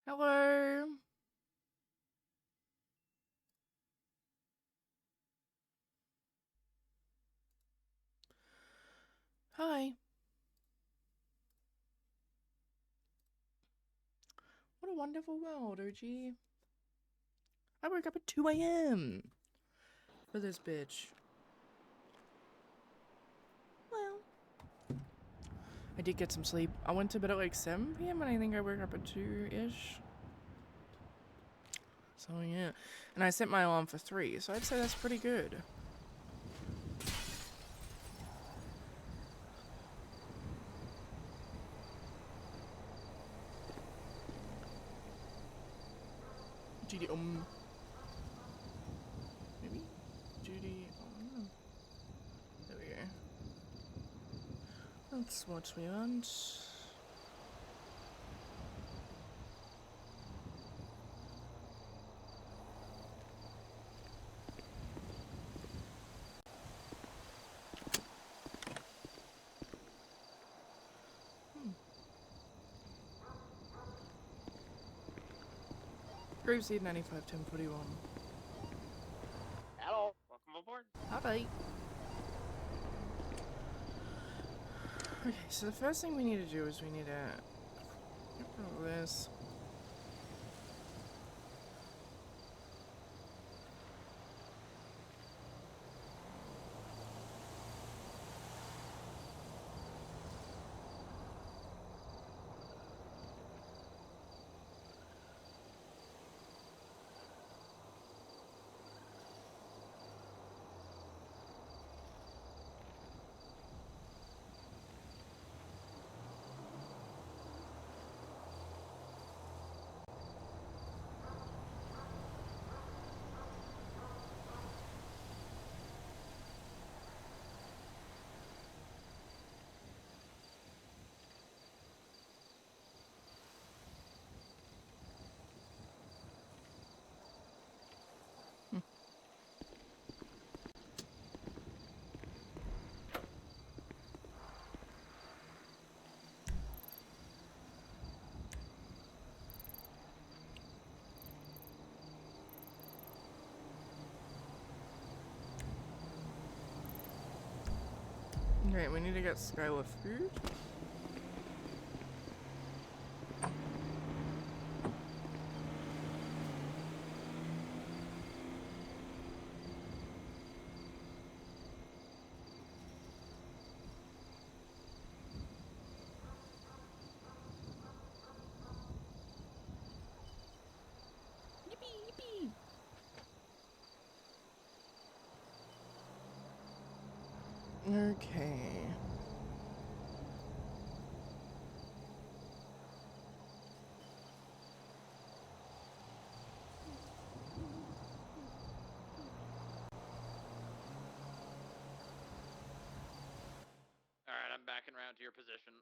Hello. Hi. What a wonderful world, OG. I woke up at 2 a.m. for this bitch. Well, I did get some sleep. I went to bed at like 7 p.m. and I think I woke up at 2-ish. So yeah. And I set my alarm for 3, so I'd say that's pretty good. Judy, maybe? Judy, there we go. That's what we want. Graveseed 95 1041. Hello, welcome aboard. Hi. Okay, so the first thing we need to do is we need to get rid of this. Great, we need to get Skylar food. Yippee, yippee! Okay. Alright, I'm backing around to your position.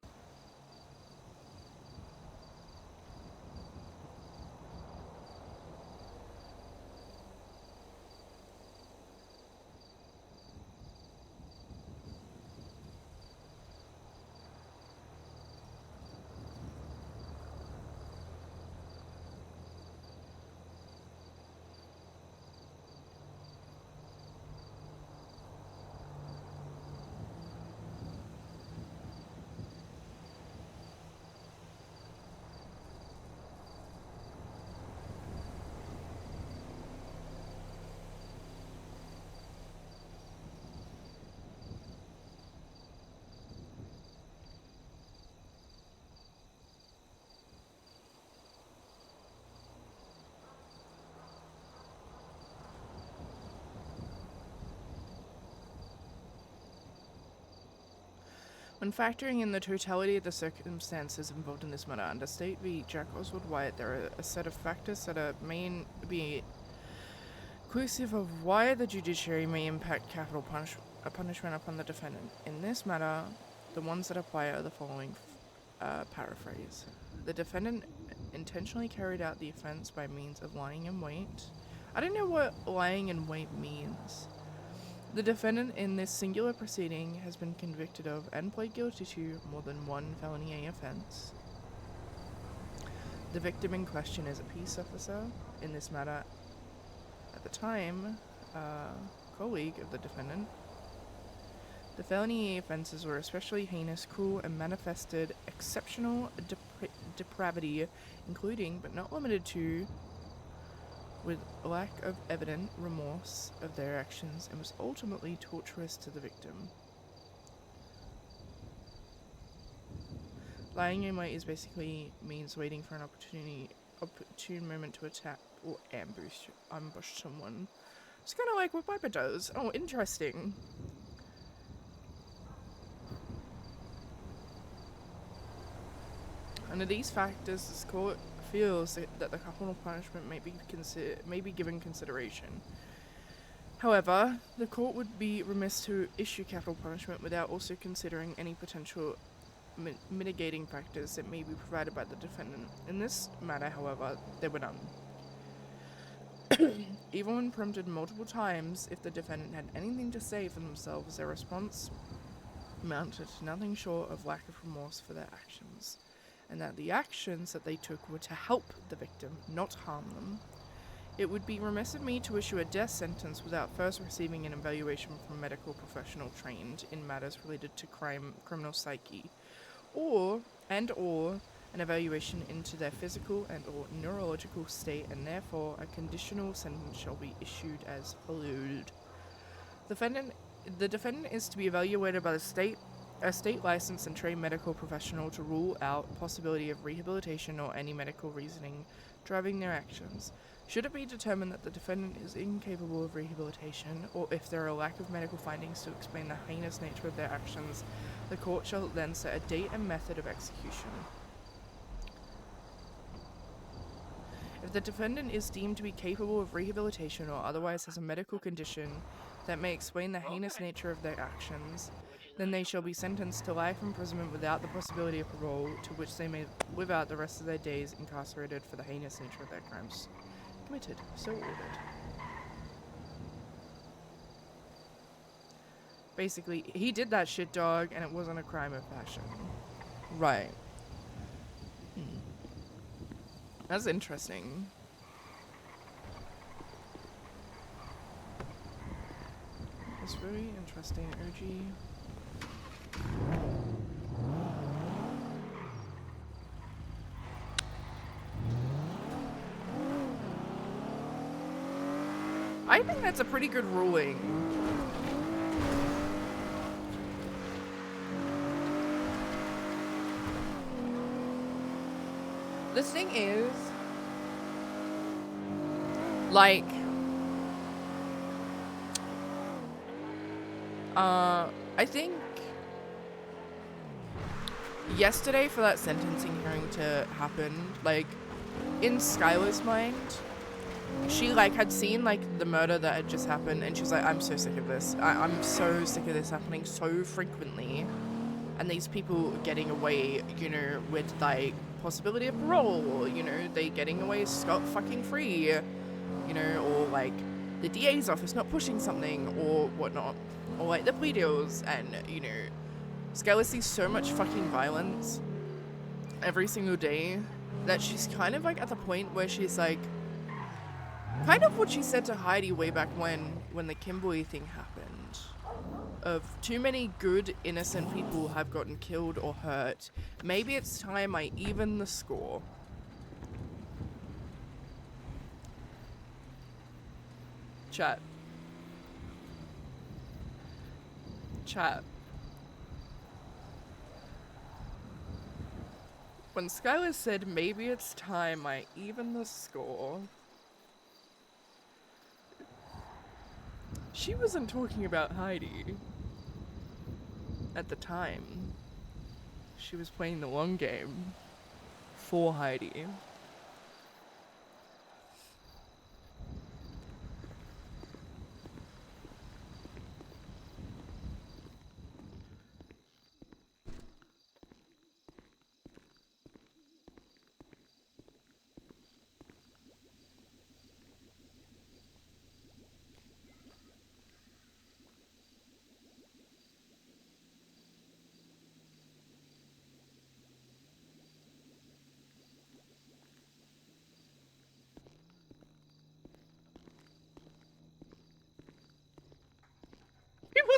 When factoring in the totality of the circumstances involved in this matter, under State v. Jack Oswald Wyatt, there are a set of factors that are may be inclusive of why the judiciary may impact capital punishment upon the defendant. In this matter, the ones that apply are the following paraphrase. The defendant intentionally carried out the offense by means of lying in wait. I don't know what lying in wait means. The defendant in this singular proceeding has been convicted of and pled guilty to more than one felony A offense. The victim in question is a peace officer in this matter. At the time, colleague of the defendant. The felony offences were especially heinous, cruel, and manifested exceptional depravity, including, but not limited to, with lack of evident remorse of their actions, and was ultimately torturous to the victim. Lying in wait is basically means waiting for an opportune moment to attack or ambush someone. It's kind of like what Piper does. Oh, interesting. Under these factors, this court feels that the capital punishment may be given consideration. However, the court would be remiss to issue capital punishment without also considering any potential mitigating factors that may be provided by the defendant. In this matter, however, there were none. Even when prompted multiple times, if the defendant had anything to say for themselves, their response amounted to nothing short of lack of remorse for their actions, and that the actions that they took were to help the victim, not harm them. It would be remiss of me to issue a death sentence without first receiving an evaluation from a medical professional trained in matters related to criminal psyche, or an evaluation into their physical and or neurological state, and therefore a conditional sentence shall be issued as followed. The defendant is to be evaluated by a state licensed and trained medical professional to rule out possibility of rehabilitation or any medical reasoning driving their actions. Should it be determined that the defendant is incapable of rehabilitation, or if there are a lack of medical findings to explain the heinous nature of their actions, the court shall then set a date and method of execution. If the defendant is deemed to be capable of rehabilitation or otherwise has a medical condition that may explain the heinous nature of their actions, then they shall be sentenced to life imprisonment without the possibility of parole, to which they may live out the rest of their days incarcerated for the heinous nature of their crimes committed. So ordered. Basically, he did that shit, dog, and it wasn't a crime of passion. Right. That's interesting. That's very interesting, OG. I think that's a pretty good ruling. The thing is, like, I think yesterday for that sentencing hearing to happen, like, in Skylar's mind, she, like, had seen, like, the murder that had just happened, and she was like, I'm so sick of this. I'm so sick of this happening so frequently. And these people getting away, you know, with, like, possibility of parole, you know, they getting away scot-fucking-free, you know, or, like, the DA's office not pushing something, or whatnot. Or, like, the plea deals, and, you know, Skylar sees so much fucking violence every single day that she's kind of, like, at the point where she's, like, kind of what she said to Heidi way back when the Kimberly thing happened. Of too many good, innocent people have gotten killed or hurt. Maybe it's time I even the score. Chat. When Skylar said maybe it's time I even the score, she wasn't talking about Heidi. At the time, she was playing the long game for Heidi.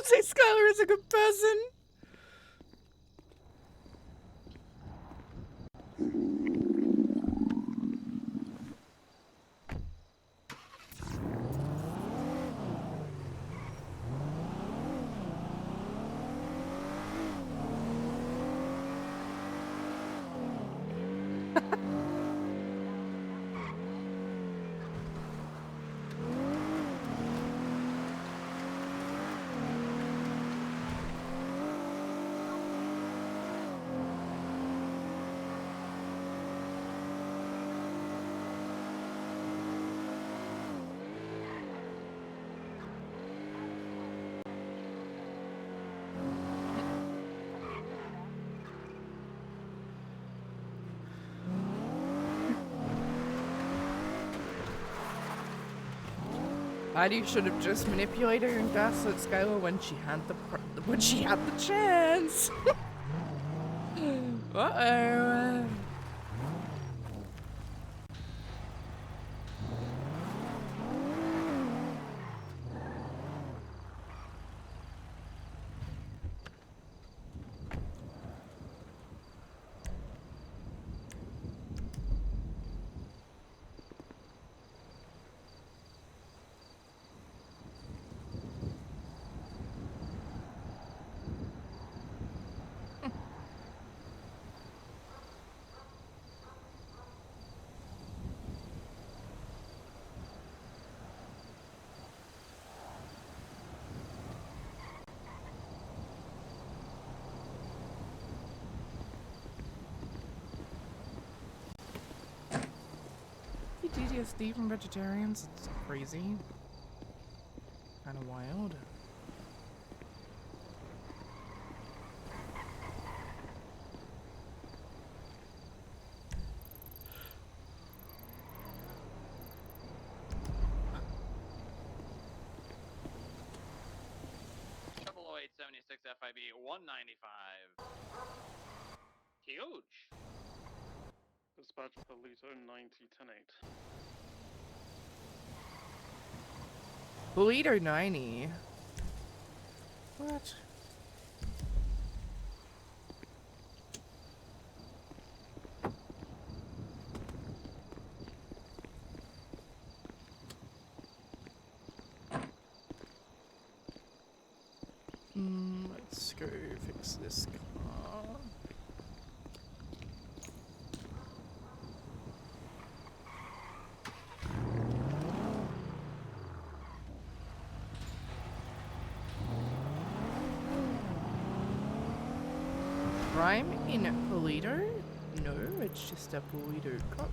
say Skylar is a good person. Heidi should have just manipulated and gaslit Skylar when she had the chance. Uh-oh. PTSD from vegetarians? It's crazy. Kinda wild. Double 0876 FIB 195. Huge. Dispatch police 09010-8. Bolito 90. What? Let's go fix this car. Crime in Polito? No, it's just a Polito cop.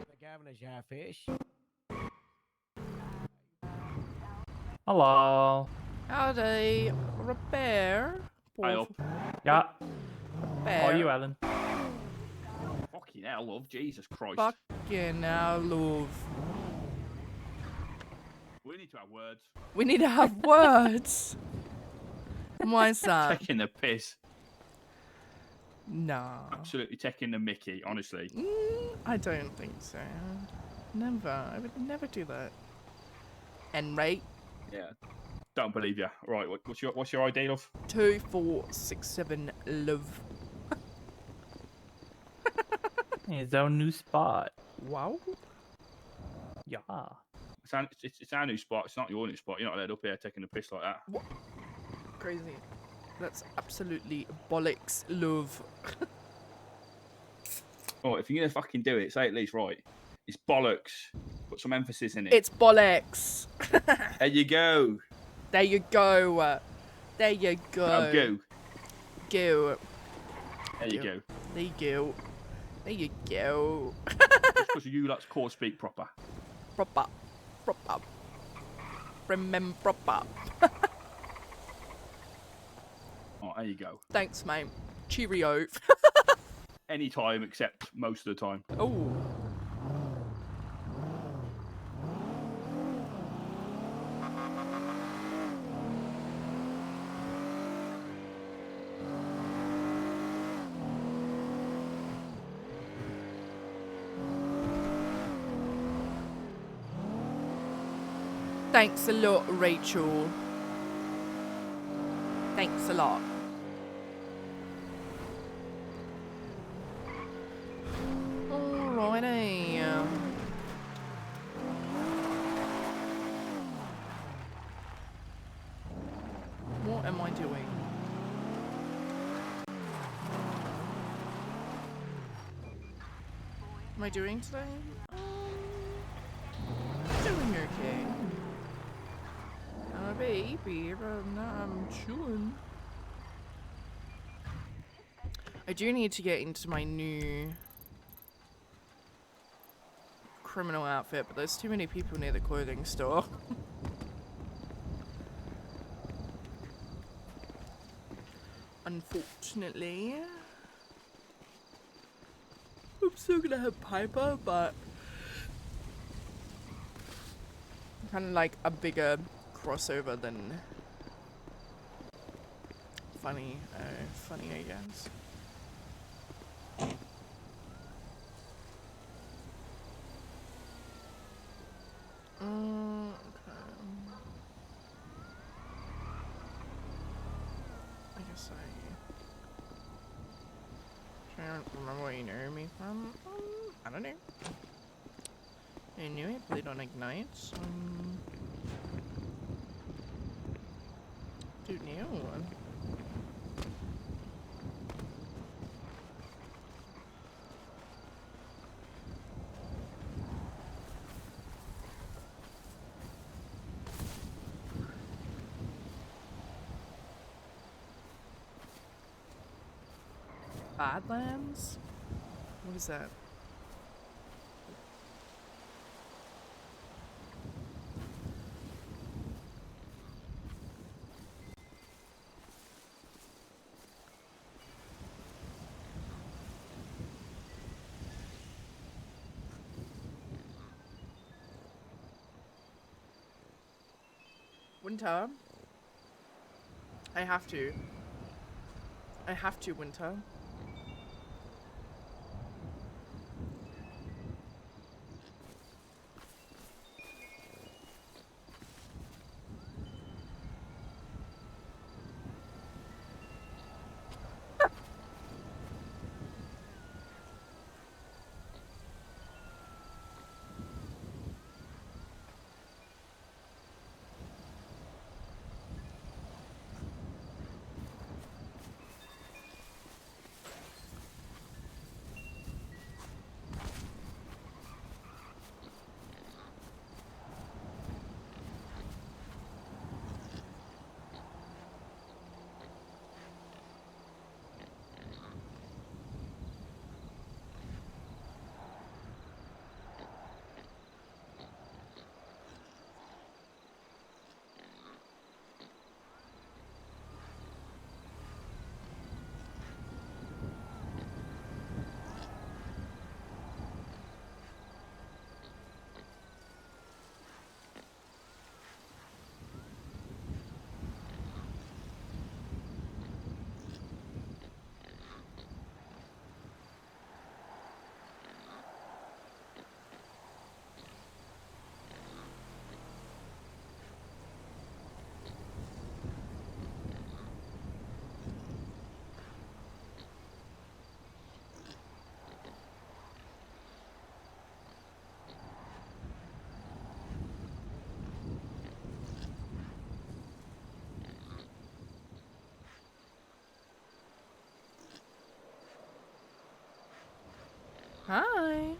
The governor's your fish. Hello. Howdy, repair. Hi up. Yeah. Repair. How are you, Alan? Fucking hell, love. Jesus Christ. Fucking hell, love. We need to have words. We need to have words. Why's that? Taking the piss. Nah. Absolutely taking the mickey, honestly. I don't think so. Never. I would never do that. And rate Yeah. Don't believe you. Right, what's your ID, love? 2467 love. It's our new spot. Wow. Yeah. It's our new spot. It's not your new spot. You're not let up here taking the piss like that. What? Crazy. That's absolutely bollocks, love. Oh, if you're gonna fucking do it, say it at least right. It's bollocks. Put some emphasis in it. It's bollocks. There you go. There you go. There you go. Oh, go. Go. There you Go. go. There you go. There you go. Just because you lot's core speak proper. Proper. Proper. Remember proper. Oh, there you go. Thanks, mate. Cheerio. Any time except most of the time. Oh. Thanks a lot, Rachel. Thanks a lot. Alrighty. What am I doing? Am I doing today? Doing okay. I'm a baby, but I'm chewing. I do need to get into my new criminal outfit, but there's too many people near the clothing store. Unfortunately. I'm still gonna have Piper, but kind of like a bigger crossover than funny, I guess. Okay. I guess I don't remember where you know me from. I don't know. I knew I played on Ignite. Don't know. Badlands? What is that? Winter? I have to. I have to, Winter. Hi.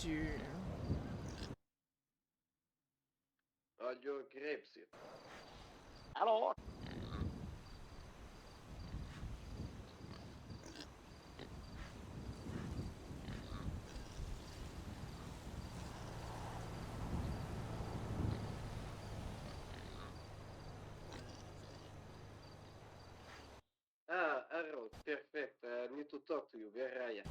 do? Radio Grapes. Hello. Ah, Arrow, perfect. I need to talk to you. Where are you?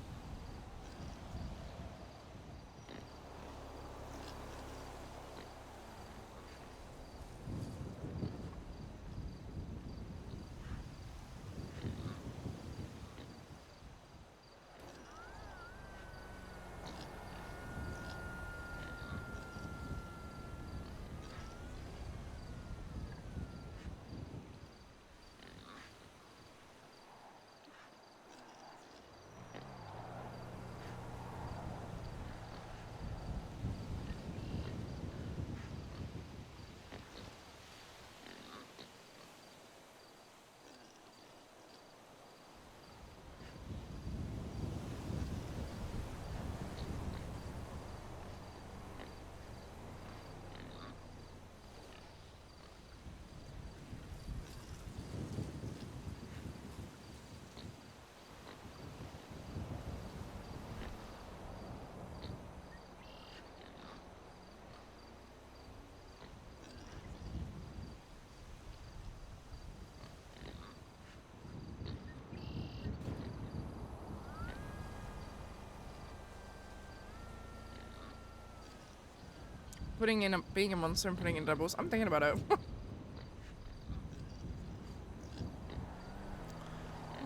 Putting in being a monster and putting in doubles. I'm thinking about it.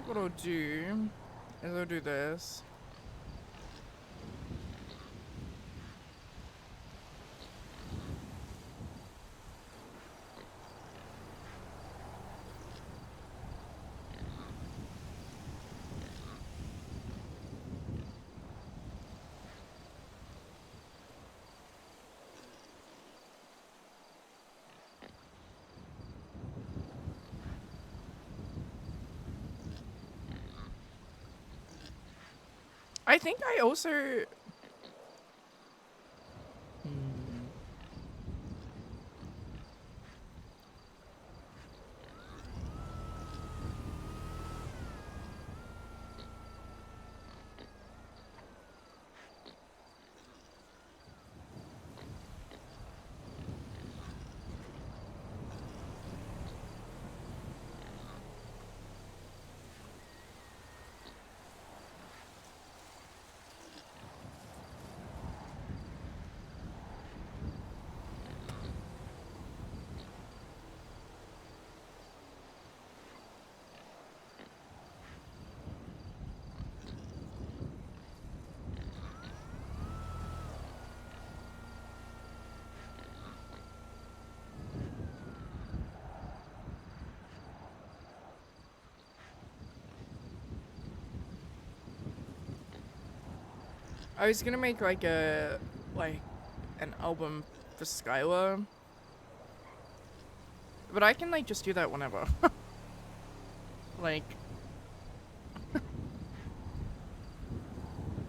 What I'll do is I'll do this. I think I also... I was gonna make like an album for Skylar. But I can like just do that whenever. Like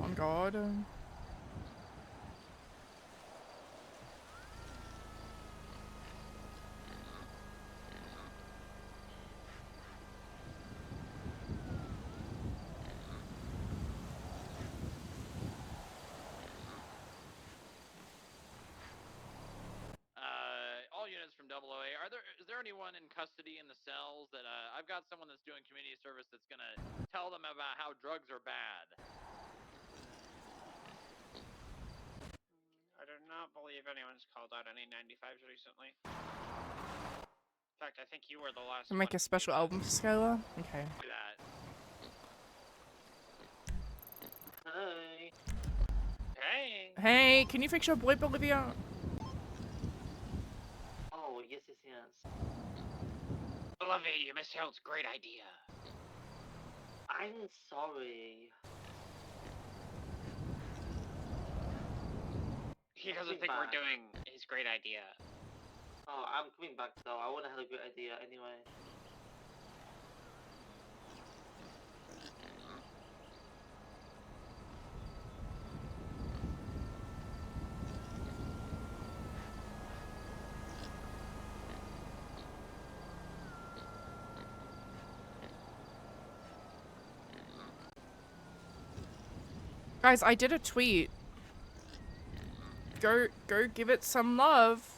on God. All units from AA. Is there anyone in custody in the cells that I've got someone that's doing community service that's gonna tell them about how drugs are bad. I do not believe anyone's called out any 95s recently. In fact, I think you were the last Make one a special album for Skylar? Okay. Do that. Hi. Hey! Hey, can you fix your blip, Olivia? Oh, yes, yes, yes. Olivia, you missed Harold's great idea. I'm sorry. He doesn't Coming think we're back. doing his great idea. Oh, I'm coming back though. I would have had a good idea anyway. Guys, I did a tweet. Go give it some love.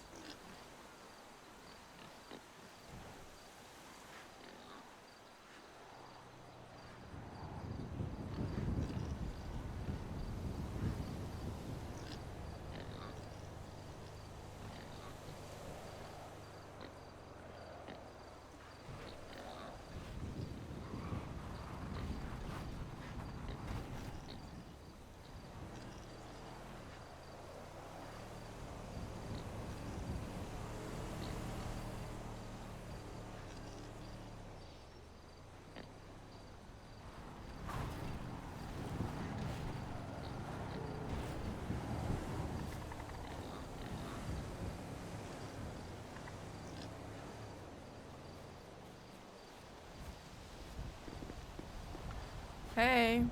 Hey.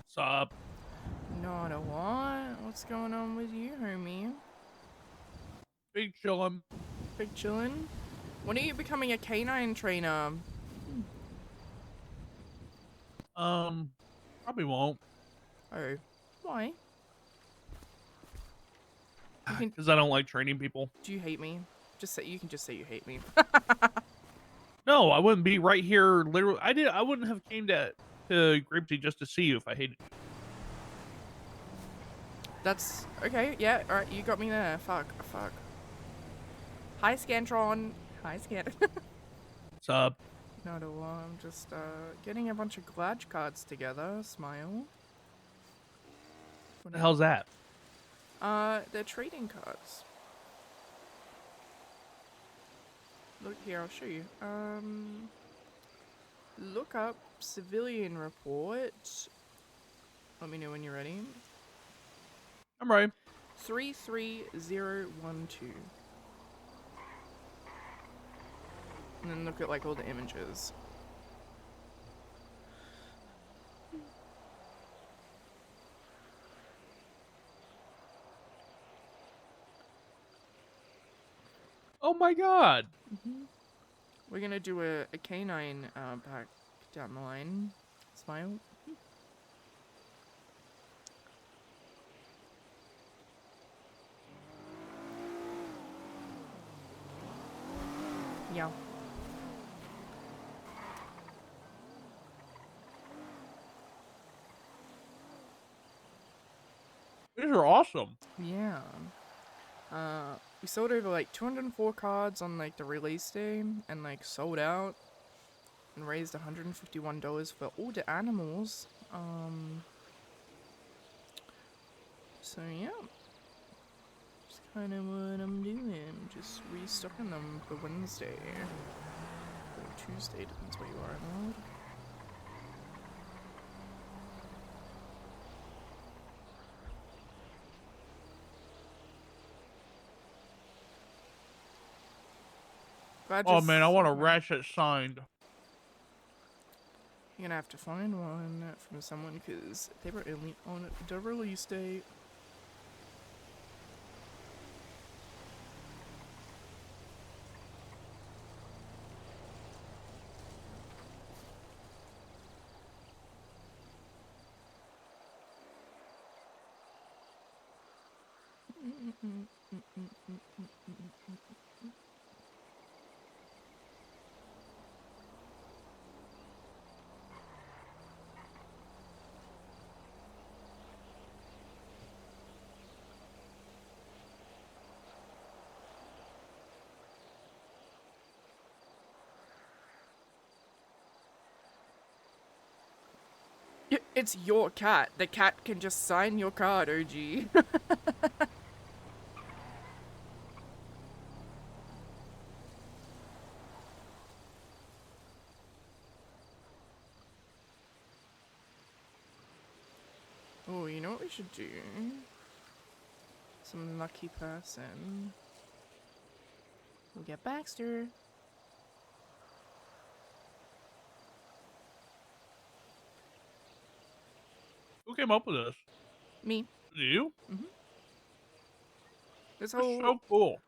Sup? Not a what? What's going on with you, homie? Big chillin'. Big chillin'? When are you becoming a canine trainer? Probably won't. Oh. Why? You can, Because I don't like training people. do you hate me? Just say, you can just say you hate me. No, I wouldn't be right here. Literally, I wouldn't have came to Grapesy just to see you if I hated you. That's okay. Yeah. All right. You got me there. Fuck. Hi, Scantron. Hi, Scant. Sup? Not a lot. I'm just getting a bunch of Glad cards together. Smile. What the hell's that? They're trading cards. Look here. I'll show you. Look up civilian report. Let me know when you're ready. I'm right. 33012. And then look at like all the images. Oh my god. We're gonna do a canine pack down the line. Smile. Yeah. These are awesome. Yeah. We sold over like 204 cards on like the release day and like sold out and raised $151 for all the animals. So yeah. Just kind of what I'm doing. Just restocking them for Wednesday. Or Tuesday, depends where you are in the world. Oh man, I want a ratchet signed. You're gonna have to find one from someone because they were only on the release date. It's your cat. The cat can just sign your card, OG. Oh, you know what we should do? Some lucky person. We'll get Baxter. Who came up with this? Me. You? This That's whole so cool.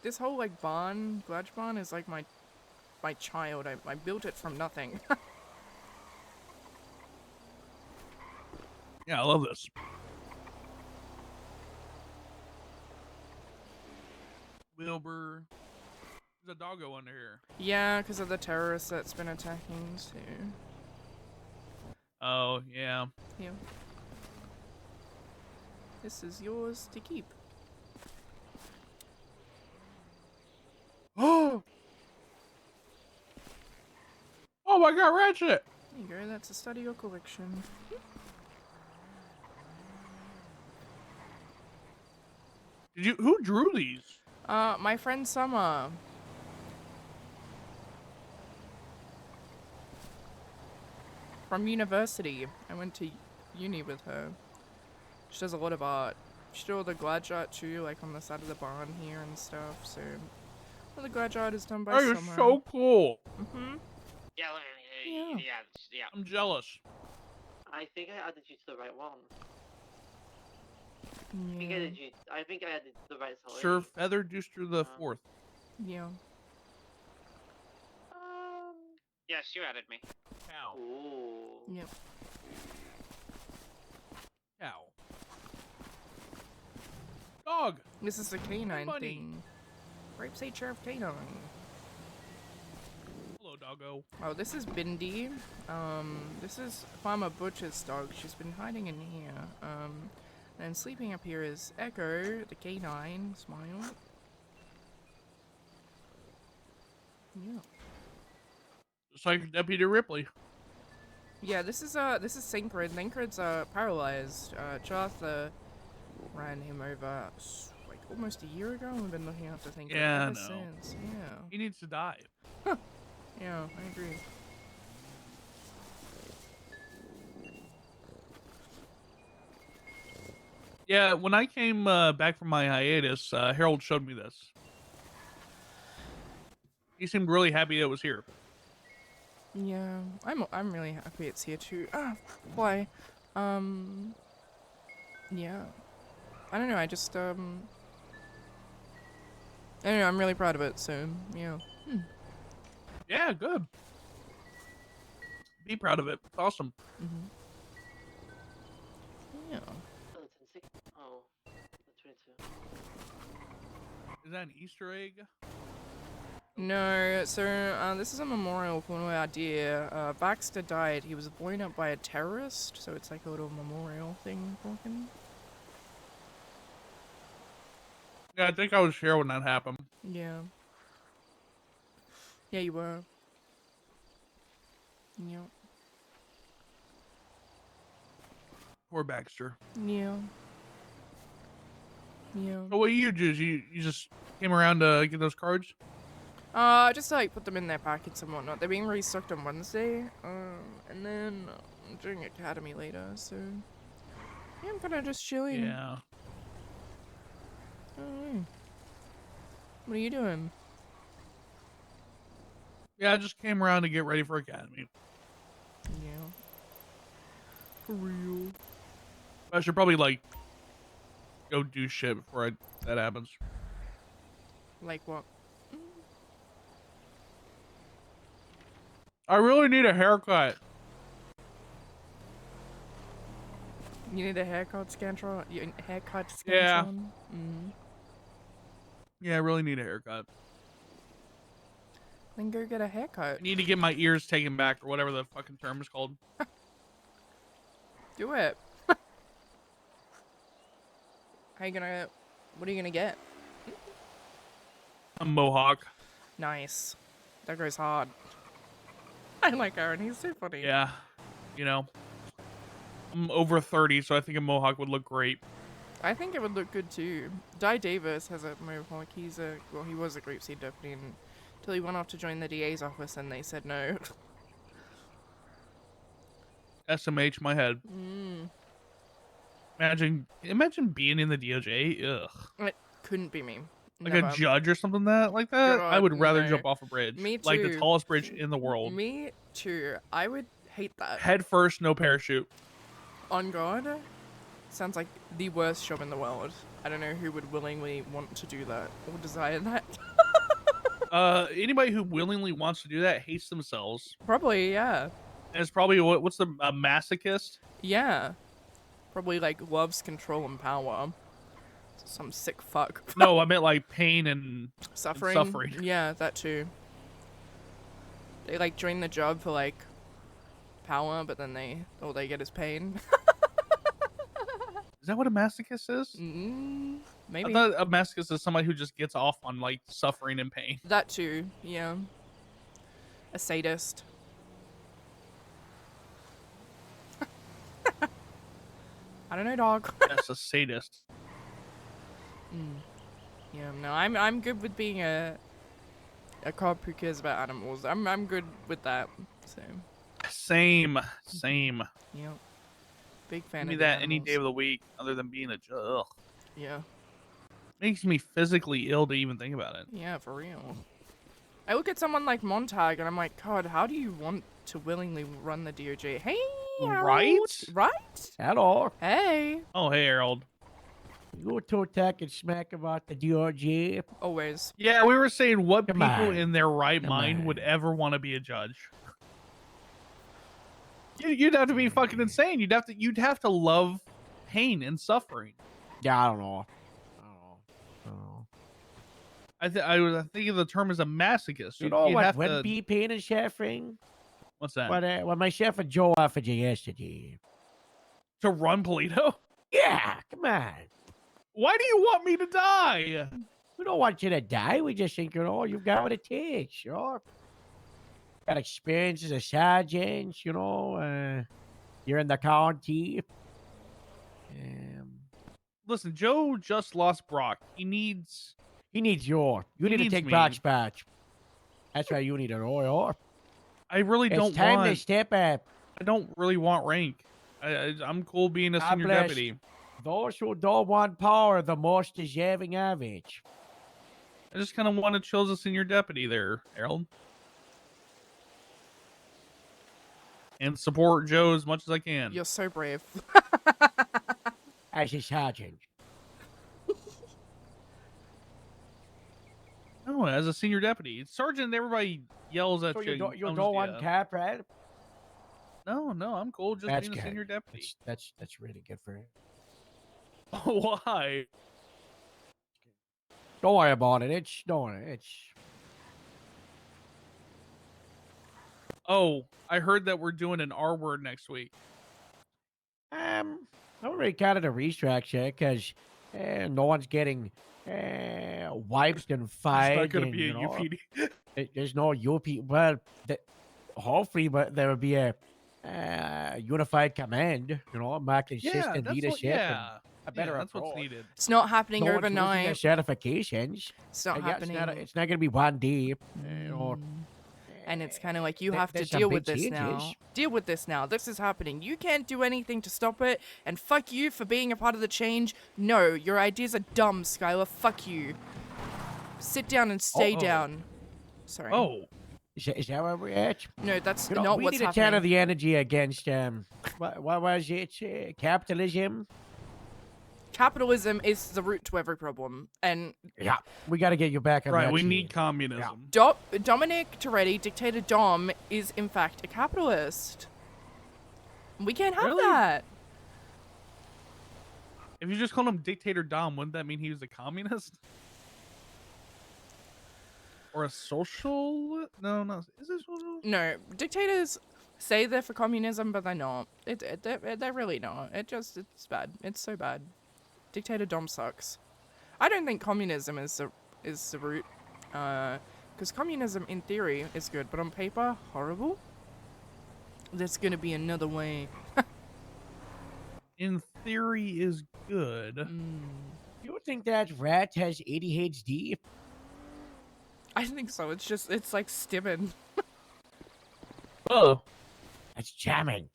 this whole like barn, Glad barn is like my child. I built it from nothing. Yeah, I love this. Wilbur. There's a doggo under here. Yeah, because of the terrorist that's been attacking too. Oh, yeah. Yeah. This is yours to keep. Oh! Oh my god, Ratchet! There you go, that's a study or collection. Who drew these? My friend Summer. From university. I went to uni with her. She does a lot of art. She did all the glad art too, like on the side of the barn here and stuff, so... All the glad art is done by That is Summer. so cool. Mm-hmm. Yeah, yeah. I'm jealous. I think I added you to the right one. Yeah. I think I added the right salary. Sir Feather Deuster the Fourth. Yeah. Yes, you added me. Cow. Ooh. Yep. Cow. Dog. This is the canine Bunny. thing. Grapeseed Sheriff Canine. Hello, doggo. Oh, this is Bindi. This is Farmer Butcher's dog. She's been hiding in here. And sleeping up here is Echo, the canine. Smile. Yeah. Just like Deputy Ripley. Yeah, this is Sinkrid. Sinkrid's paralyzed. Chartha ran him over like almost a year ago. We've been looking after Sinkrid Yeah, ever no. since. Yeah. He needs to die. Yeah, I agree. Yeah, when I came back from my hiatus, Harold showed me this. He seemed really happy it was here. Yeah, I'm really happy it's here too. Ah, why? Yeah. I don't know, I just I don't know, I'm really proud of it, so yeah. Yeah, good. Be proud of it. It's awesome. Mm-hmm. Yeah. Oh, 10-6. Oh, the 22. Is that an Easter egg? No, so this is a memorial for one of our dear. Baxter died. He was blown up by a terrorist, so it's like a little memorial thing for him. Yeah, I think I was here when that happened. Yeah. Yeah, you were. Yep. Poor Baxter. Yeah. Yeah. So what you do is you just came around to get those cards? Just to, like, put them in their packets and whatnot. They're being restocked on Wednesday, and then I'm doing academy later, so... Yeah, I'm kinda just chilling. Yeah. I don't know. What are you doing? Yeah, I just came around to get ready for academy. Yeah. For real. I should probably, like, go do shit before that happens. Like what? I really need a haircut. You need a haircut, Scantron? Haircut, Scantron? Yeah. Mm. Yeah, I really need a haircut. Then go get a haircut. I need to get my ears taken back, or whatever the fucking term is called. Do it. What are you gonna get? A mohawk. Nice. That goes hard. I like Aaron, he's so funny. Yeah. You know. I'm over 30, so I think a mohawk would look great. I think it would look good too. Di Davis has a mohawk. He was a group seed deputy until he went off to join the DA's office and they said no. SMH my head. Imagine being in the DOJ. Ugh. It couldn't be me. Like Never. a judge or something like that. God, I would rather no. jump off a bridge. Me Like the too. tallest bridge in the world. Me too. I would hate that. Head first, no parachute. On God, sounds like the worst job in the world. I don't know who would willingly want to do that or desire that. Anybody who willingly wants to do that hates themselves. Probably, yeah. And it's probably what's a masochist? Yeah. Probably like loves control and power. Some sick fuck. No, I meant like pain and Suffering. suffering. Yeah, that too. They like join the job for like power, but then all they get is pain. Is that what a masochist is? Maybe. I thought a masochist is somebody who just gets off on like suffering and pain. That too, yeah. A sadist. I don't know, dog. That's a sadist. Yeah, no, I'm good with being a cop who cares about animals. I'm good with that. So, Same. yeah. Big fan Give me of the that any animals. day of the week, other than being a judge. Yeah. Makes me physically ill to even think about it. Yeah, for real. I look at someone like Montag and I'm like, God, how do you want to willingly run the DOJ? Hey, Harold. Right? Right? Hello. Hey. Oh, hey, Harold. You were to attack and smack about the DRG. Always. Yeah, we were saying what Come people on. in their right Come mind would on. ever want to be a judge. You'd have to be fucking insane. You'd have to love pain and suffering. Yeah, I don't know. I think of the term as a masochist. You know You'd what have would to, be pain and suffering? what's that? What my chef and Joe offered you yesterday. To run Polito? Yeah, come on. Why do you want me to die? We don't want you to die. We just think, you've got what it takes, Got experience as a sergeant, you're in the county. Listen, Joe just lost Brock. He needs You need you He need to needs take me. Brock's patch. That's why you need an oil. I really It's don't time to want. step up. I don't really want rank. I'm cool being a God senior bless. deputy. Those who don't want power are the most deserving of it. I just kind of want to chill as a senior deputy there, Harold, and support Joe as much as I can. You're so brave. As a sergeant. No, as a senior deputy, sergeant. Everybody yells at So you. you don't, you comes don't to want ya. cap, right? No, I'm cool just That's being a good. senior deputy. That's really good for you. Why? Don't worry about it. Oh, I heard that we're doing an R word next week. I'm already kind of a restructure because no one's getting wiped and It's fired. not gonna and, be a UPD. There's no UP. Well, hopefully, but there will be a unified command. More consistent leadership. And a better that's what's approach. needed. It's not happening No one's losing their overnight. certifications. It's not Yeah, happening. It's not going to be one day. And it's kind of like you have to there's some deal big with this now. changes. Deal with this now. This is happening. You can't do anything to stop it. And fuck you for being a part of the change. No, your ideas are dumb, Skylar. Fuck you. Sit down and stay Uh-oh. down. Sorry. Oh, Is that where we're at? No, that's You know, not we what's need to channel happening. the energy against what was it? Capitalism. Capitalism is the root to every problem. And Yeah, we got to get you back on right. that We shit. need communism. Dominic Toretti, Dictator Dom, is in fact a capitalist. We can't have Really? that. If you just called him Dictator Dom, wouldn't that mean he was a communist? Or a social? No. Is it social? No, dictators say they're for communism, but they're not. They're really not. It's bad. It's so bad. Dictator Dom sucks. I don't think communism is the root. Because communism in theory is good, but on paper, horrible. There's gonna be another way. In theory, is good. You would think that rat has ADHD? I think so. It's like stimming. Oh. That's jamming.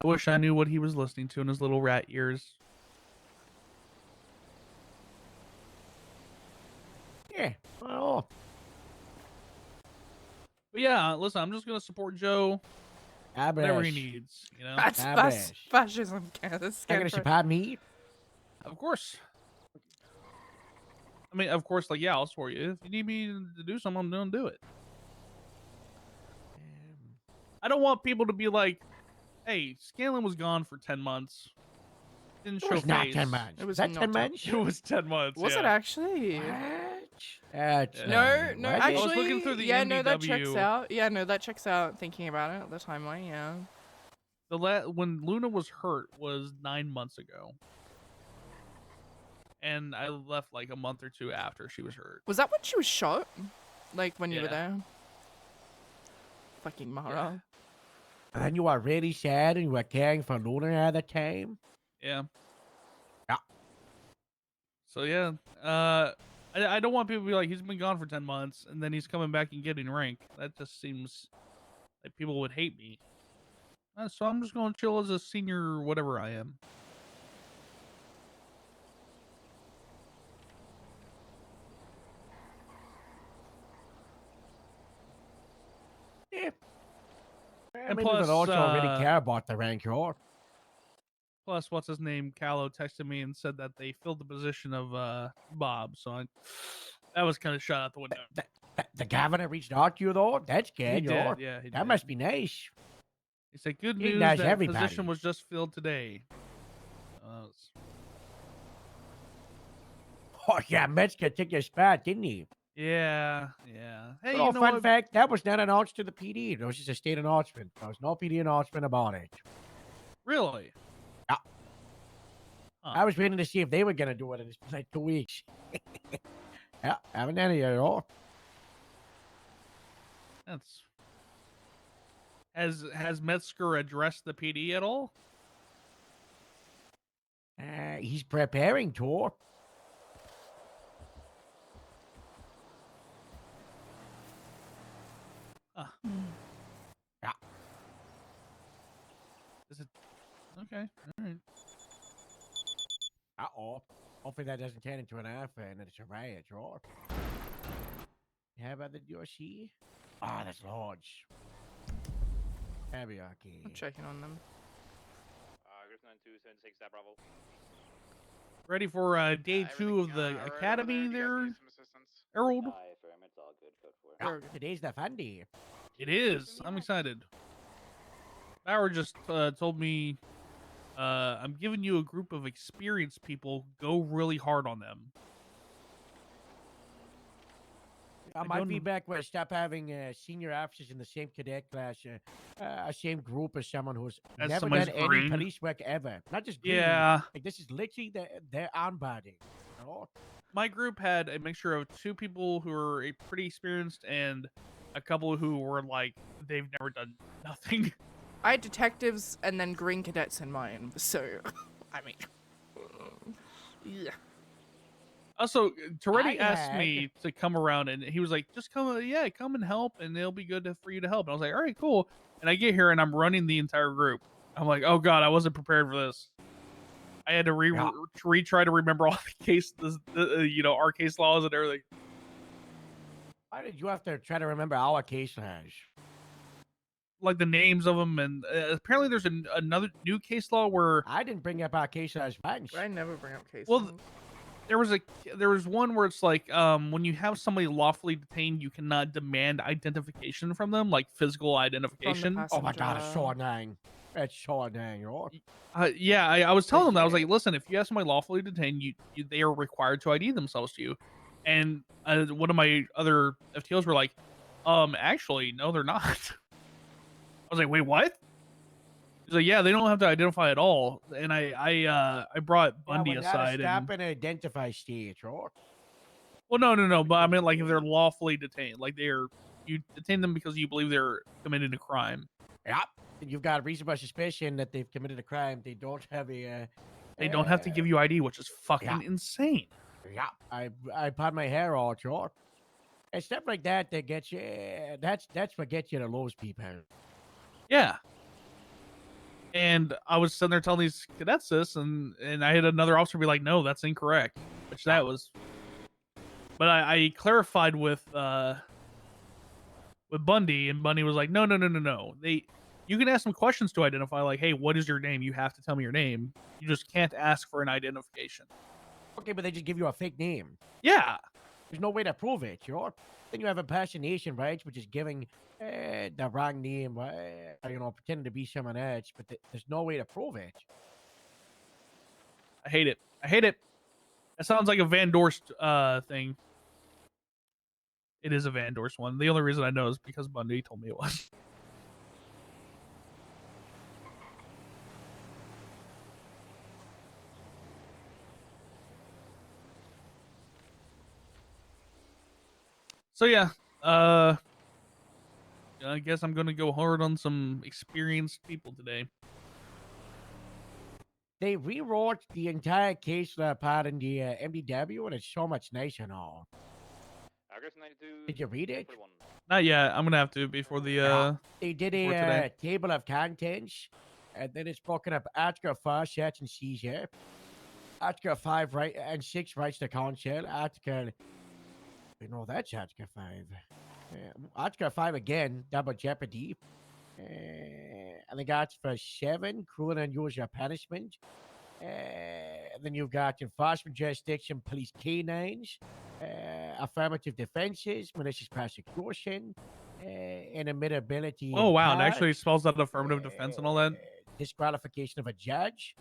I wish I knew what he was listening to in his little rat ears. Yeah. Oh, But yeah, listen, I'm just gonna support Joe. Whatever he needs, you know. That's Abash. fascism. That's Not gonna support me. Of course. I mean, of course, like, yeah, I'll support you. If you need me to do something, I'm gonna do it. I don't want people to be like, "Hey, Scanlon was gone for 10 months. Didn't It show was not face." 10 months. It was that not 10 10 months? It was 10 months. Was yeah. it actually? That's Yeah. No, no, what? I was actually, looking through the yeah, no, that checks MDW. out. Yeah, no, that checks out. Thinking about it, the timeline, yeah. When Luna was hurt was 9 months ago, and I left like a month or two after she was hurt. Was that when she was shot? Like when you were Yeah. there? Fucking Mara. And then you were really sad and you were caring for Luna at the time. Yeah. Yeah. So yeah, I don't want people to be like, he's been gone for 10 months and then he's coming back and getting rank. That just seems like people would hate me. So I'm just going to chill as a senior, whatever I am. Yeah. And Maybe plus, they also really care about the rank you're. Plus, what's his name? Callow texted me and said that they filled the position of Bob. So that was kind of shot out the window. The governor reached out to you though. That's good. He you're. did, yeah. He That did. must be nice. He said, "Good He news does that everybody. position was just filled today." Oh yeah, Metzger took your spot, didn't he? Yeah. Hey, Oh, you know fun what? fact, that was not announced to the PD. It was just a state announcement. There was no PD announcement about it. Really? Yeah. Huh. I was waiting to see if they were gonna do it in like 2 weeks. Yeah, haven't any at all. That's has Metzger addressed the PD at all? He's preparing to. Yeah. Is it okay? All right. Uh-oh. Hopefully that doesn't turn into an alpha and it's a riot, right? How about the Yoshi? Ah, that's large. Heavy, okay. I'm checking on them. Ready for day 2 of the academy there, Harold? Yeah, today's the fun day. It is. I'm excited. Bauer just told me, I'm giving you a group of experienced people. Go really hard on them. My feedback was stop having senior officers in the same cadet class, same group as someone who's As never somebody's done any green. police work ever. Not just green. Yeah. Like this is literally their onboarding. You know? My group had a mixture of 2 people who were pretty experienced and a couple who were like, they've never done nothing. I had detectives and then green cadets in mine, so I mean, yeah. Also, Toretti I asked had- me to come around, and he was like, "Just come, come and help, and it'll be good for you to help." And I was like, "All right, cool." And I get here, and I'm running the entire group. I'm like, "Oh God, I wasn't prepared for this." I had to try to remember all the case, our case laws and everything. Why did you have to try to remember our case hash? Like the names of them, and apparently there's another new case law where I didn't bring up our case hash bunch. I never bring up cases. Well, there was one where it's like when you have somebody lawfully detained, you cannot demand identification from them, like physical identification. Oh my God, it's so annoying. It's so annoying, right? Yeah, I was telling them that. I was like, listen, if you have somebody lawfully detained, they are required to ID themselves to you. And one of my other FTOs were like, actually, no, they're not. I was like, wait, what? He's like, yeah, they don't have to identify at all. And I brought Bundy aside. Stop and identify stage, right? Well, no. But I mean, like, if they're lawfully detained, like you detain them because you believe they're committed a crime. Yep. You've got reasonable suspicion that they've committed a crime. They don't have a. They don't have to give you ID, which is fucking insane. Yeah, I part my hair out, sure. And stuff like that gets you. That's what gets you to lose people. Yeah. And I was sitting there telling these cadets this, and I had another officer be like, "No, that's incorrect," which that was. But I clarified with Bundy, and Bundy was like, "No. You can ask them questions to identify, like, hey, what is your name? You have to tell me your name. You just can't ask for an identification." Okay, but they just give you a fake name. Yeah. There's no way to prove it, you know. Then you have impersonation, right, which is giving the wrong name, you know, pretending to be someone else, but there's no way to prove it. I hate it. I hate it. That sounds like a Van Dorst thing. It is a Van Dorst one. The only reason I know is because Bundy told me it was. So yeah, I guess I'm gonna go hard on some experienced people today. They rewrote the entire case part in the MDW, and it's so much nicer now. August 92. Did you read it? 41. Not yet. I'm gonna have to before the They did before a today. table of contents, and then it's broken up. Article 4, search and seizure. Article 5 right and 6 rights to counsel. Article, you know, that's Article 5. Article 5 again, double jeopardy. And they got for 7, cruel and unusual punishment. And then you've got enforcement jurisdiction, police canines, affirmative defenses, malicious prosecution, inimitability. Oh in wow, it court, actually spells out affirmative defense and all that. disqualification of a judge.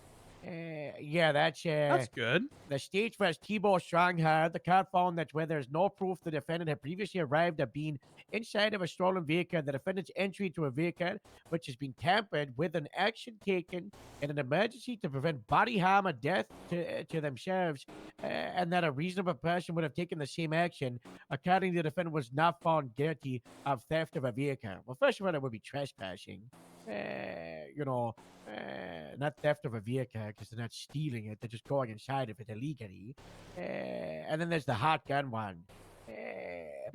Yeah, that's That's good. the state vs. Tebow Stronghard. The court found that where there's no proof the defendant had previously arrived at being inside of a stolen vehicle, the defendant's entry to a vehicle which has been tampered with, an action taken in an emergency to prevent body harm or death to themselves, and that a reasonable person would have taken the same action, according to the defendant, was not found guilty of theft of a vehicle. Well, first of all, it would be trespassing. You know, not theft of a vehicle because they're not stealing it; they're just going inside of it illegally. And then there's the hot gun one.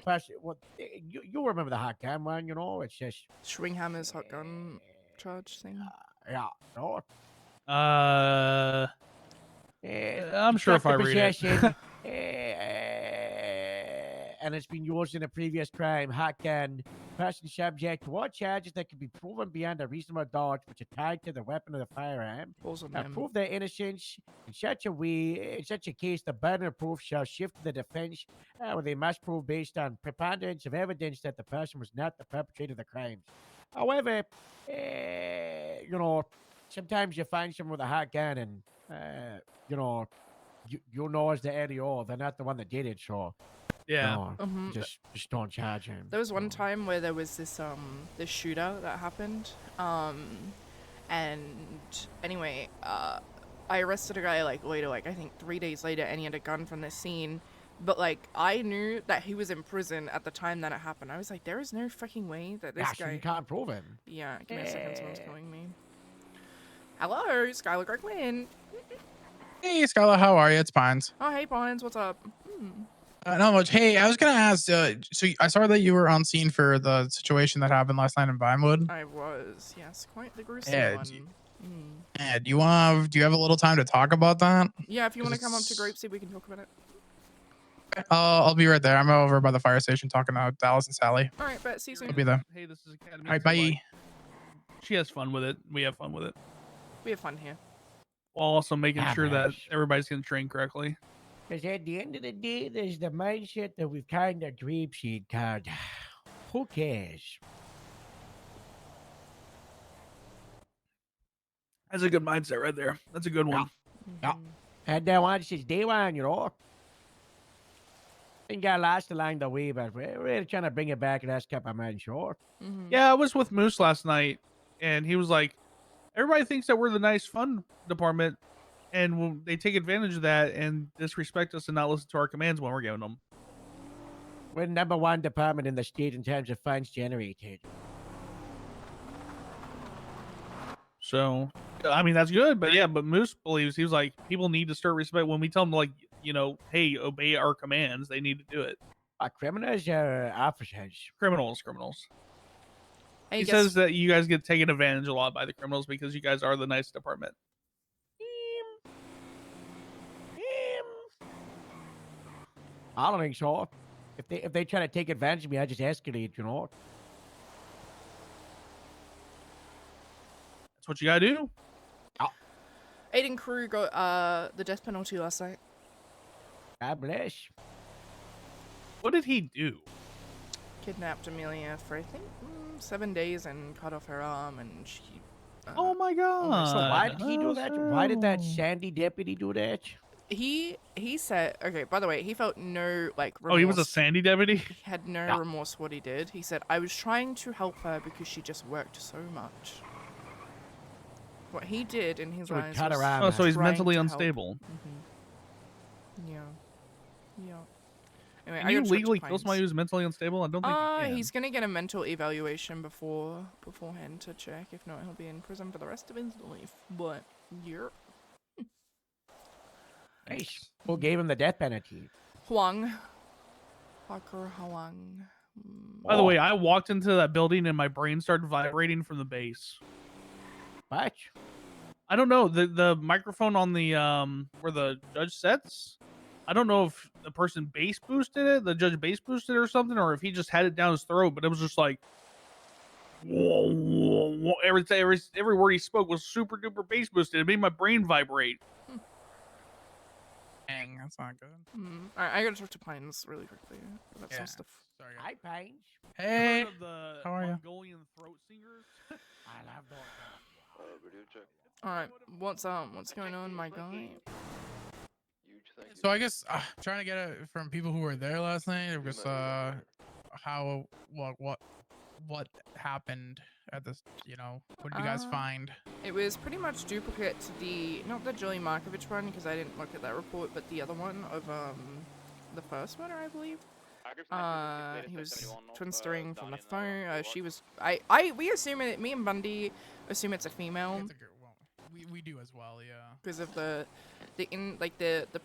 Plus, you remember the hot gun one? You know, it's just Schwinghammer's hot gun charge thing. yeah. No, I'm sure if I read it. possession, and it's been used in a previous crime. Hot gun. Person subject to all charges that can be proven beyond a reasonable doubt, which are tied to the weapon of the firearm. Balls on Now, him. prove their innocence in such a case, the burden of proof shall shift to the defense, where they must prove based on preponderance of evidence that the person was not the perpetrator of the crimes. However, you know, sometimes you find someone with a hot gun, and you know, you know as the LEO, they're not the one that did it, so Yeah. no, Mhm. just don't charge him. There was one so. time where there was this shooter that happened, and anyway, I arrested a guy like later, like I think 3 days later, and he had a gun from the scene. But like I knew that he was in prison at the time that it happened. I was like, there is no fucking way that this Yeah, so guy. you can't prove him. Yeah, give me a second. Someone's calling me. Hello, Skylar Gray-Quinn. Hey, Skylar, how are you? It's Pines. Oh, hey, Pines, what's up? Not much. Hey, I was gonna ask. So I saw that you were on scene for the situation that happened last night in Vinewood. I was, yes, quite the gruesome Yeah, one. Do you have a little time to talk about that? Yeah, if you want to 'Cause come up to it's- Grapeseed, we can talk about it. I'll be right there. I'm over by the fire station talking to Dallas and Sally. All right, bet. See you I'll soon. be there. Hey, this is Academy. All right, so, bye. like, she has fun with it. We have fun with it. We have fun here. While also making Ah, sure that nice. everybody's getting trained correctly. Because at the end of the day, there's the mindset that we've kind of grapeseed card. Who cares? That's a good mindset right there. That's a good one. Yeah. Had that one since day one, you know. Ain't got lost along the way, but we're really trying to bring it back last couple of months, sure. Yeah, I was with Moose last night, and he was like, everybody thinks that we're the nice, fun department, and they take advantage of that and disrespect us and not listen to our commands when we're giving them. We're the #1 department in the state in terms of funds generated. So, I mean, that's good, but yeah, but Moose believes, he was like, people need to start respect when we tell them, like, you know, hey, obey our commands, they need to do it. Criminals are officers. Criminals. Hey, He guess- says that you guys get taken advantage a lot by the criminals because you guys are the nice department. I don't think so. If they try to take advantage of me, I just escalate, you know. That's what you gotta do. Aiden Crew got the death penalty last night. God bless. What did he do? Kidnapped Amelia for I think 7 days and cut off her arm, and she. Oh my god. So why did he do that? Why did that Oh. Sandy deputy do that? He said, okay, by the way, he felt no like remorse. Oh, he was a Sandy deputy? He had no Yeah. remorse for what he did. He said, I was trying to help her because she just worked so much. What he did in his So he eyes cut her was arm Oh, so he's trying mentally to help. unstable. Yeah. Yeah. Anyway, Can I you gotta switch legally kill planes. somebody who's mentally unstable? I don't think you can. He's gonna get a mental evaluation beforehand to check. If not, he'll be in prison for the rest of his life. But you're Nice. Who gave him the death penalty? Huang. Parker Huang. By the way, I walked into that building and my brain started vibrating from the bass. What? I don't know. The microphone on the where the judge sits, I don't know if the person bass boosted it, the judge bass boosted it or something, or if he just had it down his throat, but it was just like whoa, whoa, whoa. Every word he spoke was super duper bass boosted. It made my brain vibrate. Dang, that's not good. Alright, I gotta talk to Pines really quickly about some stuff. Sorry, Hi, Pines. Hey, Heard of the how are you? Mongolian throat singers? I love those. Video check. Alright, what's going on, my guy? Huge thank you. so I guess trying to get it from people who were there last night. It was how what happened at this. You know, what did you guys find? It was pretty much duplicate to the, not the Julie Markovich one, because I didn't look at that report, but the other one of, the first murder, I believe. He was twin-stirring from the phone. She was, we assume it, me and Bundy assume it's a female. It's a girl. Well, we do as well, yeah. Because of the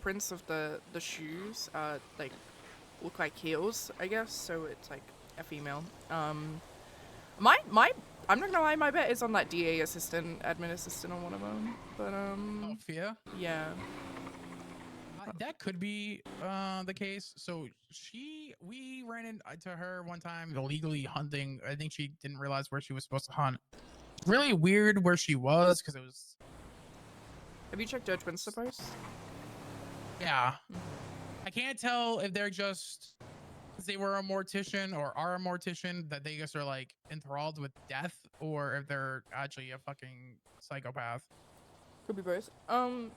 prints of the shoes, like, look like heels, I guess, so it's, like, a female. I'm not gonna lie, my bet is on that DA assistant, admin assistant on one of them, but, Sophia? yeah. That could be the case. So we ran into her one time illegally hunting. I think she didn't realize where she was supposed to hunt. Really weird where she was because it was. Have you checked Judge Winster post? Yeah. I can't tell if they're just they were a mortician or are a mortician that they just are like enthralled with death, or if they're actually a fucking psychopath. Could be both. Yeah.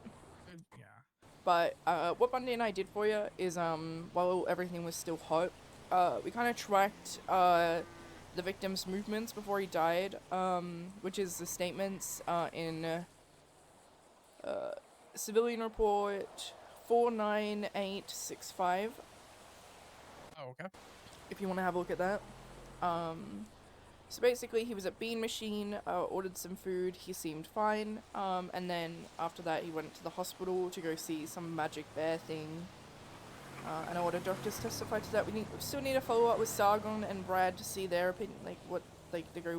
But what Bundy and I did for you is while everything was still hot, we kind of tracked the victim's movements before he died, which is the statements in civilian report 49865. Oh, okay. If you want to have a look at that. So basically, he was at Bean Machine, ordered some food, he seemed fine, and then after that he went to the hospital to go see some magic bear thing, and all the doctors testified to that. We still need to follow up with Sargon and Brad to see their opinion, like what like the go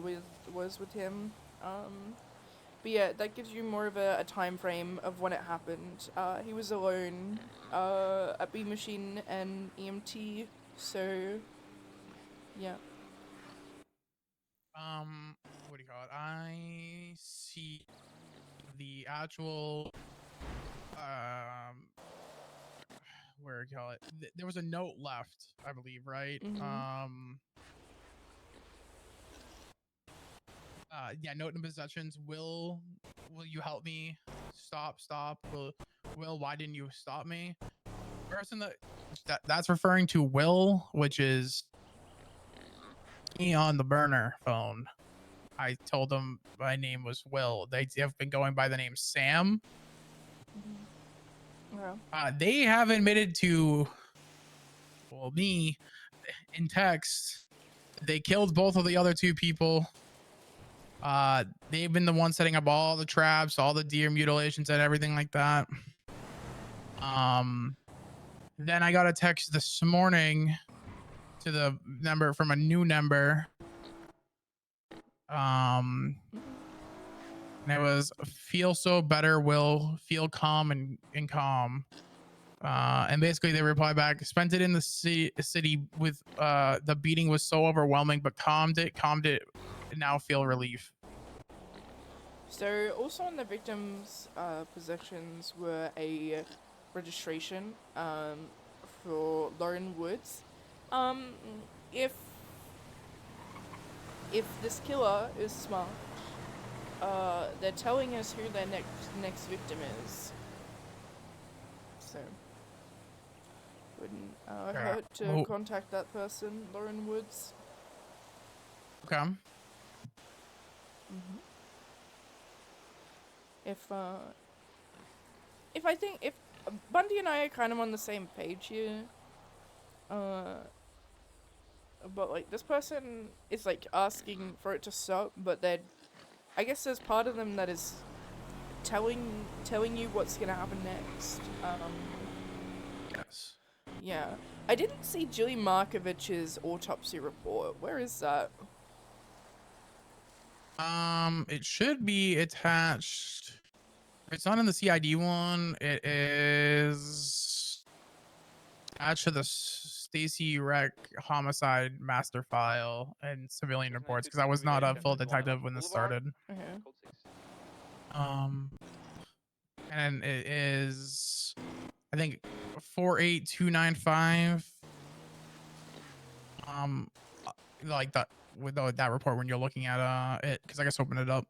was with him. But yeah, that gives you more of a time frame of when it happened. He was alone at Bean Machine and EMT, so yeah. What do you call it? I see the actual where do you call it? There was a note left, I believe, right? Yeah, note in possessions. Will you help me? Stop. Will, why didn't you stop me? Person that's referring to Will, which is me on the burner phone. I told them my name was Will. They have been going by the name Sam. They have admitted to, well, me in text. They killed both of the other two people. They've been the ones setting up all the traps, all the deer mutilations and everything like that. Then I got a text this morning to the number from a new number. And it was feel so better, Will, feel calm and calm. And basically they replied back, spent it in the city with the beating was so overwhelming, but calmed it, now feel relief. So also on the victim's possessions were a registration for Lauren Woods If this killer is smart, they're telling us who their next victim is. So, wouldn't hurt to Oh. contact that person, Lauren Woods. Okay. If I think if Bundy and I are kind of on the same page here, but like this person is like asking for it to stop, but I guess there's part of them that is telling you what's gonna happen next. Yes. Yeah, I didn't see Julie Markovich's autopsy report. Where is that? It should be attached. If it's not in the CID one, it is attached to the Stacy Wreck homicide master file and civilian reports, because I was not a full detective when this started. Okay. And it is, I think, 48295. Like that with that report when you're looking at it, because I just opened it up.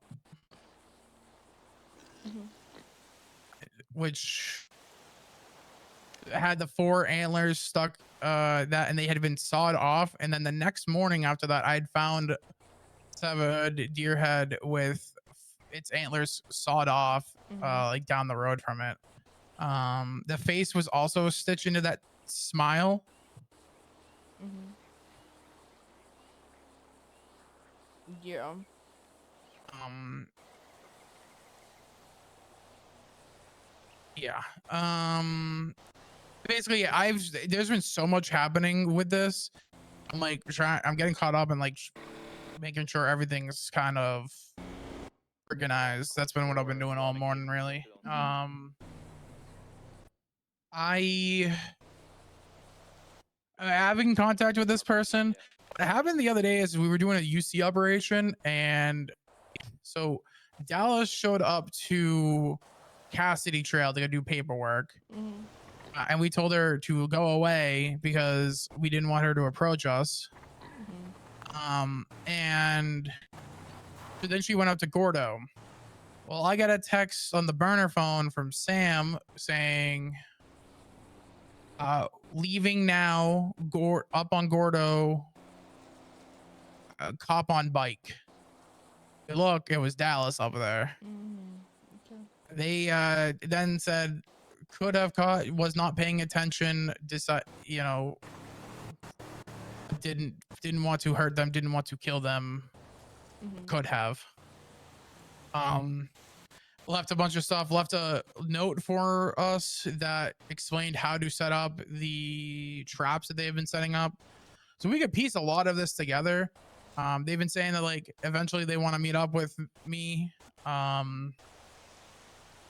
Which had the 4 antlers stuck and they had been sawed off, and then the next morning after that I'd found severed deer head with its antlers sawed off like down the road from it. The face was also stitched into that smile. Yeah. Yeah. Basically, there's been so much happening with this. I'm like I'm getting caught up in like making sure everything's kind of organized. That's been what I've been doing all morning, really. I having contact with this person. What happened the other day is we were doing a UC operation, and so Dallas showed up to Cassidy Trail to go do paperwork. And we told her to go away because we didn't want her to approach us. And so then she went up to Gordo. Well, I got a text on the burner phone from Sam saying, leaving now, up on Gordo, cop on bike. Look, it was Dallas up there. Okay. They then said, could have caught, was not paying attention, didn't want to hurt them, didn't want to kill them, could have. Left a bunch of stuff, left a note for us that explained how to set up the traps that they've been setting up. So we could piece a lot of this together. They've been saying that like eventually they want to meet up with me.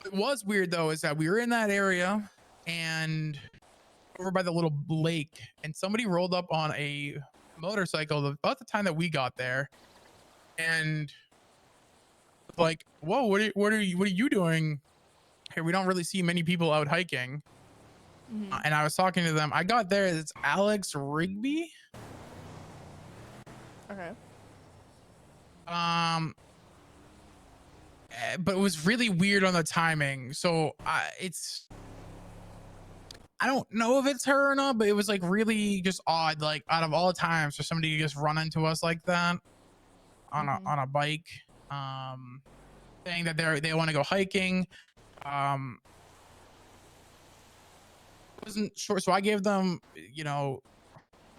What was weird though is that we were in that area and over by the little lake, and somebody rolled up on a motorcycle about the time that we got there, and like, whoa, what are you doing here? We don't really see many people out hiking. And I was talking to them. I got there. It's Alex Rigby. Okay. But it was really weird on the timing. So I don't know if it's her or not, but it was like really just odd. Like out of all times for somebody to just run into us like that on a bike, saying that they want to go hiking. Wasn't sure, so I gave them,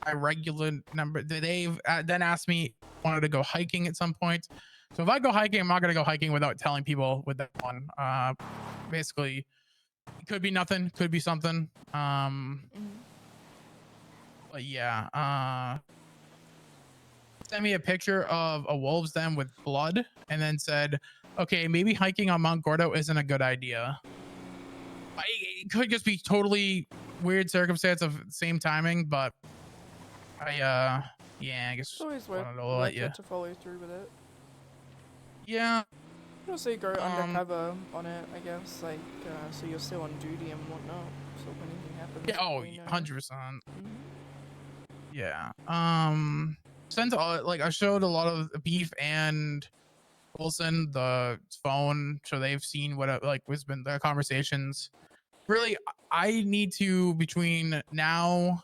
my regular number. They've then asked me if I wanted to go hiking at some point. So if I go hiking, I'm not gonna go hiking without telling people with that one. Basically, it could be nothing, could be something. But yeah, sent me a picture of a wolf's den with blood, and then said, "Okay, maybe hiking on Mount Gordo isn't a good idea." It could just be totally weird circumstance of same timing, but I guess It's always worth let you. it to follow through with it. Yeah. You also go undercover on it, I guess, like, so you're still on duty and whatnot, so if anything happens... Yeah, oh, we know. 100%. Yeah. Since like I showed a lot of Beef and Wilson the phone, so they've seen what like was been the conversations. Really, I need to between now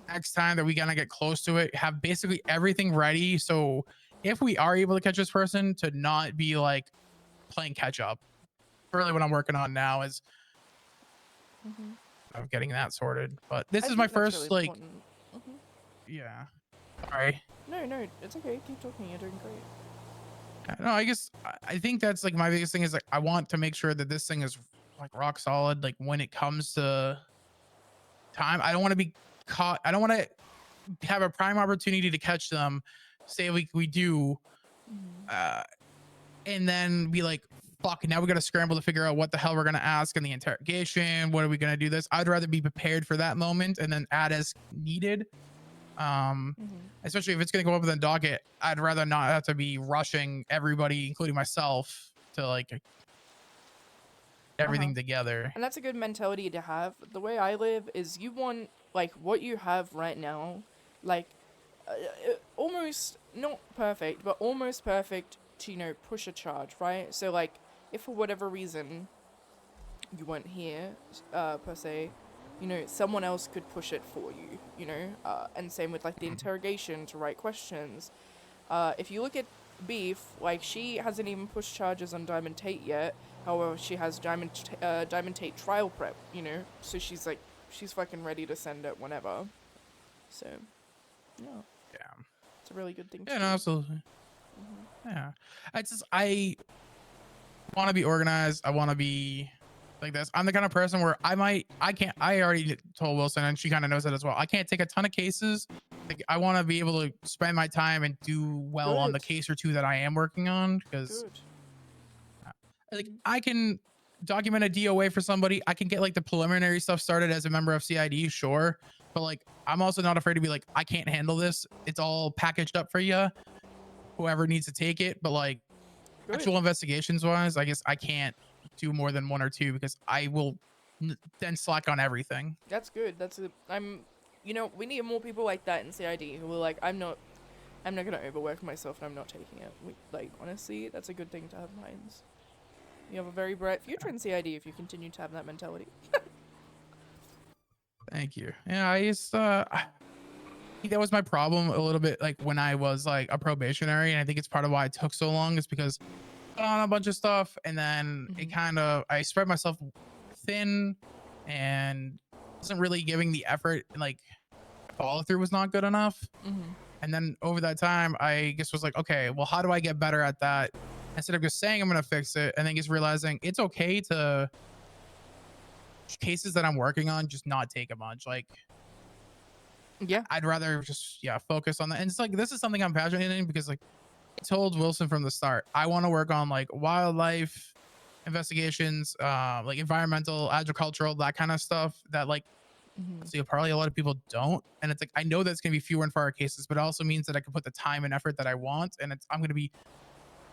next time that we gonna get close to it, have basically everything ready. So if we are able to catch this person, to not be like playing catch up. Really, what I'm working on now is of getting that sorted. But this I is my think that's first really like, important. yeah. Sorry. No, it's okay. Keep talking. You're doing great. No, I guess I think that's like my biggest thing is like I want to make sure that this thing is like rock solid. Like when it comes to time, I don't want to be caught. I don't want to have a prime opportunity to catch them. Say we do, and then be like, fuck. Now we got to scramble to figure out what the hell we're gonna ask in the interrogation. What are we gonna do this? I'd rather be prepared for that moment and then add as needed. Especially if it's going to go up in the docket, I'd rather not have to be rushing everybody, including myself, to like everything together. And that's a good mentality to have. The way I live is you want like what you have right now, like almost not perfect, but almost perfect to push a charge, right? So like if for whatever reason you weren't here per se, someone else could push it for you, and same with like the interrogation to write questions. If you look at Beef, like she hasn't even pushed charges on Diamond Tate yet. However, she has Diamond Tate trial prep, so she's fucking ready to send it whenever. So, yeah, it's a really good thing. Yeah, no, absolutely. Yeah, I want to be organized. I want to be like this. I'm the kind of person where I already told Wilson, and she kind of knows that as well. I can't take a ton of cases. Like I want to be able to spend my time and do well on the case or two that I am working on, because like I can document a DOA for somebody. I can get like the preliminary stuff started as a member of CID, sure, but like I'm also not afraid to be like, I can't handle this. It's all packaged up for you. Whoever needs to take it, but like actual investigations wise, I guess I can't do more than one or two because I will then slack on everything. That's good. We need more people like that in CID who are like, I'm not gonna overwork myself and I'm not taking it. Honestly, that's a good thing to have in mind. You have a very bright future in CID if you continue to have that mentality. Thank you. Yeah, I think that was my problem a little bit, like when I was like a probationary, and I think it's part of why it took so long is because I put on a bunch of stuff and then it I spread myself thin and wasn't really giving the effort, and like follow through was not good enough. And then over that time, I guess was like, okay, well, how do I get better at that? Instead of just saying I'm gonna fix it, and then just realizing it's okay to cases that I'm working on just not take a bunch. Like, yeah, I'd rather just focus on that. And it's like this is something I'm passionate in because like I told Wilson from the start, I want to work on like wildlife investigations, like environmental, agricultural, that kind of stuff that like see probably a lot of people don't. And it's like I know that's gonna be fewer and far cases, but it also means that I can put the time and effort that I want. And I'm gonna be,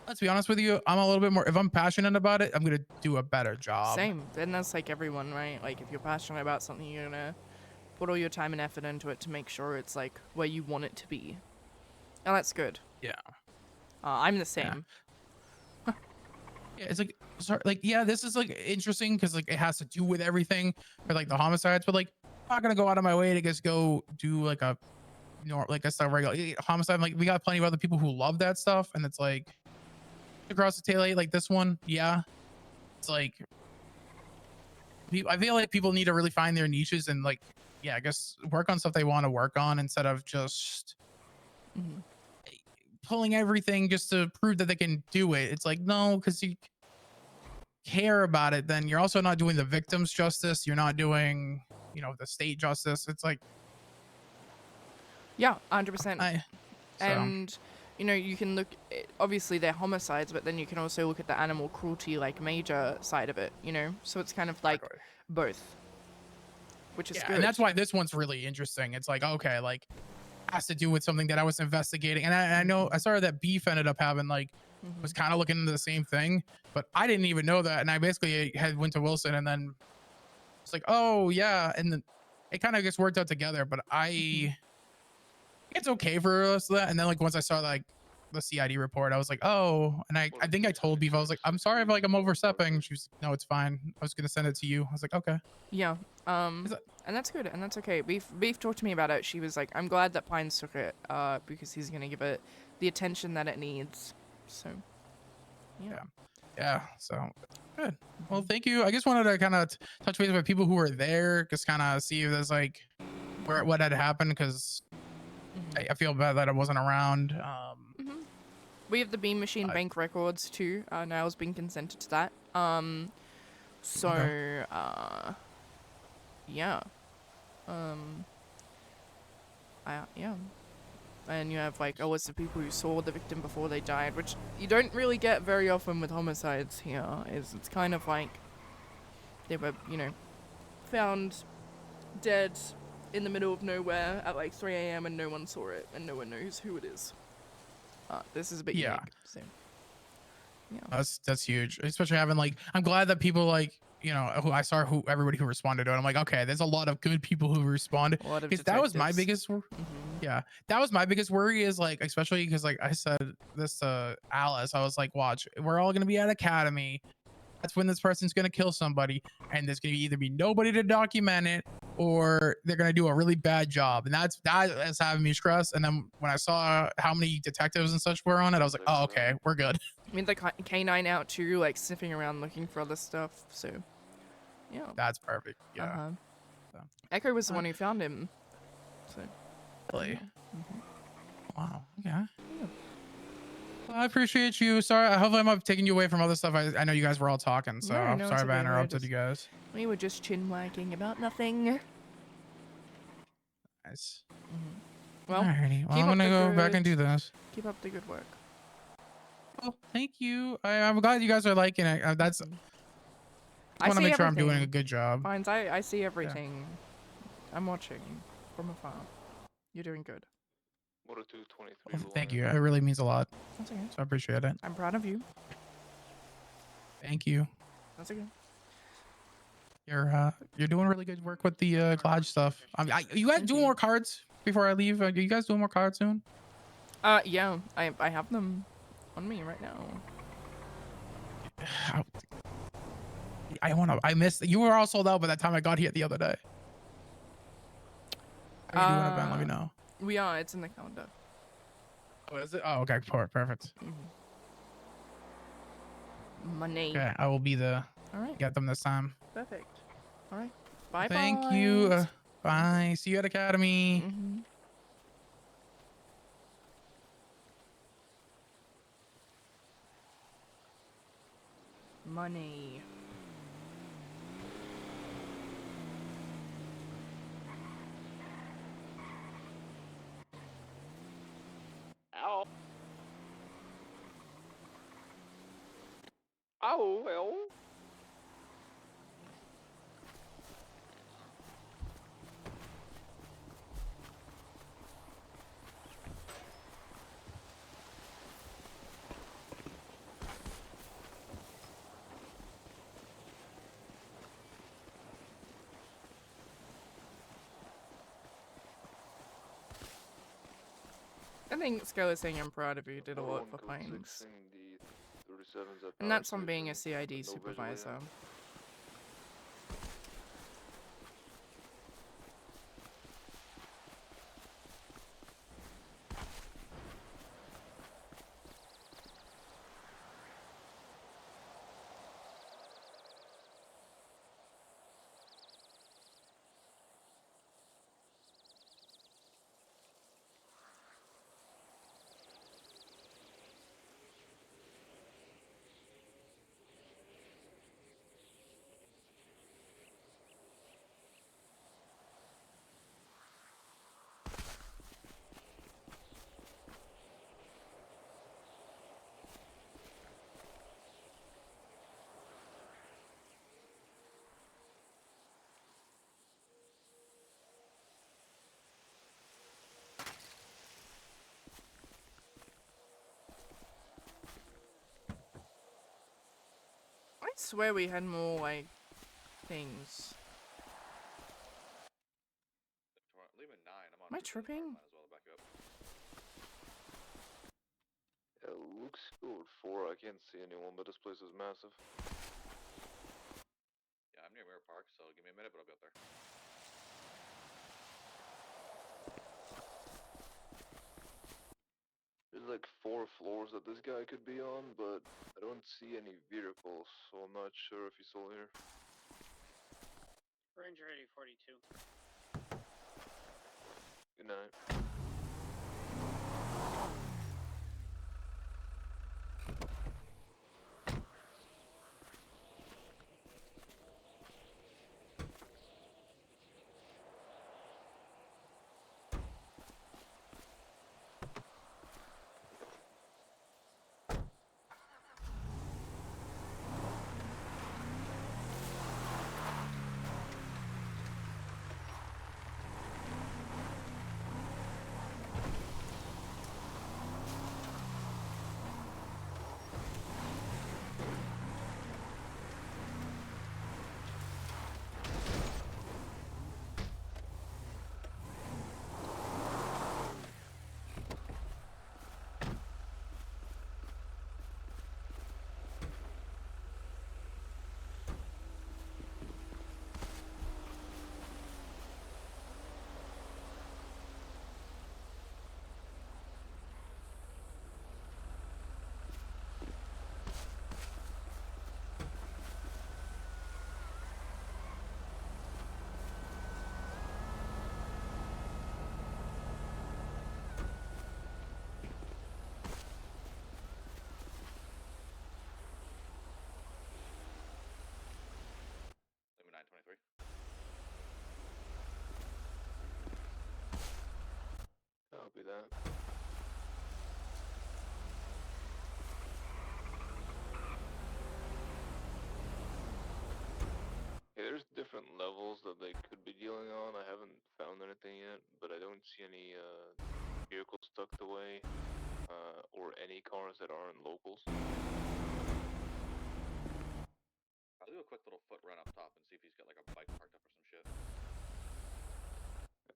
let's be honest with you, I'm a little bit more, if I'm passionate about it, I'm gonna do a better job. Same. And that's like everyone, right? Like if you're passionate about something, you're gonna put all your time and effort into it to make sure it's like where you want it to be. And that's good. Yeah. I'm the same. Yeah, it's like, sorry, like, yeah, this is like interesting because like it has to do with everything for like the homicides, but like I'm not gonna go out of my way to just go do like a regular homicide. Like we got plenty of other people who love that stuff, and it's like across the tail like this one, yeah, it's like I feel like people need to really find their niches and like I guess work on stuff they want to work on instead of just pulling everything just to prove that they can do it. It's like, no, because you care about it, then you're also not doing the victims justice. You're not doing the state justice. It's like, yeah, 100%. And you can look, obviously they're homicides, but then you can also look at the animal cruelty, like major side of it, so it's kind of like both, which is good. And that's why this one's really interesting. It's like, okay, like has to do with something that I was investigating. And I know I saw that Beef ended up having like, was kind of looking into the same thing, but I didn't even know that. And I basically went to Wilson and then it's like, oh yeah. And then it kind of just worked out together, but I it's okay for us that. And then like once I saw like the CID report, I was like, oh, and I think I told Beef, I was like, I'm sorry if like I'm overstepping. She was like, no, it's fine. I was gonna send it to you. I was like, okay. Yeah. And that's good, and that's okay. Beef talked to me about it. She was like, I'm glad that Pines took it, because he's gonna give it the attention that it needs. So, yeah. Yeah. So good. Well, thank you. I just wanted to kind of touch base with people who were there, just kind of see if there's like what had happened, because I feel bad that I wasn't around. We have the Beam Machine bank records too. Niall's been consented to that. So, yeah. Yeah. And you have like a list of people who saw the victim before they died, which you don't really get very often with homicides here. It's kind of like they were, you know, found dead in the middle of nowhere at like 3 a.m. and no one saw it and no one knows who it is. This is a bit unique. So, yeah. That's huge, especially having like, I'm glad that people like, you know, who I saw everybody who responded to it. I'm like, okay, there's a lot of good people who responded. A lot of Because that was my detectives. biggest yeah, that was my biggest worry, is like, especially because like I said this to Alice, I was like, watch, we're all gonna be at academy, that's when this person's gonna kill somebody, and there's gonna either be nobody to document it, or they're gonna do a really bad job, and that is having me stressed. And then when I saw how many detectives and such were on it, I was like, oh, okay, we're good. I mean, the K9 out too, like sniffing around looking for other stuff. So, yeah. That's perfect. Yeah. Echo was the one who found him. So. Really? Wow. Okay. Well, I appreciate you. Sorry, hopefully I'm not taking you away from other stuff. I know you guys were all talking, so I'm No, sorry it's if I okay. interrupted you guys. We were just chin wagging about nothing. Nice. Well, Alrighty. Well, keep I'm up gonna the go back and do good- this. Keep up the good work. Well, thank you. I'm glad you guys are liking it. That's. I want to see make sure I'm doing a everything. good job. Fines, I see everything. I'm watching from afar. You're doing good. Well, thank you. It really means a lot. That's okay. So I appreciate it. I'm proud of you. Thank you. That's okay. You're doing really good work with the collage stuff. You guys doing more cards before I leave? Are you guys doing more cards soon? Yeah. I have them on me right now. I missed. You were all sold out by that time I got here the other day. Are you doing an event? Let me know. We are. It's in the calendar. Oh, is it? Oh, okay. Perfect. Money. Okay, I will be the. All right. Get them this time. Perfect. All right. Bye. Thank you. Bye. See you at Academy. Money. Ow. Oh, well. I think Skylar saying I'm proud of you did a lot for Pines. And that's on being a CID supervisor. I swear we had more, like, things. Am I tripping? looks good. 4, I can't see anyone, but this place is massive. Yeah, I'm near Mirror Park, so give me a minute, but I'll be up there. There's like 4 floors that this guy could be on, but I don't see any vehicles, so I'm not sure if he's still here. Ranger 8042. Good night. Limit 923. Copy that. Yeah, there's different levels that they could be dealing on. I haven't found anything yet, but I don't see any vehicles tucked away or any cars that aren't locals. I'll do a quick little foot run up top and see if he's got like a bike parked up or some shit.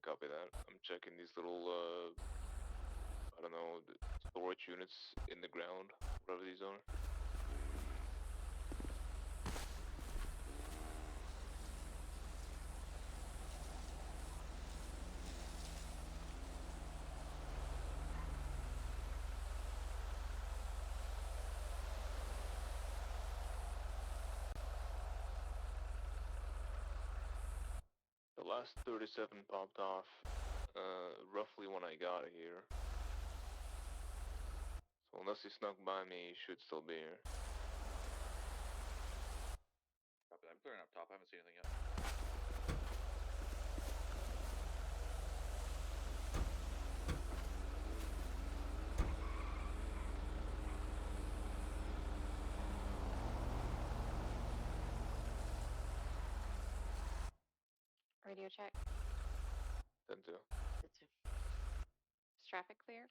Copy that. I'm checking these little, I don't know, the storage units in the ground, whatever these are. The last 37 popped off, roughly when I got here. So unless he snuck by me, he should still be here. Copy that. I'm clearing up top. I haven't seen anything yet. Radio check. 10-2. Is traffic clear?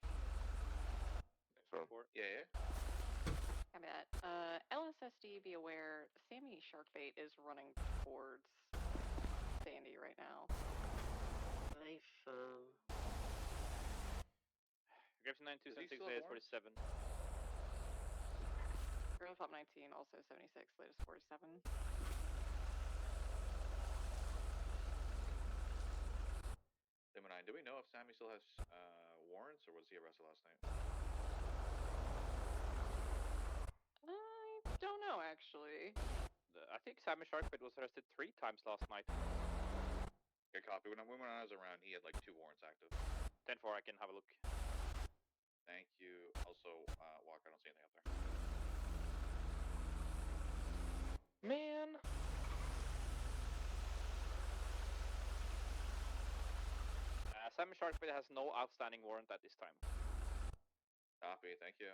Confirm. Yeah. Copy that. LSSD, be aware, Sammy Sharkbait is running towards Sandy right now. Gibson 9276, latest 47. Girl Top 19, also 76, latest 47. Limit 9. Do we know if Sammy still has warrants or was he arrested last night? I don't know, actually. I think Sammy Sharkbait was arrested 3 times last night. Okay, copy. When I was around, he had like 2 warrants active. 10-4, I can have a look. Thank you. Also, Walker, I don't see anything up there. Man! Sammy Sharkbait has no outstanding warrant at this time. Copy. Thank you.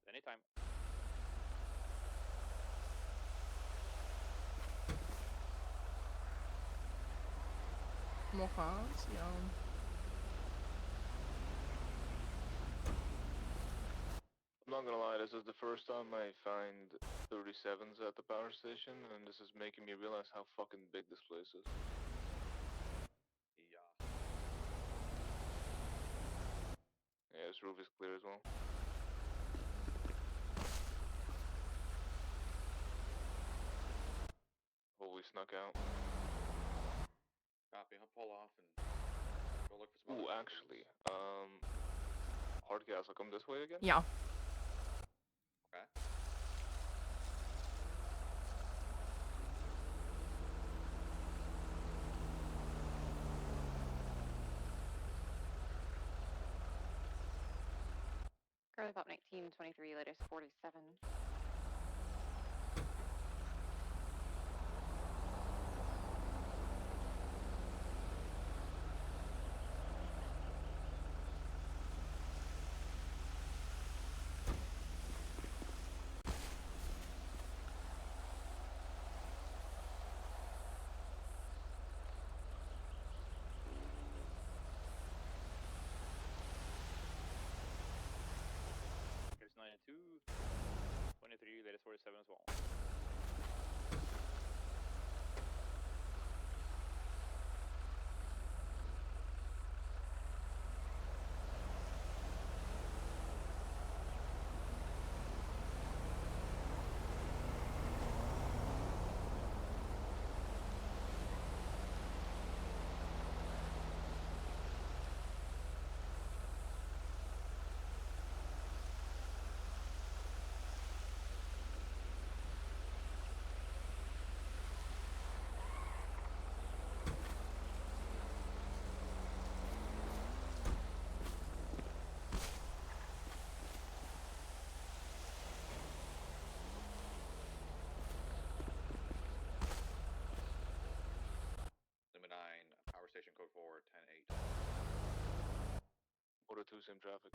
Anytime. More cars? Yeah. I'm not gonna lie, this is the first time I find 37s at the power station, and this is making me realize how fucking big this place is. Yeah. Yeah, this roof is clear as well. probably snuck out. Copy. I'll pull off and go look for some. Ooh, other actually, Hardcastle, come this way again? Yeah. Okay. Currently about 1923, latest 47. It's 92. 23, latest 47 as well. Limit 9, power station code 4, 10-8. Order 2, same traffic.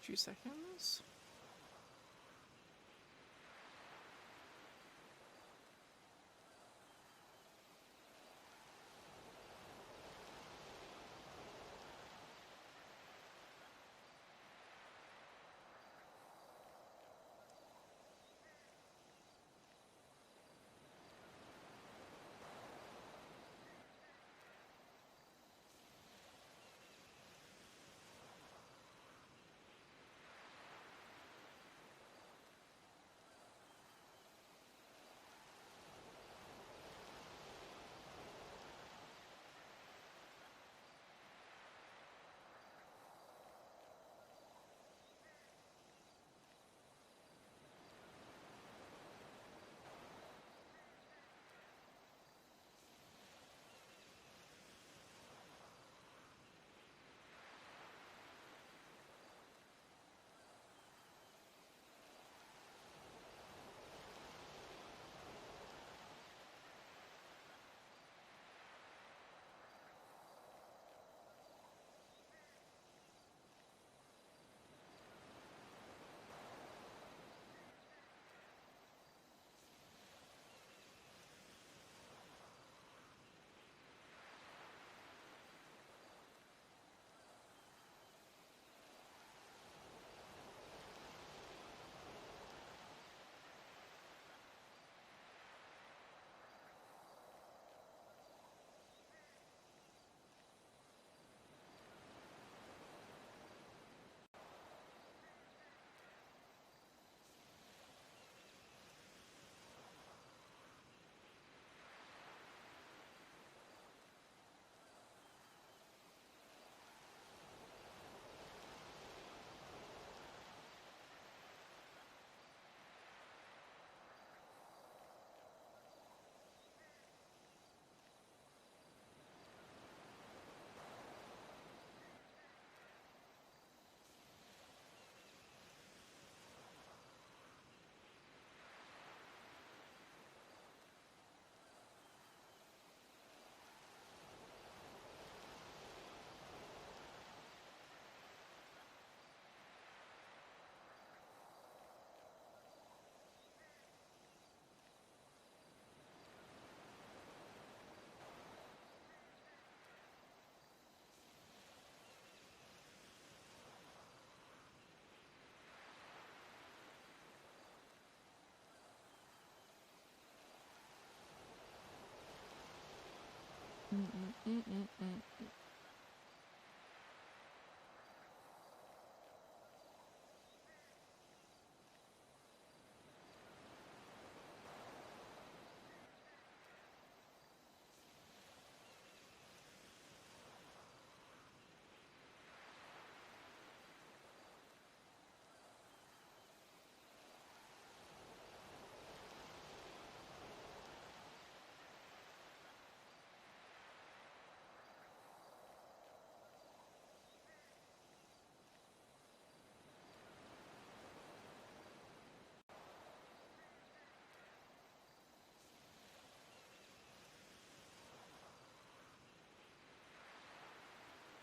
2 seconds.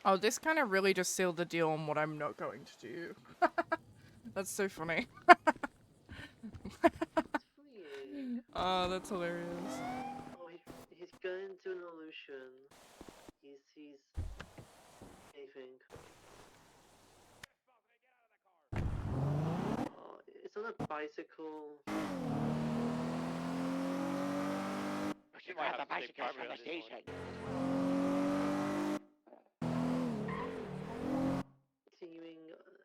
Oh, this kind of really just sealed the deal on what I'm not going to do. That's so funny. Oh, that's hilarious. Oh, he's going into an illusion. He's caving. Oh, it's on a bicycle. Pushing one of the bicycles from the station. Continuing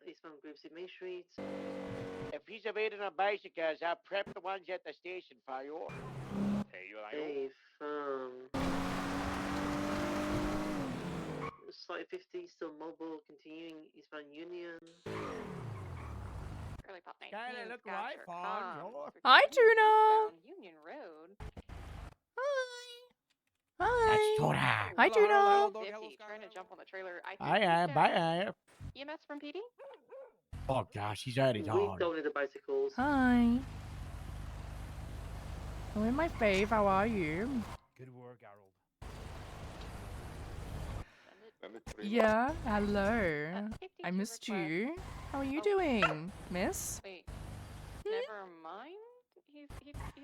eastbound Grapeseed Main Street. If he's evading on bicycles, I'll prep the ones at the station for you. Hey, you and Hey, Site 50 still mobile. Continuing eastbound Union. Early pop night. Skylar, look who I found. Sure. Hi, Tuna. Eastbound Union Road. That's Hi. Tuna. Hi, Tuna. Zippy trying to jump on the trailer. I think I he's am. down. Bye. EMS from PD? Oh gosh, he's already We gone. donated the bicycles. Hi. Hello, my fave. How are you? Good work, Harold. Yeah, hello. safety I to missed request. you. How are you Oh. doing, miss? Wait. Never mind. He's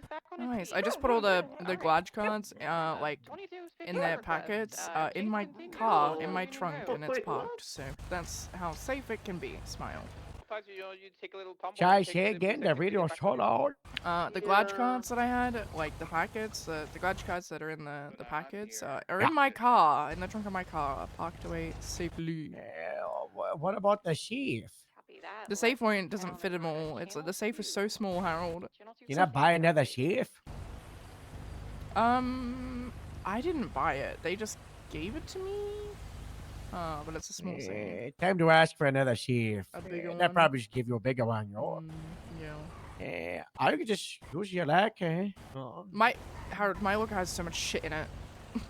back on his Nice. feet. I just put all the Alright. Glad cards, like 22 is in 50 their request. packets, in Case my continues car, to in my Union trunk, Road. and it's parked. So that's how safe it can be. Smile. You take a little pump. Shall I say again? The radio's so loud. The Glad cards that I had, like the packets, the Glad cards that are in the packets, are Yeah. in my car, in the trunk of my car, parked away safely. What about the chief? Copy that. The safe point doesn't fit them all. It's the safe is so small, Harold. You're not buying another chief? I didn't buy it. They just gave it to me. But it's a small safe. Time to ask for another chief. A bigger They'll one? probably just give you a bigger one, you know. Yeah. I could just use your luck, eh? Harold, my locker has so much shit in it. You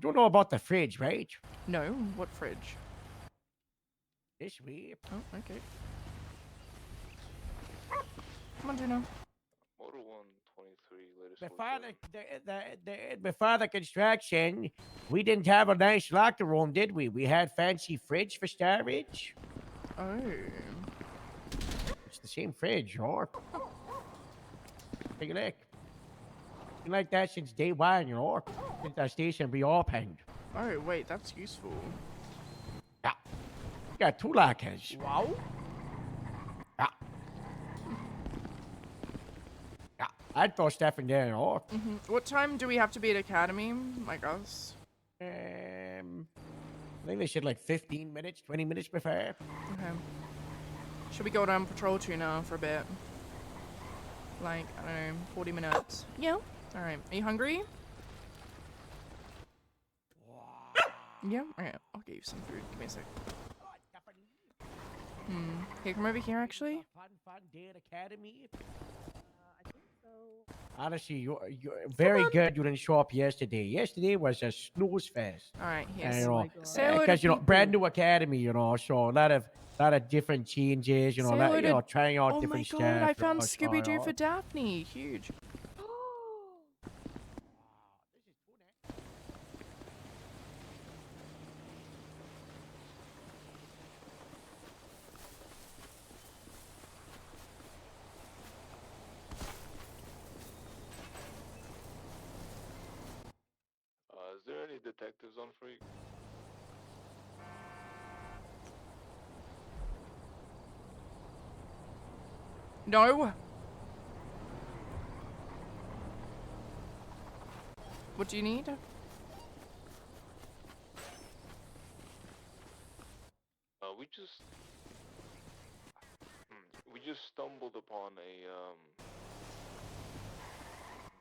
don't know about the fridge, right? No, what fridge? This way. Oh, okay. Come on, Juno. Motor 123, latest Before the construction, we didn't have a nice locker room, did we? We had fancy fridge for storage. Oh. It's the same fridge, or take a look. Been like that since day one, you know, since our station reopened. Oh, wait, that's useful. Yeah. We got 2 lockers. Wow. Yeah. Yeah. I'd throw stuff in there, you know. What time do we have to be at Academy? Like us? I think they said like 15 minutes, 20 minutes before. Okay. Should we go down patrol tuna for a bit? Like, I don't know, 40 minutes. Yeah. Alright. Are you hungry? Yeah? Okay, I'll get you some food. Give me a sec. Hey, come over here, actually. Fun day at Academy. Honestly, you're very good. You didn't show up yesterday. Yesterday was a snooze fest. Alright, And, yes. you know, Say hello to because you know, people. brand new academy, you know, so a lot of different changes, you know, Say hello to- trying out Oh my different god, stuff. I you found know, so, Scooby Doo you know. for Daphne. Huge. Is there any detectives on Freak? No. What do you need? We just stumbled upon a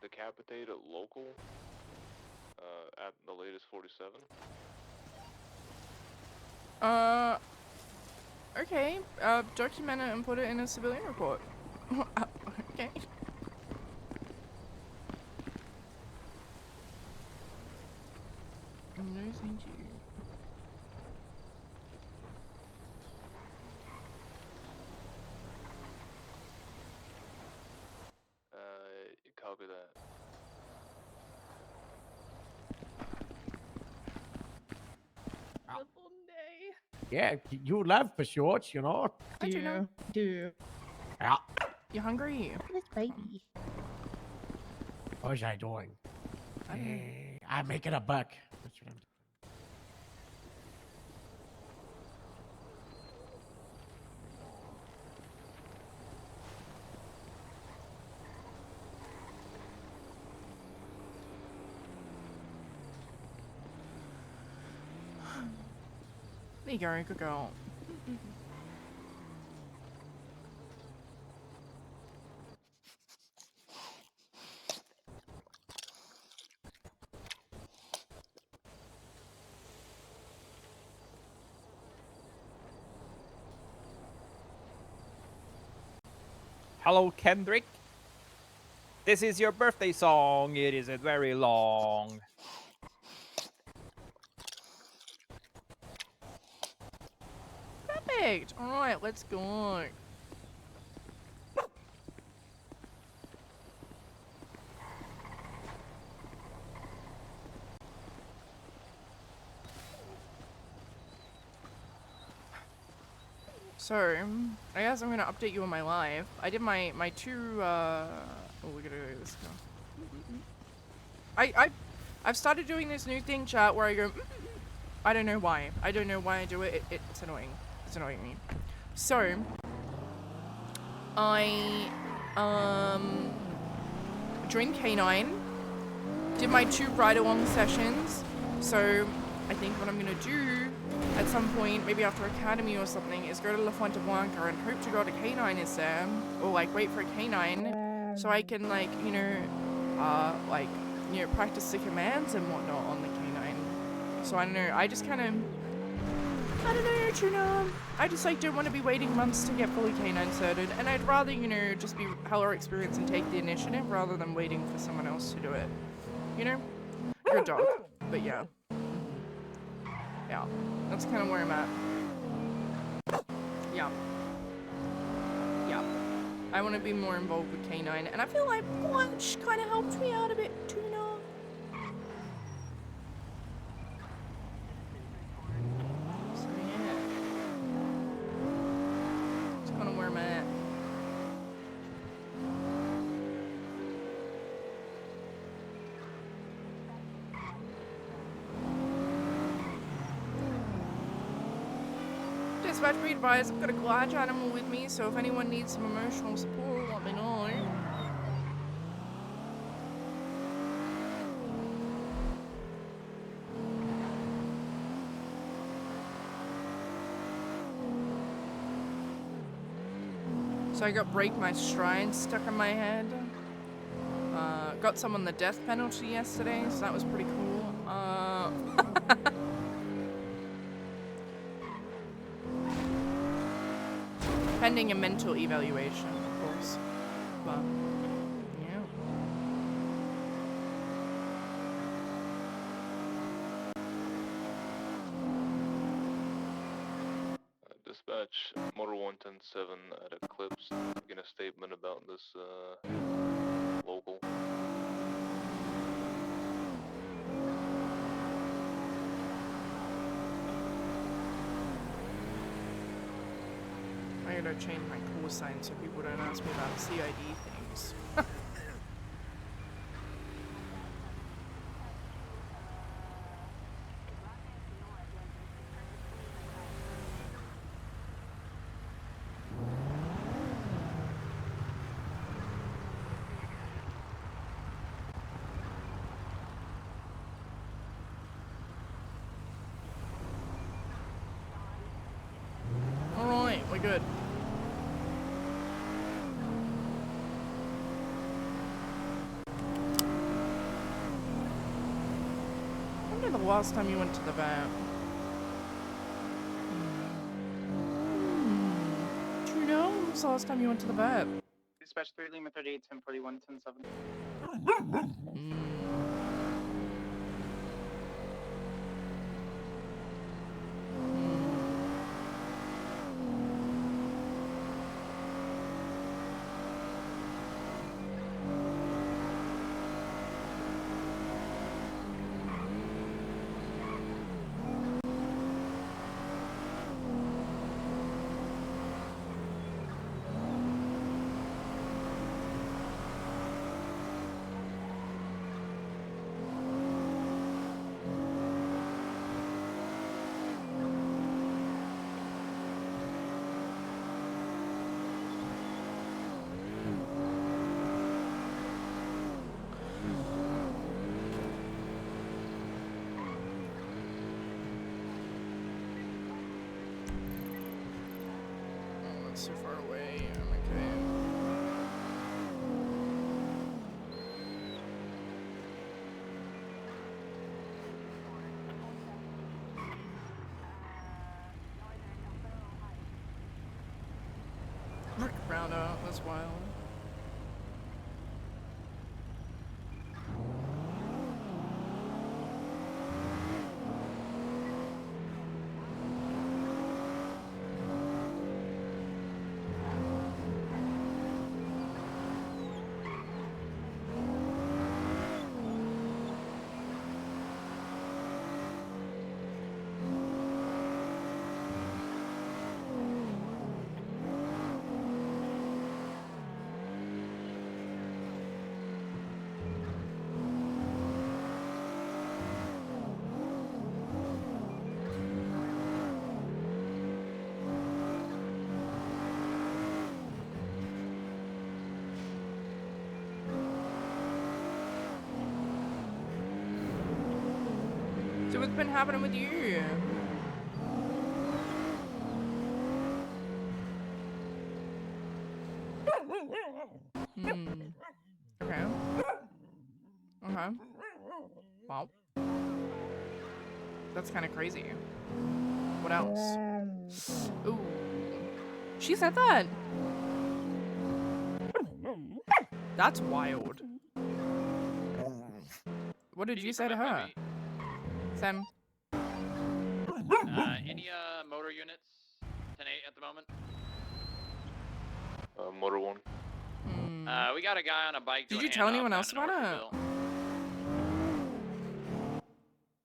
decapitated local at the latest 47. Okay. Document it and put it in a civilian report. Okay. No, thank you. Copy that. Yeah, you love pursuits, you know. I do know. Yeah. You hungry? This baby. What was I doing? I'm making a buck. That's what I'm doing. There you go, good girl. Hello, Kendrick. This is your birthday song. It isn't very long. Perfect. All right, let's go. So, I guess I'm gonna update you on my live. I did my two, oh, we're gonna go this go. I've started doing this new thing, chat, where I go, I don't know why. I don't know why I do it. It's annoying. It's annoying me. So, I, joined K9, did my 2 ride-along sessions, so I think what I'm gonna do at some point, maybe after Academy or something, is go to La Fuente Blanca and hope to God a K9 is there, or like wait for a K9, so I can like, you know, practice the commands and whatnot on the K9. So I don't know, I just kind of, I don't know, Tuna. I just like don't want to be waiting months to get fully K9 certed, and I'd rather, you know, just be hella experienced and take the initiative rather than waiting for someone else to do it. You know? Good dog. But yeah. Yeah. That's kind of where I'm at. Yeah. Yeah. I want to be more involved with K9, and I feel like Blanche kind of helped me out a bit, Tuna. So yeah. That's kind of where I'm at. Dispatch, be advised, I've got a large animal with me, so if anyone needs some emotional support, let me know. So I got Break My Stride stuck in my head. Got some on the death penalty yesterday, so that was pretty cool. Pending a mental evaluation, of course. But, yeah. Dispatch, Motor 110-7 at Eclipse, making a statement about this local. I gotta change my call sign so people don't ask me about CID things. Alright, we're good. When was the last time you went to the vet? Do you know when was the last time you went to the vet? Dispatch 3 Lima 38 1041 10-7. So far away, I'm okay. Look around out, that's wild. been happening with you? Hmm. Okay. Okay. Wow. That's kind of crazy. What else? Ooh. She said that. That's wild. What did you say to her? Sam? Any motor units? 10-8 at the moment. Motor 1. We got a guy on a bike. Did doing you tell handoff anyone down else in about it?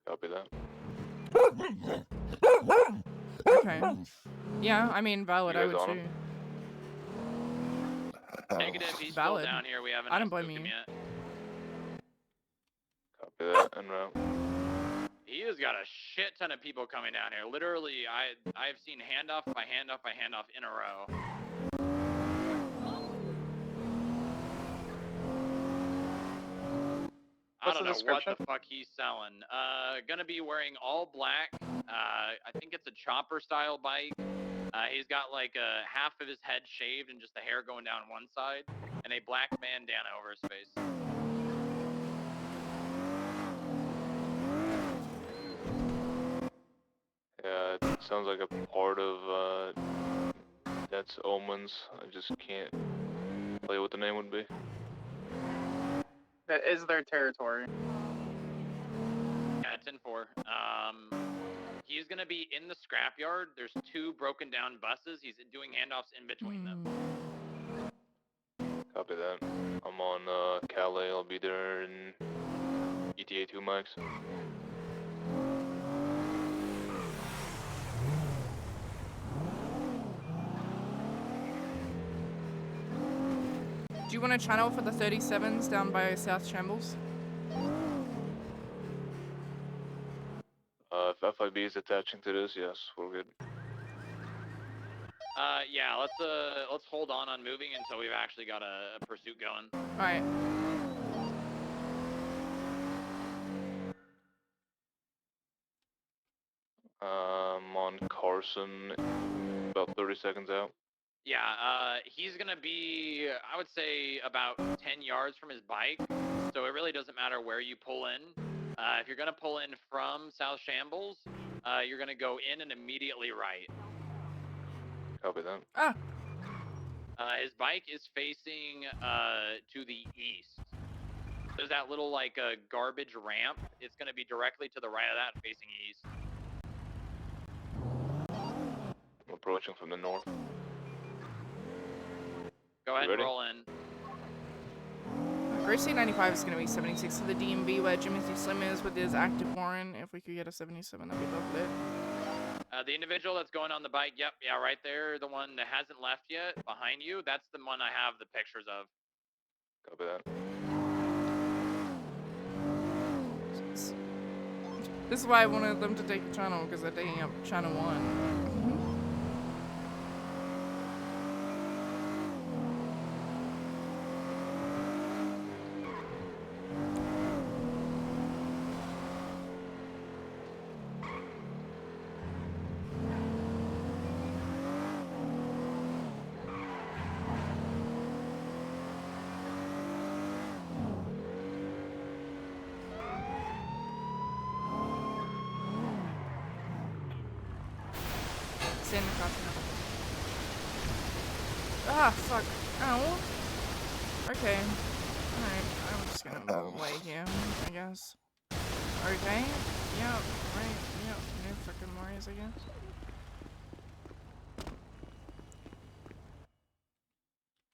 Copy that. Okay. Yeah, I mean, valid, You I guys would on too. him? Negative, he's Valid. still down here. We haven't I don't blame spooked him you. yet. Copy that. En route. He has got a shit ton of people coming down here. Literally, I've seen handoff by handoff by handoff in a row. I don't know what the fuck he's selling. Gonna be wearing all black. I think it's a chopper style bike. He's got like half of his head shaved and just the hair going down one side, and a black bandana over his face. Yeah, it sounds like a part of Death's Omens. I just can't tell you what the name would be. That is their territory. Yeah, 10-4. He's gonna be in the scrapyard. There's 2 broken down buses. He's doing handoffs in between them. Copy that. I'm on Calais. I'll be there in ETA 2 max. Do you want a channel for the 37s down by South Shambles? If FIB is attaching to this, yes, we're good. Yeah, let's hold on moving until we've actually got a pursuit going. All right. On Carson, about 30 seconds out. Yeah, he's gonna be, I would say, about 10 yards from his bike. So it really doesn't matter where you pull in. If you're gonna pull in from South Shambles, you're gonna go in and immediately right. Copy that. Ah. His bike is facing to the east. There's that little like garbage ramp. It's gonna be directly to the right of that, facing east. I'm approaching from the north. Go ahead and ready? roll in. Gracie 95 is going to be 76 to the DMV where Jimothy Slim is with his active warrant. If we could get a 77, that'd be lovely. The individual that's going on the bike, yep, yeah, right there, the one that hasn't left yet, behind you, that's the one I have the pictures of. Copy that. This is why I wanted them to take a channel, because they're taking up channel 1. In the coffee. Ah, fuck. Ow. Okay. Alright, I'm just gonna lay here, I guess. Okay. Yep, right. Yep. No fucking worries, I guess.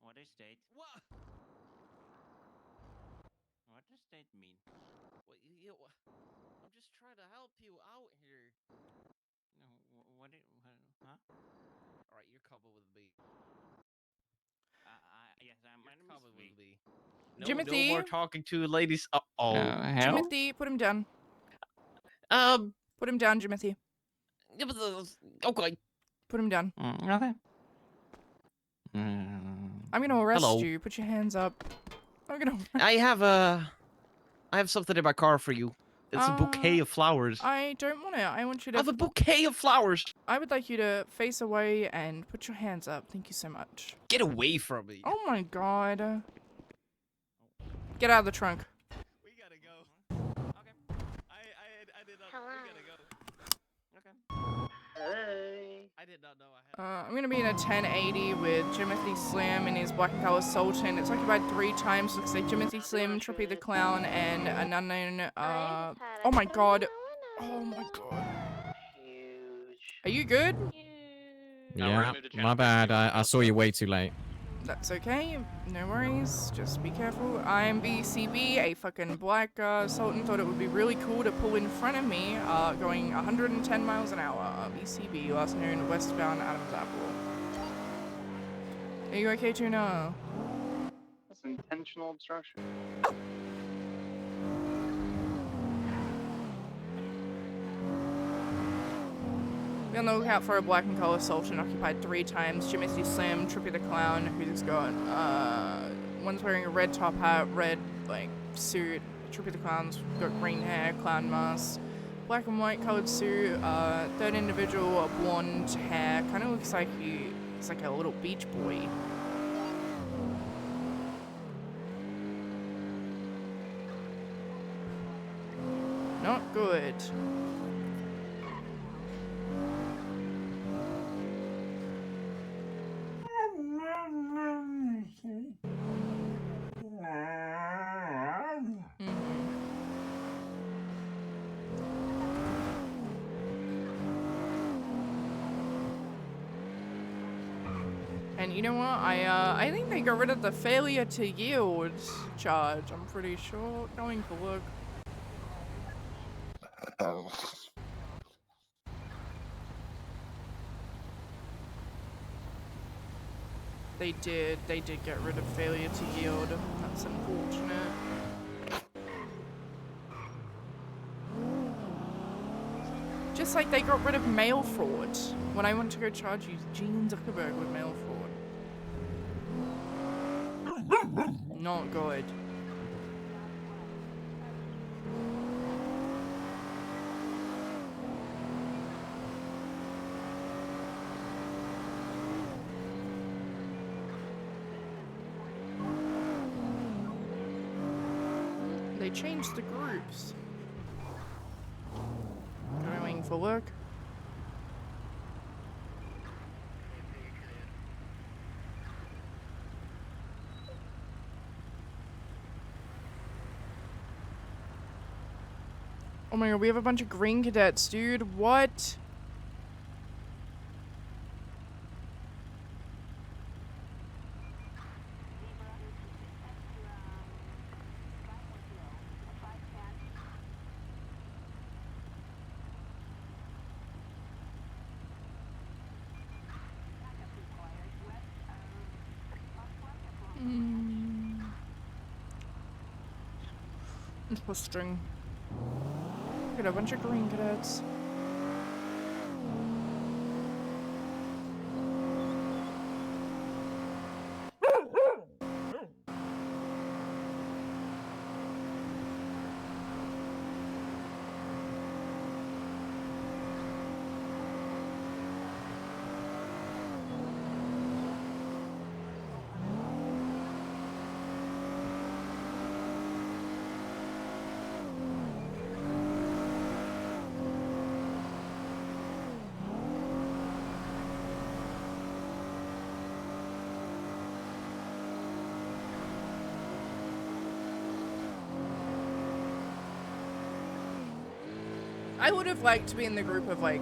What is state? What? What does state mean? What, I'm just trying to help you out here. No, huh? All right, you're covered with B. Yes, I'm covered with B. No, Jimothy? no more talking to ladies. Oh, Jimothy, put him down. Put him down, Jimothy. Okay. Put him down. Okay. I'm gonna arrest you. Put your hands up. I'm gonna. I have something in my car for you. It's a bouquet of flowers. I don't want it. I want you to. I have a bouquet of flowers. I would like you to face away and put your hands up. Thank you so much. Get away from me. Oh my god. Get out of the trunk. We gotta go. Okay. I did not. Hello. We gotta go. Okay. Hey. I did not know I had. I'm gonna be in a 1080 with Jimothy Slim and his Black and Color Sultan. It's occupied 3 times. Looks like Jimothy Slim, Trippy the Clown, and an unknown. Oh my god. Oh my god. Are you good? Yeah, my bad. I saw you way too late. That's okay. No worries. Just be careful. I'm BCB, a fucking black Sultan. Thought it would be really cool to pull in front of me, going 110 miles an hour. BCB, last known westbound Adams Apple. Are you okay, Tuna? That's intentional obstruction. Be on the lookout for a Black and Color Sultan occupied 3 times. Jimothy Slim, Trippy the Clown, who's got, one's wearing a red top hat, red, like, suit. Trippy the Clown's got green hair, clown mask. Black and white colored suit. Third individual, blonde hair. Kind of looks like he's like a little beach boy. Not good. And you know what? I think they got rid of the failure to yield charge. I'm pretty sure. Going to look. They did get rid of failure to yield. That's unfortunate. Just like they got rid of mail fraud when I went to go charge Eugene Zuckerberg with mail fraud. Not good. They changed the groups. Going for work. Oh my god, we have a bunch of green cadets, dude. What? Interesting. Got a bunch of green cadets. I would have liked to be in the group of like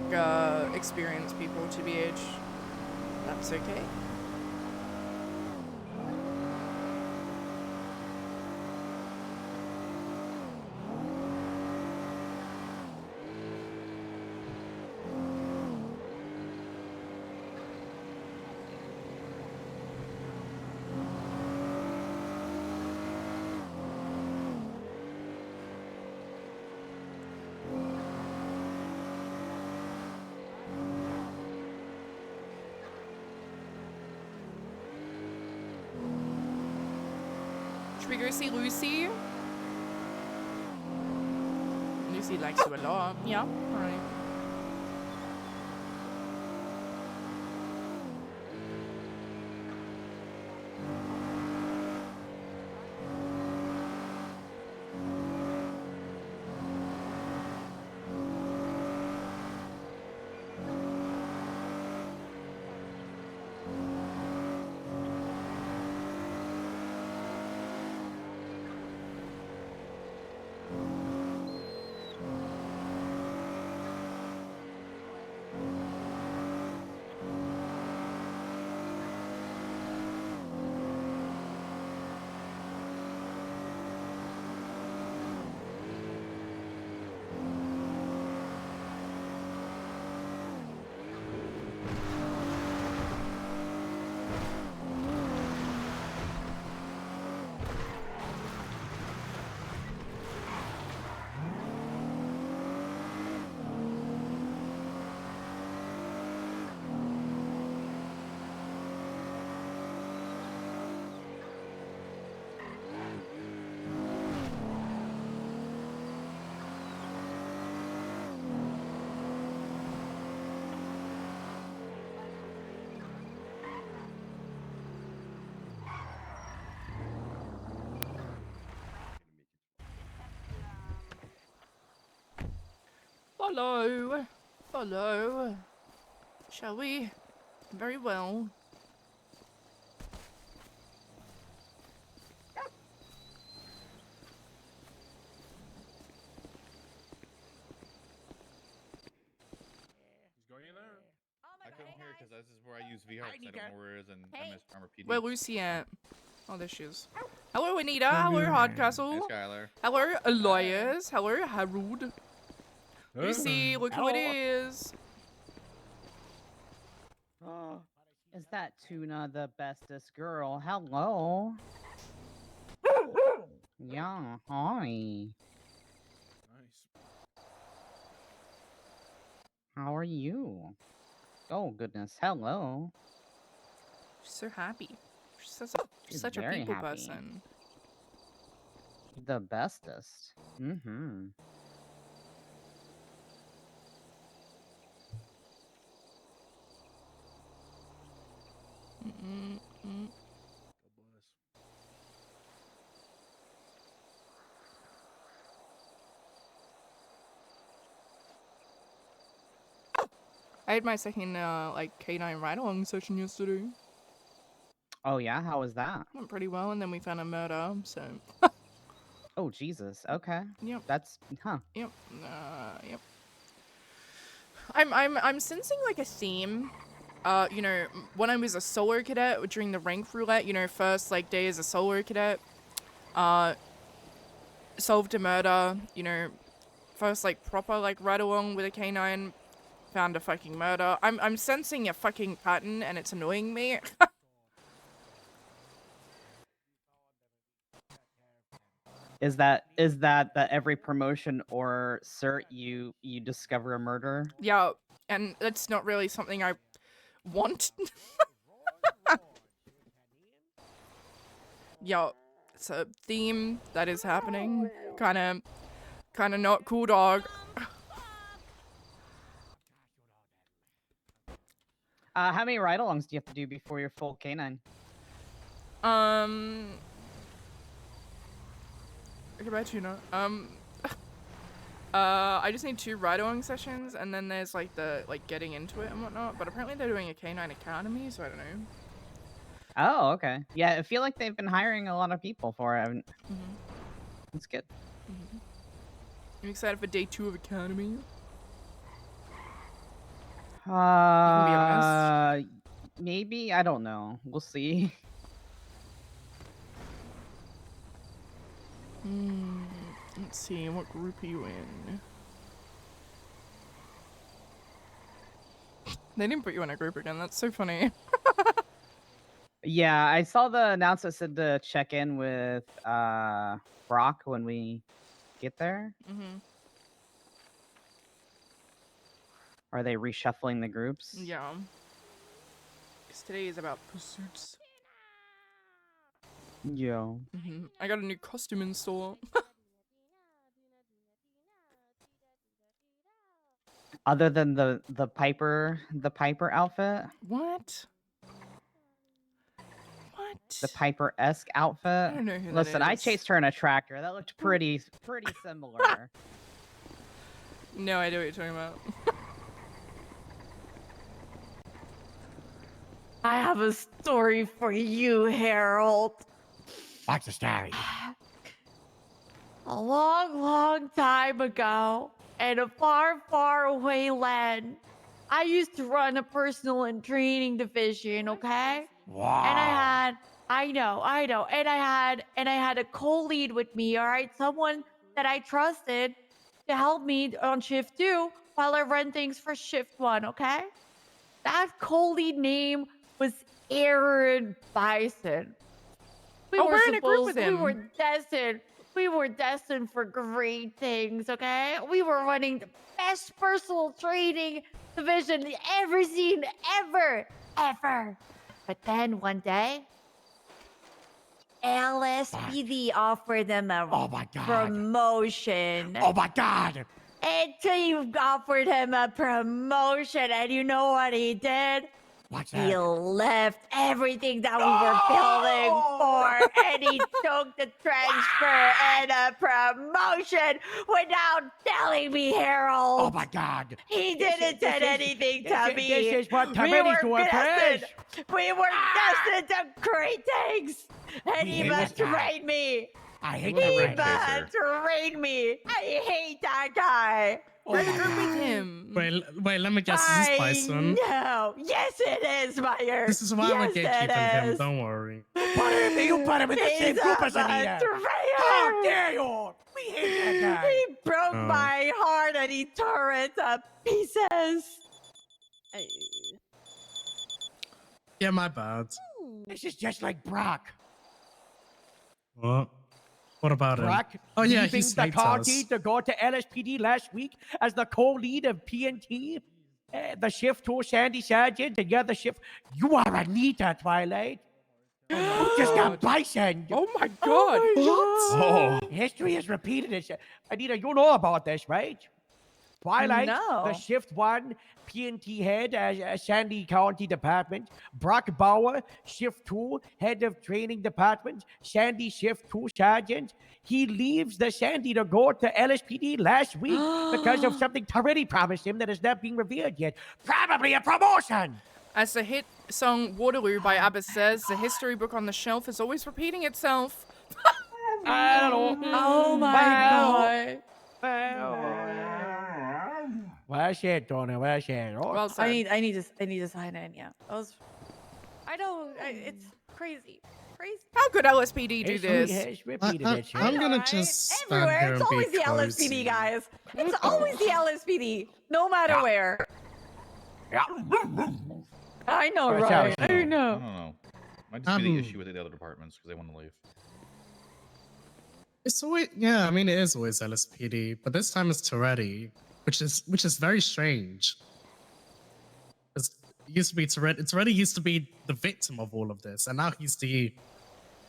experienced people, TBH. That's okay. Should we go see Lucy? Because he likes you a lot. Yeah, right. Follow. Follow. Shall we? Very well. He's going in there. I couldn't hear because this is where I use VR because I don't know where it is in ONXrp. Where Lucy at? Oh, there she is. Hello, Anita. Hello, Hardcastle. Hey, Skylar. Hello, Elias. Hello, Harold. Lucy, look who it is. Oh, is that Tuna the bestest girl? Hello. Yeah, hi. Nice. How are you? Oh, goodness. Hello. She's so happy. She's She's such a very people happy. person. The bestest. Mm-hmm. Mm-mm-mm. I had my second like canine ride-along session yesterday. Oh, yeah? How was that? Went pretty well, and then we found a murder. So. Oh, Jesus. Okay. Yep. That's huh. Yep. Yep. I'm sensing like a theme. You know, when I was a solo cadet during the rank roulette, you know, first like day as a solo cadet, solved a murder. You know, first like proper like ride along with a canine, found a fucking murder. I'm sensing a fucking pattern, and it's annoying me. Is that every promotion or cert you discover a murder? Yeah, and that's not really something I want. Yeah, it's a theme that is happening. Kinda not cool, dog. How many ride-alongs do you have to do before you're full canine? Okay, bye, Tuna. I just need 2 ride-along sessions, and then there's like the getting into it and whatnot. But apparently they're doing a canine academy, so I don't know. Oh, okay. Yeah, I feel like they've been hiring a lot of people for it. That's good. You excited for day 2 of academy? Maybe, I don't know. We'll see. Let's see, what group are you in? They didn't put you in a group again, that's so funny. Yeah, I saw the announcement said to check in with Brock when we get there. Are they reshuffling the groups? Yeah. Because today is about pursuits. Yeah. I got a new costume in store. Other than the Piper outfit, What? What? the Piper-esque outfit. I don't know who that Listen, I is. chased her in a tractor. That looked pretty similar. No idea what you're talking about. I have a story for you, Harold. What's the story? A long, long time ago, in a far, far away land, I used to run a personal and training division, okay? Wow. And I know, and I had a co-lead with me, all right? Someone that I trusted to help me on shift 2 while I run things for shift 1, okay? That co-lead name was Aaron Bison. We're in a group with him. We were destined for great things, okay? We were running the best personal training division ever seen, ever. But then one day, LSPD offered them a promotion. Oh my God! And Team offered him a promotion, and you know what he did? What's He that? left everything that we were building for, and he took the transfer and a promotion without telling me, Harold. Oh my God! He didn't say anything to me. This is what we Tomato's were doing for us. destined. We were destined to great things, and We he hate this guy. betrayed me. I hate He the red betrayed me. I hate that guy. We're in a group with him. Wait, let me guess. This is Bison. No. Yes, it is, Meyer. This is why I'm yes, gatekeeping him. is. Don't worry. You put him in the same He's group a as Anita. betrayer. How dare you! We hate that guy. He broke my heart and he tore it to pieces. Yeah, my bad. This is just like Brock. What? What about Brock him? Oh yeah, leaving he the sniped county us. to go to LSPD last week as the co-lead of PNT. The shift 2 Sandy Sargent and you're the shift. You are Anita, Twilight. You just got Bison. Oh my God! Oh. History has repeated itself. Anita, you know about this, right? Twilight, No. the Shift 1 PNT head as Sandy County Department. Brock Bauer, Shift 2 head of training department. Sandy Shift 2 sergeant. He leaves the Sandy to go to LSPD last week because of something Torretti promised him that is not being revealed yet. Probably a promotion. As the hit song Waterloo by ABBA says, the history book on the shelf is always repeating itself. Oh my God. Well said, Donna. Well said. Oh, Well said. I need to sign in. Yeah, I know it's crazy. How could LSPD do history this? has repeated itself. I'm gonna Right? just stand Everywhere. here It's and be always the cozy. LSPD, guys. It's always the LSPD, no matter where. Yeah. I know, That's right? how I I know. don't know. Might just be the issue with the other departments because they want to leave. It's always yeah. I mean, it is always LSPD, but this time it's Toretti, which is very strange. It used to be Toretti. Toretti used to be the victim of all of this, and now he's the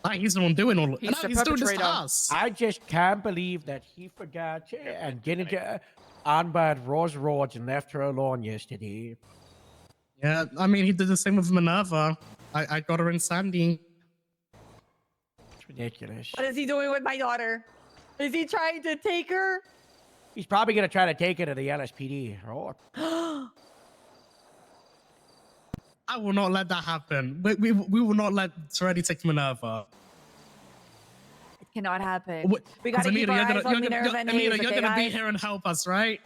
one doing all. He's and now the he's doing this to perpetrator. us. I just can't believe that he forgot and getting to onboard Rose Roads and left her alone yesterday. Yeah, I mean, he did the same with Minerva. I got her in Sandy. It's ridiculous. What is he doing with my daughter? Is he trying to take her? He's probably going to try to take it to the LSPD. Oh. I will not let that happen. We will not let Toretti take Minerva. It cannot happen. What- We gotta 'cause keep our eyes on Minerva and Anita, Hayes, you're okay, gonna be guys? here and help us, right?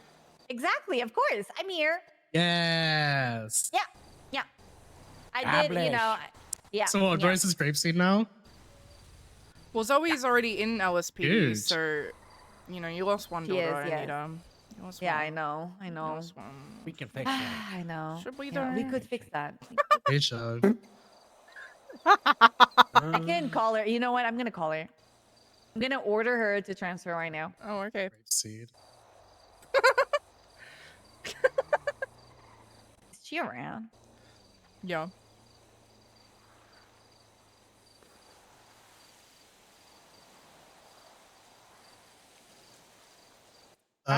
Exactly, of course. I'm here. Yes. Yeah. I did, you know. Yeah. So what, yeah. Grace is grapeseed now? Well, Zoe's already in LSPD, Huge. so you know you lost one She daughter, is, yes. Anita. You lost Yeah, one. I know. You lost one. We can fix that. I know. Should we Yeah, we though? could fix that. Hey, Shug. I can call her. You know what? I'm gonna call her. I'm gonna order her to transfer right now. Oh, okay. Grapeseed. Is she around? Yeah.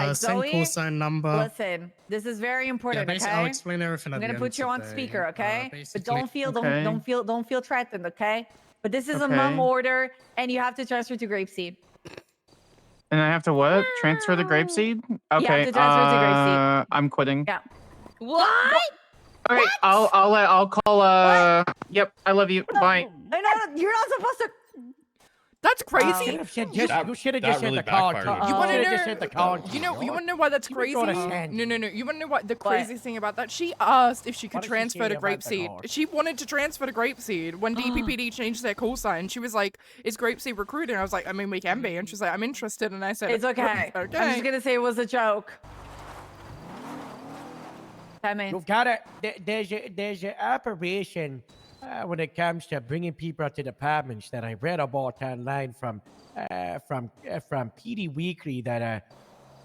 Alright, Send Zoe, call sign number. listen, this is very important, basically, okay? I'll explain everything I'm at gonna the put end you on today. speaker, okay? But Basically- don't feel Okay. don't feel threatened, okay? But this is a mum Okay. order, and you have to transfer to Grapeseed. And I have to what? Transfer the grapeseed? You have Okay. to transfer to Grapeseed. I'm quitting. Yeah. What? Okay. I'll call. Yep. I love you. Bye. No, you're not supposed to. That's You crazy. should have said You- you should have just said the call. You You want should to have know? just said the call. You want to know why that's You would crazy? go to Sandy. No. You want to know what the crazy thing about that? She asked if she could What did she transfer say to about the Grapeseed. call? She wanted to transfer to Grapeseed when DPPD changed their call sign. She was like, "Is Grapeseed recruiting?" I was like, "I mean, we can be." And she's like, "I'm interested." And I said, It's okay. Okay. I'm just gonna say it was a joke. You've got it. There's an operation when it comes to bringing people to departments that I read about online from PD Weekly that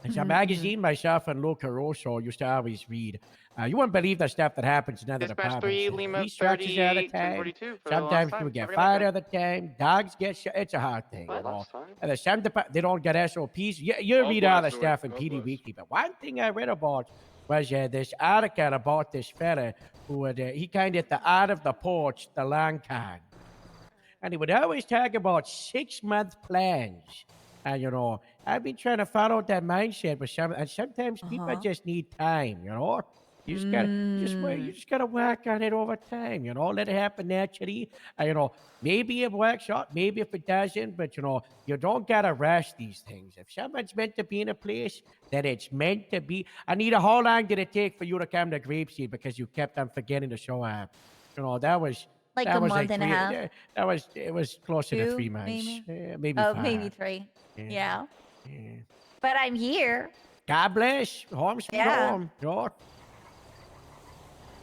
it's a magazine myself and Luca Rosso used to always read. You wouldn't believe the stuff that happens in other Dispatch departments. 3, Lima Restructures all the 30, time. 1042 for the last Sometimes time. people get Have a good fired night, all the time. Dogs get shot. It's a hard thing. Well, you know. that's fine. And there's some they don't get SOPs. You God read all the bless, stuff in God PD bless. Weekly. But one thing I read about was this article about this fella who would, he kind of out of the porch, the long con. And he would always talk about 6-month plans. And, you know, I've been trying to follow that mindset with some, and sometimes people just need time, you know? You just gotta, you just gotta work on it over time, you know? Let it happen naturally. And, you know, maybe it works out, maybe if it doesn't, but, you know, you don't gotta rush these things. If someone's meant to be in a place, then it's meant to be. Anita, how long did it take for you to come to Grapeseed because you kept on forgetting to show up? You know, that was... Like that a was month and a three- half? It was closer to 2, 3 months. maybe? Maybe Oh, 5. maybe 3. Yeah. Yeah. But I'm here. God bless. Home sweet Yeah. home. Sure.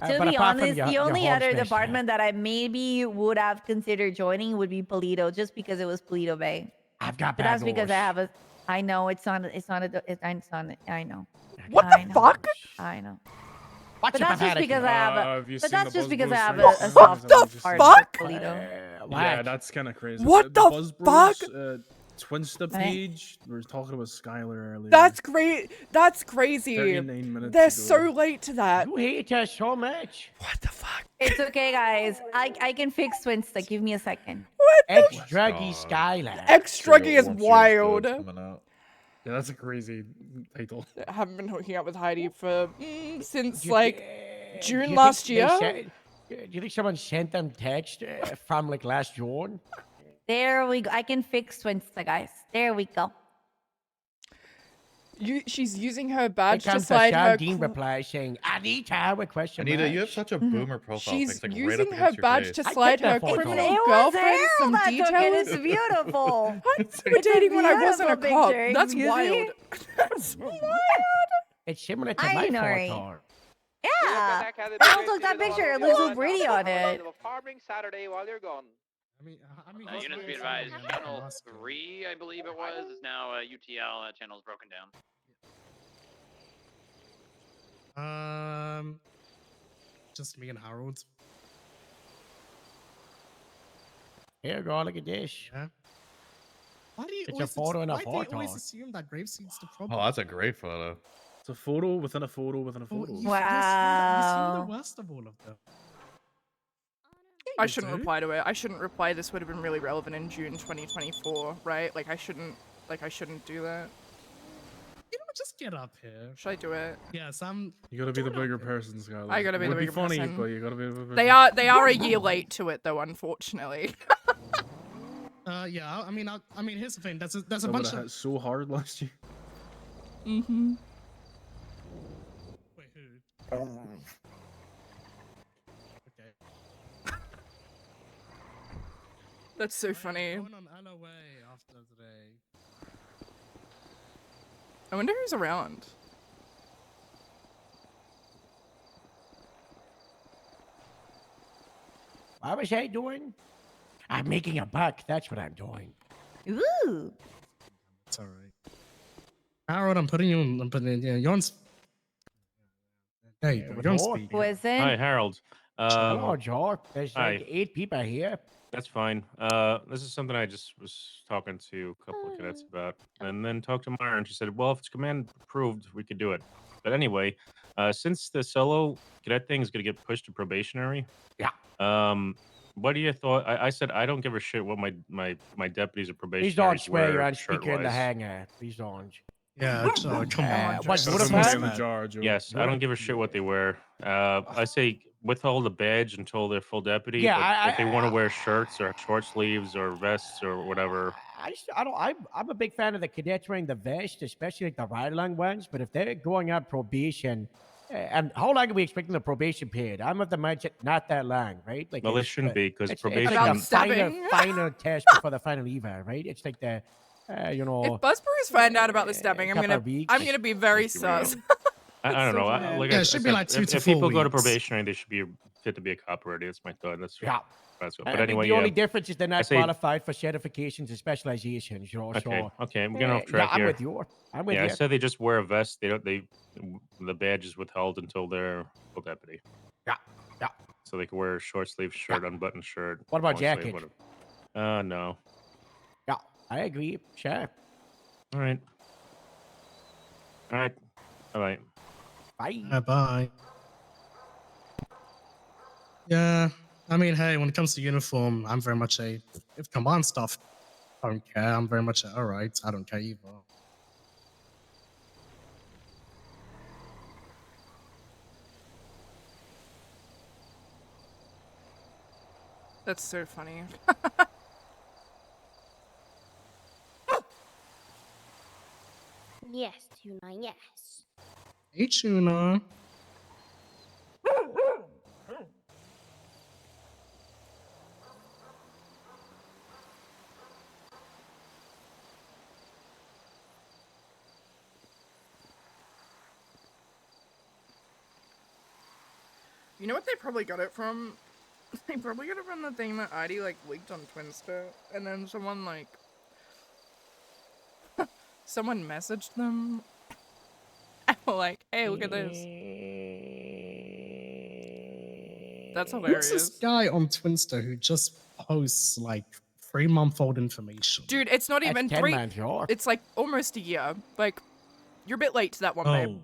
To But be apart from honest, your- the your only home other smash, department that I maybe would have considered joining would be Polito, just because it was Polito Bay. I've got But that's because I bagels. have a. I know it's not. It's not a. It's not. I know. What I the know. fuck? I know. What's But your that's just pathetic because I here? have a. have you But seen that's the just Buzz because I have Bros a race? soft What the heart fuck? for Polito. Yeah, What? that's kind of crazy. What the Buzz fuck? Bros, Twinsta Right. page. We were talking about Skylar earlier. That's great. That's crazy. 39 minutes They're ago. so late to that. You hate us so much. What the fuck? It's okay, guys. I can fix Twinsta. Give me a second. What the Ex-druggy Skylar. X-Druggy is wild. Yeah, that's a crazy title. I haven't been hooking up with Heidi for since Do you like thi- do June you last think they year. sent- do you think someone sent them text from like last June? There we go. I can fix Twinsta, guys. There we go. She's using her Here badge to comes a slide her. Sardine reply saying, Anita, with question Anita, you mark." have such a boomer profile. She's pic, like, right using up her against your badge face. to I slide took that her photo. criminal It was girlfriend Harold some that took it. details. It's beautiful. I'm It's a dating when I wasn't a beautiful cop. picture, That's you wild. see? That's wild. It's similar to I my know, right? photo. Yeah. Harold took that picture. It looks so pretty on it. Farming Saturday while you're gone. Units be advised, Channel 3, I believe it was, is now UTL. Channel's broken down. Just me and Harold. Here you go, look at this. Yeah. Why do you It's a always photo and a why do you photo. always assume that Grapeseed's the problem? Oh, that's a great photo. It's a photo within a photo within a photo. You seem Wow. the worst of all of them. I shouldn't reply to it. I shouldn't reply. This would have been really relevant in June 2024, right? Like I shouldn't do that. You know, just get up here. Should I do it? Yeah, Sam. You gotta be the bigger person, Skylar. I gotta be it the would bigger be funny, person. but you gotta be the bigger They person. are a year late to it though, unfortunately. Yeah. I mean, here's the thing. There's a I bunch would've of. hit so hard last year. Mm-hmm. Wait, who? Okay. That's so funny. Going on LOA after today. I wonder who's around. What was I doing? I'm making a buck. That's what I'm doing. Ooh. It's all right. Harold, I'm putting you on. I'm putting you're on. Hey, you're on speed. Listen. Hi, Harold. Hello, George. There's hi. like 8 people here. That's fine. This is something I just was talking to a couple of cadets about, and then talked to Myra, and she said, "Well, if it's command approved, we could do it." But anyway, since the solo cadet thing is gonna get pushed to probationary, what are your thought? I said I don't give a shit what my deputies or Please don't probationaries swear you're wear on speaker in the shirt-wise. hangar. Please don't. Yeah, come on. What Doesn't would stay have in the jar, Joe. Yes, I don't give a shit what they wear. I say withhold the badge until they're full deputy. Yeah, but if they want to wear shirts or short sleeves or vests or whatever, I'm a big fan of the cadets wearing the vest, especially like the ride-along ones. But if they're going on probation, and how long are we expecting the probation period? I'm of the mindset not that long, right? Like well, it it's, shouldn't be because it's probation. like About the final, stabbing. final test before the final eval, right? It's like the, you know. If Buzzberries find out about the stabbing, I'm couple gonna of weeks. I'm gonna be very sus. I don't know. Like Yeah, I it should be said, like 2 to if 4 people go to weeks. probationary, they should be fit to be a cop already. That's my thought. That's That's what, I but mean, anyway, the only yeah. difference is they're I not say- qualified for certifications and specializations. You know, Okay, so okay, we're getting off track yeah, I'm here. with you. I'm with yeah, you. I said they just wear a vest. They don't. The badge is withheld until they're full deputy. Yeah, yeah. So they can wear a short sleeve shirt, unbuttoned shirt. What about long sleeve, jacket? whatever. No. Yeah, I agree. Sure. All right. All right. All right. Bye. Bye. Yeah, I mean, hey, when it comes to uniform, I'm very much if command stuff, I don't care. I'm very much all right. I don't care either. That's so funny. Yes, Tuna, yes. Hey, Tuna. You know what they probably got it from? They probably got it from the thing that ID like leaked on Twinster, and then someone like someone messaged them and were like, "Hey, look at this." That's Who's hilarious. this guy on Twinster who just posts like 3-month-old information? Dude, it's not That's even 10 3. man, sure. It's like almost a year. Like, you're a bit late to that one, babe.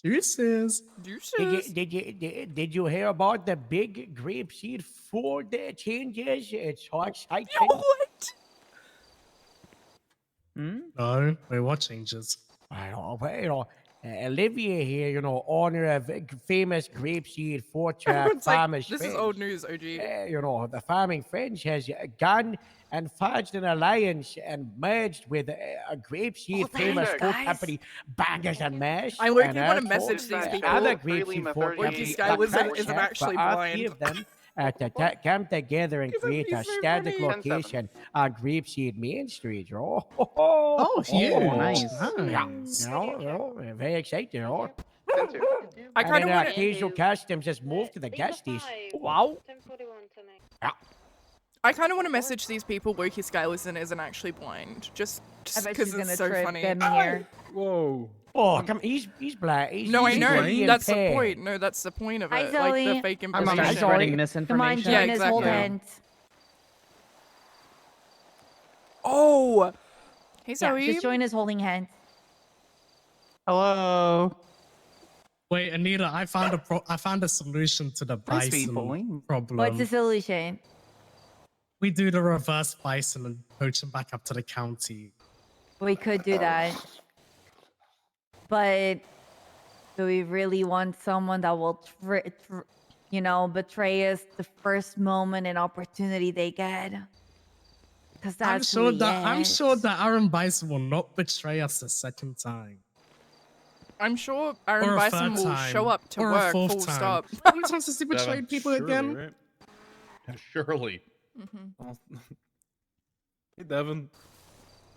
Juices. Did you hear about the big grapeseed food changes? It's so exciting. What? No, wait, what changes? I don't know, but, you know, Olivia here, you know, owner of famous grapeseed four-track Everyone's like, farmers. this is Friends. old news, OG. You know, the farming French has gone and forged an alliance and merged with a grapeseed famous food company, Bangers and Mash. I look, and you wanna also message these people. Other Really, grapeseed my food 38 company, Skylar is actually for all blind. three of them to come together and create a static location on Grapeseed Main Street. Oh, yeah. Nice. Yeah, you know, very exciting. You know. I kind of want Occasional customs just moved to the gas station. Wow. 10:41 tonight. Yeah. I kind of want to message these people Loki Skylar isn't actually blind, just I bet because she's it's gonna so trip funny. getting here. Whoa. Oh, come! He's black. No, I he's know. green That's the pear. point. No, that's the point of Hi, it. Like the Zoe. fake I'm information. not spreading Come on, misinformation. join us, hold exactly. hands. Oh! Hey, Yeah, Zoe. just join us holding hands. Hello. Wait, Anita, I found a solution to the Hi, sweet bison boy. problem. What's the solution? We do the reverse bison and poach him back up to the county. We could do that. But do we really want someone that will, betray us the first moment and opportunity they get? Because that's who he I'm is. sure that Aaron Bison will not betray us a second time. I'm sure Or Aaron a Bison third will time. show up to Or a work, fourth full time. stop. How many times has he betrayed people Surely, again? right? Surely. Hey, Devin.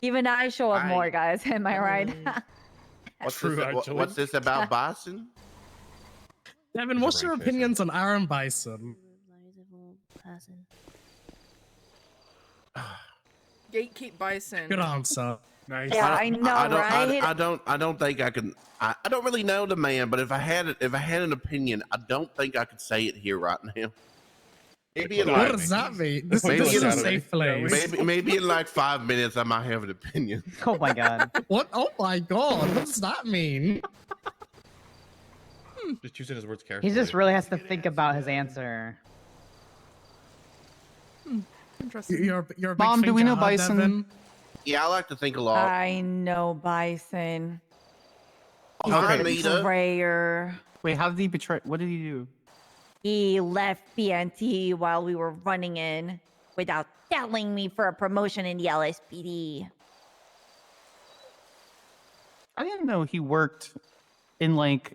Even I show up Hi. more, guys. Am I right? What's this about Boston? Devin, what's your opinions on Aaron Bison? Gatekeep Bison. Good answer. Nice. Yeah, I know, right? I don't think I can. I don't really know the man, but if I had an opinion, I don't think I could say it here right now. Maybe in What like, does that mean? This maybe is in- a safe place. maybe in like 5 minutes, I might have an opinion. Oh my god. What? Oh my god. What does that mean? Just choosing his words carefully. He just really has to think about his answer. Interesting. You're a big Mom, do we thinker, know huh, Bison? Devin? Yeah, I like to think a lot. I know Bison. He's Hi, a Anita. betrayer. Wait, how did he betray? What did he do? He left PNT while we were running in without telling me for a promotion in the LSPD. I didn't know he worked in like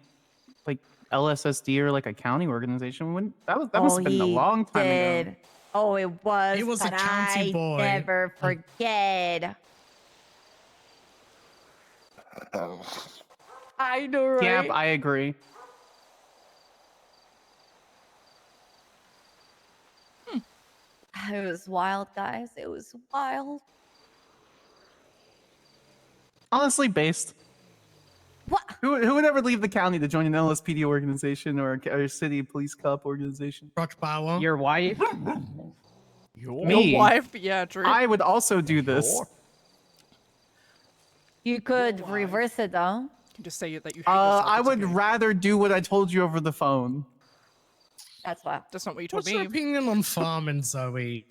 LSSD or like a county organization. When that must have been a he long time did. ago. Oh, it was. He was a but county I boy. never forget. I know, right? Yep, I agree. It was wild, guys. It was wild. Honestly, based. What? Who would ever leave the county to join an LSPD organization or a city police cop organization? Rock Power. Your wife? Me? Your wife? Yeah, true. I would also do this. You could reverse it, though. You can just say that you hate yourself. I it's would okay. rather do what I told you over the phone. That's why. That's not what you told What's your me. opinion on farming, Zoe?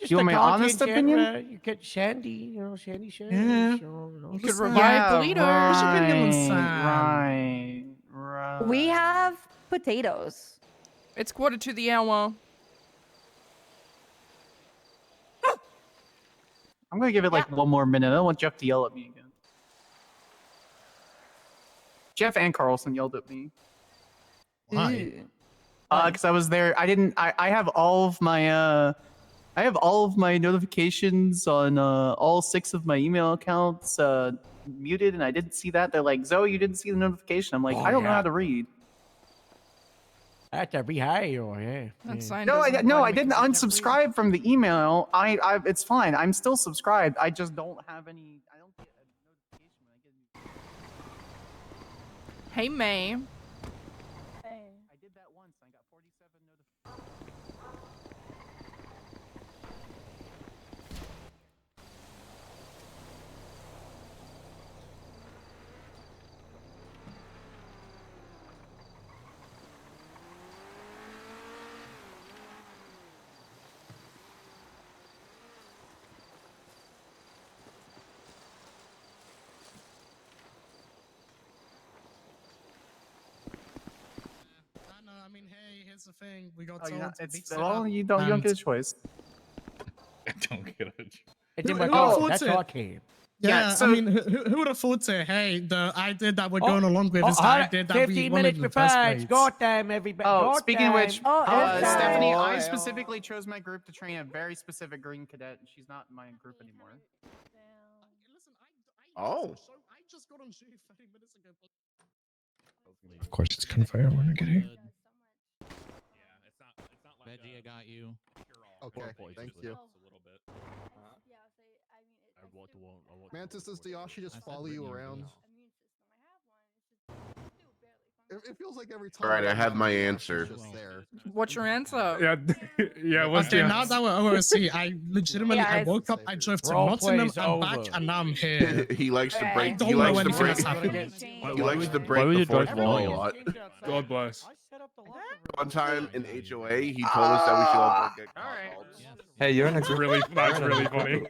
You want my honest opinion? You get Shandy, you know, Shandy. Yeah. You could revive the leader. What's your opinion on Sam? Right. We have potatoes. It's 1:45. I'm gonna give it like one more minute. I don't want Jeff to yell at me again. Jeff and Carlson yelled at me. Why? Because I was there. I have all of my notifications on all 6 of my email accounts muted, and I didn't see that. They're like, Zoe, you didn't see the notification. I'm like, I don't know how to read. I have to rehire you, yeah. That sign No, doesn't I apply to me. didn't unsubscribe from the email. It's fine. I'm still subscribed. I just don't have any. I don't get a notification when I get. Hey, May. I did that once. I got 47 notifications. No, I mean, hey, here's the thing. We got Oh, told to it's mix it well, up, you don't and- get a choice. Don't get it. It didn't Who- work who out. thought That's it? all I came. Yeah, so- I mean, who would have thought to, hey, the idea that we're going along with is the hold on. idea that we 15 wanted minutes in the first before. place. Go time, everybody. Oh, Go speaking of time. which, it's Stephanie, time. I specifically chose my group to train a very specific green cadet, and she's not in my group anymore. Listen, Oh. I just got on G 30 minutes ago. Of course, it's confirmed when I get here. Veggie, I got you. Okay, thank you. Mantis, does Dayashi just follow you around? It feels like every time. All right, I have my Dayashi's answer. just there. What's your answer? Yeah, yeah. What's Okay, the now that we're OSC, I legitimately, Yeah, I it's- woke up, I drove to Role Nottingham, play's I'm back, over. and now I'm here. He likes to Okay. break. Don't He know likes to anything break. that's happening. He likes to break would the you fourth drive wall a alone? lot. God bless. One time in HOA, he told us that we should all go get alcohol. Hey, you're in a That's really funny.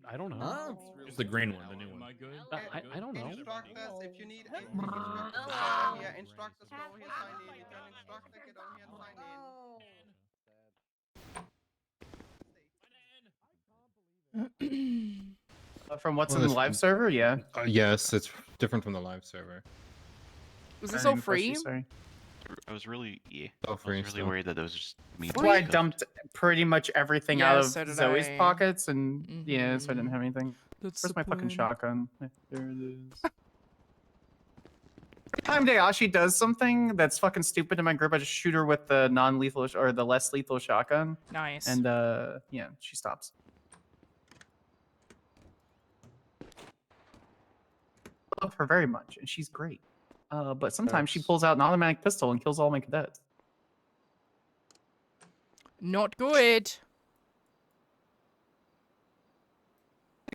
I don't know. It's the green one, the new one. I don't know. Instruct us if you need. Instruct us over here. Sign in. You can instruct us. Get on here and sign in. From what's in the live server, yeah. Yes, it's different from the live server. Was this all free? Sorry. I was really, All free I was really still. worried that it was just me. That's why I dumped pretty much everything Yeah, out of so did Zoe's I. pockets, and yeah, so I didn't have anything. That's Where's the my fucking plan. shotgun? There it is. Every time Dayashi does something that's fucking stupid in my group, I just shoot her with the non-lethal or the less lethal shotgun, Nice. and yeah, she stops. love her very much, and she's great. But sometimes she That's- pulls out an automatic pistol and kills all my cadets. Not good.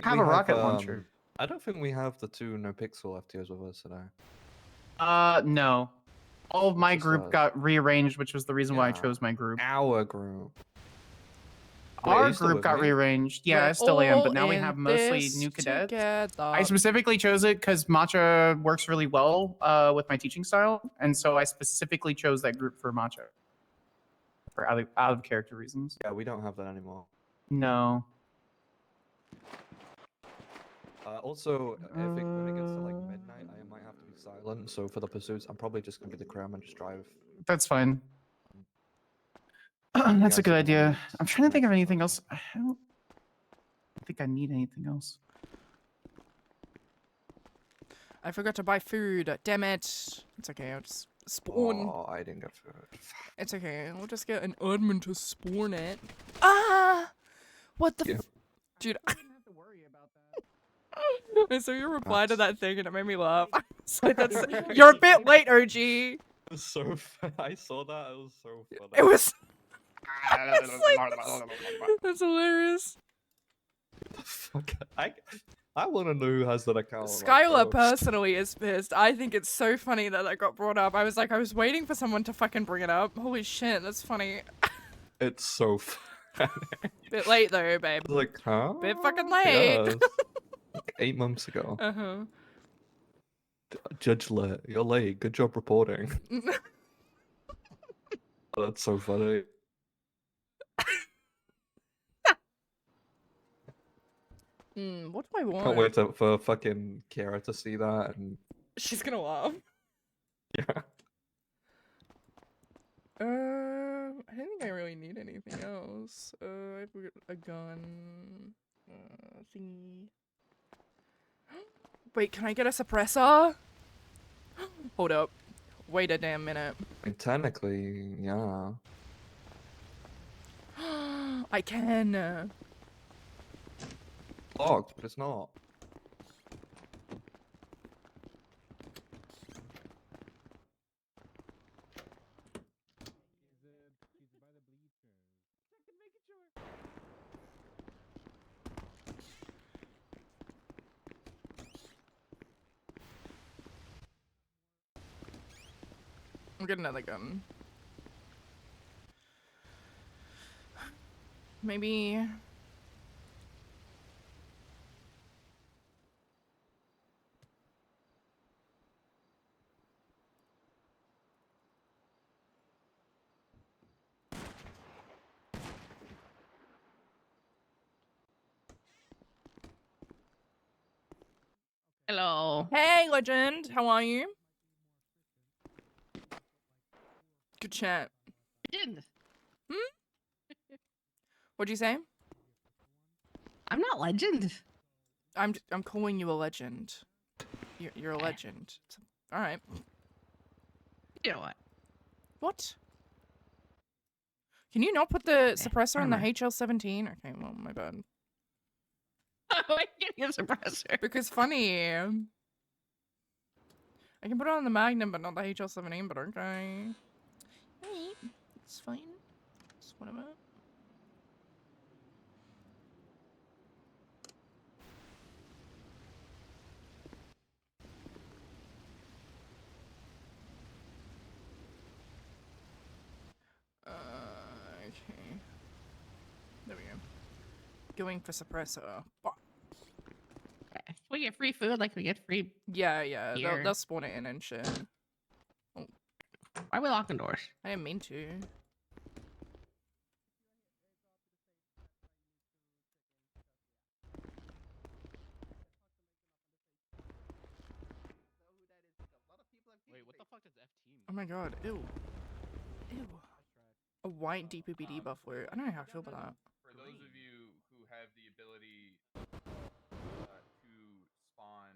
Have a rocket launcher. I don't think we have the 2 no pixel FTOs with us today. No. All of my just group us. got rearranged, which was the reason why I Yeah. chose my group. Our group. Wait, Our you still group with got me? rearranged. Yeah, I We're still am, all but now we in have mostly this new cadets. together. I specifically chose it because Matcha works really well with my teaching style, and so I specifically chose that group for Matcha. For out of character reasons. Yeah, we don't have that anymore. No. Also, I think when it gets to like midnight, I might have to be silent. So for the pursuits, I'm probably just gonna be the crewman and just drive. That's fine. You That's a guys good are gonna idea. need I'm trying to think of anything else. I don't think I need anything else. I forgot to buy food. Damn it. It's okay. I'll just spawn. Oh, I didn't get food. It's okay. I'll just get an admin to spawn it. Ah! What the? Dude. I saw your reply to that thing and it made me laugh. So that's, you're a bit late, OG. It was so I saw that. It was so funny. It was. That's hilarious. Fuck. I want to know who has that account. Skylar personally is pissed. I think it's so funny that got brought up. I was waiting for someone to fucking bring it up. Holy shit, that's funny. It's so funny. Bit late though, babe. Like, huh? Bit fucking late. Yeah, like 8 months ago. Uh-huh. Judge Lit, you're late. Good job reporting. Oh, that's so funny. What do I want? Can't wait for fucking Kira to see that. And She's gonna laugh. yeah. I don't think I really need anything else. I've got a gun. Thingy. Wait, can I get a suppressor? Hold up. Wait a damn minute. I mean, technically, yeah. I can. Locked, but it's not. I'll get another gun. Maybe. Hello. Hey, legend. How are you? Good chat. Legend. What'd you say? I'm not legend. I'm calling you a legend. You're a legend. All right. You know what? What? Can you not put the suppressor on the armor. HL-17? Okay, well, my bad. Why can't you get a suppressor? Because funny. I can put it on the Magnum, but not the HL-17, but okay. Alright. It's fine. It's whatever. Okay. There we go. Going for suppressor. Okay. We get free food, like we get free. Yeah, yeah. Here. They'll spawn it in and shit. Oh. Why are we locking doors? I didn't mean to. Wait, what the fuck does F team? Oh my god. Ew. Ew. A white DPPD buffalo. I don't know how I feel about that. For those of you who have the ability to spawn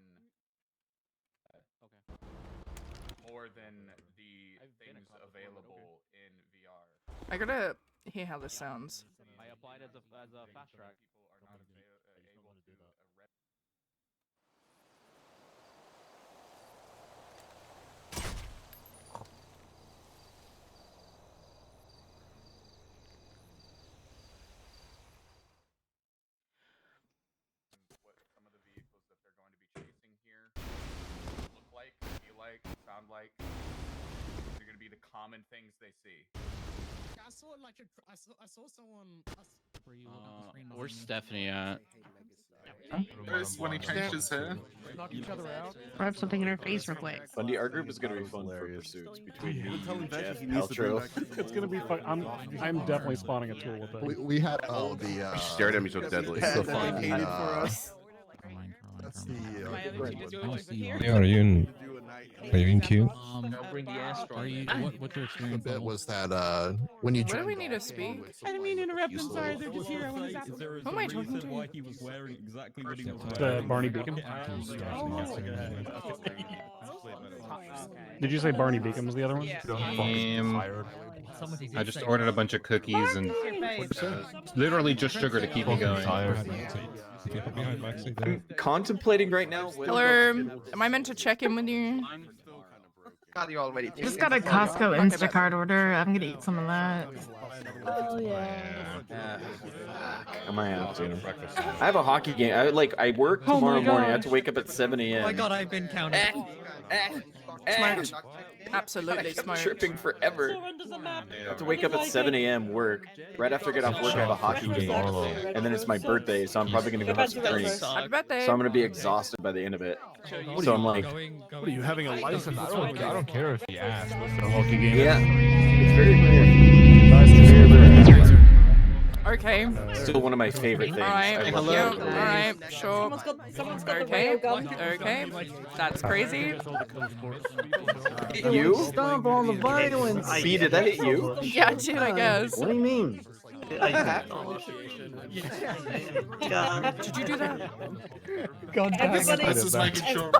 more than the things available in VR. I gotta hear how this sounds. I applied as a fast track. People are not able to sound like. They're gonna be the common things they see. I saw like I saw someone. Where's Stephanie at? Where's when he changed his hair? Knock each other out. I have something in her face real quick. Bundy, our group is gonna be fun for pursuits between me, Tell him you, back Jeff, if he needs to bring Paltrow. back- It's gonna be fun. I'm definitely spawning a tool with it. We had the You stared at me so deadly. So So funny. funny. Painted for us. That's the Are you in? Are you in queue? What's your experience? The bit was that when you What do join we need to speak? I didn't mean to interrupt. I'm sorry. They're just here. I wanted to Who am I talking to? Why he was wearing exactly what he was wearing? Barney Beacom. Did you say Barney Beacom was the other one? I just ordered a bunch of cookies and literally just sugar to keep me going. I'm contemplating right now. Hello, am I meant to check in with you? Just got a Costco Instacart order. I'm gonna eat some of that. Oh yeah. I might have to. I have a hockey game. I work Oh my tomorrow morning. I have gosh. to wake up at 7 a.m. Oh my God, I've been counting. Smart. Absolutely I kept smart. tripping forever. I have to wake up at 7 a.m. work. Right after I get off work, I have a hockey game. And then it's my birthday, so I'm probably going to go have some drinks. So Happy birthday. I'm going to be exhausted by the end of it. So I'm like, What are you having a license? I don't care if he asks. What's the hockey game? yeah, it's very rare. Okay. Still one of my favorite things. Alright, I love yeah, it. alright, sure. Okay, okay. That's crazy. Hit you? Stomp on the violence. B, did that hit you? Yeah, it did, I guess. What do you mean? God. Did you do that? God damn it. This is making sure.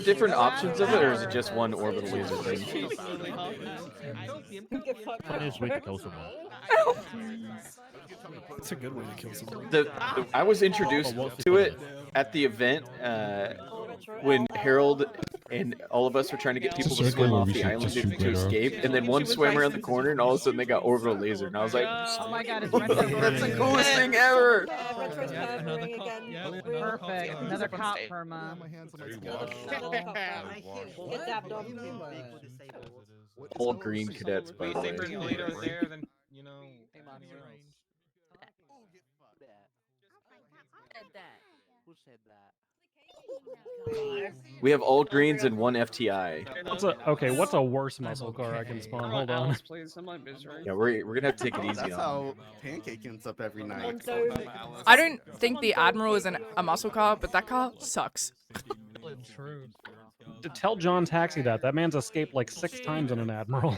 Different options of it, or is it just one orbital laser thing? It's a good way to kill someone. I was introduced to it at the event when Harold and all of us were trying to get people to swim off the island to escape, and then one swam around the corner, and all of a sudden they got orbital laser, and I was like, Oh my God, it's that's the coolest thing ever. Perfect. Another cop perma. All green cadets, by the way. there, then you know. Who said that? We have all greens and one FTI. What's a worse muscle car I can spawn? Hold on. Yeah, we're gonna have to take it easy That's on how Pancake ends up every night. I don't think the Admiral is a muscle car, but that car sucks. True. To tell John Taxi that man's escaped like 6 times in an Admiral.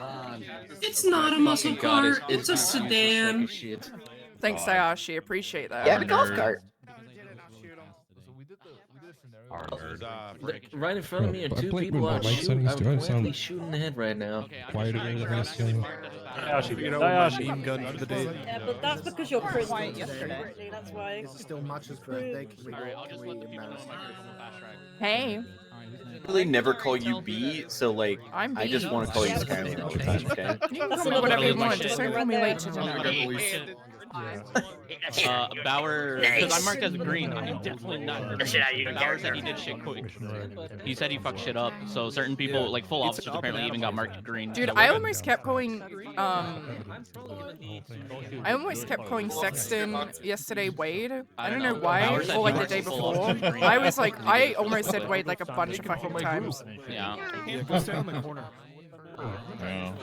It's not a muscle car. It's a sedan. Thanks, Sayashi. Appreciate that. Yeah, the golf cart. Right in front of me are I two played people with out my shooting. settings. Do I I'm sound quickly shooting the head right now. quieter than the rest of you? Sayashi. Gun for the day. Yeah, but that's because you're Chris. Yesterday. That's why. It's still Matcha's birthday. Can we Hey. I really never call you B, so like I'm I B. just want to call you Skylar all the time, okay? You can call me whatever you want, just don't call me late to dinner. Bauer, because I'm marked as green. I'm definitely not. Bauer said he did shit quick. He said he fucked shit up. So certain people, like full officers, apparently even got marked green. Dude, I almost kept calling Sexton yesterday Wade. I don't know why, or like the day before. I was like, I almost said Wade like a bunch of fucking times. Yeah. Go stay on the corner.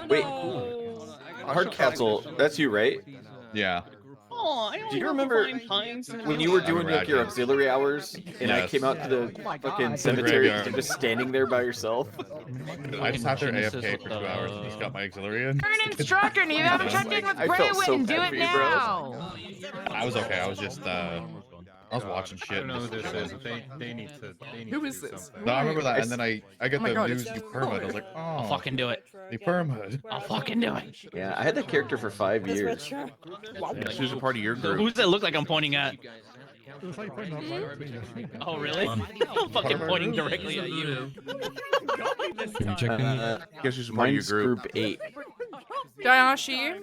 Wait, Hardcastle, that's you, right? Yeah. Oh, I Do you remember when you were doing like your auxiliary hours and I Yes. came out to the fucking cemetery and you're just standing there by yourself? I just sat there AFK for 2 hours and just got my auxiliary in. You're an instructor, Neva. I'm checked in with I felt so Gray-Quinn. Do bad it for you, bro. now. I was okay. I was just I was watching shit. I don't know who this is. They need to. Who is this? No, I remember that, and then I got Oh my the God, news it's- you permit. I was like, oh, I'll fucking do it. you permit. I'll fucking do it. Yeah, I had that character for 5 years. Who's a part of your group? Who does it look like I'm pointing at? Oh, really? I'm fucking pointing directly at you. Can you check in? Guess who's a part of your Mine's group? group 8. Dayashi.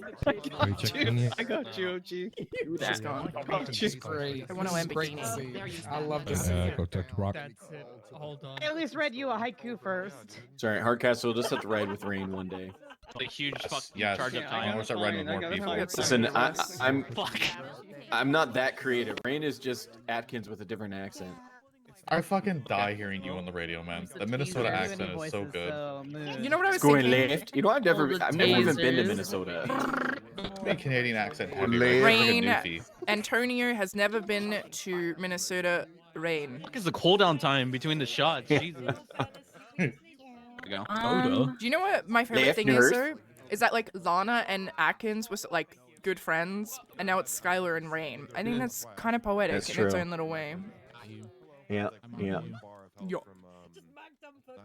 I got you, OG. She's gone. She's great. I want a This is great to Lamborghini. see. I love to see it. Go talk to Brock. That's it. Hold on. I at least read you a haiku first. Sorry, Hardcastle will just have to ride with Rain one day. A huge fucking Yes. charge of I time. want to start riding with more people. Listen, I'm not that creative. Rain is just Atkins with a different accent. I fucking die hearing you on the radio, man. The Minnesota accent is so good. You know what I was Going thinking? left. You know, I've never even been to Minnesota. The Canadian accent. Heavy, Rain. Newfie. Antonio has never been to Minnesota. Rain. What is the cooldown time between the shots? Jesus. Do you know what my favorite Left thing is nurse. though? Is that like Lana and Atkins was like good friends, and now it's Skylar and Rain. I think that's kind of poetic That's in its true. own little way. Yeah, yeah. Yo.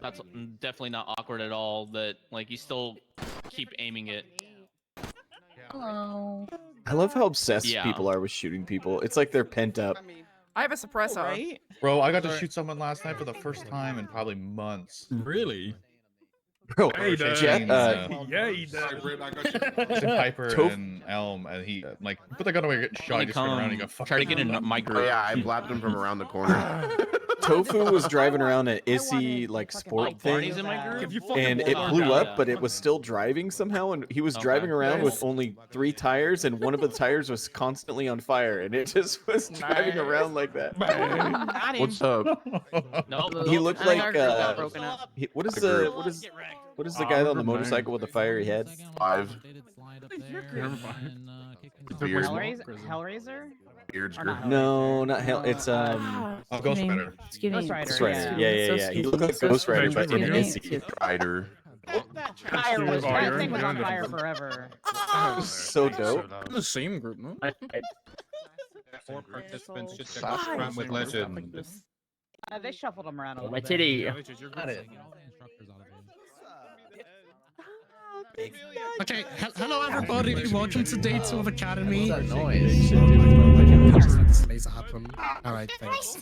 That's definitely not awkward at all. That like you still keep aiming it. Hello. I love how obsessed Yeah. people are with shooting people. It's like they're pent up. I have a suppressor. Bro, I got to shoot someone last night for the first time in probably months. Really? Bro, Hey, Jet, yeah, he did. Piper Toph- and Elm, and he like put the gun away, get shot. He just turned around and he got fucked. Try to get in my Oh, group. yeah, I blapped him from around the corner. Tofu was driving around an Issy like sport thing, Barney's in my group. and it blew up, but it was still driving somehow, and he was driving around with only 3 tires, and one of the tires was constantly on fire, and it just was driving around like that. What's up? Nope. He looked I think like our group got broken up. what is the guy on the motorcycle with the fiery head? 5. Beard. Hellraiser? Beard's Or group. not No, not hell. It's Ghost Rider. Ghost Rider. Ghost Rider. Yeah. He looked like Ghost Rider, but in Issy. Rider. That thing was on fire forever. So dope. The same group, no? 4 participants just ran with legend. They shuffled them around a little What's bit. Okay, hello everybody. Welcome to day 2 of Academy. What's that noise? Just let this laser happen. All right, thanks.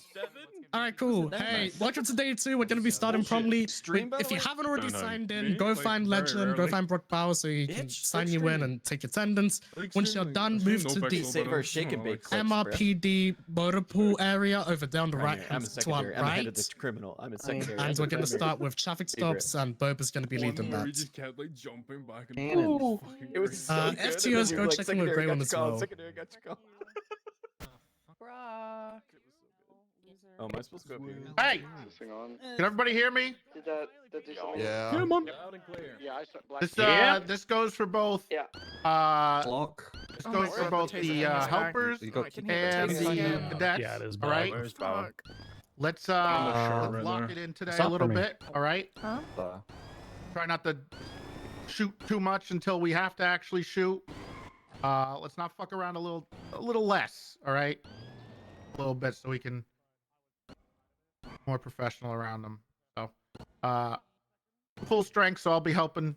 All right, cool. Hey, welcome to day 2. We're gonna be starting promptly. If you haven't already signed in, go find Legend, go find Brock Bauer so he can sign you in and take attendance. Once you're done, move to the Save our shake and bake clips, bro. MRPD motor pool area over there on the right, I'm a to our secondary. I'm ahead of right. this criminal. I'm a secondary. And we're gonna start with traffic stops, and Boba's gonna be leading that. kept like jumping back and Ooh. It was so good. FTOs And then go you were check in with secondary, Gray got one your as call, well. secondary, got your call. Oh, am I supposed to go up here? Hey, can everybody hear me? Yeah. Come on. This goes for both. This goes for both the helpers and the cadets. Yeah, it is All right. Let's lock it in today a little bit. All right. Try not to shoot too much until we have to actually shoot. Let's not fuck around a little less. All right. A little bit so we can more professional around them. So, full strength. So I'll be helping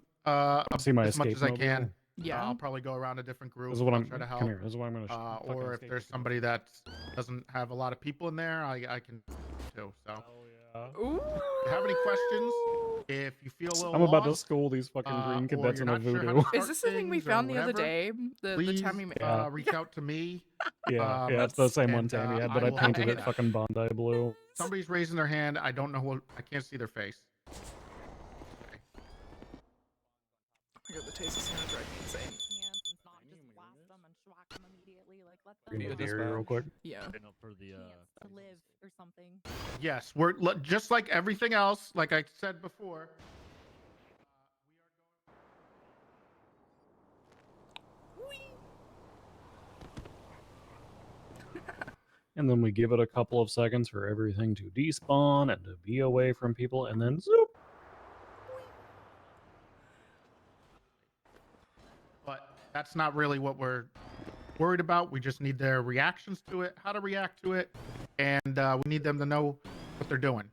See my as much escape as I mode can. roll? Yeah. I'll probably go around a different group. This is what I'll I'm. try to Come help. here. This is what I'm gonna. fucking Or if escape there's with. somebody that doesn't have a lot of people in there, I can too. So, if you have any questions, if you feel a little I'm about to lost, school these fucking green or cadets you're in a not sure how voodoo. to Is this the thing we things or found the other whatever, day? The please Tammy. reach out to me. Yeah, it's the same one and, Tammy had, I but I will painted help it you. fucking Bondi blue. Somebody's raising their hand. I don't know who. I can't see their face. Oh my god, the taste is gonna drive me insane. Green area real quick. Yeah. Live or something. Yes, we're just like everything else. Like I said before. And then we give it a couple of seconds for everything to despawn and to be away from people, and then zoop. But that's not really what we're worried about. We just need their reactions to it, how to react to it, and we need them to know what they're doing.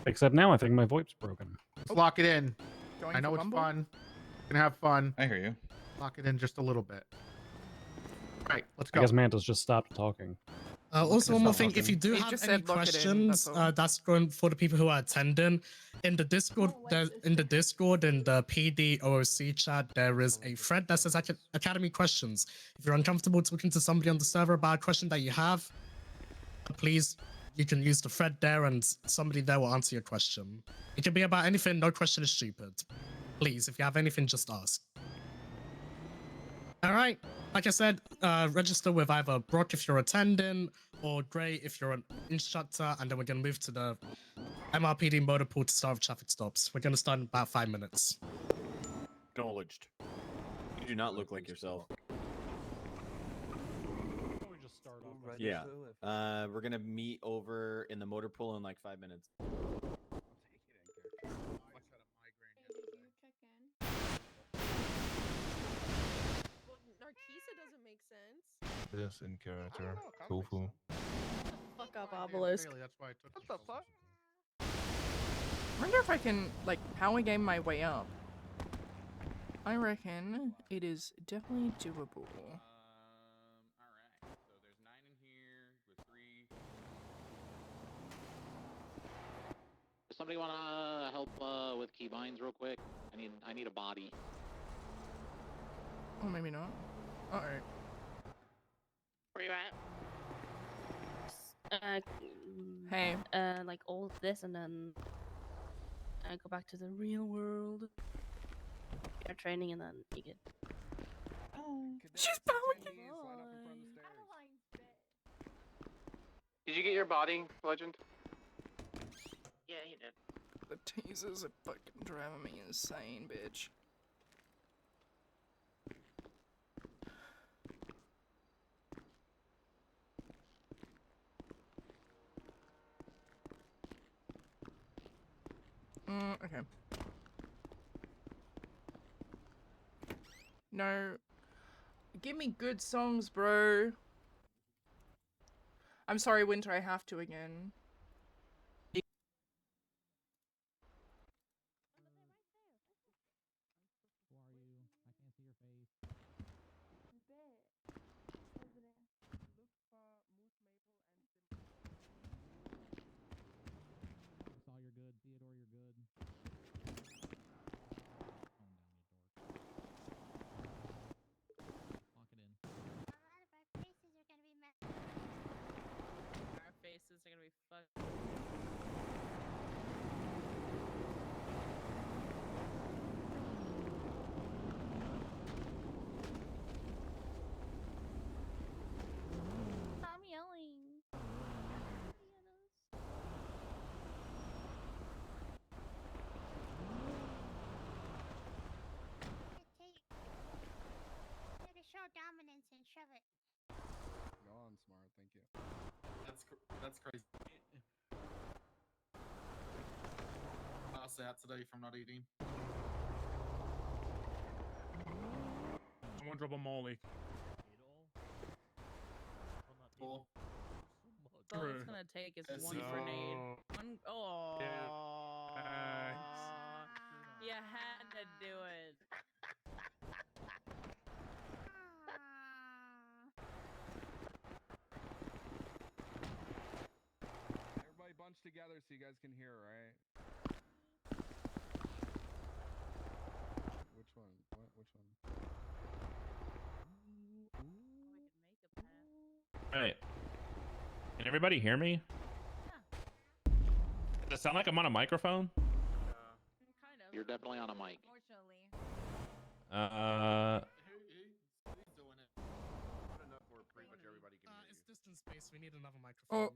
Except now I think my VoIP's broken. Let's lock it in. Going I know for it's Bumble? fun. We can have fun. I hear you. Lock it in just a little bit. Right, let's I go. guess Mantis just stopped talking. Also, one more thing. If you He do have just any said lock it in, questions, that's all. that's going for the people who are attending. In the Discord, in the PD OOC chat, there is a thread that says Academy questions. If you're uncomfortable talking to somebody on the server about a question that you have, please, you can use the thread there, and somebody there will answer your question. It can be about anything. No question is stupid. Please, if you have anything, just ask. All right. Like I said, register with either Brock if you're attending, or Gray if you're an instructor, and then we're going to move to the MRPD motor pool to start with traffic stops. We're going to start in about 5 minutes. Acknowledged. You do not look like yourself. Yeah. We're gonna meet over in the motor pool in like 5 minutes. Narcisa doesn't make sense. This in character. Tofu. Fuck up, Obelisk. That's why I took What the fuck? I wonder if I can, like, power game my way up. I reckon it is definitely doable. Alright. So there's 9 in here with 3. Does somebody wanna help with keybinds real quick? I need a body. Or maybe not. Alright. Where you at? Hey. Like all of this, and then I go back to the real world. You're training, and then you get. She's bowing. Did you get your body, Legend? Yeah, you did. The teasers are fucking driving me insane, bitch. Okay. No. Give me good songs, bro. I'm sorry, Winter, I have to again. Our faces are gonna be fucked. I'm yelling. Show dominance and shove it. Y'all on smart, thank you. That's crazy. Pass out today from not eating. Someone drop a molly. Four. All it's gonna take is one grenade. One. Oh. You had to do it. Everybody bunch together so you guys can hear, right? Which one? What? Which one? Alright. Can everybody hear me? Yeah. Does it sound like I'm on a microphone? Kind of. You're definitely on a mic. Unfortunately. Who's doing it? Put enough where pretty much everybody can hear It's distance space. We need another microphone.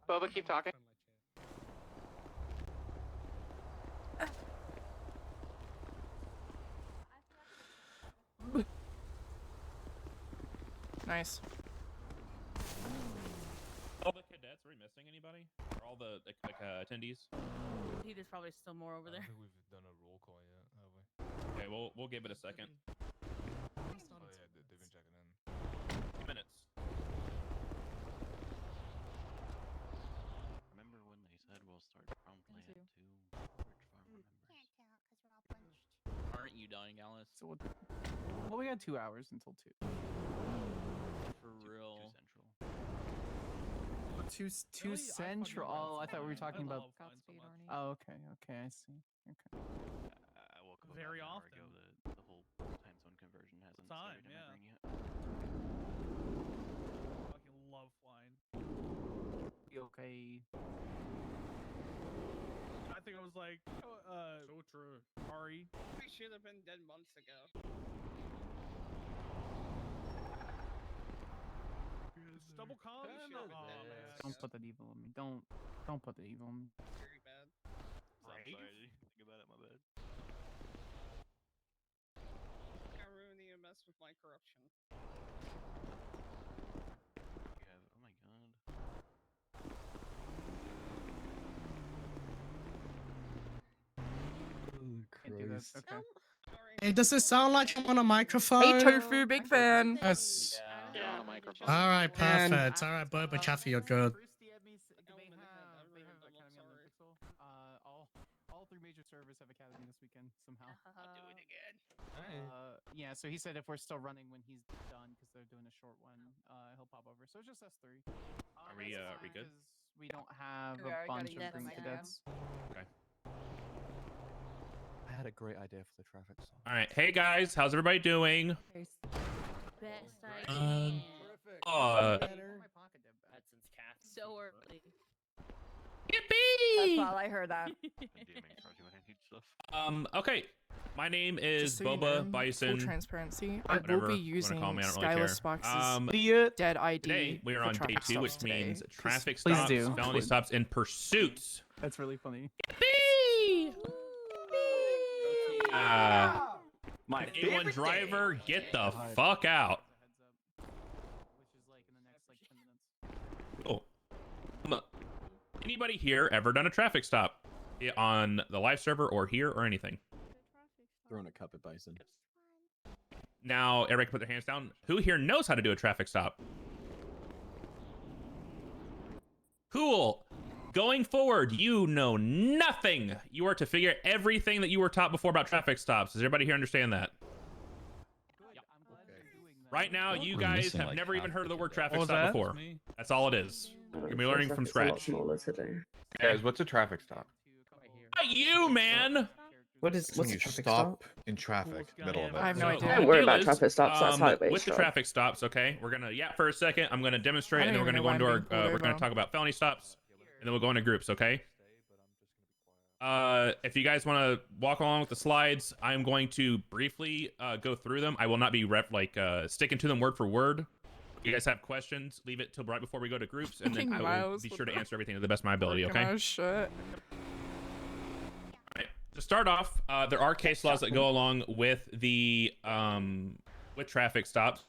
Boba, keep talking. Nice. All the cadets, are we missing anybody? Or all the attendees? I think there's probably still more over there. I don't think we've done a roll call yet, have we? Okay, we'll give it a second. Oh yeah, they've been checking in. 2 minutes. Remember when they said we'll start promptly at 2? Rich Farm remembers. Can't tell because we're all bunched. Aren't you dying, Alice? So well, we got 2 hours until 2. For real. 2 Central. Too central. Oh, I thought we were talking about. Oh, okay, okay, I see. Okay. I woke up Very about an hour often. ago. The whole time zone conversion hasn't Time, started in yeah. my brain yet. Fucking love flying. Be okay. I think I was like, so true. Ari. We should have been dead months ago. Double comms? Don't put that evil on me. Don't put the evil on me. Very bad. I'm sorry, I didn't think about it. My bad. Got ruined the mess with my corruption. Yeah, oh my god. Can't do that. Okay. Hey, does it sound like I'm on a microphone? Hey, Tofu, big fan. Yes. Yeah, on a microphone. All right, perfect. All right, Boba Chaffee, you're good. All 3 major servers have Academy this weekend somehow. I'll do it again. Yeah, so he said if we're still running when he's done, because they're doing a short one, he'll pop over. So it's just us 3. Are we good? We don't have We are a bunch getting of green there. cadets. Okay. I had a great idea for the traffic stop. All right. Hey guys, how's everybody doing? Best Um, So early. That's all I heard that. Okay. My name is Just so you Boba know, Bison. Full transparency. I will whatever be you wanna using call me, I don't really Skylar care. Sparks' dead ID. Today we are for on day traffic 2, which stops today. means traffic Please stops, do. felony stops, and pursuits. That's really funny. My A1 driver, get the fuck out. Cool. Anybody here ever done a traffic stop on the live server or here or anything? Throwing a cup at Bison. Now, everybody can put their hands down. Who here knows how to do a traffic stop? Cool. Going forward, you know nothing. You are to figure everything that you were taught before about traffic stops. Does everybody here understand that? Right now, you guys have never even heard of the word traffic stop before. That's all it is. You're gonna be learning from scratch. Guys, what's a traffic stop? Not you, man. What's a traffic stop? In traffic, middle of it. I have no idea. Don't worry about traffic stops. That's how it with the traffic stops, okay? We're gonna yap for a second. I'm gonna demonstrate, and then we're gonna go into our. We're gonna talk about felony stops, and then we'll go into groups, okay? If you guys want to walk along with the slides, I'm going to briefly go through them. I will not be sticking to them word for word. If you guys have questions, leave it till right before we go to groups, and then I will be sure to answer everything to the best of my ability, okay? Oh, shit. To start off, there are case laws that go along with the with traffic stops.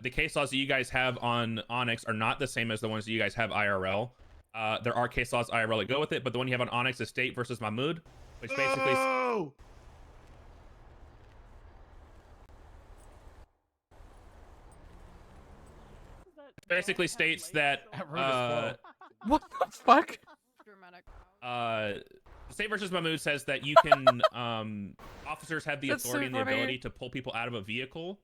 The case laws that you guys have on Onyx are not the same as the ones that you guys have IRL. There are case laws IRL that go with it, but the one you have on Onyx is State versus Mahmood, which basically states that what the fuck? State versus Mahmood says that you can officers have the That's authority so and the funny. ability to pull people out of a vehicle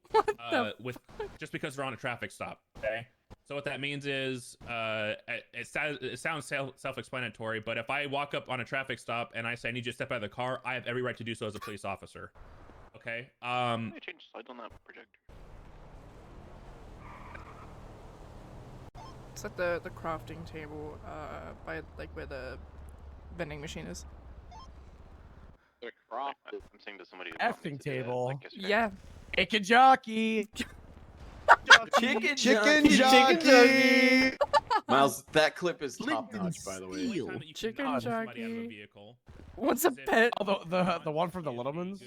with just because they're on a traffic stop. Okay. So what that means is it sounds self-explanatory, but if I walk up on a traffic stop and I say I need you to step out of the car, I have every right to do so as a police officer. Okay. Can I change slides on that projector? It's at the crafting table, by like where the vending machine is. The craft. I'm saying to somebody. Effing table. Yeah. Chicken jockey. Chicken jockey. Miles, that clip is top notch, by the way. Chicken jockey. What's a pet? Oh, the one from the Littlemans?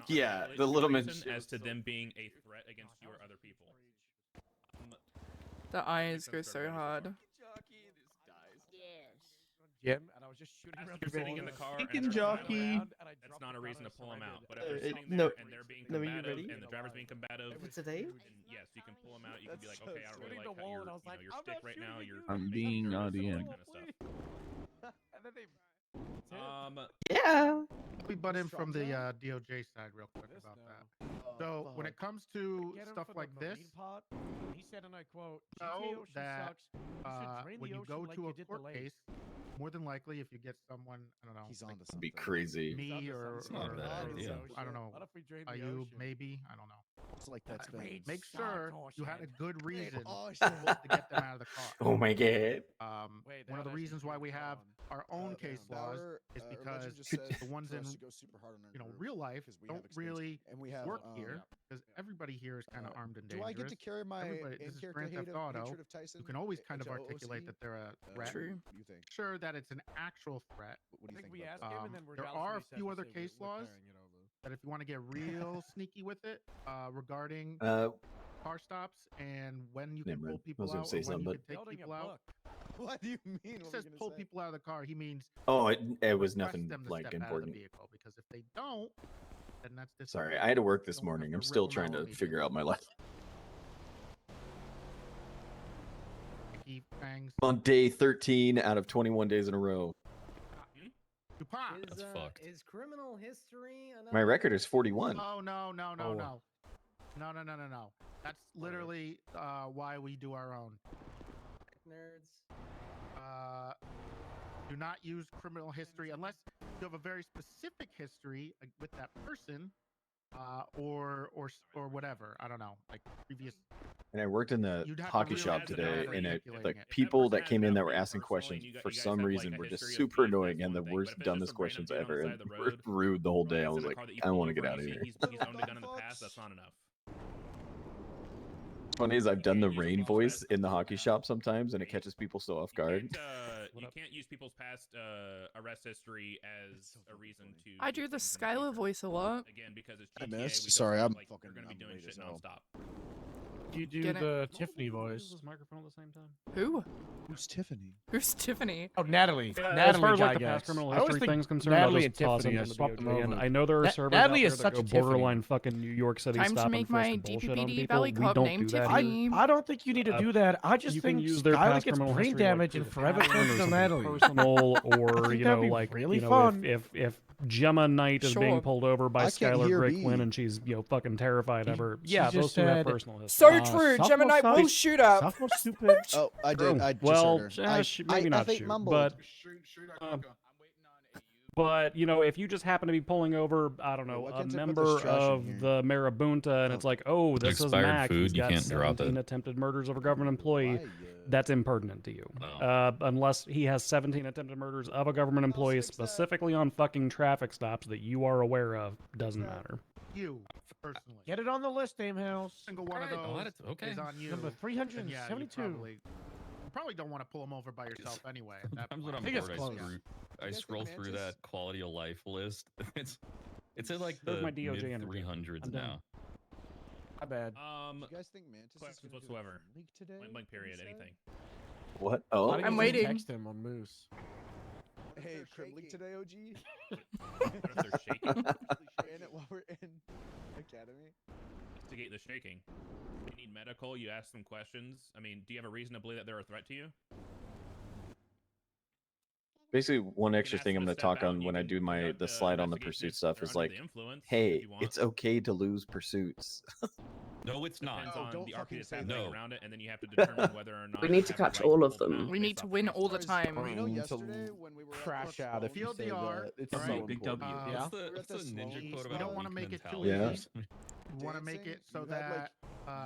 Yeah, the Littleman. As to them being a threat against you or other people. The eyes go so hard. Jim, and I was just shooting If you're sitting in the car Chicken and jockey. that's not a reason to pull them out. But if they're sitting no, there and they're being combative and the driver's being combative, today? then yes, you can pull them out. You can be like, okay, I don't really like how you're, your stick right now. You're I'm being kind of DM. stuff. And then they Yeah. We butt in from the DOJ side real quick about that. So when it comes to stuff like this, He said, and I quote, know that when you go to a court case, more than likely, if you get someone, I don't know, He's on to It'd something. be crazy. me or not a bad idea. I don't know, you maybe, I don't know. It's like that spin. Make sure you had a good reason to get them out of the car. Oh my god. One of the reasons why we have our own case laws is because the ones in real life don't really work here because everybody here is kind of armed and dangerous. Do I get to carry my this is in-character Grand Theft hatred Auto. of Tyson? You can always kind of articulate that they're a threat. True. What do you think? Sure that it's an actual threat. What do you think? we about asked that? him, and then There are a few other case laws that if you want to get real sneaky with it regarding car stops and when you can pull people out or when you can take people out. What do you mean? He says pull people out of the car. He means Oh, it was request nothing them to like step out of the important. vehicle, because if they don't, then that's Sorry, I had to work this morning. I'm still trying to figure out my life. On day 13 out of 21 days in a row. Is, fucked. Is criminal history enough? My record is 41. Oh no. Oh. No. That's literally why we do our own. Nerds. Do not use criminal history unless you have a very specific history with that person, or whatever. I don't know, like previous. And I worked in the You'd have to hockey really shop have to today, know and calculating the it. people that came in that were asking questions for some reason were just super annoying and the worst, dumbest questions ever, and were rude the whole day. I was like, I want to get out of here. He's owned a gun in the past. That's not enough. Funny is I've done the rain voice in the hockey shop sometimes, and it catches people so off guard. You can't use people's past arrest history as a reason to. I do the Skylar voice a lot. Again, because it's I GTA, missed. we don't Sorry, have, I'm like, fucking. We're gonna be doing late shit as hell. nonstop. You do Get it? the Tiffany voice. Use this microphone at the same time. Who? Who's Tiffany? Who's Tiffany? Oh, Natalie. As Natalie far as like guy the past gets. criminal I always history think things concerned, Natalie I'll and just toss Tiffany. them I to swap the them DOJ. And over. I know there are servers Natalie out is there that such go a borderline fucking New York City Time to stop make and frisk my and bullshit on DPPD people. Valley We Club don't name do that Tiffany. here. I don't think you need to do that. I just you think can use their Skylar past gets criminal brain history, damage like, and for forever the turns to something Natalie. personal, or think you that'd know, be like really you know, fun. if Gemma Knight is being Sure. pulled over by I can't Skylar hear Gray-Quinn B. and she's fucking terrified of her. she Yeah, just those two have said- personal history. So true. Gemini will shoot up. Sophomore stupid. Oh, I did. I just Well, heard her. maybe not F8 shoot, mumbled. but you know, if you just happen to be pulling over, I don't know, why a can't I put member this trash in of here? the Marabunta, and it's like, oh, this is Expired Mac. He's food, you got can't drop 17 it. attempted murders of a government employee. Why, That's impertinent to you, unless he has 17 attempted murders of a government employee specifically on fucking traffic stops that you are aware of. Doesn't matter. You personally. Get it on the list, Amehouse. Single one of Alright, those okay. is on you. Number then yeah, 372. you probably don't want to pull them over by yourself anyway. at that Sometimes when point. I'm think it's bored, close. I scroll through that quality of life list. It's in like Where's the my DOJ mid energy? 300s I'm done. now. My bad. Do you guys think Mantis is Questions gonna do a whatsoever. leak today? Point blank period, He said? anything. What? Why Oh, didn't I'm you waiting. Text him on Moose. Hey, crib leak today, OG. What if they're shaking? In it while we're in academy. Instigate the shaking. You need medical, you ask them questions. I mean, do you have a reason to believe that they're a threat to you? basically one extra ask thing I'm them going to to step talk out on and when you I can do my conduct the a slide on the investigation pursuit stuff if is they're under like, the influence, if hey, you want. it's okay to lose pursuits. No, it's not. No, on don't the fucking RP that's say happening that. around it, and then you have to determine whether or not We you need to have the catch right all of hold them. We need to win all the time. You know, to yesterday when we were crash at out if you say TLDR, that. It's right? so Big important. W. Yeah. What's We were the, at what's the the ninja small- quote You about don't want to weak make it too mentality? easy. You want to make it so you had, that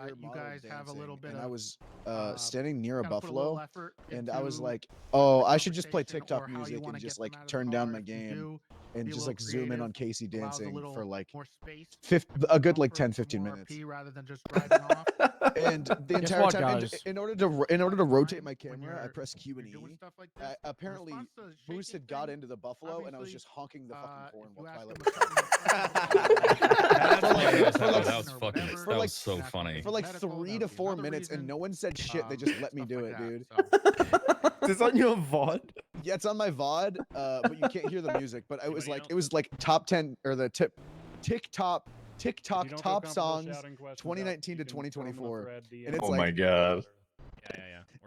your you model guys have a little dancing, bit and of. I was standing near a gotta put a little buffalo, effort and I was into like, oh, the I should just play conversation TikTok or how you music wanna and get just them like out of the turn down car. my If you game do, and be a just little like zoom in creative, on Casey allows a dancing little for like more space, a good like for 10 15 more minutes. RP rather than just driving off. And the Guess entire what, time, guys? in order to rotate my When camera, I you're- press Q and you're doing E. stuff like this, in Apparently, response to the Moose shaking had got thing, into the buffalo, and I was obviously, just honking the fucking horn if you while ask Tyler them was a talking. That was so funny. For like 3 to 4 minutes, and no one said shit. They just let me do it, dude. Is this on your VOD? Yeah, it's on my VOD, but you can't hear the music. But it was like top 10 or the TikTok top songs 2019 to 2024, and it's Oh like, my god. Yeah.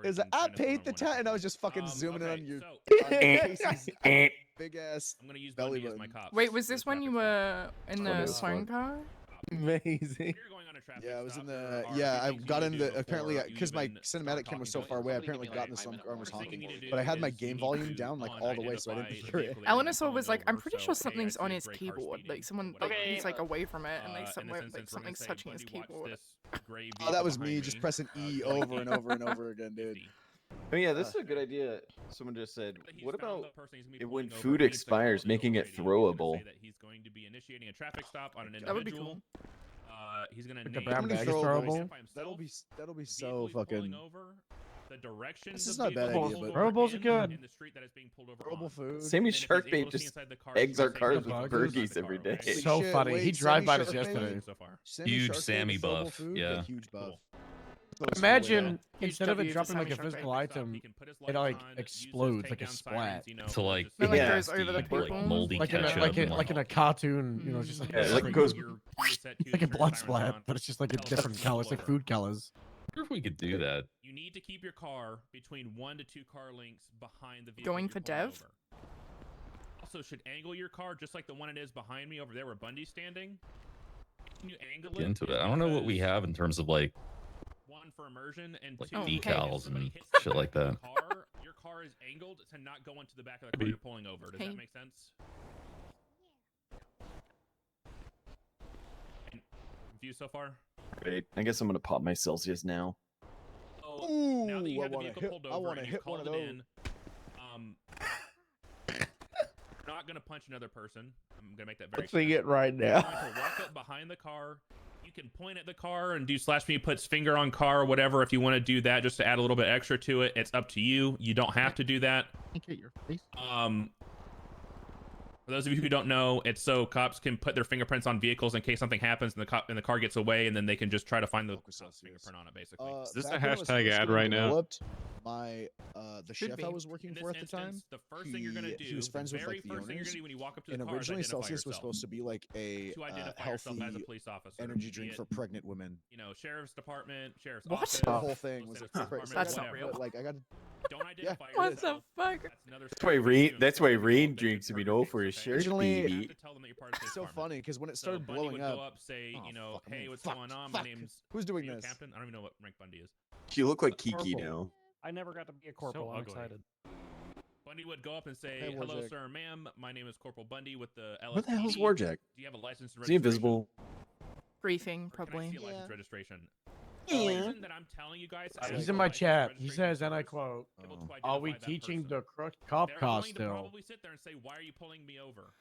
it was like, I paid the time, and I was just fucking zooming in on you. If big ass I'm gonna use belly Bundy as my button. cop. Wait, was this when you were in Funny the as swing fuck. car? Amazing. Yeah, I was in the. Yeah, I got in the. Apparently, because my cinematic camera was so far away, I apparently got in the song car and was honking. But I had my game volume down like all the way, so I didn't hear it. Eleanor was like, I'm pretty sure something's on his keyboard. Like someone, like he's like away from it, and like somewhere, like something's touching his keyboard. Oh, that was me just pressing E over and over and over again, dude. Oh yeah, this is a good idea. Someone just said, what about when food expires, making it throwable? He's going to be initiating a traffic stop on an That would be individual. cool. He's gonna Like the name brown bag is throwable? That'll be so fucking. the direction. This is not a bad idea, but throwables are good. In the street that is being pulled over Throwable food. Sammy Shark Babe just eggs our cars with burgies every day. So funny. He drive by us yesterday. Huge Sammy buff. Yeah. Huge buff. Imagine instead of it dropping like a physical item, it like explodes like a splat. So like, Then, like, goes over the like people. moldy Like in a, ketchup. like in, and, like in a cartoon, you know, just like, Yeah, like it goes. like a blood splat, but it's just like a different color. It's like food colors. I wonder if we could do that. You need to keep your car between 1 to 2 car lengths behind the vehicle. Going you're for pulling dev? over. Also, should angle your car just like the one it is behind me over there where Bundy's standing. Can you angle Get it? into it. I don't know what we have in terms of like One for immersion and like 2 decals and shit like that. Your car is angled to not go into the back of the car you're pulling over. Does that make sense? Confused so far? Great. I guess I'm gonna pop my Celsius now. So, now that you I have the wanna vehicle hit- pulled I over wanna and hit you've one called of it in, not gonna punch another person. I'm gonna make that very Let's see it right now. You're going to walk up behind the car. You can point at the car and do slash me puts finger on car or whatever if you want to do that just to add a little bit extra to it. It's up to you. You don't have to do that. Get your face. For those of you who don't know, it's so cops can put their fingerprints on vehicles in case something happens and the car gets away, and then they can just try to find the cop's fingerprint on it, basically. Is this a back when it was hashtag first ad getting right now? developed, My the Should chef be. I was working In for at this the time, instance, the first thing you're gonna do, he was friends the with very like the first thing you're owners. gonna do when you walk up to the And car is originally identify Celsius was yourself. supposed to be like a To identify yourself as a healthy police officer. energy Be drink it, for pregnant women. You know, sheriff's department, sheriff's What? office. The whole thing was Police a department, That's not whatever. real. Like I got Don't identify What yourself. the fuck? That's another That's why Rain drinks to be known for his shirt. Originally- baby. You have to tell them that you're part of the It's police so department. funny because when it So started Bundy blowing would up, go up, say, Oh, you know, fuck, I'm hey, gonna- what's fuck, going on? fuck. My name's Who's doing are you a this? captain? I don't even know what rank Bundy is. You look like Kiki Corporal. now. I never got to be a corporal. I'm ugly. excited. Bundy would go up and say, Hey, "Hello, Warjack. sir, ma'am. My name is Corporal Bundy with the LSPD. What the hell's Warjack? Do you have a license and Is he invisible? Briefing, Or can I probably. see a license registration? Yeah. The reason that I'm telling you guys to He's ask in for my license chat. He registration says, and I first, quote, able to "Are we identify that teaching person. the cop They're car going to still?" probably sit there and say, "Why are you pulling me over?"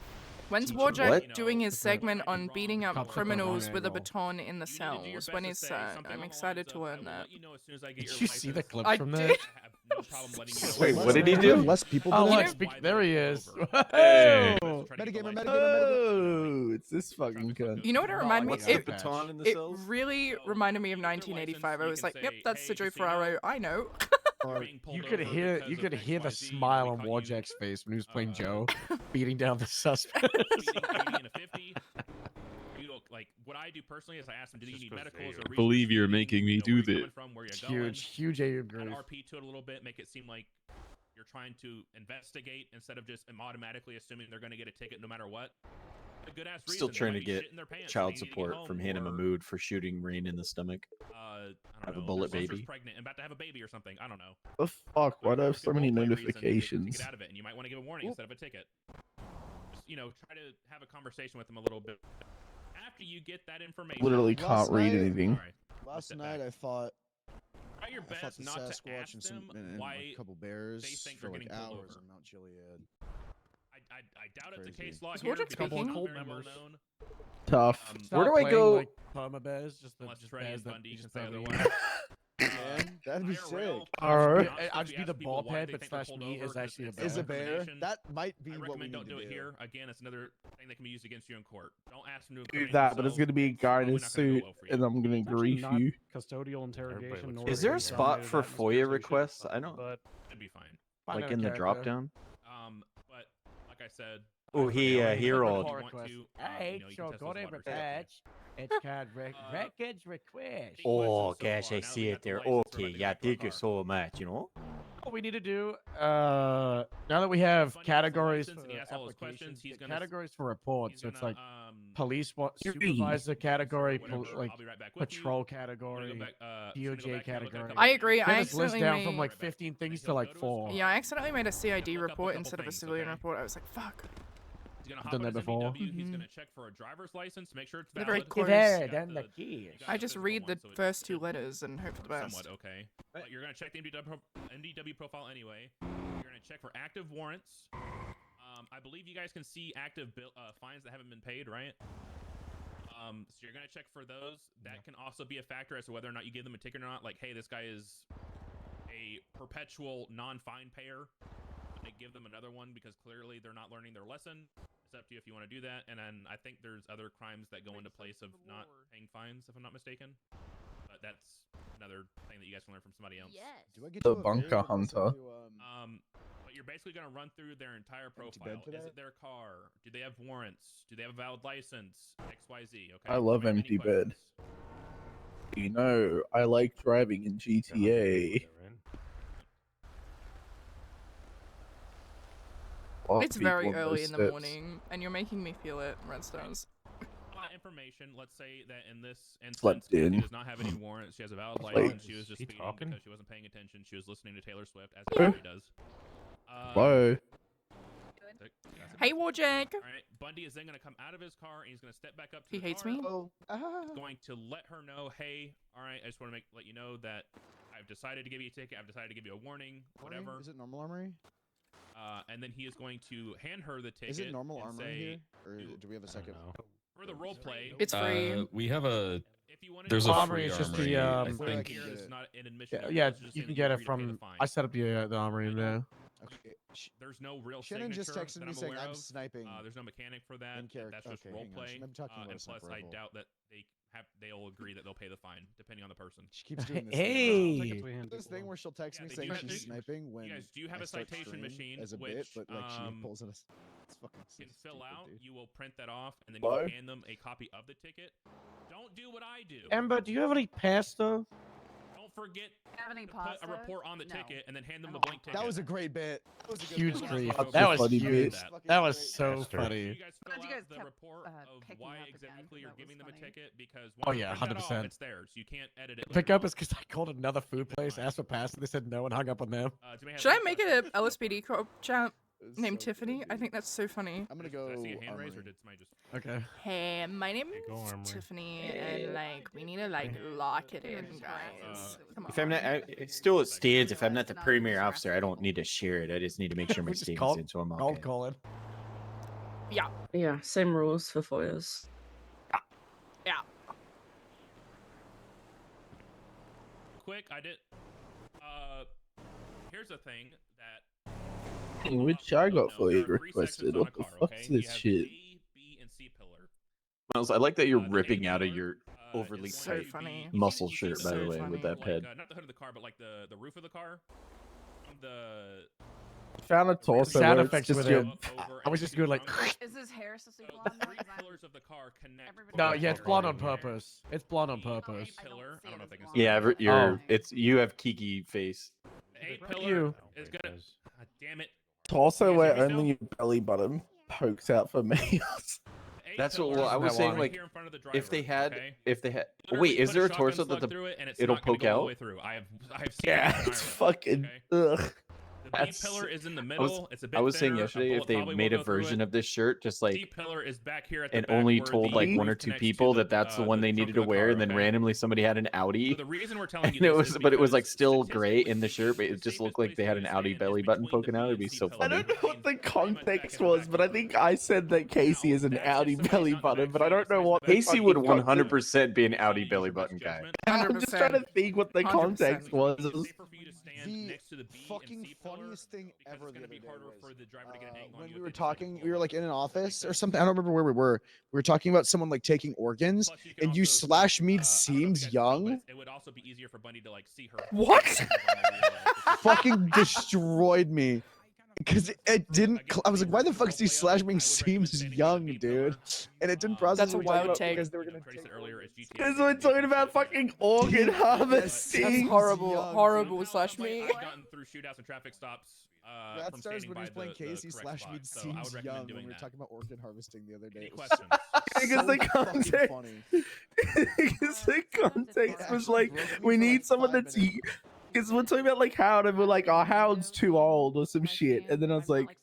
When's Teaching Warjack what? doing his It's a- segment on beating up Cops at the wrong criminals with a angle. baton in the You need to do your cells? best When to is say that? something I'm along the excited lines to of, "I learn will that. let you know as soon as I get Did your you see the license. clips I from did. that? I have no problem letting you know Wait, what's what did he going do? on. Less people Oh, do let's that? speak. There he is. Hey. Oh, Metagamer, metagamer, oh, it's this fucking cunt. You know what it reminded me? What's the It, baton in the it cells? really reminded me of 1985. I was like, yep, that's the Joe Ferraro. I know. Or being pulled you could over hear because you of could hear the XYZ, smile we on caught you, Warjack's face when he was playing Joe, uh, beating down the suspect. speeding 80 and a 50. You know, like what I do personally is I ask them, do you need medicals or Believe you're reasons, making me you know, do where you're this. coming from, where you're It's going. huge age Add group. RP to it a little bit, make it seem like you're trying to investigate instead of just automatically assuming they're going to get a ticket no matter what. A good ass reason. Still They trying might to be get shitting their pants and child they need to get support home, from Hannah or, Mahmood for shooting Rain in the stomach. I don't Have a know, bullet their sister's baby. pregnant and about to have a baby or something. I don't know. The fuck? Why do I have so many Multiple reasons notifications? To get out of it, and you might want to give a warning instead of a ticket. Just, you know, try to have a conversation with them a little bit. After you get that information, Literally Last can't read night- anything. Sorry, Last step night back. I thought Try your I fought best the not to Sasquatch ask and them some and why a couple bears think for they're like getting pulled hours over. on Mount Chiliad. I doubt it's a Crazy. case law Is here Warjack because speaking? it's Cult very well members. known. Tough. Where do I go? Like perma bears, just the Unless just Trey bears and that Bundy you can just say barely otherwise. Man, that'd be IRL, sick. Alright. not I'll supposed just to be the ask people bald why head, they but think they're slash pulled me over, is 'cause actually a it's bear. Is a bear? discrimination. That might be I what we recommend need don't to do do. it here. Again, it's another thing that can be used against you in court. Don't ask them to Do incriminate that, but it's themselves. gonna be a guy in Probably his not gonna go suit, well for you. and I'm gonna It's actually grief not you. custodial interrogation. nor Is there a is it spot dominated for atmosphere, FOIA so you should- requests? I don't. But It'd be fine. find Like out in the a drop character. down. But like I said. Oh, he if he you rolled. want to, you know, you can test those waters. It's called records request. Oh, gosh, I see it there. Okay, yeah, thank you so much. You know. what we need to do? Now that we have Bundy gets the categories license for and he asks all his applications, questions, he's get gonna categories for reports. So it's gonna, like police supervisor category, like I'll be right back with you. patrol I'm gonna category, go back, just gonna go DOJ back here and look at a category. couple I agree. Get I this list accidentally down from made. like 15 things to like 4. Yeah, I accidentally made a CID look up a report couple instead of a things, civilian okay? report. I was like, fuck. He's gonna I've hop done on that his before. MDW. He's gonna check for a driver's license, make sure it's They're valid. very close. You I got just the read the physical one, so first it's 2 letters and hope for the best. somewhat okay. But you're gonna check the MDW profile anyway. You're gonna check for active warrants. I believe you guys can see active fines that haven't been paid, right? So you're gonna check for those. That can also be a factor as to whether or not you give them a ticket or not. Like, hey, this guy is a perpetual non-fine payer. I give them another one because clearly they're not learning their lesson. It's up to you if you want to do that. And then I think there's other crimes that go into place of not paying fines, if I'm not mistaken. But that's another thing that you guys can learn from somebody else. Yes. Do I get The to bunker hunter. But you're basically going to run through their entire profile. for Is that? it their car? Do they have warrants? Do they have a valid license? XYZ, okay? I love Do you have any empty bed. You know, I like driving in GTA. Lot of It's very people on early those in the steps. morning, and you're making me feel it, Redstones. Information. Let's say that in this instance, Slept Kathy in. does not have any warrants. She has a valid Like- license. She was just He speeding talking? because she wasn't paying attention. She was listening to Taylor Swift, as Hello? everybody does. Hello. Hey, Warjack. All right. Bundy is then going to come out of his car and he's going to step back up to He the hates car. me? He's going to let her know, hey, all right, I just want to let you know that I've decided to give you a ticket. I've decided to give you a warning, whatever. Is it normal armory? And then he is going to hand her the ticket. Is it normal and armory say, here, or do we have a second? for the role play, It's free. We have a. if you want to There's do a Armory free is just armory. the, I um, Where I think. can here, get it's it. not an admission. Yeah, it's just you saying can that get it agree to pay the from. fine. I set up the armory now. Okay. There's no real Shannon just signature texted that me I'm saying aware I'm of. sniping. There's no mechanic for that. in character. That's just Okay, role hang on. play. I'm talking about a And plus, sniper I rifle. doubt that they'll agree that they'll pay the fine depending on the person. She keeps doing this. Hey! This thing where she'll text Yeah, me they saying do she's have- sniping when You guys do have I a start citation stream machine, as a bit, which, but like she pulls it. It's fucking so can fill stupid, out. dude. You will print that off, and then Hello? you hand them a copy of the ticket. Don't do what I do. Amber, do you have any pasta? Don't forget Have any to put pasta? a report on the No. ticket and then hand them the I don't blank ticket. That was a great bit. That was a good Huge bit. grief. That's That a was funny huge. bit. That was so Bastard. funny. You guys fill Glad you out guys the kept, report of picking why up again. exactly you're That was giving them a funny. ticket because Oh, once you yeah, print that off, 100%. it's theirs. You can't edit it. Pick later up on. is because I called another food place, asked for pasta, they said no and hung up on them. Jimmy has Should I any make questions? it a LSPD cop chat It was named so Tiffany? good, I dude. think that's so funny. I'm gonna Did I go. see a hand raise or armory. did somebody just? Okay. Hey, my name Go is armory. Tiffany, and like we need to like lock it in, guys. Come on. If I'm not, it still stands. If I'm not the premier officer, I don't need to share it. I just need to make sure my We just statement's called- in, so I'm Cold okay. calling. Yeah, Yeah, same rules for FOIAs. yeah. Quick, I did. Here's a thing that. Hey, which I got No, there FOIA are 3 requested. sections on What a the car, fuck's okay? You this have shit? A, B, and C pillar. Miles, I like that you're The ripping A out of pillar, your is overly going So tight to be- funny. muscle you see shirt, the by the hood, way, funny. with that like, pad. not the hood of the car, but like the roof of the car. The Found a torso Sound where it's effects just with your. it. I was just going like. Is his hair supposed to be So blonde? the 3 pillars of the car connect. No, both yeah, it's cars. blonde on purpose. It's blonde on The A purpose. pillar. I don't know if they can see Yeah, it. you're. Oh. It's you have Kiki face. The A Fuck pillar you. is gonna. God damn it. Torso You guys where hear me only still? your belly button pokes out for males. The A That's what. pillar Well, I is was that saying one. like here in front of the if they driver, had, okay? if they had. Literally Wait, is put there a shotgun torso slug that through it and it's it'll not gonna poke go all the out? way through. I've seen it Yeah, in it's Ireland, fucking. okay? Ugh. The B pillar is in the middle. It's a bit I was saying thinner, a yesterday bullet if they probably made will a go through version it. of this shirt, just like D pillar is back here at the and back only where told the like one or roof two connects to people the, that that's the one they trunk needed of to the wear, car, and then okay? randomly somebody had an Audi. So the reason we're telling you And it this was, is but it was like because still gray in the statistically shirt, but speaking, it just the looked like safest they had place an for you to Audi stand is belly button between the poking out. B It'd and be C so pillar. I funny. don't know what the Pretty much back at context the was, back but I door. think I said that Casey is an That's if Audi somebody's belly not in the button, back but I seat, don't know somebody's what in the the back Casey seat, would fucking somebody's in the context. 100% be an Audi use belly your best button guy. judgment. I'm just trying to 100%. think what the 100%. context was. It's safer for you to stand The next to the B and fucking C pillar funniest thing because ever it's the gonna other be day harder was for the driver to get an angle on when you we if were they decide to talking, pull we were off. like in an Does that make office or sense? something. I don't remember where we were. We were talking about someone like taking organs, Plus, you can and you also, slash me I don't know if you seems guys know, but young. it would also be easier for Bundy to like see her. What? face on the real, which is Fucking destroyed me. Because it didn't. I was like, why the fuck is he slash me seems young, dude? And it didn't process. That's a wild take. Because they were gonna take earlier is GTA. Because we're talking about fucking organ harvesting. That's horrible. young, Horrible slash me. I've gotten through shootouts and traffic stops. That From stars standing when he by was playing the Casey correct slash me spot, so I would seems recommend young when doing we were that. talking about organ harvesting the other day. Any It was questions? Because the context, because the context was like, we need someone that's. Because we're talking about like Howard, and we're like, oh, Howard's too old or some shit. And then I was like,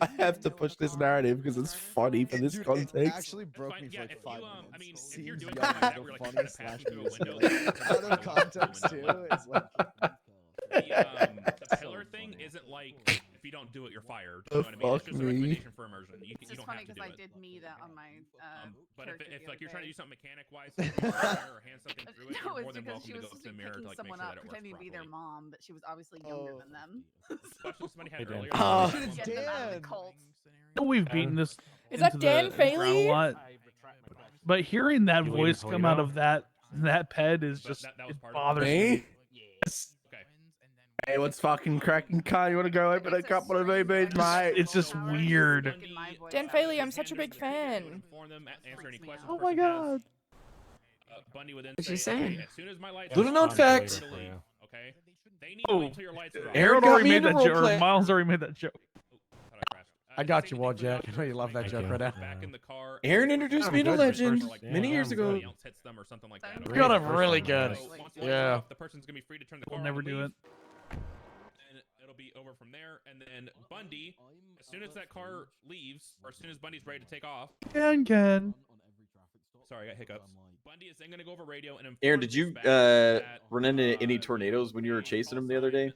I have to push this narrative because it's funny for this Dude, context. It actually broke me for like 5 minutes. I mean, if Seems you're doing young something is like that, the we're like funniest trying to slash pass through a me. window. Like, out of context too, it's like. The pillar thing isn't like if you don't do it, you're fired. You know what I mean? It's just a recommendation for immersion. You It's don't just funny have to because do I it. did me that on my. But if like you're trying to do something mechanic wise, or hand something through it, No, you're more it's than because welcome she to was go up to the mirror picking to like make someone sure up, that it works pretending to be their properly. mom, but she was obviously younger than them. Question somebody had Hey, Dan. earlier. Getting them out of the cult. I know we've beaten this. Is that into Dan the ground a Faley? lot, but hearing that You voice waiting come till out you of that ped is But just that was it part of it. bothers me. Me? Okay. Hey, what's fucking cracking, car? You want to go open a couple of VBs, mate? It's just weird. Dan Faley, I'm such a big fan. Oh my god. Bundy would then What'd say, you say? okay, as soon as my lights Little known fact. Okay. They need to Oh, wait till your lights are off. Aaron Harold got already me made into that role joke. play. Miles already made that joke. I got you, Wall Jack. I know you love that Thank joke you. right now. Aaron introduced me to Legend Yeah, many years ago. Somebody else hits them or something like that. We got him really good. So once the lights are Yeah. off, the person's gonna be free to turn the car We'll on never and do leave. it. And it'll be over from there. And then Bundy, as soon as that car leaves, or as soon as Bundy's ready to take off. Ken. Sorry, I got hiccups. Bundy is then gonna go over radio and inform Aaron, did you dispatch that, run into any tornadoes when you were chasing them the other day?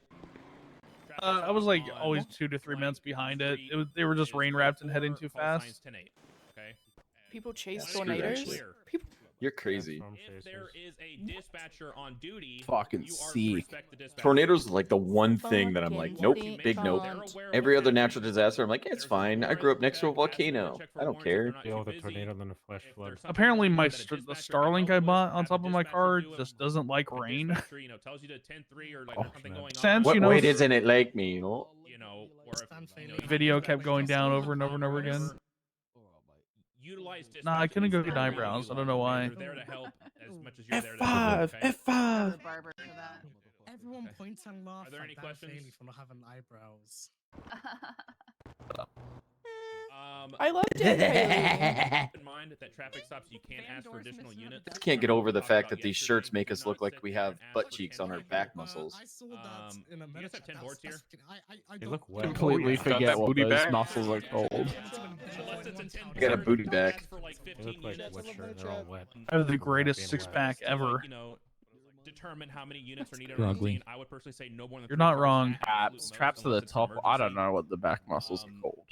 I was like always 2 to 3 minutes behind it. They were just rain wrapped and heading too fast. Okay. People chase Screw that tornadoes. shit. You're crazy. If there is a dispatcher on duty, Fucking you are to sick. respect the dispatcher. Tornadoes is like the one thing that I'm like, Fucking nope, think big nope. can't. Every other natural disaster, I'm like, it's fine. I grew up next to a volcano. I don't care. Deal with a tornado than a flash flood. Apparently, the Starlink I bought on top of my car just doesn't like rain. Tells you to 10-3 or like Oh, something going Sense, on. you What know, weight isn't it like me, you know? Or if, video kept going down over and over and over again. Utilize Nah, I couldn't go dispatch get as eyebrows. you I don't know why. You're there to help as much as you're there to help. F5, Okay? F5. Barber for that. Everyone points and laughs Are there any at Dan questions? Faley for not having eyebrows. I love Dan Faley. Keep in mind that traffic stops you can ask for additional units. I can't get over the fact that these shirts make us look like we have butt cheeks on our back muscles. I saw that in a you guys have 10 boards here? I They don't look wet. Completely Got forget that what booty those back? muscles are called. Unless it's a 10 I got a booty back. for like They 15 look like units. wet shirt. They're all wet. I have the From greatest being six wet. pack ever. You know, determine how many units are needed You're on the ugly. scene. I would personally say no more than You're 3 not cars wrong. at absolute most, Traps to the unless it's an top. I don't emergency. know what the back muscles are called.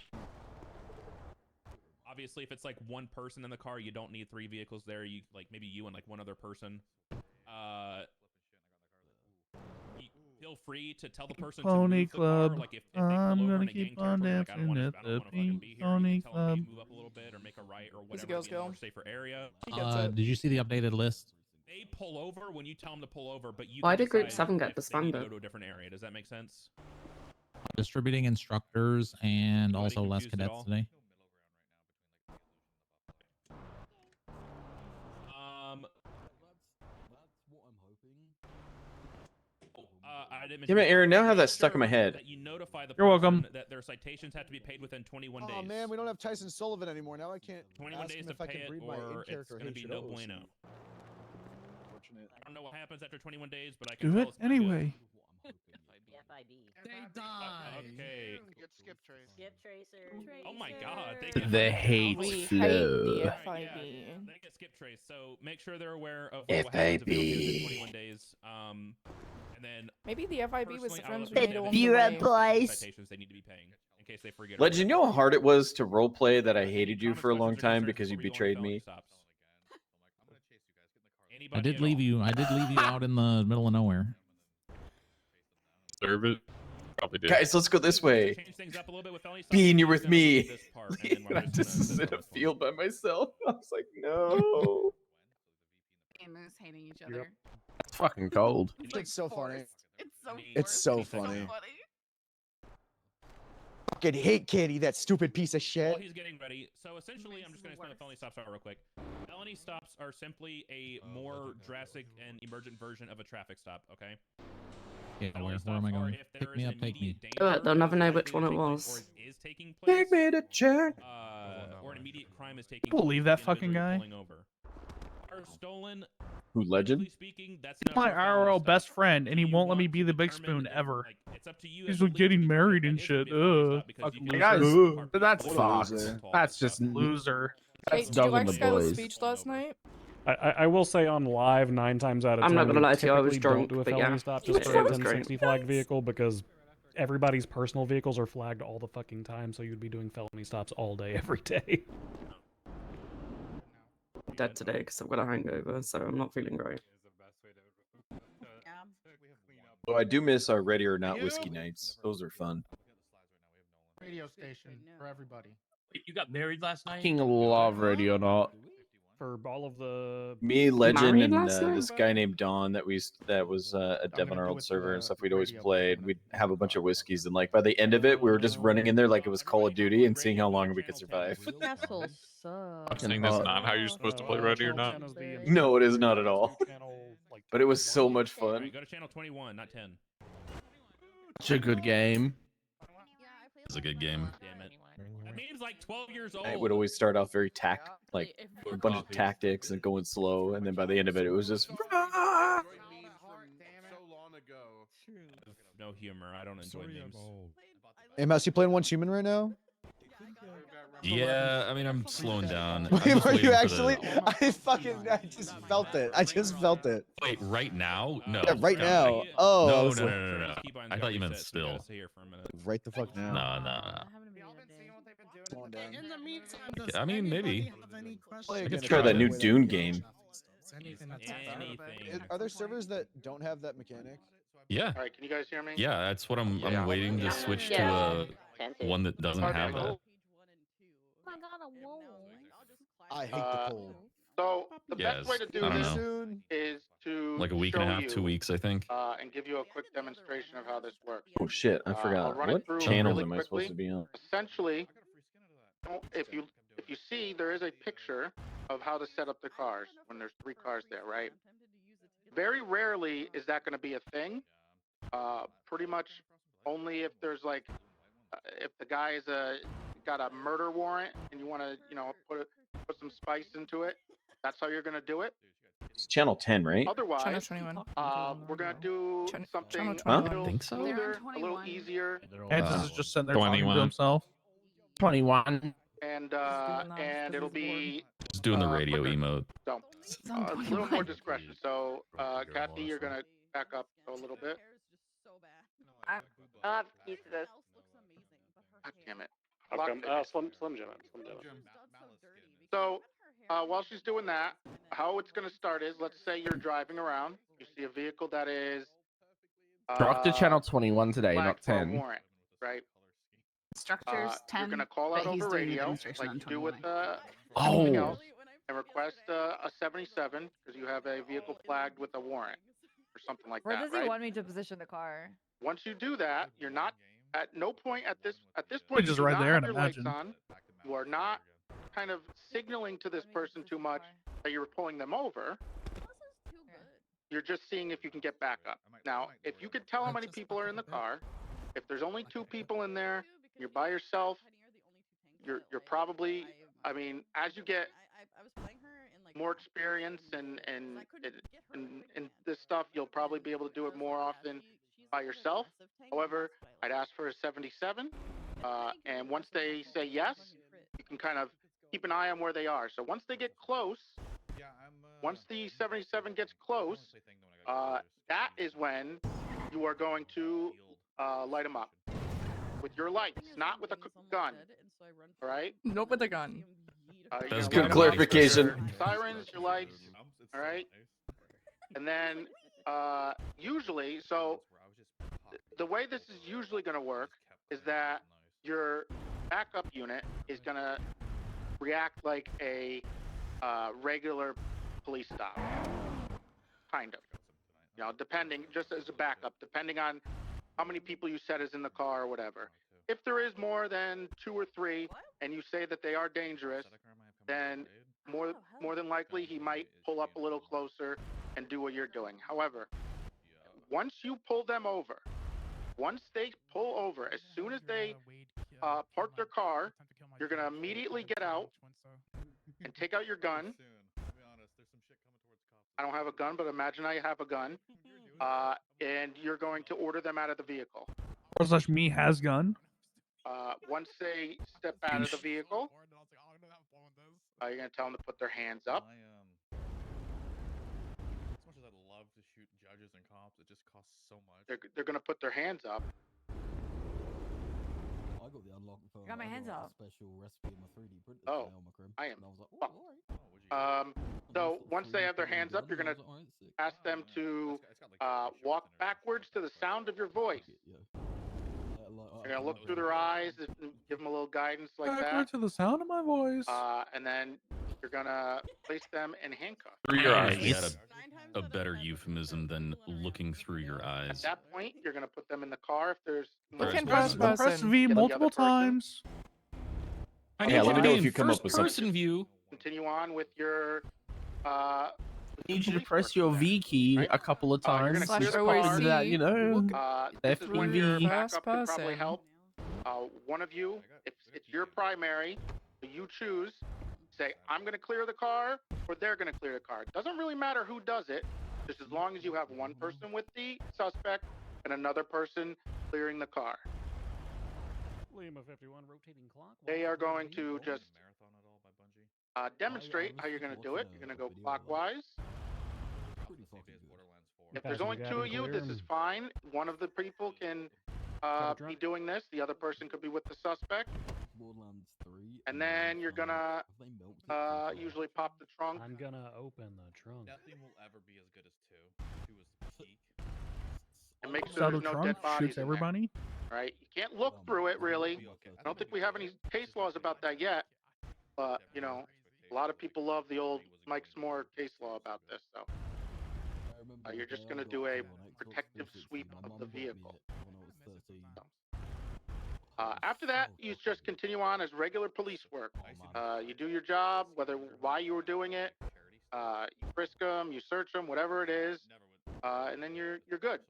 Obviously, if it's like one person in the car, you don't need 3 vehicles there. You like maybe you and like one other person. Feel free to tell the person to Pony move the Club. car. Like if they I'm pull over gonna and a gang keep starts on running, like, I don't dancing wanna, at I don't the wanna fucking Pink be here. Pony You can tell them, Club. hey, move up a little bit or make a right or He's a whatever. girl's To be in a girl. more safer area. He gets it. Did you see the updated list? They pull over when you tell them to pull over, but you. Why can did Group decide 7 get if they need to disbanded? Go to a different area. Does that make sense? Distributing instructors and Anybody also less confused at cadets all? today. I didn't Damn mention it, Aaron, now I have that make stuck in my sure head. that you notify the You're welcome. person that their citations have to be paid within 21 days. Oh man, we don't have Tyson Sullivan anymore. Now I can't 21 ask days him to if I pay can it, breed my or it's in-character going to be no H-O-Os. bueno. Unfortunate. I don't know what happens after 21 days, but I can Do tell it it's not good. anyway. They die. Okay. Get skip trace. Skip tracer. Oh my God. They get The hate We hate flow. the Right, FIB. yeah, they get skip trace. So make sure they're aware of what happens if they don't get it within 21 days. And then Maybe the FIB was the personally, I friends would we made recommend along that the they way. pay the citations they need to be paying in case they forget. Legend, you know how hard it was to roleplay that I hated you for a long time because you betrayed me? I did leave you. I did leave you out in the middle of nowhere. Serve it. Probably did. Guys, let's go this way. Being you're with me. And I just was in a field by myself. I was like, no. And Moose hating each other. It's fucking cold. It's so funny. It's so. It's so forced. funny. fucking hate Kitty, that stupid piece of shit. While he's getting ready, so essentially, I'm just going to explain what felony stops are real quick. Felony stops are simply a more drastic and emergent version of a traffic stop. Okay. Yeah, where am I going? Pick me up, take me. They'll never know which one it was. Take me to check. Or an immediate crime is taking Believe that fucking guy. Are stolen. Who, Legend? Speaking, that's My IRL best friend, and he won't let me be the big spoon ever. He's getting married and shit. Fucking Guys, loser. that's fucked. That's just loser. Hey, That's did you dog like in the Skylar's boys. speech last night? I will say on live 9 times out of 10 I'm not gonna lie to you, I was typically drunk, don't do a but felony yeah. stop Which just for a one was 1060 flag vehicle because everybody's personal vehicles are flagged all the fucking time, so you'd be doing felony stops all day every day. Dead today because I've got a hangover, so I'm not feeling great. Oh, I do miss our Ready or Not whiskey nights. Those are fun. Radio station for everybody. Wait, you got married last night? Fucking love Radio Not. For all of the Me, Legend, Married and last night? this guy named Don that was a dev on our old server and stuff. We'd always played. We'd have a bunch of whiskeys, and like by the end of it, we were just running in there like it was Call of Duty and seeing how long we could survive. Assholes suck. I'm saying that's not how you're supposed to play Ready or Not. No, it is not at all. But it was so much fun. Go to channel 21, not 10. It's a good game. It's a good game. Damn it. That meme's like 12 years old. It would always start off very like a bunch of tactics and going slow, and then by the end of it, it was just. No humor. I don't enjoy memes. Hey, Mass, you playing Once Human right now? Yeah, I mean, I'm slowing down. Wait, were you actually? I just felt it. I just felt it. Wait, right now? No. Yeah, right no, now. Oh, I No, was no, like- no. I thought you meant still. Right the fuck now. No. In the meantime, I mean, maybe. Let's try that new Dune game. Are there servers that don't have that mechanic? Yeah. All right, can you guys hear me? Yeah, that's what I'm waiting to switch Yeah. to one that doesn't have that. I hate the cold. So the Yeah, best way to do I don't this know. is to Like a week and a show half, you, 2 weeks, I think. and give you a quick demonstration of how this works. Oh shit! I I'll forgot. run it What through channels really am I supposed to quickly. be on? Essentially, if you see, there is a picture of how to set up the cars when there's 3 cars there, right? Very rarely is that going to be a thing. Pretty much only if there's like, if the guy is got a murder warrant and you want to, put some spice into it. That's how you're going to do it. It's channel 10, right? Otherwise, Channel 21. we're going to do something Huh? a little Think so? smoother, a little easier. Kansas is just sitting there talking to 21. himself. 21. And it'll be Just doing the radio emote. so a little more discretion. So Kathy, you're gonna back up a little bit. I'll have keys to this. God damn it. Slim Jim. So while she's doing that, how it's gonna start is, let's say you're driving around, you see a vehicle that is Drop to channel 21 today, not flagged for a 10. warrant, right? Structures 10. You're gonna call out but he's over doing the radio, demonstration like on you do with 21. everything Oh. else, and request a 77 because you have a vehicle flagged with a warrant or something like Where that, does he right? want me to position the car? Once you do that, you're not at no point at this point. just you do right not there have and your lights imagine. on. You are not kind of signaling to this person too much that you're pulling them over. You're just seeing if you can get back up. Now, if you could tell how many people are in the car, if there's only 2 people in there, you're by yourself. You're probably. I mean, as you get more experience and this stuff, you'll probably be able to do it more often by yourself. However, I'd ask for a 77, and once they say yes, you can kind of keep an eye on where they are. So once they get close, once the 77 gets close, that is when you are going to light them up with your lights, not with a gun. All right? Not with a gun. That's good clarification. Sirens, your lights. All right. And then usually, so the way this is usually going to work is that your backup unit is going to react like a regular police stop, kind of. Depending, just as a backup, depending on how many people you said is in the car or whatever. if there is more than 2 or 3, and you say that they are dangerous, then more than likely he might pull up a little closer and do what you're doing. However, once you pull them over, once they pull over, as soon as they park their car, you're going to immediately get out and take out your gun. I don't have a gun, but imagine I have a gun. And you're going to order them out of the vehicle. / me has gun. Once they step out of the vehicle, you're going to tell them to put their hands up. As much as I'd love to shoot judges and cops, it just costs so much. They're going to put their hands up. I got the unlock for. I got my hands up. Special recipe in my 3D printer. Oh, I am. And I was like, So once they have their hands up, you're going to ask them to walk backwards to the sound of your voice. You're going to look through their eyes and give them a little guidance like Backward that. to the sound of my voice. And then you're going to place them in handcuffs. Through your eyes. A better euphemism than looking through your At eyes. that point, you're going to put them in the car if there's... Press V multiple times. Yeah, let me know if you come up with something. View. Continue on with your... I need you to press your V key a couple of times. You're gonna Just clear the pop car. into that, you know. This is when your FPV. backup can probably help. One of you, if it's your primary, you choose, say, I'm going to clear the car, or they're going to clear the car. It doesn't really matter who does it, just as long as you have one person with the suspect and another person clearing the car. Lima 51 rotating clock. They are going to just demonstrate how you're going to do it. You're going to go clockwise. If there's only 2 of you, this is fine. One of the people can be doing this. The other person could be with the suspect. And then you're going to usually pop the trunk. I'm going to open the trunk. Nothing will ever be as good as 2. 2 is peak. And make So sure the there's no trunk dead bodies shoots in everybody. there. Right? You can't look through it, really. I don't think we have any case laws about that yet. But, you know, a lot of people love the old Mike S'more case law about this, so. You're just going to do a protective sweep of the vehicle. After that, you just continue on as regular police work. You do your job, why you were doing it. You frisk them, you search them, whatever it is, and then you're good.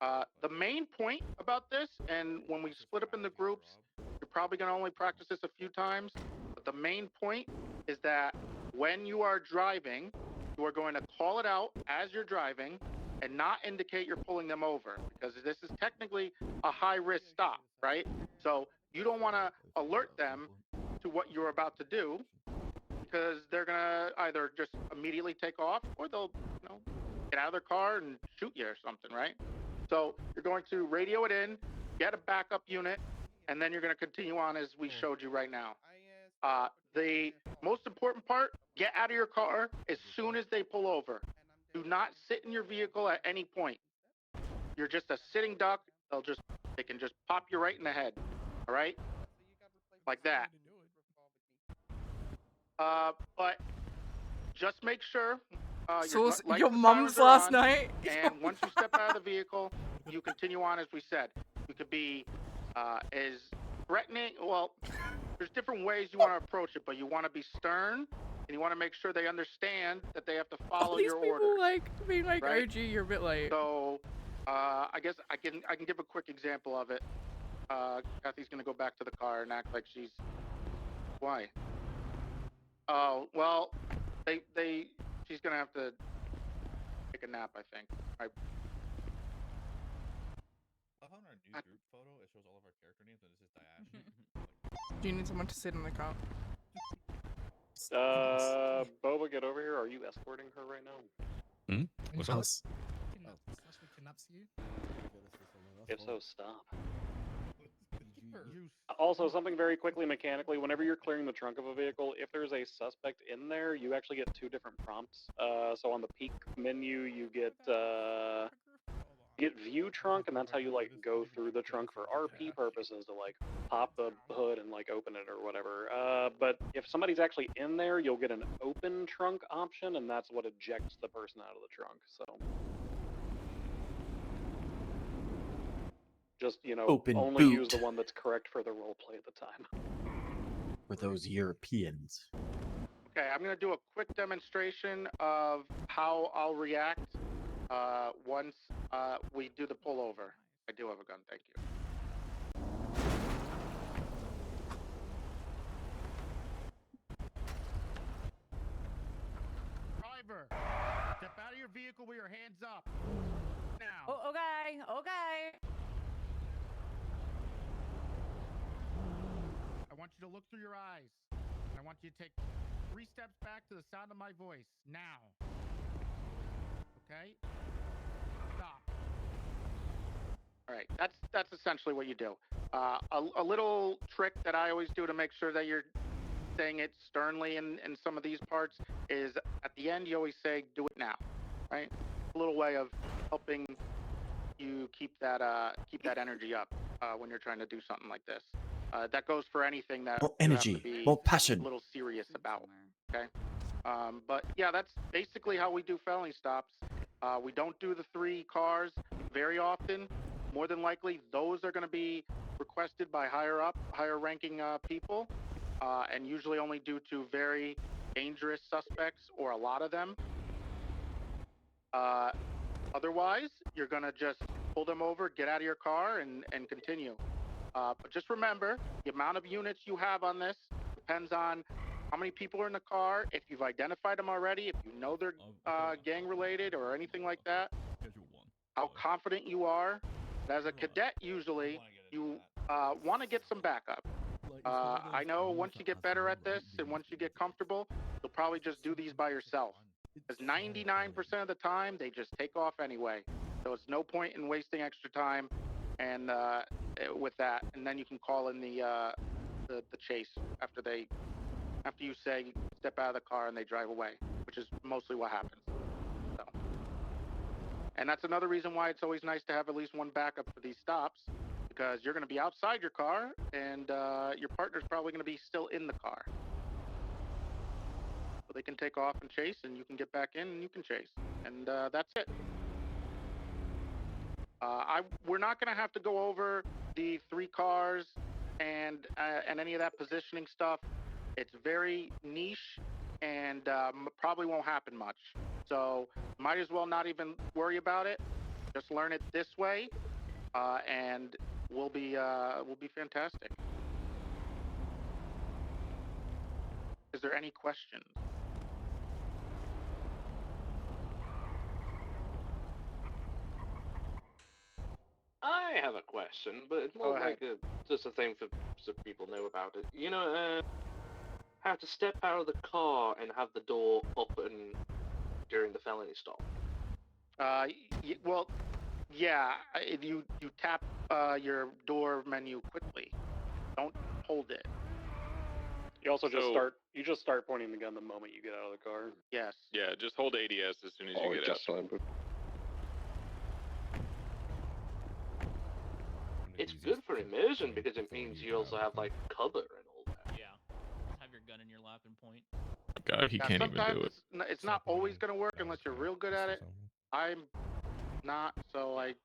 The main point about this, and when we split up in the groups, you're probably going to only practice this a few times, but the main point is that when you are driving, you are going to call it out as you're driving and not indicate you're pulling them over, because this is technically a high-risk stop, right? So you don't want to alert them to what you're about to do, because they're going to either just immediately take off, or they'll, you know, get out of their car and shoot you or something, right? So you're going to radio it in, get a backup unit, and then you're going to continue on as we showed you right now. The most important part, get out of your car as soon as they pull over. Do not sit in your vehicle at any point. You're just a sitting duck. They can just pop you right in the head. All right? Like that. But just make sure So lights your and mum's sirens are last on, night? And once you step out of the vehicle, you continue on as we said. You could be as threatening. Well, there's different ways you want to approach it, but you want to be stern, and you want to make sure they understand that they have to follow These your people orders. like being like, right? OG, you're a bit late. So, I guess I can give a quick example of it. Kathy's gonna go back to the car and act like she's. Why? Oh well, she's gonna have to take a nap, I think. I love how in our new group photo it shows all of our character names and it's just Diash. Do you need someone to sit in the car? Boba, get over here. Are you escorting her right now? Hmm? What's up? If so, stop. Also, something very quickly mechanically, whenever you're clearing the trunk of a vehicle, if there's a suspect in there, you actually get 2 different prompts. So on the peek menu, you get view trunk, and that's how you like go through the trunk for RP purposes to like pop the hood and like open it or whatever. But if somebody's actually in there, you'll get an open trunk option, and that's what ejects the person out of the trunk. So Just, Open only use boot. the one that's correct for the role play at the time. For those Europeans. Okay, I'm going to do a quick demonstration of how I'll react once we do the pullover. I do have a gun, thank you. Driver, step out of your vehicle with your hands up. Now. Oh, okay. I want you to look through your eyes. I want you to take 3 steps back to the sound of my voice. Now. Okay? Stop. All right, that's essentially what you do. A little trick that I always do to make sure that you're saying it sternly in some of these parts is at the end you always say, do it now, right? A little way of helping you keep that energy up when you're trying to do something like this. That goes for anything that More you have energy, to be more passion. a little serious about, okay? But yeah, that's basically how we do felony stops. We don't do the 3 cars very often. More than likely, those are going to be requested by higher ranking people, and usually only due to very dangerous suspects or a lot of them. Otherwise, you're going to just pull them over, get out of your car, and continue. But just remember, the amount of units you have on this depends on how many people are in the car, if you've identified them already, if you know they're gang-related or anything like that, how confident you are. As a cadet, usually, you want to get some backup. I know once you get better at this and once you get comfortable, you'll probably just do these by yourself. Because 99% of the time, they just take off anyway. So it's no point in wasting extra time and with that. And then you can call in the chase after you say step out of the car and they drive away, which is mostly what happens. So. And that's another reason why it's always nice to have at least one backup for these stops, because you're going to be outside your car and your partner's probably going to be still in the car. So they can take off and chase, and you can get back in and you can chase. And that's it. We're not going to have to go over the 3 cars and any of that positioning stuff. It's very niche and probably won't happen much. So might as well not even worry about it. Just learn it this way, and we'll be fantastic. Is there any questions? I have a question, but it's more like just a thing so people know about it. How to step out of the car and have the door open during the felony stop. Well, yeah. If you tap your door menu quickly, don't hold it. You also just start pointing the gun the moment you get out of the car. Yes. Yeah, just hold ADS as soon as you get out. It's good for immersion because it means you also have like cover and all that. Yeah. Have your gun in your lap and point. God, he can't even do it. It's not always going to work unless you're real good at it. I'm not, so I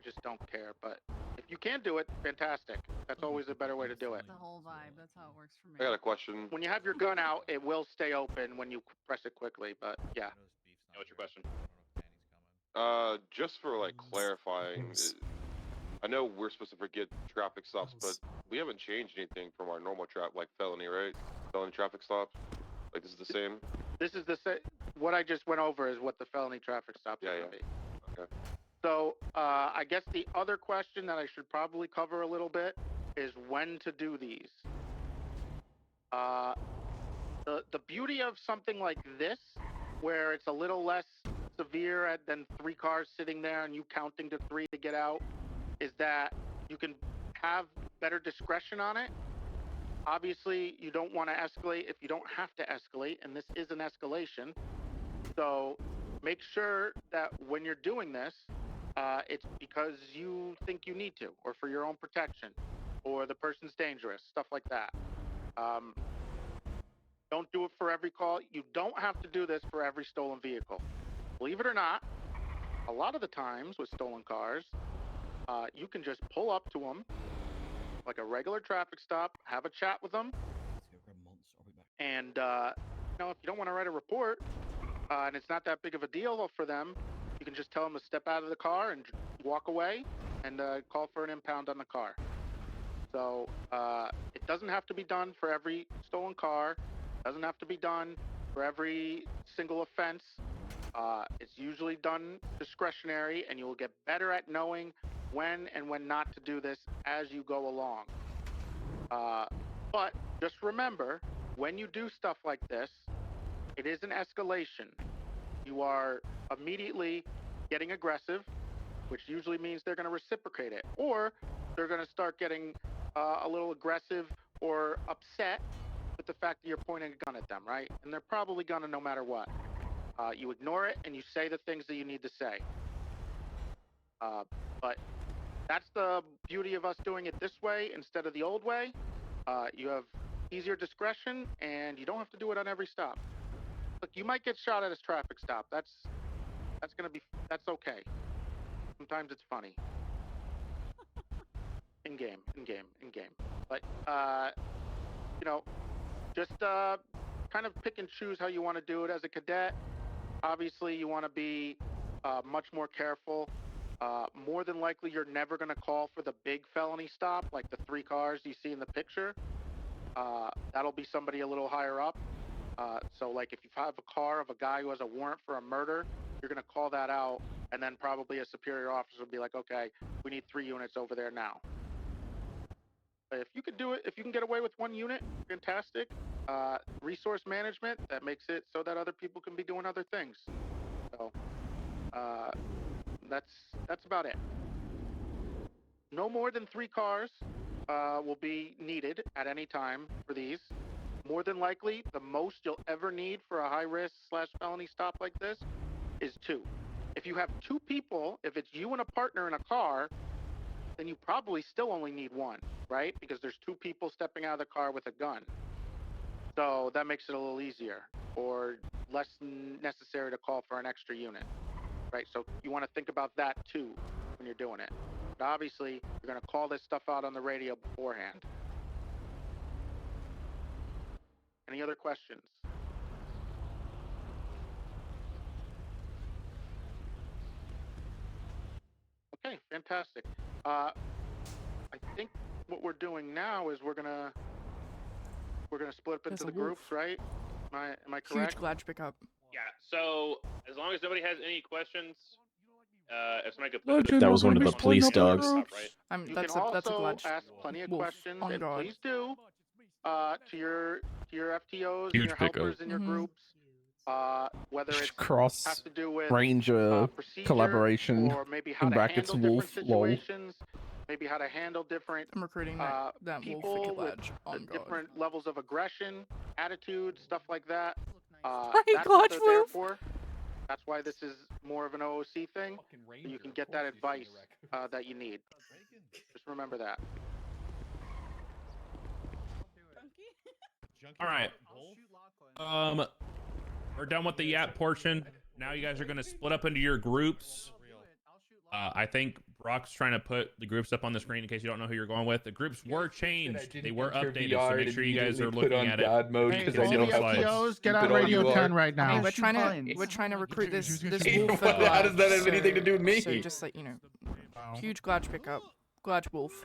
just don't care. But if you can do it, fantastic. That's always a better way to do it. The whole vibe. That's how it works for me. I got a question. When you have your gun out, it will stay open when you press it quickly. But yeah. What's your question? Just for like clarifying, I know we're supposed to forget traffic stops, but we haven't changed anything from our normal like felony, right? Felony traffic stops. Like this is the same. This is the same. What I just went over is what the felony traffic stops are going to be. Okay. So I guess the other question that I should probably cover a little bit is when to do these. The beauty of something like this, where it's a little less severe than 3 cars sitting there and you counting to 3 to get out, is that you can have better discretion on it. Obviously, you don't want to escalate if you don't have to escalate, and this is an escalation. So make sure that when you're doing this, it's because you think you need to, or for your own protection, or the person's dangerous, stuff like that. Don't do it for every call. You don't have to do this for every stolen vehicle. Believe it or not, a lot of the times with stolen cars, you can just pull up to them like a regular traffic stop, have a chat with them, and if you don't want to write a report, and it's not that big of a deal for them, you can just tell them to step out of the car and walk away and call for an impound on the car. So it doesn't have to be done for every stolen car. It doesn't have to be done for every single offense. It's usually done discretionary, and you will get better at knowing when and when not to do this as you go along. But just remember, when you do stuff like this, it is an escalation. You are immediately getting aggressive, which usually means they're going to reciprocate it, or they're going to start getting a little aggressive or upset with the fact that you're pointing a gun at them, right? And they're probably going to no matter what. You ignore it and you say the things that you need to say. But that's the beauty of us doing it this way instead of the old way. You have easier discretion and you don't have to do it on every stop. Look, you might get shot at a traffic stop. That's okay. Sometimes it's funny. In game. But just kind of pick and choose how you want to do it as a cadet. Obviously, you want to be much more careful. More than likely, you're never going to call for the big felony stop, like the 3 cars you see in the picture. That'll be somebody a little higher up. So, like, if you have a car of a guy who has a warrant for a murder, you're going to call that out, and then probably a superior officer will be like, okay, we need 3 units over there now. But if you could do it, if you can get away with 1 unit, fantastic. Resource management, that makes it so that other people can be doing other things. So that's about it. No more than 3 cars will be needed at any time for these. More than likely, the most you'll ever need for a high-risk / felony stop like this is 2. If you have 2 people, if it's you and a partner in a car, then you probably still only need 1, right? Because there's 2 people stepping out of the car with a gun. So that makes it a little easier or less necessary to call for an extra unit, right? So you want to think about that too when you're doing it. But obviously, you're going to call this stuff out on the radio beforehand. Any other questions? Okay, fantastic. I think what we're doing now is we're gonna split up into the groups, right? Am I correct? Huge glad pick up. Yeah. So as long as nobody has any questions, if somebody could put That was one of the police dogs. Right? You can also ask plenty of questions, and please do to your FTOs, and your helpers, and your groups. Whether it's Cross has to do with Ranger procedure, collaboration or maybe how in to brackets handle wolf different lol. situations, maybe how to handle different I'm recruiting that people wolf with badge. On God. different levels of aggression, attitude, stuff like that. Right, That's what they're there Wolf. for. That's why this is more of an OOC thing. So you can get that advice that you need. Just remember that. All right. We're done with the yap portion. Now you guys are going to split up into your groups. I think Brock's trying to put the groups up on the screen in case you don't know who you're going with. The groups were changed. They were updated, so make sure you guys are looking at it. Hey, all the FTOs, get on Radio 10 right now. Hey, we're trying to recruit this wolf. How does that have anything to do with me? So just like huge glad pick up. Glad wolf.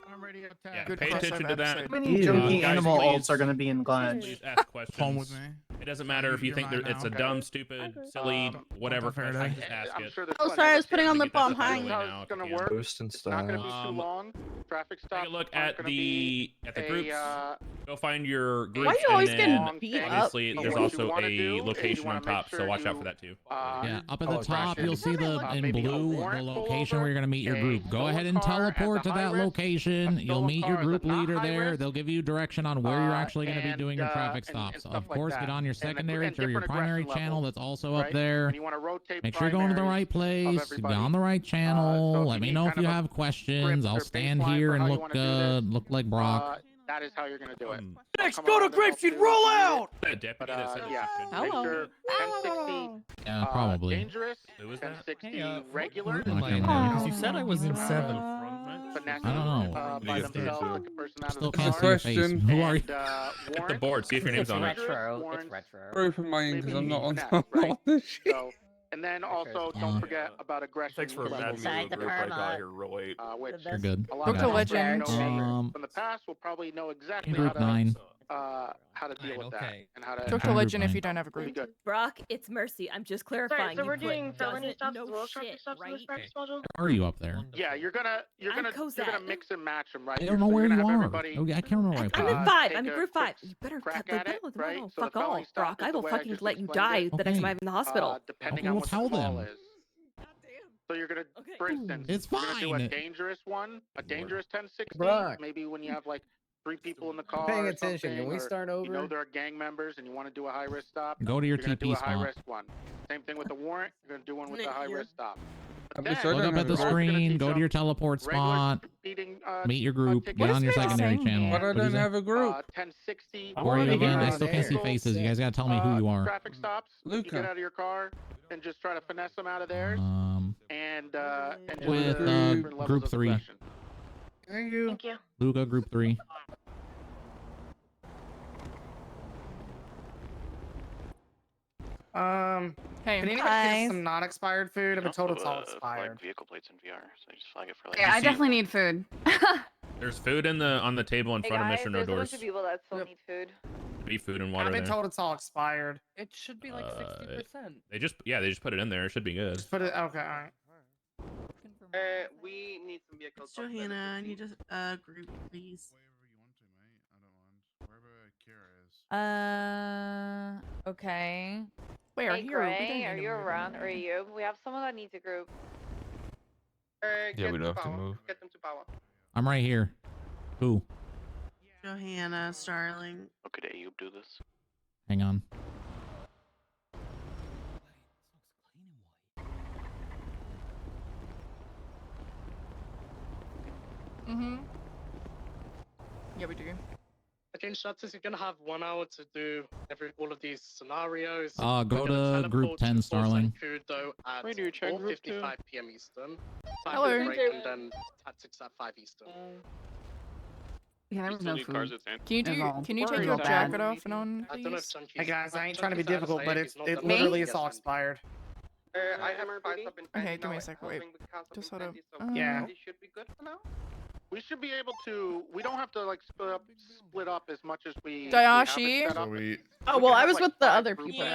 Yeah, Good pay attention to crossover that. episode. How many junky Guys, animal please- alts are going to be in Glad? Please ask questions. Home with me. It doesn't matter if you think it's a dumb, stupid, silly, whatever question. Just ask I'm it. sure there's Oh, plenty sorry, I of was putting on the Get this bomb. out of Hi. the way how now it's if gonna you can. work. Boost and It's not gonna be stuff. too long. Traffic stops. Take a look aren't at gonna the groups. Go find your groups. Why are you always and getting then beat up? obviously But there's what you also wanna a do is you location wanna on make top, so sure watch out you, for that too. Yeah, up at the Oh, top, correction. you'll see the in Maybe a blue the warrant location pullover, where you're gonna meet your a group. Go ahead and stolen car as teleport a to high that risk, location. a You'll stolen meet your car as a group not leader high there. risk, They'll give you direction on where you're actually going to be doing your traffic stops. stuff Of like course, that. get on your And secondary and through your different primary aggression channel levels, that's also right? up there. And you want to rotate Make sure you're going to the primaries right of place. everybody. Get on the right channel. so if Let you me need know if kind you of a have questions. I'll or stand baseline here for and how you wanna do this, look like Brock. That is how you're gonna do it. Next, go to Grapeseed, roll out! The deputy that said Yeah, should. make sure 1060 Yeah, probably. dangerous, Who was that? 1060 regular. Okay, Oh, man. you said I was in 7. finessed I don't know. by themselves, like a person out Still of the can't car. see your face. Who are you? Hit the board. See if your name's on it. Sorry for mine because I'm not on finesse, top right? of this shit. So, and then also don't forget about aggression. Thanks for level adding me to the group. I got here real late. Which You're good. a lot I of got you. Legend. from the past will probably know exactly Group how 9. to deal with that and how to. Talk to Group Legend if 9. you don't have a group. Brock, it's Mercy. I'm just clarifying. so you we're put doing felony doesn't stops know as well as shit, traffic stops in this right? practice module? How are you up there? Yeah, you're gonna Cosette. mix and match them, right? I don't know So where you're you gonna have are. everybody, Okay, I can't remember where I I'm put in you. 5. take I'm in a group quick 5. You better crack cut at the it, pedal. right? No, So the fuck felony off, stop Brock. is I the will way I fucking just let you explained die it. the next time I'm in the hospital. Depending Okay, on well, what tell the call them. is. So you're gonna, for instance, It's you're gonna do a fine. dangerous one, a dangerous 1060. Brock. Maybe when you have like 3 people in the car. Paying or attention. something, Can we or start You know over? they're gang members and you want to do a high risk stop. Go to your You're gonna do TP a high spot. risk one. Same thing with the warrant. You're gonna do one with the high risk stop. But Look Look up at the screen. Go to your teleport spot. Meet your group. Get on your secondary channel. But I What do you don't say? have a group. 1060. Where are you again? I still can't see there. faces. You guys gotta tell me who you are. Traffic stops. You get out of your car and just try to finesse them out of theirs. And do With the different levels group of 3. aggression. Thank you. Thank you. Luca, group 3. Hey, can anybody get some not expired food? I've been told it's all expired. Vehicle plates in VR, so just flag it for Yeah, I definitely need food. There's food on the table in front of Mr. No Doors. people that still need food. Be food and water I've been there. told it's all expired. It should be like 60%. They just put it in there. It should be good. Put it. Okay, all right. We need some vehicles. Johanna, I need a group, please. Okay. Where? Hey, Gray, are you around? Or are you? We have someone that needs a group. Yeah, we don't have to move. Get them to power. I'm right here. Who? Johanna, Starling. Okay, you do this. Hang on. Yeah, we do. Okay, Shatters, you're gonna have 1 hour to do all of these scenarios. Go We're gonna to group teleport 10, to Starling. Sanku, though, at Radio check, group 4:55 p.m. Eastern. Hello. Break, and then tactics at 5 Eastern. Yeah, there was no food. Can you take Worried your about jacket that. off and on, I don't know if please? Sanku's- Hey guys, I ain't trying to be Sanku's out of difficult, sight, but he's not it that literally big. is all expired. I have files up in Okay, give me a second. Wait. Just hold up. Yeah. This should be good for now. We should be able to. We don't have to like split up as much as we. Dayashi? Oh well, I was with the other people.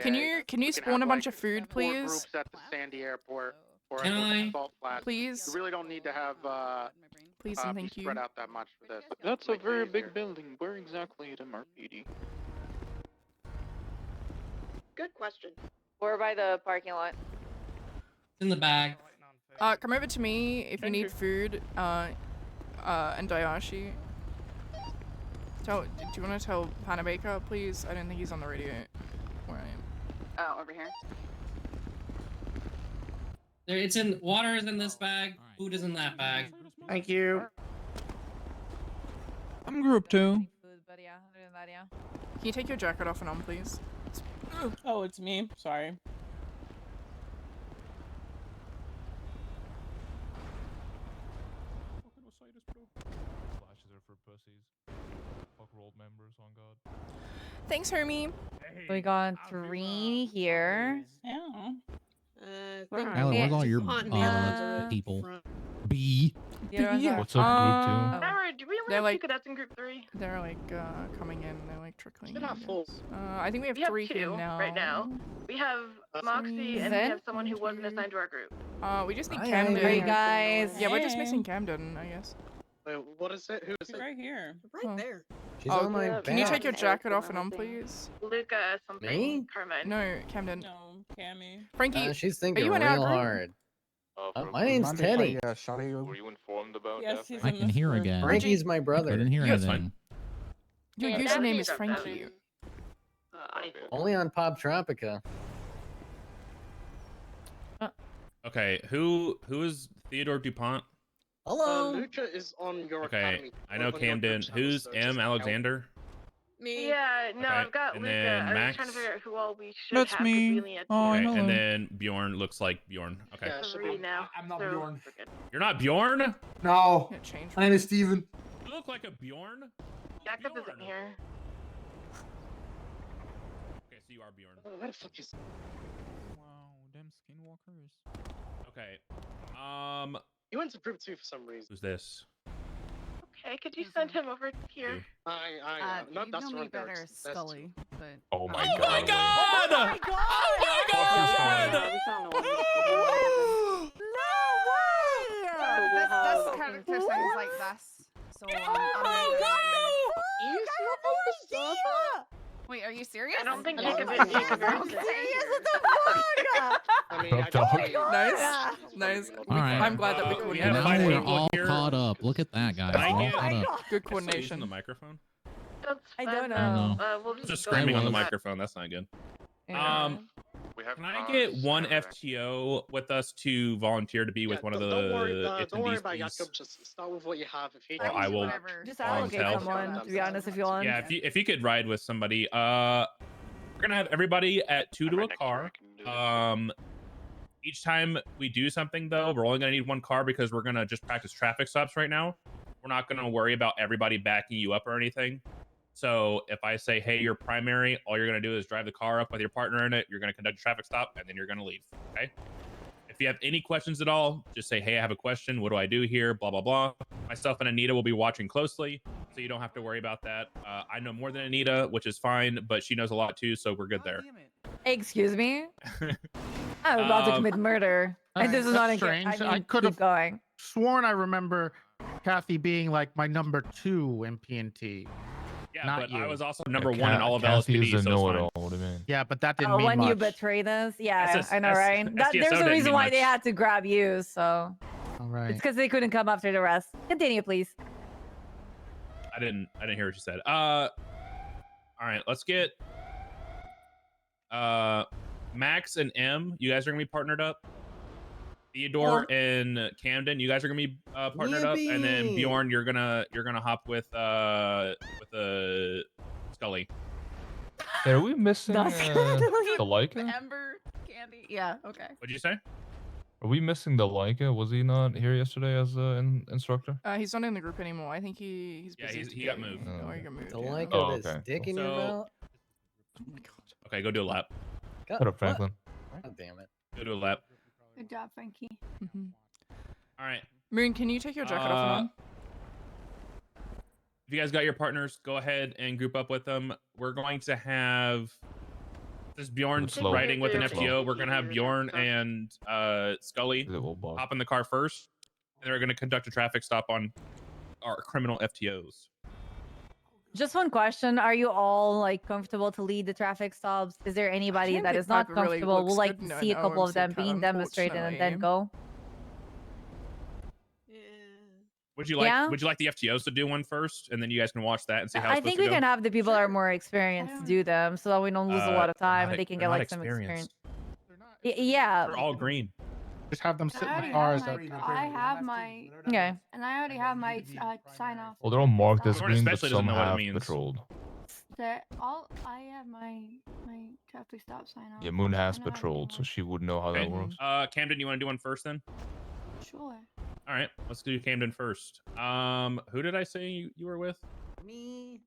Can you spawn a bunch of food, 4 please? groups at the Sandy Airport or Can at I? Salt Flats. Please? You really don't need to have Please and be thank you. spread out that much for this. That's a Makes it very easier. big building. Where exactly at MRPD? Good question. We're by the parking lot. In the bag. Come over to me if you need food. And Dayashi. Do you want to tell Panabaker, please? I don't think he's on the radio where I am. Oh, over here. It's in water is in this bag. Food is in that bag. Thank you. I'm group 2. Food, but yeah, other than that, yeah. Can you take your jacket off and on, please? Oh, it's me. Sorry. Flashes are for pussies. Fuck rolled members on God. Thanks, Hermie. We got 3 here. Yeah. Skylar, where's all your people? B. What's up, group 2? Sarah, do we only They're have like- 2 cadets in group 3? They're like coming in. They're like trickling Should in. have 4. I think we have 3 here 2 now. right now. We have Moxie and we have someone who wasn't assigned to our group. We just need Hi, Camden. hey, guys. Yeah, we're just missing Camden, I guess. Wait, what is it? Who is it? Right here. Oh. there. She's Oh, on my back. can you take your jacket off and on, please? Luca something. Me? Carmen. No, Camden. No, Cammy. Frankie, She's are thinking you real in our group? hard. My name's Teddy. Were you informed about Yes, that? he's I in can this hear group. again. Frankie's my brother. Couldn't hear Yeah, it's anything. Your Yeah, username that's is Frankie. Only on Pop Tropica. Okay, who is Theodore DuPont? Hello. Lucha is on your Okay, academy. I know on your Camden. group channel, Who's so M. just Alexander? Me. Yeah, no, Okay, I've got and Luca. then I was Max? trying to figure out who all we should That's have. 'cause me. We only had Oh, Okay, hello. and then Bjorn looks like Bjorn. Okay. Yeah, it should three be. now. I'm not so Bjorn. we're good. You're not Bjorn? No. Yeah, change. My name is Steven. You look like a Bjorn. Jacob Bjorn. isn't here. Okay, so you are Bjorn. Where the fuck is? Wow, them skinwalkers. Okay. He went to group 2 for some reason. Who's this? Okay, could you send him over here? Not that's the wrong better, Scully, but Oh my Oh god. my god! Oh my god! Oh my god! This character sounds like this. So Wait, are you serious? I don't think Hello? Jacob is Serious? What the fuck? I mean, I Dog. Nice, nice. All right. I'm glad that we We coordinated. have Now five we're people all here. caught up. Look at that, guys. Can I We're all get- caught up. Good Still using coordination. the microphone? That's I fine. don't I don't know. We'll just Just go screaming on the with that. microphone. That's not good. Yeah. We have Can I get one cars. FTO with us to volunteer to be with one of the don't worry about attendees, Jacob. Just start with what you have. If he Or I will Just volunteer. allocate someone, to be honest, if you want. Yeah, if you could ride with somebody. We're gonna have everybody at 2 to a car. Each time we do something though, we're only gonna need one car because we're gonna just practice traffic stops right now. We're not gonna worry about everybody backing you up or anything. So if I say, hey, you're primary, all you're gonna do is drive the car up with your partner in it. You're gonna conduct a traffic stop, and then you're gonna leave. Okay. If you have any questions at all, just say, hey, I have a question. What do I do here? Blah blah blah. Myself and Anita will be watching closely, so you don't have to worry about that. I know more than Anita, which is fine, but she knows a lot too, so we're good there. Excuse me? I'm about to commit murder. And this is not a strange. game. I could have going. sworn I remember Kathy being like my number 2 in PNT. Yeah, Not but you. I was also number 1 in all of LSPD, so it's fine. What do you mean? Yeah, but that didn't Oh, mean when much. you betrayed us? Yeah, SS I know, right? SDSO There's a didn't reason mean why they much. had to grab you, so. All right. It's because they couldn't come after the rest. Continue, please. I didn't hear what you said. All right, let's get Max and M. You guys are gonna be partnered up. Theodore and Camden, you guys are gonna be partnered up, and then Yippee! Bjorn, you're gonna hop with Scully. Hey, are we missing That's the Leica? Ember candy. Yeah. Okay. What'd you say? Are we missing the Leica? Was he not here yesterday as an instructor? He's not in the group anymore. I think he's Yeah, busy. he got moved. Oh, he got moved. The yeah. like Oh, of this okay. dick in your So- mouth. Oh my god. Okay, go do a lap. God, Shut up, what? Franklin. God damn it. Go do a lap. Good job, Frankie. All right. Moon, can you take your jacket off and on? If you guys got your partners, go ahead and group up with them. We're going to have this Bjorn's Slow. riding with an Slow. FTO. We're going to have Bjorn and Scully Is it will bug? hop in the car first, and they're going to conduct a traffic stop on our criminal FTOs. Just one question. Are you all like comfortable to lead the traffic stops? Is there anybody can't that pick is not that really comfortable? looks We'll like good to in see a an couple of OMC them cut, being demonstrated and then unfortunately. go. Would you like Yeah? Would you like the FTOs to do one first, and then you guys can watch that and see how I it's think supposed we to can go? have the people that are more experienced to do them so that we don't lose a lot of time and they can they're get not like some experience. experienced. Yeah. They're all green. Just have them sit in I the already cars. have I have my. Okay. And I already have my sign off. Well, they're all marked as Lauren green, but especially some doesn't know what it have means. patrolled. I have my traffic stop sign off. Yeah, Moon has I know how to do patrolled, so one. she would know how Okay. that works. Camden, you want to do one first then? Sure. All right, let's do Camden first. Who did I say you were with? Me.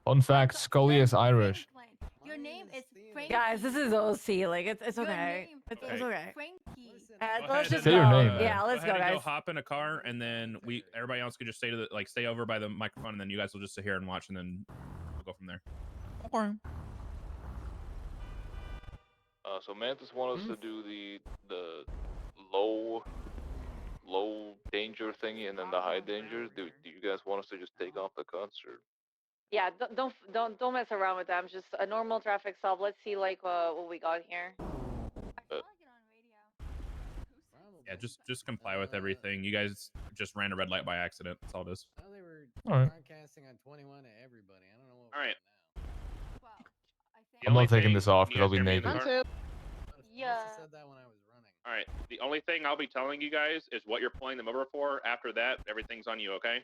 Fun fact: Scully is Irish. Your name is Frankie. Guys, this is OC. Like it's Your okay. name It's is okay. Frankie. Go Let's ahead just and, Say your go. name, man. Yeah, let's go ahead go, and guys. go hop in a car, and then everybody else could just stay stay over by the microphone, and then you guys will just sit here and watch, and then we'll go from there. So Mantis wants us to do the low danger thingy and then the high danger. Do you guys want us to just take off the cuts or? Yeah, don't mess around with them. Just a normal traffic stop. Let's see like what we got here. Yeah, just comply with everything. You guys just ran a red light by accident. That's all it is. Well, they were All right. broadcasting on 21 to everybody. I don't know what. All right. I'm not taking this off because I'll be naked. Yeah. Said that when I was running. All right. The only thing I'll be telling you guys is what you're pulling them over for. After that, everything's on you. Okay.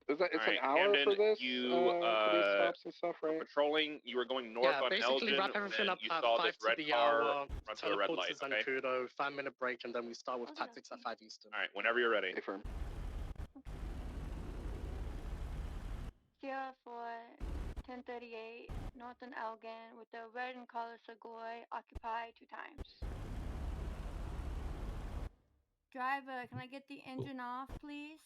It's Alright, an hour Camden, for this. you for these stops and stuff, right? patrolling. You were going north Yeah, on basically Elgin, wrap everything then up you at saw 5 this to red the car hour, run to a red teleport light. to Okay. Zancudo, 5-minute break, and then we start with tactics at 5 Eastern. Alright, whenever you're ready. Affirm. Sierra for 1038 Northern Elgin with the red and color Segoy occupied 2 times. Driver, can I get the engine off, please?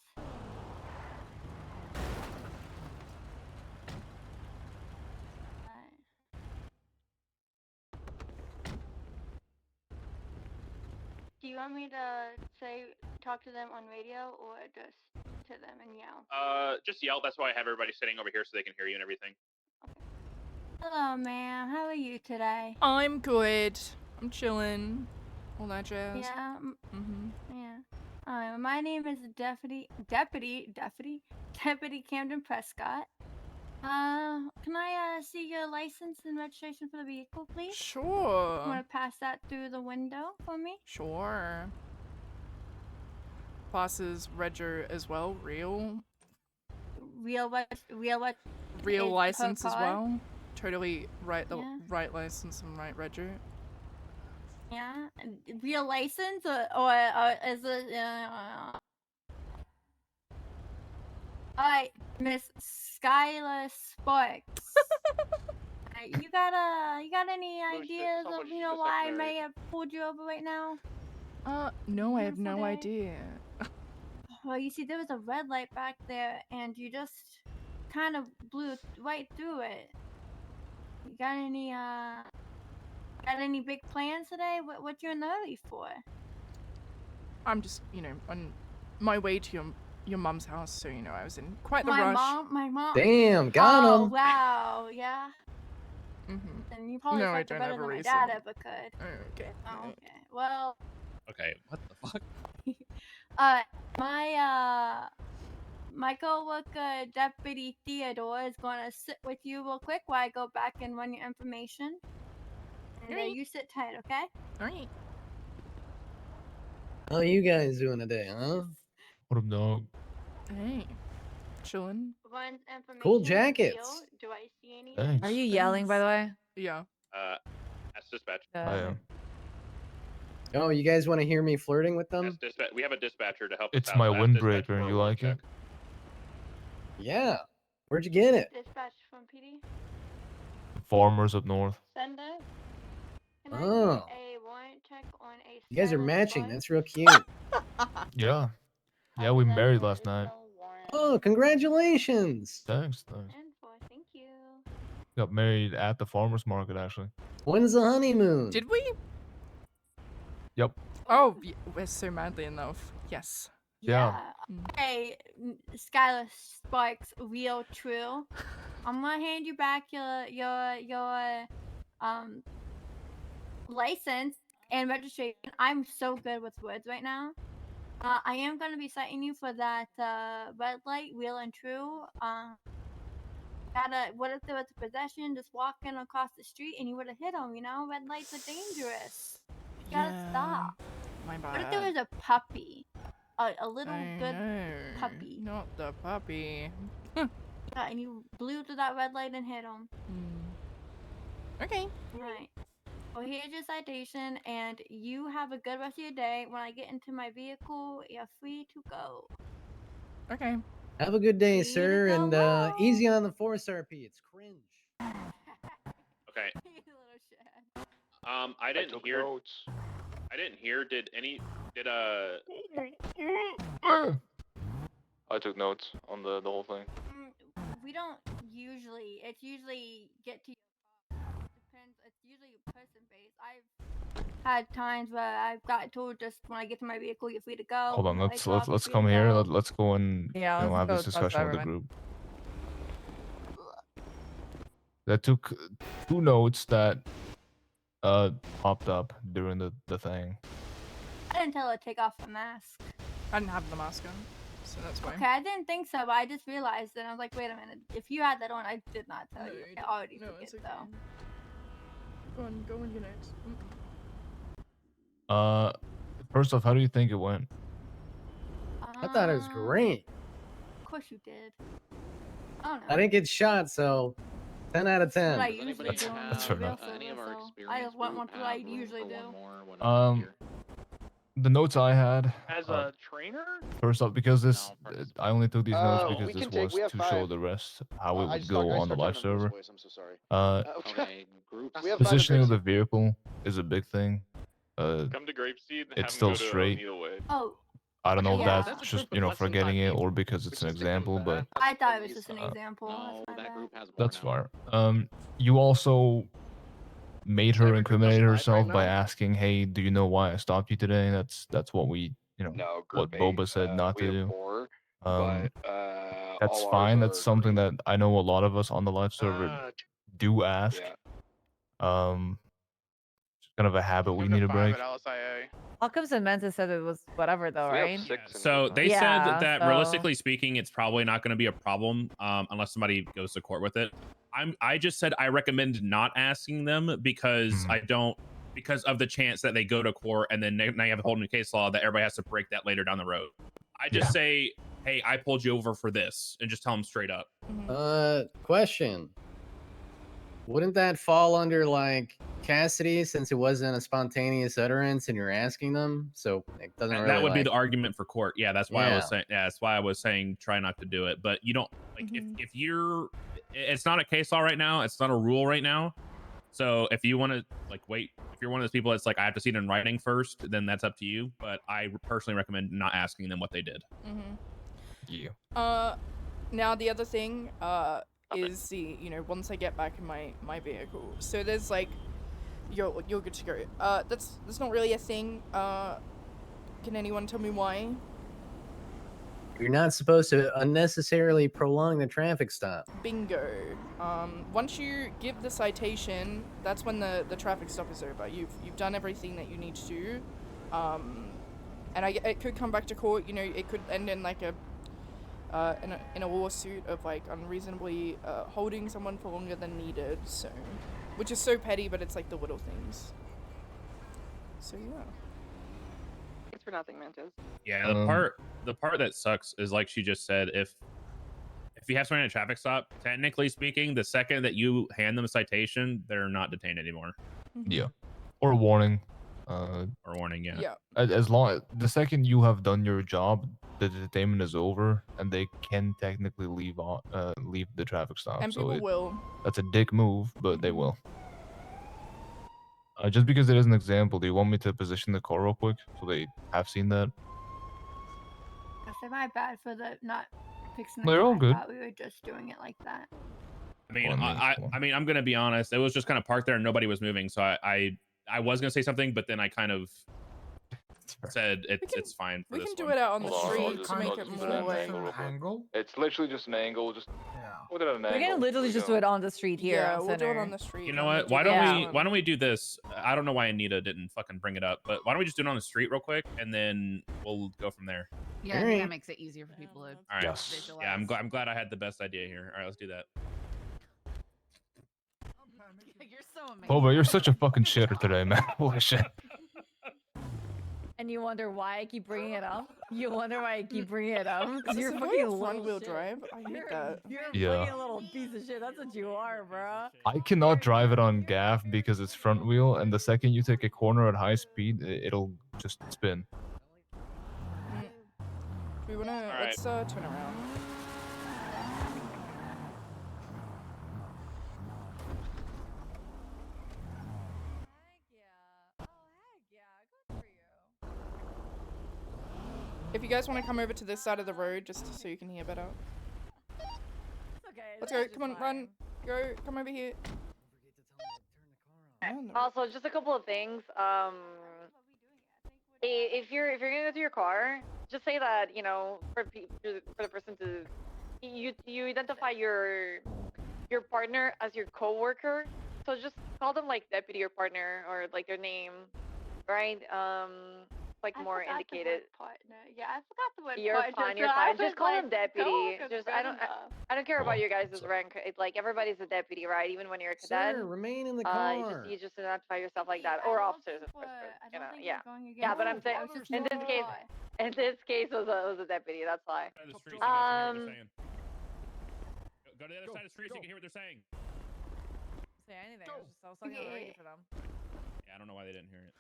Do you want me to talk to them on radio or just to them and yell? Just yell. That's why I have everybody sitting over here so they can hear you and everything. Hello, ma'am. How are you today? I'm good. I'm chilling. All that jazz. Yeah. Mm-hmm. Yeah. My name is Deputy Camden Prescott. Can I see your license and registration for the vehicle, please? Sure. You want to pass that through the window for me? Sure. Passes Reger as well. Real license as well. Totally right. The right license and right Reger. Yeah. Real license or is it? Alright, Miss Skylar Sparks. You got any ideas of why I may have pulled you over right now? No, I have no idea. Well, you see, there was a red light back there, and you just kind of blew right through it. You got any big plans today? What you in the hurry for? I'm just, on my way to your mum's house, so I was in quite the rush. My mom. Damn, got him. Oh wow, yeah. Mm-hmm. And you probably No, I fucked don't better have a than my reason. dad ever could. Okay. Oh, okay. Well. Okay, what the fuck? My coworker Deputy Theodore is gonna sit with you real quick while I go back and run your information. And you sit tight, okay? Alright. How you guys doing today, huh? What up, dog? Hey. Chillin'. Cool jackets. Do I see any? Thanks. Are you yelling, by the way? Yeah. That's dispatch. I am. Oh, you guys want to hear me flirting with them? That's dispatch. We have a dispatcher to help It's us out. my Last dispatch windbreaker. for a You wind like check. it? Yeah. Where'd you get it? Dispatch from PD. Farmers up north. Send it. Can I Oh. get a warrant check on a You guys are Skylar matching. Sparks? That's real cute. Yeah. Yeah, we married last night. Oh, congratulations. Thanks. Thank you. Got married at the farmers market, actually. When's the honeymoon? Did we? Yep. Oh, we're so madly in love. Yes. Yeah. Hey, Skylar Sparks, real true. I'm gonna hand you back your license and registration. I'm so good with words right now. I am gonna be citing you for that red light, real and true. What if there was a possession just walking across the street and you would have hit him? Red lights are dangerous. You gotta stop. My bad. What if there was a puppy? A little good No, puppy. Not the puppy. Yeah, and you blew through that red light and hit him. Okay. Right. Well, here's your citation, and you have a good rest of your day. When I get into my vehicle, you're free to go. Okay. Have a good day, Free to sir, go and home. easy on the ONXrp. It's cringe. Okay. You little shit. I didn't hear. Notes. I didn't hear. Did I took notes on the whole thing. We don't usually. It's usually get to your car. Depends. It's usually person based. I've had times where I've got told just when I get to my vehicle, you're free to go. Hold on. Lights Let's off, you're free come to here. go. Let's go and Yeah, let's have go this toss discussion with the everyone. group. That took 2 notes that popped up during the thing. I didn't tell her to take off the mask. I didn't have the mask on, so that's fine. Okay, I didn't think so, but I just realized and I was like, wait a minute. If you had that on, I did not tell you. I already took it though. Go on your notes. First off, how do you think it went? I thought it was great. course you did. I don't know. I didn't get shot, so 10 out of 10. What I usually do. That's fair enough. Any of our I just went experienced what I group have room usually for do. one more when I'm here? The notes I had. As a trainer? First off, because this, I only took these notes because we this can take- was we have to show 5. the rest how it I would just go I on the start live talking on server. voice, I'm so sorry. Okay, groups. We have 5 Positioning of the aggressive. vehicle is a big thing. Come to Grapeseed and have It's him still go to straight. Needle Way. Oh, I don't know if Yeah. that's just forgetting it or because it's an example, but I thought it was just an example. No, That's my that bad. group has more that's now. fine. You also made her incriminate herself by now? asking, "Hey, do you know why I stopped you today?" That's what we, No, what group Boba 8, said not we to have do. more, Um, but that's all ours fine. That's are something that I know a lot of us on the live server do ask. Yeah. It's kind of a habit we need to break. Hawkins and Mensa said it was whatever though, We have right? 6 in So here, they Yeah, said that so- realistically speaking, it's probably not going to be a problem unless somebody goes to court with it. I just said I recommend not asking them because I don't, because of the chance that they go to court and then now you have a whole new case law that everybody has to break that later down the road. I just say, hey, I pulled you over for this, and just tell them straight up. Question. Wouldn't that fall under like Cassidy since it wasn't a spontaneous utterance and you're asking them? So it doesn't really That would be like- the argument for court. Yeah, that's why I was Yeah. saying. Yeah, that's why I was saying try not to do it. But you don't like if you're. It's not a case law right now. It's not a rule right now. So if you want to like wait, if you're one of those people that's like I have to see it in writing first, then that's up to you. But I personally recommend not asking them what they did. Yeah. Now the other thing is the once I get back in my vehicle. So there's like you're good to go. That's not really a thing. Can anyone tell me why? You're not supposed to unnecessarily prolong the traffic stop. Bingo. Once you give the citation, that's when the traffic stop is over. You've done everything that you need to do. And it could come back to court. It could end in like in a lawsuit of like unreasonably holding someone for longer than needed. So, which is so petty, but it's like the little things. So yeah. Thanks for nothing, Mantis. Yeah, the part that sucks is like she just said, if you have someone in a traffic stop, technically speaking, the second that you hand them a citation, they're not detained anymore. Yeah. Or a warning. Or warning, yeah. Yeah. As long the second you have done your job, the detainment is over, and they can technically leave the traffic stop. And so people will. That's a dick move, but they will. Just because it is an example, do you want me to position the car real quick so they have seen that? I said my bad for the not fixing No, the you're all car. good. I thought we were just doing it like that. I mean, I mean, I'm gonna be honest. It was just kind of parked there and nobody was moving, so I was gonna say something, but then I kind of said it's fine for We this can do one. it out on the Hold on, street I'll to just- make I'll it just put it at more an like. angle real quick. It's literally just an angle. Just put it at an We're angle. gonna literally just do it on the street here. Yeah, on we'll do it Center. on the street. You know and what? we'll Why do don't that we one. why don't we do this? I don't know why Anita didn't fucking bring it up, but why don't we just do it on the street real quick and then we'll go from there. Yeah, I think that makes it easier for people to All right. Yes. Yeah, I'm glad I had the best idea here. All right, let's do that. You're so amazing. Oh, but you're such a fucking shitter today, man. Holy shit. And you wonder why I keep bringing it up? You wonder why I keep bringing it up? Because you're It's fucking a little front-wheel shit. drive. I hate that. You're Yeah. fucking little piece of shit. That's what you are, bro. I cannot drive it on gaff because it's front wheel, and the second you take a corner at high speed, it'll just spin. We wanna let's turn around. If you guys want to come over to this side of the road, just so you can hear better. Let's go. Come on, run. Go. Come over here. Also, just a couple of things. If you're gonna go to your car, just say that for the person to you identify your partner as your coworker. So just call them like deputy or partner or like their name, right? like more indicated. Partner. Yeah, I forgot the word You're partner. fine. You're so I fine. Just was call like, him deputy. "Go, Just good enough." I don't care about Oh, your guys' sorry. rank. It's like everybody's a deputy, right? Even when you're a cadet. Sir, remain in the car. You just identify yourself like that, I or don't officers, of think course. we're- But, I you don't know, think yeah. we're going Yeah, against but I'm saying I was just in this moving case, by. in this case, it was a deputy. That's why. Side of the street so you guys can hear what they're saying. Go to the other side of the street so you can hear what they're saying. Say anything. I was talking on the radio for them. Yeah, I don't know why they didn't hear it.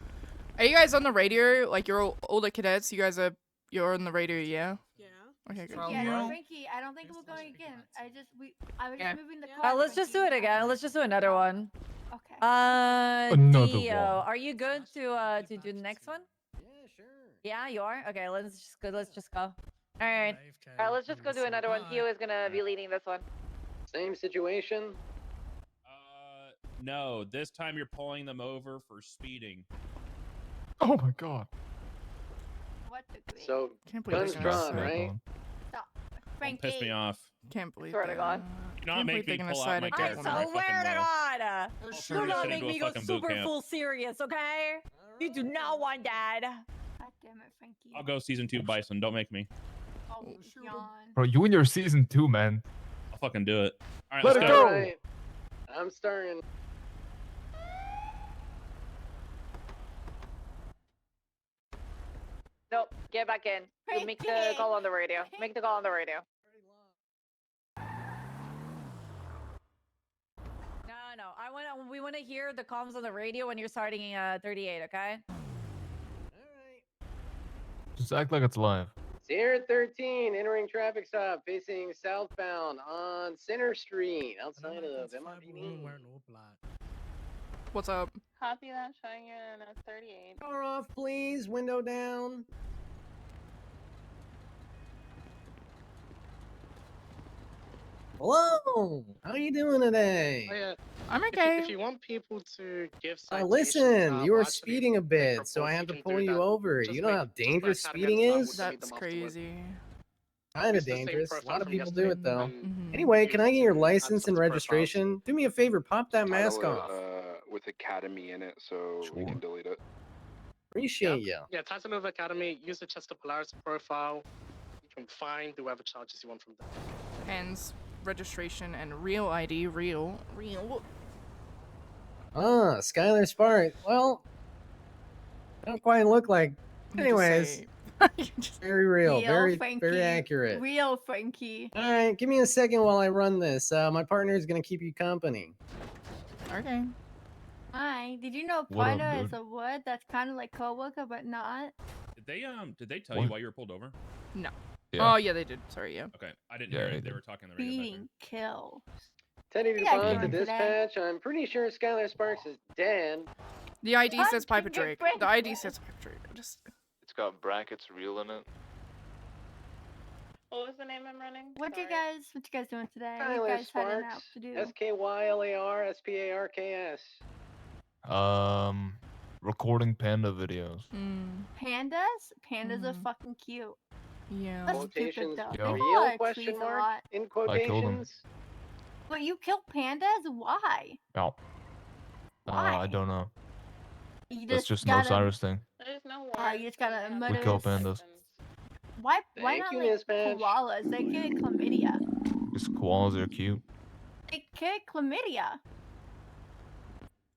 Are you guys on the radio? Like, you're all the cadets, you're on the radio, yeah? Yeah. Okay, good. Yeah, Yeah. Frankie, I don't think we're going again. I was Yeah. just moving the car. Let's just do it again. Let's just do another one. Okay. Another Dio, one. are you good to do the next one? Yeah, sure. Yeah, you are. Okay, let's just go. Let's just go. All right. All right, let's just go do another one. Theo is gonna be leading this one. Same situation. No, this time you're pulling them over for speeding. Oh my god. What degree? So, Can't believe guns they're drawn, gonna right? Stop. Don't Frankie. piss me off. Can't believe Swear to that. God. Do not Can't make believe me they're gonna pull out side my a I character. gentleman. swear to God. Do Do not not send make into a me go fucking boot super camp. full serious, okay? You do not want that. God damn it, Frankie. I'll go season 2 Bison. Don't make me. Oh, yawn. Bro, you in your season 2, man. I'll fucking do it. All right, Let let's it go. go. Alright. I'm starting. Nope, get back in. You make the call on the radio. Make the call on the radio. No. We want to hear the comms on the radio when you're starting 38, okay? Just act like it's live. Sierra 13 entering traffic stop facing southbound on Center Street outside of MIPD. What's up? Copy that, showing you in a 38. Car off, please. Window down. Hello. How you doing today? Oh, yeah. I'm If okay. you want people to give citations, Listen, you I'll were actually speeding a bit, so I propose had you to can pull do you that. over. Just You know like- how just dangerous like speeding 10 minutes is? time would That's meet them afterwards. crazy. Kind of It's the same dangerous. A profile lot of from people do yesterday. it though. Mhm. Anyway, can I get your Used to license add and stuff to profiles. registration? Do me a favor, pop that mask Title off. it, with Academy in it, so we Sure. can delete it. Appreciate you. Yeah, title of Academy, use the Chester Polaris profile. You can find whoever charges you want from there. Hands, registration, and real ID. Real. Ah, Skylar Spark. Well, I don't quite look like. You just Anyways, say- you just- very real, very Frankie. accurate. Real Frankie. All right, give me a second while I run this. My partner is gonna keep you company. Okay. Hi. Did you know What up, partner is dude? a word that's kind of like coworker, but not? Did they tell you What? why you were pulled over? No. Yeah. Oh, yeah, they did. Sorry, yeah. Okay, I didn't Yeah, hear they it. They did. were talking on the radio back Beating kill. Teddy Yeah, I DuPont to can do that. dispatch. I'm pretty sure Skylar Sparks is dead. The ID What? says Piper Can you Drake. break The ID this? says Piper Drake. Just It's got brackets real in it. What was the name I'm running? What you Sorry. guys doing today? What you Skylar guys heading out Sparks. to do? SKYLAR SPARKS. Recording panda videos. Pandas? Pandas are Mm. fucking cute. yeah. That's stupid Quotations though. Yo. They pull real out of question trees a mark lot. in I killed him. quotations. But you kill pandas? Why? Oh. Why? I don't know. You That's just an gotta, Osiris thing. There's no you just gotta warrant, murder. We kill pandas. Why Thank not you, like Dispatch. koalas? They carry chlamydia. Because koalas are cute. They carry chlamydia.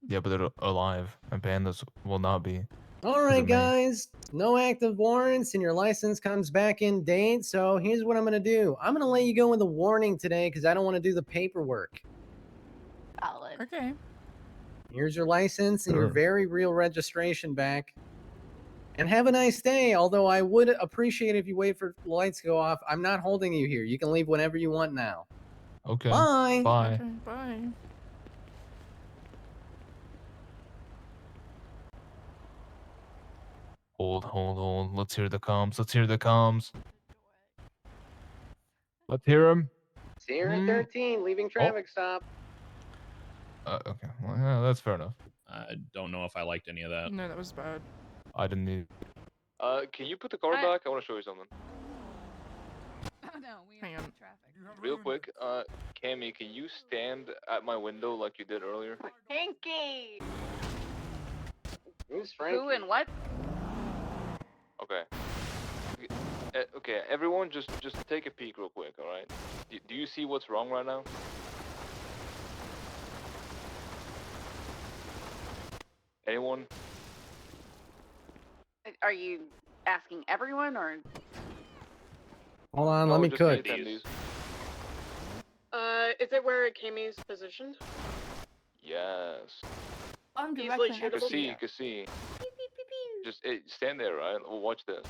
Yeah, but they're alive, and pandas will not be. All right, me. guys. No active warrants, and your license comes back in date. So here's what I'm gonna do. I'm gonna let you go with a warning today because I don't want to do the paperwork. Valid. Okay. Here's your license and your Sure. very real registration back. And have a nice day. Although I would appreciate if you wait for the lights to go off. I'm not holding you here. You can leave whenever you want now. Okay. Bye. Bye. Okay, bye. Hold. Let's hear the comms. Let's hear him. Sierra Mm. 13, leaving traffic stop. Okay. Well, yeah, that's fair enough. I don't know if I liked any of that. No, that was bad. I didn't need. Can you put the car back? I want to show you something. Oh no, we Hang are in on. traffic. Real quick, Cammy, can you stand at my window like you did earlier? Pinky! Who's Frankie? Who and what? Okay. Okay, everyone, just take a peek real quick. All right. Do you see what's wrong right now? Anyone? Are you asking everyone or? Hold on, let No, me just the cook. attendees. Is it where Kami's positioned? Yes. I'm Easily directly next shootable? to you. Kasi. Just stand there, right? Well, watch this.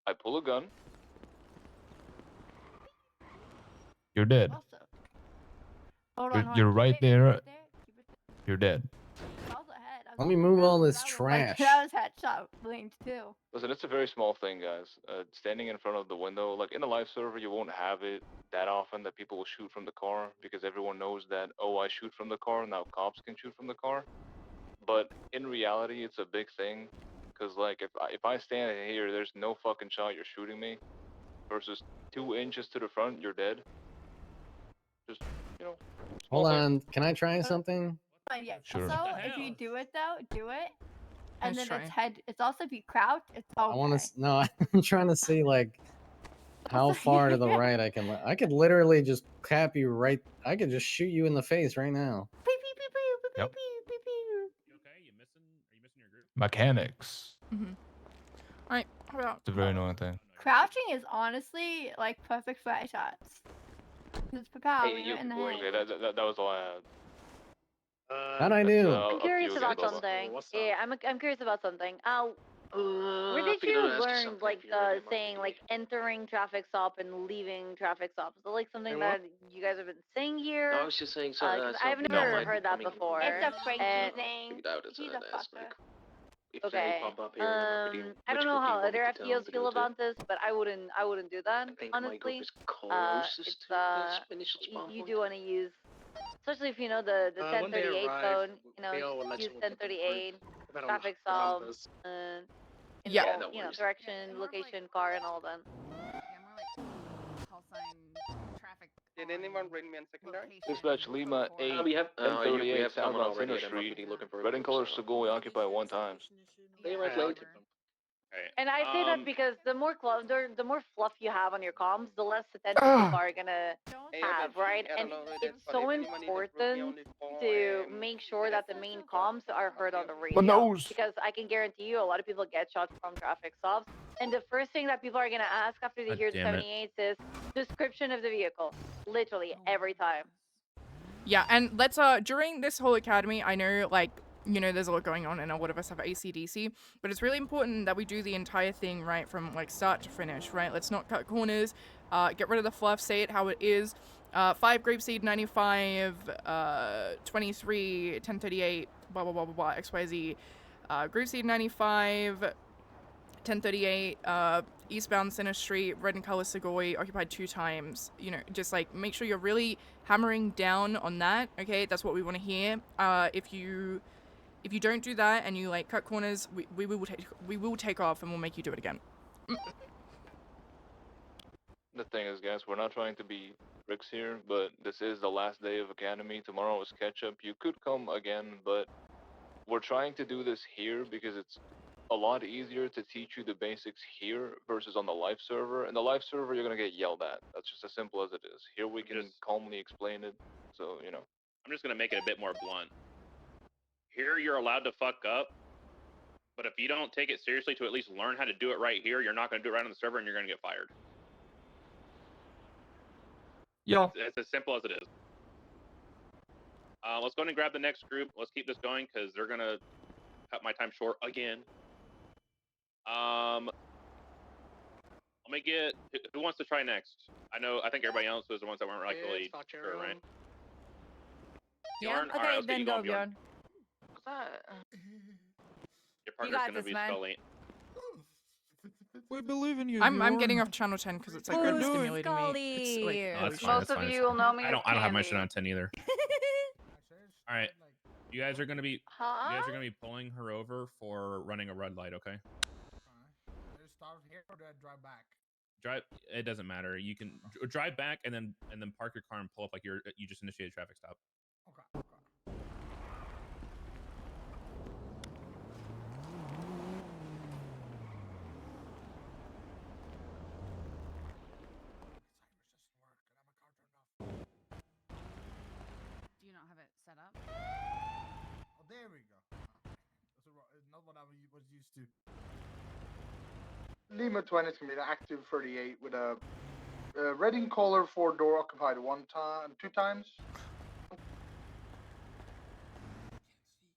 I pull a gun. You're dead. Hold You're, on, hold you're on. right Keep it there. You're dead. Let me move all this Like, trash. that was headshot range too. Listen, it's a very small thing, guys. Standing in front of the window, like in a live server, you won't have it that often that people will shoot from the car because everyone knows that, oh, I shoot from the car, now cops can shoot from the car. But in reality, it's a big thing because, like, if I stand here, there's no fucking shot you're shooting me versus 2 inches to the front, you're dead. Just, you know. Hold on, can I try something? Yeah. Sure. Also, if you do it though, do it. And Nice then it's try. head. It's also if you crouch, it's okay. I want to. No, I'm trying to see like how far to the right I can. I could literally just cap you right. I could just shoot you in the face right now. Yep. Okay, you missing? Are you missing your group? Mechanics. Alright, how about It's a very annoying thing. Crouching is honestly like perfect for headshots. It's pow, Hey, you you. in the head. Okay, that was all I had. How'd I do? I'm curious about something. Yeah, I'm curious about something. Where did you learn like the saying like entering traffic stop and leaving traffic stop? Is it like something that you guys have been saying here? No, I was just saying. 'Cause I've never heard that before. It's a Frankie and- thing. He's a fucker. Okay. I don't know how other FDOs feel about this, but I wouldn't do that. Honestly, you do want to use, especially if you know the When they 1038 arrive, code. You Theo know, will let use you look at the 1038, group. I don't traffic know stop, numbers. Yeah. Yeah, no you know, worries. direction, location, car, and all that. Call sign, traffic. Did anyone bring me in secondary? Dispatch Lima 8, we have 1038 we have someone southbound already Center at Street. NYPD looking for a Red and group, color so- Segoy occupy 1 time. They arrived late. And I say that because the more fluff you have on your comms, the less attention people are gonna have, right? And it's so important to make sure that the main comms are heard on the radio. nose. Because I can guarantee you, a lot of people get shot from traffic stops, and the first thing that people are gonna ask after they God hear the damn it. 78 is description of the vehicle. Literally every time. Yeah, and let's during this whole academy, I know like, you know, there's a lot going on and a lot of us have ACDC, but it's really important that we do the entire thing right from like start to finish, right? Let's not cut corners, get rid of the fluff, say it how it is. 5 grapeseed 95, 23, 1038, blah blah blah blah blah, XYZ. Grapeseed 95, 1038, eastbound Center Street, red and color Segoy, occupied 2 times. You know, just like make sure you're really hammering down on that. Okay, that's what we want to hear. If you don't do that and you like cut corners, we will take off and we'll make you do it again. The thing is, guys, we're not trying to be bricks here, but this is the last day of Academy. Tomorrow is catch-up. You could come again, but we're trying to do this here because it's a lot easier to teach you the basics here versus on the live server. In the live server, you're gonna get yelled at. That's just as simple as it is. Here we can calmly explain it, so, you know. I'm just gonna make it a bit more blunt. Here, you're allowed to fuck up, but if you don't take it seriously to at least learn how to do it right here, you're not gonna do it right on the server, and you're gonna get fired. Yeah. It's as simple as it is. Let's go ahead and grab the next group. Let's keep this going because they're gonna cut my time short again. Let me get who wants to try next. I think everybody else was the ones that weren't really sure, right? Bjorn? Okay, Alright, let's get then you go, going, Bjorn. You Your partner's got gonna this, be man. Scully. We believe in you. I'm getting off channel 10 because it's like really Who's stimulating me. It's like Oh, that's fine, Most that's of fine, you that's will fine. know me I as don't have my Candy. shit on 10 either. Alright. You guys are gonna be pulling her over for running a red light, okay? Start here or do I drive back? Drive. It doesn't matter. You can drive back and then park your car and pull up like you just initiated a traffic stop. Okay. was used to. Lima 20 is gonna be an active 38 with a red in color 4-door occupied 2 times.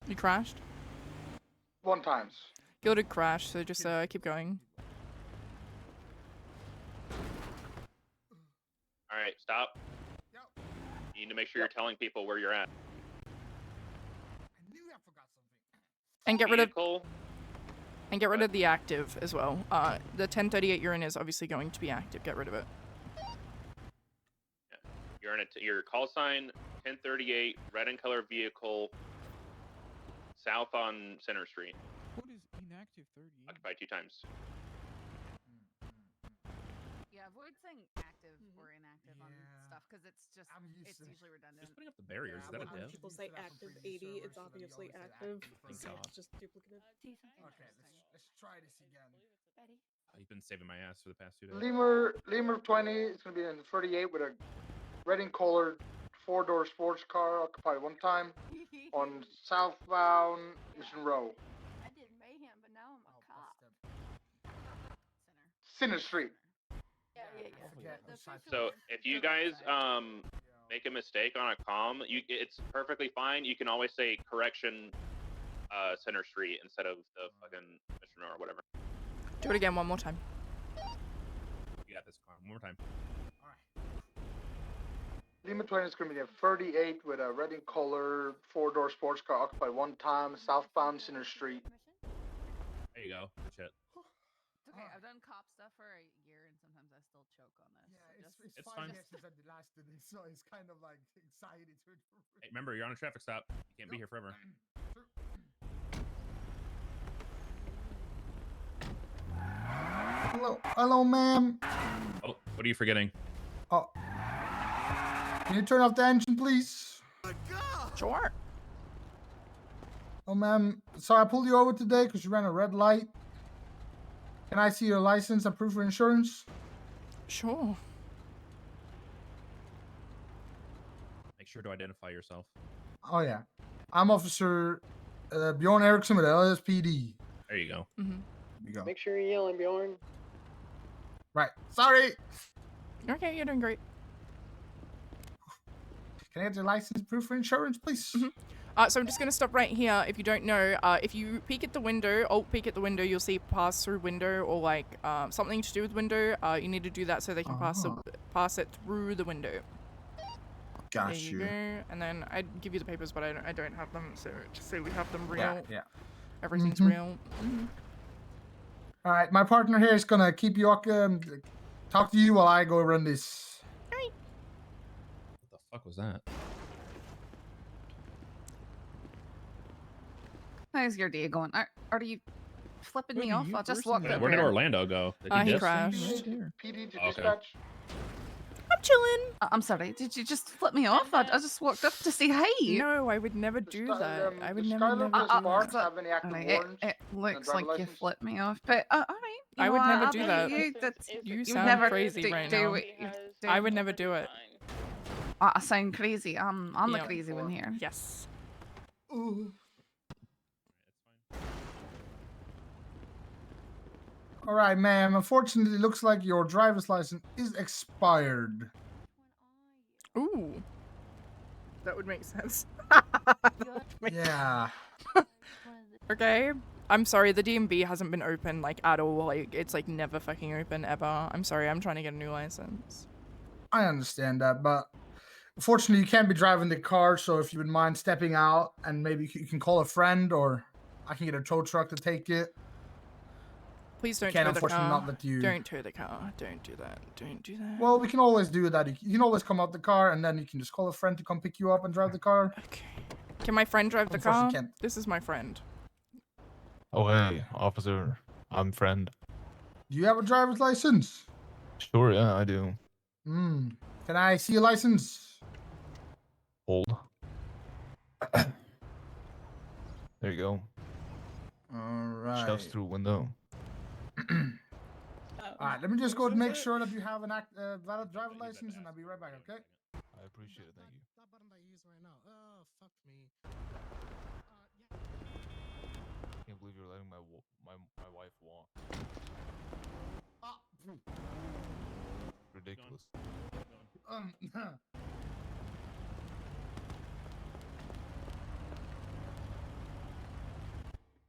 You crashed? 1 times. You did crash, so just keep going. All right, stop. You need to make sure you're telling people where you're at. And get rid of Vehicle. the active as well. The 1038 you're in is obviously going to be active. Get rid of it. You're in your call sign 1038 red in color vehicle south on Center Street. What is inactive 38? Occupied 2 times. Yeah, avoid saying active or inactive on stuff because it's usually redundant. Just putting up the barriers. Is that a dev? People say active 80, it's obviously active. Thank So God. it's just duplicative. Okay, let's try this again. You've been saving my ass for the past 2 days. Lima 20 is gonna be in 38 with a red and colored 4-door sports car occupied 1 time on southbound Mission Row. I did mayhem, but now I'm a cop. Center Street. Yeah. So if you guys make a mistake on a comm, it's perfectly fine. You can always say correction Center Street instead of the fucking Mission Row or whatever. Do it again one more time. You got this, Carl. One more time. Lima 20 is going to be a 38 with a red and color 4-door sports car occupied 1 time southbound Center Street. There you go. Good shit. It's okay. I've done cop stuff for a year, and sometimes I still choke on this. Yeah, so it's It's 5 fine. years since I did last did it, so it's kind of like anxiety to it. Hey, remember, you're on a traffic stop. You can't be here forever. Hello, ma'am. Oh, what are you forgetting? Oh, can you turn off the engine, please? Sure. Oh, ma'am. Sorry, I pulled you over today because you ran a red light. Can I see your license and proof of insurance? Sure. Make sure to identify yourself. Oh, yeah. I'm Officer Bjorn Erickson with LSPD. There you go. There you go. Make sure you're yelling, Bjorn. Right. Sorry. Okay, you're doing great. Can I get your license, proof of insurance, please? So I'm just going to stop right here. If you don't know, if you peek at the window, alt peek at the window, you'll see pass through window or like something to do with window. You need to do that so they can pass it through the window. Got there you go. And then I'd give you the papers, but I don't have them. So just say we have them real. Yeah. Everything's real. All right, my partner here is gonna keep you talk to you while I go run this. Alright. What the fuck was that? How's your day going? Are you flipping me off? I just walked up Where did here. Orlando go? Did He dip? crashed. PD to Okay. dispatch. I'm chilling. I'm sorry. Did you just flip me off? I just walked up to say hey. No, I would never do that. I would never Skylar do Sparks that. have any active Alright, warrants? it looks driver like you license? flipped me off, but alright. you I know would what, never I'll do believe that. You, that's, You would sound never crazy do, right do now. what you do. I would never do it. I sound crazy. I'm the Yep. crazy one here. Yes. Ooh. All right, ma'am. Unfortunately, it looks like your driver's license is expired. Ooh. That would make sense. Yeah. Okay. I'm sorry, the DMV hasn't been open, like, at all. Like, it's, like, never fucking open, ever. I'm sorry, I'm trying to get a new license. I understand that, but unfortunately, you can't be driving the car. So if you would mind stepping out and maybe you can call a friend, or I can get a tow truck to take it. Please don't Can't tow the unfortunately car. not let you. Don't tow the car. Don't do that. Don't do that. Well, we can always do that. You can always come out the car, and then you can just call a friend to come pick you up and drive the car. Okay. Can my friend drive the Unfortunately, car? can't. This is my friend. Oh, hey, officer. I'm friend. Do you have a driver's license? Sure, yeah, I do. Hmm. Can I see your license? Hold. There you go. All right. Shoves through window. All right. Let me just go and make sure that you have an valid driver's license, and I'll be right back. Okay? I appreciate it. Thank you. That button I use right now. Oh, fuck me. Can't believe you're letting my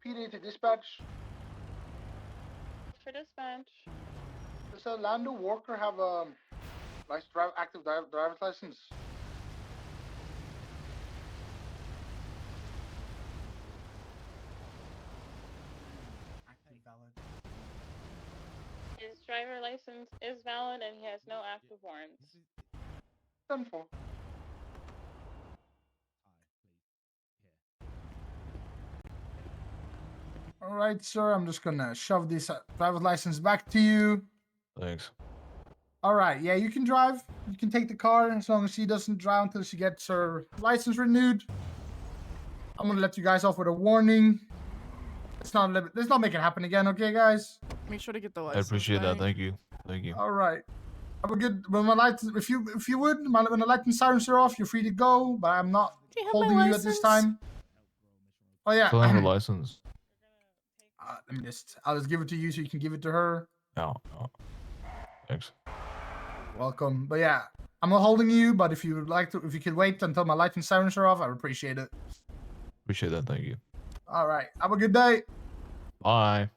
PD to dispatch. For dispatch. Does Lando Walker have a active driver's license? His driver license is valid and he has no active warrants. Done for. All right, sir. I'm just gonna shove this driver's license back to you. Thanks. All right. Yeah, you can drive. You can take the car as long as she doesn't drive until she gets her license renewed. I'm gonna let you guys off with a warning. Let's not make it happen again, okay, guys? Make sure to get the I license. appreciate that. back. Thank you. Thank you. All right. Have a good. When my lights, if you would, when the lights and sirens are off, you're free to go. But I'm not Do you have holding my you at this license? time. Oh yeah. Still have her license. I'll just give it to you so you can give it to her. No. Thanks. Welcome. But yeah, I'm not holding you. But if you would like to, if you could wait until my lights and sirens are off, I would appreciate it. Appreciate that. Thank you. All right. Have a good day. Bye.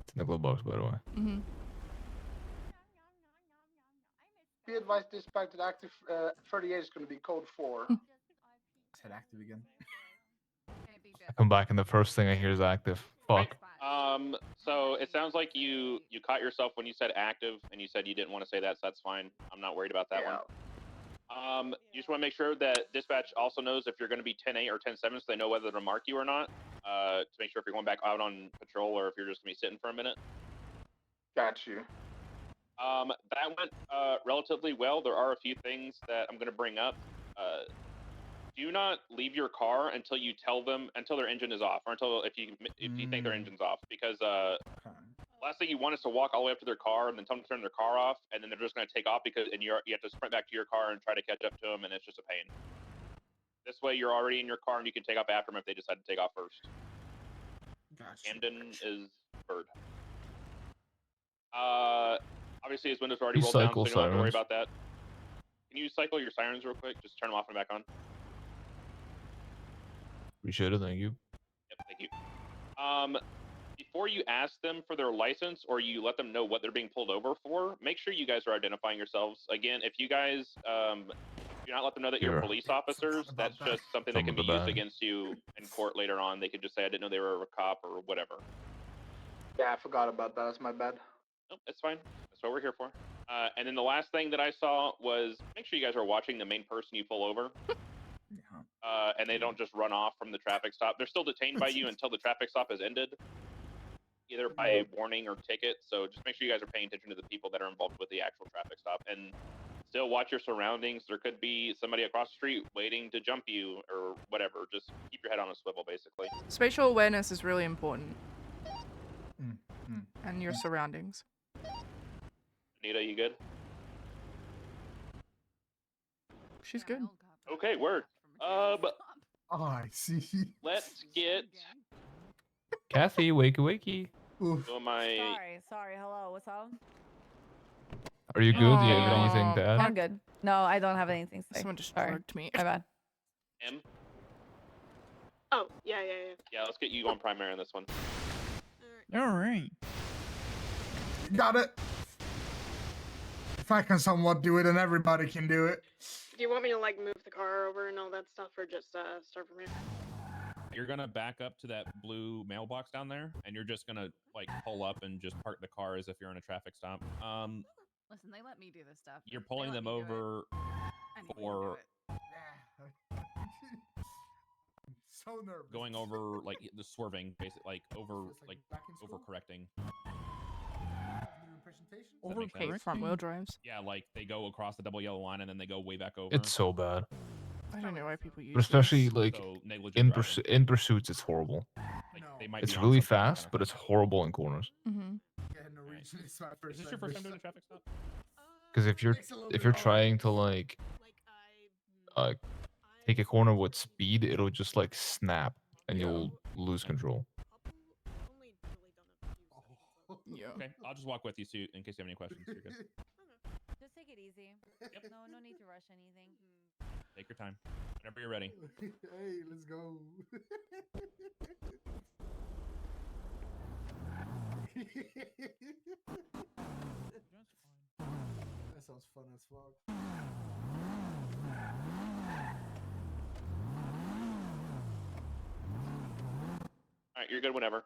It's in the glove box, by the way. Mm-hmm. Be advised, dispatch that active 38 is going to be code 4. Said active again. I come back and the first thing I hear is active. Fuck. So it sounds like you caught yourself when you said active, and you said you didn't want to say that, so that's fine. I'm not worried about that one. You just want to make sure that dispatch also knows if you're going to be 10-8 or 10-7, so they know whether to mark you or not. To make sure if you're going back out on patrol or if you're just going to be sitting for a minute. Got you. That went relatively well. There are a few things that I'm going to bring up. Do not leave your car until you tell them until their engine is off, or until if you think their engine's off, because last thing you want is to walk all the way up to their car and then tell them to turn their car off, and then they're just going to take off you have to sprint back to your car and try to catch up to them, and it's just a pain. This way, you're already in your car and you can take off after them if they decide to take off first. Gotcha. Camden is bird. Obviously his windows are already rolled down, so you don't have to worry about that. Can you cycle your sirens real quick? Just turn them off and back on. Appreciate it. Thank you. Yep, thank you. Before you ask them for their license or you let them know what they're being pulled over for, make sure you guys are identifying yourselves. Again, if you guys do not let them know that you're police officers, that's just something that can be used against you in court later on. They could just say, I didn't know they were a cop or whatever. Yeah, I forgot about that. That's my bad. Nope, it's fine. That's what we're here for. And then the last thing that I saw was make sure you guys are watching the main person you pull over. And they don't just run off from the traffic stop. They're still detained by you until the traffic stop is ended, either by warning or ticket. So just make sure you guys are paying attention to the people that are involved with the actual traffic stop. And still watch your surroundings. There could be somebody across the street waiting to jump you or whatever. Just keep your head on a swivel, basically. Spatial awareness is really important. And your surroundings. Anita, you good? She's good. Okay, word. Oh, I see. Let's get Kathy, wakey wakey. Sorry. Hello, what's up? Are you good? Do you have anything to add? I'm good. No, I don't have anything to say. Someone just Sorry. drugged me. My bad. M. Oh, yeah. Yeah, let's get you on primary on this one. All right. Got it. If I can somewhat do it, then everybody can do it. Do you want me to like move the car over and all that stuff, or just start from here? You're gonna back up to that blue mailbox down there, and you're just gonna like pull up and just park the car as if you're in a traffic stop. Listen, they let me do this stuff. You're pulling them over for so nervous. going over like the swerving, basically like over correcting. Overcorrect front wheel drives. Yeah, like they go across the double yellow line and then they go way back over. It's so bad. I don't know why people use But especially this. like So, negligent in driving. in pursuits, it's horrible. Like, they might It's be on really something fast, but it's horrible in corners. Mm-hmm. Is this your first time doing a traffic stop? Because if you're trying to like take a corner with speed, it'll just like snap and you'll lose control. Yeah. Okay, I'll just walk with you, so in case you have any questions. You're good. Just take it easy. No need to rush anything. Take your time. Whenever you're ready. Hey, let's go. That sounds fun as fuck. All right, you're good whenever.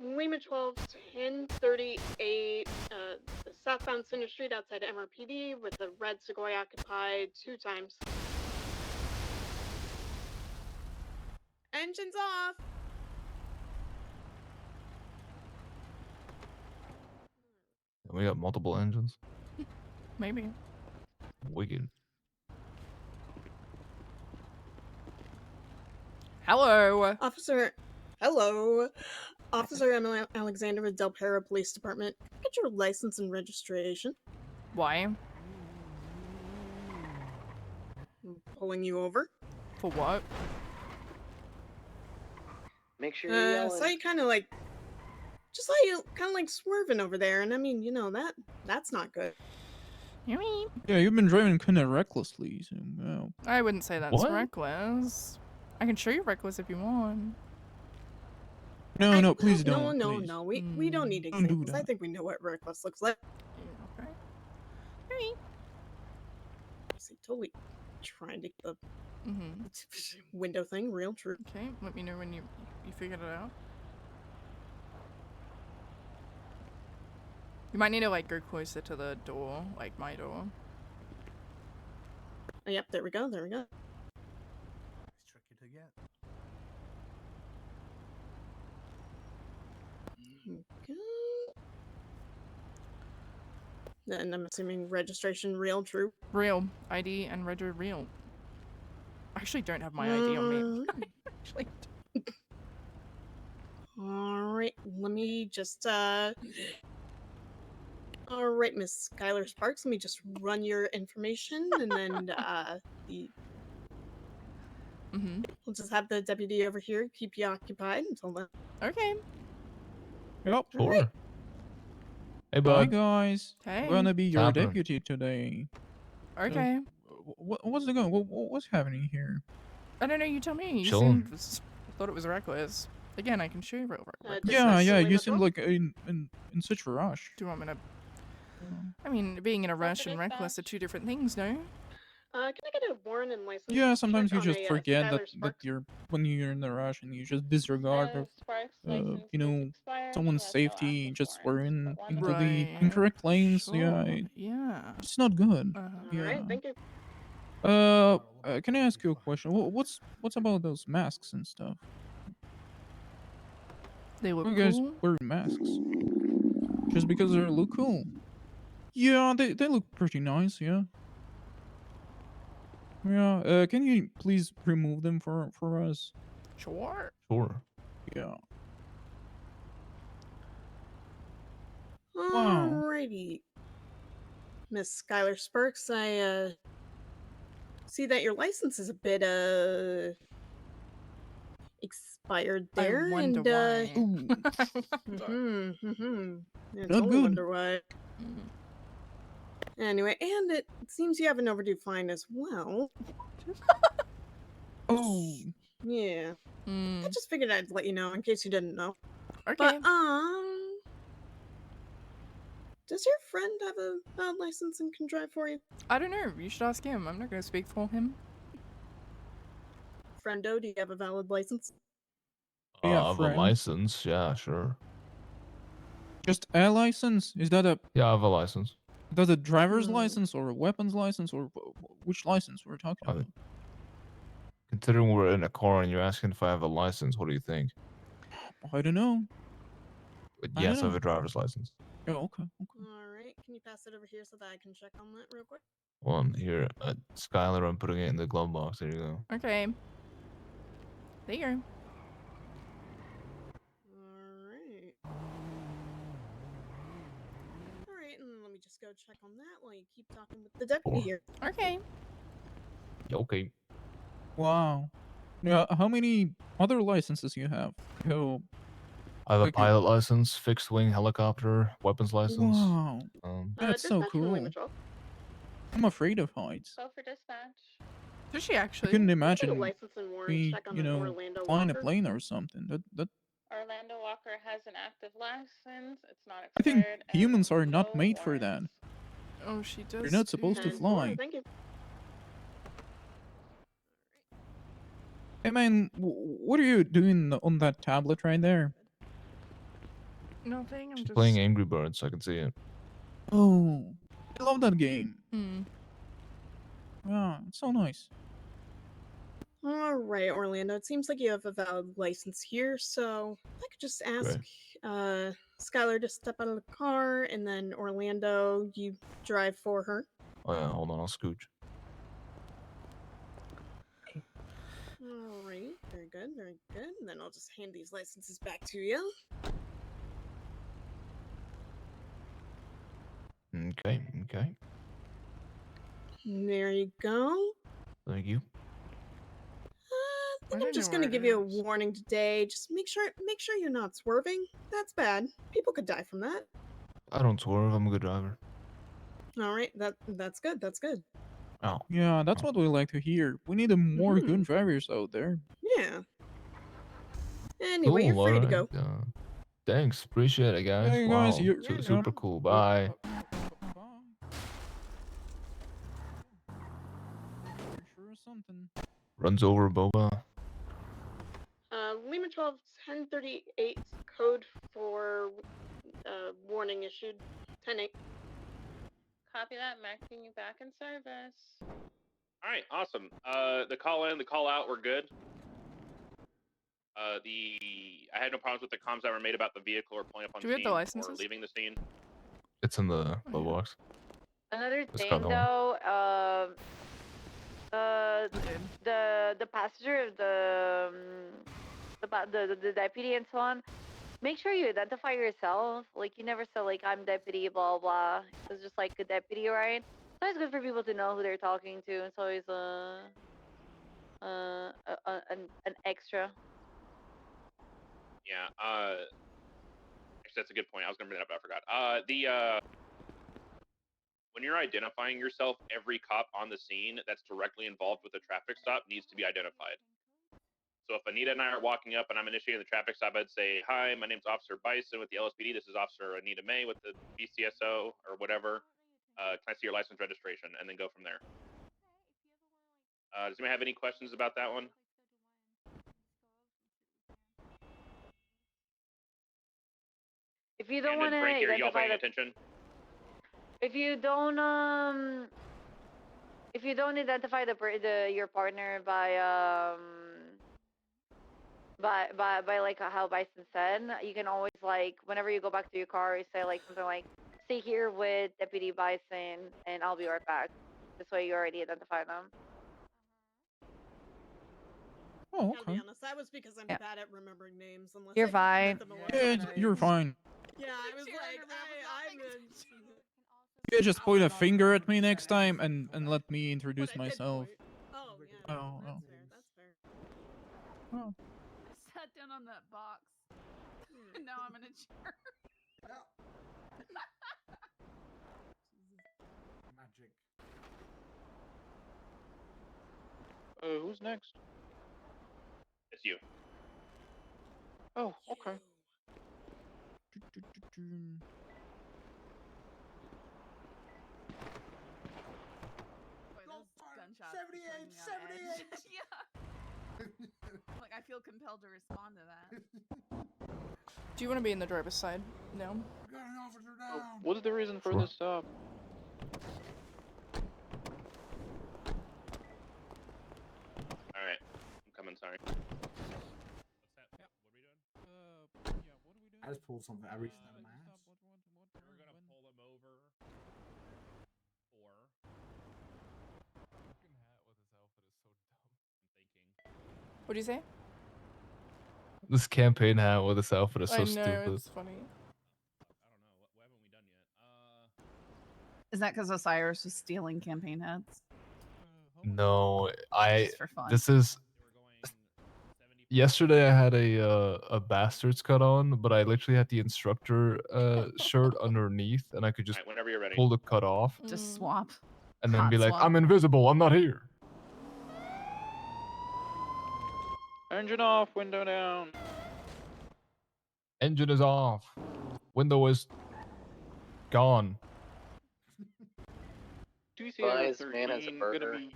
Lima 12, 1038, the southbound Center Street outside MRPD with the red Sequoia occupied 2 times. Engines off. We got multiple engines. Maybe. Wicked. Hello. Officer. Hello. Officer Emily Alexander with Del Perro Police Department. Get your license and registration. Why? I'm pulling you over. For what? Make sure you're yelling. Saw you kind of like, just saw you kind of like swerving over there, and I mean, you know that's not good. You mean? Yeah, you've been driving kind of recklessly. So, wow. I wouldn't say that's What? reckless. I can show you reckless if you want. No, please No, don't. no, please. no. We don't need Don't do examples. I that. think we know what reckless looks like. Okay. See, totally trying to get the window thing real true. Okay, let me know when you figured it out. You might need to like go closer to the door, like my door. Oh, yep, there we go. There we go. It's tricky to get. And I'm assuming registration real true. Real. ID and rego real. I actually don't have my ID on me. Actually. Alright, let me just alright, Miss Skylar Sparks, let me just run your information and then we'll just have the deputy over here keep you occupied until then. Okay. Yep. Sure. Hey, Hi bud. guys. Hey. I'm gonna be your happening? deputy today. Okay. What's what's happening here? I don't know, you tell me. You Chilling. thought it was reckless. Again, I can show you real reckless. Yeah. You seem like in such a rush. Do you want me to... I mean, being in a rush and reckless are two different things, no? Can I get a warrant and license? Yeah, sometimes you check just on a, forget Skylar that Sparks? you're when you're in a rush and you just disregard of you know, someone's safety just swerving into the Right. incorrect lanes. Sure. Yeah, Yeah. it's not good. Yeah. Alright, thank you. Can I ask you a question? What's about those masks and stuff? They look You guys cool. wear masks just because they look cool. Yeah, they look pretty nice. Yeah. Yeah. Can you please remove them for us? Sure. Sure. Yeah. Wow. Alrighty. Miss Skylar Sparks, I see that your license is a bit expired there, I wonder and why. Yeah, Not totally good. wonder why. Anyway, and it seems you have an overdue fine as well. Oh. Yeah. I just figured I'd let you know in case you didn't know. Okay. But does your friend have a valid license and can drive for you? I don't know. You should ask him. I'm not going to speak for him. Friendo, do you have a valid license? Yeah, I have a friend. license. Yeah, sure. Just a license? Is that a Yeah, I have a license. driver's license or a weapons license or which license we're talking about? Considering we're in a car and you're asking if I have a license, what do you think? I don't know. But I yes, don't I have know. a driver's license. Oh, okay. Alright, can you pass it over here so that I can check on that real quick? One here, Skylar. I'm putting it in the glove box. There you go. Okay. There you go. check on that while you keep talking with the deputy here. Okay. Okay. Wow. Yeah. How many other licenses you have? You I have a Like, pilot license, fixed wing helicopter, weapons license. Wow. That's so dispatch for Lima cool. 12. I'm afraid of heights. Go for dispatch. Does she I actually? couldn't Take a imagine license and warrant me, check on you an know, Orlando flying a Walker. plane or something. That Orlando Walker has an active license. It's not I think expired. humans are not no made for that. Oh, she does. You're not supposed to too. fly. Thank you. Hey man, what are you doing on that tablet right there? Nothing. I'm She's just playing Angry Birds, I can see it. Oh, I love that game. Hmm. Wow, it's so nice. All right, Orlando. It seems like you have a valid license here, so I could just ask Skylar to step out of the car, and then Orlando, you drive for her. Oh yeah, hold on, I'll scooch. All right, very good, very good. And then I'll just hand these licenses back to you. Okay, okay. There you go. Thank you. I think I'm just gonna give you a warning today. Just make sure you're not swerving. That's bad. People could die from that. I don't swerve, I'm a good driver. All right, that's good. That's good. Oh. Yeah, that's what we like to hear. We need more good drivers out there. Yeah. Anyway, you're Cool, free to alright, go. thanks, appreciate it, guys. Hey, Wow, guys, you're- super cool. Bye. Sure something. Runs over Boba. Lima 12 1038 code for warning issued 10-8. Copy that. Marking you back in service. All right, awesome. The call in, the call out were good. I had no problems with the comms that were made about the vehicle or pulling up on Do we have scene the or licenses? leaving the scene. It's in the box. Another It's thing, got no one. though, the passenger of the deputy and so on. Make sure you identify yourself. Like you never say like I'm deputy, blah blah. It's just like a deputy, right? It's always good for people to know who they're talking to. It's always an extra. Yeah. Actually, that's a good point. I was gonna bring that up, but I forgot. When you're identifying yourself, every cop on the scene that's directly involved with the traffic stop needs to be identified. So if Anita and I are walking up and I'm initiating the traffic stop, I'd say, "Hi, my name's Officer Bison with the LSPD. This is Officer Anita May with the BCSO or whatever. Can I see your license registration?" And then go from there. Does anyone have any questions about that one? If you don't Brandon, want to Frankie, are y'all identify paying the, attention? if you don't identify your partner by like how Bison said, you can always like whenever you go back to your car, you say like something like, "Stay here with Deputy Bison, and I'll be right back." This way, you already identify them. Oh, Gotta be honest, that was because I'm bad at remembering names. Unless You're I fine. met them a lot Yeah, of you're times. fine. Yeah, I was like, I'm You just point a finger at me next time and let me introduce myself. Oh, yeah. Oh, That's oh. fair. That's fair. Oh. I sat down on that box. And now I'm in a chair. Magic. Who's next? It's you. Oh, okay. Boy, those gunshots just leave me on edge. Yeah. Like I feel compelled to respond to that. Do you want to be in the driver's side? No. What is the reason for Sure. this stop? All right, I'm coming. Sorry. I just pulled something. I reached out of my ass. We're gonna pull him over for fucking hat with his outfit is so dumb. I'm thinking. What do you say? This campaign hat with this outfit is so I know, stupid. it's funny. I don't know. What haven't we done yet? Is that because Osiris was stealing campaign heads? No, I. Just for fun. This is. Yesterday I had a bastards cut on, but I literally had the instructor shirt underneath, and I could just Alright, whenever you're ready. pull the cut off, Just swap. and then Hot be like, swap. "I'm invisible. I'm not here." Engine off, window down. Engine is off. Window is gone. Wise man has a 2CR13 burger. gonna be.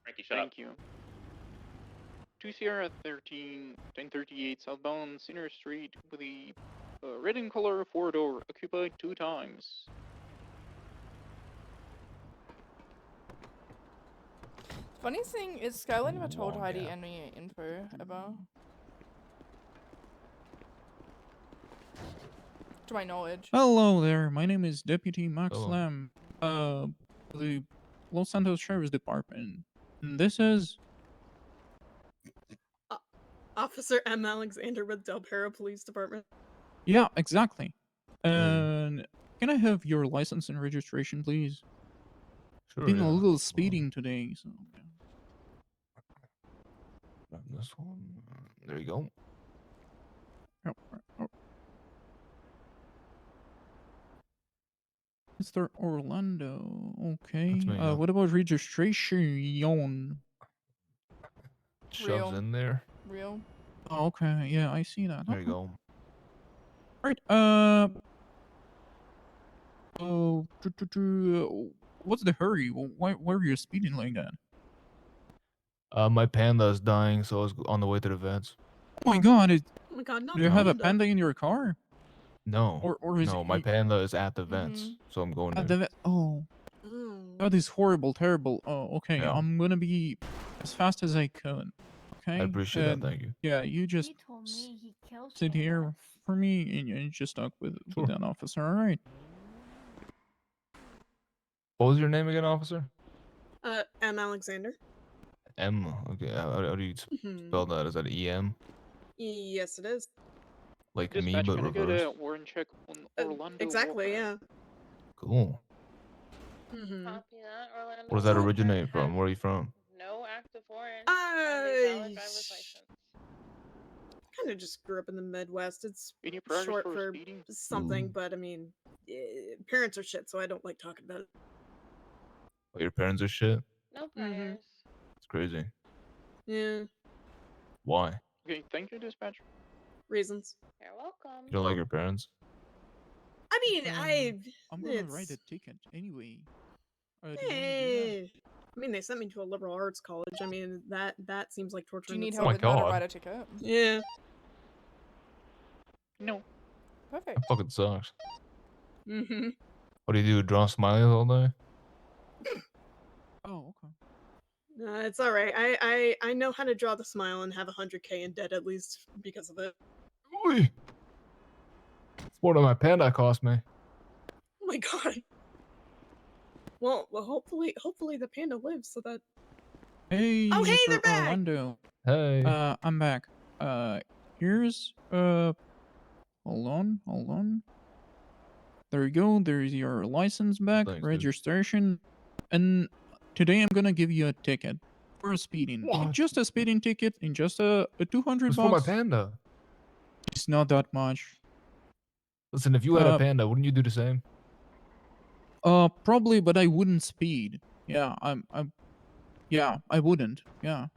Frankie, shut Thank you. 2CR13, 1038 southbound Center Street with a red in color 4-door occupied 2 times. Funny thing is, Skylar never told Heidi any info about. To my knowledge. Hello there. My name is Deputy Max Hello. Lam. The Los Santos Sheriff's Department. And this is. Officer M. Alexander with Del Perro Police Department. Yeah, exactly. And can I have your license and registration, please? Sure. Been a yeah. little speeding today, so. Grab this one. There you go. Mr. Orlando. Okay. That's me, yeah. What about registration? Shoves in there. Real. Oh, okay. Yeah, I see that. There you go. Right. Oh, what's the hurry? Why are you speeding like that? My panda is dying, so I was on the way to the vets. Oh my god! Oh my god, not Do you have a panda. panda in your car? No. Or is no, it my panda is at the vets, Mm-hmm. so I'm going at there. the Oh, Mm. that is horrible, terrible. Oh, okay. Yeah. I'm gonna be as fast as I can. Okay. I appreciate that. Thank you. Yeah, you just He told me he kills sit here for me, and just talk with that officer. All right. What was your name again, officer? M. Alexander. M. Okay. How do you spell that? Is that EM? Yes, it is. Like me, Dispatch, but can I get reverse. a warrant check on Orlando? Exactly, yeah. Cool. Mm-hmm. Copy that, Orlando. Where does that originate from? Where are you from? No active warrant. And a valid driver's license. Kind of just grew up in the Midwest. It's Any priors short for for speeding? something, but I mean, parents are shit, so I don't like talking about it. Oh, your parents are shit? No priors. It's crazy. Yeah, Why? Okay, thank you, dispatch. reasons. You're welcome. You don't like your parents? I mean, I'm gonna write a ticket anyway. Do you wanna do that? I mean, they sent me to a liberal arts college. I mean, that seems like torture. Do you in need itself. help with how to write a ticket? Yeah. No. Perfect. That fucking sucks. Mm-hmm. What do you do? Draw smileys all day? Oh, okay. It's all right. I know how to draw the smile and have 100K in debt at least because of it. Oy. It's more than my panda cost me. Oh my god. Well, hopefully the panda lives so that. Hey, Oh, hey, Mr. they're back! Orlando. Hey. I'm back. Here's hold on. There you go. There's your license back, Thanks, dude. registration, and today I'm gonna give you a ticket for speeding. What? Just a speeding ticket in just a 200 It's for my bucks. panda. It's not that much. Listen, if you had a panda, wouldn't you do the same? Probably, but I wouldn't speed. Yeah, yeah, I wouldn't. Yeah.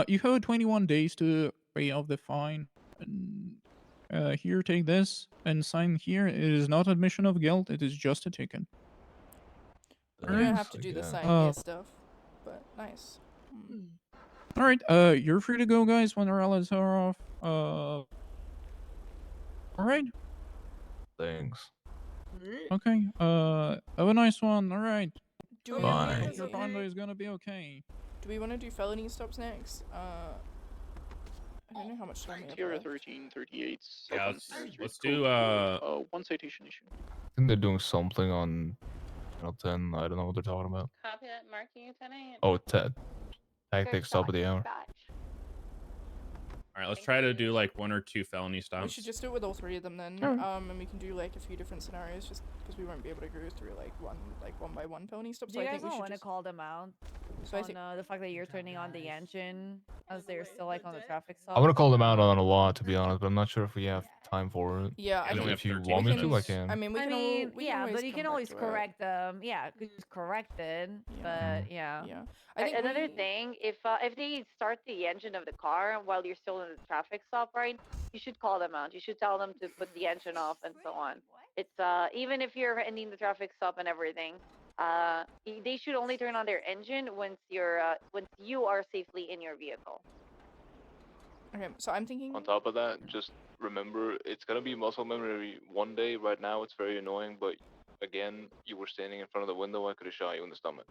You have 21 days to pay off the fine. And, here, take this and sign here. It is not admission of guilt. It is just a ticket. You don't have to do the sign here stuff, but nice. All right. You're free to go, guys, when our lights are off. All right. Thanks. Okay. Have a nice one. All right. Do we Bye. wanna- Your panda is gonna be okay. Do we want to do felony stops next? I don't know how much time we have Sierra left. 1338. Yeah, let's do one citation issue. I think they're doing something on Channel 10. I don't know what they're talking about. Copy that, marking you 10 Oh, tactics top of the hour. All right, let's try to do like 1 or 2 felony We stops. should just do it with all 3 of them then. Alright. And we can do like a few different scenarios just because we won't be able to go through like one by one felony stop. Do So you I guys think we not should want to just... call them out So I on think- the fact that you're turning on the engine as they're still like on the traffic stop? I'm gonna call them out on a lot, to be honest, but I'm not sure if we have time for it. Yeah, I think if you want me to, I can. I mean, we can I all, mean, we yeah, can always but you come can back always to it. correct them. Yeah, just correct it. But yeah. Yeah. I think Another thing, if they start the engine of the car while you're still in the traffic stop, right? You should call them out. You should tell them to put the engine off and so on. It's even if you're ending the traffic stop and everything, they should only turn on their engine once you are safely in your vehicle. Okay, so I'm thinking. On top of that, just remember it's gonna be muscle memory one day. Right now, it's very annoying, but again, you were standing in front of the window. I could have shot you in the stomach.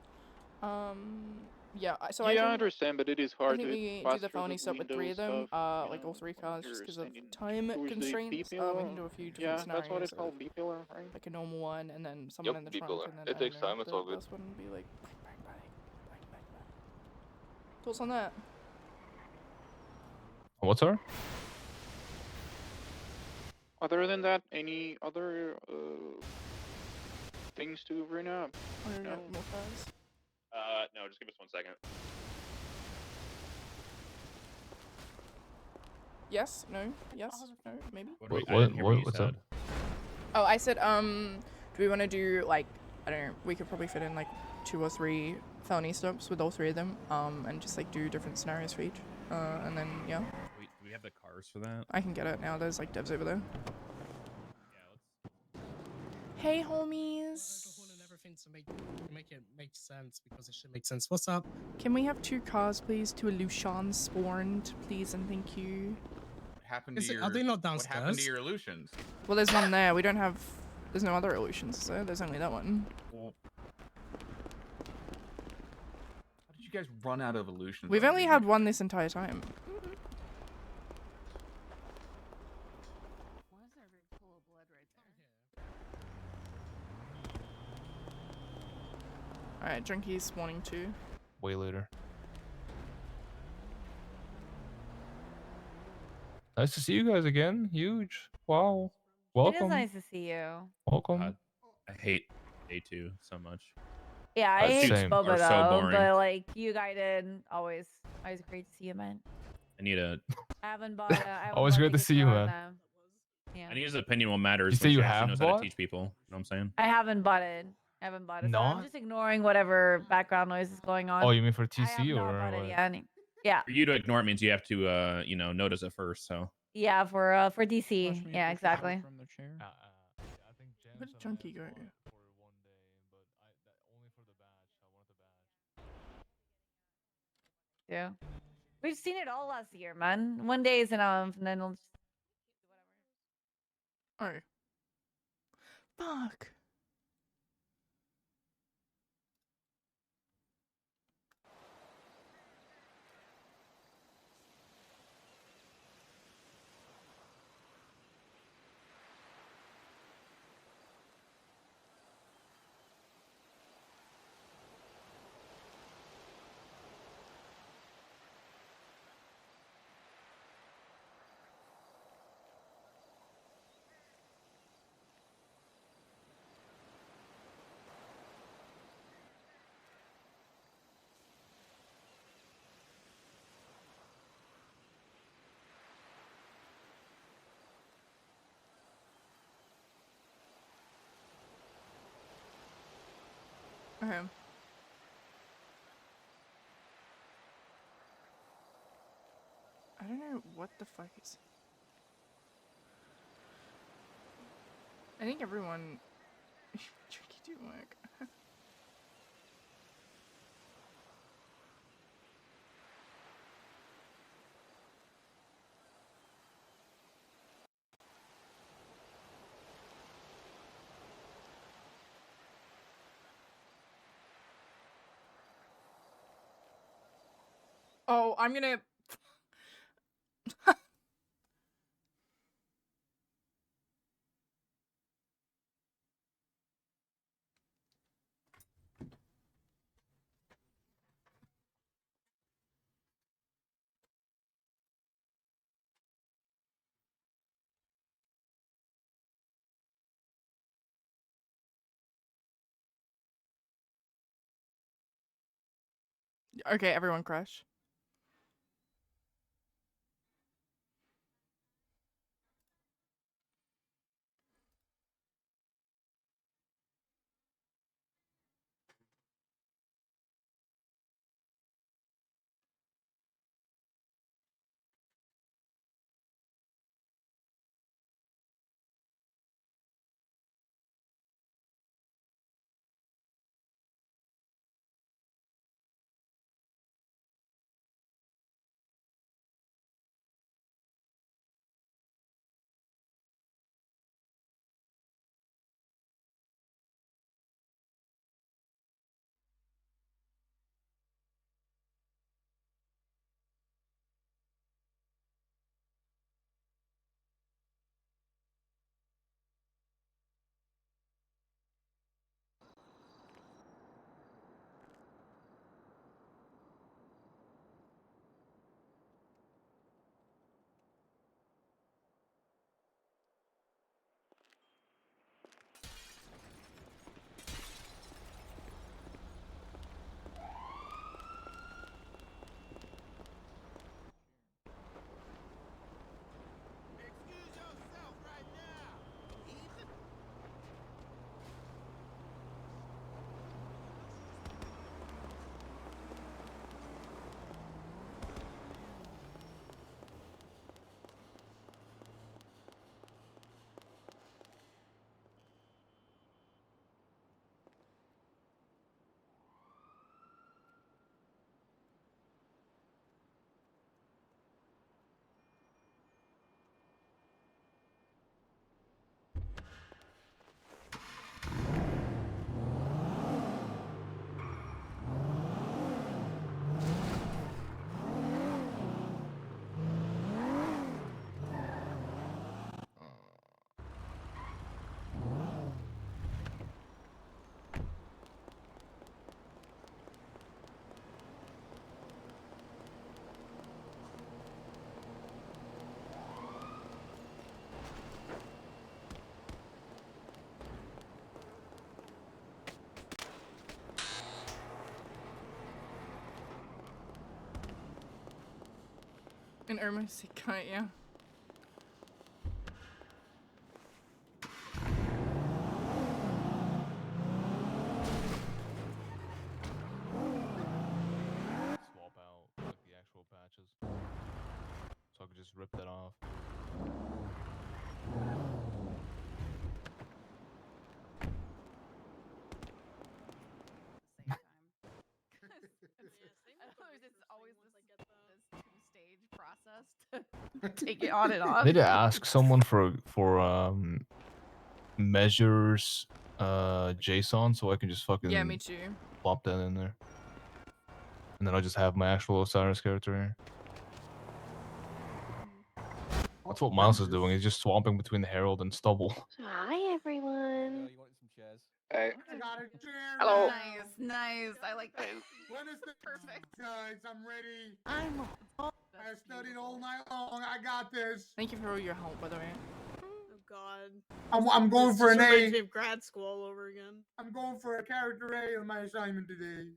Yeah. So yeah, I think, understand, but it is I hard think to we do pass the through felony stop with 3 of them, like all 3 cars, just because of time constraints. We can do a few different Yeah, scenarios. that's what it's called, of, B-pillar, right? like a normal one, and then someone in the trunk, B-pillar. and then It I takes don't know, time, it's the all good. last one would be like bang, bang, bang, bang, bang, bang. Thoughts on that? What's her? Other than that, any other things to bring up? No. More cars? No, just give us 1 second. Yes? No? Yes? No? Maybe? What's up? Oh, I said, do we want to do, like, I don't know, we could probably fit in, like, 2 or 3 felony stops with all 3 of them, and just, like, do different scenarios for each, and then, yeah. Wait, do we have the cars for that? I can get it now, there's, like, devs over there. Hey, homies! Everything to make it make sense because it should make sense. What's up? Can we have 2 cars, please, to a Lucian spawned, please, and thank you. What happened Is to it- your? are they not What happened to downstairs? your illusions? Well, there's one there, we don't have, there's no other illusions, is there? There's only that one. Well, how did you guys run out of illusions? We've only had one this entire time. Alright, Junky's spawning 2. Way later. Nice to see you guys again. Huge. Wow. Welcome. It is nice to see you. Welcome. I hate day 2 so much. Yeah, I hate Same. Boba Are so though, boring. but like you guided, always great to see you, man. I need a. I haven't bought. I haven't Always bought great to see you, guitar, man. no. Yeah. I need his opinion what matters. You say when you she actually have knows how to bought? teach people. You know what I'm saying? I haven't bought it. I haven't bought it. So I'm Not? just ignoring whatever background noise is going on. Oh, you mean for I have TC not or bought it what? yet. Yeah. For you to ignore it means you have to, notice it first. So. Yeah, for DC. Yeah, exactly. From the chair. Where did Junky go? Yeah. We've seen it all last year, man. One day is enough, and then we'll just Oh. Fuck. Okay. I don't know what the fuck is. I think everyone. Tricky do work. Oh, I'm gonna. Okay, everyone crash. In Irma Sekai, yeah. Swap out like the actual patches, so I could just rip that off. It's always this two-stage process to take it on and I off. need to ask someone for measures JSON so I can just fucking Yeah, me too. plop that in there, and then I'll just have my actual Osiris character here. That's what Miles is doing. He's just swapping between the Herald and Stubble. Hi, everyone. Hey. I got a chair. Hello. Nice, nice. I like that. When is the Perfect. guys? I'm ready. I studied all night long. I got this. Thank you for all your help, by the way. Oh God. I'm going This for an just reminds A. me of grad school all over again. I'm going for a character A on my assignment today.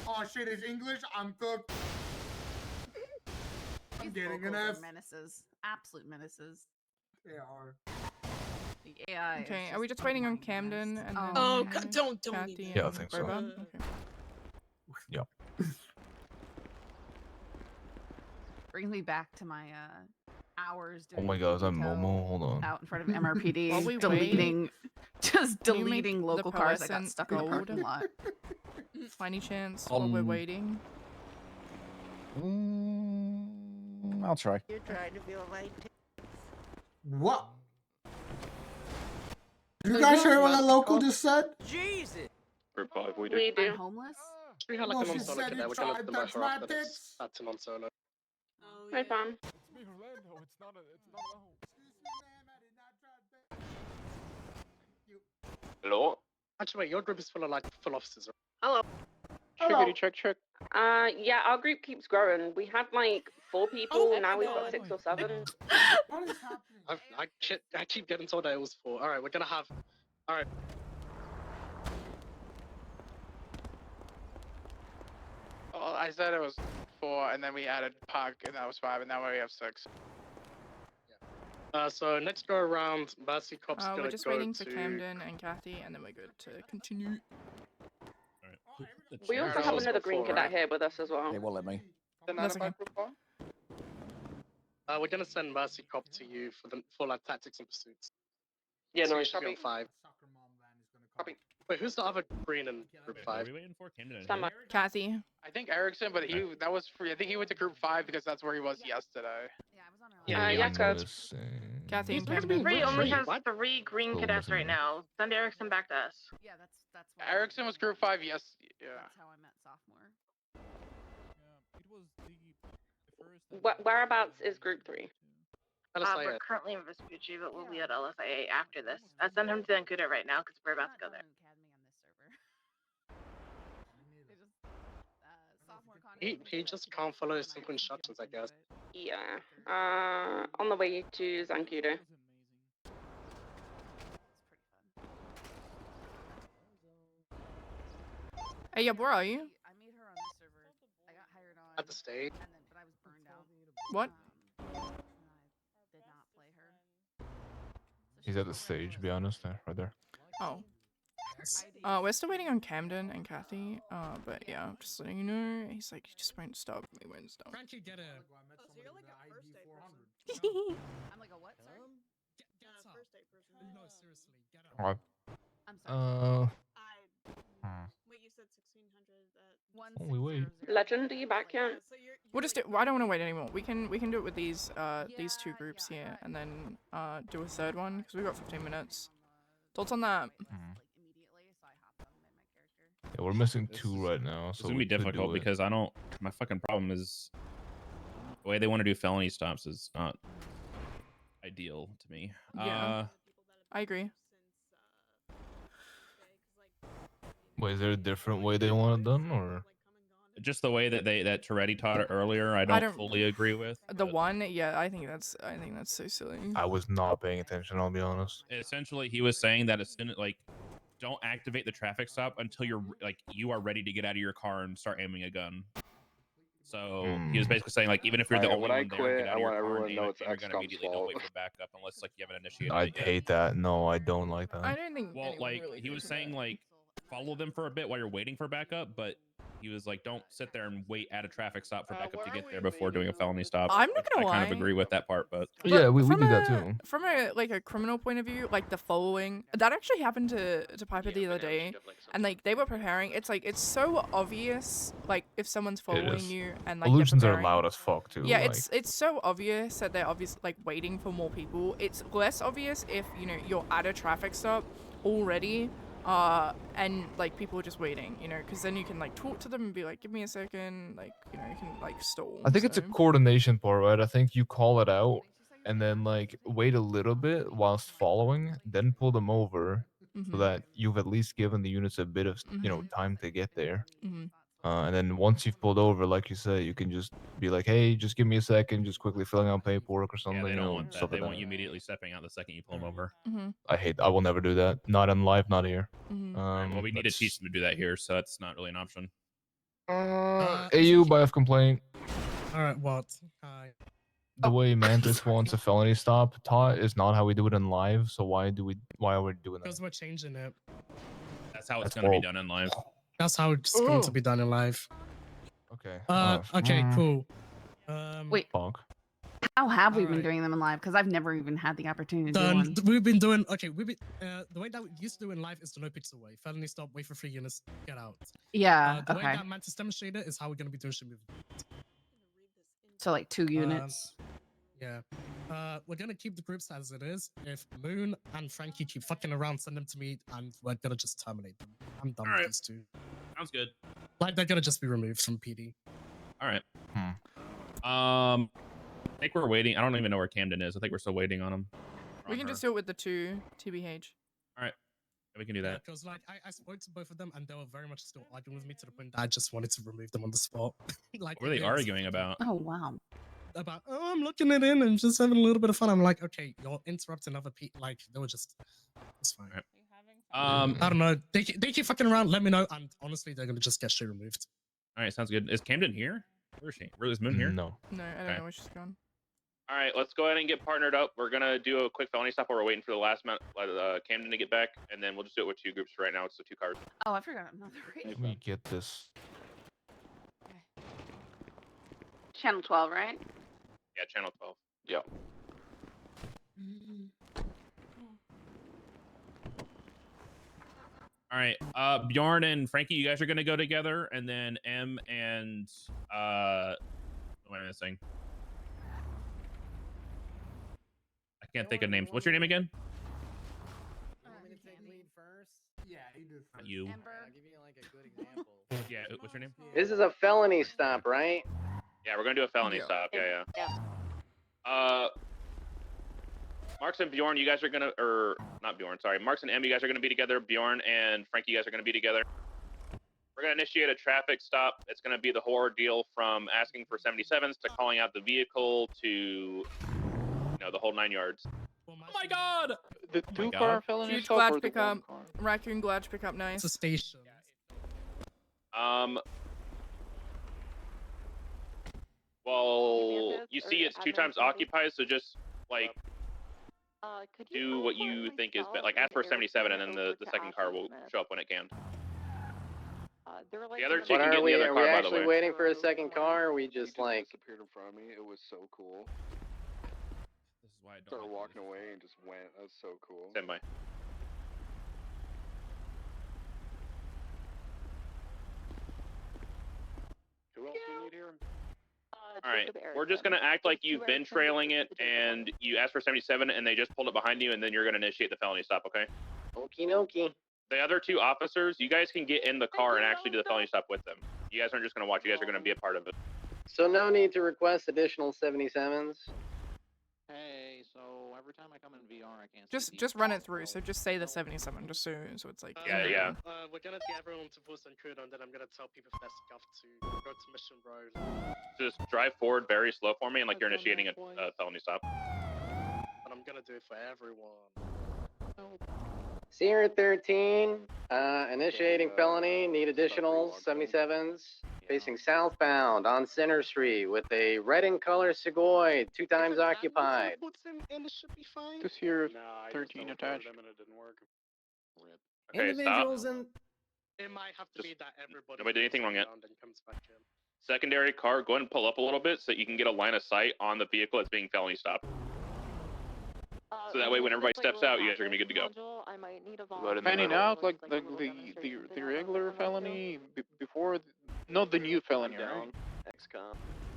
Oh shit, it's English. I'm cooked. I'm These getting an vocals are F. menaces. Absolute menaces. They are. The AI. Okay, is are we just waiting on Camden and then Oh God, don't Kathy even. Yeah, I and think so. Boba? Okay. Yep. Brings me back to my hours Oh doing my god, is that detail Momo? Hold on. out in front of MRPD, While we deleting, just Can you make deleting the local cars that got pearlescent stuck in the gold? parking lot. By any chance, while we're waiting? I'll try. You're trying to feel like. What? You guys heard what that local just said? Jesus. Group 5, we do. We do. I'm homeless. We had like No, a she non-solo said cadet. you We're gonna tried the to touch motor my off, but tits. that's a non-solo. Oh, Right, fam. It's me, Orlando. It's not a Hello? Actually, wait, your group is full of like full officers. Right? Hello. Checkity check. Yeah, our group keeps growing. We had like 4 people, Oh, now we've God. got 6 or 7. What is happening? I keep getting told that it was 4. All right, we're gonna have. All right. Well, I said it was 4, and then we added Park, and that was 5, and now we have 6. So next go around, Mercy Cop's gonna We're just go waiting for to... Camden and Kathy, and then we're good to continue. We also have another green cadet here with us as well. They will let me. That's okay. We're gonna send Mercy Cop to you for like tactics and pursuits. Yeah, so no, you should be on copy. 5. Copy. Wait, who's the other green in group 5? What are we waiting for? Camden and Stand who? by. Kathy. I think Erickson, but that was free. I think he went to group 5 because that's where he was yesterday. Yeah, go. Kathy and Group Camden. 3 only has 3 green cadets right now. Send Erickson back to us. Yeah, that's Erickson was group 5, yes. Yeah. That's how I met sophomore. Whereabouts is group 3? LSIA. We're currently in Vespucci, but we'll be at LSIA after this. I send him to Ancuda right now because we're about to go there. He just can't follow simple instructions, I guess. Yeah. On the way to Zancudo. Hey, yeah, where are you? I made her on this server. I got hired on. At the stage. But I was burned out. What? Did not play her. He's at the stage, to be honest, right there. Oh. We're still waiting on Camden and Kathy. But yeah, just letting you know. He's like, he just won't stop. He won't stop. Frankie, get a. Oh, so you're like a first aid person. I'm like a what, sir? Get up. First aid person. No, seriously, get up. I'm sorry. Wait, you said 1600. Oh, we wait. Legend, are you back yet? We'll just do. I don't want to wait anymore. We can do it with these two groups here, and then do a third one because we've got 15 minutes. Thoughts on that? Yeah, we're missing 2 right now, It's so gonna we be could do difficult it. because I don't. My fucking problem is the way they want to do felony stops is not ideal to me. Yeah. I agree. Wait, is there a different way they want it done, or? Just the way that that Toretti taught it earlier, I don't fully agree with. The one, yeah, I think that's so silly. I was not paying attention, I'll be honest. Essentially, he was saying that as soon as don't activate the traffic stop until you are ready to get out of your car and start aiming a gun. So he was basically saying even if you're the only one there, get out of your car and aim it, you're gonna immediately don't wait for backup unless you haven't initiated I'd it yet. hate that. No, I don't like that. I don't think. Well, he was saying follow them for a bit while you're waiting for backup, but he was like, don't sit there and wait at a traffic stop for backup to get there before doing a felony stop. I'm not gonna I kind of lie. agree with that part, but yeah, we do that too. From a criminal point of view, the following that actually happened to Piper the other day, and they were preparing. It's it's so obvious if someone's following you and illusions they're are preparing. loud as fuck too. Yeah, it's so obvious that they're waiting for more people. It's less obvious if you're at a traffic stop already. And people are just waiting, because then you can talk to them and be like, give me a second, you can stall. I think it's a coordination part, right? I think you call it out and then wait a little bit whilst following, then pull them over so that you've at least given the units a bit of time to get there. And then once you've pulled over, like you said, you can just be like, hey, just give me a second, just quickly filling out paperwork or something. yeah, they don't want that. Stuff They like want that. you immediately stepping out the second you pull them over. I will never do that. Not in live, not here. Alright, well, we need to teach them to do that here, so that's not really an option. AU by complaint. Alright, what? Hi. The way Mantis wants a felony stop taught is not how we do it in live. So why are we doing that? Because we're changing it. That's how it's going to be done in live. That's how it's going to be done in live. Okay. Okay, cool. Wait. Bonk. How have we been doing them in live? Because I've never even had the opportunity to do one. We've been doing the way that we used to do in live is to no picks away. Felony stop, wait for 3 units, get out. Yeah. The way Okay. that Mantis demonstrated is how we're gonna be doing shit. So 2 units. Yeah. We're gonna keep the groups as it is. If Moon and Frankie keep fucking around, send them to me, and we're gonna just terminate them. I'm done with these 2. Sounds good. They're gonna just be removed from PD. All right. I think we're waiting. I don't even know where Camden is. I think we're still waiting on him. We can just do it with the 2 TBH. All right. We can do that. Because I spoke to both of them and they were very much still arguing with me to the point that I just wanted to remove them on the spot. What were they arguing about? Oh wow. About I'm looking it in and just having a little bit of fun. I'm like, okay, you're interrupting other people. They were just, it's fine. I don't know. They keep fucking around. Let me know. And honestly, they're gonna just get shit removed. All right, sounds good. Is Camden here? Where is she? Where is Moon here? No. No, I don't Okay. know where she's gone. All right, let's go ahead and get partnered up. We're gonna do a quick felony stop while we're waiting for the last Camden to get back, and then we'll just do it with 2 groups for right now. It's the 2 cars. Oh, I forgot another radio. Let me get this. Channel 12, right? Yeah, channel 12. Yep. All right, Bjorn and Frankie, you guys are gonna go together, and then M and what am I missing? I can't think of names. What's your name again? Yeah, you do. Not you. I'll give you like a good example. Yeah, what's your name? This is a felony stop, right? Yeah, we're gonna do a felony stop. Yeah. Marks and Bjorn, you guys are gonna, or not Bjorn, sorry. Marks and M, you guys are gonna be together. Bjorn and Frankie, you guys are gonna be together. We're gonna initiate a traffic stop. It's gonna be the whole ordeal from asking for 77s to calling out the vehicle to, the whole 9 yards. Oh my God! The Oh my 2 God. car felony Huge stop glad or to the pick 1 up. car? Raccoon glad to pick up. Nice. It's a station. Well, you see it's 2 times occupied, so just, like, do what you think is best. Like, ask for 77, and then the second car will show up when it can. The other 2 What can get are in we? the other Are car, we by the actually way. waiting for a second car? Or we just like disappeared in front of me. It was so cool. This is why I don't Started walking away and just went. That was so cool. Stand by. Who else do you need here? All right, we're just gonna act like you've been trailing it, and you asked for 77, and they just pulled it behind you, and then you're gonna initiate the felony stop, okay? okie dokie. The other 2 officers, you guys can get in the car and actually do the felony stop with them. You guys aren't just gonna watch; you guys are gonna be a part of it. So no need to request additional 77s. Hey, so every time I come in VR, I can't. Just run it through. So just say the 77, just so it's like. Yeah. We're gonna get everyone to post on Kudo, and then I'm gonna tell people if they're scuffed to go to Mission Road. Just drive forward very slow for me, and like you're initiating a felony stop. But I'm gonna do it for everyone. Sierra 13, initiating felony, need additional 77s. Facing southbound on Center Street with a red in color Segoy, 2 times occupied. And it should be fine. This here 13 attached. Okay, Individuals stop. in. It might have to be that everybody. Nobody did anything wrong yet. around and comes back in. Secondary car, go ahead and pull up a little bit so you can get a line of sight on the vehicle that's being felony stopped. So that way, when everybody steps out, you guys are gonna be good to go. I might need a Finding out like the regular felony before, not the new felony, right? XCOM.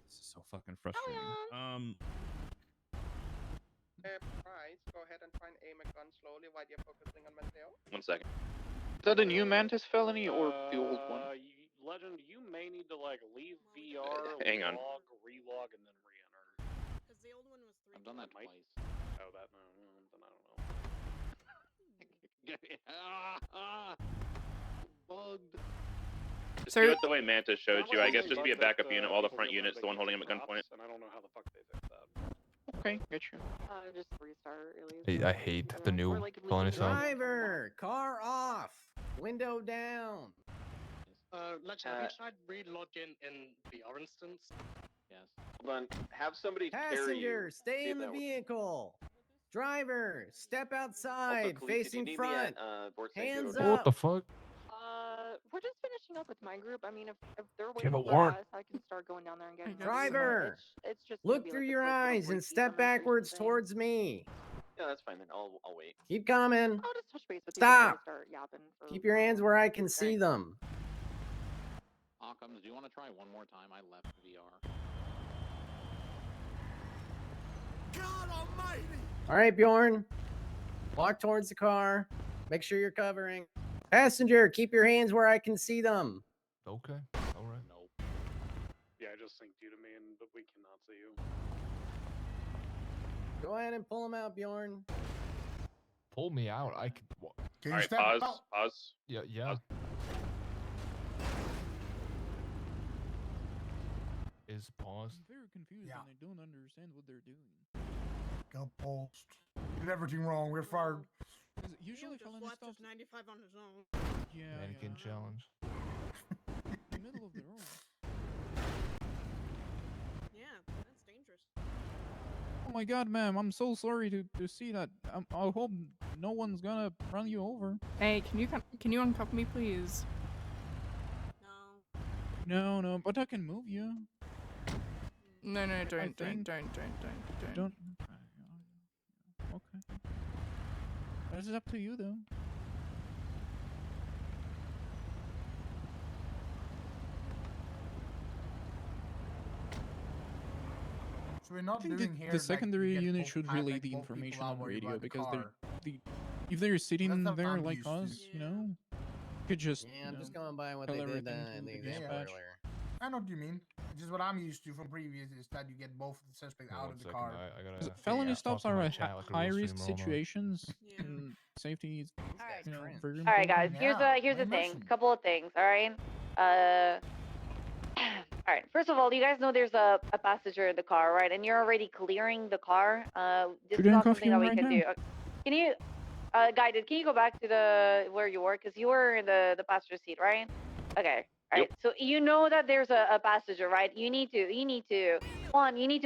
This is so fucking frustrating. Price, go ahead and try and aim a gun slowly while you're focusing on Mateo. 1 second. Is that the new Mantis felony or the old one? Legend, you may need to like leave VR, Hang on. log, relog, and then re-enter. Because the old one was 3. I've done that twice. Oh, that no, then I don't know. Bugged. Just do it the way Mantis showed you. I guess just be a backup unit while the front unit's the one holding him at gunpoint. And I don't know how the fuck they fix that. Okay, get you. Just restart release. I hate the new felony stop. Driver, car off, window down. Legend, have you tried re-logging in VR instance? Yes. Hold on. Have somebody carry you. Passenger, stay See in if the that works. vehicle. Driver, step Also, outside, Khalid, could you facing meet me front. at, Port St. Hands Joe? What up. the fuck? We're just finishing up with my group. I mean, if they're Do you have waiting a for warrant? us, I can start going down there and getting Driver, It's just gonna look be through like a your quick little eyes and brief step demonstration backwards thing. towards me. Yeah, that's fine then. I'll wait. Keep coming. I'll just touch base with you before we Stop. start yapping for Keep your hands where I can see them. Occams, do you want to try one more time? I left VR. All right, Bjorn. Walk towards the car. Make sure you're covering. Passenger, keep your hands where I can see them. Okay. All right. Nope. Yeah, I just synced you to me, but we cannot see you. Go ahead and pull them out, Bjorn. Pull me out. I could. Can All you right, step pause. out? Pause. Yeah. Is pause. I'm very confused Yeah. and I don't understand what they're doing. Go post. Did everything wrong. We're fired. Is it usually just felony watched stops? us 95 on his own. Yeah, Mannequin challenge. in the middle of the road. my god, ma'am, I'm so sorry to see that. I hope no one's gonna run you over. Hey, can you uncuff me, please? No, but I can move you. No, I don't. think- Don't. Okay. That's up to you, though. So we're not I think doing here. the like, secondary you get unit both should time, relay like, the both people information out on while you radio drive the because car. if they're sitting That's not what there I'm like used us, to. you know, could just Yeah, I'm just going by what they tell did everything in to the the example dispatch. earlier. I know what you mean. Just what I'm used to from previous is that you get both the suspects out of the car. I gotta Felony stops are high risk streamer, hold on. situations, and safety is Alright, very All right, guys. important. Here's the thing. Couple of things. All right. All right. First of all, you guys know there's a passenger in the car, right? And you're already clearing the car. This Should is I not uncuff something you that we right can now? do. Can you, guided? Can you go back to the where you were? Because you were in the passenger seat, right? Okay. All right. So you know that there's a passenger, right? You need to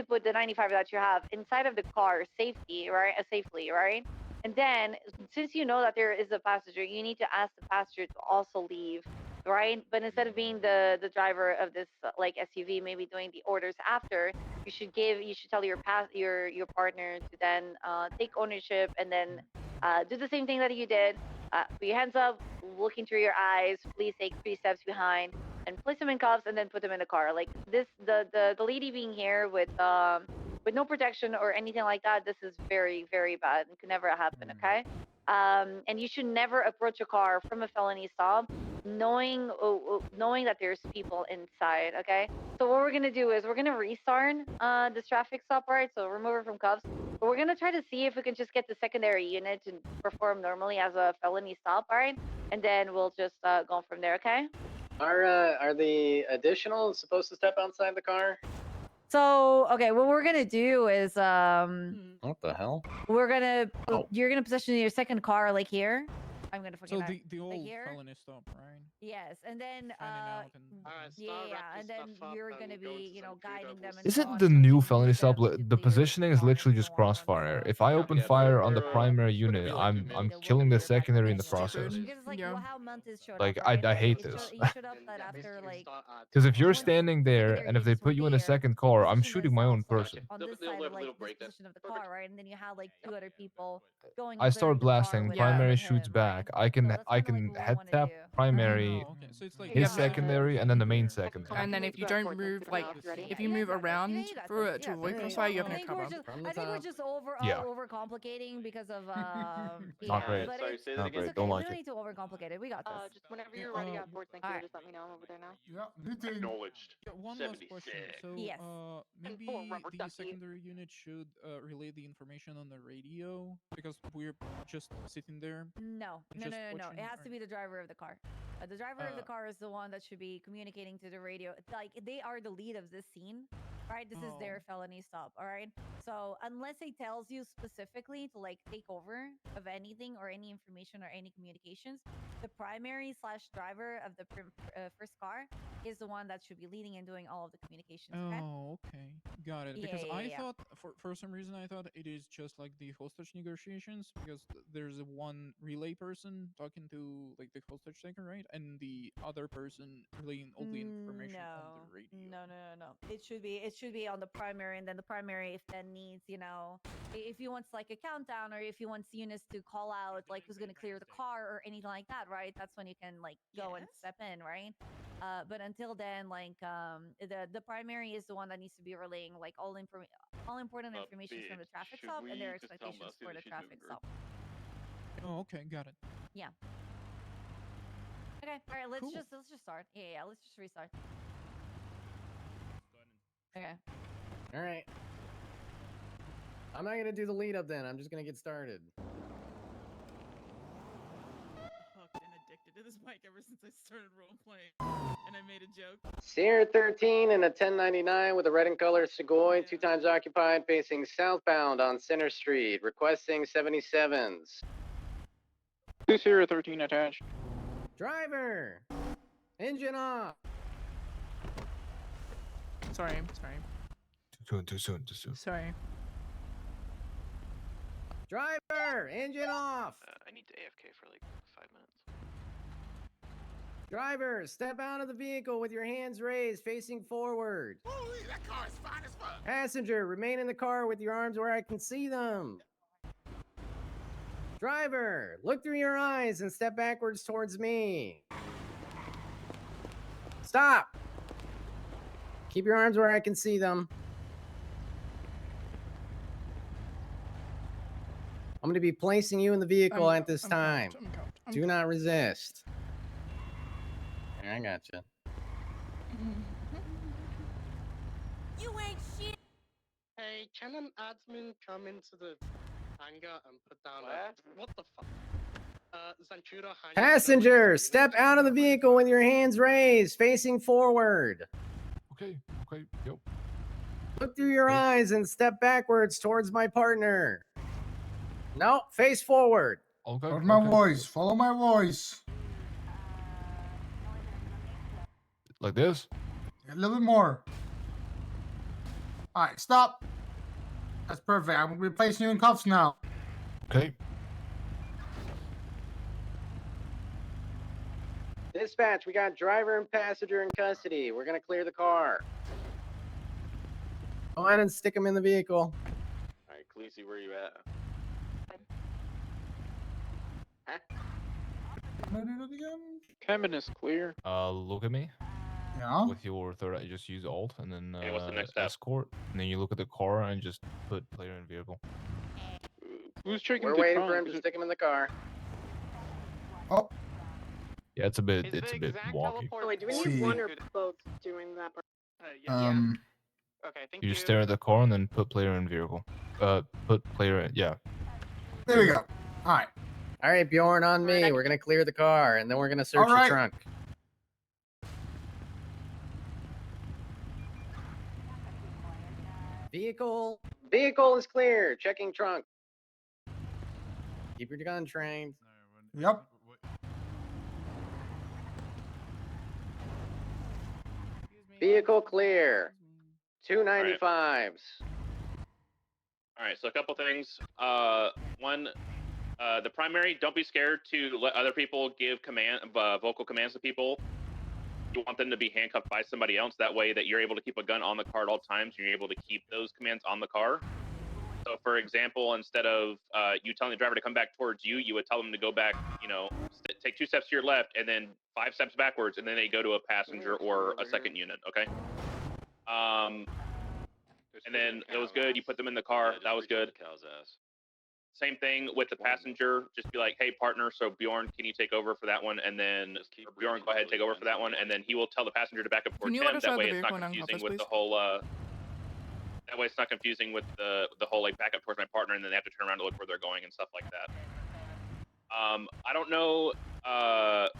put the 95 that you have inside of the car safely, right? Safely, right? And then, since you know that there is a passenger, you need to ask the passenger to also leave, right? But instead of being the driver of this like SUV, maybe doing the orders after, you should tell your partner to then take ownership and then do the same thing that you did. Put your hands up, look into your eyes. Please take 3 steps behind and place them in cuffs and then put them in the car. Like this, the lady being here with no protection or anything like that, this is very, very bad. It could never happen, okay? And you should never approach a car from a felony stop knowing that there's people inside, okay? So what we're gonna do is we're gonna restart this traffic stop, right? So remove her from cuffs. But we're gonna try to see if we can just get the secondary unit to perform normally as a felony stop, all right? And then we'll just go from there, okay? Are the additionals supposed to step outside the car? So, okay, what we're gonna do is What the hell? you're gonna position your second car like here. I'm gonna So fucking the like old here. felony stop, right? And then Alright, and then you're gonna be guiding them. And Isn't the new felony stop the positioning is literally just crossfire? If I open fire on the primary unit, I'm killing the secondary in the process. Because like how Montes showed Like up, right? I hate It this. showed up that after like Because if you're standing there and if they put you in a second car, I'm shooting my own person. on this side of like this position of the car, right? And then you have like 2 other people going. I start blasting, primary shoots back. I can head tap primary, his secondary, and then the main secondary. And then if you don't move, like, if you move around to avoid crossfire, you have no cover. I think we're just overcomplicating because of Not great. But it's Not great. okay. Don't We like don't it. need to overcomplicate it. We got this. Just whenever you're ready on board, thank you. Just let me know. I'm over there now. Yeah, Acknowledged. One last question. So, Yes. maybe the secondary unit should relay the information on the radio because we're just sitting there. No. just It watching has to be the driver of the car. The driver of the car is the one that should be communicating to the radio. Like they are the lead of this scene, right? This is their felony stop. All right. So unless it tells you specifically to like take over of anything or any information or any communications, the primary / driver of the first car is the one that should be leading and doing all of the communications. Okay. Oh, okay, got it. Yeah, Because yeah, I yeah. thought, for some reason, I thought it is just like the hostage negotiations because there's a one relay person talking to like the hostage taker, right, and the other person relaying all the information on the radio. No. It should be on the primary, and then the primary if then needs, if he wants like a countdown or if he wants units to call out like who's gonna clear the car or anything like that, right? That's when you can like go and step in, right? But until then, like the primary is the one that needs to be relaying like all important information from the traffic stop and their expectations for the traffic stop. Oh, okay, got it. Yeah. Okay. All right. Let's Cool. just start. Yeah. Let's just restart. Okay. All right. I'm not gonna do the lead up then. I'm just gonna get started. Hooked and addicted to this bike ever since I started role playing, and I made a joke. Sierra 13 and a 1099 with a red and color Segoy, 2 times occupied, facing southbound on Center Street, requesting 77s. 2 Sierra 13 attached. Driver, engine off. Sorry. Too soon. Sorry. Driver, engine off. I need to AFK for like 5 minutes. Driver, step out of the vehicle with your hands raised, facing forward. Holy, that car is fine as fuck. Passenger, remain in the car with your arms where I can see them. Driver, look through your eyes and step backwards towards me. Stop. Keep your arms where I can see them. I'm going to be placing you in the vehicle at this time. Do not resist. I gotcha. You ain't shit. Hey, can an admin come into the hangar and put down what the fuck? Zanchudo, Passenger, step out of the vehicle with your hands raised, facing forward. Okay, yep. Look through your eyes and step backwards towards my partner. No, face forward. Okay. Follow my voice. Follow my voice. Like this? A little bit more. All right, stop. That's perfect. I'm replacing you in cuffs now. Okay. Dispatch, we got driver and passenger in custody. We're going to clear the car. Go ahead and stick them in the vehicle. All right, Khaleesi, where are you at? Cabin is clear. Look at me. Yeah. With your third eye, just use Alt and then Hey, what's the next step? escort, and then you look at the car and just put player in vehicle. Who's checking We're the waiting trunk? for him to stick him in the car. Oh. Yeah, it's a bit wonky. Oh, wait, do we need See. one or both doing that part? Okay, thank You just stare at the car and then put player in vehicle. Put player in, yeah. There we go. All right. All right, Bjorn, on me. We're going to clear the car, and then we're going to search All right. the trunk. Vehicle is clear. Checking trunk. Keep your gun trained. Yep. Vehicle clear. 295s. All right, so a couple things. One, the primary, don't be scared to let other people give vocal commands to people. You want them to be handcuffed by somebody else. That way that you're able to keep a gun on the car at all times. You're able to keep those commands on the car. So for example, instead of you telling the driver to come back towards you, you would tell them to go back, take 2 steps to your left and then 5 steps backwards, and then they go to a passenger or a second unit, okay? And then it was good. You put them in the car. That was good. Same thing with the passenger. Just be like, hey, partner, so Bjorn, can you take over for that one? And then Bjorn, go ahead and take over for that one. And then he will tell the passenger to back up towards you him. let us That out way the it's not vehicle and confusing uncuff us, with the please? whole... that way it's not confusing with the whole, like, back up towards my partner, and then they have to turn around to look where they're going and stuff like that. I don't know... I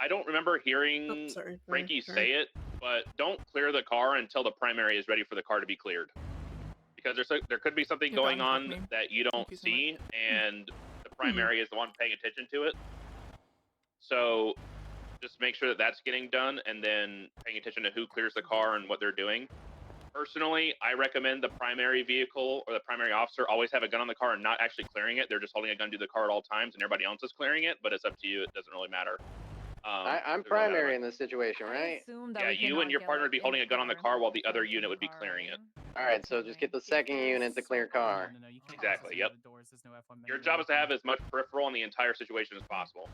don't remember hearing Frankie say it, but don't clear the car until the primary is ready for the car to be cleared. Because there could be something You going got on me. that you don't Thank you so see, and the primary is the one paying attention to it. So just make sure that that's getting done, and then paying attention to who clears the car and what they're doing. Personally, I recommend the primary vehicle or the primary officer always have a gun on the car and not actually clearing it. They're just holding a gun to the car at all times, and everybody else is clearing it, but it's up to you. It doesn't really matter. I'm primary in this situation, right? Yeah, you and your partner would be holding a gun on the car while the other unit would be clearing it. All right, so just get the second unit to clear car. Exactly, yep. Your job is to have as much peripheral in the entire situation as possible.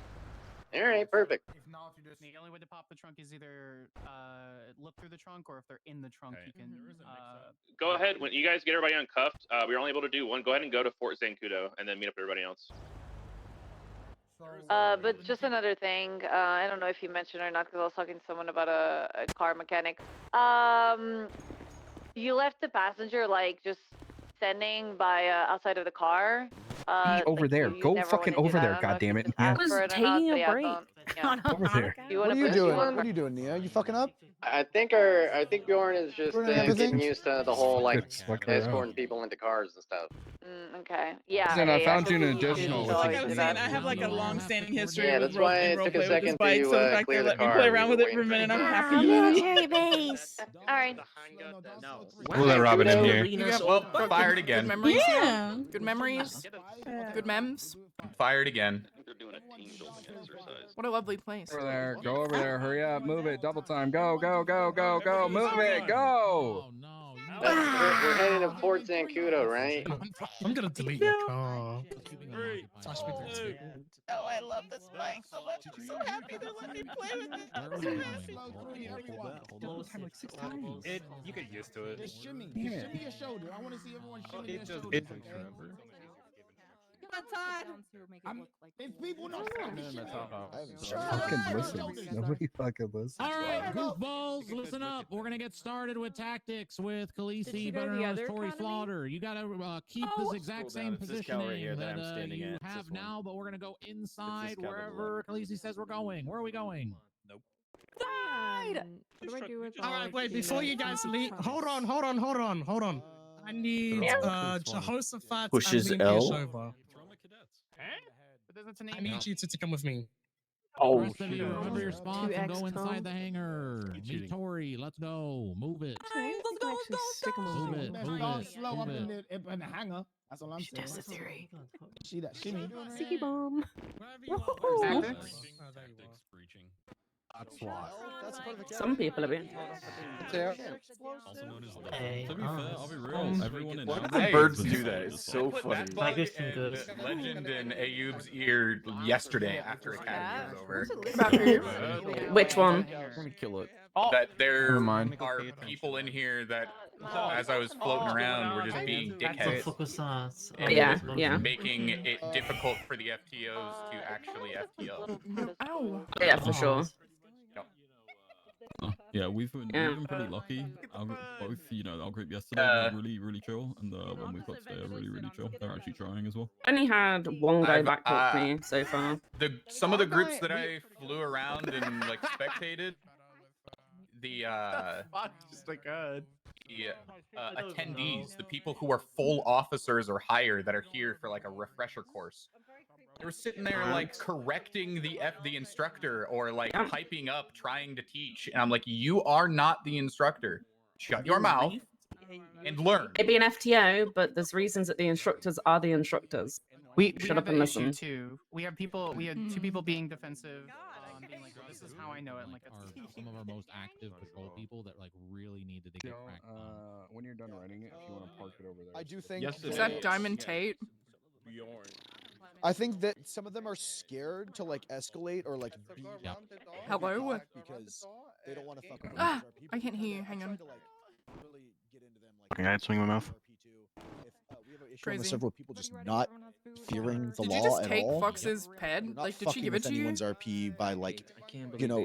All right, perfect. The only way to pop the trunk is either look through the trunk, or if they're in the trunk, you can. Go ahead, when you guys get everybody uncuffed, we were only able to do one. Go ahead and go to Fort Zancudo and then meet up with everybody else. But just another thing, I don't know if you mentioned or not, because I was talking to someone about a car mechanic. You left the passenger, like, just standing by outside of the car. Be over there. Go fucking over there, goddammit. I was taking a break. Yeah. Over here. You What wanna are you push doing? one? What are you doing, Nia? You fucking up? I think Bjorn is just Bjorn and everything? getting used to the whole like Good, fuck her up. escorting people into cars and stuff. Okay. Yeah. Then I yeah, found you an 'cause he additional. should Like I do was that. saying, I have like a long-standing history Yeah, with that's why it role took a play with this second bike, to so the fact clear they the let me car. play We around were with it waiting for a for minute, you. I'm happy. Military base. All right. We'll let Robin in here. You got Well, good- fired good again. memories here? Yeah. Good memories. Good memes. Fired again. They're doing a team building exercise. What a lovely place. Over there. Go over there. Hurry up. Move it. Double time. Go, go, go, go, go. Move it. Go. We're heading to Port Zancudo, right? I'm gonna delete your car. Touch me to Oh, I love this bike so much. I'm so happy they're letting me play with it. Double time like 6 times. You get used to it. Just shimmy. Damn Just it. shimmy your shoulder. I want to see everyone shimmy their shoulder. It If people don't Fucking listens. Nobody fucking listens. All right, goofballs, listen up. We're gonna get started with tactics with Khaleesi, better known as Tori Slaughter. You gotta keep this exact same positioning that you have now, but we're gonna go inside wherever Khaleesi says we're going. Where are we going? Nope. What do I do with all right, wait, before you guys leave, hold on. I need Jehoshaphat Pushes and L? Liam over. I need you to come with me. The rest of you, remember your spots and go inside the hangar. Meet Tori, let's go. Move it. Let's go. Move it. Move it. Slow up Move it. in the hangar. That's all I'm saying. That's the theory. See that shimmy? Sticky bomb. Tactics. Some people a bit. Also known as legend. To be fair, I'll be real. Everyone in Why our do the game birds has do been that? It's so funny. Legend in Ayub's ear yesterday after Academy was over. Which one? I'm gonna kill it. That there are people in here that, as I was floating around, were just being dickheads. And Yeah. making it difficult for the FTOs to actually FTO. Ow. Yeah, for sure. Yeah, we've been pretty lucky. Our, both, our group yesterday were really chill, and the one we've got today are really chill. They're actually trying as well. Only had one guy backtalk me so far. Some of the groups that I flew around and like spectated, the attendees, the people who are full officers or higher that are here for like a refresher course, they were sitting there like correcting the instructor or like hyping up, trying to teach, and I'm like, you are not the instructor. Shut your mouth and learn. Maybe an FTO, but there's reasons that the instructors are the instructors. We Shut have up an and issue listen. too. We had two people being defensive, being like, "This is how I know it." Like, Are some of our most active patrol people that like really needed to get cracked on. When you're done writing it, if you want to park it over there. I do think. Is that Diamond Tate? I think that some of them are scared to like escalate or like be Hello? because they don't want to fuck with Ah, ONXrp I can't hear you. people. Hang I on. tried to, like, really get into them, like, Fucking guy swinging my mouth. we have an issue on Crazy. the server of people just not fearing the Did law you just at take all. Fox's ped? Not Like, did she fucking give it with to you? anyone's RP by like,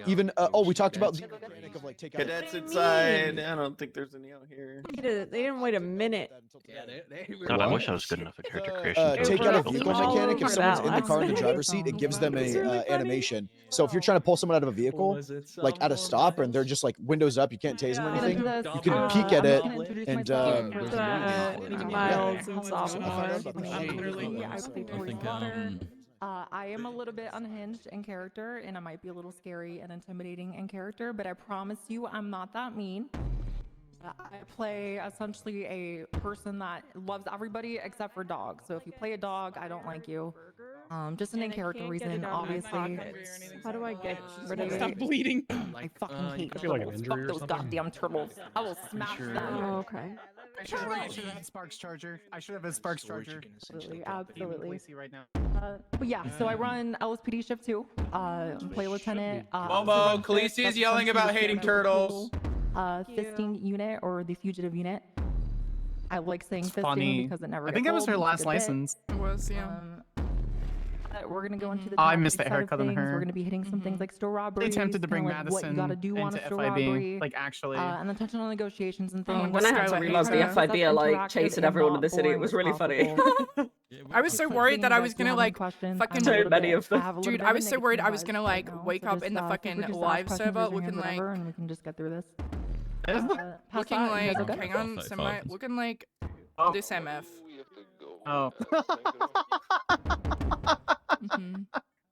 even we talked about the mechanic of like take out Cadets inside. I don't think there's any out here. They didn't wait a minute. God, I wish I was good enough at character creation. take out a vehicle all mechanic if over someone's that in the car in the last driver's seat. It gives them a animation. So if you're trying to pull someone out of a vehicle, like at a stop, and they're just like windows up, you can't tase them or anything. You can peek at it and. Miles and sophomore. I am a little bit unhinged in character, and I might be a little scary and intimidating in character, but I promise you I'm not that mean. I play essentially a person that loves everybody except for dogs. So if you play a dog, I don't like you. Just an in-character reason, obviously. How do I get rid of it? Stop bleeding. I fucking hate I feel like an turtles. injury or Fuck those something. goddamn turtles. I will smash them. Oh, okay. I should have had Sparks Charger. I should have had Sparks Charger. Absolutely, absolutely. Right now. But yeah, so I run LSPD shift 2. Play lieutenant. Momo, Khaleesi is yelling about hating turtles. Fisting unit or the fugitive unit. I like saying fisting Funny. because it never. I think gets that was old. her It's a last good bit. license. It was, yeah. We're gonna go into the. Oh, I top missed that side of haircut on things. her. We're gonna be hitting some things like store robberies. They attempted to bring kinda like what you Madison gotta do on into a store FIB, robbery, like actually. and intentional negotiations and things. When I had to realize the FIB are like chasing everyone in the city, it was really funny. I was so worried that I was gonna like fucking dude. I was so worried I was gonna like wake up in the fucking live server looking like and we can just get through this. looking like okay? hang on, looking like this MF. Oh.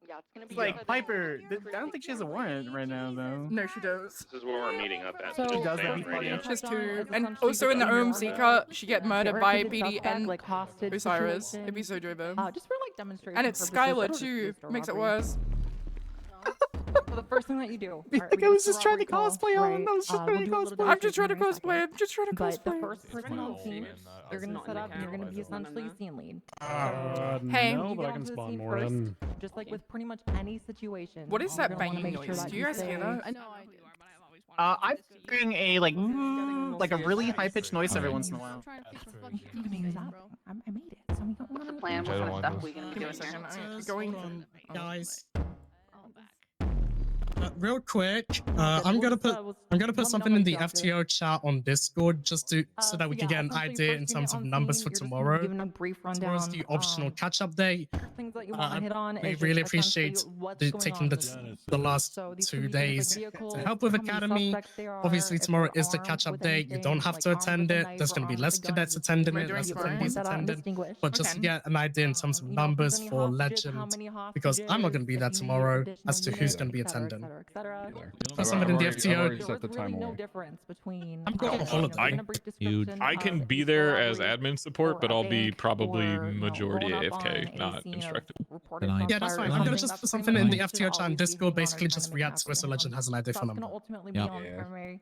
Yeah, it's gonna be It's like Piper. I don't think she has a warrant right now, though. No, she does. This is where we're meeting up at. So, just does stay that on be radio. Just two, and also in the OMZ car, she get murdered by BD and Osiris. It'd be so driven. Just for like demonstration. And it's Skylar too. Makes it worse. So the first thing that you do. I was just trying to cosplay on. I was just trying to cosplay. I'm just trying to cosplay. I'm just trying to But the cosplay. first person on scene, you're gonna set up and you're gonna be essentially scene lead. Hey, no, but I can spawn more than. Just like with pretty much any situation. What is that you're gonna wanna banging make sure noise? that Do you guys hear that? I know I do, but I've always wanted I'm hearing a like a really high pitched noise every once in a while. I made it. So we don't want to Plan, what kind of stuff we gonna be Give me doing a here? second. Going guys. Real quick, I'm gonna put something in the FTO chat on Discord just to so that we can get an idea in terms of numbers for tomorrow. Given a brief rundown. Tomorrow's the optional catch-up day. Things that you want to hit on. We is really just appreciate essentially what's going taking on the last So these 2 could be things days like vehicles, to help with how many Academy. suspects there are, Obviously, if tomorrow they're is the armed catch-up with day. You anything, don't have to like armed attend with a it. knife There's or going to be armed less with a gun. cadets attending We're it, doing less fine. attendees That are attending. distinguished. But just to Okay. get an idea in terms of You know, if numbers there's any for hostages, how Legend, many because I'm not going to be there hostages, if you need tomorrow additional as to who's units, going to be et cetera, et attending. cetera, et cetera. Put something in the FTO. There was really no difference between. I'm going on holiday. I can be there as admin support, but I'll be probably majority AFK, not instructive. Yeah, that's fine. I'm gonna just put something in the FTO chat and Discord, basically just react to Whistle Legend has an idea for That's number. gonna ultimately be Yep. on primary.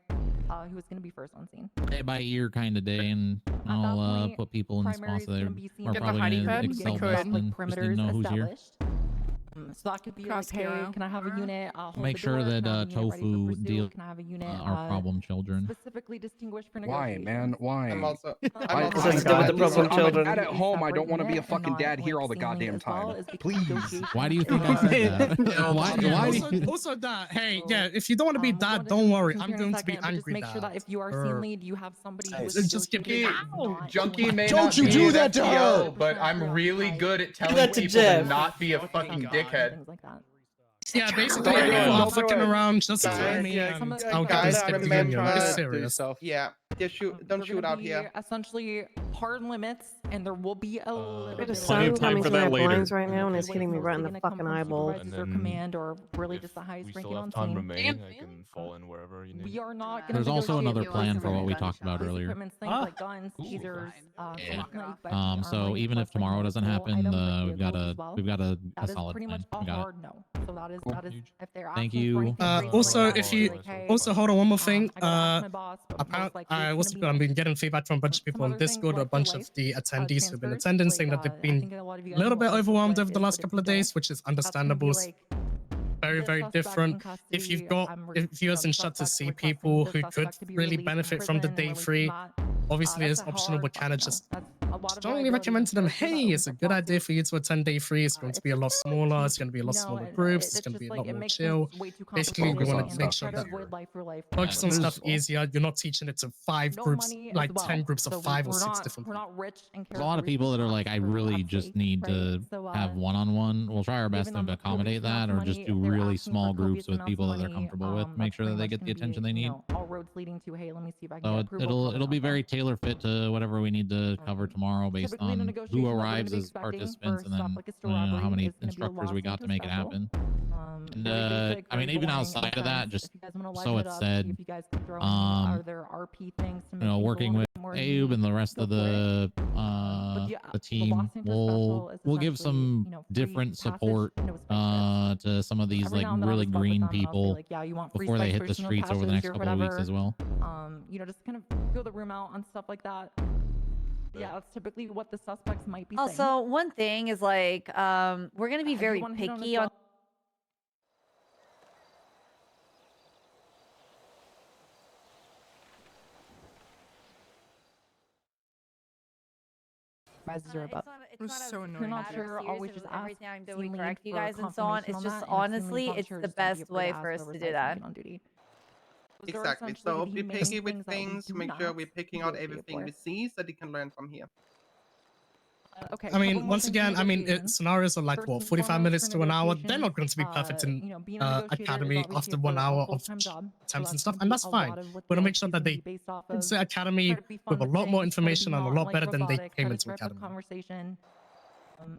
Who is gonna be first on scene? Play by ear kind of day, and I'll put people in the spots that are Get the probably hiding gonna pad. excel You best could. and just need to know who's here. So that could be like, Crosshair. hey, can I have a unit? Hold Make the sure door, that can I have a unit ready for Tofu pursuit? deal Can I have a unit our problem children. specifically distinguished for Why, negotiations? man? Why? I'm also I, also still with the problem I'm children. at home. I don't Separate want to be a unit and fucking not, dad here like, all the scene goddamn lead as well time. is because Please. negotiations Why do you think I said that? Why? Also that, hey, yeah, if you don't want to be dad, don't worry. I'm going to be But just angry make sure that if you are scene lead, you have somebody who is Just give me. Junkie may Don't not you be do an that to FTO, her! but I'm really good at telling that to people to Jeff. not be a fucking dickhead. Yeah, basically, if you are fucking around, just tell me and I'll get this Guys, to man, you. try It's to serious. Yeah, just shoot. Don't shoot out here. Essentially, hard limits, and there will be a little bit Plenty of time for that later. right now, and it's hitting me right in the fucking eyeball. And Or then command, or really if just the highest we ranking still on have time scene. remaining, I can fall in wherever you need. We are not going to There's also another plan for what we talked about earlier. Things like guns, tasers, So even if tomorrow doesn't happen, we've got a that is solid pretty plan. much a We got it. hard no. So that is if they're Thank asking for you. anything crazy Also, like if that, you like, hey, also hold on one more thing. I gotta ask my boss, but most likely I it's also gonna I've be been getting feedback from a bunch of people on other things Discord, a like bunch your of the attendees who've been transfers, attending, like, saying that I they've been think a lot of you a guys little know bit what overwhelmed it over the is, last but couple of if you days, which is understandable. Very, very different. If you've got, if you guys instruct to see people who could really benefit from the day free, obviously it's optional, but kind of just strongly recommend to them, hey, it's a good idea for you to attend day free. It's going to be a lot smaller. It's going to be a lot smaller groups. It's going to be a lot more chill. Basically, we want to make sure that focus on stuff easier. You're not teaching it to 5 groups, like 10 groups of 5 or 6 different people. There's a lot of people that are like, I really just need to have one-on-one. We'll try our best to accommodate that, or just do really small groups with people that they're comfortable with. Make sure that they get the attention they need. All roads leading to, hey, let me see if I can So get approval. it'll be very tailor fit to whatever we need to cover tomorrow, based on who arrives as participants, and then how many instructors we got to make it happen. And I mean, even outside of that, just so it's said, working with Abe and the rest of the team, we'll give some different support to some of these like really green people before they hit the streets over the next couple of weeks as well. Just kind of feel the room out and stuff like that. Yeah, that's typically what the suspects might be saying. Also, one thing is like, we're gonna be very picky on. It's so annoying. You're not sure, always just ask everything I'm scene doing lead correct, you for guys, and so on. confirmation It's on just that, and if scene honestly, lead's it's unsure, the just gonna be best afraid way to for ask us to oversight do when that. you get on duty. Those are Exactly. essentially So the be humane picky with things that we things. do Make not sure we're picking out negotiate everything for. we see so they can learn from here. Okay. I mean, once again, I mean, scenarios are like what, 45 minutes to an hour. They're not going to be perfect in being a negotiator is academy obviously after a 1 hour of full-time job, attempts and that's stuff, gonna and be that's a fine. lot of what We're the gonna make sure IXP that is gonna they be based off of. enter academy Try to be fun with a with lot more things, try to be information and a not lot like better than they robotics, came try to into strike up academy. conversation.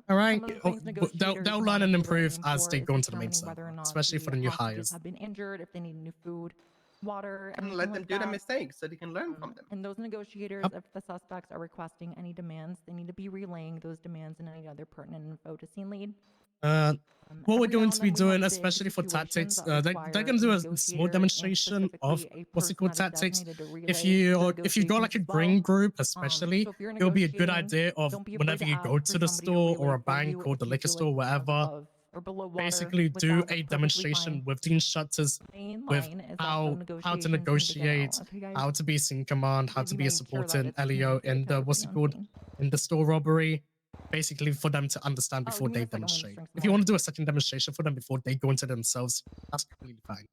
All right, Some of the things they'll negotiators learn might and be really improve aim as for they is go into the main determining whether or server, not especially for the new hostages hires. have been injured, if they need new food, water, And anything let them like do the that. mistakes so they can learn from them. And those negotiators, if the suspects are requesting any demands, they need to be relaying those demands and any other pertinent info to scene lead. What we're Every now going and to then be we doing, have big especially for tactics, situations that they're require going to do a small negotiator and demonstration of specifically a what's it person called, that is tactics. designated to If relay you go like a green group, especially, so if you're it'll be a good negotiating, idea of don't be afraid whenever to you ask go for to the somebody to store or relay a for bank you or if the you liquor feel like store, you have whatever. above or below water Basically, with do that, that's a perfectly demonstration fine. with the instructors Main with line is that how the to negotiations need to get negotiate, out. Okay, guys? how to be in command, how Need to to be a make sure that supporting it's Elio communicated in to the what's it everybody on called, scene. in the store robbery. Basically, for them to understand before give me they a second, let me just demonstrate. drink some If you water. want to do a second demonstration for them before they go into themselves, that's completely fine.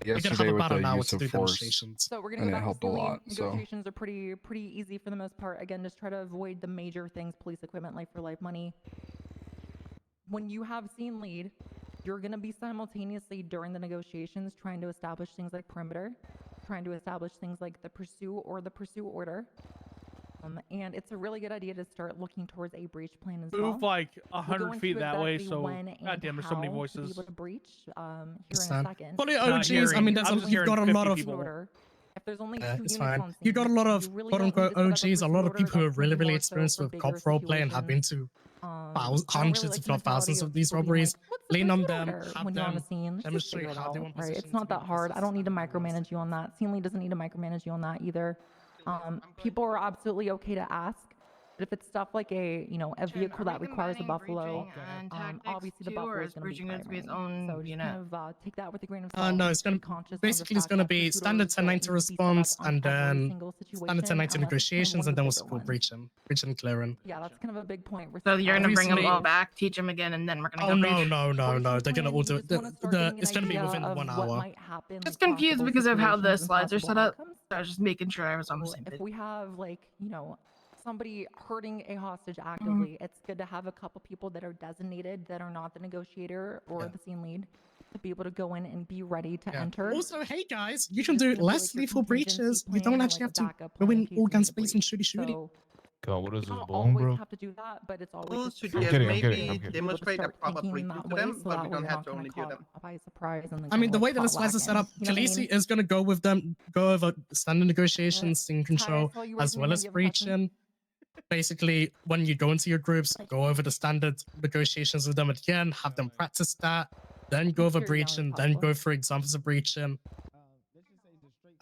We're gonna have Yesterday with about the an hour use to of do force, demonstrations. So we're gonna and go it back helped to a scene lead. lot. So Negotiations are pretty easy for the most part. Again, just try to avoid the major things: police equipment, life for life, money. When you have scene lead, you're gonna be simultaneously during the negotiations trying to establish things like perimeter, trying to establish things like the pursue or the pursue order. And it's a really good idea to start looking towards a breach plan as well. Move like We'll go 100 feet into that way, exactly so when and goddamn, there's so many how to be voices. able to breach here in a Understand. second. For the Not OGs, I hearing. mean, there's I'm a, just you've hearing got a 50 lot of people. If there's only two it's units fine. on scene, You got a lot of you really quote don't unquote need to set up OGs, a lot of pursuit people who are orders. really, That's really more so experienced for with bigger cop role play and have been situations. to I don't really hundreds, like if the not mentality thousands of of these people being robberies. like, "What's the Lean on pursuit them, order?" have when you're on a them scene. Let's just figure demonstrate it how they out, want right? It's positions not to be that hard. I don't need to micromanage you on that. Scene lead doesn't need to micromanage you on that either. People are absolutely okay to ask. But if it's stuff like a vehicle that requires a buffalo, obviously the buffalo is going to be primary. So just kind of take that with a grain of salt. no, it's gonna basically it's gonna be standard 1090 response and then standard 1090 negotiations and then what's it called, breaching and clearing. Yeah, that's kind of a big point. So you're gonna bring them Obviously- all back, teach them again, and then we're gonna Oh go no, breach? no, they're gonna all do it. It's gonna be within 1 hour. Just confused because of how the slides are set up. So I was just making sure I was on the same If page. we have somebody hurting a hostage actively, it's good to have a couple people that are designated that are not the negotiator or the scene lead to be able to go in and be ready to enter. Also, hey guys, you can do less lethal breaches. You don't actually have to go in all guns blazing, shooty. God, what is this, don't bone, always bro? have to do that, but it's always Well, just should a just start I'm kidding. to be able to demonstrate a start proper thinking in briefing that to way, them, so but that we way don't you're have not to kind only of do caught them. by surprise and then I mean, the way that the caught slides are set up, lacking. You know what I mean? Khaleesi is gonna go with them, go over standard negotiations, scene control, saw you as raising well your as hand. Do you have a question? breaching. Basically, when you go into your groups, go over the standard negotiations with them again, have them practice that, then go over Sure, young as breaching, then possible. go for examples of breaching,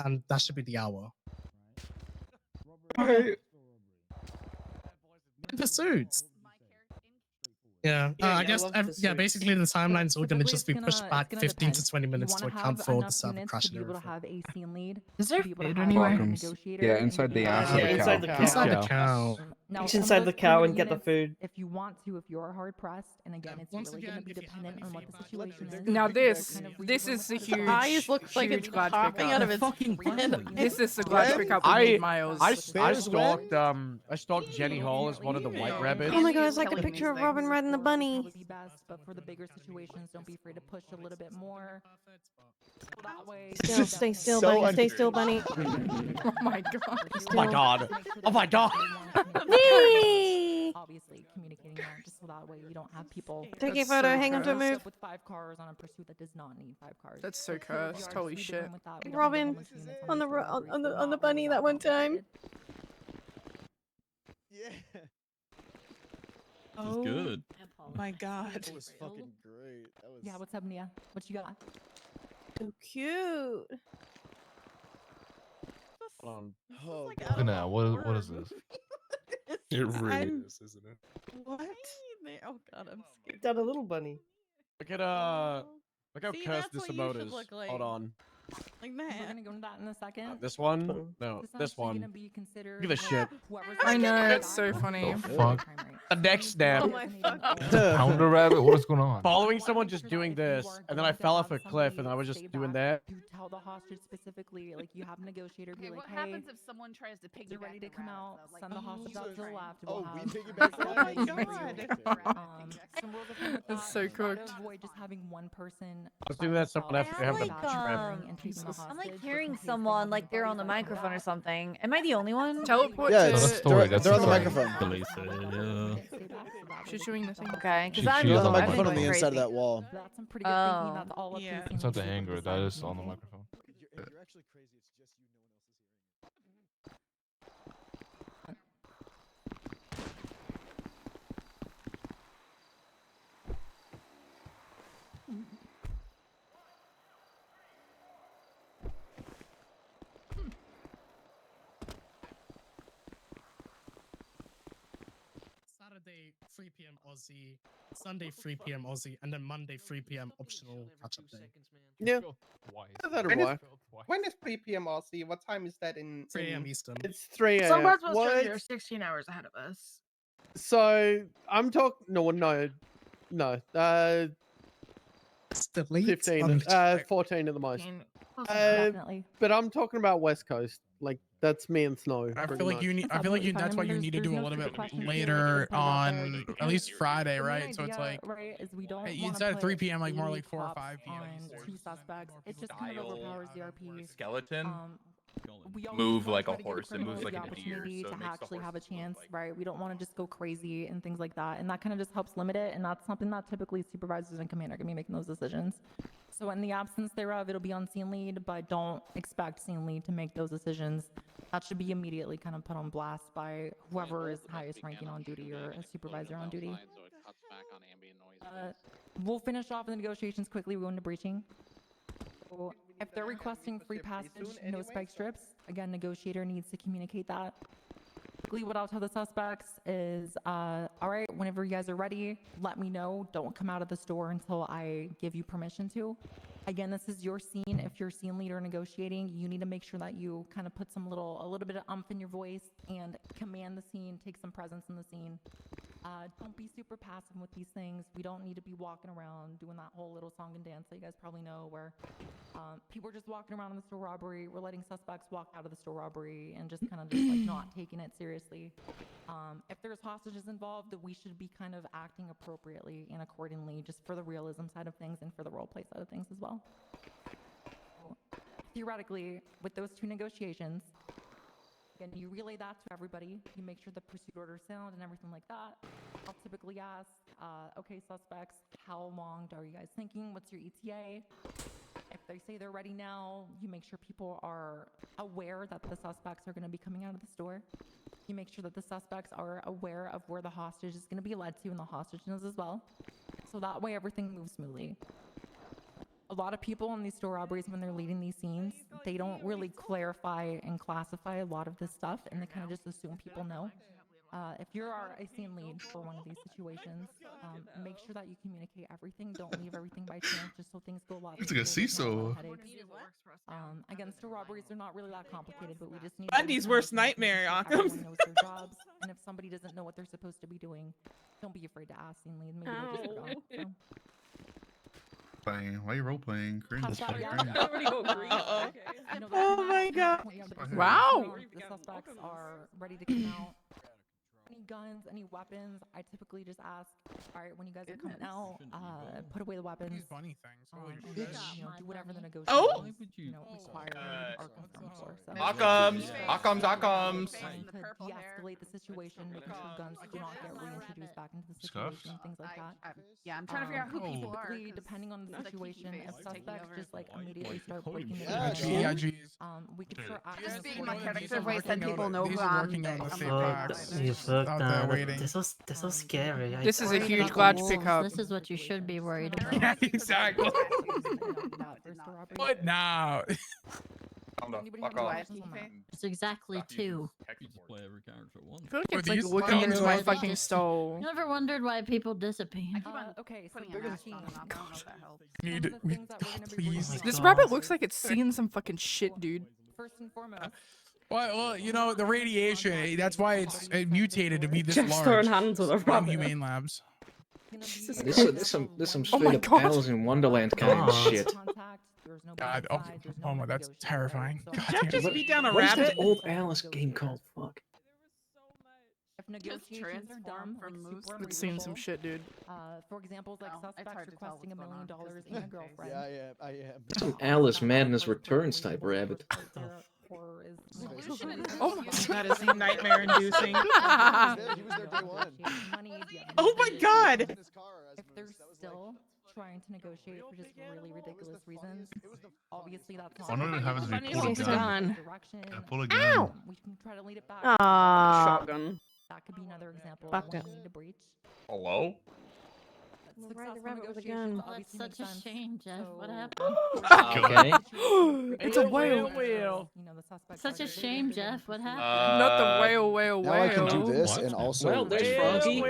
and that should be the hour. Pursuits. Yeah, I guess, basically the timeline's all gonna Typically, just be it's pushed gonna- back it's gonna 15 to depend. 20 You minutes to wanna account have for the enough server units crash to be and able to everything. have a scene lead. Is there to be able to food have anywhere? a Welcomes. negotiator Yeah, and inside be the able to ass of have the a cow. scene lead. Inside the cow. Now, Reach some of inside those the cow and perimeter get the units, food. if you want to, if you're hard pressed, and again, it's really going to be dependent on what the situation is. Now you this, kind of this read is the what huge, the Eyes looks like huge it's glad popping pickup. out of its fucking head. This is the glad pickup we need, Miles. I stalked Jenny Hall as one of the white rabbits. Oh my god, it's like a picture of Robin riding the bunny. would be best, but for the bigger situations, don't be afraid to push a little bit more. So that way, Still, stay still, bunny. Stay still, bunny. Oh my god. Oh my god. Oh my god. Me. Obviously, communicating that just so that way you don't have people. Take a That's photo. so Hang on to a gross. move. With 5 cars on a pursuit that does not need 5 cars. That's so Let's clear the cursed. yard, Holy speed shit. them with that. We don't need Robin, homeless units on the street on robberies. the Not on the really bunny that one time. needed. Yeah. Oh, It's good. My god. That was fucking great. That was... Yeah, what's up, Nia? What you got? So cute. Hold on. Oh, Look at now, what is this? It really I'm- is, isn't it? What? Oh god, I'm scared. Got a little bunny. Look at how See, cursed that's this what you emote should is. look like. Hold on. Like We're that. gonna go into that in a second. This one? No, It's this actually one. gonna be considered Give a shit. whoever's I gonna know, be it's so that funny. is The the fuck? crime rate. A neck snap. Oh my fucking. Pounder rabbit? What is going on? Following someone just doing this, and then I fell off a cliff, and I was just doing that. You tell the hostage specifically, like you have a negotiator be Okay, like, what hey, happens if someone tries to they're piggyback ready to the come rabbit, out, though? Like, send the hostage out to the left. Oh, We'll we have piggyback some that? rules Oh my some rules of thumb with That's that. so Try to cooked. avoid just having one person. I was doing that someone by after they have the themselves shrimp. and taking the I'm like hostage, hearing just in case they someone have like they're anybody on the that comes microphone or out. something. Am I the only one? Teleport Yeah, to... it's, That's the story, they're that's on the the story. microphone. She's doing the thing. Okay, She- because she I'm is There's a on the I've been microphone on going the inside of crazy. that wall. That's some pretty good thinking. That's all up to Yeah. the It's not the scene leader to hanger, that decide is to on the communicate. microphone. You're actually crazy. It's just you. No one else is hearing. Saturday 3 p.m. Aussie, Sunday 3 p.m. Aussie, and then Monday 3 p.m. optional catch-up day. Yeah. Twice. That'll When is, work. when is 3 p.m. Aussie? What time is that in? 3 a.m. Eastern. It's 3 Some a.m. parts of What? Australia are 16 hours ahead of us. So I'm talking. No. It's the late. 15. 14 at the most. Definitely. But I'm talking about West Coast. Like that's me and Snow. I pretty feel like much. you need. I feel like you. That's why you need to do a little bit later on, at least Friday, right? So it's like, right, is we don't hey, wanna instead of put 3 p.m., like more eight like 4 or cops 5 p.m. on two suspects. It just kind of Style overpowers the RP. skeleton We always move wanna like try a to give horse. It criminals moves like the a deer, opportunity so it to makes the actually have a horses look chance, like right? We don't want to just go crazy and things like that, and that kind of just helps limit it. And that's something that typically supervisors and command are gonna be making those decisions. So in the absence thereof, it'll be on scene lead, but don't expect scene lead to make those decisions. That should be immediately kind of put on blast by whoever is highest ranking on duty or a supervisor on duty. We'll finish off the negotiations quickly. We go into breaching. So if they're requesting free passage, no spike strips, again, negotiator needs to communicate that. Typically, what I'll tell the suspects is, all right, whenever you guys are ready, let me know. Don't come out of the store until I give you permission to. Again, this is your scene. If you're scene leader negotiating, you need to make sure that you kind of put a little bit of umph in your voice and command the scene, take some presence in the scene. Don't be super passive with these things. We don't need to be walking around doing that whole little song and dance that you guys probably know where people are just walking around in the store robbery. We're letting suspects walk out of the store robbery and just kind of just like not taking it seriously. If there's hostages involved, we should be kind of acting appropriately and accordingly just for the realism side of things and for the roleplay side of things as well. Theoretically, with those two negotiations, again, you relay that to everybody. You make sure the pursuit order is sound and everything like that. I'll typically ask, okay, suspects, how long are you guys thinking? What's your ETA? If they say they're ready now, you make sure people are aware that the suspects are going to be coming out of the store. You make sure that the suspects are aware of where the hostage is going to be led to and the hostage knows as well. So that way everything moves smoothly. A lot of people in these store robberies, when they're leading these scenes, they don't really clarify and classify a lot of this stuff, and they kind of just assume people know. If you're a scene lead for one of these situations, make sure that you communicate everything. Don't leave everything by chance, just so things go a lot It's like a CISO. Again, store robberies are not really that complicated, but we just need Bundy's worst nightmare, Occam. everyone knows their jobs, and if somebody doesn't know what they're supposed to be doing, don't be afraid to ask scene lead. Maybe they just forgot. So. Why are you role playing? Cringe. Oh my god. Wow. The suspects are ready to come out. Any guns, any weapons, I typically just ask, all right, when you guys are coming out, put away the weapons. Funny things. Holy And shit. then, do whatever the negotiations, Oh! Require are confirmed for. So. Occams. To de-escalate the situation, making sure guns do not get reintroduced back into the situation, and things like that. Yeah, I'm trying to figure out who people are. Typically, depending on the situation, if suspects just like immediately start Holy breaking shit. the Yeah, rules, geez. we could start acting Just speaking my accordingly. character voice, then people know These who are I'm. working on the I'm same okay. packs. Out there waiting. This was scary. This is a huge glad pickup. This is what you should be worried about. Yeah, exactly. What now? Anybody have any questions on that? It's exactly two. play every character at once. I feel like Were it's like these looking guns into my all fucking just- soul. You ever wondered why people disappear? I keep on Okay, so putting bigger a the mask on and off. I don't know if that helps. Please. This rabbit looks like it's seen some fucking shit, dude. First and foremost. Well, you know, the radiation, that's why it's mutated to be this Just large. throwing hands with a from rabbit. Humane Labs. There's some straight up Alice in Wonderland kind of shit. God, oh my, that's terrifying. God Jeff damn. just beat down a rabbit. What's that old Alice game called? Fuck. If negotiations are done, from like, moose super It's seen some unreasonable, shit, dude. For example, like suspects requesting $1 million in a girlfriend. Yeah, I am. Some Alice Madness Returns type rabbit. Horror is Oh my That is nightmare-inducing. He was there day one. Oh my god! If they're still trying to negotiate for just really ridiculous reasons, obviously that's not. Why don't it have to be pull a Direction. gun? Yeah, pull a gun. Ow! We can try to lead it back. Shotgun. That could be another example Fuck of when it. we need to breach. Hello? Successful rabbit with a negotiations gun. obviously That's make such a sense, shame, Jeff. so- What happened? Okay. It's a whale. You know, the suspect Such a shame, Jeff. What happened? Not the whale, whale, Now I can do whale. this and also. Well, there's do Froggy.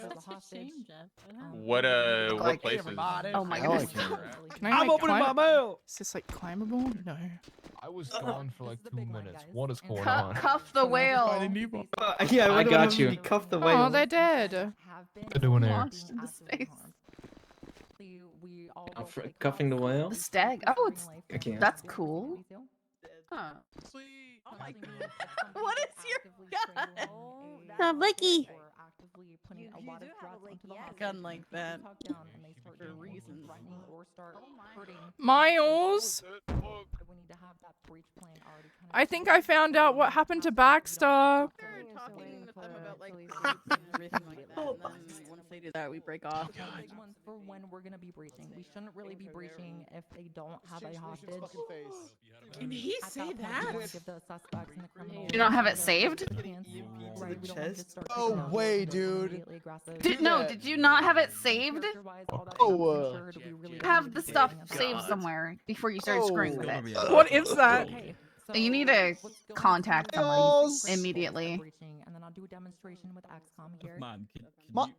Such a shame, Jeff. What places? Oh my Now I goodness. can. Can I, like, climb? mouth. Is this like climbable? No. I was gone for like 2 minutes. What is going Cuff, on? cuff the whale. Yeah, I got you. Cuff the whale. Oh, they're dead. They're doing there. Launched into space. Cuffing the whale. The stag. Oh, it's I can't. that's cool. Huh. Oh my god. What is your gun? Oh, Blicky. A gun like that. For reasons. Miles. I think I found out what happened to Baxter. We're talking with them about like everything like that, and then once they do that, we break off. Ones for when we're gonna be breaching. We shouldn't really be breaching if they don't have a hostage. Can he At say point, we that? wanna give the suspects and the criminals Do you not have it their saved? chance. Right, we don't wanna just start No taking out way, those dude. immediately aggressive. Did you not have it saved? Character-wise, all that Oh, stuff, I'm sure it'll be really Have easy the to stuff do. saved somewhere before you start screwing with it. What is that? Okay, You need to let's go contact into someone principles immediately. of breaching, and then I'll do a demonstration with XCOM here. Man, can Ma- you...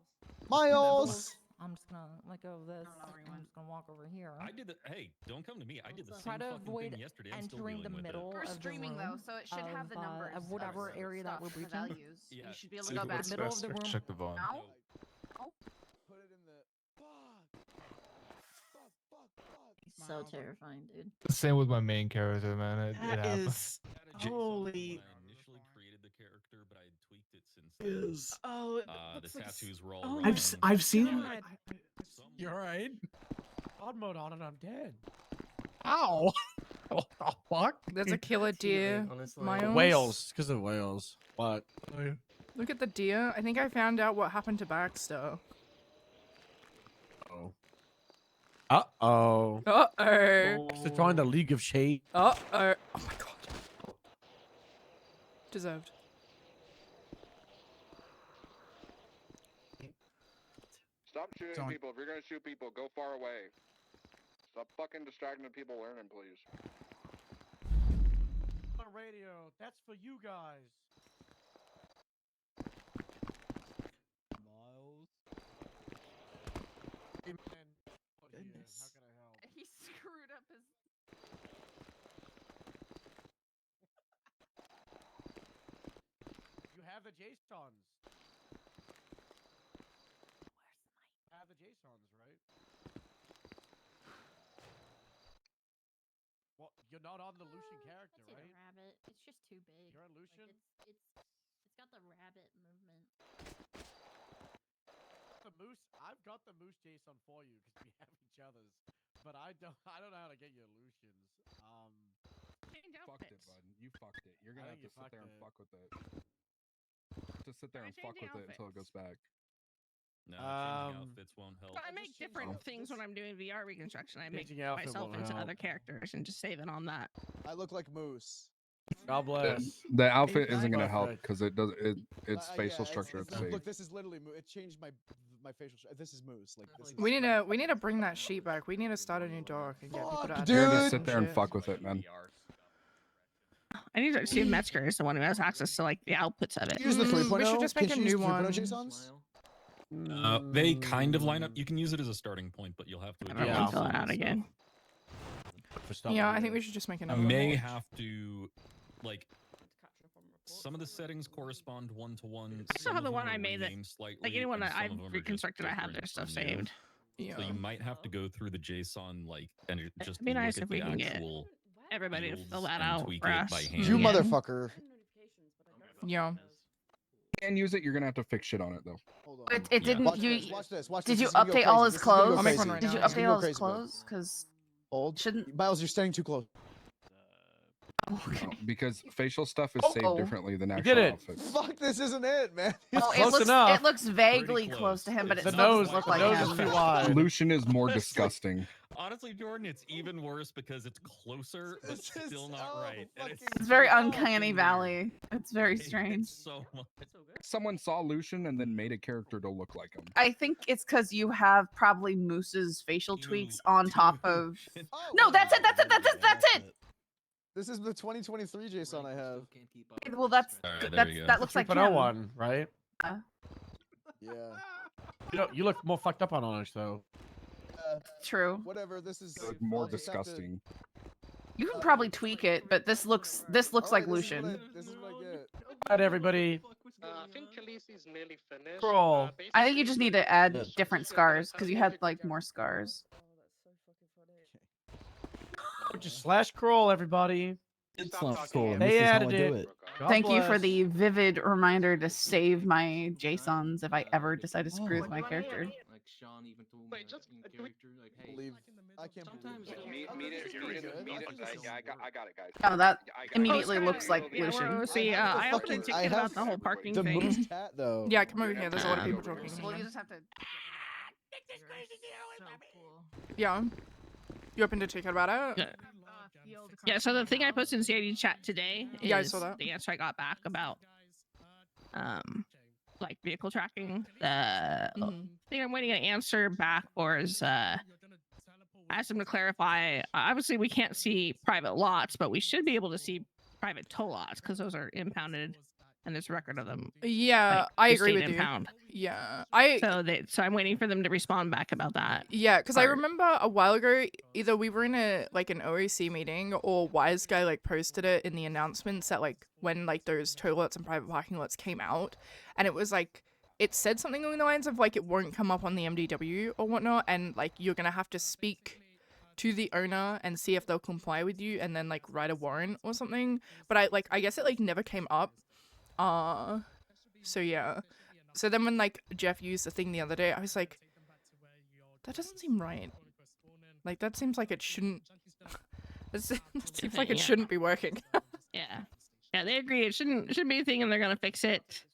Miles. I'm just gonna let go of this. I'm just gonna walk over here. I did the. Hey, don't come to me. I did the Try same to fucking avoid thing yesterday. I'm still entering the dealing with middle We're of the streaming though, room so it should have the numbers of whatever of area that stuff, we're the breaching. values. Yeah. You should be able See to go back. what's middle of the room. Check the volume. Now? So terrifying, dude. The same with my main character, man. It That happens. is holy. I initially created the character, but I had tweaked it since. Oh, it The looks like tattoos were all. oh wrong. I've seen God. You alright? God mode on and I'm dead. Ow! What the fuck? There's a killer deer. Miles. Whales, because of whales. What? Look at the deer. I think I found out what happened to Baxter. Oh. Uh-oh. Uh-oh. To join the League of Shade. Uh-oh. Oh my god. Deserved. Stop shooting people. If you're gonna shoot people, go far away. Stop fucking distracting the people learning, please. On radio, that's for you guys. Miles. Hey man, Goodness. how can I help? He screwed up his. You have the JSONs. Have the JSONs, right? Well, you're not on the Lucian character, It's a right? rabbit. It's just too big. You're on Lucian? It's got the rabbit movement. The moose. I've got the moose JSON for you because we have each other's, but I don't know how to get your Lucians. Fucked it, bud. You fucked it. You're I gonna have think to you sit there and fucked fuck with it. Just sit there and fuck with it until it goes back. No, changing outfits won't help. I make different things when I'm doing VR reconstruction. I make Changing outfit myself won't into help. other characters and just save it on that. I look like Moose. God bless. The outfit isn't gonna Perfect. help because it does its facial Yeah, structure is the same. Look, this is literally Moose. It changed my facial. This is Moose. Like this is. We need to bring that sheet back. We need to start a new doc and get people to add You're it gonna and sit there and shit. fuck with it, man. I need to see if Metzger is the one who has access to like the outputs of it. Use the 3.0. We should just make a Can you use new the 3.0 one. JSONs? They kind of line up. You can use it as a starting point, but you'll have to. Everyone fill it out again. Yeah, I think we should just make I another may one. have to, like, some of the settings correspond one-to-one. I saw the one I made that, like anyone that I've reconstructed, I have their stuff saved. Yeah. So you might have to go through the JSON, like, and just It'd be nice look if we at can the get actual everybody to fill that and out tweak for it us. by hand. You motherfucker. Yeah. Can't use it. You're gonna have to fix shit on it though. It didn't. Watch you this, watch this, watch did this. you This is gonna go update all crazy. his This is gonna go clothes? I'll make one crazy. right Did you now. This is gonna update go all his crazy, bud. clothes? Because Old. shouldn't. Miles, you're standing too close. Because facial stuff is saved Oh. differently than You actual did it. outfits. Fuck, this isn't it, man. Oh, close enough. It looks vaguely close to him, but it The still doesn't nose, look the like nose him. is too wide. Lucian is more disgusting. Honestly, Jordan, it's even worse because it's closer, but This is still not so right. And fucking It's very weird. uncanny valley. It's very It's strange. so much. Someone saw Lucian and then made a character to look like him. I think it's because you have probably Moose's facial tweaks on top of. Oh, No, that's it. That's it. That's it. That's it. This is the 2023 JSON I have. Well, that's Alright, there that's we go. that looks like 3.0 him. one, right? Yeah. You look more fucked up on Onyx though. True. Whatever. This is More I'll just have to- disgusting. You can probably tweak it, but this looks like Alright, this is what Lucian. This is what I get. Alright, everybody. I think Khaleesi's nearly finished. Crawl. I think you just need to add different scars because you had like more scars. Just slash crawl, everybody. It's not cool. They This is how I added do it. it. God Thank you for bless. the vivid reminder to save my JSONs if I ever decide to screw with my character. Like Sean even told me Wait, just in character, like, hey, Believe. I can't sometimes believe it. Meet it. Yeah, I got it, guys. Oh, that I got it. immediately looks like Yeah, Lucian. we'll see. have the I opened a fucking- ticket I about have the whole parking The thing. Moose tat though. Yeah, come over here. There's a lot of people talking. Well, you just have to. Yeah. You opened a ticket about it? Yeah. Yeah, so the thing I posted in CID chat today is Yeah, I saw that. the answer I got back about like vehicle tracking. The thing I'm waiting an answer back for is I asked them to clarify. Obviously, we can't see private lots, but we should be able to see private tow lots because those are impounded and there's a record of them. Yeah, like, I the agree state with you. impound. Yeah, So I'm waiting for them to respond back about that. Yeah, because I part. remember a while ago, either we were in an OAC meeting or Wise Guy like posted it in the announcements that like when like those tow lots and private parking lots came out, and it was like it said something along the lines of like it won't come up on the MDW or whatnot, and like you're gonna have to speak to the owner and see if they'll comply with you, and then like write a warrant or something. But I guess it like never came up. So yeah. So then when like Jeff used the thing the other day, I was like, that doesn't seem right. Like that seems like it shouldn't. That seems like it Yeah. shouldn't be working. Yeah. Yeah, they agree. It shouldn't be a thing, and they're gonna fix it.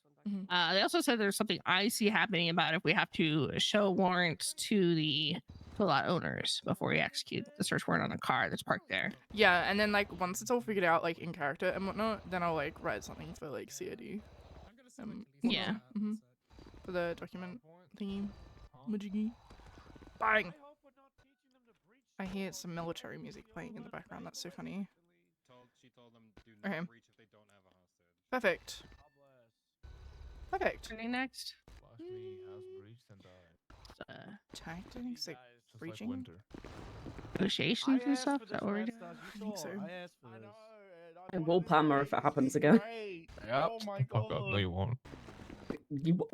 They also said there's something I see happening about if we have to show warrants to the lot owners before we execute the search warrant on a car that's parked there. Yeah, and then like once it's all figured out like in character and whatnot, then I'll like write something for like CID. Yeah. For the document thingy, majiggy. Bang. I hear some military music playing in the background. That's so funny. Okay. Perfect. Perfect. Turning next. Tactics like breaching. Negotiations and stuff. Is that what we're doing? I think so. I will palmer if it happens again. Yep. Fuck up. No, you won't.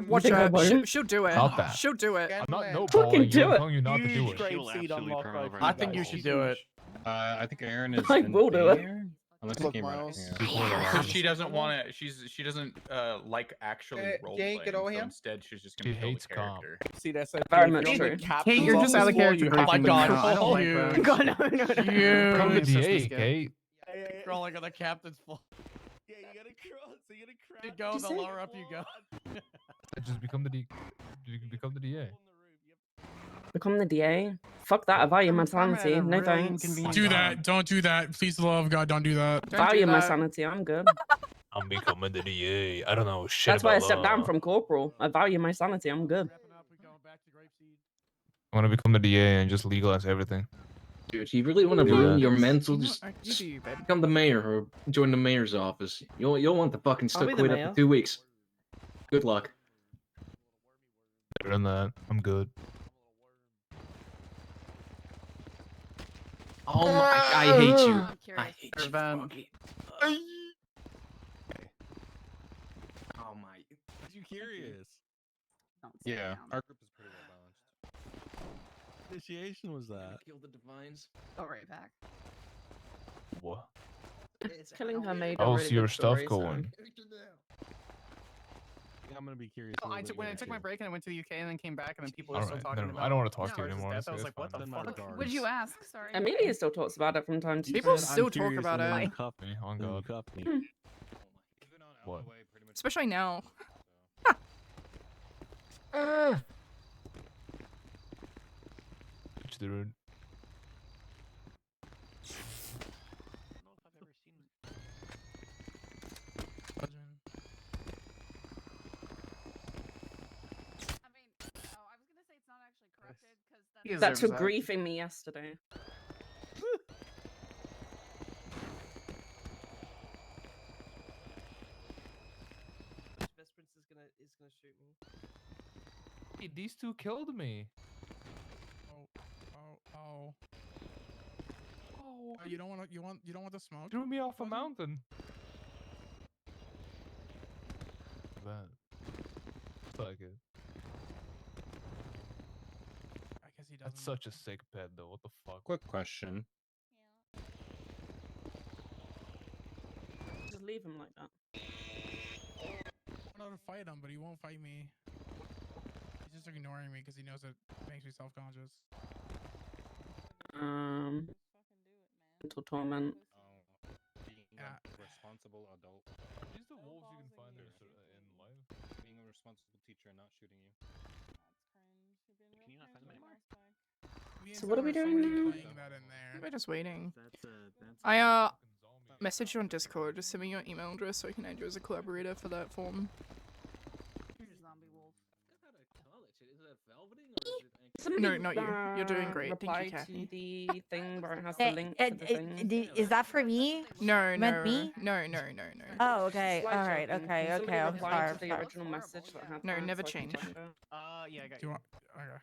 Watch think I her. won't? She'll do it. Not that. She'll do it. I'm not no Fucking balling you. do I'm it. telling you not to do it. I think you should do it. I think Aaron is. I will do it. Unless Look, he came Miles. out. She doesn't want to. She doesn't like actually role playing. So instead, she's just gonna She kill hates the comp. character. See, that's Very much true. Kate, you're just out of character. Oh my god! I don't like huge. that. God, no, no, no. Huge. Come to DA, Kate. Crawling on the captain's floor. Yeah, you gotta crawl. So you gotta crawl. You go, the lower up you go. Just become the D. You can become the DA. Become the DA? Fuck that. I value my sanity. No thanks. Do that. Don't do that. Please, the love of God, don't do that. Value my sanity. I'm good. I'm becoming the DA. I don't know shit That's why I about stepped down law. from corporal. I value my sanity. I'm good. I want to become the DA and just legalize everything. Dude, you really want to ruin your mental? You Just, know, you just do you, babe. become the mayor or join the mayor's office. You'll want the fucking I'll stuck be the quit mayor. after 2 weeks. Good luck. Better than that. I'm good. Oh my! I hate you. I'm curious. I hate you. Prevent. Fucking. Oh my! You curious? Don't sit Yeah, down. our group is pretty well balanced. Initiation was that? Kill the divines. Go right back. What? Killing her made a How's really your good stuff story, going? Yeah, I'm gonna be curious. Oh, when I took my break and I went to the UK and then came back and then people were still Alright, talking then about. I don't want to talk to you Scar's anymore. death. I was It's like, what the fine. Send my fuck? regards. Would you ask? Sorry. Amelia still talks about it from time to People time. still I'm talk curious about when it. you cuff Me, on when you God. cuff me. What? Especially now. Which dude? I mean, oh, I was gonna say it's not actually corrupted because He That deserves took that. griefing me yesterday. Best Prince is gonna shoot me. Hey, these two killed me. Oh. You don't want the smoke? Threw me off a mountain. That. Fuck it. I guess he doesn't. That's such a sick pet, though. What the fuck? Quick question. Just leave him like that. I want to fight him, but he won't fight me. He's just ignoring me because he knows it makes me self-conscious. Mental torment. Being Yeah. a responsible adult. Are these the wolves you can find in life? Being a responsible teacher and not shooting you. Can you not find them anymore? So what are we doing now? Playing that in there. We're just waiting. That's I messaged you on Discord. Just send me your email address so I can add you as a collaborator for that form. Zombie wolf. No, not you. You're doing great. Thank Reply you, Kathy. to the thing where it has the link to the thing. Is that for me? No, Meant no, me? no. Oh, okay. All right. Slideshow thing. Okay. Can somebody Okay. I'm reply sorry. to the original message that had No, that never so I can change. check it? Yeah, I got Do you. you want? Okay.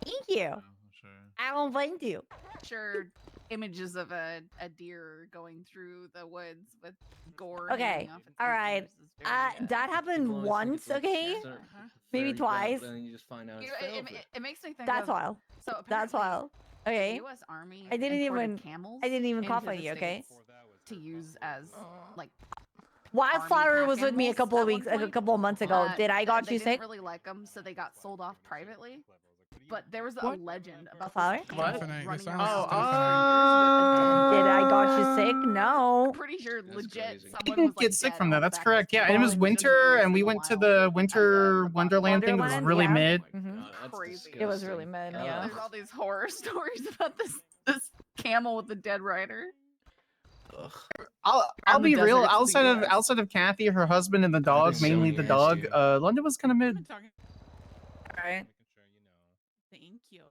Thank you. Sure. I don't blame you. Sure. Images of a deer going through the woods with gore. Okay. hanging off its All right. antlers is very, That happened once. Okay. Maybe twice. And you just find out it's it makes me think That's of, wild. So That's apparently wild. Okay. The U.S. Army I didn't imported even. camels I didn't even into cough on the you. Okay. States to use as like Wildflower army was pack with me a animals couple of at one weeks, a point, couple of months ago. but Did I got they you didn't sick? really like them, so they got sold off privately. But there was What? a legend about Flower? this camel What? running This around sounds for Did I got you sick? No. I'm pretty sure legit I someone didn't was get like sick dead from on that. the That's back of correct. this Yeah, camel. and it was It's winter, just and we in the went to wild the as winter a Wonderland thing. It was Wonderland, really yeah. mid. crazy. It was really mad. Yeah. There's all these horror stories about this camel with the dead rider. I'll the be real. desert, it's the Outside of Kathy, her husband, and the dog, is mainly so the dog. nasty. London was kind of mid. Alright. Thank you.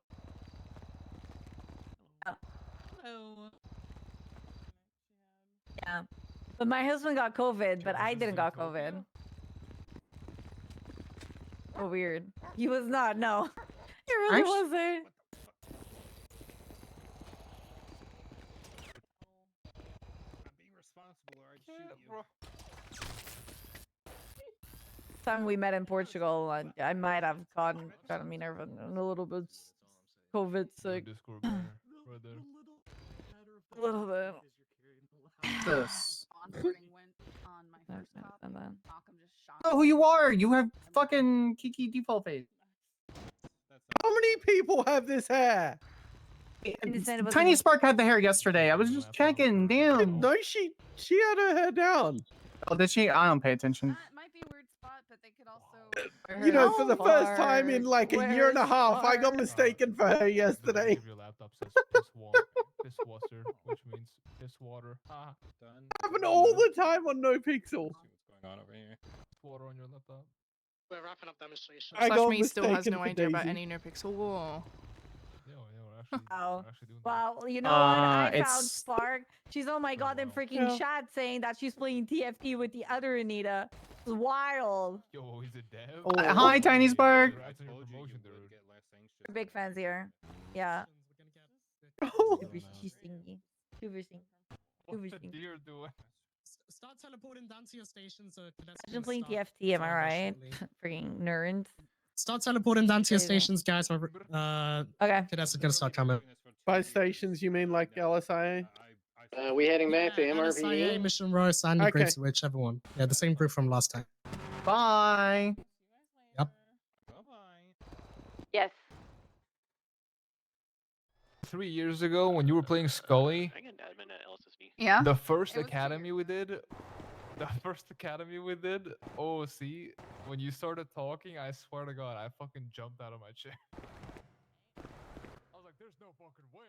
Hello. Yeah. But my husband got COVID, but I didn't got COVID. Oh, weird. He was not. No. He really wasn't. Time we met in Portugal, I might have gotten me nervous and a little bit COVID sick. Discord banner right there. A little bit. Onboarding went on my first cop. And then. Malcolm just shot Oh, who you are? You have fucking Kiki default face. How many people have this hair? Tiny Spark had the hair yesterday. I was just checking. Damn. No, she had her hair down. Oh, did she? I don't pay attention. That might be a weird spot, but they could also. You know, for the first time in like a year and a half, I got mistaken for her yesterday. Your laptop says piss water, which means piss water. Ah, done. Happen all the time on No Pixel. What's going on over here? Water on your laptop. We're wrapping up demonstration. I Slash got me still has mistaken no for idea about Daisy. any no pixel war. Yeah, Oh, well, you know what? I found It's Spark. She's on my goddamn freaking chat saying that she's playing TFT with the other Anita. It's wild. Yo, he's a dev. hi, Tiny Spark. Congrats on your promotion, dude. We're big fans here. Yeah. Oh. She's singing. Super singing. Super singing. Deer doing. Start teleporting down to your station so cadets I've can been playing start TFT, am I flying right? shortly. Freaking nerd. Start teleporting down to your Crazy. stations, guys. Okay. Cadets are gonna start coming. By stations, you mean like LSIA? We heading back to LSIA, MRPD? Mission Row, Sandy Okay. Groups, whichever one. Yeah, the same group from last time. Bye. Yep. Yes. 3 years ago, when you were playing Scully, Yeah. the first academy we did, oh, see, when you started talking, I swear to God, I fucking jumped out of my chair. I was like, there's no fucking way.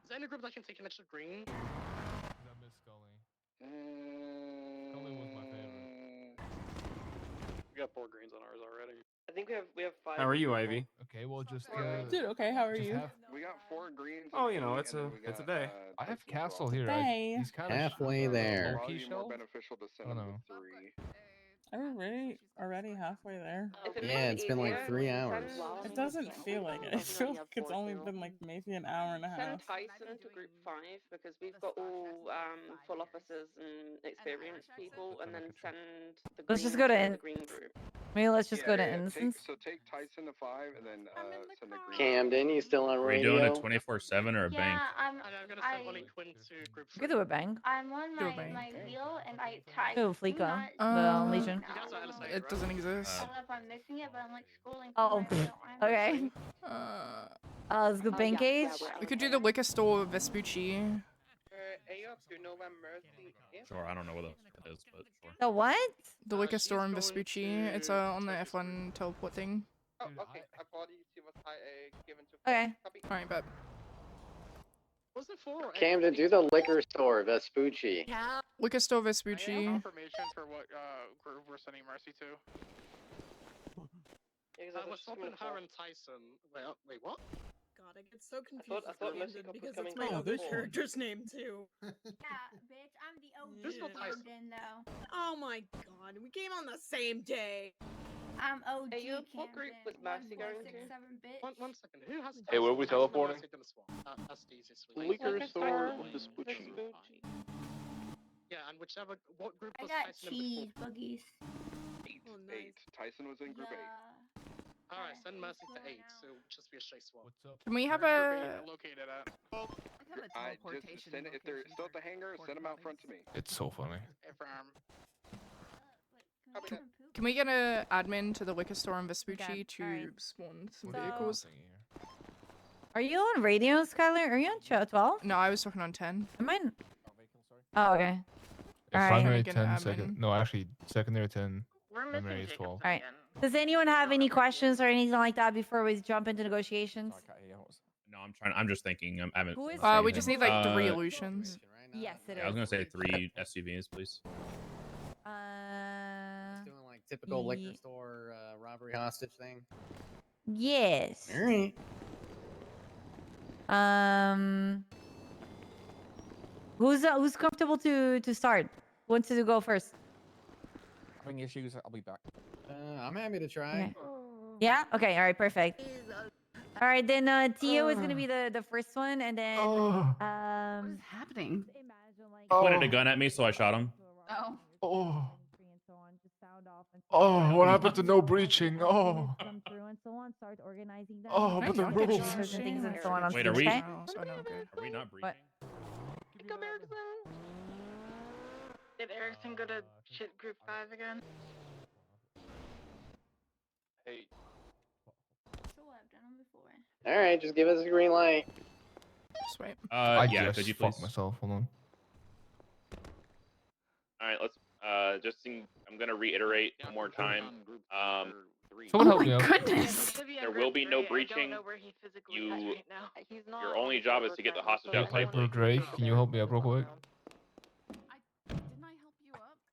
Is there any group that can take an extra green? I miss Scully. Scully was my favorite. We got 4 greens on ours already. I think we have 5. How are you, Ivy? Okay, well, just Dude, okay, how are just you? have- We got 4 greens. Oh, and you know, pink, it's and a then we it's a got, day. I have Tyson as Castle well. here. Day. He's kind Halfway of there. low-key Probably more shelf. beneficial to send I don't him know. to 3. Are we already halfway there? Yeah, it's been like 3 hours. It doesn't feel like it. I feel like it's only been like maybe an hour and a Send half. Tyson to group 5 because we've got all full officers and experienced people, and then send the Let's just green go to the green group. Maybe let's just go to Take, instance. so take Tyson to 5, and then send the green. Camden, you still on Are we doing a radio? 24/7 or a bank? I'm gonna send Molly Quinn to group We could do a bang. I'm on Do a my bang. wheel and I tried. Do Fleeka. The Legion. It doesn't exist. I don't know if I'm missing it, but I'm like scrolling. Oh, okay. Let's go bank age. We could do the liquor store of Vespucci. Sure, I don't know what that is, but sure. The what? The liquor store in Vespucci. It's on the F1 teleport thing. Oh, okay. I've already see what I given to. Okay. Alright, bet. Was it 4? Camden, do the liquor store, Vespucci. Yeah. Liquor store Vespucci. Confirmation for what group we're sending Mercy to. We're swapping her and Tyson. Wait, what? God, I get so I thought Mercy Cup was because coming it's my from other before. character's name too. Yeah, bitch, I'm the OG Who's not Tyson? Camden, though. Oh my god, we came on the same day. I'm OG Hey, what group was Mercy going to? 7, bitch. One second. Who has? Hey, where are we Tyson and teleporting? Mercy gonna swap? That's the easiest. Liquor store Vespucci. Yeah, and what group I was got Tyson in cheese before? boogies. 8. Tyson was in group 8. All right, send Mercy to 8. So just be a straight swap. What's up? Can we have Where a... you located at? Just send it, if they're still at the hangar, send them out front to me. It's so funny. Can we get a admin to the liquor store in Vespucci Okay, to alright. spawn some So- vehicles? Are you on radio, Skylar? Are you on show 12? No, I was talking on 10. Am I? Oh, okay. Alright. Primary Get 10, an second. admin. No, actually, secondary 10. We're Primary missing is 12. Alright. Does anyone have any questions or anything like that before we jump into negotiations? No, I'm just thinking. I haven't. Who is say We just need anything. like 3 illusions. Yes, it is. Yeah, I was gonna say 3 SUVs, please. Doing like typical liquor Ye- store robbery hostage thing. Yes. All right. Who's comfortable to start? Who wants to go first? Having issues, I'll be back. I'm happy to try. Okay. Yeah. Okay. All right. Perfect. All right. Then Tio is gonna be the first one, and then What is happening? Pointed a gun at me, so I shot him. Oh. Oh. Oh, what happened to no breaching? Oh. Come through and so on. Start organizing them. Oh, but the Don't get rules. charged. And things and so on. Wait, are we? Tuesday. Oh, so no, okay. Are we not breaching? Come Erickson. Did Erickson go to shit group 5 again? Hey. Sure, I've done them before. All right, just give us a green light. Sweet. I Yeah, just could you fucked please? myself. Hold on. All right, let's I'm gonna reiterate one more time. Someone Oh help me my out. goodness. There will be no breaching. Your only job is to get the hostage Hey, out Piper safely. Gray, can you help me up real quick?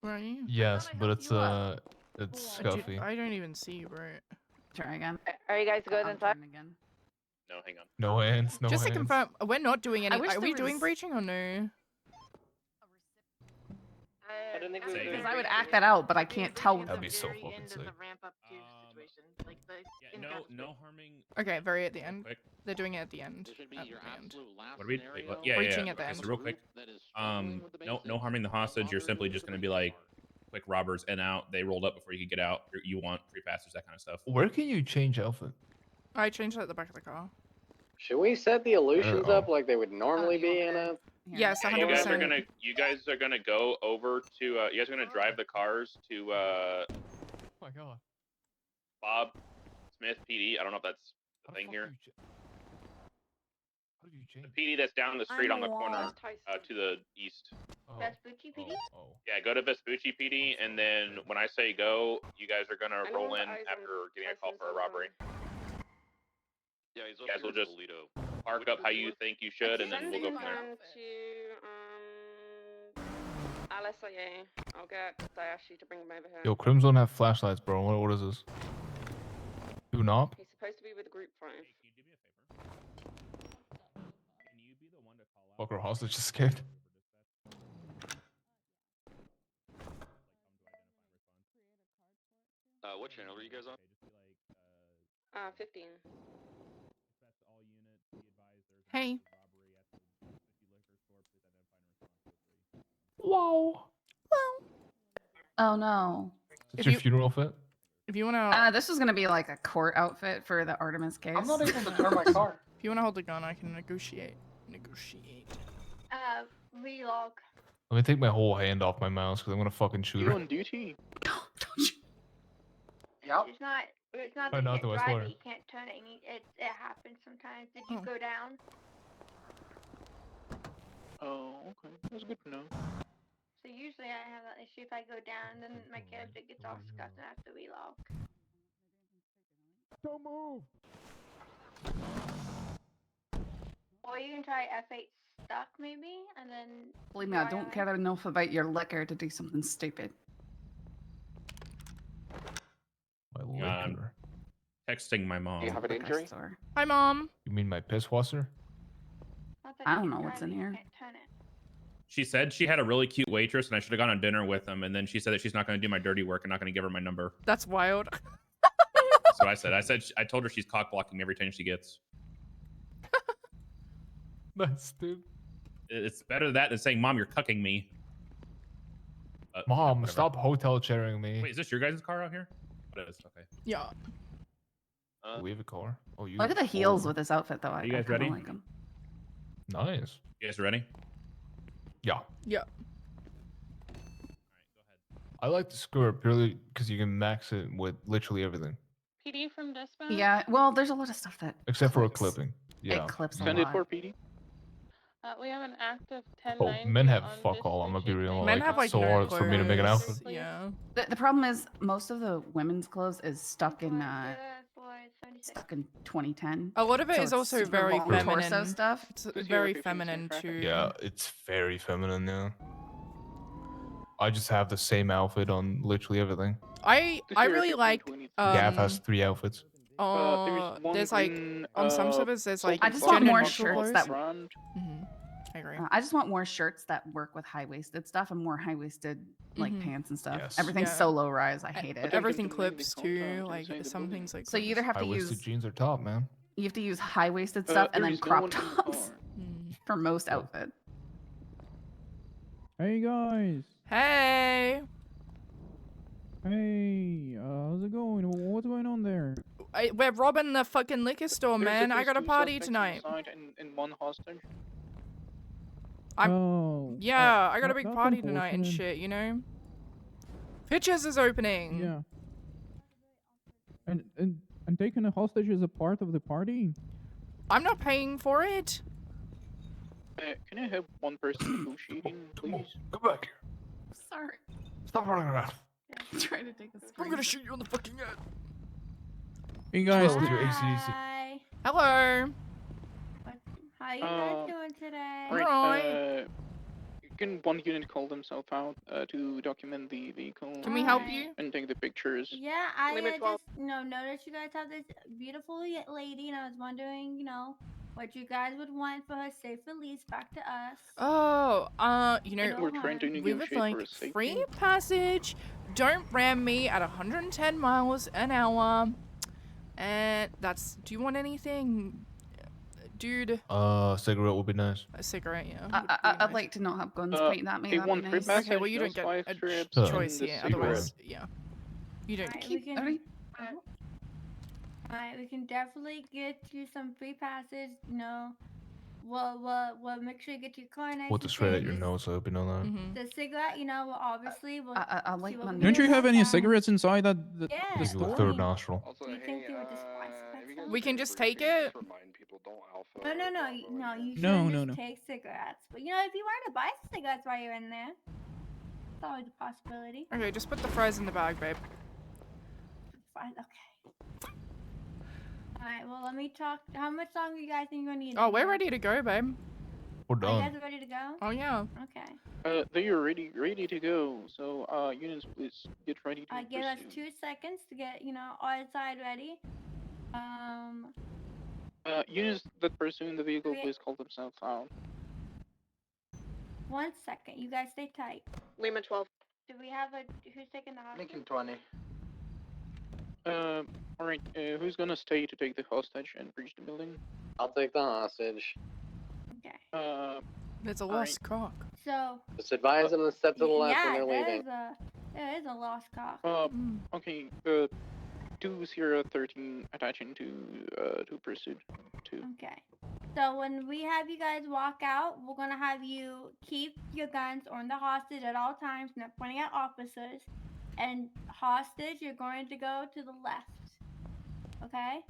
Where are you? Yes, but it's scuffy. I don't even see you, bro. Try again. Are you guys good inside? Again. No, hang on. No hands, no Just to hands. confirm, we're not doing any. wish Are we there doing was- breaching or no? I don't think Because I would act that out, but I can't tell. That'd be so fucking sick. No harming. Okay, very at the end. Quick. They're doing it at the end. This should be At your the end. absolute last What are we? scenario. What? Yeah, Breaching yeah. at the Okay, end. so real quick. That is struggling with the No basics. harming the hostage. You're simply just gonna be like, quick robbers in out. They rolled up before you could get out. You want free passes, that kind of stuff. Where can you change outfit? I changed it at the back of the car. Should we set the illusions Uh-oh. up like they would normally be in a? Yes, Yeah, 100%. you guys are gonna go over to you guys are gonna drive the cars to Oh my god. Bob Smith PD. I don't know if that's the thing here. How do you change? The PD that's down the street on the corner Tyson. to the east. Vespucci PD? Oh. Yeah, go to Vespucci PD, and then when I say go, you guys are gonna Anyone roll with in eyes on after getting a call Tyson's for a on robbery. Yeah, he's You guys will just park up how you think you should, and then Send we'll go him from there. on to Alice. I'll get Dayashi to bring him over here. Yo, Crims don't have flashlights, bro. What is this? Do not? He's supposed to be with group 5. Fucker hostage escaped. What channel are you guys on? 15. Hey. Whoa. Oh no. It's your funeral fit? If you wanna, This is gonna be like a court outfit for the Artemis case. I'm not able to turn my car. if you wanna hold the gun, I can negotiate. Relog. Let me take my whole hand off my mouse because I'm gonna fucking shoot her. on duty? Don't you? Yep. It's not Oh, not the West Florida. You can't turn it. It happens sometimes. Did you Oh. go down? Oh, okay. That's good to know. So usually I have that issue if I go down, then my character gets all scuffed and I have to relog. Don't move. Or you can try F8 stuck maybe, and then. Believe me, I don't care enough about your liquor to do something stupid. My liquor. Texting my mom. Do you have an injury? Hi, Mom. You mean my piss wasser? I don't know what's in here. She said she had a really cute waitress, and I should have gone on dinner with them. And then she said that she's not going to do my dirty work and not going to give her my number. That's wild. So I told her she's cock blocking me every time she gets. That's stupid. It's better that than saying, "Mom, you're cucking me." Mom, whatever. stop hotel chairing me. Wait, is this your guys' car out here? It is. Okay. Yeah. We have a car. Oh, you. Look at the heels with this outfit, though. Are you guys I kinda ready? like 'em. Nice. You guys ready? Yeah. Yeah. I like the skirt purely because you can max it with literally everything, PD from dispatch? Yeah, well, there's a lot of stuff that except for a clipping. Yeah. it clips a Send it lot. for PD. We have an active 10. Oh, men have fuck all. I'm gonna be real. Men like, have, like, so no hard for me to make an clothes. outfit. Yeah. The problem is most of the women's clothes is stuck in 2010. A lot of it So is it's also super very long feminine. torso stuff. It's very feminine too. Yeah, it's very feminine now. I just have the same outfit on literally everything. I really like. Gav has 3 outfits. There's like on some servers there's like I just want gender more neutral shirts clothes. that. I agree. I just want more shirts that work with high-waisted stuff and more high-waisted like Mhm. pants and stuff. Yes. Everything's Yeah. so low-rise. I hate it. Everything clips too. Like some things like. So you either have to High-waisted use jeans are top, man. you have to use high-waisted stuff and there then is no crop one in the tops for most outfit. Hey guys. Hey. Hey, how's it going? What's going on there? We're robbing the fucking liquor store, man. I got a party tonight. And one hostage. Yeah, I got a big that's party tonight and unfortunate. shit, you know? Pitches is opening. Yeah. And taking a hostage is a part of the party? I'm not paying for it. Can I have one person negotiating, please? Come back here. Sorry. Stop running around. I'm trying to take a screen. I'm gonna shoot you on the fucking head. Hey guys. With your ACDC. Hi. Hello. How you guys doing today? Alright. Can one unit call themselves out to document the vehicle? Can we help you? And take the pictures. Yeah, I Limit 12. just noticed you guys have this beautiful lady, and I was wondering, what you guys would want for her safe release back to us. Oh, We're trying to we would negotiate like for a safety. free passage. Don't ram me at 110 miles an hour. And that's. Do you want anything, dude? Cigarette would be nice. A cigarette, yeah. I'd like to not have guns pointed at me. they That'd want be free nice. passage, Okay, well you no don't get swipe a strips, choice and here. the Otherwise, cigarette. yeah, you don't. Alright, we can definitely get you some free passage. We'll make sure you get your car nice With the and straight at safe. your nose, I hope you know that. The cigarette, we'll obviously. I like see my what we Don't can you do have about any that. cigarettes inside the Yeah. The store? third nostril. Do you think they would just splice that stuff? We can just take it. No. You No, shouldn't no, just no. take cigarettes. But if you wanted to buy cigarettes while you're in there, it's always a possibility. Okay, just put the fries in the bag, babe. Fine, okay. Alright, well, let me talk. How much longer you guys think you're gonna need? Oh, we're ready to go, babe. We're You done. guys are ready to go? Oh yeah. Okay. They are ready to go. So, units, please get ready to Give us pursue. 2 seconds to get, our side ready. Units that pursuing the vehicle, Okay. please call themselves out. 1 second. You guys stay tight. Lima 12. Do we have who's taking the hostage? Lincoln 20. Alright, who's gonna stay to take the hostage and breach the building? I'll take the hostage. Okay. There's a Alright. lost cock. So. Just advise them to step to the left yeah, when they're leaving. there is a lost cock. Okay, 2013 attaching to pursuit 2. Okay. So when we have you guys walk out, we're gonna have you keep your guns on the hostage at all times, not pointing at officers. And hostage, you're going to go to the left. Okay?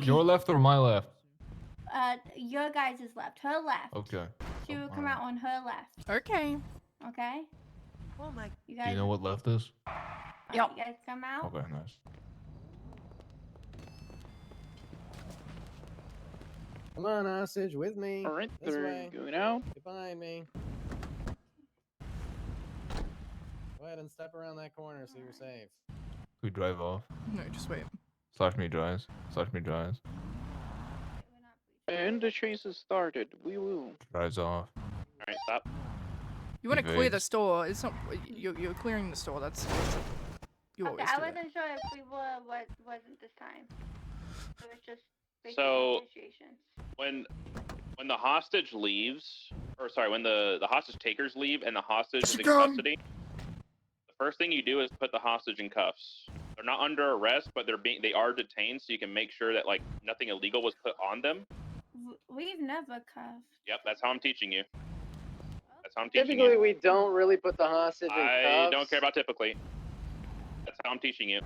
Your left or my left? Your guys' left. Her left. Okay. She will come out on her left. Okay. Okay? Oh my. You Do guys. you know what left is? You guys come out. Okay, nice. Come on, hostage, with me. Alright, This they're way. going out. Get behind me. Go ahead and step around that corner so you're safe. We drive off. No, just wait. Slash me drives. Slash me drives. And the chase has started. We will. Drives off. Alright, stop. You want to clear the Evades. store? It's not. You're clearing the store. That's. You Okay, always I do that. wasn't sure if we were, wasn't this time. It was just basic So- negotiations. When the hostage leaves, or sorry, when the hostage takers leave and the hostage is in Gun. custody, the first thing you do is put the hostage in cuffs. They're not under arrest, but they are detained, so you can make sure that like nothing illegal was put on them. We've never cuffed. Yep, that's how I'm teaching you. That's how I'm teaching Typically, you. we don't really put the hostage in I cuffs. don't care about typically. That's how I'm teaching you.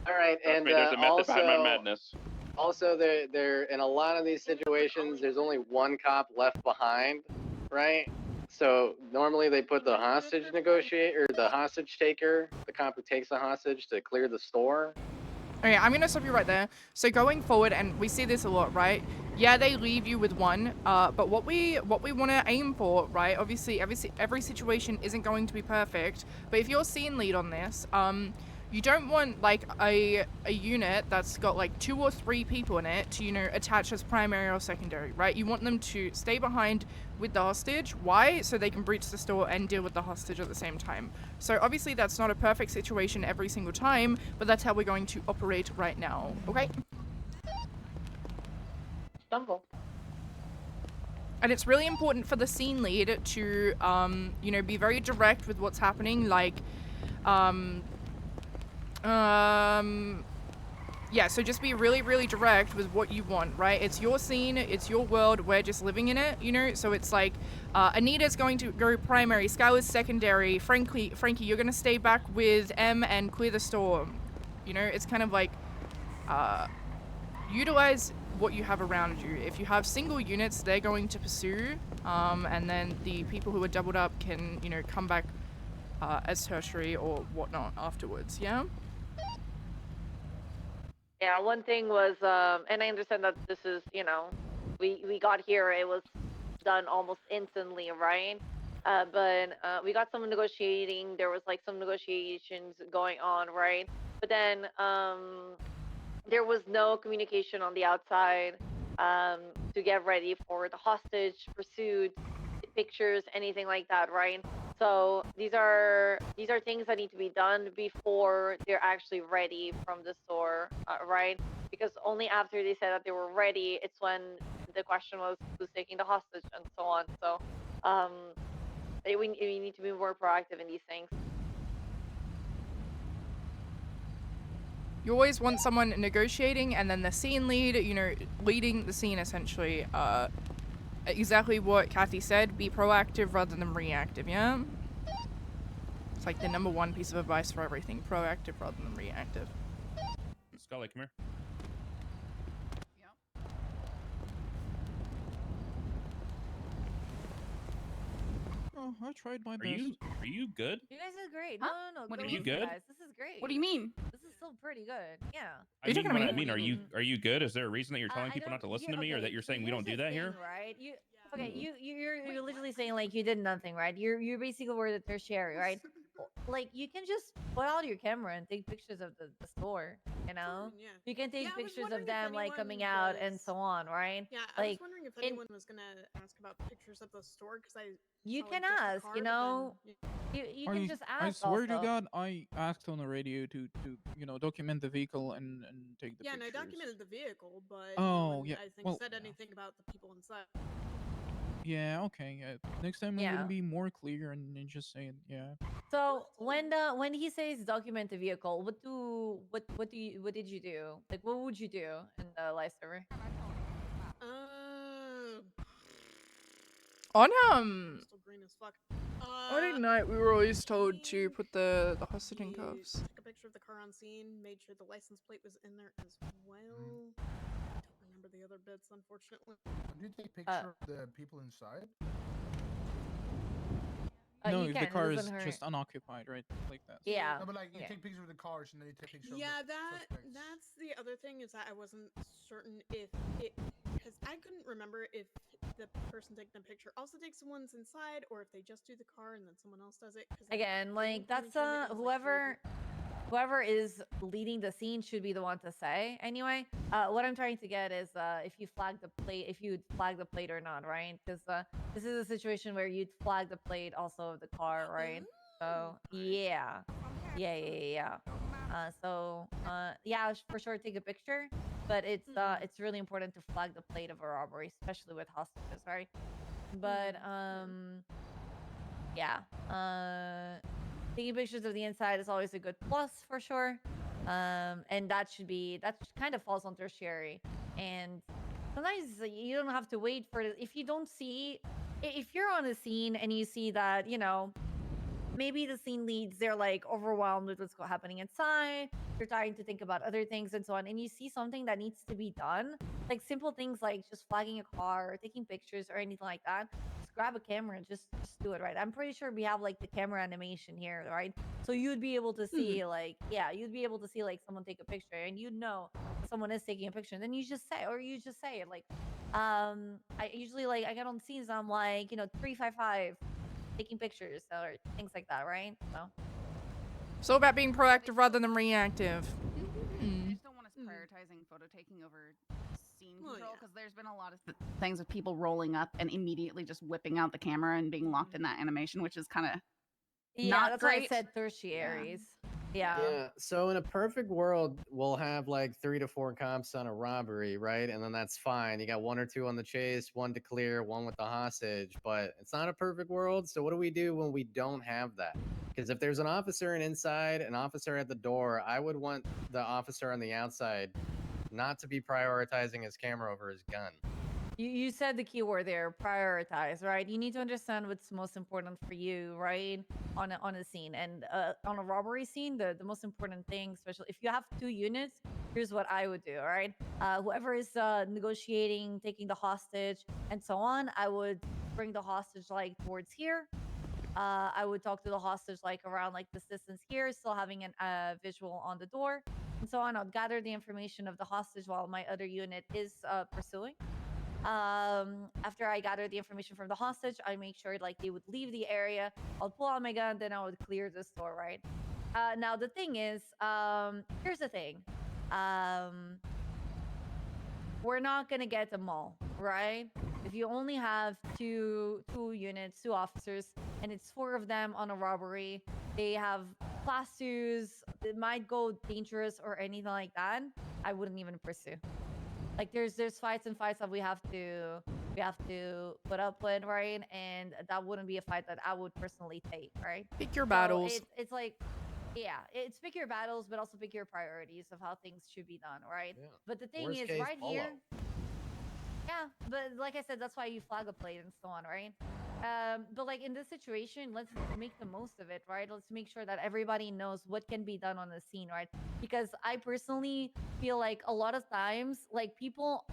All right, Trust and me, there's a method behind my madness. Also, there in a lot of these situations, there's only one cop left behind, right? So normally they put the hostage negotiator, the hostage taker, the cop who takes the hostage to clear the store. Okay, I'm gonna stop you right there. So going forward, and we see this a lot, right? Yeah, they leave you with one. But what we want to aim for, right? Obviously, every situation isn't going to be perfect. But if you're scene lead on this, you don't want like a unit that's got like 2 or 3 people in it to attach as primary or secondary, right? You want them to stay behind with the hostage. Why? So they can breach the store and deal with the hostage at the same time. So obviously that's not a perfect situation every single time, but that's how we're going to operate right now. Okay? Stumble. And it's really important for the scene lead to be very direct with what's happening, like yeah, so just be really, really direct with what you want, right? It's your scene, it's your world, we're just living in it, so it's like, Anita's going to go primary, Skylar's secondary, Frankie, you're gonna stay back with M and clear the store. It's kind of like, utilize what you have around you. If you have single units, they're going to pursue, and then the people who are doubled up can, come back as tertiary or whatnot afterwards, yeah? Yeah, one thing was, and I understand that this is, we got here, it was done almost instantly, right? But we got some negotiating. There was like some negotiations going on, right? But then there was no communication on the outside to get ready for the hostage pursuit, pictures, anything like that, right? So these are things that need to be done before they're actually ready from the store, right? Because only after they said that they were ready, it's when the question was who's taking the hostage and so on. So we need to be more proactive in these things. You always want someone negotiating and then the scene lead, you know, leading the scene essentially. Exactly what Kathy said, be proactive rather than reactive, yeah? It's like the #1 piece of advice for everything, proactive rather than reactive. Scully, come here. Oh, I tried my Are best. you good? You guys are great. Huh? No, What do go you easy, mean? guys. This is great. What do you mean? This is still pretty good. Yeah. I mean, what I mean, are you good? Is there a reason that you're telling people not to listen to me, or that you're saying we don't do that here? Right? You're literally saying like you did nothing, right? You're basically were the tertiary, right? Like you can just put out your camera and take pictures of the store, you know? You can take pictures of them like coming out and so on, right? Yeah, I was Like wondering if anyone was gonna ask about pictures of the store because you saw, can like, just the ask, car, you but know? then, You can just I ask swear to also. God, I asked on the radio to document the vehicle and take the yeah, and I pictures. documented the vehicle, but Oh, no one, yeah, I think, well, said anything about the people inside. Yeah, okay. Next time I'm Yeah. gonna be more clear and just say it. Yeah. So when he says document the vehicle, what did you do? Like what would you do in the live server? On Still green as fuck. on Ignite, we were always told to put the hostage in cuffs. Took a picture of the car on scene, made sure the license plate was in there as well. Don't remember the other bits, unfortunately. Did you take a picture of the people inside? No, you if the can, it car is doesn't hurt. just unoccupied, right? Like that. Yeah. No, but like you Yeah. take pictures of the cars and then you take pictures of Yeah, the suspects. that's the other thing is that I wasn't certain if it because I couldn't remember if the person taking the picture also takes the ones inside or if they just do the car and then someone else does it. 'Cause Again, like that's mentioned it was, like, whoever is leading the scene should be the one to say. Anyway, what I'm trying to get is if you flag the plate, if you'd flag the plate or not, right? Because this is a situation where you'd flag the plate also of the car, right? So yeah. So yeah, for sure take a picture, but it's really important to flag the plate of a robbery, especially with hostages, right? But yeah, taking pictures of the inside is always a good plus for sure. And that kind of falls on tertiary. And sometimes you don't have to wait for if you don't see, if you're on a scene and you see that, you know, maybe the scene leads, they're like overwhelmed with what's happening inside, you're trying to think about other things and so on, and you see something that needs to be done, like simple things like just flagging a car or taking pictures or anything like that, just grab a camera and just do it, right? I'm pretty sure we have like the camera animation here, right? So you'd be able to see like, yeah, you'd be able to see like someone take a picture and you'd know someone is taking a picture, and then you just say it like I usually like I get on scenes, I'm like, you know, 355 taking pictures or things like that, right? So It's all about being proactive rather than reactive. I just don't want us prioritizing photo taking over scene control because there's been a lot of things with people rolling up and immediately just whipping out the camera and being locked in that animation, which is kind of not that's great. why I said tertiaries. Yeah. Yeah. So in a perfect world, we'll have like 3 to 4 cops on a robbery, right? And then that's fine. You got 1 or 2 on the chase, 1 to clear, 1 with the hostage. But it's not a perfect world. So what do we do when we don't have that? Because if there's an officer inside, an officer at the door, I would want the officer on the outside not to be prioritizing his camera over his gun. You said the key word there, prioritize, right? You need to understand what's most important for you, right? On a scene. And on a robbery scene, the most important thing, especially if you have 2 units, here's what I would do, all right? Whoever is negotiating, taking the hostage, and so on, I would bring the hostage like towards here. I would talk to the hostage like around like this distance here, still having a visual on the door, and so on. I'd gather the information of the hostage while my other unit is pursuing. After I gather the information from the hostage, I make sure like they would leave the area. I'll pull out my gun, then I would clear the store, right? Now the thing is, here's the thing. We're not gonna get them all, right? If you only have two units, 2 officers, and it's 4 of them on a robbery, they have class 2s, it might go dangerous or anything like that, I wouldn't even pursue. Like there's fights and fights that we have to put up with, right? And that wouldn't be a fight that I would personally take, right? Pick your So battles. it's like, yeah, it's pick your battles, but also pick your priorities of how things should be done, right? Yeah. But the thing Worst is, case, right follow. here, yeah, but like I said, that's why you flag a plate and so on, right? But like in this situation, let's make the most of it, right? Let's make sure that everybody knows what can be done on the scene, right? Because I personally feel like a lot of times, like people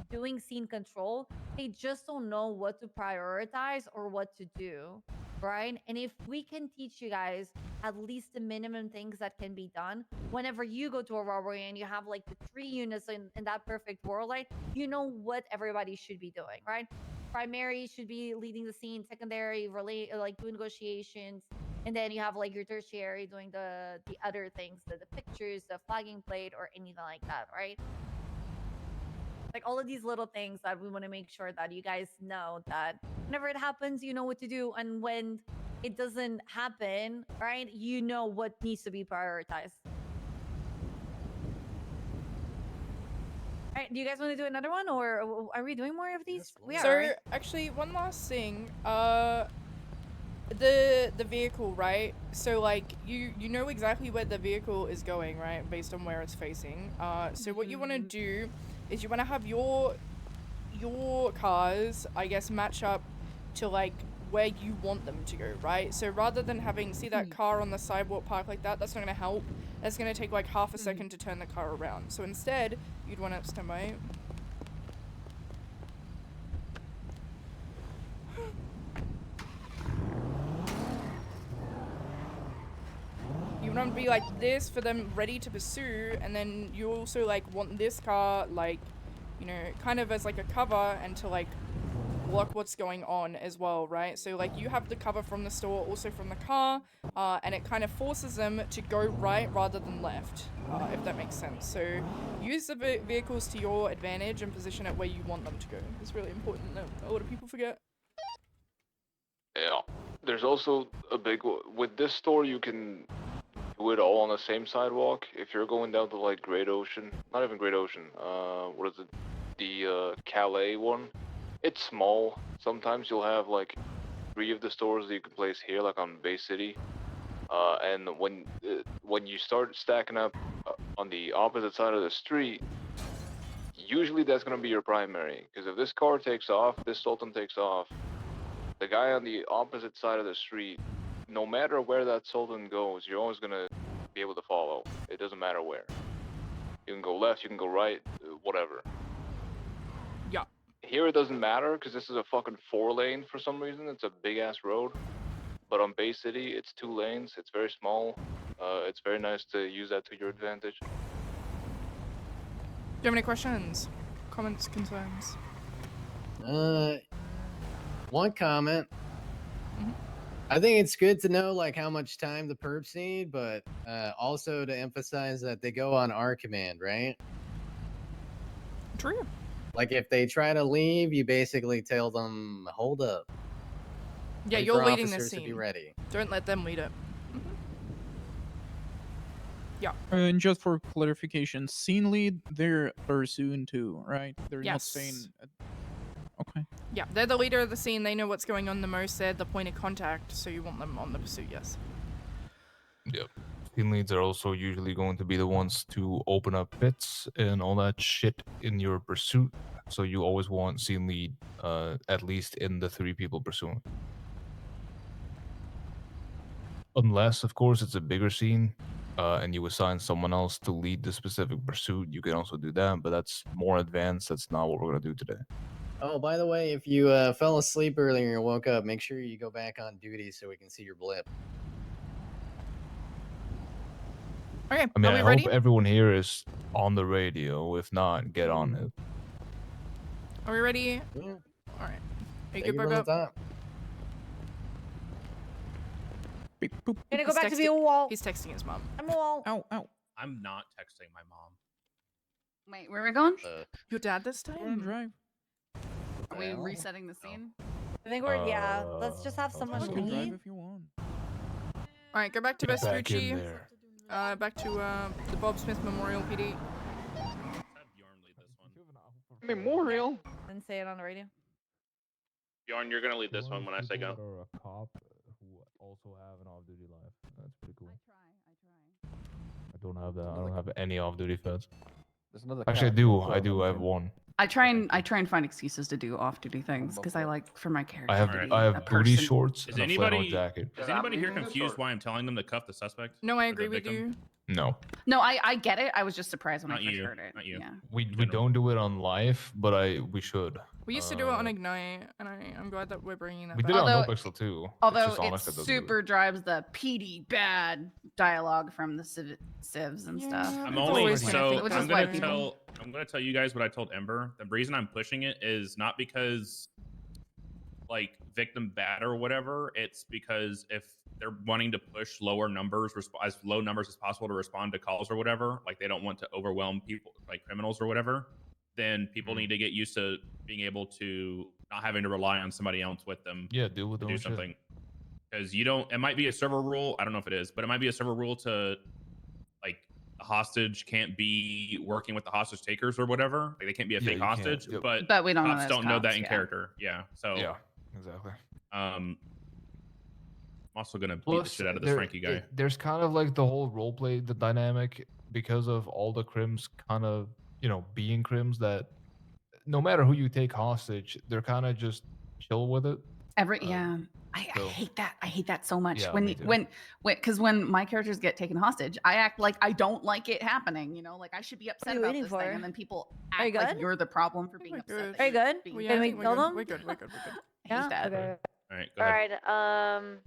doing scene control, they just don't know what to prioritize or what to do, right? And if we can teach you guys at least the minimum things that can be done whenever you go to a robbery and you have like the 3 units in that perfect world, right? You know what everybody should be doing, right? Primary should be leading the scene, secondary like doing negotiations, and then you have like your tertiary doing the other things, the pictures, the flagging plate, or anything like that, right? Like all of these little things that we want to make sure that you guys know that whenever it happens, you know what to do, and when it doesn't happen, right, you know what needs to be prioritized. All right, do you guys want to do another one, or are we doing more of these? We are. So Right? actually, one last thing. The vehicle, right? So like you know exactly where the vehicle is going, right? Based on where it's facing. So what you want to do is you want to have your cars, I guess, match up to like where you want them to go, right? So rather than having see that car on the sidewalk park like that, that's not gonna help. That's gonna take like half a second to turn the car around. So instead, you'd want to stand by. You want them to be like this for them ready to pursue, and then you also like want this car like, you know, kind of as like a cover and to like block what's going on as well, right? So like you have the cover from the store, also from the car, and it kind of forces them to go right rather than left, if that makes sense. So use the vehicles to your advantage and position it where you want them to go. It's really important that a lot of people forget. Yeah. There's also a big with this store you can do it all on the same sidewalk. If you're going down to like Great Ocean, not even Great Ocean, what is it? The Calais one. It's small. Sometimes you'll have like 3 of the stores that you can place here, like on Bay City. And when you start stacking up on the opposite side of the street, usually that's gonna be your primary. Because if this car takes off, this Sultan takes off, the guy on the opposite side of the street, no matter where that Sultan goes, you're always gonna be able to follow. It doesn't matter where. You can go left, you can go right, whatever. Yeah. Here it doesn't matter because this is a fucking 4-lane for some reason. It's a big ass road. But on Bay City, it's 2 lanes. It's very small. It's very nice to use that to your advantage. Do you have any questions, comments, concerns? One comment. I think it's good to know like how much time the perps need, but also to emphasize that they go on our command, right? True. Like if they try to leave, you basically tell them, hold up. Yeah, Wait you're for leading the officers to be scene. ready. Don't let them lead it. Yeah. And just for clarification, scene lead, they're pursuing too, right? They're not Yes. staying. Okay. Yeah, they're the leader of the scene. They know what's going on the most. They're the point of contact, so you want them on the pursuit, yes. Yep. Team leads are also usually going to be the ones to open up pits and all that shit in your pursuit. So you always want scene lead at least in the 3 people pursuing. Unless, of course, it's a bigger scene and you assign someone else to lead the specific pursuit, you can also do that, but that's more advanced. That's not what we're going to do today. Oh, by the way, if you fell asleep earlier and woke up, make sure you go back on duty so we can see your blip. Okay, I mean, are we I ready? hope everyone here is on the radio. If not, get on it. Are we ready? Yeah. All right. Are you Take good, it from the Bobo? top. Gonna go He's back to be a texting- wall. He's texting his mom. I'm a wall. Ow, ow. I'm not texting my mom. Wait, where are we going? Your dad this Go and time? drive. Are we resetting the scene? I think we're yeah. Let's just have someone You can drive leave. if you want. All right, go back to Get back in Vespucci. there. Back to the Bob Smith Memorial PD. Memorial. And say it on the radio. Bjorn, you're gonna lead this one when I say go. Or a cop who also have an off-duty life. That's pretty cool. I don't have that. I don't have any off-duty feds. There's another Actually, I cop. do. I do. I have one. I try and find excuses to do off-duty things because I like for my character. I have to be I a have booty person. shorts Is and a flannel anybody jacket. is anybody here confused why I'm telling them to cuff the suspect? No, I Or the agree with victim? you. No, No, I get it. I was just surprised when Not I first you. heard it. Not you. Yeah. we don't do it on live, but we should. We used to do it on Ignite, and I'm glad that we're bringing that We back. did it on Although- NoPixel too. Although it's just it Onyx that doesn't do it. super drives the PD bad dialogue from the civs and stuff. I'm It's only always gonna so think which that. is why people- I'm gonna tell you guys what I told Ember. The reason I'm pushing it is not because like victim bad or whatever. It's because if they're wanting to push lower numbers, as low numbers as possible to respond to calls or whatever, like they don't want to overwhelm people like criminals or whatever, then people need to get used to being able to not having to rely on somebody else with them Yeah, deal with to their do own shit. something. Because you don't, it might be a server rule. I don't know if it is, but it might be a server rule to like a hostage can't be working with the hostage takers or whatever. Like they can't be a Yeah, fake you can't, hostage, yep. but we don't know cops that as don't know that cops, in yeah. character. Yeah. So Yeah, exactly. I'm also gonna beat the Plus, shit out of this there- Frankie guy. there's kind of like the whole roleplay, the dynamic, because of all the crims kind of, being crims that no matter who you take hostage, they're kind of just chill with it. Yeah. I hate that. I hate that so much. Yeah, when me too. when my characters get taken hostage, I act like I don't like it happening. Like I should be upset you about waiting this for? thing, and then people Are you act like good? you're the problem for being upset. good. that Are you you're good? being Well, Can I we think kill we're them? good. We're good. We're good. We're good. I hate that. Okay. All right. Go All ahead. right.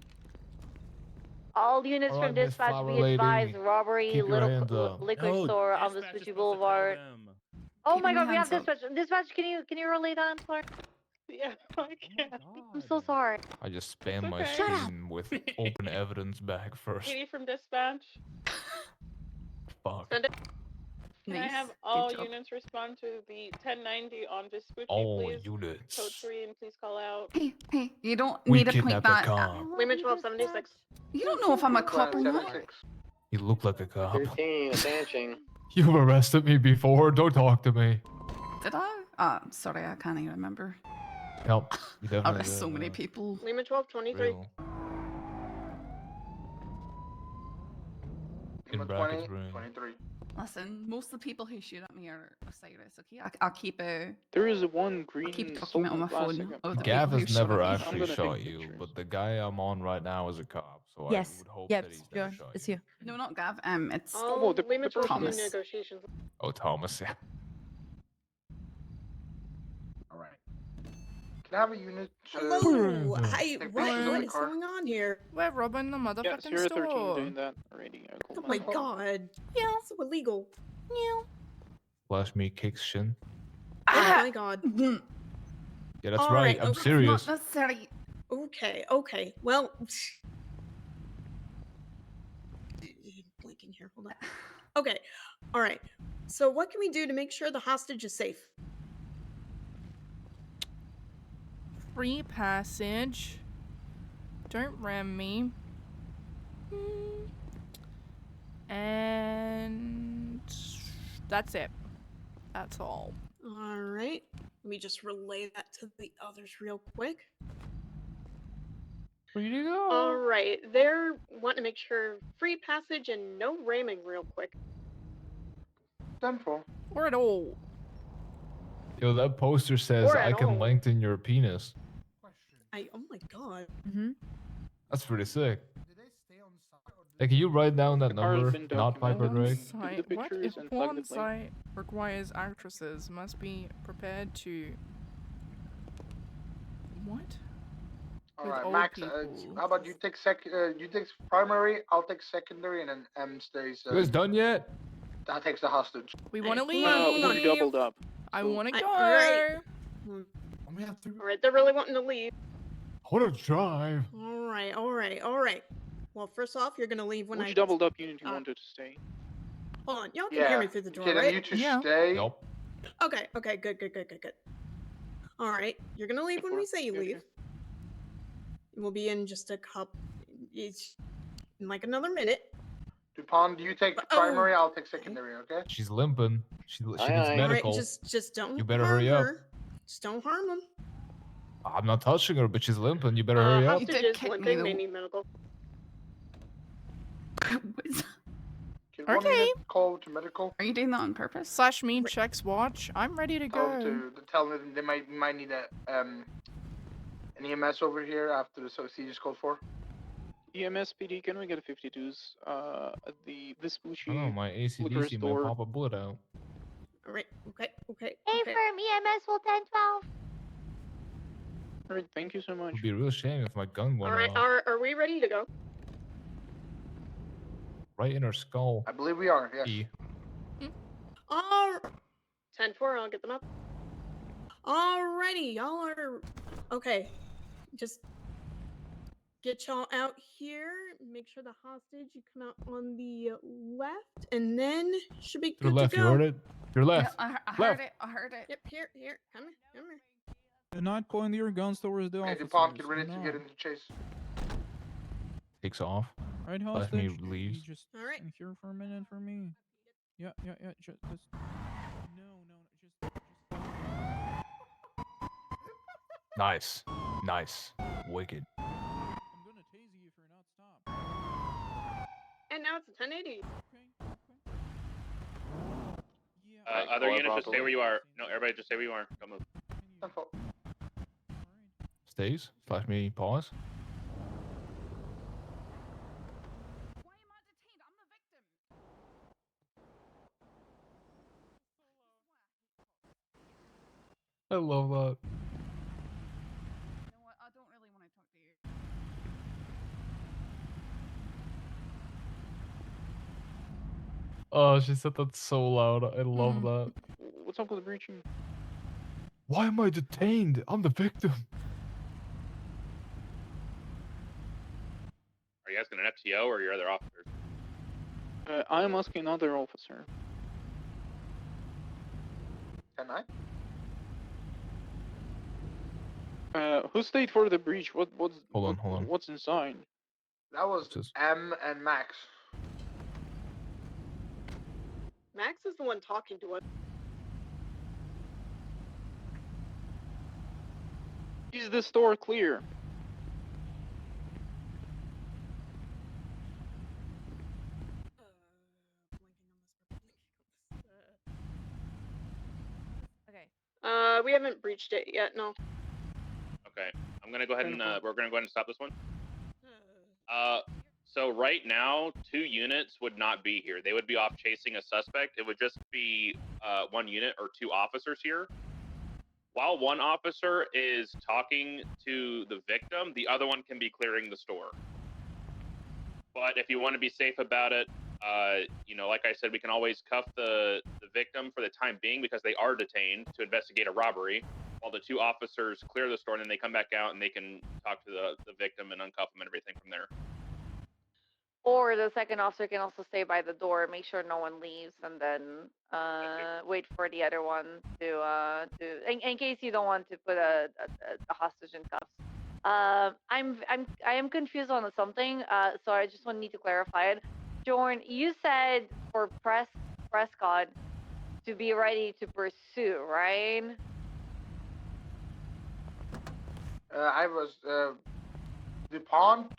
All units All from right, Miss dispatch Flower be advised: Lady, robbery, keep your hands up. liquor No, store on the dispatch is Switchy supposed to Boulevard. tell them. Oh Keep my your God, we have hands up. dispatch. Dispatch, can you relay that, Clark? Yeah, I can't. I'm so sorry. I just spam my okay. Shut up. screen with open evidence back first. Katie from dispatch. Fuck. Send it. Can I Nice. have Good all job. units respond to the 1090 on Vespucci, All please? Code units. 3, and please call out. Hey, you don't We need to point kidnapped a that. cop. Lehman 1276. You don't know if I'm a cop or not. You look like a cop. 13, attention. You've arrested me before. Don't talk to me. Did I? Sorry, I can't even remember. Help. You I definitely arrest so did, many man. people. Lehman 1223. Real. In brackets, real. 23. Listen, most of the people who shoot at me are Osiris. Okay, I'll keep a. There is one green. I'll keep a document on my phone of the Gav people who has shot never at me. actually gonna take shot you, pictures. but the guy I'm on right now is a cop, so I Yes. would hope Yep. that he's never Sure. shot It's you. you. No, not Gav. It's Oh, the Lehman 12 Thomas. negotiations. Oh, Thomas, yeah. Alright. Can I have a unit? Hello. Hi. take pictures What of the is car? going on here? We're robbing the Yeah, motherfucking Sierra 13 store. doing that already. Oh my God. Yeah. So illegal. Flash me kicks shin. Oh my God. Yeah, that's All right. right, I'm okay. serious. Not necessarily. Okay. Well. Blinking here. Hold on. Okay. All right. So what can we do to make sure the hostage is safe? Free passage. Don't ram me. And that's it. That's all. All right. Let me just relay that to the others real quick. Where you go? All right. They're wanting to make sure free passage and no ramming real quick. Done for. Or at all. Yo, that poster says Or I at can all. lengthen your penis. Oh my God. Mm-hmm. That's pretty sick. Hey, can you write down that The car has number? been Not Piper documented. Drake. Site. the What? pictures If and plug porn the link. site requires actresses must be prepared to. What? With Alright, old Max. people. How about you take you take primary, I'll take secondary, and then M stays. You guys done yet? That takes the hostage. We want to leave. We doubled up. I want to go. Alright. All right, they're really wanting to leave. I want to drive. All right, all right, all right. Well, first off, you're gonna leave when Which I doubled up unit you wanted to stay? Hold on, y'all can hear me through the door, Get right? you to stay. Nope. Okay, okay, good. All right, you're gonna leave when we say you leave. We'll be in just a it's in like another minute. DuPont, you take primary, I'll take secondary, okay? She's limping. She needs All right, medical. just don't. You better harm hurry up. her. Just don't harm them. I'm not touching her, but she's limping. You better hurry up. Hostages limping, they need medical. Can Okay. one unit call to medical? Are you doing that on purpose? Slash me checks watch. I'm ready to Tell go. them tell them they might need an EMS over here after the siege's called for. EMS PD, can we get a 52s at the Vespucci I don't know, my liquor ACDC might store? pop a bullet out. All right, okay. Affirm, EMS will 1012. Alright, thank you so much. It would be a real shame if my gun All went right, off are we ready to go? right in her skull. I believe we are, yes. E. All 10-4, I'll get them up. Alrighty, y'all are okay. Just get y'all out here. Make sure the hostage you come out on the left, and then should be To the good left, to you go. heard it? Your left. I left. heard it. I heard it. Yep, here. Come here. Do not point your guns towards the Okay, officers. DuPont, get ready do to not. get into chase. Takes off. Right, Slash me hostage. leaves. You just All right. stand here for a minute for me. Yeah. Just no. Nice. Wicked. I'm gonna tase you if you're not stopped. And now it's a 1080. Other units, just stay where you are. No, everybody just stay where you are. Don't move. Stays. Slash me pause. I love that. You know what? I don't really want to talk to you. Oh, she said that so loud. I love that. What's up with the breaching? Why am I detained? I'm the victim. Are you asking an FTO or your other officers? I'm asking another officer. 10-9? Who stayed for the breach? Hold on. What's inside? That was M and Max. Max is the one talking to us. Is the store clear? Okay. We haven't breached it yet, no. Okay, I'm gonna go ahead and we're gonna go ahead and stop this one. So right now, 2 units would not be here. They would be off chasing a suspect. It would just be 1 unit or 2 officers here. While 1 officer is talking to the victim, the other one can be clearing the store. But if you want to be safe about it, you know, like I said, we can always cuff the victim for the time being because they are detained to investigate a robbery, while the 2 officers clear the store and then they come back out and they can talk to the victim and uncuff them and everything from there. Or the second officer can also stay by the door, make sure no one leaves, and then wait for the other one to in case you don't want to put a hostage in cuffs. I am confused on something, so I just need to clarify it. Jorn, you said for Prescott to be ready to pursue, right? I was DuPont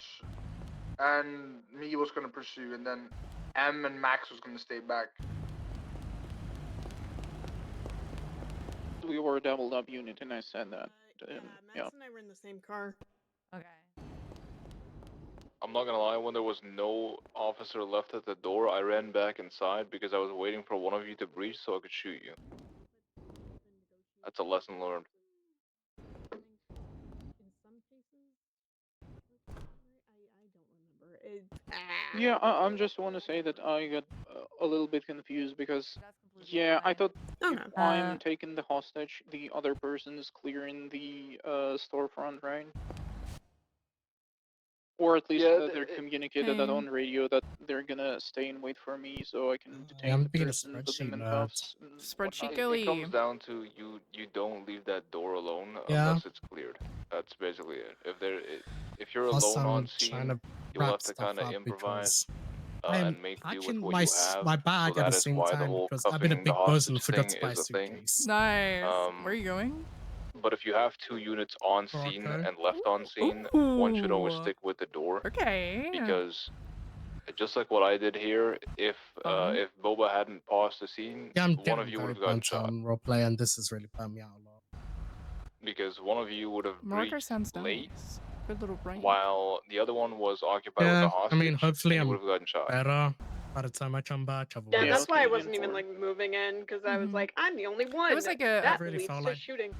and me was gonna pursue, and then M and Max was gonna stay back. We were a doubled up unit, and I said that to him. Max and I were in the same car. Okay. I'm not gonna lie, when there was no officer left at the door, I ran back inside because I was waiting for one of you to breach so I could shoot you. That's a lesson learned. In some cases, I don't remember. Yeah, I'm just want to say that I got a little bit confused because Yeah, I thought Okay. if I'm taking the hostage, the other person is clearing the storefront, right? Or at least they're communicated that on radio that they're gonna stay and wait for me so I can detain I'm the being a person, put them spreadsheet in nerd. cuffs. and Spreadsheet whatnot. It comes down to you don't leave that door alone Yeah. unless it's cleared. That's basically it. If you're Plus, alone on I'm trying scene, to you'll wrap have to stuff kind of up improvise because I am and make do with packing what you have. my bag So at the that is same why the time whole because I've been a cuffing the big person and hostage forgot thing to buy a is a thing. suitcase. Nice. Where are you going? But if you have 2 units on scene Okay. and left on scene, one should always Ooh. stick with the door. Okay. Because just like what I did here, if Boba hadn't paused the scene, Yeah, I'm one of getting you would very have gotten burnt out shot. on roleplay, and this has really burned me out a lot. Because one of you would have Morocco breached sounds late, nice. Good little brain. while the other one was occupied with Yeah, the I hostage. mean, hopefully and you I'm would have gotten shot. better by the time I come back. Yeah, Otherwise, that's why I wasn't even like moving in because I was like, I'm the only one. It was like a. that really leads felt to like- shooting.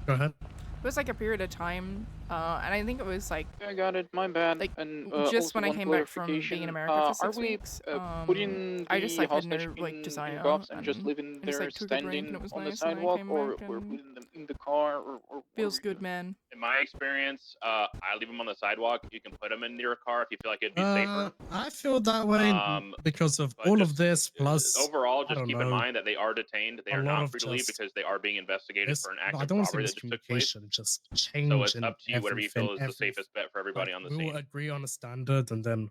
Go ahead. It was like a period of time, and I think it was like. I got it. My bad. Like and just also when I one came back from being in clarification, America for 6 are we weeks, putting I just the like had hostage no like in desire cuffs and just and leaving I just, there like, took a drink and standing it was on the nice and I sidewalk, came or back we're and- putting them in the car, or what Feels are we good, man. In my experience, I leave them on the sidewalk. You can put them in your car if you feel like it'd be safer. I feel that way because of but all just, of this. Plus, Overall, I just don't keep know, in mind that they are detained. They a are lot not of free to leave just because they are being investigated this- for an no, act I of don't want to say robbery that just took place. miscommunication, just So it's change up to you, whatever you feel is the safest bet for everybody on the we scene. will agree on a standard, and then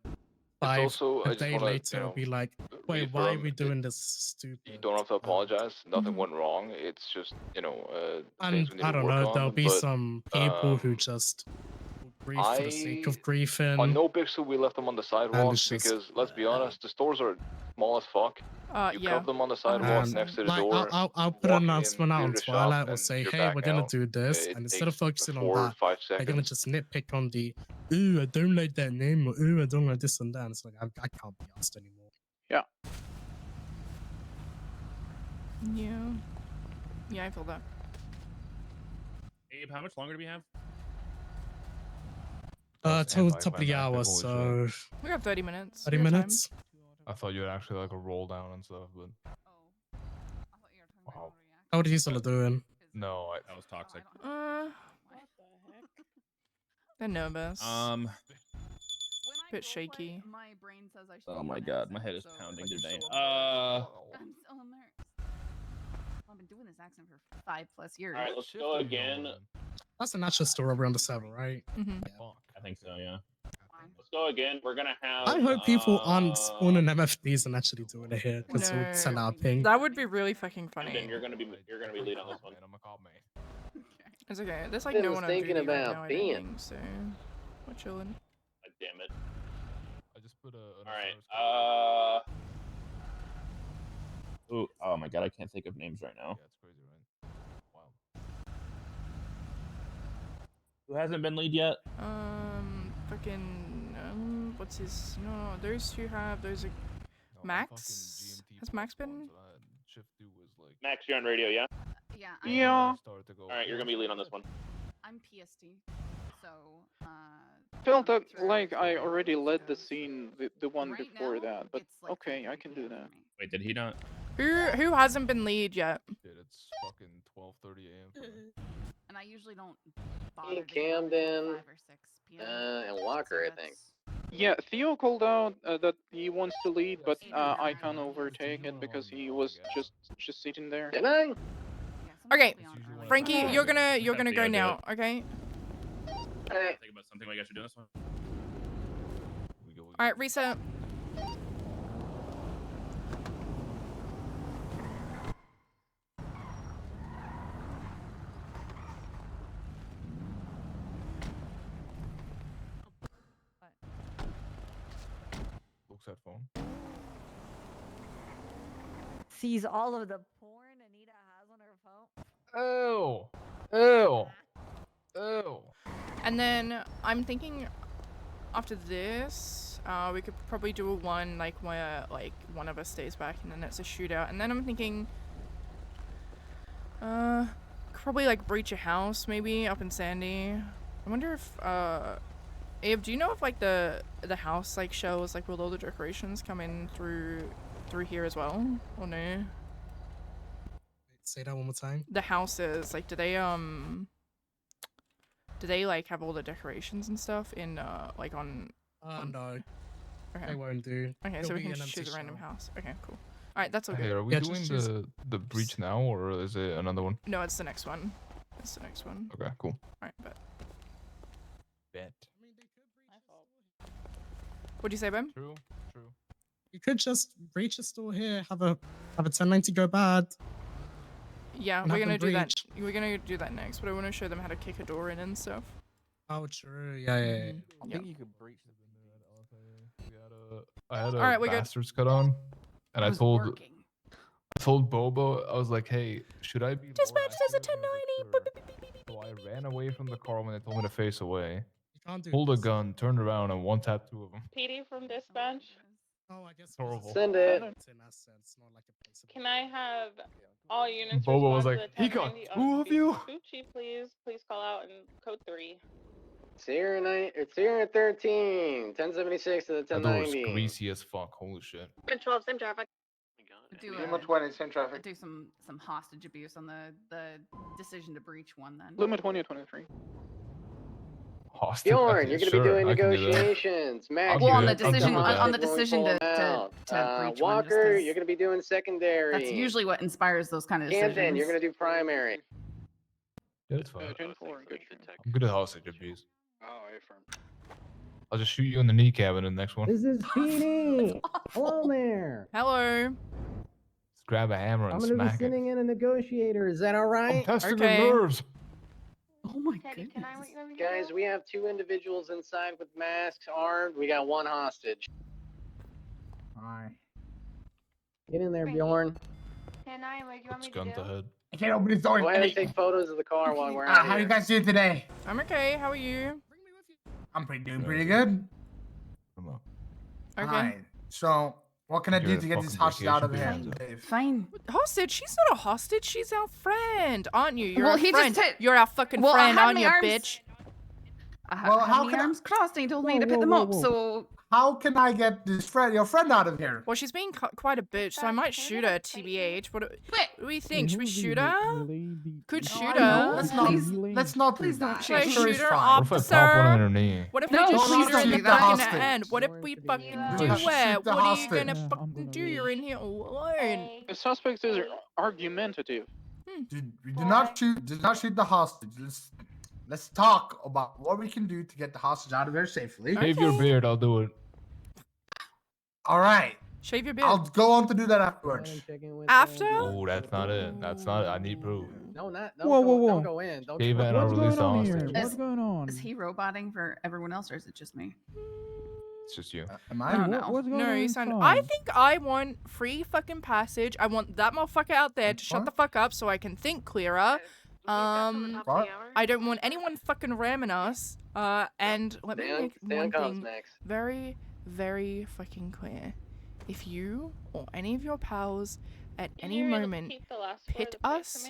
also- I a just day wanna, later, you know, it'll be like, wait, why are reaffirm we doing this stupid? You don't have to apologize. Nothing went wrong. It's just things we need I to don't work know. on. There'll be but, some people who just will grief for the sake of griefing. On no pixel, we left them on the sidewalk it's just- because let's be honest, the stores are small as fuck. You Yeah. cuff them on the sidewalk And, next to the like, door. I'll put an walk in, announcement out clear on the shop, Twilight or and say, you're hey, back we're gonna out. do this, It and instead of takes focusing on 4 or that, 5 they're gonna seconds. just nitpick on the, ooh, I don't like that name, or ooh, I don't like this and that. And it's like, I can't be asked anymore. Yeah. Yeah. Yeah, I feel that. Abe, how much longer do we have? Till the top of the hour, so We got 30 minutes. 30 We got time. minutes. I thought you had actually like a roll down and stuff, but wow. How are you still doing? No, that was toxic. They're nervous. Bit shaky. My brain says I should. Oh my god, my head is pounding today. I'm so embarrassed. I've been doing this accent for 5+ years. All right, let's go again. That's a natural store over on the server, right? I think so, yeah. Let's go again. We're gonna have. I hope people aren't spawning MFDs and actually doing it here, because we'll send out a ping. That would be really fucking And then funny. you're gonna be leading on this one. It's okay. There's like Been no one on thinking duty right about now, I don't being. think, so we're chilling. God damn it. I just put a. All right. Ooh, oh my god, I can't think of names right now. Yeah, it's crazy, right? Wow. Who hasn't been lead yet? Fucking what's his? No, those two have. Those are Max. Has Max been? Max, you're on radio, yeah? Yeah. Yeah. All right, you're gonna be lead on this one. I'm PSD, so Felt that like I already led the scene, the one before that, but okay, I can do that. Wait, did he not? Who hasn't been lead yet? Dude, it's fucking 12:30 a.m. for me. and I usually don't Me bother and to get on until Camden, 5 or 6 p.m. and Walker, I think. Yeah, Theo called out that he wants to lead, but I can't overtake it because he was just sitting there. Did I? Okay, Frankie, you're gonna Theo go do it. now. Okay. Think about something like I should do this one. All right, reset. Looks at phone. Sees all of the porn Anita has on her phone. Oh. Oh. Oh. And then I'm thinking after this, we could probably do a one like where like one of us stays back and then it's a shootout. And then I'm thinking, probably like breach a house maybe up in Sandy. I wonder if Abe, do you know if like the house like shows like with all the decorations come in through here as well or no? Say that one more time. The houses, like, do they like have all the decorations and stuff in like on? No. Okay. They won't do. Okay, It'll so we be can an just empty choose a random shell. house. Okay, cool. All right, that's all Hey, good. are we Yeah, doing just- the breach now, or is it another one? No, it's the next one. It's the next one. Okay, cool. All right, but Bet. what'd you say, Ben? True. You could just breach a store here, have a 1090 go bad. Yeah, and we're have gonna them do that. breach. We're gonna do that next, but I want to show them how to kick a door in and stuff. Oh, true. Yeah. I think you could breach I had a Alright, we're good. bastards cut on, and I was told working. Bobo, I was like, hey, should I be Dispatch says a 1090. So I ran away from the car when they told me to face away. You can't do Pulled a this. gun, turned around, and one tapped two of them. PD from dispatch. Oh, I guess Horrible. Send it. in that sense, not like a place of- Can I have all units Bobo was respond like, to the he got 1090 two on of you? Vespucci, please. Please call out in code 3. Sierra 13, 1076 to the That door was 1090. greasy as fuck. Holy shit. Control, same traffic. Do, Lima 20, same traffic. do some hostage abuse on the decision to breach one then. Lima 20 or 23. Hostage. Bjorn, you're going to Sure, be doing I can do that. negotiations. Max, I'll Well, on do the it. I'll do decision that. on the when we decision pull to them out. breach one. Just Walker, 'cause you're going to be doing secondary. that's usually what inspires those kind of decisions. Camden, you're going to do primary. Yeah, it's fine. Gen 4, good. I'm good at hostage abuse. Oh, affirm. I'll just shoot you in the kneecap in the next one. This is PD. Hello there. Hello. Just grab a hammer and I'm going to be smack it. sending in a negotiator. Is that all right? I'm testing Okay. the nerves. Oh my Teddy, goodness. can I read them? Guys, we have 2 individuals inside with masks, armed. We got 1 hostage. All right. Get in there, Bjorn. Can I? What do you want me It's to gun do? to head. I can't open this door. Go ahead and take photos of the car while we're out How you here. guys doing today? I'm okay. How are you? I'm doing pretty good. Come on. Okay. Alright, so what can I do You're to a get this fucking hostage out of vacation here, behind Dave? Fine. Hostage? She's not a hostage. She's our friend, aren't you? You're Well, our he just friend. said- You're our fucking Well, I friend, had aren't my you, arms- bitch? I Well, had how my can I- arms crossed and he told me to Whoa, pick them whoa, up, whoa, so How can I get your friend out of here? Well, she's being quite a bitch, so I might shoot her, TBH. What do we think? Should we shoot her? Could shoot her. Let's not Please don't Should I shoot shoot her, What if I pop one in officer? her knee? What if No, we just please shoot her don't in the do that. fucking Hostage. end? What if we fucking do Just shoot it? the What are you hostage. gonna fucking do? You're in here alone. The suspect is argumentative. Dude, we do not shoot the hostage. Let's talk about what we can do to get the hostage out of here safely. Shave your beard, I'll do it. All right. Shave your beard. I'll go on to do that afterwards. After? Oh, that's not it. That's not it. I need proof. No, not. Whoa, whoa, whoa. Don't go in. Don't Shave go it in. and I'll What's release going the on here? hostage. What's going on? is he roboting for everyone else or is it just me? It's just you. Am I I? don't know. What's going No, on you sound. inside? I think I want free fucking passage. I want that motherfucker out there to shut the fuck up so I can think clearer. What? I don't want anyone fucking ramming us. And let me Stay on make one comms, thing Max. very, very fucking clear. If you or any of your pals at any moment hit us,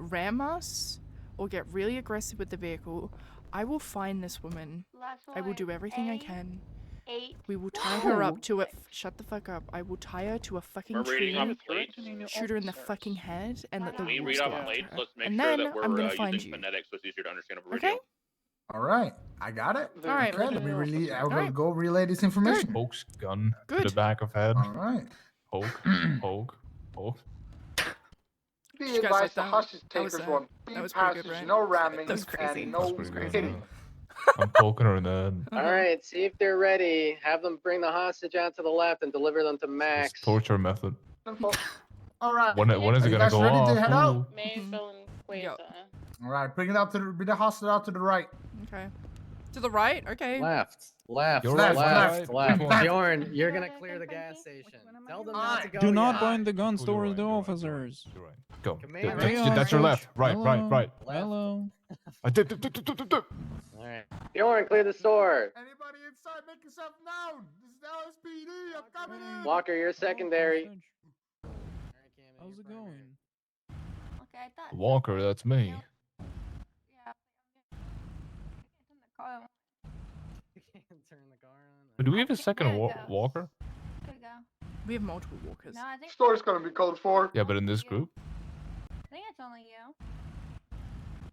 ram us, or get really aggressive with the vehicle, I will find this woman. I will do everything I can. We will tie her up to a. Shut the fuck up. I will tie her to a fucking We're reading tree, off plates. shoot her in the fucking head, and let the When we wolves read go off after plates, her. let's make And sure then that we're I'm gonna find using you. phonetics so it's easier to understand over Okay? radio. All right, I got it. All right. Okay, let me relay. I will Alright. go relay this information. Pokes gun to Good. the back of head. All right. Poke, poke, poke. Be You guys like advised, the that? hostage That was, takers uh, want that free was pretty good, passage, right? no ramming, That was crazy. and That's no pretty good. hitting. I'm poking her in the head. All right, see if they're ready. Have them bring the hostage out to the left and deliver them to Max. It's torture method. All right. When is Are it you gonna guys go ready off? to head out? All right, bring it out to bring the hostage out to the right. Okay. To the right? Okay. Left. You're Left. right, Left. right. Bjorn, you're gonna clear the gas station. Tell them not to go Do not yet. point the guns Oh, you're towards right, the you're right, officers. You're right. Go. Command That's your left. Right, Hello. right, right. Hello. I did. All right. Bjorn, clear the store. Anybody inside, make yourself known. This is LSPD. I'm coming in. Walker, you're secondary. How's it going? Okay, I thought. Walker, that's me. Yeah. Turn the car on. Do we have a second There it goes. Walker? There we go. We have multiple walkers. No, I think. Store's gonna be code 4. Yeah, but in this group?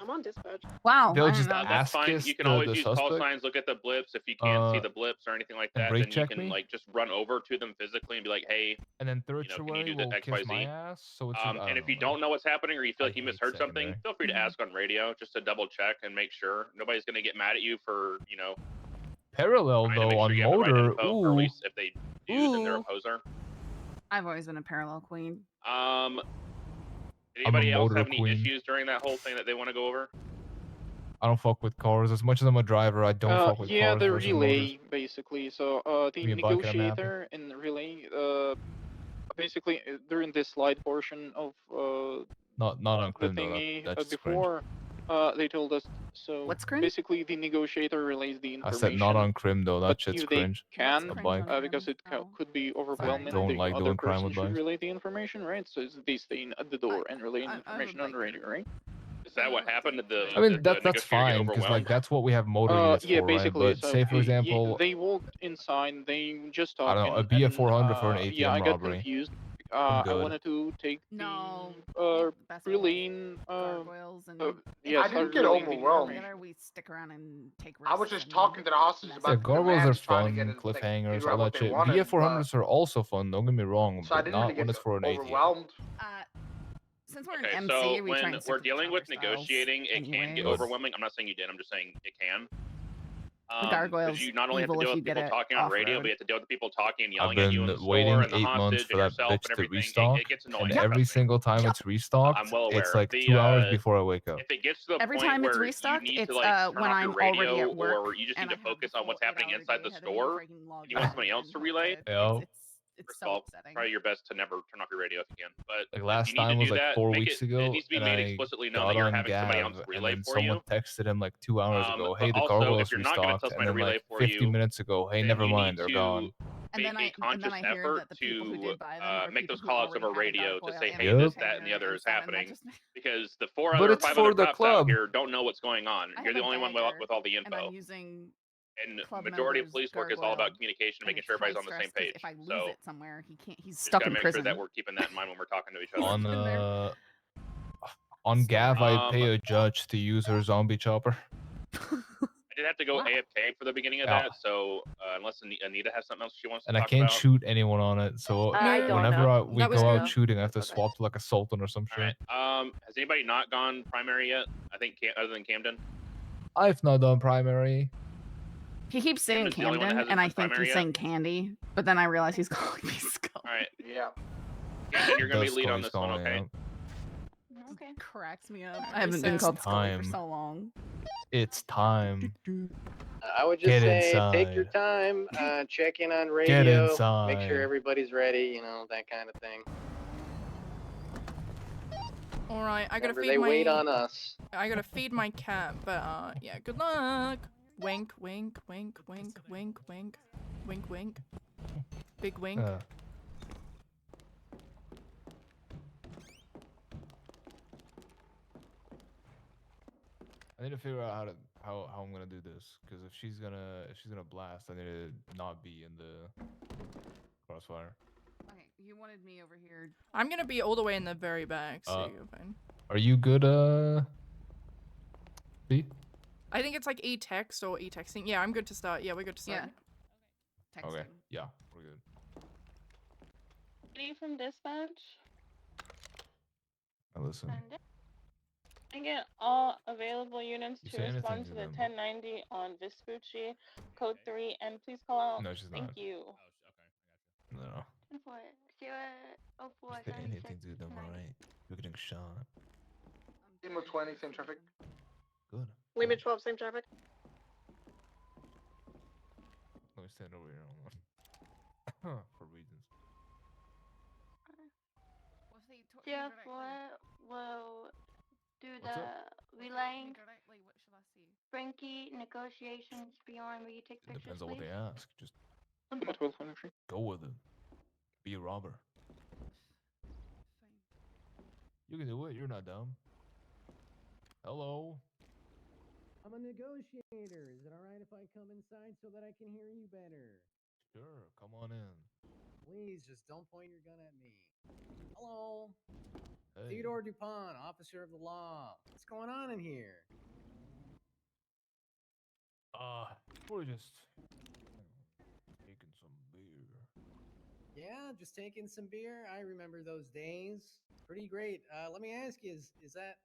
I'm on dispatch. Wow. They'll I just didn't know. That's ask fine. us You can the always use call suspect. signs. Look at the blips. If you can't see Uh, the blips or anything like and that, brake then you check can me. like just run over to them physically and be like, "Hey, And then third you know, can you Chile do the will X, kiss Y, my Z?" ass. So it's And if you don't know what's happening or you feel like you misheard something, feel free to ask on radio just to double check and make sure. Nobody's gonna get mad at you for parallel trying to though make sure on you have the right motor. info. Or at Ooh, least if they do, then they're a poser. I've always been a parallel queen. Did I'm a anybody else motor have any queen. issues during that whole thing that they want to go over? I don't fuck with cars as much as I'm a driver. I don't fuck with Yeah, cars the versus relay motors. basically. So the Me a bucket, I'm happy. negotiator and the relay. Basically during this slide portion of Not on the Clinton though. thingy That's cringe. before They told us so. What's crim? Basically, the negotiator relays the I information. said not on crim though. That But shit's if they cringe. can, A bike. because it could be overwhelming, don't the like other doing crime person with should bikes. relay the information, right? So they stay at the door and relay information on the radio, right? Is that what happened? The I mean the that's negotiator get fine because overwhelmed? like that's what we have motor units Yeah, for, right? basically. But So say for example, they walked inside, they just I don't talking. know, a BF 400 for an Yeah, ATM I got robbery. confused. I'm I good. wanted to take No. relaying. Gargoyles and Yeah, I start didn't get relaying the overwhelmed. information. we stick around and take risks. I was just talking to the hostage Yeah, about the gargoyles are demands, trying to get fun, it, like, cliffhangers, figure all out what that they shit. wanted. BF 400s are also fun. Don't get me wrong, So I but didn't not really when get it's for an ATM. overwhelmed. Since we're Okay, an MC, so we when try and stick we're to the dealing with chopper styles negotiating, it can get anyways. overwhelming. I'm not saying you did. I'm just saying it can. Gargoyles Because you not only have to evil deal if with you get people it talking on radio, off-road. but you have to deal with the people talking and I've yelling at you in been the store waiting and the 8 months hostage for and that yourself bitch and to everything. restock, It gets annoying. and trust every me. single time it's restocked, I'm well aware. it's like The, 2 hours before I wake up. If it gets to the Every point time it's where restocked, you need it's to like turn when off I'm your radio already at work or you just need and to I have focus the on what's full happening 8-hour inside day the ahead of me, store, freaking log and you want in somebody else and to hope relay, that Yo. it's first so of all, upsetting. try your best to never turn off your radio if you can. But Like if last you need time to was do like that, 4 make weeks it ago, needs to be and made I explicitly known got that you're on having somebody else Gav, and relay then for someone you. texted him like 2 hours ago, But hey, the also, gargoyles if you're not going to restocked, tell and somebody to then relay like for 50 you, minutes ago, hey, then never you mind, need they're to gone. make a conscious hear effort that the people who to did buy them are make those people who call outs already over had a radio to gargoyle say, and hey, a this, Yep. that, and the other container is and stuff, and that happening. just Because the four But other, it's 5 for other the cops out club. here don't know what's going on. I You're have the a only one bagger, with all the and I'm info. using And club majority of members' police work is all about gargoyle, communication, and making it's sure everybody's high on the stress same 'cause page. if I lose So it somewhere, he's just stuck gotta in make prison. sure that we're keeping that in mind when we're talking to each other. On Gav, I Um, pay a judge to use her zombie chopper. I did have to go AFK for the beginning of Yeah. that, so unless Anita has something else she wants to And I talk can't about. shoot anyone on it, so I don't whenever know. we That was go out good. shooting, I have to swap to like a Sultan or some All shit. right. Has anybody not gone primary yet? I think other than Camden. I've not done primary. He keeps saying Camden's the only one that Camden, hasn't and I done think primary he's yet? saying Candy, but then I realize he's calling me Skull. All right. Yeah. Camden, you're gonna be Does lead on Scully's this one, calling okay? out. Okay. Cracks me up. I haven't been It's called Scully for time. so long. It's time. I would just Get say take your inside. time, check in on Get radio, make inside. sure everybody's ready, you know, that kind of thing. All right, I gotta Remember, feed they my. wait on us. I gotta feed my cat, but yeah. Good luck. Wink, wink, wink, wink, wink, wink, wink, wink. Big wink. I need to figure out how I'm gonna do this, because if she's gonna blast, I need to not be in the crossfire. Okay, you wanted me over here. I'm gonna be all the way in the very back, so you're fine. Are you good, B? I think it's like e-text or e-texting. Yeah, I'm good to start. Yeah, we're good to start. Yeah. Okay. Yeah, we're good. Are you from dispatch? I listen. I get all available units You to say anything respond to to the them. 1090 on Vespucci, code 3, and please call out. No, she's Thank not. you. No. Oh, Say anything to them, alright? You're getting shot. Lima 20, same traffic. Good. Lima 12, same traffic. Let me stand over here on one. For reasons. Jeff, what will do What's the up? relaying? Frankie, negotiations beyond where you take pictures, Depends on what please? they ask. Just What will Henry? go with it. Be a robber. You can do it. You're not dumb. Hello. I'm a negotiator. Is it alright if I come inside so that I can hear you better? Sure. Come on in. Please, just don't point your gun at me. Hello. Hey. Theodore Dupont, officer of the law. What's going on in here? We're just taking some beer. Yeah, just taking some beer. I remember those days. Pretty great. Let me ask you, is that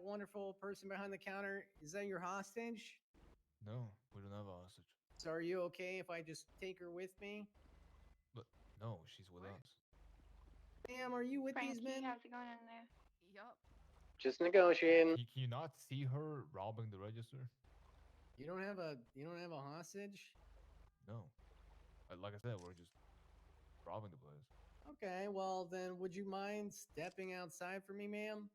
wonderful person behind the counter, is that your hostage? No, we don't have a hostage. So are you okay if I just take her with me? But no, she's with us. Ma'am, are you with Frankie, these men? how's it going in there? Yup. Just negotiating. Can you not see her robbing the register? You don't have a hostage? No. Like I said, we're just robbing the place. Okay, well then, would you mind stepping outside for me, ma'am?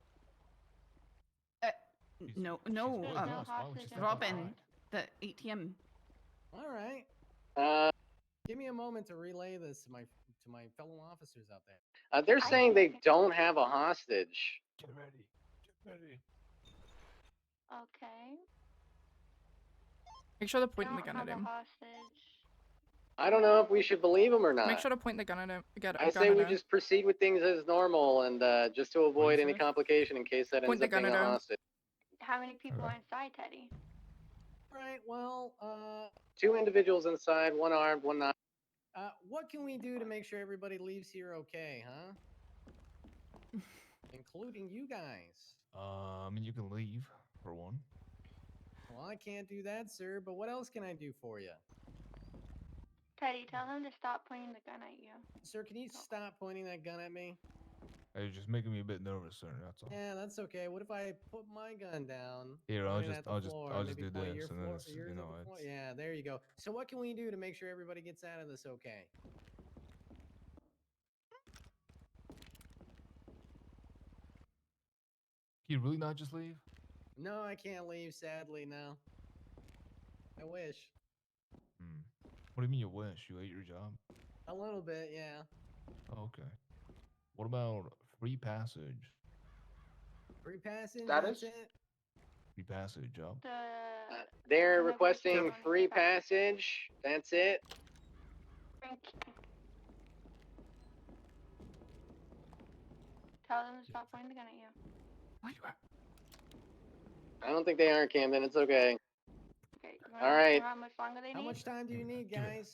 No, She's no, with us. Why would she step Robin, outside? the ATM. All right. Give me a moment to relay this to my fellow officers out there. They're saying they don't have a hostage. Get ready. Get ready. Okay. Make sure to point the Don't gun have at a him. hostage. I don't know if we should believe him or not. Make sure to point the gun at him. I say we just proceed with things as normal and just to avoid any complication in case that Point ends the up being gun a at him. hostage. How many people are inside, Teddy? Right, well, 2 individuals inside, 1 armed, 1 not. What can we do to make sure everybody leaves here okay, huh? Including you guys. I mean, you can leave for one. Well, I can't do that, sir, but what else can I do for you? Teddy, tell them to stop pointing the gun at you. Sir, can you stop pointing that gun at me? Hey, you're just making me a bit nervous, sir. That's all. Yeah, that's okay. What if I put my gun down? Here, point I'll it just, at the I'll just, floor, I'll and just maybe do point this, and then floor, it's, yours you at know, the floor. it's. Yeah, there you go. So what can we do to make sure everybody gets out of this okay? Can you really not just leave? No, I can't leave, sadly, no. I wish. What do you mean you wish? You hate your job? A little bit, yeah. Oh, okay. What about free passage? Free passage, Status? that's it? Free passage, job. They're requesting free passage, that's it? Tell them to stop pointing the gun at you. Why you at? I don't think they are, Camden, it's okay. Okay, you All right. know how much longer they need? How much time do you need, guys?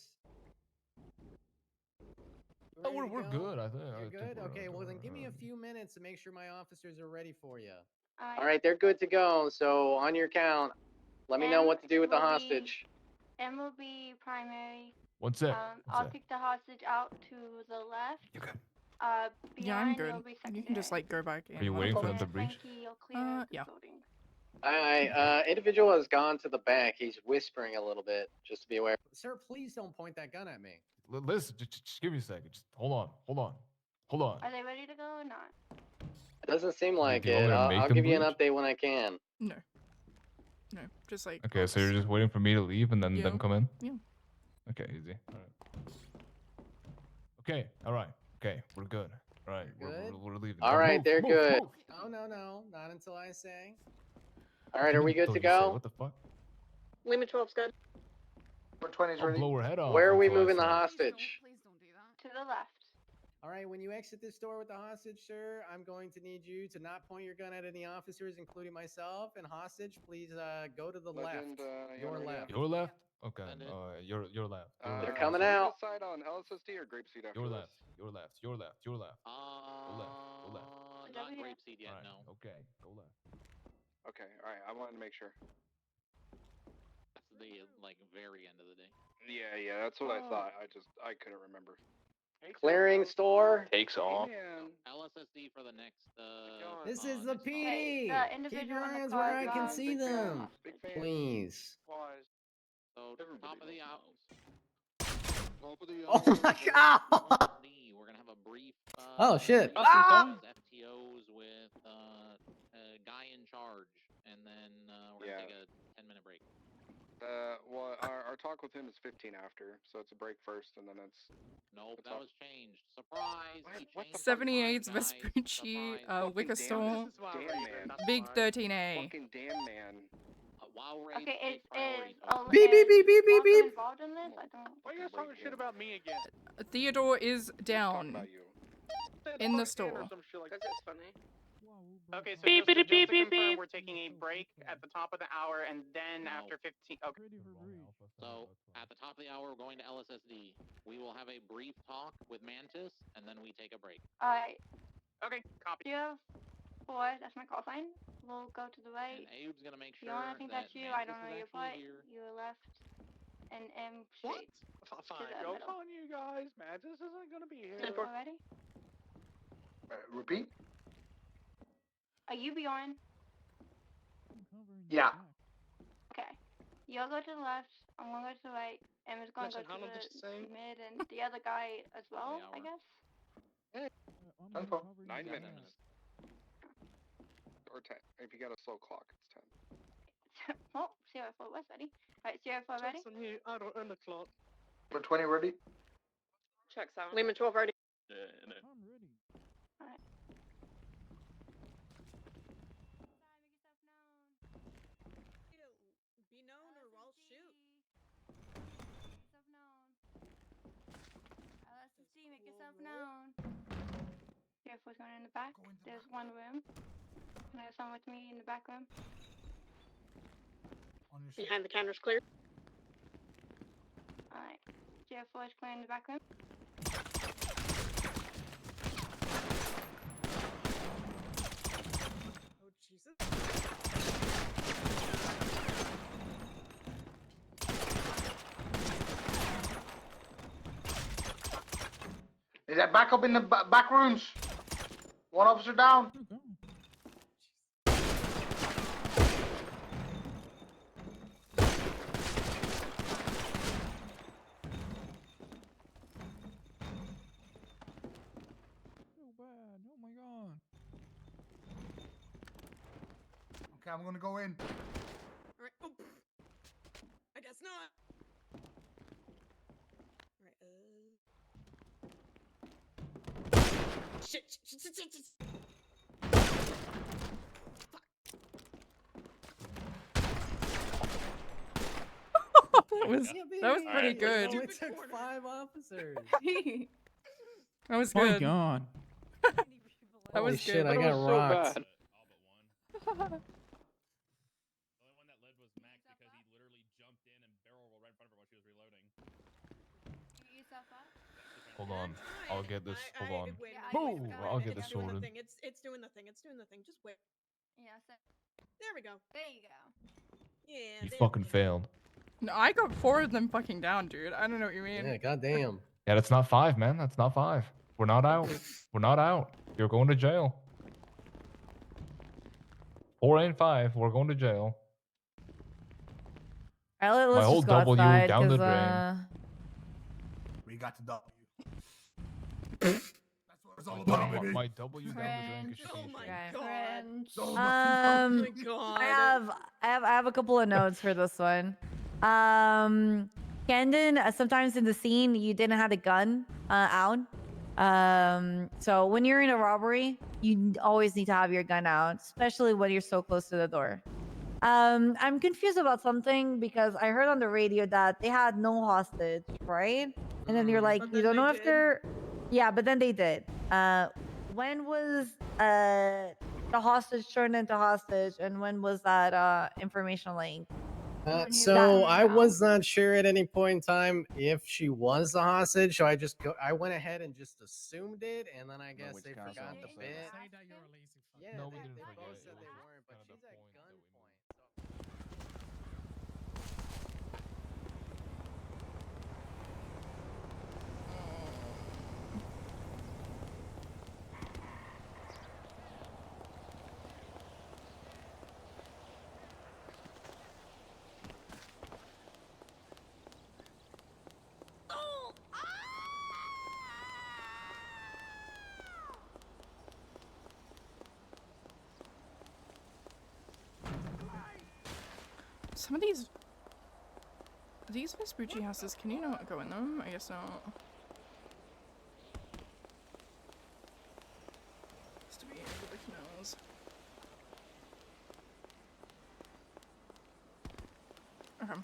Oh, Ready to we're go? good, I think. You're I think good? we're- Okay, well then we're- give me a few minutes to make sure my officers are ready for you. Alright. All right, they're good to go. So on your count, let me know what to do with the will be- hostage. M will be primary. One sec. I'll kick the hostage out to the left. You good? Yeah, I'm Beyond, good. you'll be You can just like go back in. Are you waiting for them to breach? Frankie, you'll clear the Yeah. building. Individual has gone to the back. He's whispering a little bit, just to be aware. Sir, please don't point that gun at me. Listen, just give me a second. Just hold on. Are they ready to go or not? It doesn't seem like do you want it. me to make I'll them give you an breach? update when I can. No. No, just like. Okay, so you're just waiting for me to leave and then Yeah. them come in? Yeah. Okay, easy. All right. Okay, all right. Okay, we're good. All right, we're leaving. All Now right, move, they're move, good. move. Oh, no, not until I say. All right, You are we didn't good to until you say, go? What the fuck? Limit 12's good. 20's I'll ready. blow her head off. Where are we until I moving the say. hostage? Please don't do that. To the left. All right, when you exit this door with the hostage, sir, I'm going to need you to not point your gun at any officers, including myself. And hostage, please go to the Legend, left. Your left. Your left? Okay. Your left. Your left. They're coming out. Decide on LSSD or grapeseed after Your this. left. Your left. Your left. Your left. Go left. Go left. Not grapeseed yet, All right. no. Okay. Go left. Okay, alright, I wanted to make sure. That's the like very end of the day. Yeah, that's what I thought. I couldn't remember. Clearing store. Takes off. LSSD for the next. This is the next PD. the Keep individual your in the eyes car where I can drives see the them. hostage. Please. So top of the hour. Oh my god! We're gonna have a brief. Oh shit! FTOs with a guy in charge, and then we're gonna take a 10-minute break. Well, our talk with him is 15 after, so it's a break first, and then it's. Nope, that was changed. Surprise! He changed 78's guys. Vespucci, Surprise. liquor store, Damn man. Big 13A. Fucking damn man. While raid Okay, takes priority. Beep, beep, beep, beep, beep, Malcolm beep. involved in this? I don't. Why are you guys talking shit about me again? Theodore is down in the store. Because it's funny. Okay, so Beep, just, beep, just beep, to beep, confirm, beep. we're taking a break at the top of the hour, and then after 15. Okay. So at the top of the hour, we're going to LSSD. We will have a brief talk with Mantis, and then we take a break. Alright. Okay, copy. Yeah. 4, that's my call sign. We'll go to the right. And Abe's gonna make sure I think that that's you. I Mantis don't know is your actually butt. here. You left. And M straight. Fine, the go middle. on you guys. Mantis isn't gonna be here. Already? Repeat? Are you beyond? Yeah. Okay. You'll go to the left. I'm gonna go to the right. M is gonna Listen, go how to long did you say? the mid, and the other guy as well, I guess. 9 minutes. Or 10. If you got a slow clock, it's 10. Oh, 04 was ready. Alright, 04 ready? I don't earn the clock. Number 20 ready? Check sound. Lehman 12 ready. Yeah, no. I'm ready. Alright. Be known or I'll shoot. LSSG, make yourself known. 04's going in the back. There's one room. There's someone with me in the back room. Behind the counter's clear. Alright. 04 is clear in the back room. Oh Jesus. Is that back up in the back rooms? One officer down. So bad. Oh my god. Okay, I'm gonna go in. Alright. Oh, I guess not. Alright, shit. That was pretty good. It only took 5 officers. That was My good. god. That was shit, good. I got rocked. The only one that led was Max because he literally jumped in and barrel rolled right in front of her while she was reloading. Hold on. I'll get this. Hold on. Wait, Boom! I'll get this it's doing the sorted. thing. It's doing the thing. It's doing the thing. Just wait. Yeah, so There we go. there you go. Yeah. You there fucking we go. failed. No, I got 4 of them fucking down, dude. I don't know what you mean. Yeah, goddamn. Yeah, that's not 5, man. That's not 5. We're not out. We're not out. You're going to jail. 4 and 5. We're going to jail. Alright, My let's whole just go W outside, down the 'cause, drain. We got the W. That's what it's all about, baby. My W down the drain because she Oh can't my shit. god. Oh Um, my god. I have a couple of notes for this one. Camden, sometimes in the scene you didn't have the gun out. So when you're in a robbery, you always need to have your gun out, especially when you're so close to the door. I'm confused about something because I heard on the radio that they had no hostage, right? And then you're like, But you then don't know they if did. they're, yeah, but then they did. When was the hostage turned into hostage, and when was that information leaked? So I was not sure at any point in time if she was a hostage, so I went ahead and just assumed it, and then I guess they forgot the bit. Yeah, No, we they didn't forget. both It said they was just weren't, but kinda the she's at point that we gunpoint. Some of these Vespucci houses, can you not go in them? I guess not. Has to be ridiculous. Okay.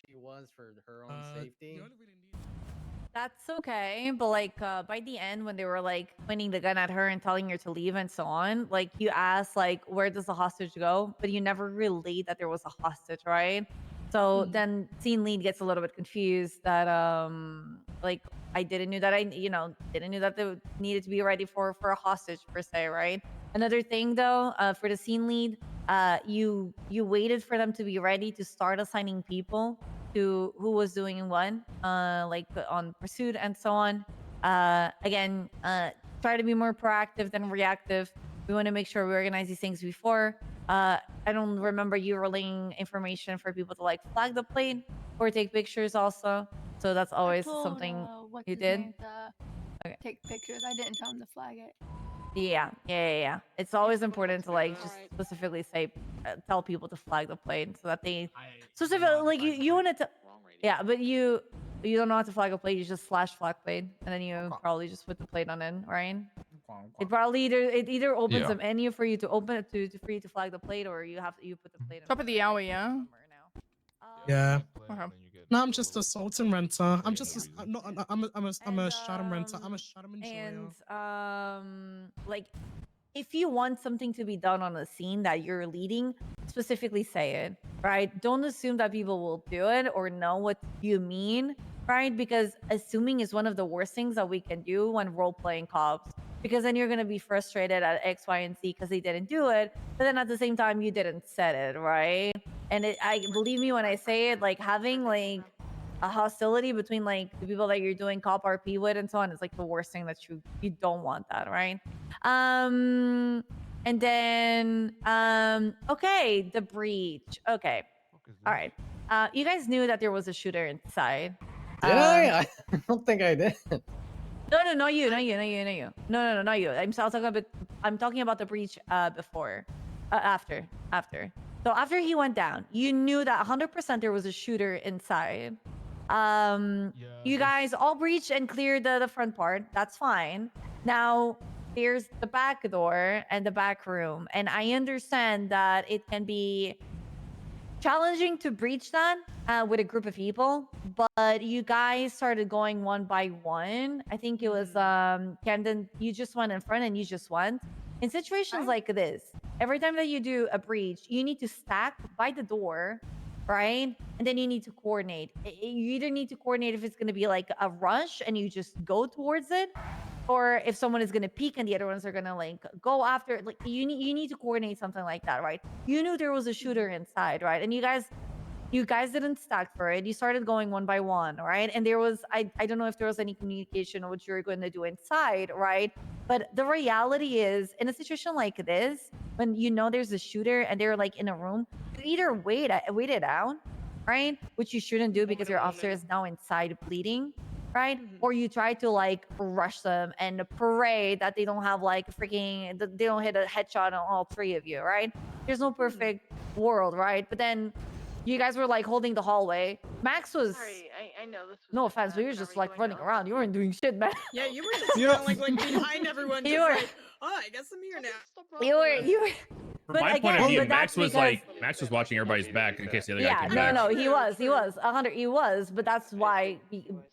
She was for her own safety. That's okay, but like by the end when they were like pointing the gun at her and telling her to leave and so on, like you asked like where does the hostage go, but you never relayed that there was a hostage, right? So then scene lead gets a little bit confused that like I didn't know that didn't know that they needed to be ready for a hostage per se, right? Another thing though, for the scene lead, you waited for them to be ready to start assigning people to who was doing what, like on pursuit and so on. Again, try to be more proactive than reactive. We want to make sure we organize these things before. I don't remember you relaying information for people to like flag the plate or take pictures also. So that's always something you did. Okay. Take pictures. I didn't tell him to flag it. Yeah. It's always important to like just specifically say, tell people to flag the plate so that they specifically like you want to. Yeah, but you don't know how to flag a plate. You just slash flag plate, and then you probably just put the plate on in, right? It probably either opens Yeah. a menu for you to open it for you to flag the plate, or you put the plate. Top of the hour, yeah. Yeah. Okay. No, I'm just a Sultan renter. I'm just I'm not I'm a Shadow renter. I'm a Shadow enjoyer. And like if you want something to be done on a scene that you're leading, specifically say it, right? Don't assume that people will do it or know what you mean, right? Because assuming is one of the worst things that we can do when role-playing cops, because then you're going to be frustrated at X, Y, and Z because they didn't do it, but then at the same time you didn't set it, right? And I believe me when I say it, like having like a hostility between like the people that you're doing cop RP with and so on is like the worst thing that you don't want that, right? And then okay, the breach. Okay. All right. You guys knew that there was a shooter inside. Did I? I don't think I did. No, not you. No, not you. I'm talking about the breach before. After. So after he went down, you knew that 100% there was a shooter inside. You guys all breached and cleared the front part. That's fine. Now there's the back door and the back room, and I understand that it can be challenging to breach that with a group of people, but you guys started going one by one. I think it was Camden, you just went in front and you just went. In situations like this, every time that you do a breach, you need to stack by the door, right? And then you need to coordinate. You either need to coordinate if it's going to be like a rush and you just go towards it, or if someone is going to peek and the other ones are going to like go after it. Like you need to coordinate something like that, right? You knew there was a shooter inside, right? And you guys didn't stack for it. You started going one by one, right? And there was I don't know if there was any communication on what you were going to do inside, right? But the reality is, in a situation like this, when you know there's a shooter and they're like in a room, you either wait it out, right? Which you shouldn't do because your officer is now inside bleeding, right? Or you try to like rush them and pray that they don't have like they don't hit a headshot on all three of you, right? There's no perfect world, right? But then you guys were like holding the hallway. Max was Sorry, I know this was no offense, but you were just like running around. You weren't doing shit, man. Yeah, you were just kind of like behind everyone. You Just were. like, oh, I guess I'm here now. You were. From my point of view, but Max that's was because- Max was watching everybody's back in case the other guy Yeah, came back. no, he was 100. He was, but that's why.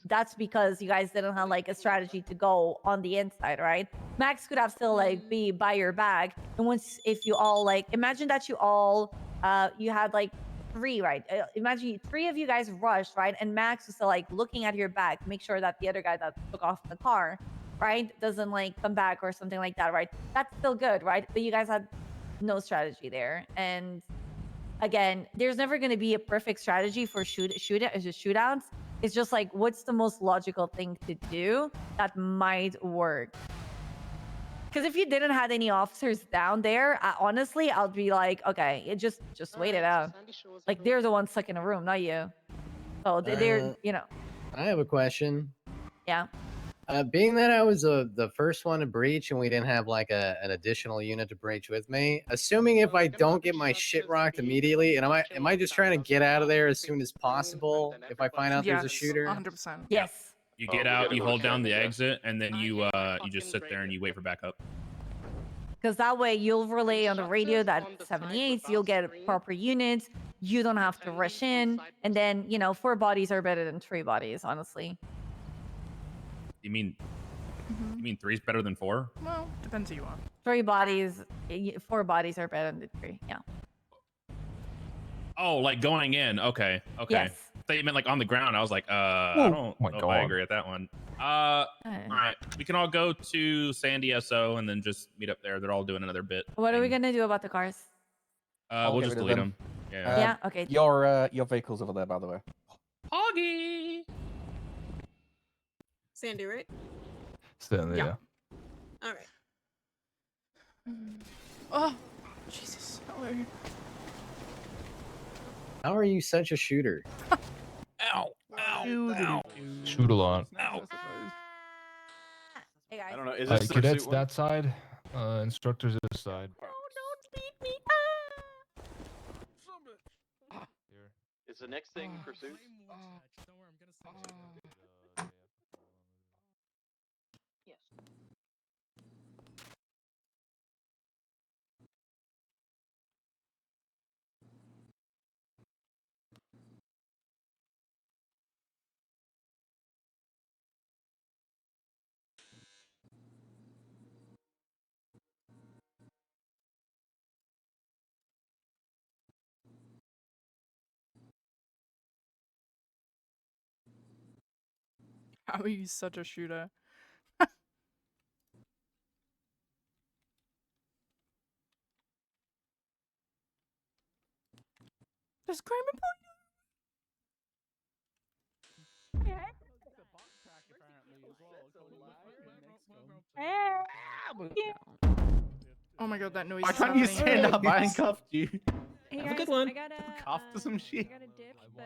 That's because you guys didn't have like a strategy to go on the inside, right? Max could have still like be by your back, and if you all like imagine that you all you had like 3, right? Imagine 3 of you guys rushed, right? And Max was still like looking at your back, make sure that the other guy that took off in the car, right, doesn't like come back or something like that, right? That's still good, right? But you guys had no strategy there, and again, there's never going to be a perfect strategy for shootouts. It's just like what's the most logical thing to do that might work. Because if you didn't have any officers down there, honestly, I'll be like, okay, just wait it out. Like they're the ones stuck in a room, not you. So they're, I have a question. Yeah. Being that I was the first one to breach and we didn't have like an additional unit to breach with me, assuming if I don't get my shit rocked immediately, and am I just trying to get out of there as soon as possible if I find out there's a shooter? 100%. Yes. You get out, you hold down the exit, and then you just sit there and you wait for backup. Because that way you'll relay on the radio that 78s, you'll get proper units. You don't have to rush in, and then 4 bodies are better than 3 bodies, honestly. You mean 3 is better than 4? Well, depends who you are. 3 bodies, 4 bodies are better than 3. Yeah. Oh, like going in. Okay. Yes. I thought you meant like on the ground. I was like, I don't know if I agree with that one. All right. We can all go to Sandy SO and then just meet up there. They're all doing another bit. What are we gonna do about the cars? We'll just delete them. Yeah. Yeah. Okay. Your vehicle's over there, by the way. Augie. Sandy, right? Stanley, yeah. All right. Oh, Jesus. Skylar. How are you such a shooter? Ow! Ow! Shoot a lot. Ow! Hey guys. I don't know. Is this the Cadets pursuit one? that side, instructors this side. Is the next thing pursuit? Yes. How are you such a shooter? There's Kramer Oh my god, that noise Why is can't you happening. stand up? I handcuffed you. Hey Have a guys, good one. I gotta Cuffed to some shit. I gotta dip, but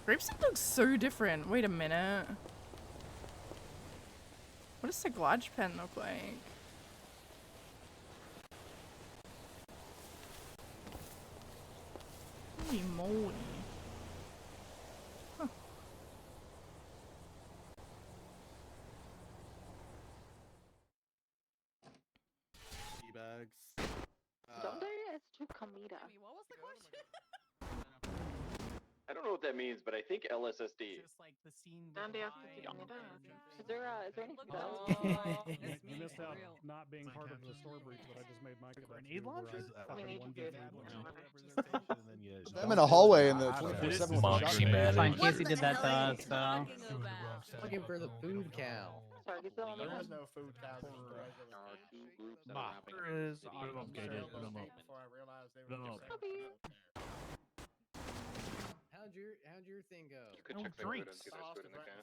Grapeseed looks so different. Wait a minute. What does the Glodge pen look like? Holy moly. Huh. Teabags. ¿Dónde es tu comida? What was the question? I don't know what that means, but I think LSSD. ¿Dónde es tu comida? Is there anything else? You missed out not being part of the store breach, but I just made my grenade launcher. We need to do I'm in a hallway in the This 24/7 is Moxie shotgun. man. Fine, Casey did that to us, Looking for the food cow. Sorry, get the There is no food cow. There is. Put them up, KJ. Put them up. Put them up. How'd your thing go? You could check the food and see if there's food in the can.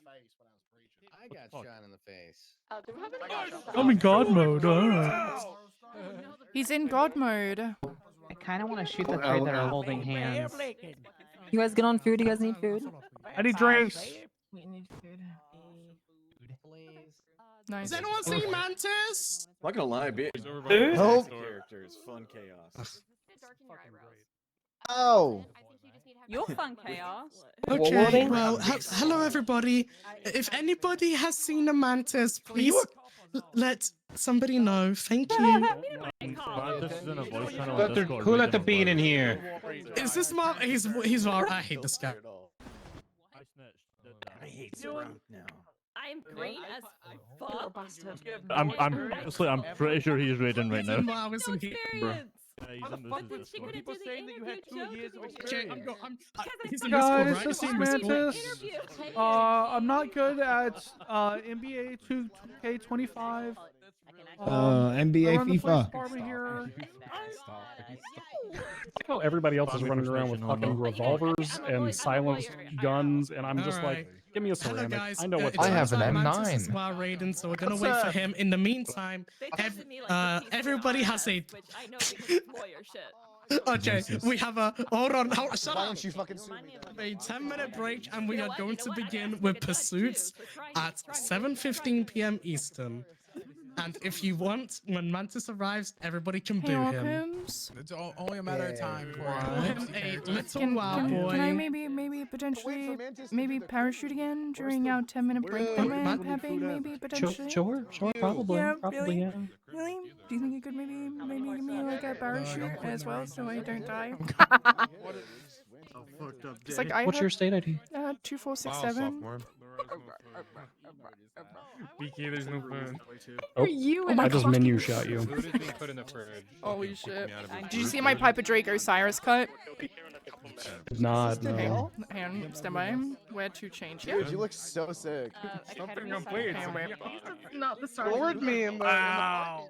I got shot in the face. do we have any I'm in God mode. He's in God mode. I kind of want to shoot the three that are holding hands. You guys get on food? You guys need food? I need drinks. We need food. Please. Nice. Has anyone seen Mantis? I'm not gonna lie, bitch. Nope. Characters, fun chaos. Oh. You're fun chaos. Okay, well, hello everybody. If anybody has seen a Mantis, please let somebody know. Thank you. Who let the bean in here? Is this my? He's I hate this guy. I hate Sprunk now. I'm green as fuck. I'm pretty sure he's raiding right now. Wow, isn't he? Guys, this is Mantis. I'm not good at NBA 2K25. NBA FIFA. How everybody else is running around with fucking revolvers and silenced guns, and I'm just like, give me a Hello ceramic. guys. I know what. It turns out Mantis M9. is while raiding, so we're gonna wait for him. In the meantime, everybody has a. Okay, we have a. Hold on, shut Why up. don't you fucking sue me? A 10-minute break, and we are going to begin with pursuits at 7:15 p.m. Eastern. And if you want, when Mantis arrives, everybody can boo him. It's only a matter of time. A little while, boy. Can I maybe potentially parachute again during our 10-minute break? Maybe potentially. Sure, probably. Yeah, Probably, really? yeah. Really? Do you think you could maybe give me like a parachute as well, so I don't die? It's like I What's have, your state ID? 2467. BK, there's no phone. Oh, you? Oh my I just God. menu shot you. Holy shit. Did you see my Piper Drake Osiris cut? Not, no. Hang on, stand by. Where to change? Yeah. Dude, you look so sick. Something complete. Hang on, wait. Not the start. Lord me in the. Wow.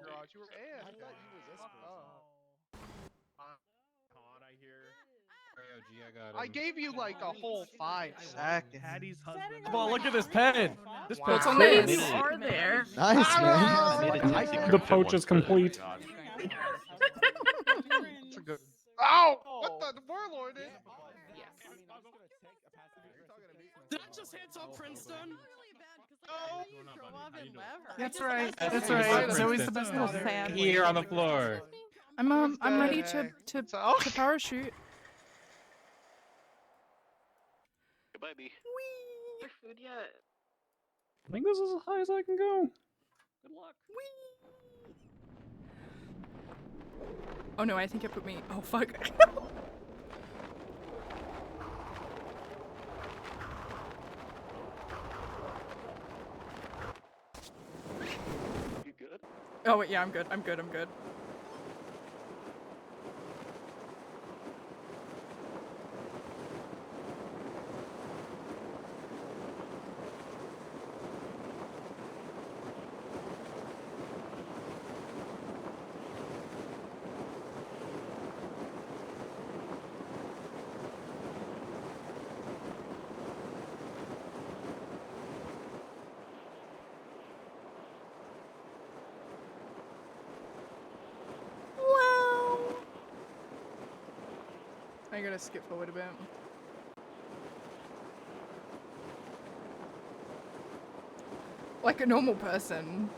I gave you like a whole 5 seconds. Come on, look at this pen. This Wow. pen's What's on the sick. AR there? Nice, man. The poach is complete. That's a good. Ow! What the warlord is? Did I just hit on Princeton? That's right. That's That's right. right. Zoe's the best little fan. Here on the floor. I'm ready to parachute. Goodbye, B. Is there food yet? I think this is as high as I can go. Good luck. Oh no, I think it put me. Oh fuck. You good? Oh wait, yeah, I'm good. I'm good. I gotta skip forward a bit. Like a normal person.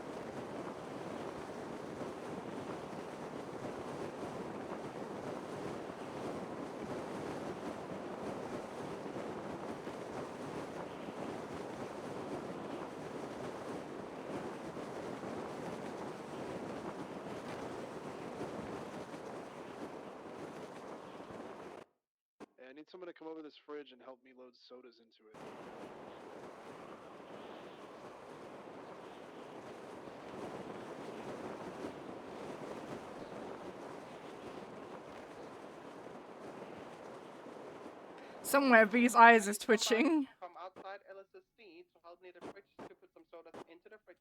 I need someone to come over this fridge and help me load sodas into it. Somewhere V's eyes is twitching. From outside LSSC to help me the fridge to put some sodas into the fridge.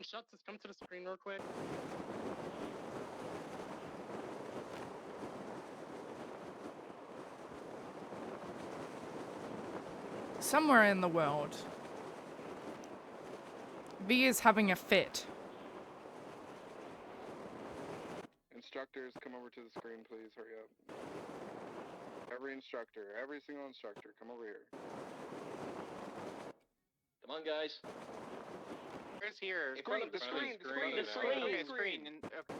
Shots, just come to the screen real quick. Somewhere in the world, V is having a fit. Instructors, come over to the screen, please. Hurry up. Every instructor, every single instructor, come over here. Come on, guys. Where's here? In front of the screen. The screen. Okay, screen. Okay.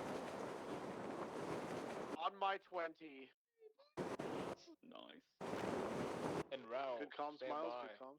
On my 20. Nice. And round. Good comms, Miles. Good comms.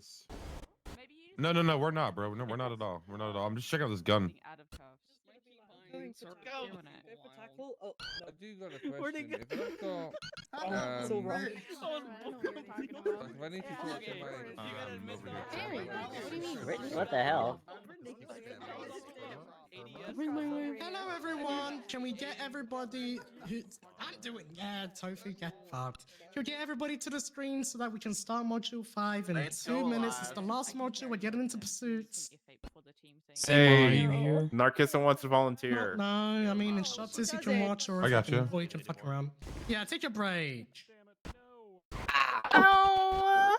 this. No, we're not, bro. No, we're not at all. We're not at all. I'm just checking out this gun. I do got a question. If I've got, so wrong. if I need to talk to my, What the hell? Hello, everyone. Can we get everybody who I'm doing? Yeah, Tofu, get fucked. Can we get everybody to the screen so that we can start module 5 in 2 minutes? It's the last module. We're getting into pursuits. Hey, Are you here? Narkissa wants to volunteer. No, I mean, in shots you can watch or I got you. or you can fuck around. Yeah, take a break. Ow!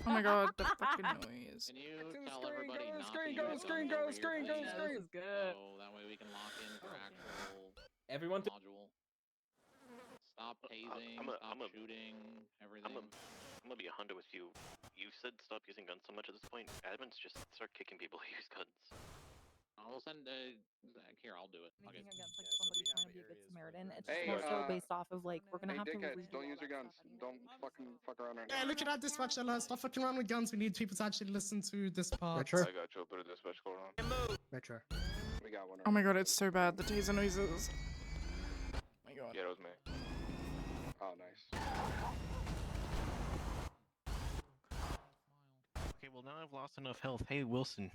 Oh my god, the fucking noise. Can you tell everybody not screen, to go, use screen, guns go, over screen, here, go, please? screen. This is good. So that way we can lock in for actual Everyone module. Stop tasing, stop shooting, everything. I'm gonna be 100 with you. You said stop using guns so much at this point. Admins just start kicking people who use guns. I'll send here, I'll do it. Okay. Making against like somebody trying to be a good Samaritan. It's just more so based off of like we're gonna have to really Don't use your guns. Don't fuck around right now. Yeah, look at that dispatch alert. Stop fucking around with guns. We need people to actually listen to this part. I got you. I'll put a dispatch call on. Retro. We got one. Oh my god, it's so bad. The taser noises. Oh my god. Yeah, it was me. Oh, nice. Okay, well now I've lost enough health. Hey Wilson,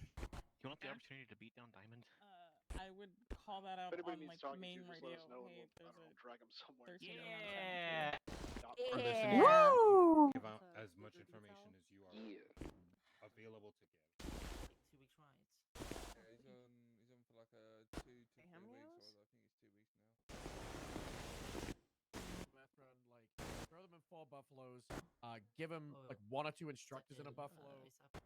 you want the opportunity to beat down Diamond? I would call that out Anybody on needs like talking main to, just radio. let us know, Hey, and there's a drag him somewhere. 13 Woo! Give out as much information as you are available to give. 2 weeks rides. Yeah, he's on for like a 2 to 3 weeks, or I think it's 2 weeks now. Throw them in 4 buffaloes. Give them like 1 or 2 instructors in a buffalo.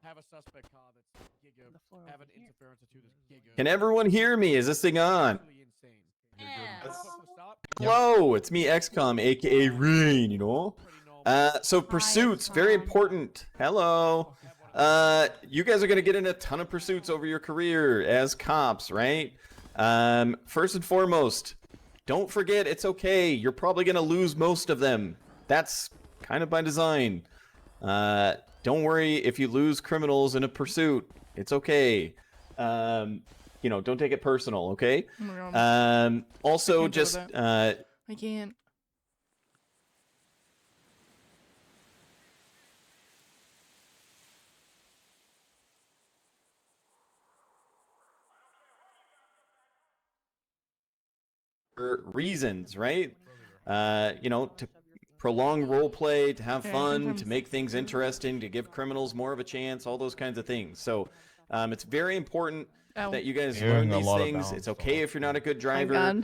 Have a suspect car that's giga. Have an interference or 2 that's giga. Can everyone hear me? Is this thing on? Hello, it's me, XCOM, aka Rain, you know? So pursuits, very important. Hello. You guys are gonna get in a ton of pursuits over your career as cops, right? First and foremost, don't forget it's okay. You're probably gonna lose most of them. That's kind of by design. Don't worry if you lose criminals in a pursuit. It's okay. You know, don't take it personal, okay? Oh my god. Also, can't deal with just I can't. reasons, right? You know, to prolong role play, to have fun, to make things interesting, to give criminals more of a chance, all those kinds of things. So it's very important that you guys learn these things. It's okay if you're not a good driver.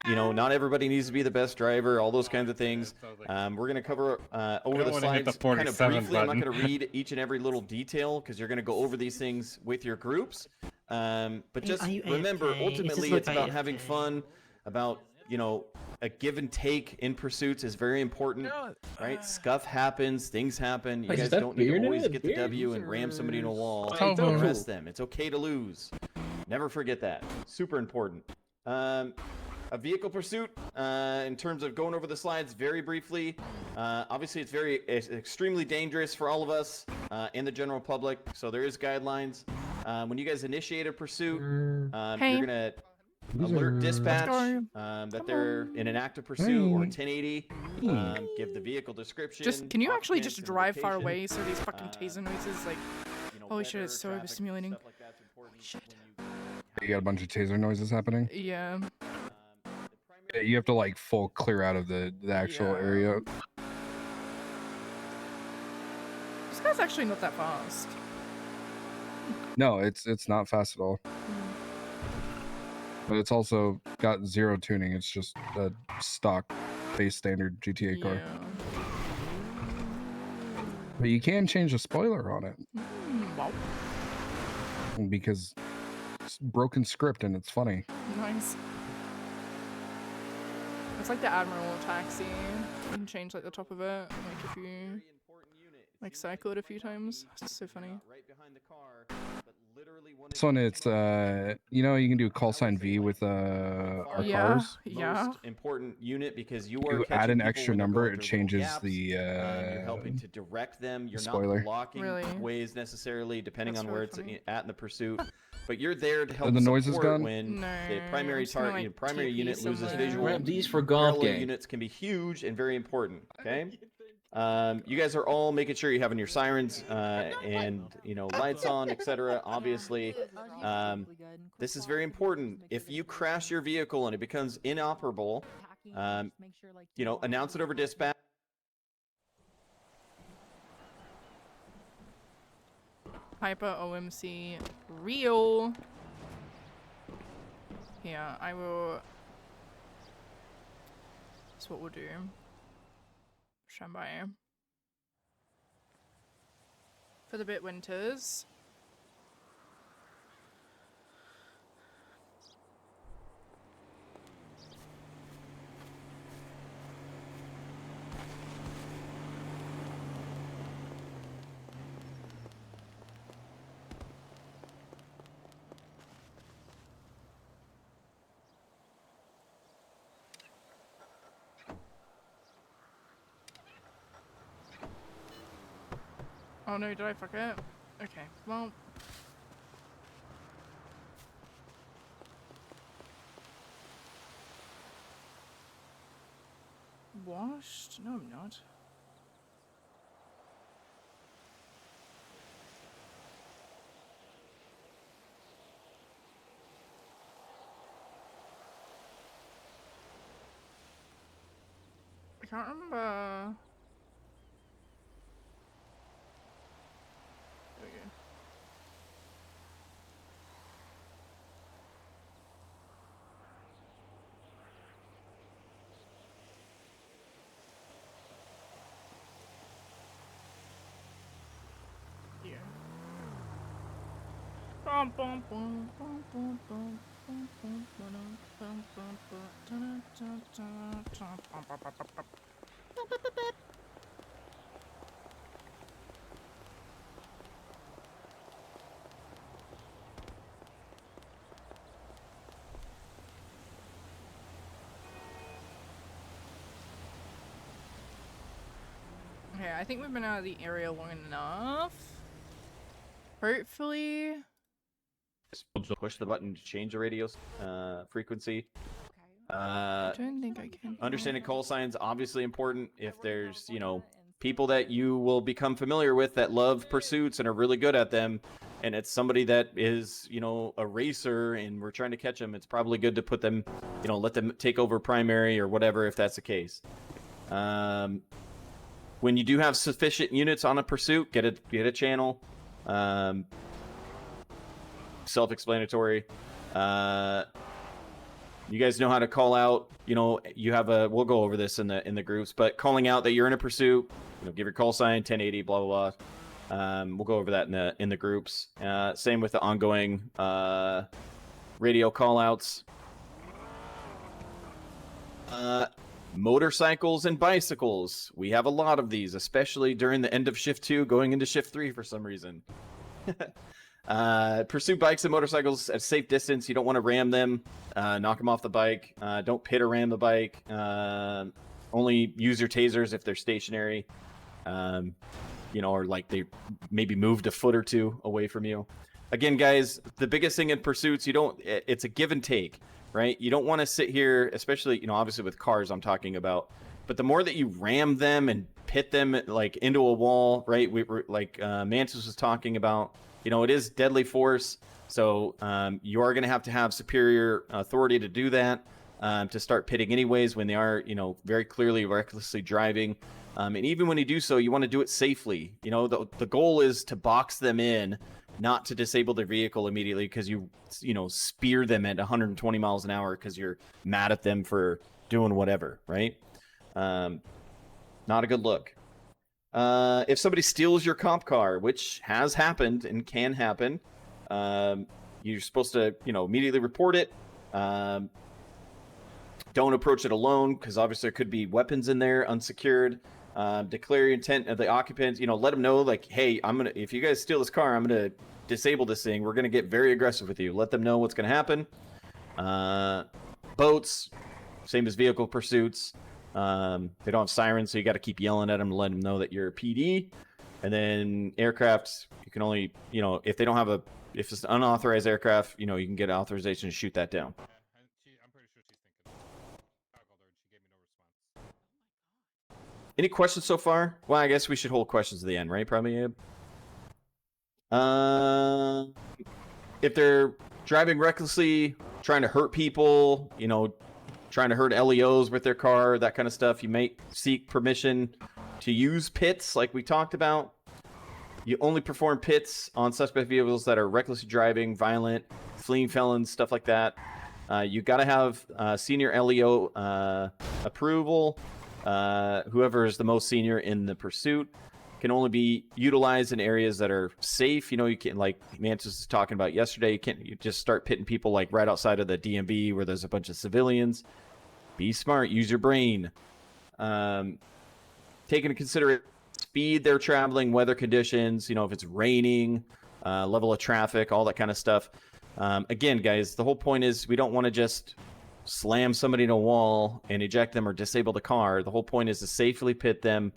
You know, not everybody needs to be the best driver, all those kinds of things. We're going to cover over the slides kind of briefly. I'm not going to read each and every little detail because you're going to go over these things with your groups. But just remember, ultimately, it's about having fun, about, you know, a give and take in pursuits is very important, right? Scuff happens, things happen. You guys don't need to always get the W and ram somebody in a wall. Arrest them. It's okay to lose. Never forget that. Super important. A vehicle pursuit, in terms of going over the slides very briefly. Obviously, it's extremely dangerous for all of us and the general public, so there is guidelines. When you guys initiate a pursuit, you're going to alert dispatch that they're in an active pursuit or 1080. Give the vehicle description. Can you actually just drive far away so these fucking taser noises, like, holy shit, it's so overstimulating. Holy shit. You got a bunch of taser noises happening? Yeah. Yeah, you have to like full clear out of the actual area. This guy's actually not that fast. No, it's not fast at all. But it's also got 0 tuning. It's just a stock base standard GTA car. But you can change the spoiler on it. Wow. Because it's broken script and it's funny. Nice. It's like the Admiral taxi. You can change like the top of it. Like if you. Like cycled a few times. It's so funny. Right behind the car, but literally one This one, it's you know, you can do call sign V with our cars. most important unit because you are You catching add an people extra when they're number, going it through little changes gaps. the You're helping to direct them. You're spoiler. not blocking Really? ways necessarily, depending That's on really where it's funny. at in the pursuit. But you're there to Are help the noises support gone? when No, the primary I'm just gonna, target, like, primary TP unit loses somewhere. visual. Grab these for golf Parallel game. units can be huge and very important. Okay. You guys are all making sure you're having your sirens and lights on, etc. Obviously, this is very important. If you crash your vehicle and it becomes inoperable, announce it over dispatch. Hyper OMC real. Yeah, I will. That's what we'll do. Stand by. For the bit winters. Oh no, did I forget? Okay, well. Washed? No, I'm not. I can't remember. There we go. Yeah. Bum, bum, bum, bum, bum, bum, bum, bum, ba-dum, bum, bum, ba, da-da-da-da-da, bum, bum, bum, bum, bum. Okay, I think we've been out of the area long enough. Hopefully. Just push the button to change the radio frequency. I don't think I can. Understanding call signs obviously important. If there's people that you will become familiar with that love pursuits and are really good at them, and it's somebody that is a racer and we're trying to catch them, it's probably good to put them let them take over primary or whatever if that's the case. When you do have sufficient units on a pursuit, get a channel. Self-explanatory. You guys know how to call out. You have we'll go over this in the groups, but calling out that you're in a pursuit. Give your call sign 1080. Blah blah blah. We'll go over that in the groups. Same with the ongoing radio call outs. Motorcycles and bicycles. We have a lot of these, especially during the end of shift 2, going into shift 3 for some reason. Pursue bikes and motorcycles at safe distance. You don't want to ram them, knock them off the bike. Don't pit or ram the bike. Only use your tasers if they're stationary, or like they maybe moved a foot or two away from you. Again, guys, the biggest thing in pursuits, it's a give and take. Right? You don't want to sit here, especially, obviously with cars I'm talking about, but the more that you ram them and pit them like into a wall, right? Like Mantis was talking about, it is deadly force. So you are going to have superior authority to do that, to start pitting anyways when they are, very clearly recklessly driving. And even when you do so, you want to do it safely. The goal is to box them in, not to disable their vehicle immediately because you spear them at 120 miles an hour because you're mad at them for doing whatever, right? Not a good look. If somebody steals your comp car, which has happened and can happen, you're supposed to, immediately report it. Don't approach it alone because obviously there could be weapons in there, unsecured. Declare your intent of the occupants. You know, let them know, like, hey, if you guys steal this car, I'm gonna disable this thing. We're gonna get very aggressive with you. Let them know what's gonna happen. Boats, same as vehicle pursuits. They don't have sirens, so you got to keep yelling at them to let them know that you're a PD. And then aircraft, you can only, you know, if they don't have if it's an unauthorized aircraft, you know, you can get authorization to shoot that down. Any questions so far? Well, I guess we should hold questions to the end, right? Probably. If they're driving recklessly, trying to hurt people, you know, trying to hurt LEOs with their car, that kind of stuff, you may seek permission to use pits, like we talked about. You only perform pits on suspect vehicles that are recklessly driving, violent, fleeing felons, stuff like that. You got to have senior LEO approval. Whoever is the most senior in the pursuit can only be utilized in areas that are safe. You know, you can't, like Mantis was talking about yesterday, you just start pitting people like right outside of the DMV where there's a bunch of civilians. Be smart, use your brain. Take into consideration speed they're traveling, weather conditions, you know, if it's raining, level of traffic, all that kind of stuff. Again, guys, the whole point is we don't want to just slam somebody in a wall and eject them or disable the car. The whole point is to safely pit them,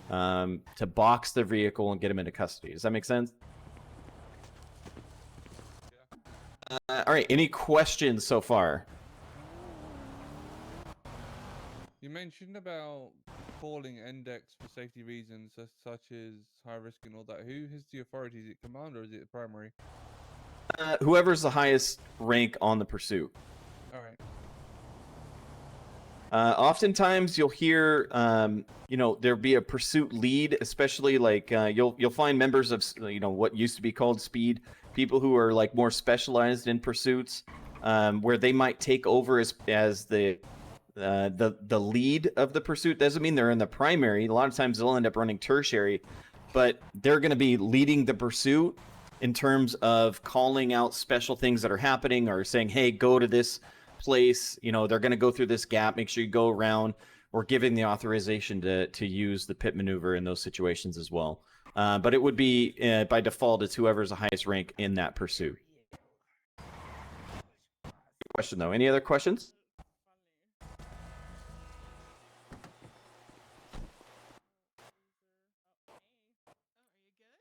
to box their vehicle and get them into custody. Does that make sense? All right, any questions so far? You mentioned about calling index for safety reasons, such as high risk and all that. Who has the authority? Is it command or is it primary? Whoever's the highest rank on the pursuit. All right. Oftentimes you'll hear, you know, there'll be a pursuit lead, especially like you'll find members of, you know, what used to be called speed, people who are like more specialized in pursuits, where they might take over as the lead of the pursuit. Doesn't mean they're in the primary. A lot of times they'll end up running tertiary, but they're going to be leading the pursuit in terms of calling out special things that are happening or saying, hey, go to this place. You know, they're going to go through this gap. Make sure you go around, or giving the authorization to use the pit maneuver in those situations as well. But it would be by default, it's whoever's the highest rank in that pursuit. Good question though. Any other questions?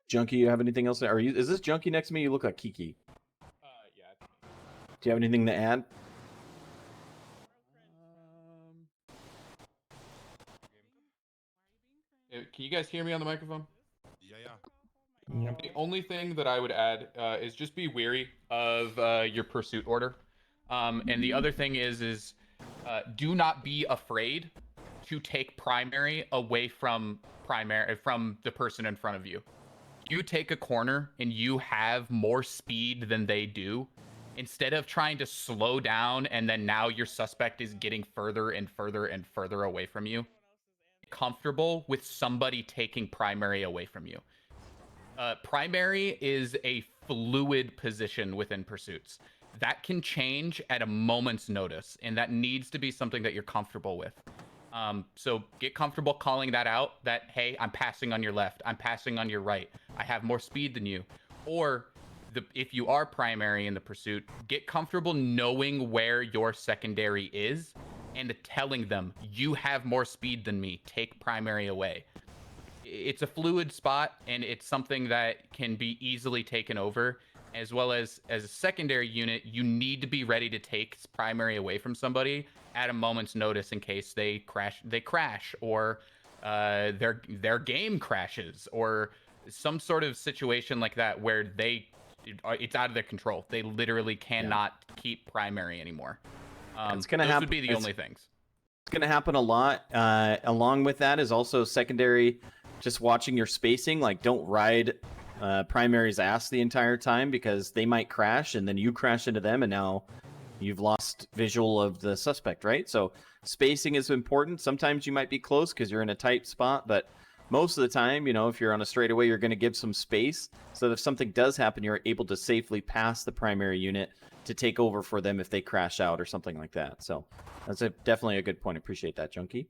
Junkie, you have anything else? Is this Junkie next to me? You look like Kiki. Yeah. Do you have anything to add? Can you guys hear me on the microphone? Yeah. The only thing that I would add is just be wary of your pursuit order. And the other thing is do not be afraid to take primary away from the person in front of you. You take a corner and you have more speed than they do. Instead of trying to slow down and then now your suspect is getting further and further and further away from you, comfortable with somebody taking primary away from you. Primary is a fluid position within pursuits. That can change at a moment's notice, and that needs to be something that you're comfortable with. So get comfortable calling that out, that, hey, I'm passing on your left, I'm passing on your right, I have more speed than you. Or if you are primary in the pursuit, get comfortable knowing where your secondary is and telling them, you have more speed than me, take primary away. It's a fluid spot, and it's something that can be easily taken over. As well as a secondary unit, you need to be ready to take primary away from somebody at a moment's notice in case they crash, or their game crashes, or some sort of situation like that where it's out of their control. They literally cannot keep primary anymore. It's gonna happen. Those would be the only things. It's going to happen a lot. Along with that is also secondary, just watching your spacing. Like, don't ride primary's ass the entire time, because they might crash and then you crash into them and now you've lost visual of the suspect, right? So spacing is important. Sometimes you might be close because you're in a tight spot, but most of the time, you know, if you're on a straightaway, you're going to give some space so that if something does happen, you're able to safely pass the primary unit to take over for them if they crash out or something like that. So that's definitely a good point. Appreciate that, Junkie.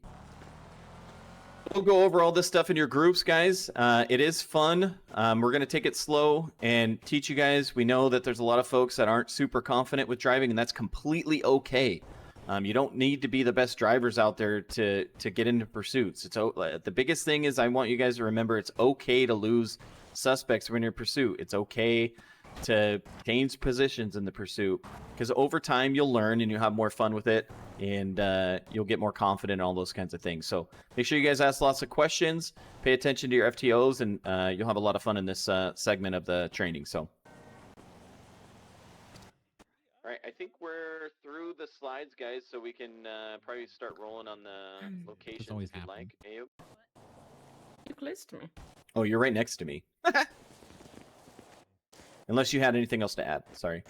We'll go over all this stuff in your groups, guys. It is fun. We're going to take it slow and teach you guys. We know that there's a lot of folks that aren't super confident with driving, and that's completely okay. You don't need to be the best drivers out there to get into pursuits. The biggest thing is I want you guys to remember it's okay to lose suspects when you're in pursuit. It's okay to change positions in the pursuit, because over time you'll learn and you'll have more fun with it, and you'll get more confident in all those kinds of things. So make sure you guys ask lots of questions, pay attention to your FTOs, and you'll have a lot of fun in this segment of the training. So all right, I think we're through the slides, guys, so we can probably start rolling on the locations if you'd like. Ayub? You're close to me. Oh, you're right next to me. Unless you had anything else to add. Sorry.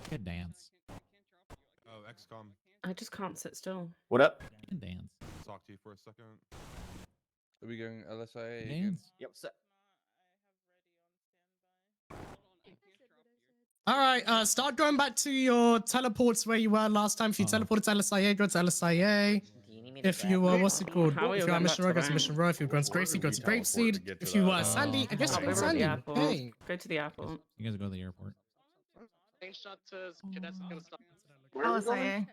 Good dance. Oh, XCOM. I just can't sit still. What up? Good dance. Talk to you for a second. Are we going LSIA again? Dance. Yep. So All right, start going back to your teleports where you were last time. If you teleported to LSIA, go to LSIA. If you what's it called? If you're at Mission Row, go to Mission Row. If you're going to Grapeseed, go to Grapeseed. If you Sandy, I guess you're in Sandy. Hey. Go to the airport. You guys go to the airport. LSIA.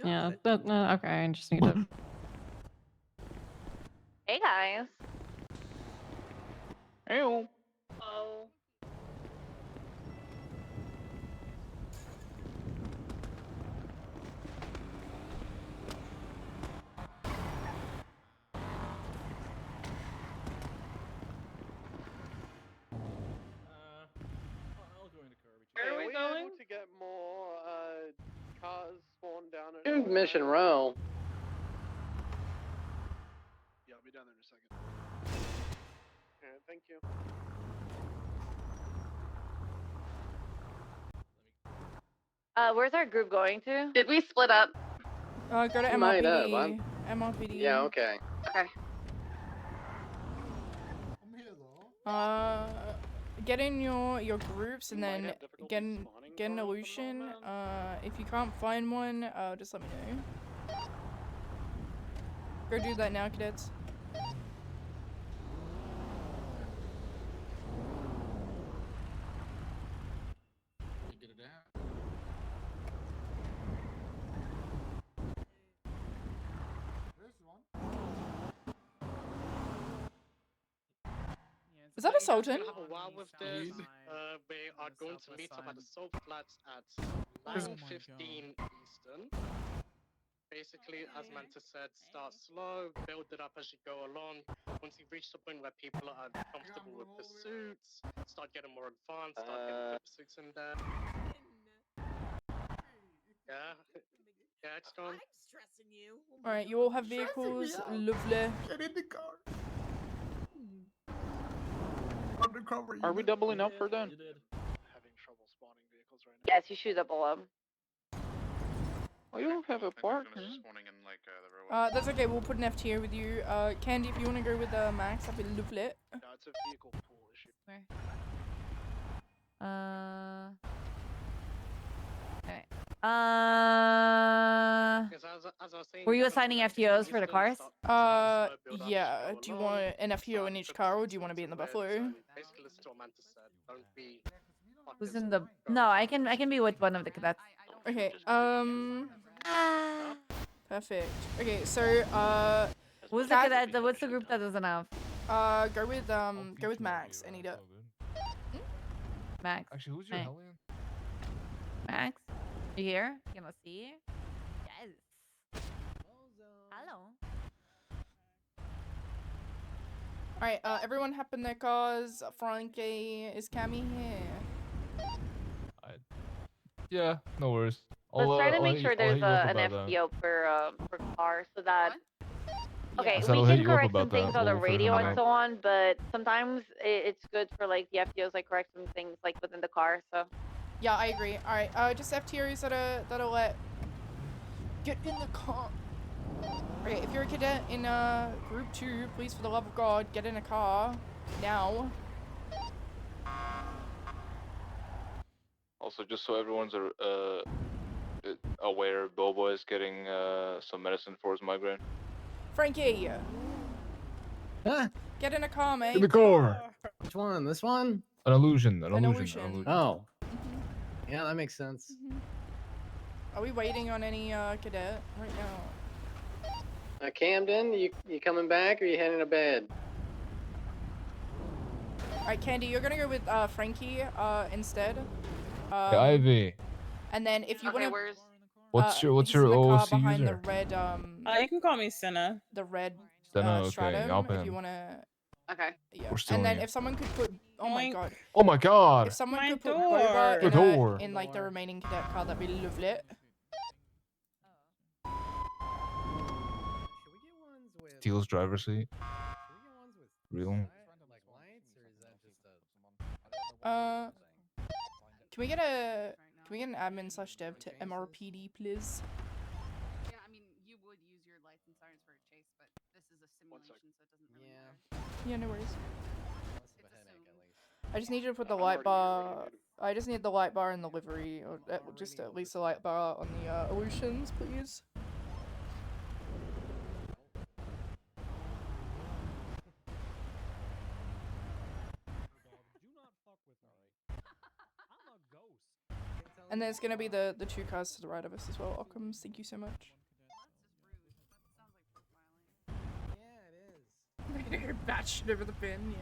Yeah, but okay, I just need to. Hey guys. Hey. Oh. Where are we going? Able to get more cars spawned down at Mission Row. Yeah, I'll be down there in a second. Alright, thank you. Where's our group going to? Did we split up? Go to MRPD. MRPD. Yeah, okay. Okay. Get in your groups and then get an illusion. If you can't find one, just let me know. Go do that now, cadets. Is that a Sultan? While with this, we are going to meet up at the Salt Flats at 9:15 Eastern. Basically, as Manta said, start slow, build it up as you go along. Once you reach the point where people are comfortable with pursuits, start getting more advanced, start getting good pursuits in there. Yeah. Yeah, it's gone. I'm stressing you. Alright, you all have vehicles. Lovely. Get in the car. Undercover. Are we doubling up for that? Having trouble spawning vehicles right now. Yes, you should double up. Oh, you don't have a park. That's okay, we'll put an FTO with you. Candy, if you want to go with Max, that'd be lovely. No, it's a vehicle pool issue. Where? Okay. Were you assigning FTOs for the cars? Yeah. Do you want an FTO in each car, or do you want to be in the Buffalo? Who's in the? No, I can be with one of the cadets. Okay. Perfect. Okay, so who's the cadet? What's the group that doesn't have? Go with Max. I need it. Max. Actually, who's your Hellion? Max, you here? You gonna see? Yes. Hello. Alright, everyone hop in their cars. Frankie, is Cammy here? Yeah, no worries. Let's try to I'll make hit- sure I'll there's hit you up an about that. FTO per car so that. Okay, I said I'll we hit can you up correct some about things that. on the We'll figure radio it and out. so on, but sometimes it's good for like the FTOs like correct some things like within the car. So. Yeah, I agree. Alright, just FTOs that'll let get in the car. Okay, if you're a cadet in group 2, please for the love of God, get in a car now. Also, just so everyone's aware Bobo is getting some medicine for his migraine. Frankie! Huh? Get in a car, mate. In the car. Which one? This one? An illusion. An illusion. Oh. Yeah, that makes sense. Are we waiting on any cadet right now? Camden, you coming back or you heading to bed? Alright, Candy, you're gonna go with Frankie instead. Hey, Ivy. And then if you Okay, wanna, where's? What's your he's in the car OOC behind user? the red you can call me Senna. the red Senna, okay, stratum. hop If you in. wanna, Okay. yeah. We're still And then here. if someone could put, oh my god. Oh my god. If someone My could put door. Boba The door. in like the remaining cadet car, that'd be lovely. Steel's driver's seat. Real. Can we get an admin/dev to MRPD, please? Yeah, I mean, you would use your lights and sirens for a chase, but this is a simulation, so it doesn't really matter. Yeah, no worries. I just need you to put the light bar. I just need the light bar in the livery, or just at least the light bar on the illusions, please. And then it's gonna be the two cars to the right of us as well. Occams, thank you so much. Batch it over the bin,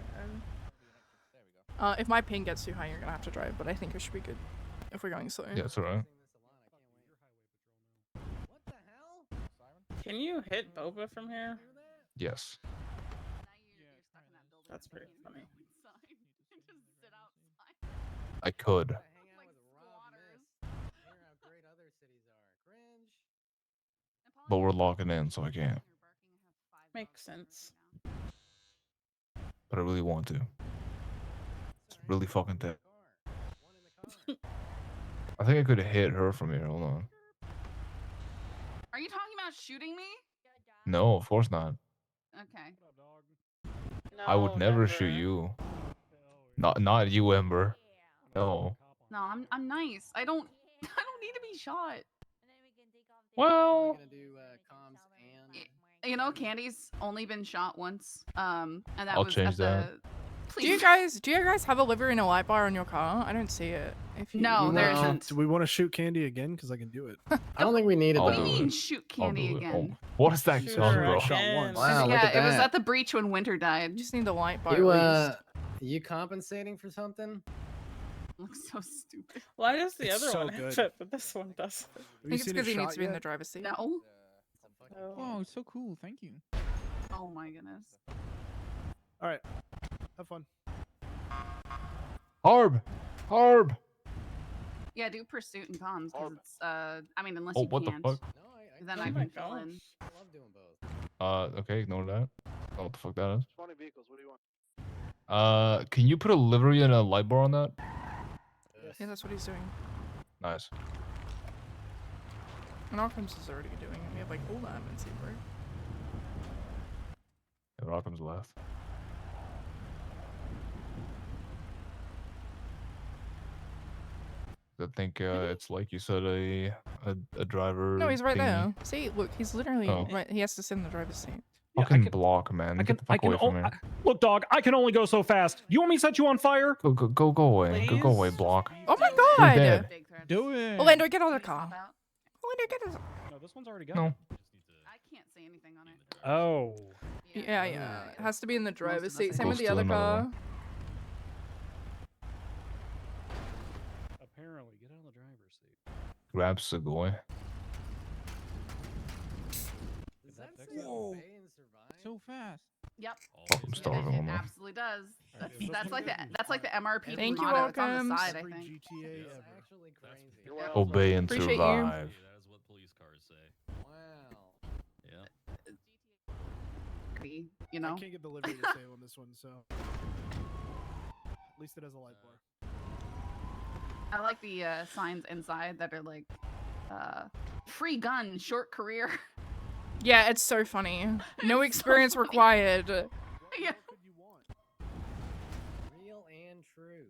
yeah. If my ping gets too high, you're gonna have to drive, but I think it should be good if we're going slow. Yeah, it's alright. Can you hit Boba from here? Yes. That's pretty funny. I could. But we're locking in, so I can't. Makes sense. But I really want to. It's really fucking thick. I think I could hit her from here. Hold on. Are you talking about shooting me? No, of course not. Okay. I would never shoot you. Not you, Ember. No. No, I'm nice. I don't need to be shot. Well, you know, Candy's only been shot once. And that I'll was change at that. Do you guys have a livery and a light bar on your car? I don't see it. If you No, there isn't. Do we want to shoot Candy again? Because I can do it. I don't think we needed What that. do you mean shoot Candy again? What is that Sure, gun, I bro? shot once. Wow, look Yeah, at it was that. at the breach when Winter died. Just need the light bar. You at least. you compensating for something? Looks so stupid. why does the It's other so one have good. it, but this one doesn't? I think it's because he needs to be in the driver's seat. No. Oh, it's so cool. Thank you. Oh my goodness. All right. Have fun. Harb! Yeah, do pursuit and comms because it's I mean unless Oh, you what the can't. fuck? Then I can fill in. I love doing both. Okay, ignore that. I don't know what the fuck that is. 20 vehicles, what do you want? Can you put a livery and a light bar on that? Yeah, that's what he's doing. Nice. And Occam's is already doing it. We have like all the admin seat, right? Yeah, Rockham's left. I think it's like you said, a driver. No, he's right thingy. there. See, look, he's literally Oh. right. He has to sit in the driver's seat. Fucking block, man. Get the fuck away from here. Look, dog, I can only go so fast. You want me to set you on fire? Go away. Go away, block. Oh my You're god! dead. Do it. Orlando, get out of the car. Orlando, get out. No, this one's already got. No. I can't say anything on it. Oh. Yeah. It has to be in the driver's seat. Same Go with the steal other another car. one. Apparently, get out of the driver's seat. Grab Segoy. Whoa. So fast. Yep. Fuck, I'm starving. It Hold on. absolutely does. That's like the MRP Thank you, motto. It's on Occams. the side, I think. Obey and Appreciate you. survive. That is what police cars say. Wow. Yeah. You know. I can't get the livery to say on this one, so at least it has a light bar. I like the signs inside that are like, free gun, short career. Yeah, it's so funny. No experience required. Yeah. Real and true.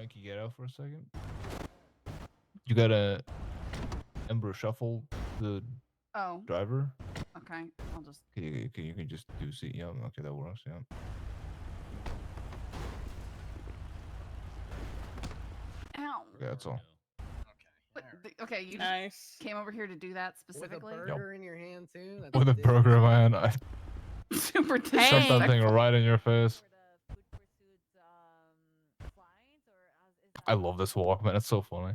Ryan, can you get out for a second? You gotta Ember shuffle the Oh. driver. Okay. I'll just. You can just do C. Yeah, okay, that works. Yeah. Ow. Okay, that's all. Okay, you Nice. came over here to do that specifically. With a burger in your hand too. That's With a burger, man. I Super shove that thing right in your face. I love this walk, man. It's so funny.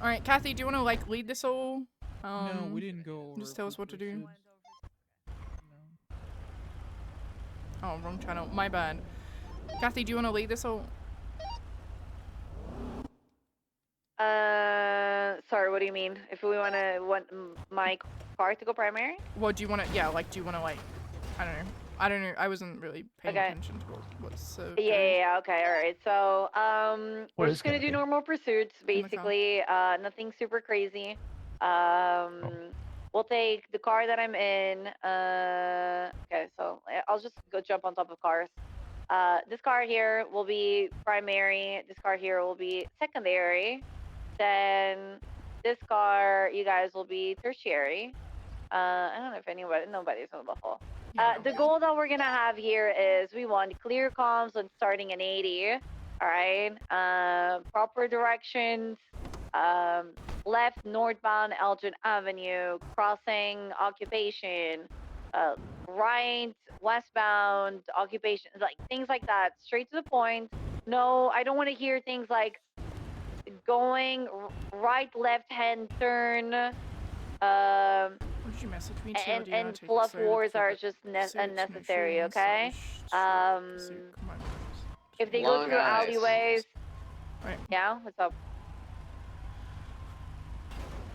All right, Kathy, do you want to like lead this all? No, we didn't go over Just tell us what to do. pursuits. Oh, wrong channel. My bad. Kathy, do you want to lead this all? Sorry, what do you mean? If we want my car to go primary? Well, do you want to? Yeah, like, do you want to like? I don't know. I wasn't really paying Okay. attention to what's so. Yeah, okay, all right. So, we're Where just is gonna do Kathy? normal pursuits, In the car. basically. Nothing super crazy. We'll take the car that I'm in. Okay, so I'll just go jump on top of cars. This car here will be primary. This car here will be secondary. Then this car, you guys will be tertiary. I don't know if nobody's on the buffalo. The goal that we're gonna have here is we want clear comms when starting an 80. All right. Proper directions. Left northbound Elgin Avenue, crossing occupation. Right westbound occupation, like things like that. Straight to the point. No, I don't want to hear things like going right, left hand turn. What did you message me? And fluff wars are just unnecessary, okay? If they go through alleyways. Yeah, what's up?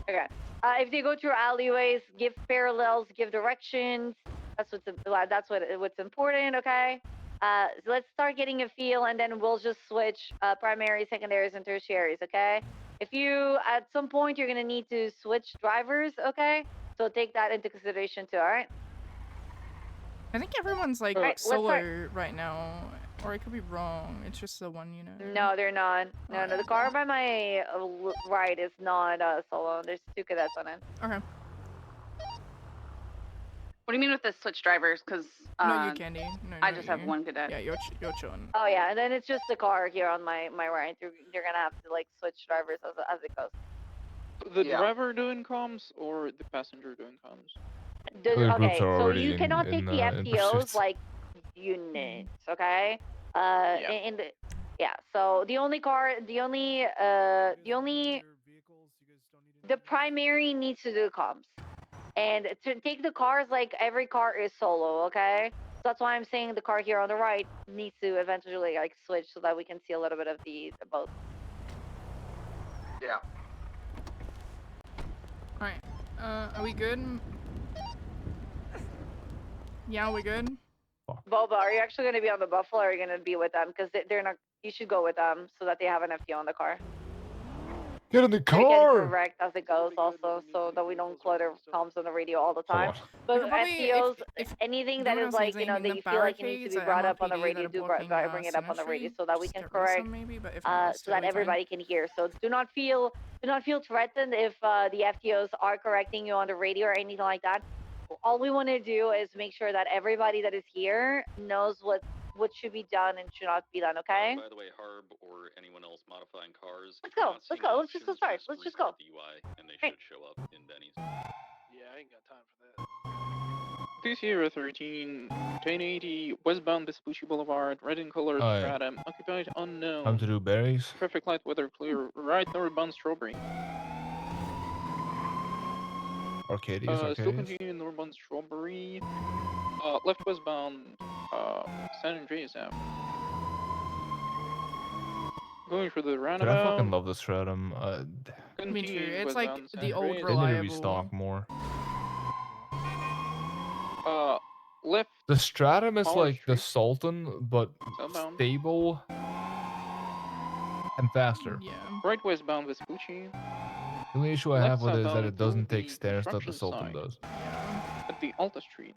Okay. If they go through alleyways, give parallels, give directions. That's what's important, okay? So let's start getting a feel, and then we'll just switch primaries, secondaries, and tertiaries, okay? If you, at some point, you're gonna need to switch drivers, okay? So take that into consideration too, all right? I think everyone's like Alright, let's solo right now, or I could be wrong. It's just the one, you know. No, they're not. No, the car by my right is not solo. There's 2 cadets on it. Okay. What do you mean with the switch drivers? Because No, you candy. No, I no, just have you. one cadet. Yeah, you're chilling. Oh yeah, and then it's just the car here on my right. You're gonna have to like switch drivers as it goes. The driver doing comms or the passenger doing comms? Okay, so you cannot take the FTOs pursuits. like units, okay? So the primary needs to do comms, and to take the cars like every car is solo, okay? So that's why I'm saying the car here on the right needs to eventually like switch so that we can see a little bit of the both. Yeah. Alright. Are we good? Yeah, we good? Boba, are you actually going to be on the Buffalo, or are you going to be with them? Because they're not. You should go with them so that they have an FTO on the car. Get in the We can car! correct as it goes, also, so that we don't clutter comms on the radio all the time. Hold on. But could probably, FTOs, if anything that doing is like, you know, something, that the you feel like it needs to be barricades brought at up on the MLPD radio, that are do blocking, bring it up on the radio Sinistry, so that we just can get rid of some correct, maybe, but if not, it's so that totally fine. everybody can hear. So do not feel threatened if the FTOs are correcting you on the radio or anything like that. All we want to do is make sure that everybody that is here knows what should be done and should not be done, okay? By the way, Harb or anyone else modifying cars. Let's go. Let's just go start. Let's just go. The UI, and they should show up in Benny's. Yeah, I ain't got time for that. This here 13, 1080, westbound Vespucci Boulevard, red in color Aye. stratum, occupied unknown. Time to do berries. Perfect light weather clear, right northbound Strawberry. Arcadius, Still Arcadius. continuing northbound Strawberry. Left westbound, San Andreas Ave. Going for the Dude, roundabout. I fucking love this stratum. Me too. Continuing It's like westbound San the old Andreas. They need to reliable. restock more. Left. The stratum is Power like the Sultan, but Southbound. stable and faster. Yeah. Right westbound Vespucci. The only issue I Left have with it is that southbound it doesn't will take be stairs that the construction Sultan site. does. At the Alta Street.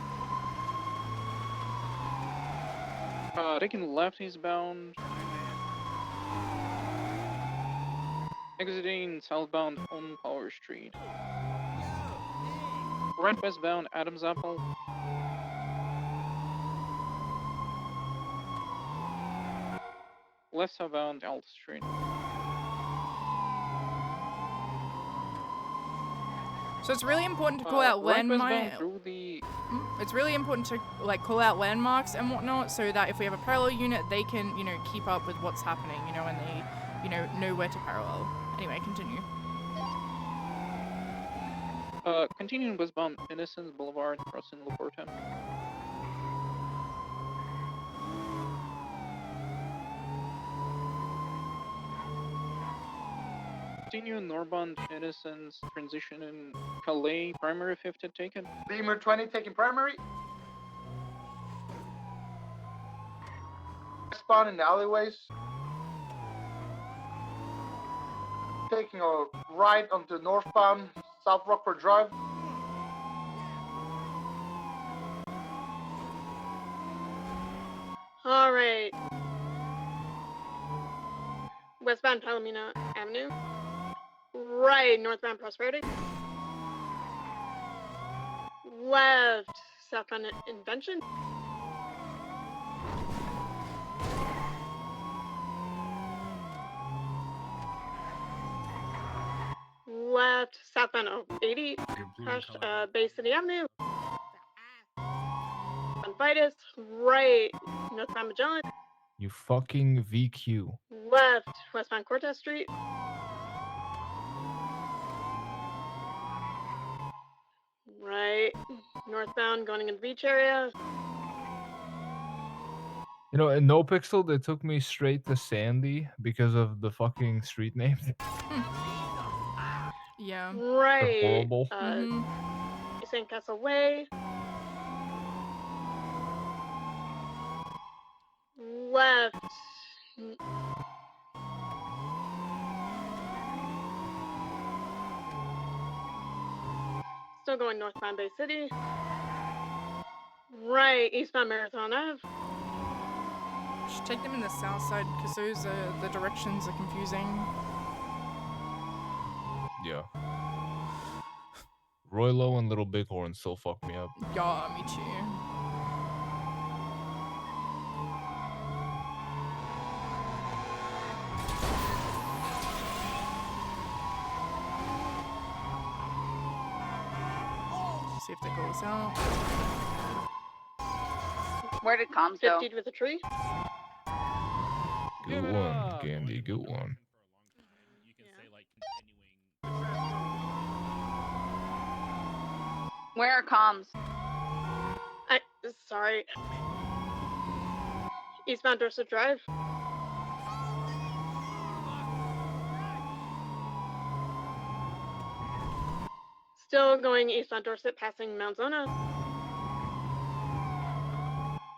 Taking left eastbound. Exiting southbound on Power Street. Right westbound Adams Apple. Left southbound Alta Street. So it's really important to call out Right landmarks. westbound through the. It's really important to like call out landmarks and whatnot, so that if we have a parallel unit, they can keep up with what's happening, and they know where to parallel. Anyway, continue. Continuing westbound Innocence Boulevard, crossing Laporta. Continue northbound Innocence, transition in Calais, primary 50 taken. Beamer 20 taking primary. Spawn in the alleyways. Taking a right onto northbound South Rockford Drive. All right. Westbound Palomino Avenue. Right, northbound Prosperity. Left, southbound Invention. Left, southbound 80, Bay City Avenue. On Vitus, right, northbound Magellan. You fucking VQ. Left, westbound Cortez Street. Right, northbound going into the beach area. In No Pixel, they took me straight to Sandy because of the fucking street names. Yeah. Right. horrible. St. Castle Way. Left. Still going northbound Bay City. Right, eastbound Marathon Ave. Should take them in the south side because those the directions are confusing. Yeah. Roylo and Little Bighorn still fuck me up. Yeah, me too. See if that goes out. Where did comms go? 50 with a tree. Good one, Candy. Good one. Where are comms? Sorry. Eastbound Dorset Drive. Still going eastbound Dorset, passing Mount Zona.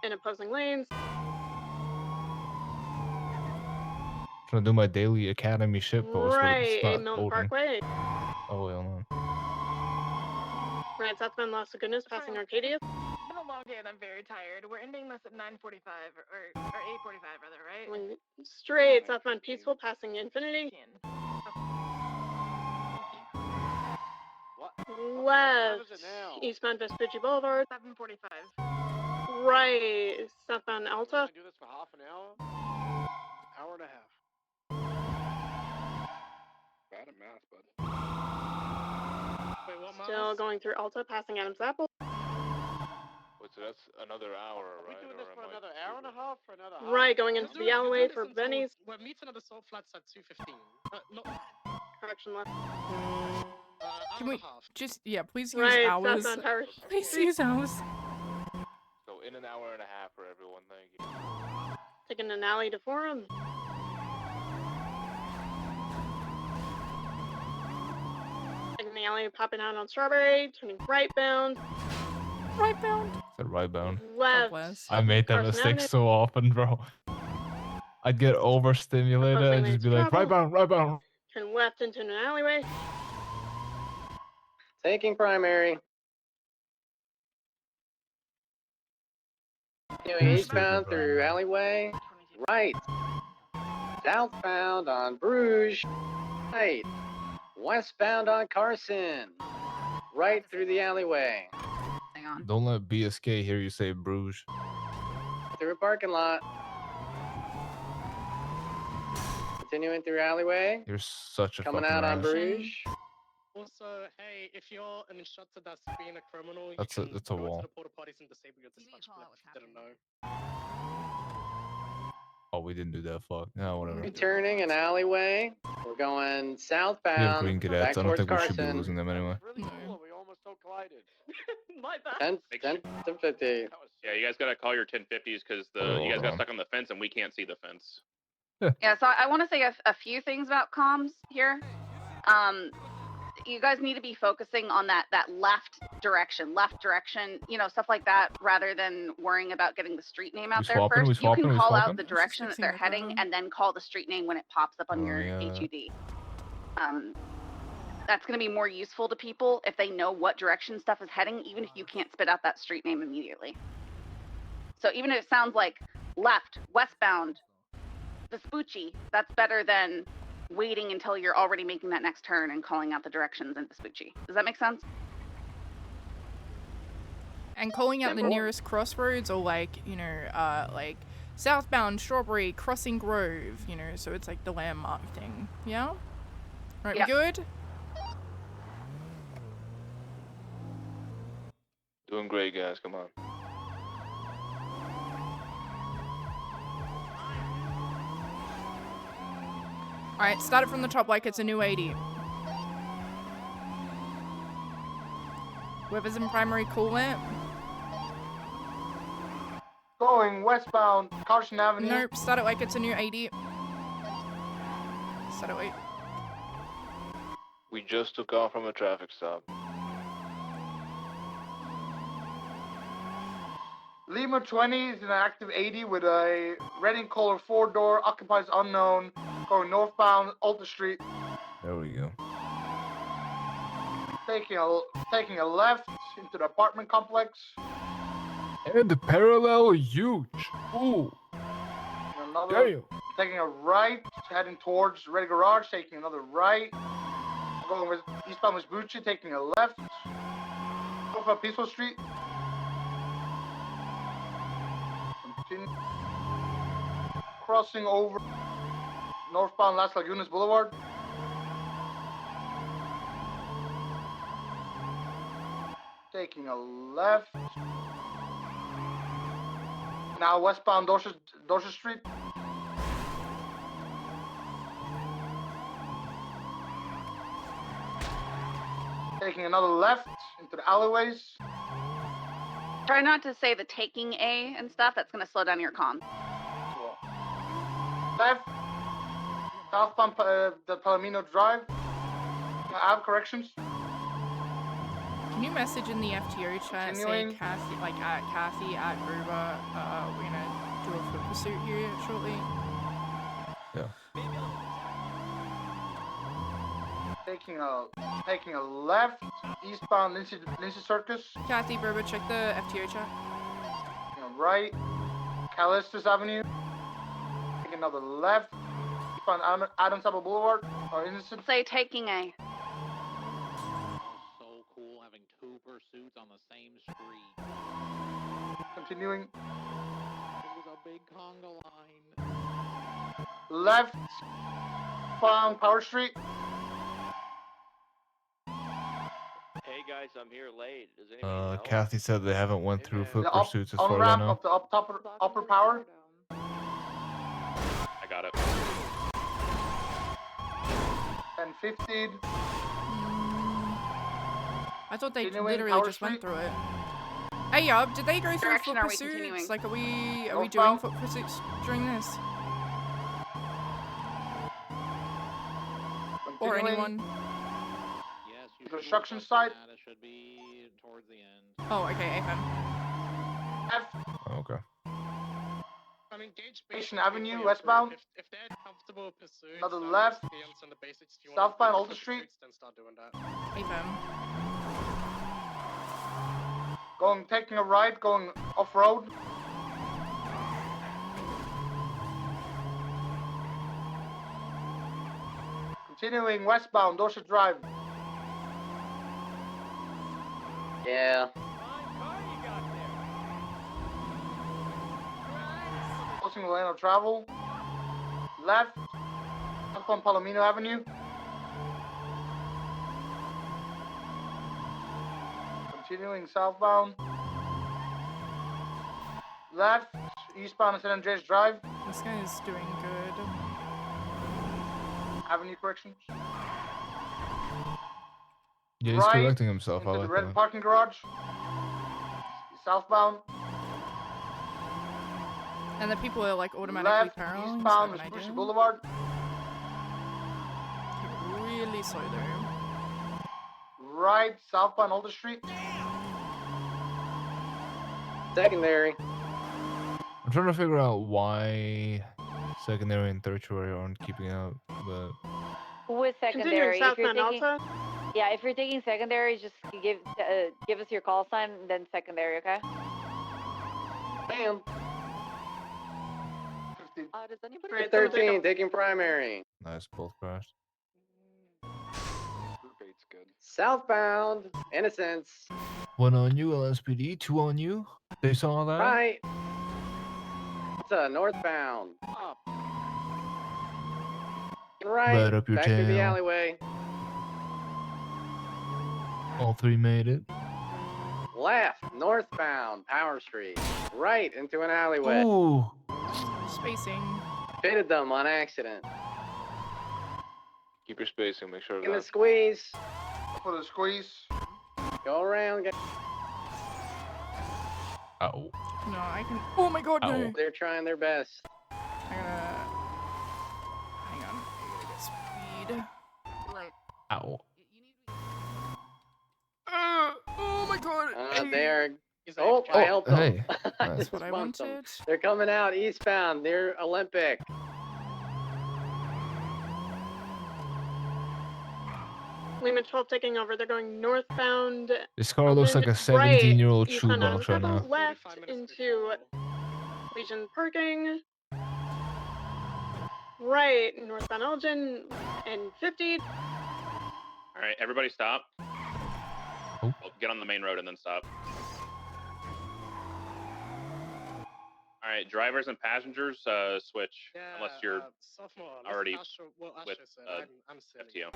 In opposing lanes. Trying to do my daily academy ship post, but Right, it's not Milton loading. Parkway. Oh, well, no. Right, southbound Las Lagunas, passing Arcadia. It's been a long day and I'm very tired. We're ending this at 9:45 or 8:45 rather, right? Going straight, southbound Peaceful, passing Infinity. What? Left, What is it now? eastbound Vespucci Boulevard. 7:45. Right, southbound Alta. Do this for half an hour? Hour and a half. Bad at math, bud. Wait, what Still going through Alta, passing Adams Apple. Wait, so that's another hour, right? Are we doing this for another hour and a half? For another half? Right, going into the alleyway for Benny's. We're meeting at the salt flats at 2:15. Not Correction left. Can we just please use Right, hours. southbound Tower Please Street. use hours. So in an hour and a half for everyone, thank you. Taking an alley to Forum. Taking the alley, popping out on Strawberry, turning right bound. Right bound. Said right bound. Left. I made that Carson mistake Avenue. so often, bro. I'd get overstimulated. I'd just be like, right bound, right bound. Turn left into an alleyway. Taking primary. Doing Who's eastbound taking through alleyway. Right. Southbound on Bruges. Right. Westbound on Carson. Right through the alleyway. Hang on. Don't let BSK hear you say Bruges. Through a parking lot. Continuing through alleyway. You're such a Coming fucking out on rash. Bruges. Also, hey, if you're an instructor that's being a criminal, That's you a can that's a go wall. to the porta potties and disable your dispatch blip if you didn't know. Oh, we didn't do that. Fuck. No, whatever. Returning an alleyway. We're going We have southbound. green cadets. Back I don't towards think we should be Carson. losing them anyway. We almost collided. My bad. 1050. Yeah, you guys gotta call your 1050s because you guys got stuck on the fence and we can't see the fence. Yeah, so I want to say a few things about comms here. You guys need to be focusing on that left direction, stuff like that, rather than worrying about getting the street name out there swapping? We first. You can swapping? We call out swapping? the direction that they're heading and then call the street name when it pops up on your yeah. HUD. That's going to be more useful to people if they know what direction stuff is heading, even if you can't spit out that street name immediately. So even if it sounds like left, westbound, Vespucci, that's better than waiting until you're already making that next turn and calling out the directions in Vespucci. Does that make sense? And calling out the nearest crossroads, or like southbound Strawberry crossing Grove, so it's like the landmark thing. Yeah? Right, Yep. we good? Doing great, guys. Come on. Alright, start it from the top like it's a new 80. Whoever's in primary, cool it. Going westbound Carson Avenue. Nope, start it like it's a new 80. Start it wait. We just took off from a traffic stop. Lima 20 is an active 80 with a red and color 4-door, occupies unknown, going northbound Alta Street. There we go. Taking a left into the apartment complex. And the parallel huge. Ooh. Damn. Taking a right, heading towards Red Garage, taking another right. Going with eastbound Vespucci, taking a left. Off of Peaceful Street. Continue. Crossing over northbound Las Lagunas Boulevard. Taking a left. Now westbound Dorset Street. Taking another left into the alleyways. Try not to say the taking A and stuff. That's going to slow down your comm. Left. Southbound the Palomino Drive. I have corrections. Can you message in the FTO chat, Continuing. say Kathy, at Kathy at Grover, we're gonna do a foot pursuit here shortly. Yeah. Taking a left, eastbound Lindsay Circus. Kathy, Berber, check the FTO chat. Taking a right, Callistus Avenue. Taking another left, eastbound Adams Apple Boulevard. Or Innocent. Say taking A. So cool having two pursuits on the same street. Continuing. It was a big conga line. Left, eastbound Power Street. Hey guys, I'm here late. Does anybody know? Kathy said they haven't went through foot The pursuits as far as I on-ramp know. of the upper power. I got it. And 50. I thought they Continuing literally Power just went Street. through it. Hey, did they go through Direction foot are we continuing? pursuits? Like, are we doing Northbound. foot pursuits during this? Or Continuing. anyone? Yes, you Construction site. That should be towards the end. Oh, okay, FM. Okay. I mean, Gage Station basically Avenue, approved. westbound. If they're comfortable with pursuits, Another and left. experience and the basics, if you want Southbound to Alta Street. pursuits, then start doing that. FM. Taking a right, going off-road. Continuing westbound, Dorset Drive. Yeah. Crossing the lane of travel. Left. Up on Palomino Avenue. Continuing southbound. Left. Eastbound on San Andreas Drive. This guy is doing good. Avenue corrections. Yeah, he's Right correcting himself. I into the like red that. parking garage. Southbound. And the people are like automatically Left. paralleling. Eastbound so I have an Vespucci idea. Boulevard. Really slow there. Right. Southbound Alder Street. Secondary. I'm trying to figure out why secondary and tertiary aren't keeping out, but With Continuing secondary, if you're southbound taking, Alta. yeah, if you're taking secondary, just give us your call sign and then secondary, okay? Bam. Does anybody? Right, 13, taking primary. nice, both crashed. Southbound, Innocence. One on you, LSPD. Two on you. They saw that. Right. Northbound. Up. Right. Right up your Back through the tail. alleyway. All three made it. Left, northbound, Power Street. Right into an alleyway. Ooh. Spacing. Pitted them on accident. Keep your spacing. Make sure In the that. squeeze. For the squeeze. Go around. Oh. No, I can. Oh my god, no. Ow. They're trying their best. I gotta. Hang on. I gotta get speed. Right. Ow. Oh my god. There. Oh, I helped them. Hey. I Nice. just What I bumped them. wanted. They're coming out eastbound near Olympic. Lima 12 taking over. They're going northbound. This car looks like a Right, 17-year-old eastbound shoebox right Adams now. Circle, left into Legion parking. Right, northbound Elgin and 50. All right, everybody stop. Oh. Well, get on the main road and then stop. All right, drivers and passengers switch unless you're sophomore, already what with Asher said. I'm silly. FTO.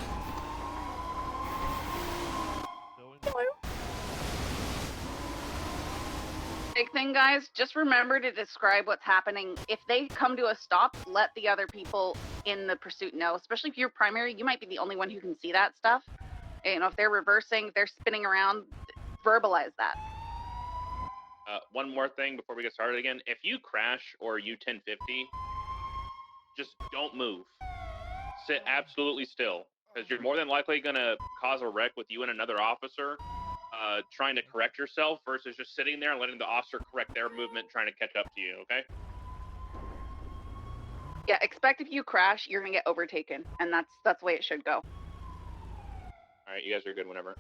Big thing, guys, just remember to describe what's happening. If they come to a stop, let the other people in the pursuit know, especially if you're primary, you might be the only one who can see that stuff. You know, if they're reversing, if they're spinning around, verbalize that. One more thing before we get started again. If you crash or you 1050, just don't move. Sit absolutely still, because you're more than likely going to cause a wreck with you and another officer trying to correct yourself versus just sitting there and letting the officer correct their movement trying to catch up to you, okay? Yeah, expect if you crash, you're going to get overtaken, and that's the way it should go. All right, you guys are good whenever.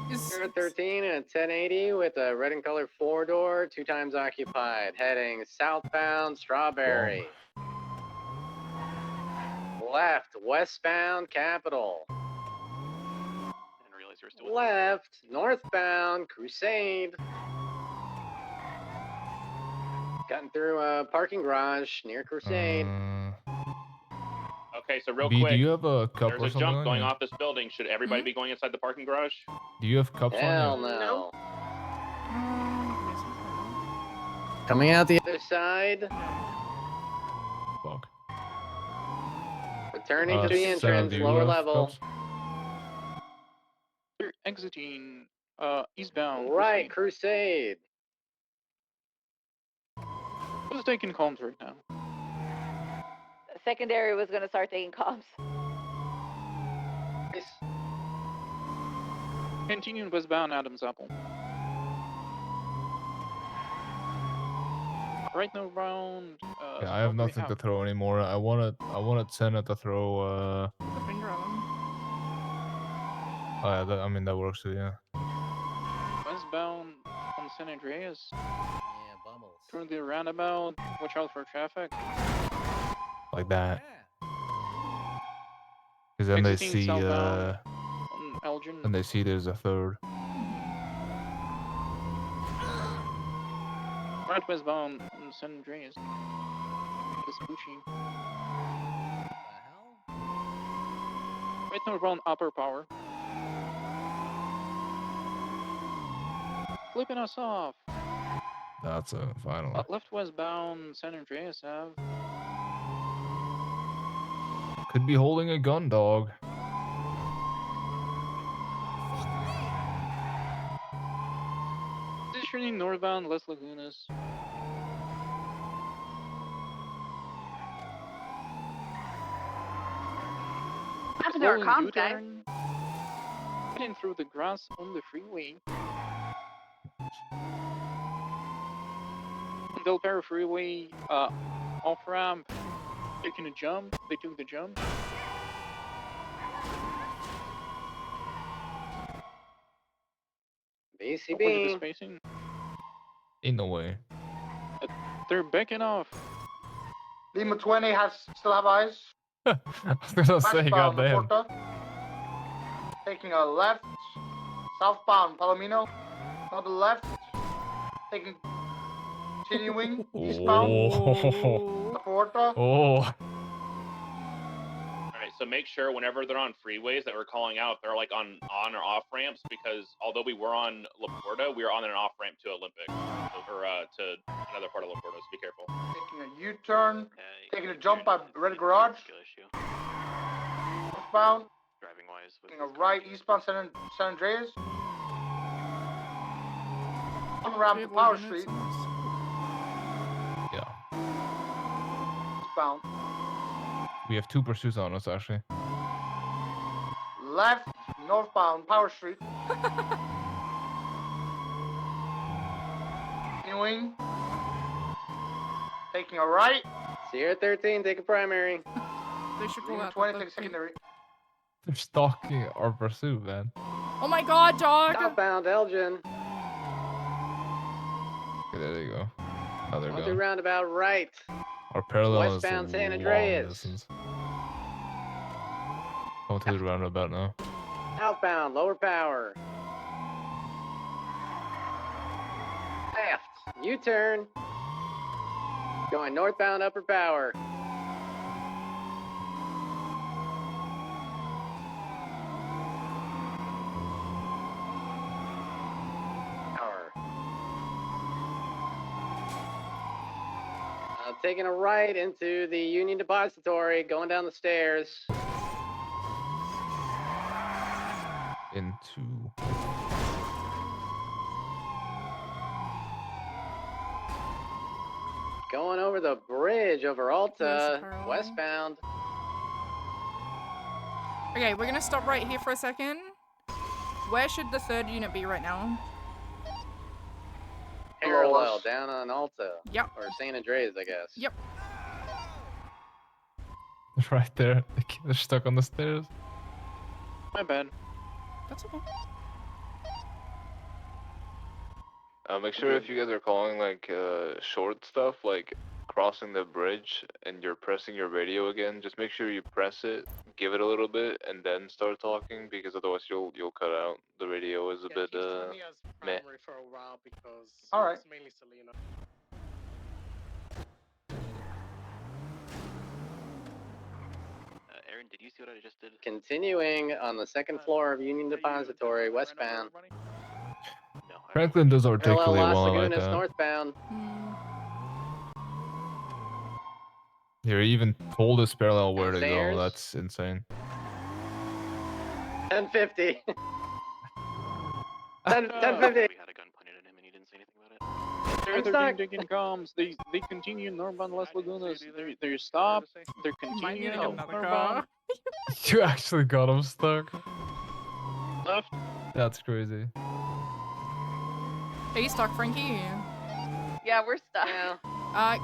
You're at 13 and a 1080 with a red and color 4-door, 2 times occupied, heading southbound Strawberry. Left, westbound Capitol. Didn't realize you were still Left, northbound Crusade. Gotten through a parking garage near Crusade. Okay, so real B, quick, do you have a cup there's or a something jump on going you? off this building. Should everybody be going inside the parking garage? Do you have cups Hell on you? no. Coming out the other side. Fuck. Returning to the Sam, entrance, do you lower have level. cups? They're exiting eastbound. Right, Crusade. Who's taking comms right now? Secondary was gonna start taking comms. Continuing westbound Adams Apple. Right now round. Yeah, I have nothing to throw anymore. I wanted Senna to throw. Finger on them. Oh yeah, I mean that works too. Yeah. Westbound on San Andreas. Yeah, Bummels. Through the roundabout. Watch out for traffic. Like that. Because then they Exiting see southbound on Elgin. and they see there's a third. Right westbound on San Andreas. Vespucci. Right northbound upper power. Flipping us off. That's a final. Left westbound San Andreas Ave. Could be holding a gun, dog. Positioning northbound Las Lagunas. Happened to our Slowing comms, guys. U-turn. Heading through the grass on the freeway. Del Perro Freeway, off ramp. Taking a jump. They took the jump. BCB. According to the spacing. Ain't no way. They're backing off. Lima 20 still have eyes. I was gonna say, Westbound goddamn. Laporta. Taking a left. Southbound Palomino. Another left. Taking. Continuing eastbound. Laporta. Oh. Alright, so make sure whenever they're on freeways that we're calling out, they're like on or off ramps, because although we were on Laporta, we were on an off ramp to Olympic, or to another part of Laporta, so be careful. Taking a U-turn. Taking a jump by Red Garage. Northbound. Driving wise. Taking a right eastbound San Andreas. On ramp to Power Street. Yeah. Eastbound. We have 2 pursuits on us, actually. Left, northbound, Power Street. Continuing. Taking a right. Sierra 13, take a primary. They should go Lima out. 20, take a secondary. They're stalking our pursuit, man. Oh my god, dog! Southbound Elgin. Okay, there you go. Oh, they're On through gone. roundabout right. Our parallel Westbound is San long Andreas. distance. Going to the roundabout now. Southbound, lower power. Left, U-turn. Going northbound, upper power. Power. Taking a right into the Union Depository, going down the stairs. Into. Going over the bridge over Alta, westbound. Okay, we're gonna stop right here for a second. Where should the 3rd unit be right now? Parallel down on Alta. Yep. Or San Andreas, I guess. Yep. Right there. They're stuck on the stairs. My bad. That's okay. Make sure if you guys are calling like short stuff, like crossing the bridge, and you're pressing your radio again, just make sure you press it, give it a little bit, and then start talking, because otherwise you'll cut out. The radio is a bit meh. For a while because all right. It's mainly Selena. Aaron, did you see what I just did? Continuing on the 2nd floor of Union Depository, westbound. Franklin does Parallel articulate Las well like Lagunas, that. northbound. Here, he even told us parallel where to Stairs. go. That's insane. 1050. 1050. We had a gun pointed at him and he didn't say anything about it. They're taking comms. They continue northbound Las Lagunas. They're stopped. They're continuing northbound. You actually got him stuck. Left. That's crazy. Are you stuck, Frankie? Yeah, we're stuck.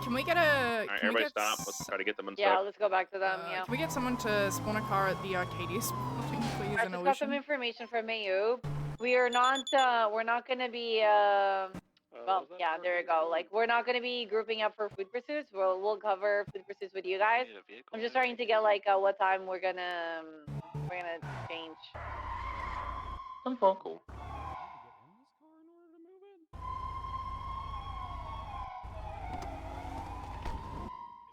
Can we get a? Alright, Can we everybody get stop. Let's try to get them unstuck. Yeah, let's go back to them. Yeah. Can we get someone to spawn a car at the Arcadia spawning, please? I in just got some Aleutian? information from Mayub. We are not. We're not going to be Well, yeah, there you go. Like, we're not gonna be grouping up for food pursuits. We'll cover food pursuits with you guys. I'm just trying to get like what time we're gonna change. I'm cool.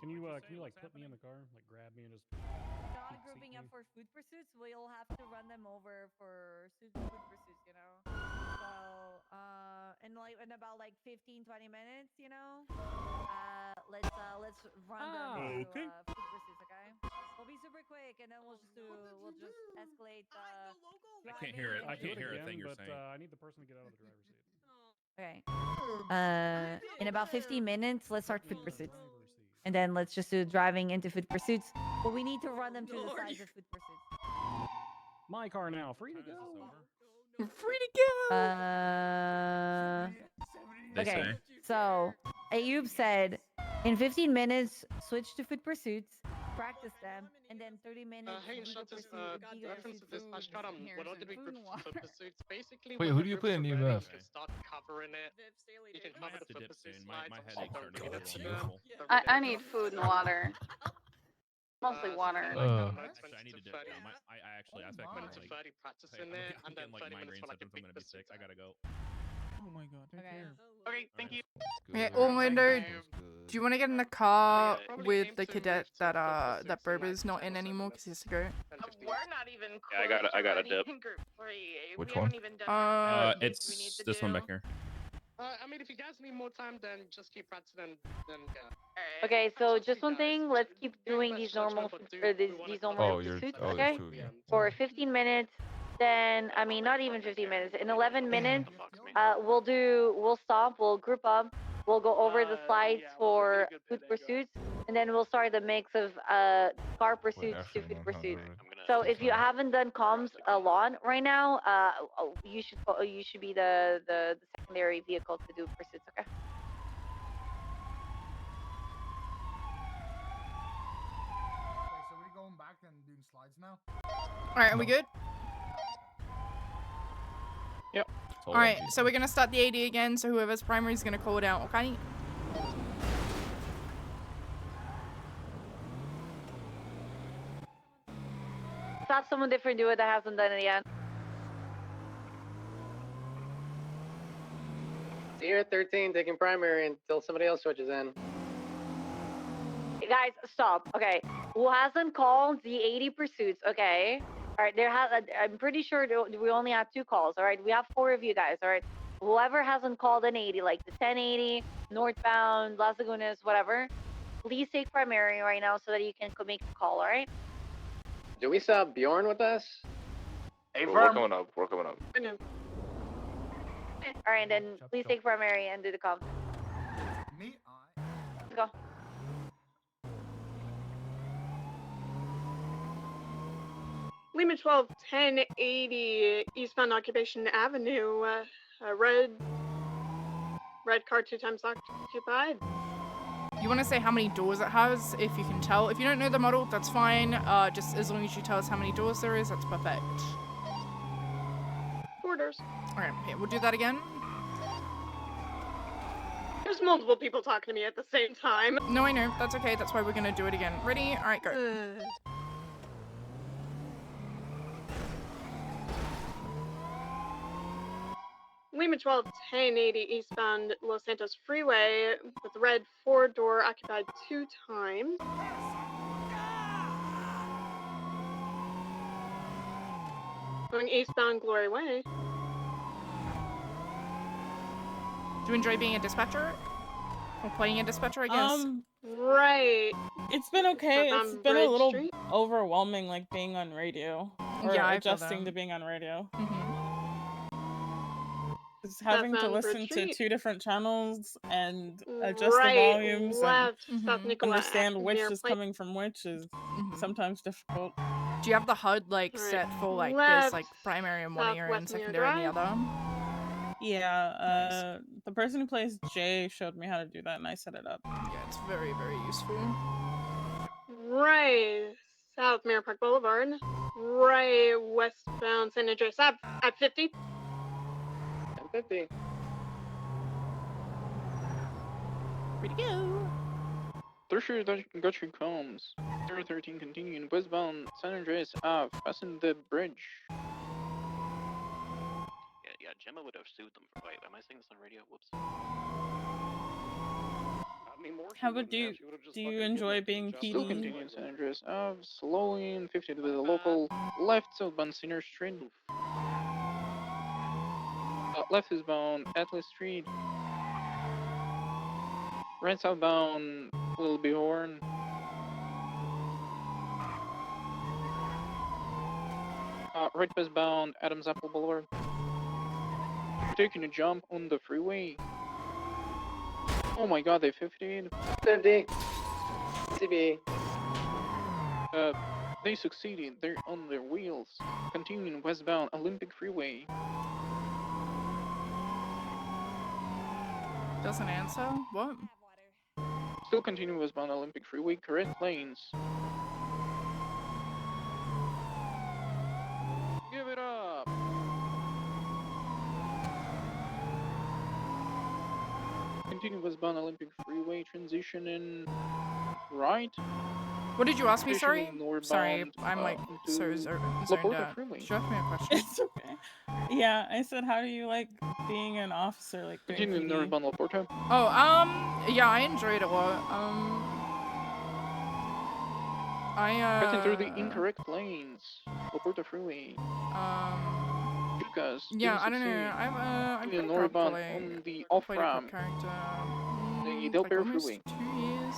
Can you like put me in the car, like grab me and just? Not grouping up for food pursuits, we'll have to run them over for food pursuits, you know. So, in about like 15-20 minutes, you know. Let's run them to Okay. food pursuits, okay? We'll be super quick, and then we'll just escalate. I can't hear it. I can't hear a thing you're saying. I need the person to get out of the driver's seat. Okay. In about 15 minutes, let's start food pursuits. And then let's just do driving into food pursuits. But we need to run them to the sides of food pursuits. My car now, free to go. Free to go. Okay. So Ayub said, in 15 minutes, switch to food pursuits, practice them, and then 30 minutes. Hey, Shutters, reference to this Ashkaram, what did we group for pursuits? Basically, Wait, when who the do you groups play in are ready, EMF? you can start covering it. You can cover the foot pursuit slides. My Obviously, headache's don't starting to get get a little into them. awful. I need food and water. Mostly water. Actually, I need to dip down. I think 20 to 30 practicing it, and then 30 minutes for like a big I'm gonna be sick. pursuit. I gotta go. Oh my god. Okay. Okay, thank you. Yeah, Orlando, do you want to get in the car with the cadet that Boba's not in anymore because he has to go? We're not even close. Yeah, I got a dip. Group 3. Which we one? haven't even done It's this one back here. I mean, if you guys need more time, then just keep practicing. Then yeah. Okay, so just one thing. Let's keep doing these normal these normal pursuits, okay? For 15 minutes. Then I mean, not even 15 minutes. In 11 minutes, we'll stop. We'll group up. We'll go over the slides for food pursuits, and then we'll start the mix of car pursuits to food pursuits. So if you haven't done comms a lot right now, you should be the secondary vehicle to do pursuits. Okay. So we're going back and doing slides now. All right, are we good? Yep. All right, so we're gonna start the AD again. So whoever's primary is gonna call it out. Okay. Let's have someone different do it that hasn't done it yet. Here at 13, taking primary until somebody else switches in. Guys, stop. Okay, who hasn't called the 80 pursuits? Okay. All right, I'm pretty sure we only have 2 calls. All right, we have 4 of you guys. All right, whoever hasn't called an 80, like the 1080, northbound, Las Lagunas, whatever, please take primary right now so that you can make the call. All right. Do we still have Bjorn with us? We're coming up. We're coming up. All right, then please take primary and do the call. Me, Let's go. Lima 12, 1080 eastbound Occupation Avenue. Red car 2 times occupied. You want to say how many doors it has, if you can tell. If you don't know the model, that's fine. Just as long as you tell us how many doors there is, that's perfect. 4 doors. All right, here, we'll do that again. There's multiple people talking to me at the same time. No, I know. That's okay. That's why we're gonna do it again. Ready? All right, go. Lima 12, 1080 eastbound Los Santos Freeway with the red 4-door occupied 2 times. Going eastbound Glory Way. Do you enjoy being a dispatcher? Or playing a dispatcher, I guess? Right. It's been okay. Up It's on been a Bridge little Street? overwhelming, like being on radio or Yeah, I feel adjusting that. to being on radio. Just That's having to on Bridge listen to Street. 2 different channels and adjust Right, the volumes left, and South Nicola, understand which near is Play- coming from which is sometimes difficult. Do you have the HUD like Right. set for like Left, there's like primary in one area and southwest near secondary in the Drive. other? Yeah, the person who plays Jay showed me how to do that and I set it up. Yeah, it's very, very useful. Right, South Mirror Park Boulevard. Right, westbound San Andreas at 50. 1050. Where'd he go? Tertiary got your comms. 013 continuing westbound San Andreas Ave. Passing the bridge. Yeah, Gemma would have sued them for. Wait, am I saying this on radio? Whoops. How about do you enjoy being Still PD? continuing San Andreas Ave. Slowing 50 with the local. Left southbound Center Street. Left is bound Atlas Street. Right southbound Little Bihorn. Right westbound Adams Apple Boulevard. Taking a jump on the freeway. Oh my god, they 50'd. 50. CB. They succeeded. They're on their wheels. Continuing westbound Olympic Freeway. Doesn't answer? What? Still continuing westbound Olympic Freeway. Correct lanes. Give it up. Continue westbound Olympic Freeway. Transition in right. What did you ask me? Sorry. Transitioning northbound, Sorry, I'm like so into zoned Laporta out. Freeway. Did you ask me a question? It's okay. Yeah, I said, how do you like being an officer, like doing Continuing PD? northbound Laporta. Oh, yeah, I enjoyed it a lot. Passing through the incorrect lanes. Laporta Freeway. Lucas. Yeah, I don't know. I'm pretty northbound probably on the played a cop off-ramp. character. The Del like Perro almost Freeway. 2 years.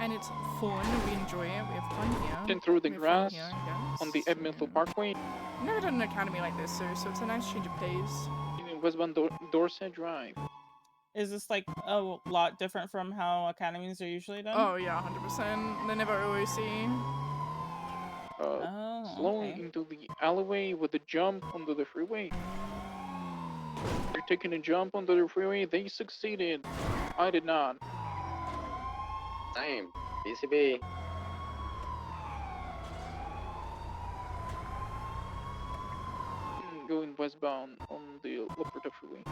And it's fun. We enjoy it. We have fun here. Passing through the We have fun grass here, I on the guess. Edmonton Parkway. I've never done an academy like this, so it's a nice change of pace. Continuing westbound Dorset Drive. Is this like a lot different from how academies are usually done? Oh yeah, 100%. They never OOC. Slowing into the alleyway with a jump onto the freeway. They're taking a jump onto the freeway. They succeeded. I did not. Same. BCB. Going westbound on the Laporta Freeway.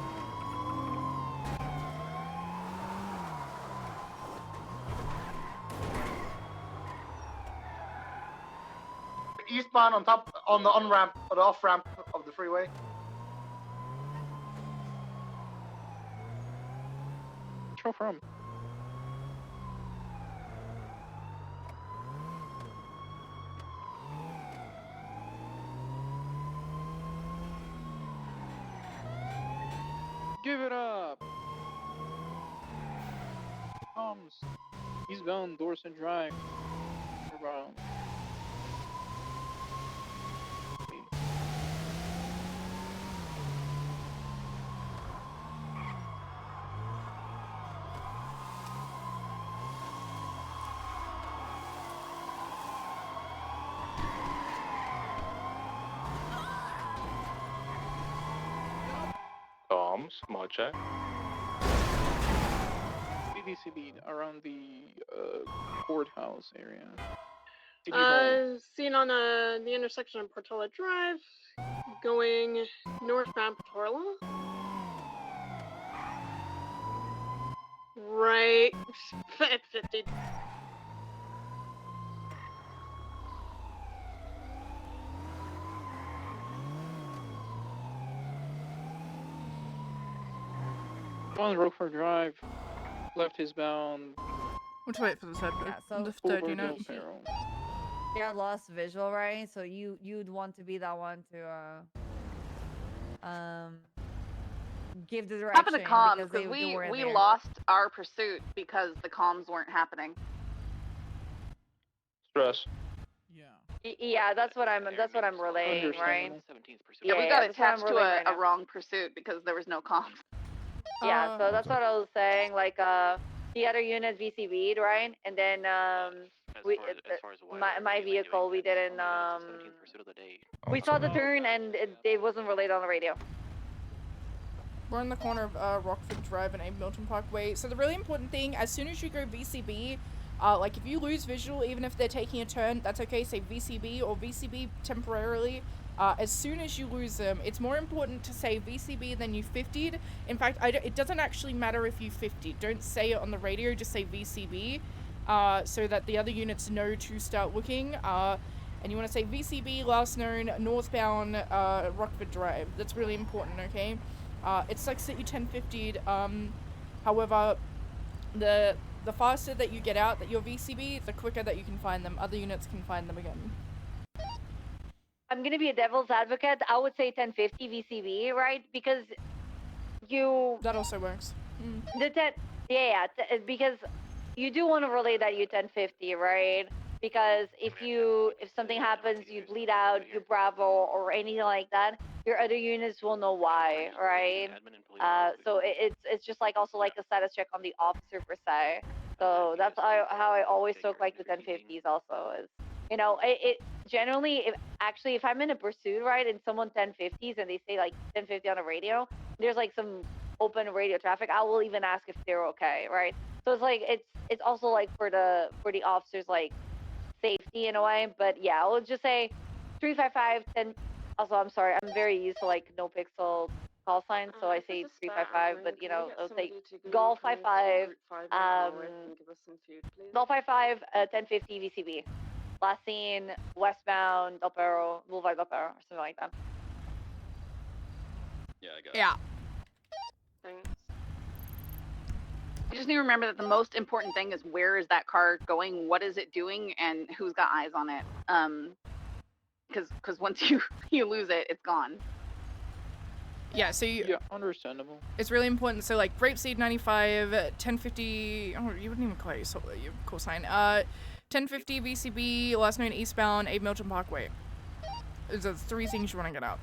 Eastbound on the on-ramp or the off-ramp of the freeway. Show from. Give it up. Eastbound Dorset Drive. Around. Comms, mod check. BDCB around the courthouse area. City Hall. Seen on the intersection of Portola Drive, going northbound Portola. Right at 50. On Rockford Drive, left is bound. We'll wait for the third, Yeah, so the third Boulevard unit. Del Perro. You're lost visual, right? So you'd want to be that one to give the direction. Happened to comms because because they were we there. lost our pursuit because the comms weren't happening. Stress. Yeah, that's what I'm relaying, right? Yeah, we Yeah, got that's what I'm attached to relaying a, right a now. wrong pursuit because there was no comms. Yeah, so that's what I was saying. Like, the other units VCB'd, right? And then my vehicle, we didn't we saw the turn and it wasn't relayed on the radio. We're on the corner of Rockford Drive and Abe Milton Parkway. So the really important thing, as soon as you go VCB, like if you lose visual, even if they're taking a turn, that's okay. Say VCB or VCB temporarily. As soon as you lose them, it's more important to say VCB than you 50'd. In fact, it doesn't actually matter if you 50. Don't say it on the radio, just say VCB, so that the other units know to start looking. And you want to say VCB, last known, northbound, Rockford Drive. That's really important, okay? It sucks that you 1050'd. However, the faster that you get out that you're VCB, the quicker that you can find them. Other units can find them again. I'm gonna be a devil's advocate. I would say 1050 VCB, right? Because you. That also works. The 10, yeah, because you do want to relay that you 1050, right? Because if something happens, you bleed out, you Bravo or anything like that, your other units will know why, right? So it's just like also like a status check on the officer per se. So that's how I always took like the 1050s also is, it generally if I'm in a pursuit, right, and someone 1050s and they say like 1050 on the radio, there's like some open radio traffic, I will even ask if they're okay, right? So it's like it's also like for the officers like safety in a way, but yeah, I'll just say 355 10. Also, I'm sorry, I'm very used to like no pixel call signs, so I say 355, but I'll say Golf 55 Golf 55 1050 VCB. Last seen westbound Del Perro, Boulevard Del Perro, or something like that. Yeah, I got Yeah. Thanks. You just need to remember that the most important thing is where is that car going, what is it doing, and who's got eyes on it. Because once you lose it, it's gone. Yeah, so Yeah, understandable. it's really important. So like Grapeseed 95, 1050. Oh, you wouldn't even call it your call sign. 1050 VCB, last known eastbound, 8 Milton Parkway. Those are 3 things you want to get out.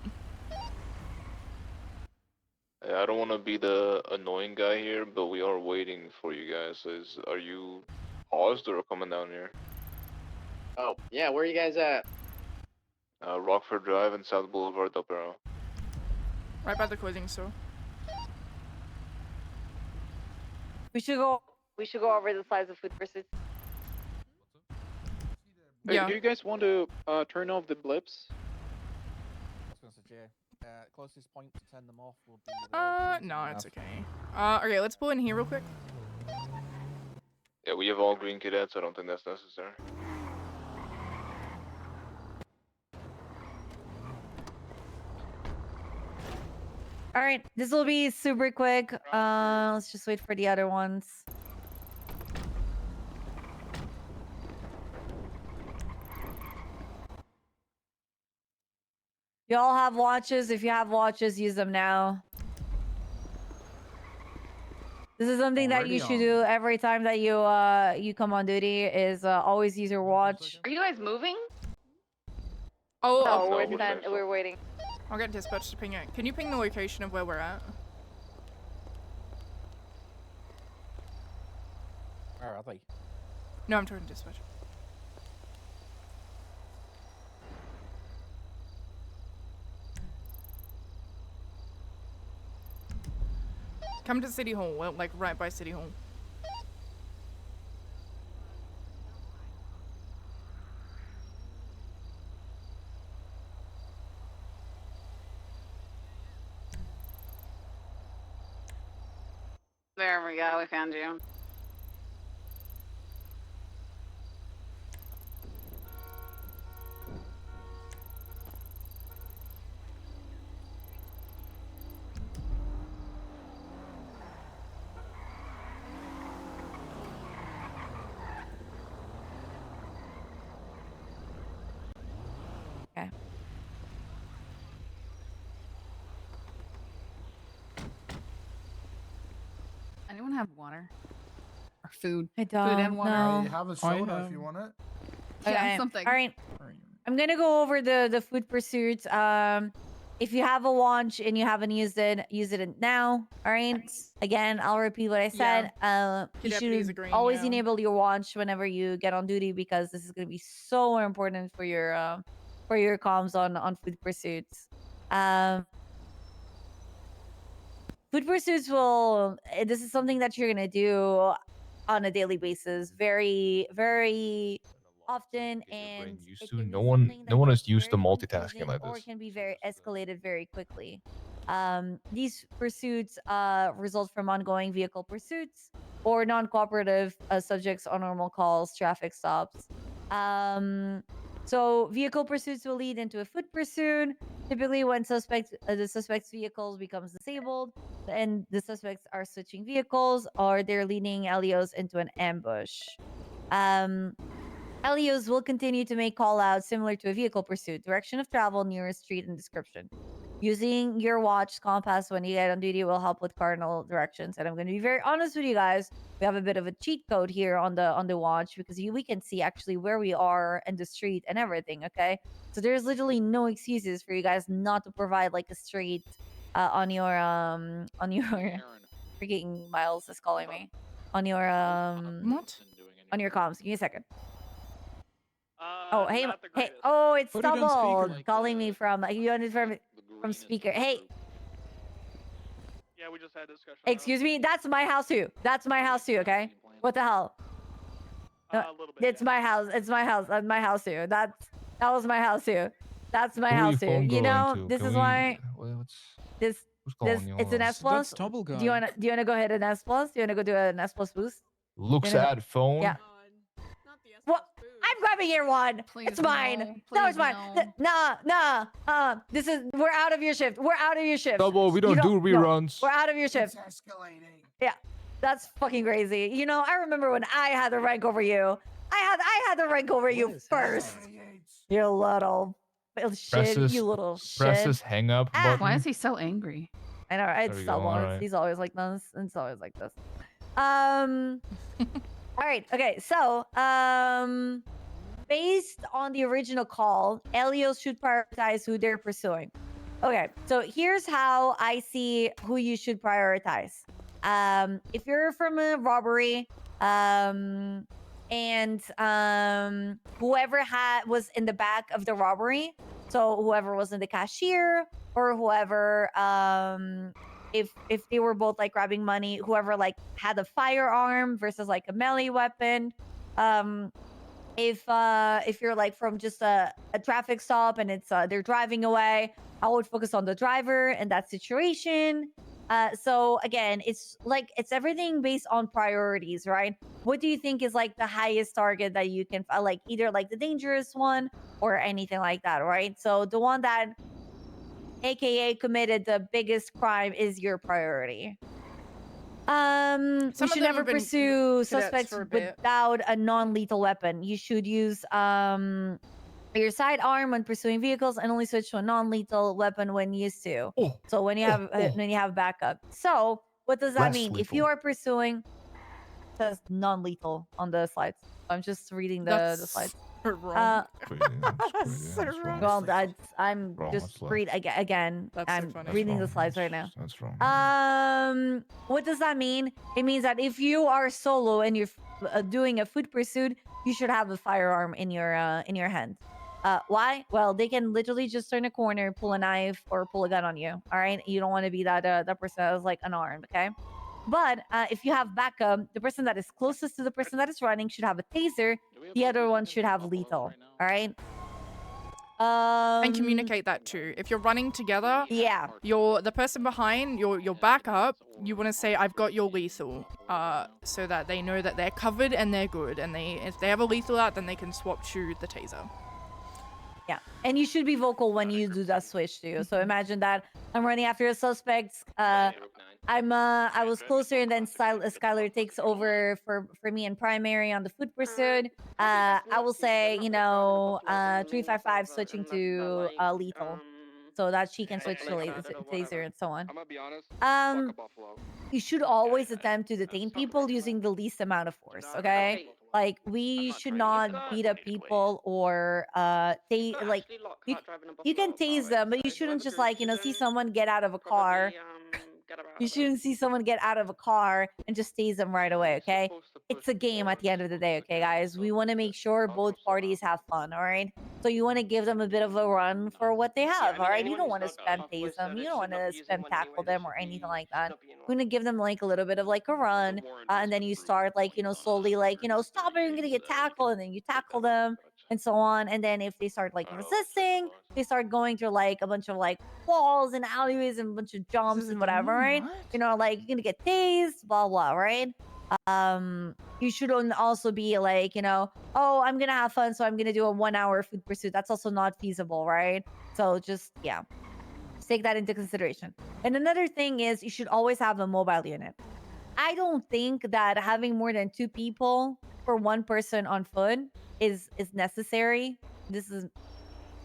Yeah, I don't want to be the annoying guy here, but we are waiting for you guys. Are you paused or coming down here? Oh, yeah, where are you guys at? Rockford Drive and South Boulevard, Del Perro. Right by the clothing store. We should go over the size of food pursuits. Hey, Yeah. do you guys want to turn off the blips? I was gonna say, Jay, closest point to turn them off will be. No, it's okay. Okay, let's pull in here real quick. Yeah, we have all green cadets. I don't think that's necessary. All right, this will be super quick. Let's just wait for the other ones. You all have watches. If you have watches, use them now. This is something that you should do every time that you come on duty. Is always use your watch. Are you guys moving? Oh, No, okay. we're waiting. I'll get dispatch to ping it. Can you ping the location of where we're at? Where are they? No, I'm talking dispatch. Come to City Hall, well, like right by City Hall. There we go, we found you. Okay. Anyone have water? Or food? I Food and don't water? know. I have a soda if you want it. Yeah, something. All right. I'm gonna go over the food pursuits. If you have a watch and you haven't used it, use it now. All right. Again, I'll repeat what I said. You should always enable your watch whenever you get on duty because this is gonna be so important for your comms on food pursuits. Food pursuits will. This is something that you're gonna do on a daily basis. Very, very often, Get your brain and used it to. can No be one, something no that one gets is used to very multitasking confusing like or this. can be very escalated very quickly. These pursuits result from ongoing vehicle pursuits or non-cooperative subjects on normal calls, traffic stops. So vehicle pursuits will lead into a foot pursuit, typically when the suspect's vehicles becomes disabled and the suspects are switching vehicles or they're leading LEOs into an ambush. LEOs will continue to make call outs similar to a vehicle pursuit, direction of travel, nearest street, and description. Using your watch compass when you get on duty will help with cardinal directions. And I'm going to be very honest with you guys. We have a bit of a cheat code here on the watch because we can see actually where we are in the street and everything. Okay, so there's literally no excuses for you guys not to provide like a straight on your freaking Miles is calling me on your what on your comms. Give me a second. Oh, hey, hey, oh, it's Put it on Stubble speaker. calling me from you understand from speaker. Hey, Yeah, we just had a discussion. excuse me, that's my house too. That's my house too. Okay, what the hell? A little bit. It's my house. It's my house. That's my house too. That was my house too. That's my Who are house you too. phone You going know, to? this Can is we- why what's this who's this calling you? it's an S plus. That's double guy. Do you wanna go ahead and S plus? Do you wanna go do an S plus boost? Looks You wanna- at phone. Yeah. What? I'm grabbing your one. It's mine. No, it's mine. Nah. This is we're out of your shift. We're out of your shift. Double, we You don't do no, reruns. we're out of your shift. Yeah. That's fucking crazy. You know, I remember when I had the rank over you. I had the rank over you first. You little shit. Presses, You little presses shit. hang up button. Why is he so angry? I know, it's There we go, Stubble. alright. He's always like this. It's always like this. All right. Okay. So, based on the original call, LEOs should prioritize who they're pursuing. Okay. So here's how I see who you should prioritize. If you're from a robbery, and whoever was in the back of the robbery, so whoever was in the cashier or whoever if they were both like grabbing money, whoever like had a firearm versus like a melee weapon, if you're like from just a traffic stop and it's they're driving away, I would focus on the driver in that situation. So again, it's everything based on priorities, right? What do you think is like the highest target that you can like either like the dangerous one or anything like that, right? So the one that AKA committed the biggest crime is your priority. You Some of should them never have been pursue cadets suspects for a bit. without a non-lethal weapon. You should use your sidearm when pursuing vehicles and only switch to a non-lethal weapon when used to. So when you have backup. So what does that Less mean? If lethal. you are pursuing, it says non-lethal on the slides. I'm just reading the slides. Wrong. So wrong. Well, I'm Wrong, just that's left. read again. That's so I'm funny. reading the wrong, slides right now. That's wrong. What does that mean? It means that if you are solo and you're doing a foot pursuit, you should have a firearm in your hand. Why? Well, they can literally just turn a corner, pull a knife, or pull a gun on you. All right, you don't want to be that person that is like unarmed. Okay. But if you have backup, the person that is closest to the person that is running should have a taser. The other one should have lethal. All right. And communicate that too. If you're running together, yeah, the person behind your backup, you want to say, "I've got your lethal," so that they know that they're covered and they're good. And if they have a lethal out, then they can swap to the taser. Yeah, and you should be vocal when you do that switch too. So imagine that I'm running after a suspect. I was closer, and then Skylar takes over for me in primary on the foot pursuit. I will say, 355 switching to lethal, so that she can switch to taser and so on. I'm gonna be honest. Fuck a buffalo. You should always attempt to detain people using the least amount of force. Okay, like we should not beat up people or you can tase them, but you shouldn't just see someone get out of a car. You shouldn't see someone get out of a car and just tase them right away, okay? it's a game at the end of the day, okay, guys? We want to make sure both parties have fun, all right? So you want to give them a bit of a run for what they have, all right? You don't want to spam phase them. You don't want to spam tackle them or anything like that. You want to give them like a little bit of like a run, and then you start like, you know, slowly like, you know, stop, you're gonna get tackled, and then you tackle them and so on. And then if they start like resisting, they start going through like a bunch of like walls and alleyways and a bunch of jumps and whatever, right? You know, like you're gonna get tased, blah blah, right? You shouldn't also be like, you know, oh, I'm gonna have fun, so I'm gonna do a 1-hour food pursuit. That's also not feasible, right? So just yeah, take that into consideration. And another thing is you should always have a mobile unit. I don't think that having more than 2 people for 1 person on foot is necessary. This is,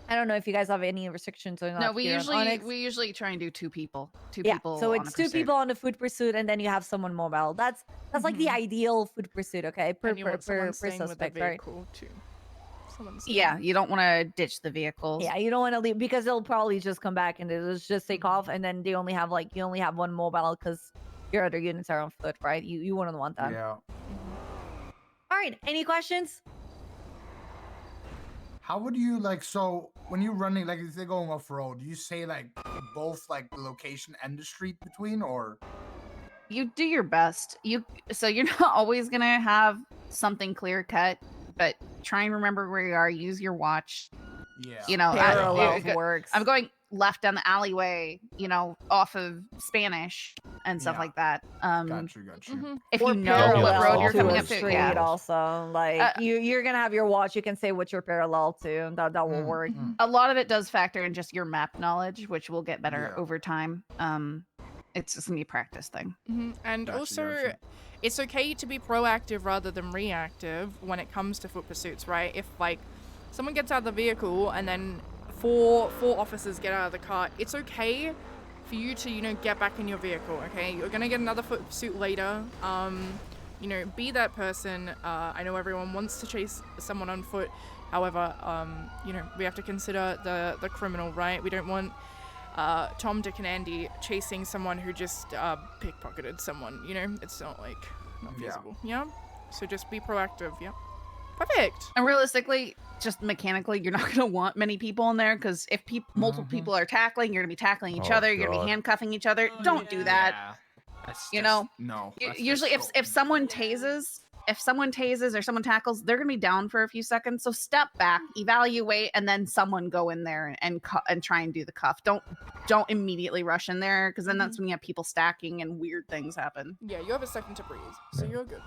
I don't know if you guys have any restrictions or not. No, we here on Onyx. usually try and do 2 people. 2 Yeah, people. so on it's a 2 pursuit. people on the food pursuit, and then you have someone mobile. That's like the ideal food pursuit, okay? Per And you want someone per staying with the suspect, right? vehicle too. Someone Yeah, you don't want to ditch the vehicles. Yeah, you don't want to leave because they'll probably just come back and they'll just take off, and then they only have like you only have 1 mobile because your other units are on foot, right? You wouldn't want that. Yeah. All right. Any questions? How would you like, so when you're running, like if they're going off road, do you say like both like the location and the street between, or? You do your best. So you're not always gonna have something clear cut, but try and remember where you are. Use your watch. Yeah. You know, parallel works. I'm going left down the alleyway, you know, off of Spanish and stuff like that. Gotcha. If Or you know what parallel road you're to coming a up to, street yeah. also, like you're gonna have your watch. You can say what you're parallel to, and that will work. A lot of it does factor in just your map knowledge, which will get better over time. It's just gonna be a practice thing. And also, it's okay to be proactive rather than reactive when it comes to foot pursuits, right? If like someone gets out of the vehicle and then four officers get out of the car, it's okay for you to, you know, get back in your vehicle, okay? You're gonna get another foot pursuit later. You know, be that person. I know everyone wants to chase someone on foot. However, you know, we have to consider the criminal, right? We don't want Tom, Dick, and Andy chasing someone who just pickpocketed someone, you know? It's not like, not feasible, yeah? So just be proactive, yeah? Perfect! And realistically, just mechanically, you're not going to want many people in there because if multiple people are tackling, you're going to be tackling each other, you're going to be handcuffing each other. Don't do that. You know, no. Usually if someone tases, or someone tackles, they're going to be down for a few seconds. So step back, evaluate, and then someone go in there and try and do the cuff. Don't immediately rush in there because then that's when you have people stacking and weird things happen. Yeah, you have a second to breathe, so you're good.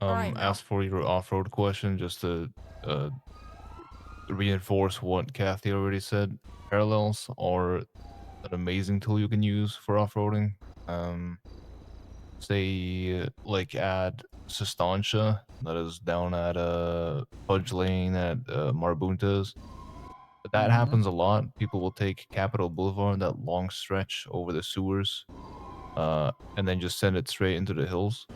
As for your off-road question, just to reinforce what Kathy already said, parallels are an amazing tool you can use for off-roading. Say, like at Sustancia, that is down at Fudge Lane at Marbuntas. But that happens a lot. People will take Capitol Boulevard, that long stretch over the sewers, and then just send it straight into the hills.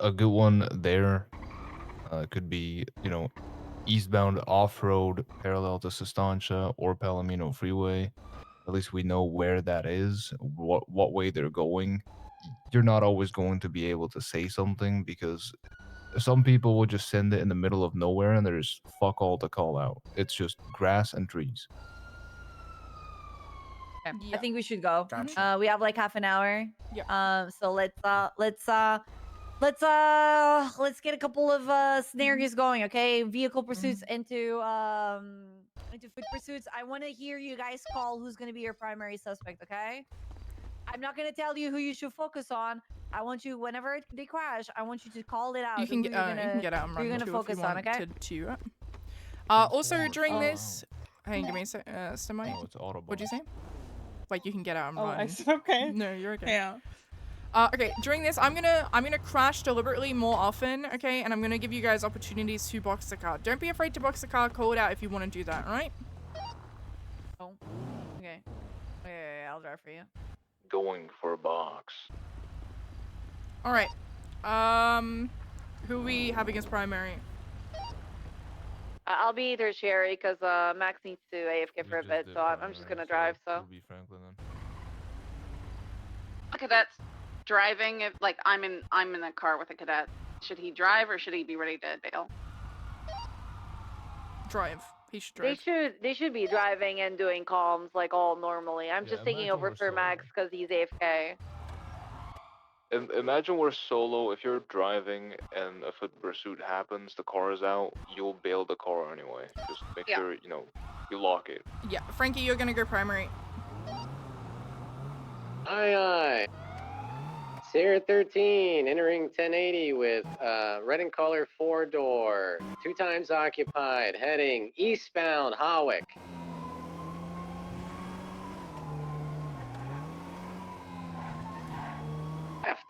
A good one there could be, you know, eastbound off-road parallel to Sustancia or Palomino Freeway. At least we know where that is, what way they're going. You're not always going to be able to say something because some people will just send it in the middle of nowhere and there's fuck all to call out. It's just grass and trees. I think we should go. Gotcha. We have like half an hour. Yeah. So let's get a couple of scenarios going, okay? Vehicle pursuits into foot pursuits. I want to hear you guys call who's going to be your primary suspect, okay? I'm not going to tell you who you should focus on. I want you, whenever they crash, I want you to call it out. You can get out and run you're gonna too focus if you on, want okay? to. Also during this, hey, give me a sec, Stemite. Oh, it's audible. What'd you say? Like you can get out and Oh, run. I said okay. No, you're okay. Yeah. Okay, during this, I'm gonna crash deliberately more often, okay? And I'm gonna give you guys opportunities to box the car. Don't be afraid to box the car. Call it out if you want to do that, alright? Oh, okay. Okay, I'll drive for you. Going for a box. Alright. Who we having as primary? I'll be tertiary because Max needs to AFK for a bit, so I'm just gonna drive. So. Be Franklin then. Okay, that's. driving? If like I'm in the car with a cadet, should he drive or should he be ready to bail? Drive. He should drive. They should be driving and doing comms like all normally. I'm just taking over for Max because he's AFK. Imagine we're solo. If you're driving and a foot pursuit happens, the car is out, you'll bail the car anyway. Just make sure, you know, you lock it. Yeah, Frankie, you're gonna go primary. Aye. Sierra 13 entering 1080 with red and color 4-door, 2 times occupied, heading eastbound Hawick. Left.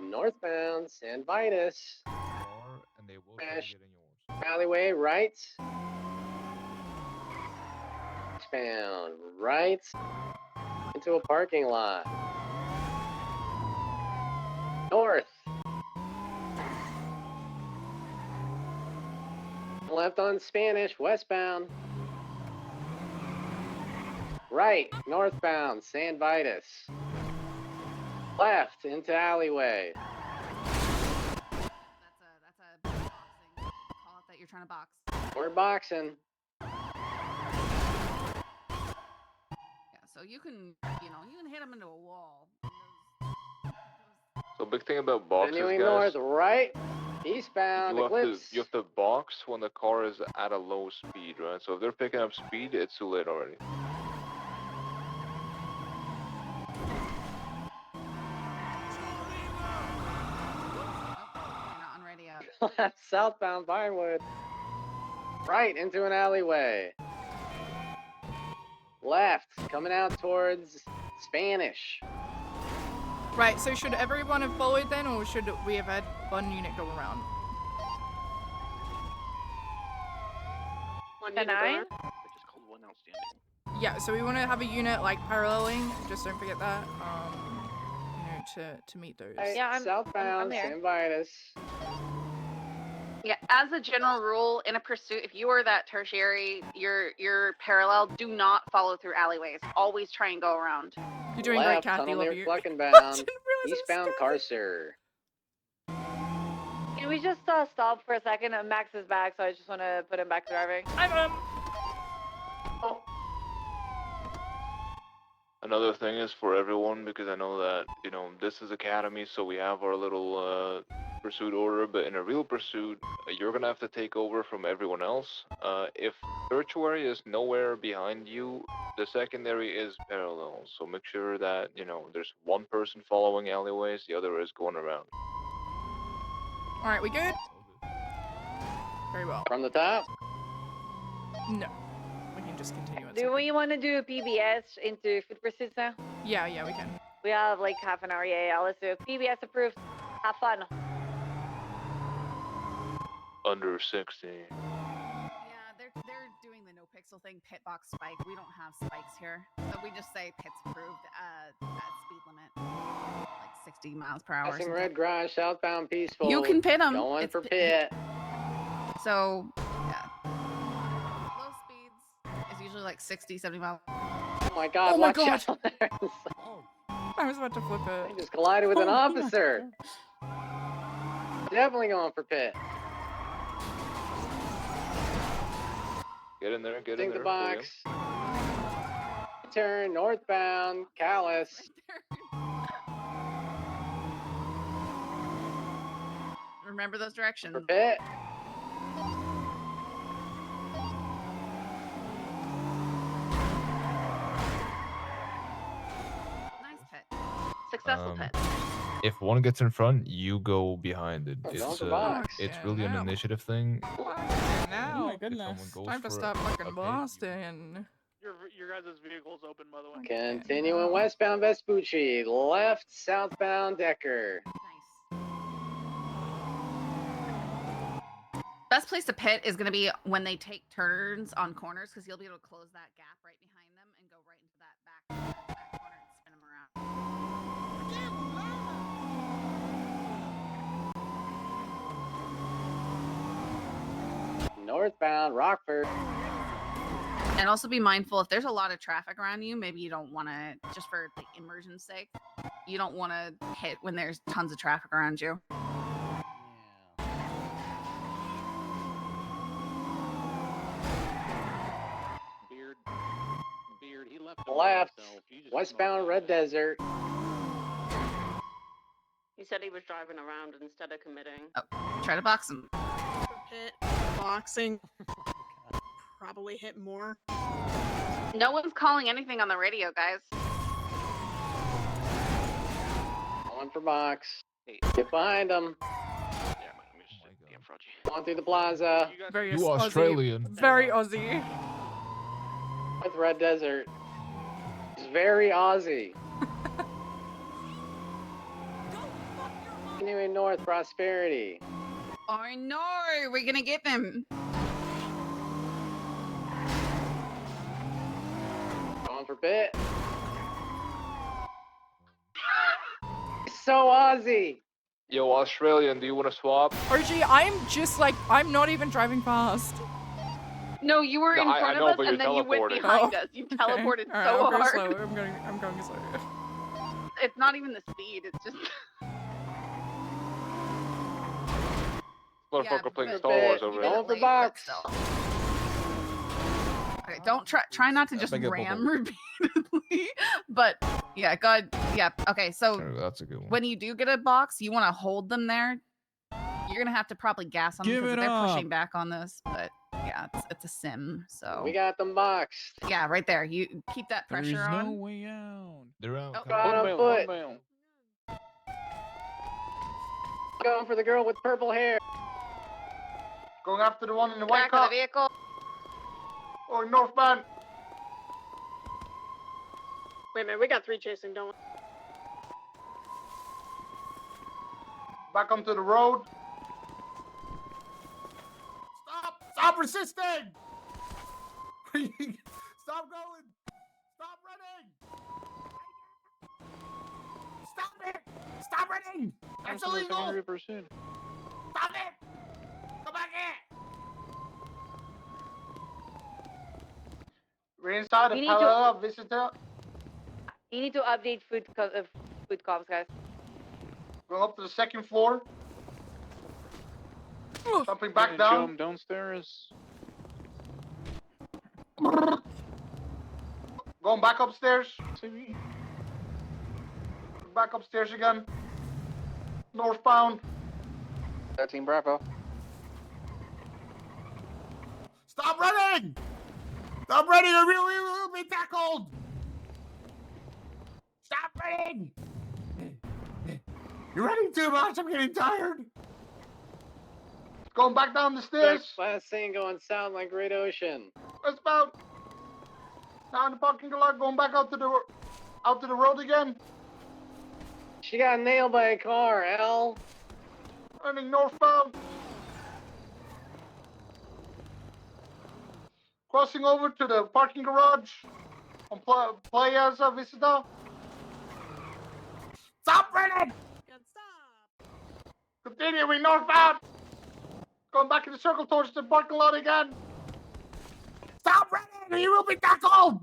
Northbound San Vitus. And they will try to get in yours. Alleyway right. Eastbound right. Into a parking lot. North. Left on Spanish, westbound. Right, northbound, San Vitus. Left into alleyway. That's a boxing. Call it that you're trying to box. We're boxing. Yeah, so you can hit them into a wall. So big thing about boxes, Continuing guys. north, right, eastbound, Eclipse. You have to box when the car is at a low speed, right? So if they're picking up speed, it's too late already. Southbound Vinewood. Right into an alleyway. Left, coming out towards Spanish. Right, so should everyone have followed then, or should we have had one unit go around? 1 to 9? Yeah, so we want to have a unit like paralleling. Just don't forget that. To meet those. Right, Yeah, I'm southbound there. San Vitus. Yeah, as a general rule, in a pursuit, if you are that tertiary, you're parallel, do not follow through alleyways. Always try and go around. You're doing Left, great, Kathy. tunnel Love near you. Fleckenbound. Eastbound Carcer. Can we just stop for a second? Max is back, so I just want to put him back to driving. Another thing is for everyone, because I know that, you know, this is Academy, so we have our little pursuit order, but in a real pursuit, you're gonna have to take over from everyone else. If tertiary is nowhere behind you, the secondary is parallel, so make sure that, you know, there's one person following alleyways, the other is going around. Alright, we good? Very well. From the top? No. We can just continue on. Do we want to do PBS into food pursuits now? Yeah, we can. We have like half an hour. Yeah, let's do it. PBS approved. Have fun. Under 60. Yeah, they're doing the no pixel thing, pit box spike. We don't have spikes here, so we just say pit's approved at speed limit, like 60 miles per hour. Passing Red Garage, southbound Peaceful. You can pit them. Going for pit. So, yeah. Low speeds is usually like 60, 70 miles. Oh my god, Oh my watch god. out there. I was about to flip it. I just collided with an officer. Definitely going for pit. Get in there, get Think in there. the box. Turn northbound, Callus. Remember those directions. For pit. Nice pit. Successful pit. If one gets in front, you go behind it. Oh, It's don't the box. it's Yeah, really an now. initiative thing. Now. Oh my If goodness. someone goes Time to for stop a fucking pit, Boston. Your guys' vehicle's open, by the way. Continuing westbound Vespucci. Left, southbound Decker. Best place to pit is going to be when they take turns on corners, because you'll be able to close that gap right behind them and go right into that back corner and spin them around. Northbound Rockford. And also be mindful if there's a lot of traffic around you, maybe you don't want to, just for the immersion's sake, You don't want to hit when there's tons of traffic around you. Beard, he left. Westbound Red Desert. He said he was driving around instead of committing. Oh, try to box him. Hit boxing. Probably hit more. No one's calling anything on the radio, guys. One for box. Get behind him. On through the plaza. Very You Aussie. Australian. Very Aussie. With Red Desert. It's very Aussie. Continuing north, Prosperity. Oh no, we're gonna get them. Going for bit. So Aussie. Yo, Australian, do you want to swap? RG, I'm just like, I'm not even driving fast. No, you were No, in I front know, of us but and you're then you went teleporting. behind Oh. us. You Okay. teleported All right, so I'll go hard. slower. I'm going slower. It's not even the speed, it's just Motherfucker playing but- Star Wars over Going there. for box. Okay, don't try not to just Beg your ram repeatedly. But yeah, God, yeah. Okay, so Oh, that's a good one. when you do get a box, you want to hold them there. You're gonna have to probably gas on them Give because it they're pushing up. back on this. But yeah, it's a sim. So We got them boxed. yeah, right there. You keep that There's pressure on. no way out. They're out. Oh, Got on foot. One Going for the girl with purple hair. Going after the one in the white back of car. the vehicle. Oh, northbound. Wait a minute, we got 3 chasing, don't we? Back onto the road. Stop resisting! Stop going! Stop running! Stop it! Stop running! That's illegal! 100%. Stop it! Come back here! We're inside We the need to- Pala visitor. You need to update food cops, guys. Going up to the second floor. Jumping back Gonna down. jump downstairs. Going back upstairs. Back upstairs again. Northbound. 13 Bravo. Stop running! Stop running or we will be tackled! Stop running! You're running too much, I'm getting tired! Going back down the stairs. Last thing going south like Great Ocean. Westbound. Now in the parking lot. Going back out to the road again. She got nailed by a car, L. Running northbound. Crossing over to the parking garage on Plaza Vista. Stop running! Continuing northbound. Going back in the circle towards the parking lot again. Stop running or you will be tackled!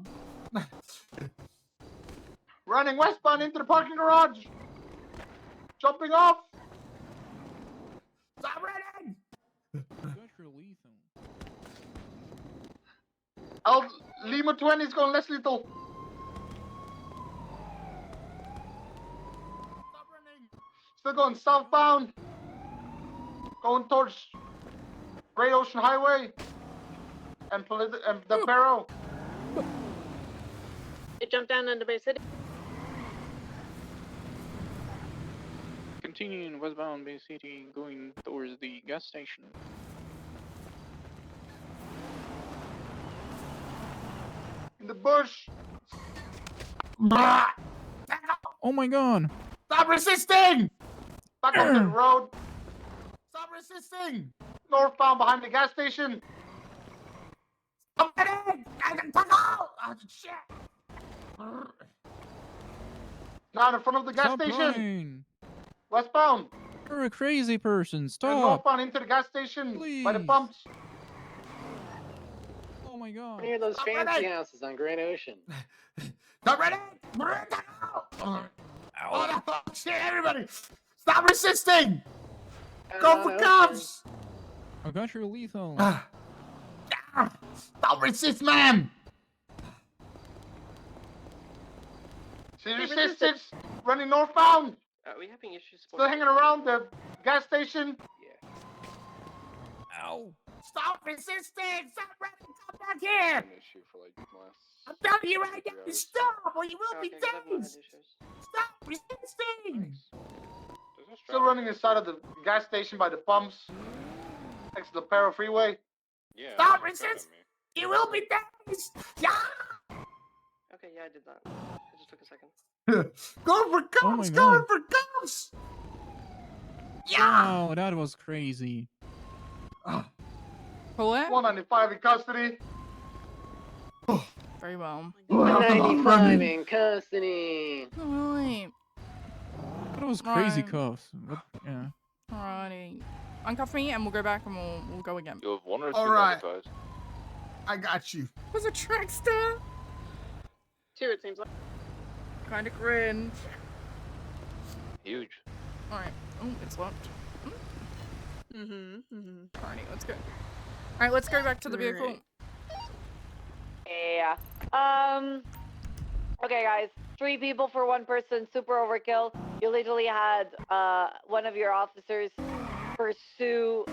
Running westbound into the parking garage. Jumping off. Stop running! Lima 20 is going less little. Stop running! Still going southbound. Going towards Great Ocean Highway and the Barrow. It jumped down into Bay City. Continuing westbound Bay City, going towards the gas station. In the bush. Oh my god. Stop resisting! Back onto the road. Stop resisting! Northbound behind the gas station. Stop running! Oh, shit! Now in front of the gas Stop station. running. Westbound. You're a crazy person. And Stop. northbound into the gas station by the Please. pumps. Oh my god. Near those Stop fancy running! houses on Great Ocean. Stop running! Oh, no. Shit, everybody! Stop resisting! Go for cuffs! I got your lethal. Stop resist, man! See resistance running northbound. Are we having issues? Still hanging around the gas station. Ow. Stop resisting! Stop running! Come back here! I'm telling you right now, stop, or you will be dazed! Stop resisting! Still running inside of the gas station by the pumps. Next to the Para Freeway. Yeah. Stop resisting! You will be dazed! Yeah! Okay, yeah, I did that. It just took a second. Go for cuffs! God. Go for cuffs! Yeah! Wow, that was crazy. Pull it. 195 in custody. Very well. 195 in custody. Alright. That was crazy cuffs. What? Yeah. Alrighty. Uncuff me and we'll go back and we'll go again. You have 1 or 2 All right. 95s? I got you. Was a trickster? 2, it seems like. Kinda cringe. Huge. Alright. Oh, it's locked. Mm-hmm. Alrighty, let's go. Alright, let's go back to the vehicle. Yeah. Okay, guys. 3 people for 1 person. Super overkill. You literally had one of your officers pursue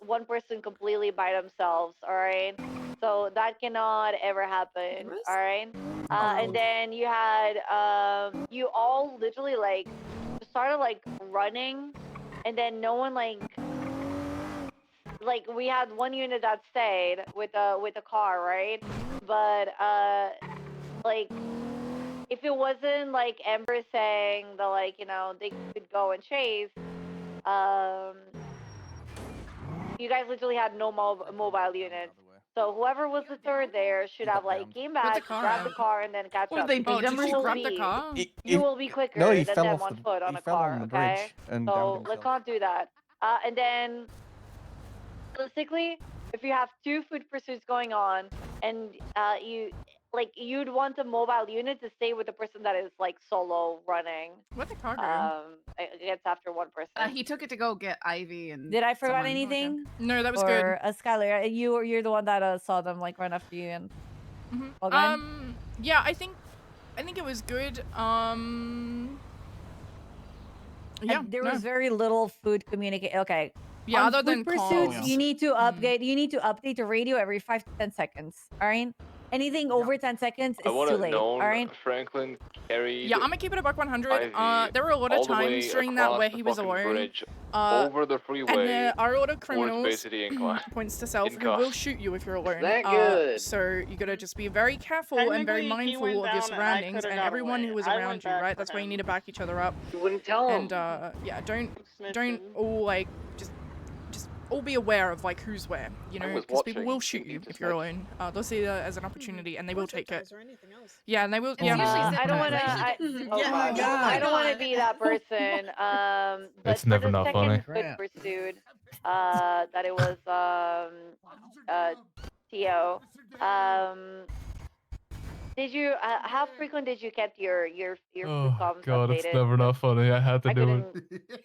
1 person completely by themselves. All right. So that cannot ever happen. All right. And then you had you all literally like started like running, and then no one like we had 1 unit that stayed with a car, right? But like if it wasn't like Ember saying that like they could go and chase, you guys literally had no mobile units. So whoever was the third there should have like came back, grabbed the car, and then catch up. Did they grab the car? You will be quicker No, he than fell them off on the- foot on he a fell car, on the okay? bridge and So downed let's himself. not do that. And then, realistically, if you have 2 food pursuits going on, and you'd want a mobile unit to stay with the person that is like solo running. What the car Against after 1 person. He took it to go get Ivy and. Did I forget someone- anything? No, that was or, good. Skylar, you're the one that saw them like run after you and. All good? Yeah, I think it was good. Yeah, And there was very little food communicate. Okay. Yeah, On other food than pursuits, calls. you need to update. You need to update the radio every 5 to 10 seconds. All right. Anything over 10 seconds I is want too to late. know All right. Franklin carried. Yeah, I'm gonna keep it a $100. Ivy There were a lot of all the way times during that across where the he was fucking alone. bridge, over the freeway, And our order towards criminals Bay City Incline. points to self In who will cuffs. shoot you if you're alone. that good? So you gotta just be very careful and very Technically, he mindful went of your down and I surroundings coulda and got everyone away. who was I around went you, back right? for That's why you him. need to back each other up. You wouldn't tell him. And yeah, don't all like just all be aware of like who's where, you I know, was because people watching. will shoot you if you're alone. They'll see that as an opportunity and they will take it. Or anything else. Yeah, and they will. It's Yeah. usually I don't want to. Oh Yeah, my God. I don't want to be that person. But It's never for the not second funny. foot pursuit, that it was T.O. Did you? How frequent did you get your food Oh comms god, updated? it's never not funny. I had to I do didn't. it.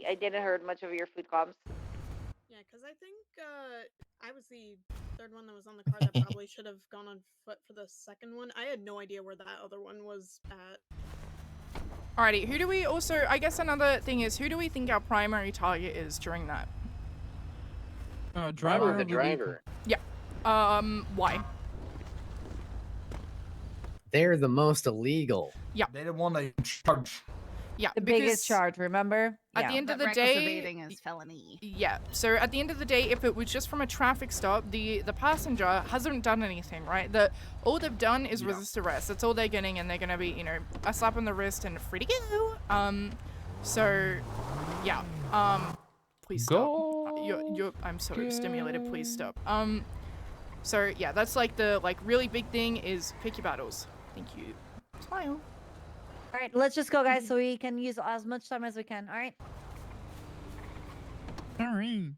I didn't heard much of your food comms. Yeah, because I think I was the 3rd one that was on the car that probably should have gone on foot for the 2nd one. I had no idea where that other one was at. Alrighty, who do we also? I guess another thing is who do we think our primary target is during that? Driver. The driver. Yeah. Why? They're the most illegal. Yeah. They didn't want to charge. Yeah, The because biggest charge, remember? at the end of the Reckless day, evading is felony. yeah. So at the end of the day, if it was just from a traffic stop, the passenger hasn't done anything, right? All they've done is resist arrest. That's all they're getting, and they're gonna be, you know, a slap on the wrist and free to go. So, yeah. Please stop. You're. I'm so stimulated. Please stop. So yeah, that's like the really big thing is pick your battles. Thank you. Smile. All right, let's just go, guys, so we can use as much time as we can. All right. All right.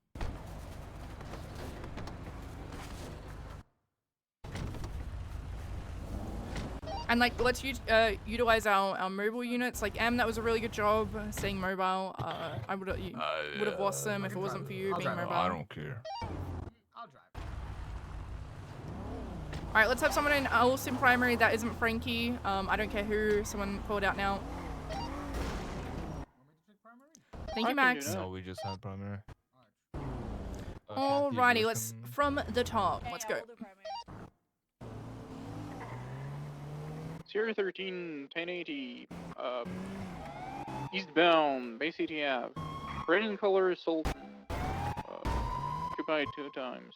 And like, let's utilize our mobile units. Like that was a really good job staying mobile. I would have lost them if it wasn't for you being mobile. I don't care. I'll drive. All right, let's have someone else in primary that isn't Frankie. I don't care who. Someone call it out now. Thank you, Max. No, we just had primary. Alrighty, let's from the top. Let's go. 013 1080. Eastbound, Bay City Ave. Red in color, Sultan. Occupied 2 times.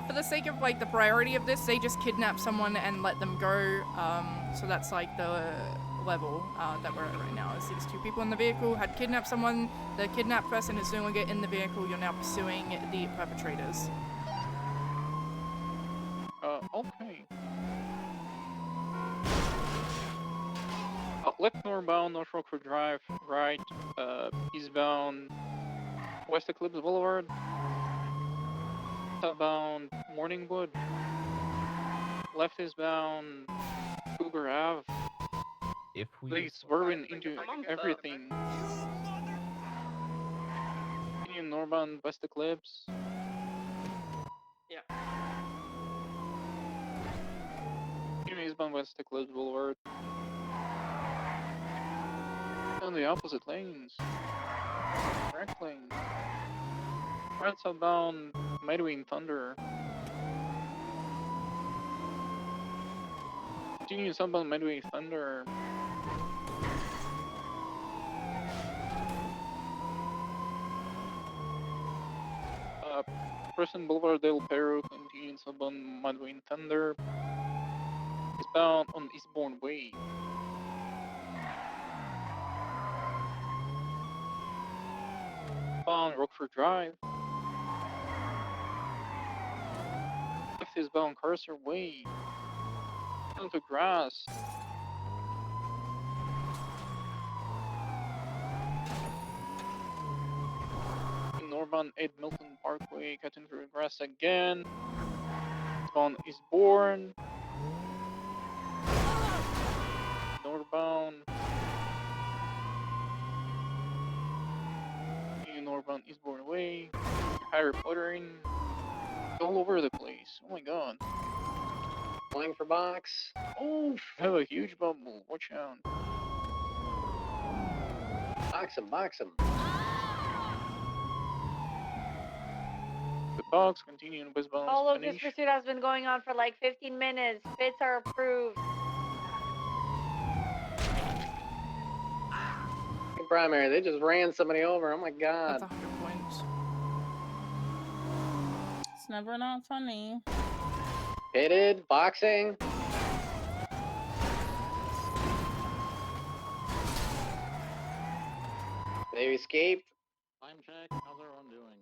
For the sake of like the priority of this, they just kidnap someone and let them go. So that's like the level that we're at right now. Is these 2 people in the vehicle had kidnapped someone. The kidnapped person is no longer in the vehicle. You're now pursuing the perpetrators. Okay. Left northbound, North Rockford Drive, right, eastbound, West Eclipse Boulevard, southbound, Morningwood, left eastbound, Cougar Ave. If we Please swerving into everything. Union northbound, West Eclipse. Yeah. Union eastbound, West Eclipse Boulevard. On the opposite lanes. Correct lane. Right southbound, Medway Thunder. Continue southbound Medway Thunder. Preston Boulevard Del Perro, continue southbound Medway Thunder. Eastbound on Eastbourne Way. Bound Rockford Drive. Left is bound Cursor Way. Onto grass. Northbound 8 Milton Parkway, cutting through grass again. Bound Eastbourne. Northbound. Northbound Eastbourne Way, higher puttering, all over the place. Oh my god. Flying for box. Oh, have a huge bubble. Watch out. Box him, box him. The box continuing westbound. All of this pursuit has been going on for like 15 minutes. Bits are approved. Primary, they just ran somebody over. Oh my god. That's 100 points. It's never not funny. Pitted, boxing. They escaped. Time check. How's everyone doing?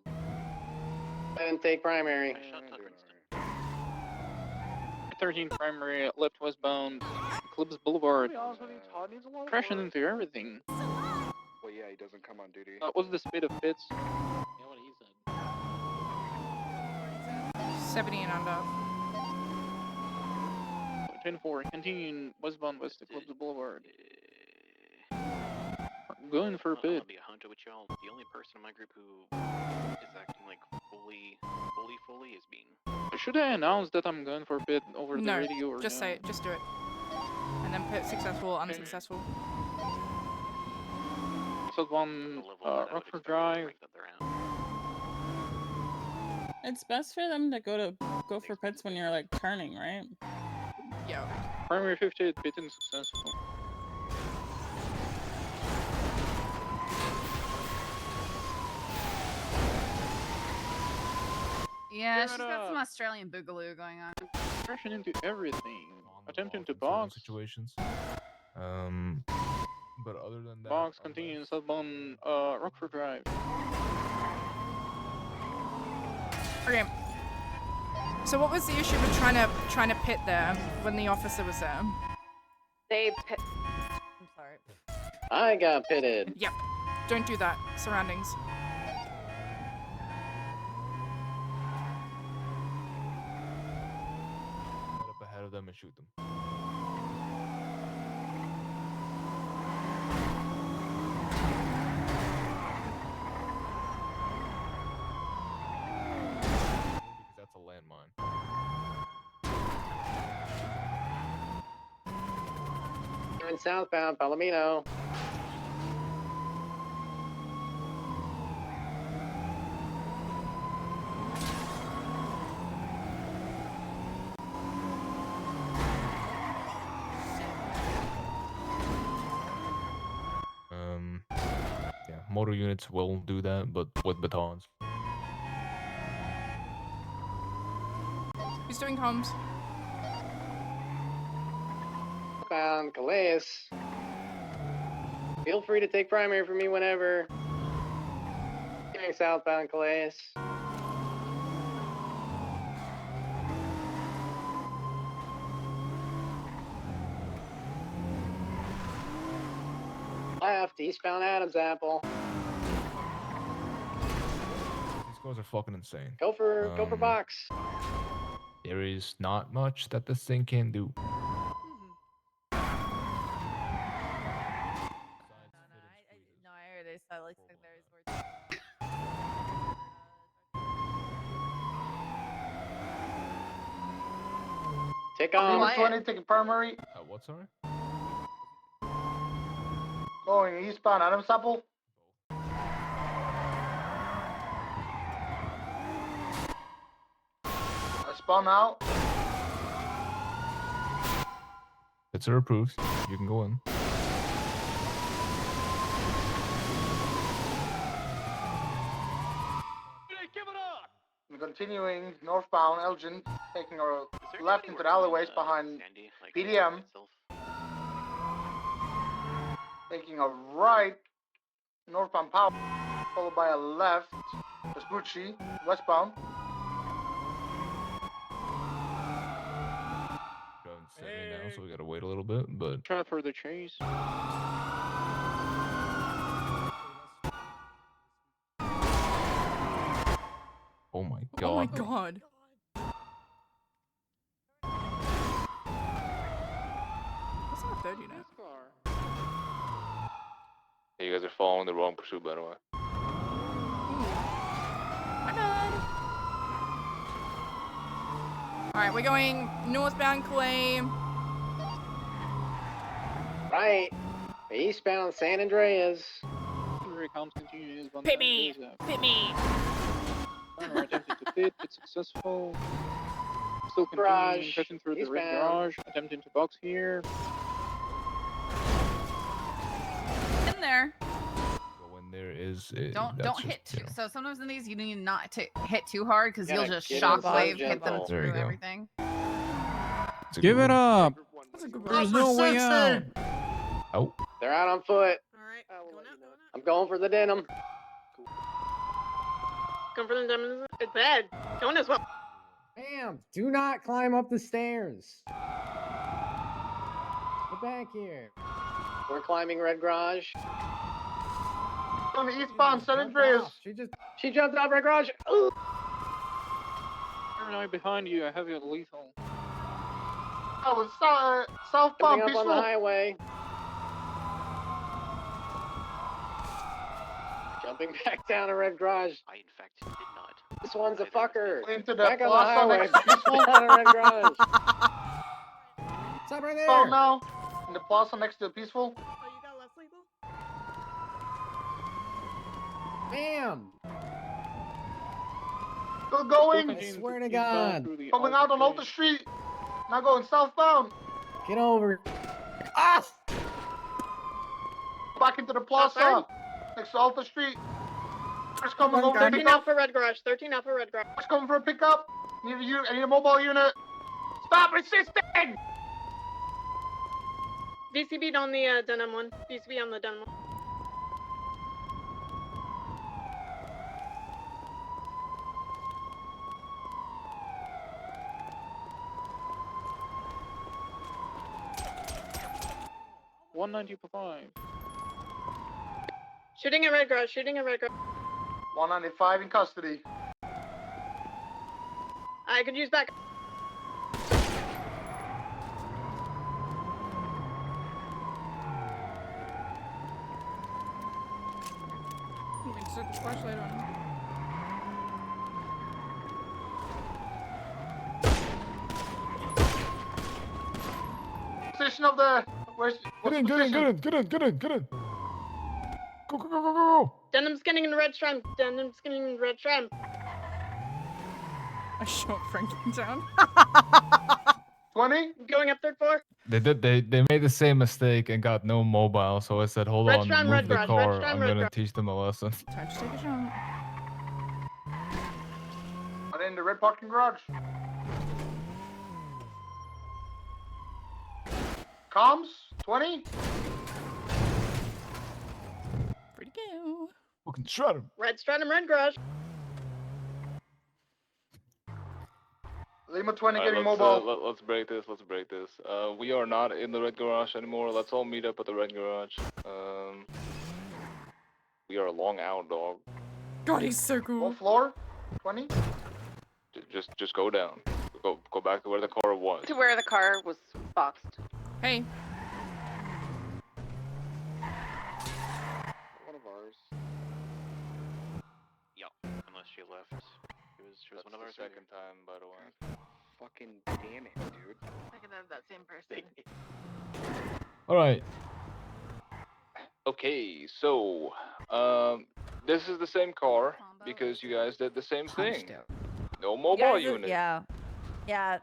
And take primary. 13 primary, left westbound, Eclipse Boulevard. Crashing into everything. Well, yeah, he doesn't come on duty. What's the speed of Pitts? Yeah, what he said. 70 and under. 10-4, continuing westbound West Eclipse Boulevard. Going for a bit. I'll be 100 with y'all. The only person in my group who is acting like fully is being. Should I announce that I'm going for a bit over the No, radio or just no? say it. Just do it. And then put successful, unsuccessful. So one Rockford Drive. It's best for them to go for pits when you're like turning, right? Yeah. Primary 58 bit unsuccessful. Yeah, she's got some Australian boogaloo going on. Crashing into everything. Attempting to box. Situations. But other than that, Box continuing southbound Rockford Drive. Okay. So what was the issue with trying to pit there when the officer was there? They pit. I'm sorry. I got pitted. Yep. Don't do that. Surroundings. Get up ahead of them and shoot them. Going southbound, Palomino. Yeah, motor units will do that, but with batons. He's doing comms. Southbound, Calais. Feel free to take primary for me whenever. Going southbound, Calais. Left, eastbound Adams Apple. These cars are fucking insane. Go for box. There is not much that this thing can do. No, I heard this. I like secondaries were. Take on. Lima 20 taking primary. What, sorry? Going eastbound Adams Apple. I spawn out. It's approved. You can go in. I'm continuing northbound Elgin, taking our left into the alleyways behind PDM. Taking a right northbound Power, followed by a left Vespucci, westbound. Driving 70 now, so we gotta wait a little bit, but Try for the chase. oh my god. Oh my god. That's not 30 now. Hey, you guys are following the wrong pursuit, by the way. Alright, we're going northbound Calais. Right. Eastbound San Andreas. Pit me! Pit me! Attempted to pit, it's successful. Still Garage, continuing, pressing through the red eastbound. garage, attempting to box here. In there. Go in there is Don't hit too. So sometimes in these you need not to hit too hard because you'll Gotta just get inside shockwave hit them gentle. There you through go. everything. Give it up. That's a good There's no way out. Oh. They're out on foot. Alright, going out. I'm going for the denim. Come for the diamonds. It's bad. Going as well. Bam! Do not climb up the stairs. Get back here. We're climbing red garage. On the eastbound San Andreas. She jumped off red garage. Ooh. Right behind you, I have you lethal. I was southbound Jumping up on the Peaceful. highway. Jumping back down a red garage. I in fact did not. This one's a fucker. Into the Back on the plaza highway. next to Peaceful. Down a red garage. Stop right there. Oh no. In the plaza next to Peaceful. Oh, you got less lethal? Bam! Still going. I swear to God. Coming out on Alta Street. Now going southbound. Get over. Ah! Back into the plaza. Next to Alta Street. First coming over to 13 pick up. Alpha Red Garage. 13 Alpha Red Garage. First coming for a pickup. I need a mobile unit. Stop resisting! VCB on the denim one. VCB on the denim one. $195. Shooting at Red Garage. Shooting at Red Garage. 195 in custody. I could use back. You can set the flashlight on. Position of the Where's Get in, get in, get in, get in, get in, get in. Go, go, go, go, go. Denim's getting in the red tram. Denim's getting in the red tram. I shot Franklin down. 20? Going up third floor. They did. They made the same mistake and got no mobile. So I said, "Hold Red on, Strand, move Red the Garage, Red car. Strand, I'm Red gonna Garage." teach them a lesson." Time to take a shot. I'm in the red parking garage. Comms? 20? Pretty go. Fucking shot him. Red Strand and Red Garage. Lima 20 Alright, getting let's, mobile. let's break this. Let's break this. We are not in the red garage anymore. Let's all meet up at the red garage. We are long out, dog. God, he's so cool. Full floor? 20? Just go down. Go back to where the car was. To where the car was boxed. Hey. One of ours. Yep. Unless she left. She was one of our second time, by the way. Fucking damn it, dude. I can have that same person. All right. Okay, so this is the same car because you guys did the same thing. No You mobile guys unit. Yeah. Yeah.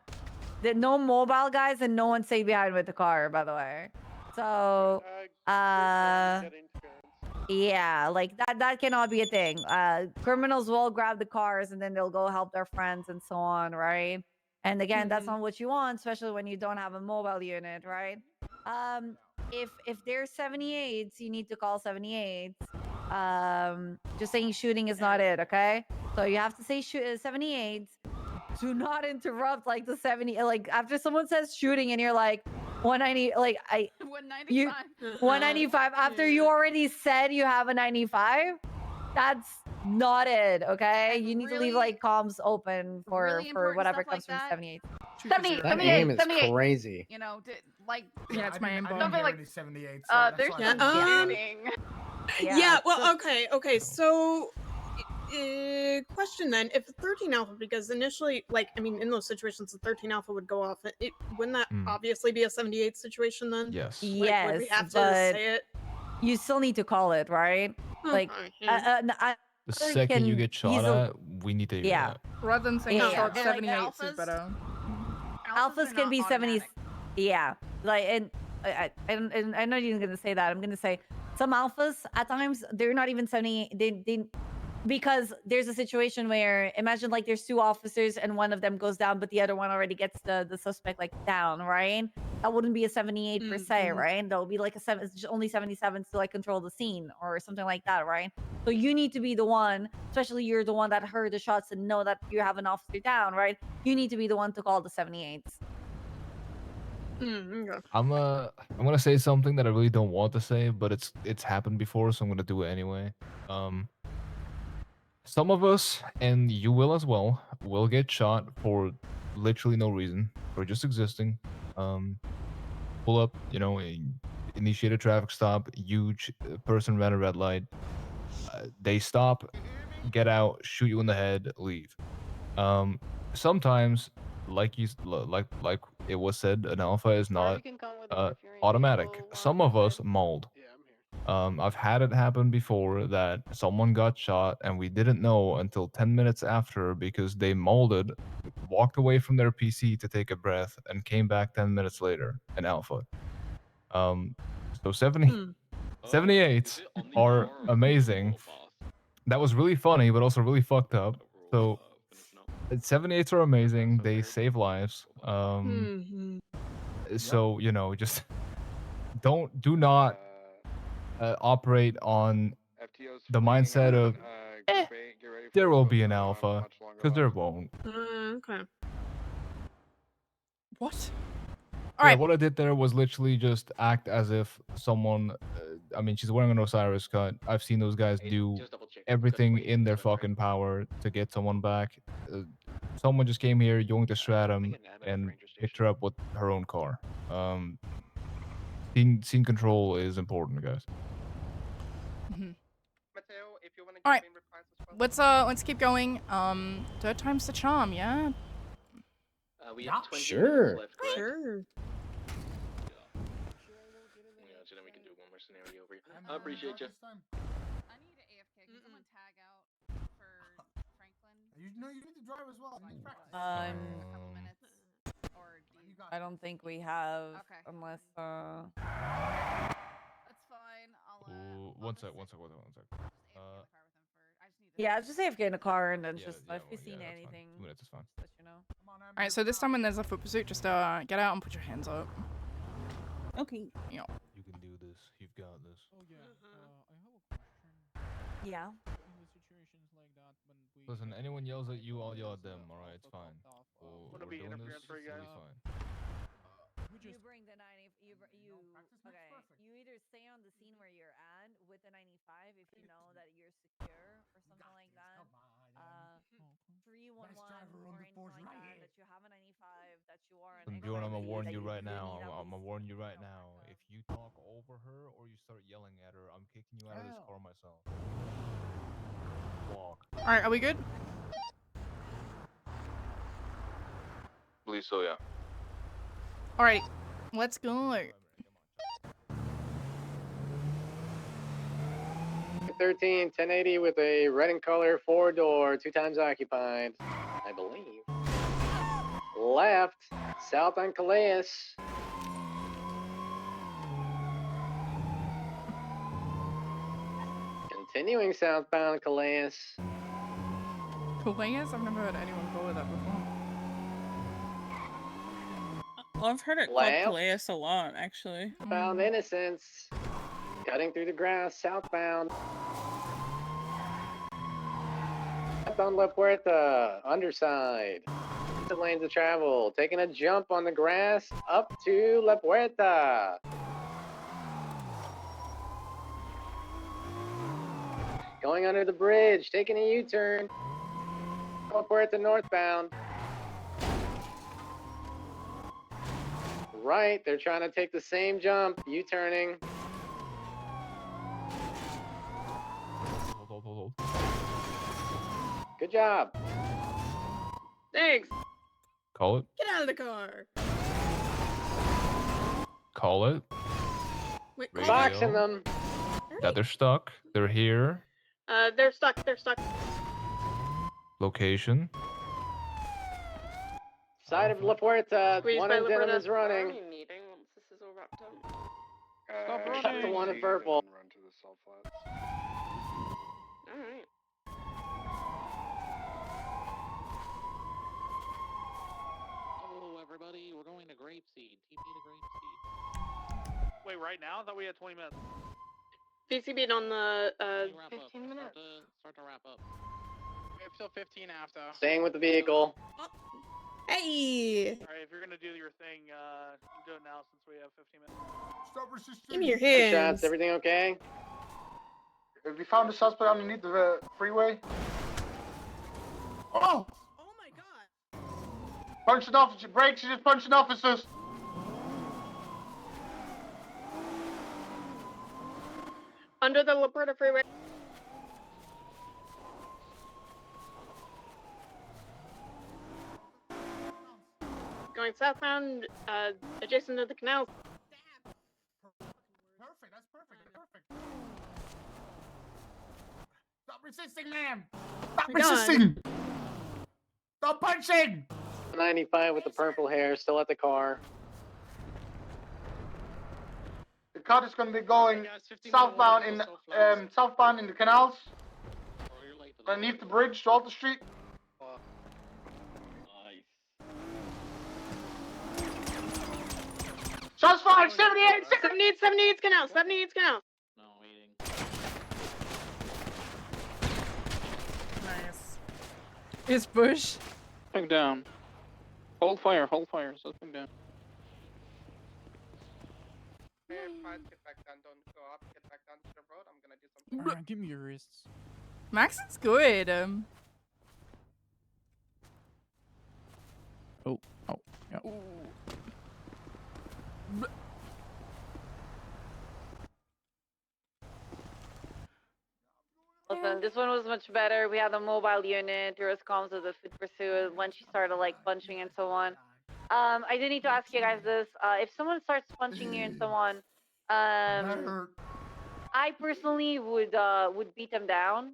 No mobile guys and no one stayed behind with the car, by the way. So, yeah, like that cannot be a thing. Criminals will grab the cars and then they'll go help their friends and so on, right? And again, that's not what you want, especially when you don't have a mobile unit, right? If there's 78s, you need to call 78s. Just saying shooting is not it, okay? So you have to say 78s. Do not interrupt like the 70. Like after someone says shooting and you're like 190, like 195 after you already said you have a 95. That's not it, okay? You need to leave like comms open for whatever comes from 78. 78, That 78, aim is 78. crazy. You know, like Yeah, it's my I inbox. didn't hear like- any 78. There's Yeah, some shooting. Yeah, well, okay, so question then, if 13 alpha, because initially, like, I mean, in those situations, the 13 alpha would go off. Wouldn't that obviously be a 78 situation then? Yes. Like, Yes, would we have to but say it? you still need to call it, right? Like, The second you get shot at, we need to hear yeah. that. Rather than saying Yeah. short And, 78s is better. Alphas can be 70s. Yeah, like, and I'm not even gonna say that. I'm gonna say some alphas at times they're not even 70. They because there's a situation where imagine like there's two officers and one of them goes down, but the other one already gets the suspect like down, right? That wouldn't be a 78 per se, right? That would be like only 77s to like control the scene or something like that, right? So you need to be the one, especially you're the one that heard the shots and know that you have an officer down, right? You need to be the one to call the 78s. Okay. I'm gonna say something that I really don't want to say, but it's happened before, so I'm gonna do it anyway. Some of us, and you will as well, will get shot for literally no reason, for just existing. Pull up, initiate a traffic stop. Huge person ran a red light. They stop, get out, shoot you in the head, leave. Sometimes, like it was said, an alpha is not automatic. Some of us mauled. I've had it happen before that someone got shot and we didn't know until 10 minutes after because they molded, walked away from their PC to take a breath, and came back 10 minutes later, an alpha. So 78s are amazing. That was really funny, but also really fucked up. So 78s are amazing. They save lives. So, just do not operate on the mindset of there will be an alpha, because there won't. Okay. What? Yeah, what I did there was literally just act as if someone. I mean, she's wearing an Osiris cut. I've seen those guys do everything in their fucking power to get someone back. Someone just came here, yoinked the stratum, and picked her up with her own car. Scene control is important, guys. All right, let's keep going. Third time's the charm, yeah. We have 20 Sure. minutes left, correct? Sure. scenario over here. I appreciate you. I need an AFK. Can someone tag out for Franklin? You need to drive as well. You need to practice. A couple minutes. Or do you... I don't think we have, Okay. unless That's fine. I'll One sec. yeah, just AFK in a car and then Yeah, just yeah, if you've yeah, seen that's fine. anything, 2 minutes is fine. just let you know. All right, so this time when there's a foot pursuit, just get out and put your hands up. Okay. Yeah. You can do this. You've got this. Oh yeah. I have a question. Yeah. In the situations like that, when we Listen, anyone yells at you, I'll yell at them. All right, it's fine. Wanna We're be doing this. interference for you It'll be guys? fine. You bring the 90. You okay? You either stay on the scene where you're at with the 95 if you know that you're secure or something like that. 311 or anything like that. That you have a 95. That you are an. And Bjorn, I'm gonna XYZ, warn that you right really now. need at I'm gonna least- warn you right now. If you talk over her or you start yelling at her, I'm kicking you out of this car myself. Walk. All right, are we good? Believe so, yeah. All right, let's go. 13, 1080 with a red in color, 4-door, 2 times occupied, I believe. Left, south on Calais. Continuing southbound Calais. Calais? I've never heard anyone call it that before. Well, I've heard it called Left. Calais a lot, actually. Found Innocence. Cutting through the grass, southbound. Left on La Puerta, underside. The lanes of travel, taking a jump on the grass, up to La Puerta. Going under the bridge, taking a U-turn. La Puerta northbound. Right, they're trying to take the same jump, U-turning. Hold. Good job. Thanks. Call it. Get out of the car. Call it. Wait, Radio. Boxing them. That they're stuck. They're here. They're stuck. They're stuck. Location. Side of La Puerta, Squeeze one by in La denim Puerta. is running. What are you needing once this is all wrapped up? Cut the one in purple. Run to the salt flats. Alright. Hello, everybody. We're going to Grapeseed. TP to Grapeseed. Wait, right now? I thought we had 20 minutes. PCB on the 15 minutes. Start to wrap up. We have till 15 after. Staying with the vehicle. Hey! Alright, if you're gonna do your thing, do it now since we have 15 minutes. Stop resisting. Give me your Good hands. shots, everything okay? We found the suspect underneath the freeway. Oh! Oh my god. Punching officer, brakes, just punching officers. Under the La Puerta freeway. Going southbound, adjacent to the canal. Perfect, that's perfect, that's perfect. Stop resisting, ma'am! Stop My God. resisting! Stop punching! 95 with the purple hair, still at the car. The car is going to be going southbound in the canals. Underneath the bridge to Alta Street. Shots fired! 78! 78 canal. 78 canal. No, waiting. Nice. Is Bush? Back down. Hold fire, something down. Get back down, don't go up, get back down to the road. I'm gonna do something. Alright, give me your wrists. Max is good. Oh, yeah. Listen, this one was much better. We had a mobile unit. There was comms of the food pursuit when she started like punching and so on. I did need to ask you guys this. If someone starts punching you and so on, I personally would beat them down.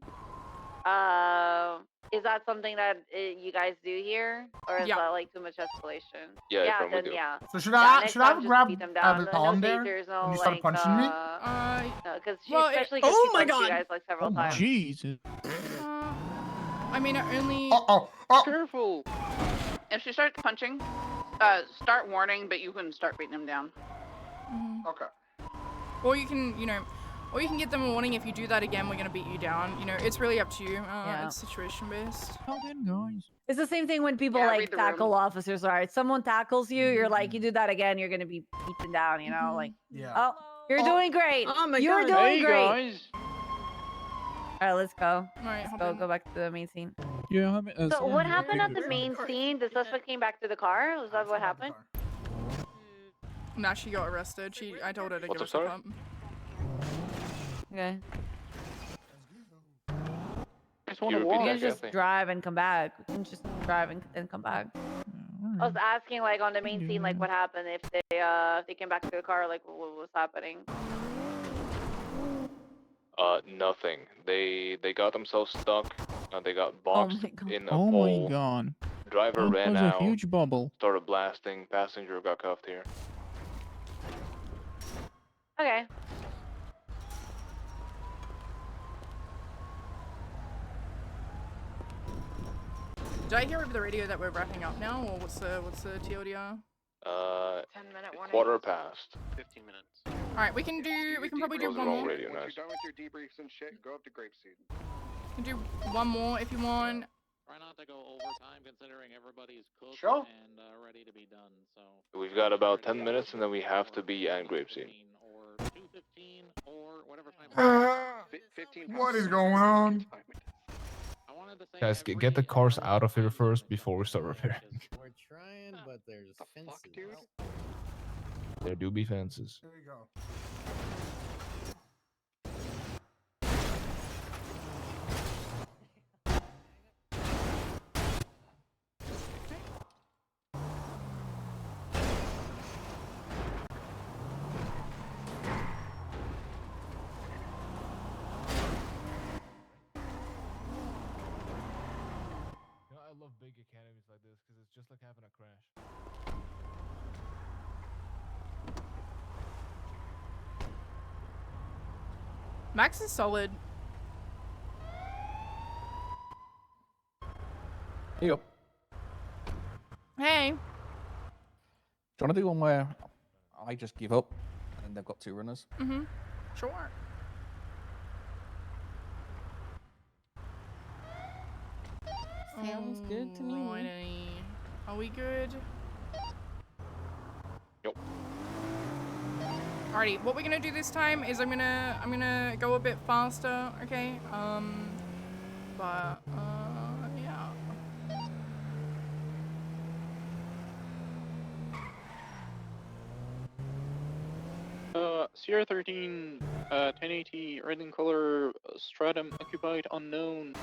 Is that something that you guys do here, or is that like too much escalation? Yeah, Yeah, from we then do. yeah. So should Yeah, I next should I time have just grabbed beat them down. the No palm there tasers, when no you started like punching me? no, because well, especially because Oh she my punched you God. guys like several Oh my. times. Jesus. I mean, it only. Oh. Careful. If she starts punching, start warning, but you can start beating him down. Okay. Or you can, or you can get them a warning. If you do that again, we're gonna beat you down. It's really up to you. Yeah. It's situation based. Guys. It's the same thing when people Yeah, like read the tackle room. officers. All right, someone tackles you, you're like, you do that again, you're gonna be beaten down. You know, like, Yeah. oh, you're doing great. Oh my You're God. doing Hey great. guys. All right, let's go. Alright, Let's go back to the main scene. Yeah, So what happened at the Where's the main car? scene? The suspect came back to the car. Was that what happened? Nah, she got arrested. I told her to What's give up, us a sorry? pump. Okay. Just Can want you to repeat You walk. that, can just Kathy? drive and come back. You can just drive and come back. I was asking like on the main scene, like what happened if they came back to the car, like what was happening? Nothing. They got themselves stuck. They got Oh boxed my God. in a Oh pole. my god. Driver That ran was a out. huge bubble. Started blasting. Passenger got cuffed here. Okay. Did I hear over the radio that we're wrapping up now, or what's the TLDR? 10-minute warning. Quarter past. 15 minutes. All right, we can probably do Close the one wrong more. radio, Once nice. you're done with your debriefs and shit, go up to Grapeseed. We can do one more if you want. Try not to go overtime, considering everybody's cooked Sure. and ready to be done. So We've got about 10 minutes and then we have to be at Grapeseed. or 2:15 or whatever time. 15. What is going on? I wanted to say Guys, get the cars out of here first before we start repairing. We're trying, but there's fences. There do be fences. Here we go. I love big academies like this because it's just like having a crash. Max is solid. Here you go. Hey. Do you want to do one where I just give up and they've got two runners? Sure. Sounds good to me. Alrighty. Are we good? Yep. Alrighty, what we're gonna do this time is I'm gonna go a bit faster, okay? Yeah. Sierra 13, 1080, red in color, stratum occupied unknown.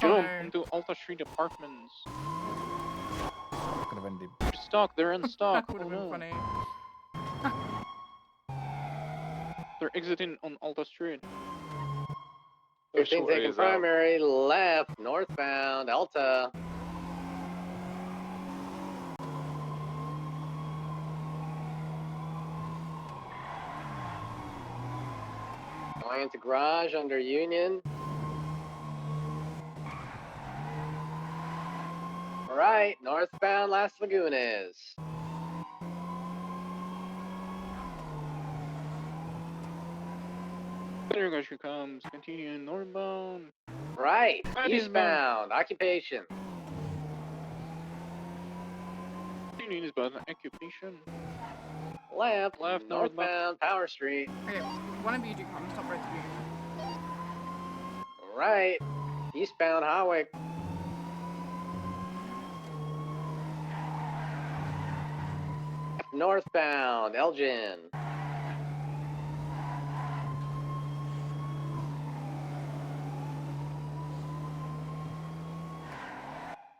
Jump Fire. into Alta Street Apartments. Could have ended. They're stuck, they're in stock. Would Oh have been no. funny. They're exiting on Alta Street. 15 Which way taking is out? primary, left, northbound, Alta. Going into garage under Union. All right, northbound Las Lagunas. There goes she comes, continuing northbound. Right, That is eastbound, occupation. Continuing is about an occupation. Left, Left, northbound, Power Street. Okay, one of you do come, stop both of you. All right, eastbound highway. Northbound, Elgin.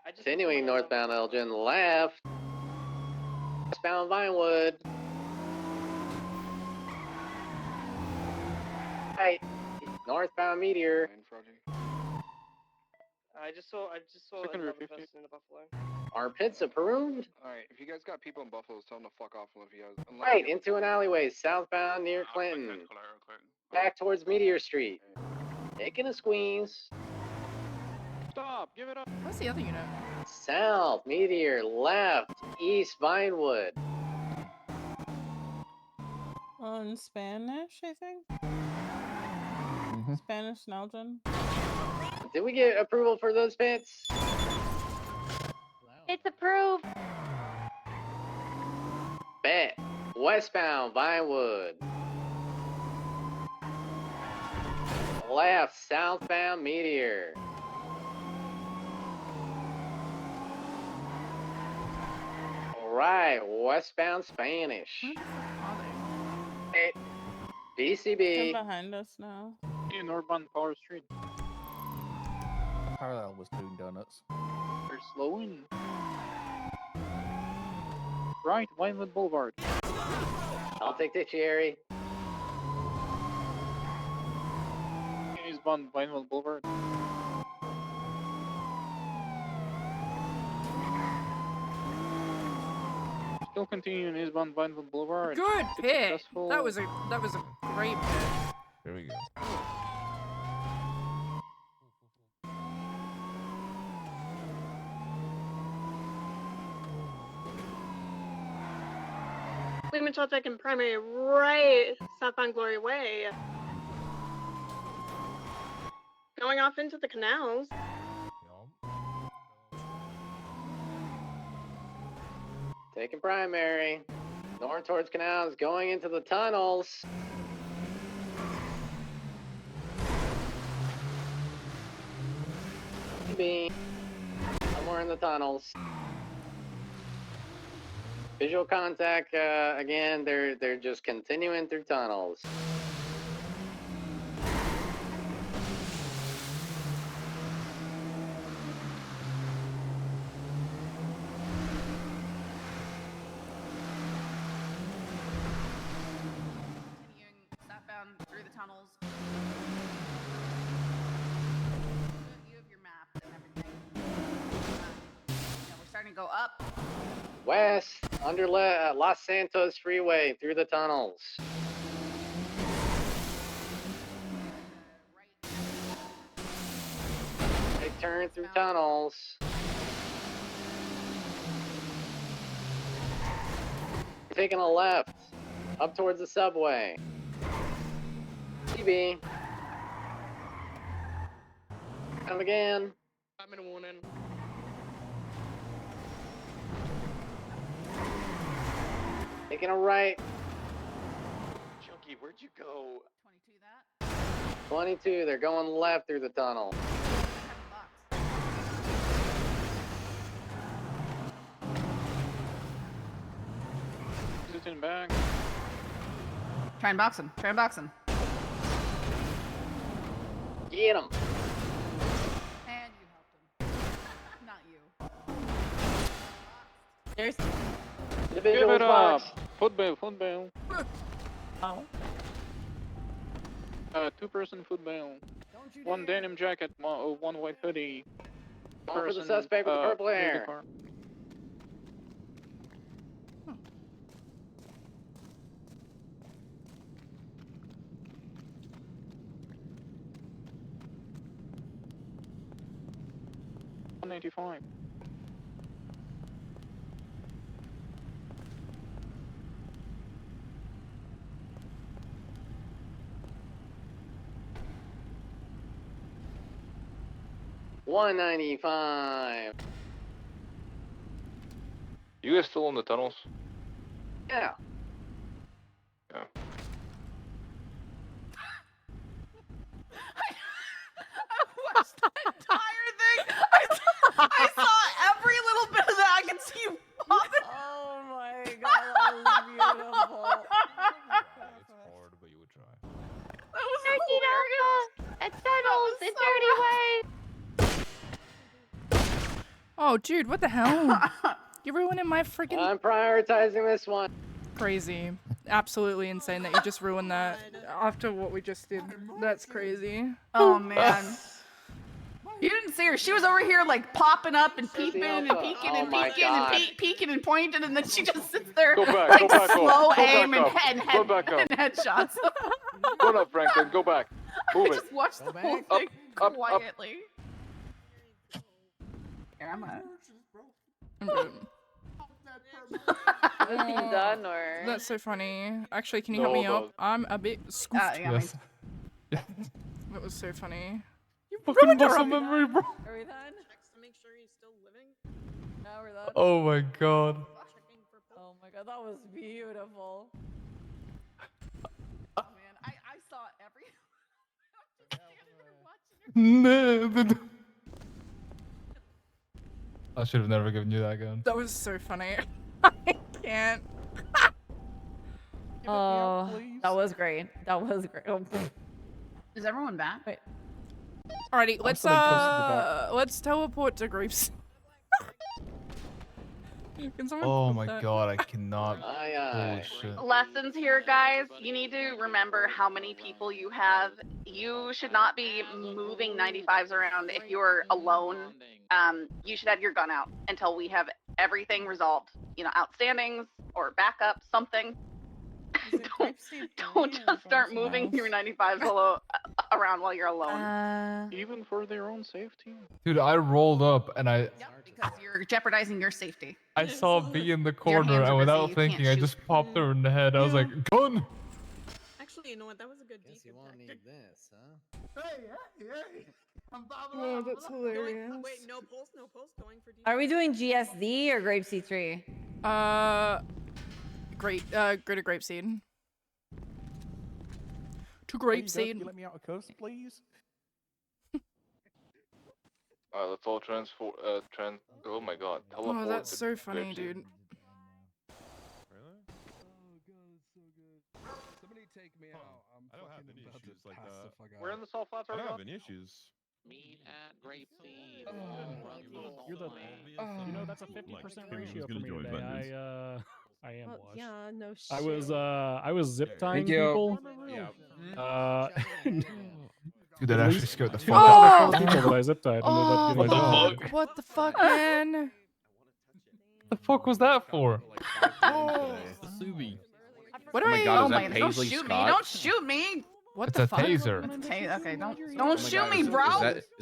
Continuing northbound Elgin, left. Westbound Vinewood. Northbound Meteor. I just saw another person in the Buffalo. Our pits approved. Alright, if you guys got people in Buffalo, tell them to fuck off if you guys. Right, into an alleyway, southbound near Clinton. Back towards Meteor Street. Taking a squeeze. Stop! Give it up! What's the other unit? South, Meteor, left, east, Vinewood. On Spanish, I think. Spanish Nalgin. Did we get approval for those pits? It's approved. Bet. Westbound, Vinewood. Left, southbound, Meteor. Right, westbound, Spanish. Hey, They're BCB. behind us now. In Northbound Power Street. Parallel was doing donuts. They're slowing. Right, Vinewood Boulevard. I'll take the cherry. Eastbound Vinewood Boulevard. Still continuing eastbound Vinewood Boulevard. Good It's pick. successful. That was a great pick. There we go. Lehman traffic and primary right southbound Glory Way. Going off into the canals. Taking primary. North towards canals, going into the tunnels. Maybe somewhere in the tunnels. Visual contact, again, they're just continuing through tunnels. Continuing southbound through the tunnels. Good view of your map and everything. We're starting to go up. West, under Los Santos Freeway, through the tunnels. Right turn through tunnels. Taking a left, up towards the subway. TB. Come again. I'm in a warning. Taking a right. Chunky, where'd you go? 22, they're going left through the tunnel. Sitting back. Try and box him. Try and box him. Get him. And you helped him. Not you. There's Give it up! Foot bail, foot bail. Oh. 2-person foot bail. One denim jacket, one white hoodie. Going for the suspect with the purple near the hair. car. $185. $195. You guys still in the tunnels? Yeah. Yeah. I watched the entire thing. I saw every little bit of that. I could see you popping. Oh my god, that was beautiful. It's hard, but you would try. That was Dirty Alpha! It's tunnels! It's dirty way! Oh, dude, what the hell? You're ruining my freaking I'm prioritizing this one. crazy. absolutely insane that you just ruined that after what we just did. That's crazy. Oh man. You didn't see her. She was over here like popping up and peeping and peeking and peeking and peeking and pointing, and then she just sits there Go back, like go back up, slow go aim back and up, go back up. and headshots. Go up, Franklin. Go back. Move I it. just watched the whole Up, thing up, quietly. Here, I'm gonna. I'm good. Is he done or? That's so funny. Actually, can you No, help me hold out? I'm a bit scooped. Yeah, Yes. That was so funny. You fucking muscle memory, bro. Are we done? To make sure he's still living. Now we're done. Oh my god. Oh my god, that was beautiful. Oh man, I saw every. No. I should have never given you that gun. That was so funny. I can't. Oh, that was great. That was great. Oh, Is everyone back? Wait. Alrighty, let's teleport to Graves. Can someone Oh put my that- god, I cannot. Holy shit. Lessons here, guys. You need to remember how many people you have. You should not be moving 95s around if you're alone. You should have your gun out until we have everything resolved. You know, outstandings or backup, something. don't just start moving your 95s around while you're alone. Even for their own safety. Dude, I rolled up and Because you're jeopardizing your safety. I saw B in the corner hands are and busy, without you can't thinking, I shoot. just popped her in the head. I was like, gun! Actually, you know what? That was a good Guess you deacon won't need tactic. this, huh? Hey! Oh, that's hilarious. Wait, no pulse, no pulse. Going for Are we doing GSD or Grape C3? Greater Grapeseed. To Grapeseed. You let me out of cuffs, please? Alright, let's all oh my god. Teleport Oh, that's to so funny, Grapeseed. dude. Somebody take me out. I don't have any issues like that. We're in the salt flats I already. don't have any issues. Meet at Grapeseed. You're the. You know that's a 50% ratio for me today. I am Well, blush. yeah, no shit. I was zip tying Thank you. people. Yeah. Dude, that At actually least scared the two fuck out of out the of four me. people that I zip tied ended up getting What a the job. fuck? What the fuck, man? What the fuck was that for? What do Oh my I? god, Oh is my that god! Don't Paisley shoot me! Scott? Don't shoot me! What It's the a fuck? taser. Okay, don't Oh my shoot god, me, is bro!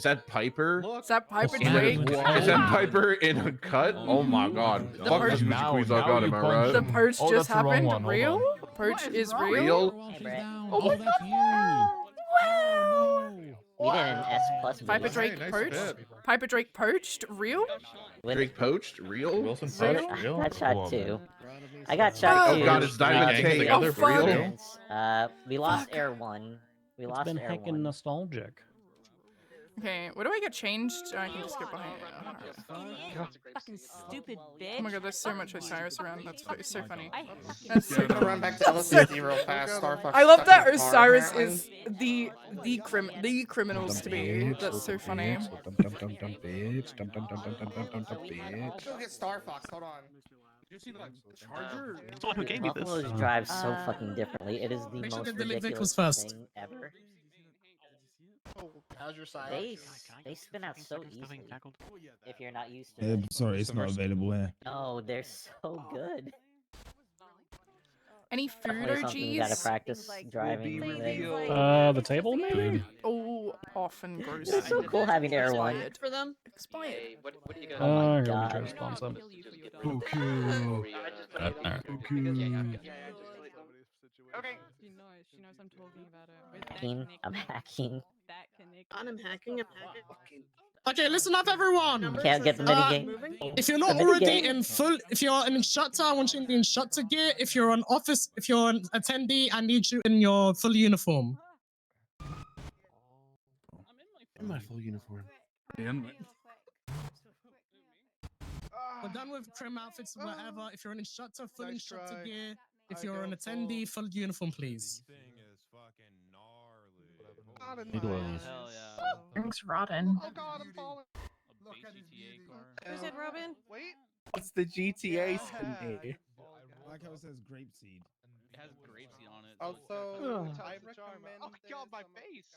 that Piper? Is that Piper Is Drake? that Piper in a cut? Oh my god. The Fuck purge- this Gucci Now- Queens I now got, you am I punch right? The him. purge Oh, just that's the wrong happened. one, hold Real? on. Purge What is is wrong? real. Real? Oh, that's you. We did an S plus. Piper Drake nice purged. fit. Piper Drake purged. Real? Drake poached? Real? Wilson Real? I got shot Whoa, too. man. I got shot Oh. too. Oh god, it's Diamond Uh, Tate. Oh, fuck. Real? We lost Air 1. We It's lost been Air heckin' 1. nostalgic. Okay, where do I get changed? I can just get behind it. Fucking stupid bitch. Oh my god, there's so much Osiris around. That's so funny. I That's so I'm gonna run back to LSD real fast. Starfox I love stuck that in the car, Osiris apparently. is the criminals to be. That's so funny. Let's go get Star Fox. Hold on. Did you see like the charger? Someone who gave me this. Buffaloes drive so fucking differently. It is the most ridiculous thing ever. How's your side? They spin out so easily if you're not used to it. Sorry, it's not available here. No, they're so good. Any food Definitely something you gotta OGs? practice driving. with. The table maybe. Oh, often gross. It's so cool having Air 1. Expired. For them. Expired. What are you Oh my Here we God. go. Spawn some. Okay. She knows I'm talking about it. Hacking. I'm hacking. I'm hacking. I'm hacking. Okay, listen up, everyone. Can't get the minigame. If you're not The already minigame. in full, if you're an instructor, I want you in the instructor gear. If you're an office, if you're an attendee, I need you in your full uniform. In my full uniform. We're done with trim outfits, whatever. If you're an instructor, full instructor gear. If you're an attendee, full uniform, please. Thanks, Rodden. Oh god, I'm falling. Who's it, Robin? Wait. It's the GTA skin. I like how it says grape seed. It has grapeseed on it. Also, I the jar, man. recommend. Oh god, my face.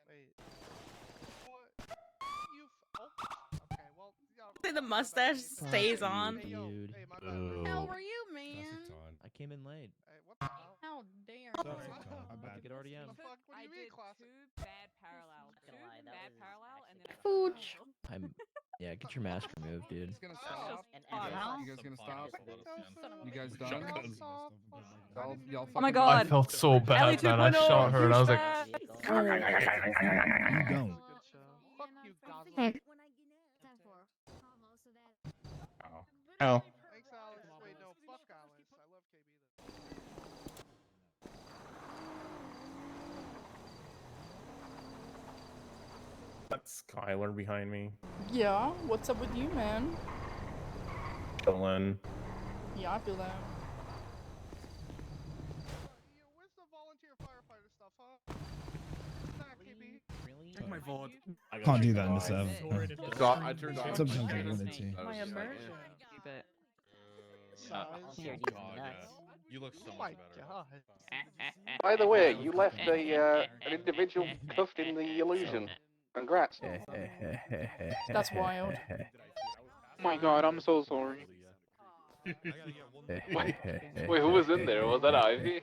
Wait. What? You. Okay. Well. Say the mustache stays on. Dude. How were you, man? I came in late. Hey, what the hell? How dare Sorry, I'm about to get RDM. What the fuck? What do you mean, classic? Bad parallel. Bad parallel, and then Pooch. I'm. Yeah, get your mask removed, dude. He's gonna stop. You guys gonna stop? You guys done? Oh my god. I felt so bad, man. I shot her and I was like, You don't. Fuck you, Goslin. Hey. oh. Thanks, Alex. Wait, no, fuck Alex. I love KB That's Skylar behind me. Yeah, what's up with you, man? Dylan. Yeah, I feel that. Where's the volunteer firefighter stuff, huh? KB. Really? Check my vote. Can't do that in the server. I turned off. Sometimes I wanted to. My immersion. Keep it. You look so Oh my much better. god. By the way, you left an individual cuffed in the illusion. Congrats. That's wild. Oh my god, I'm so sorry. Wait, who was in there? Was that Ivy?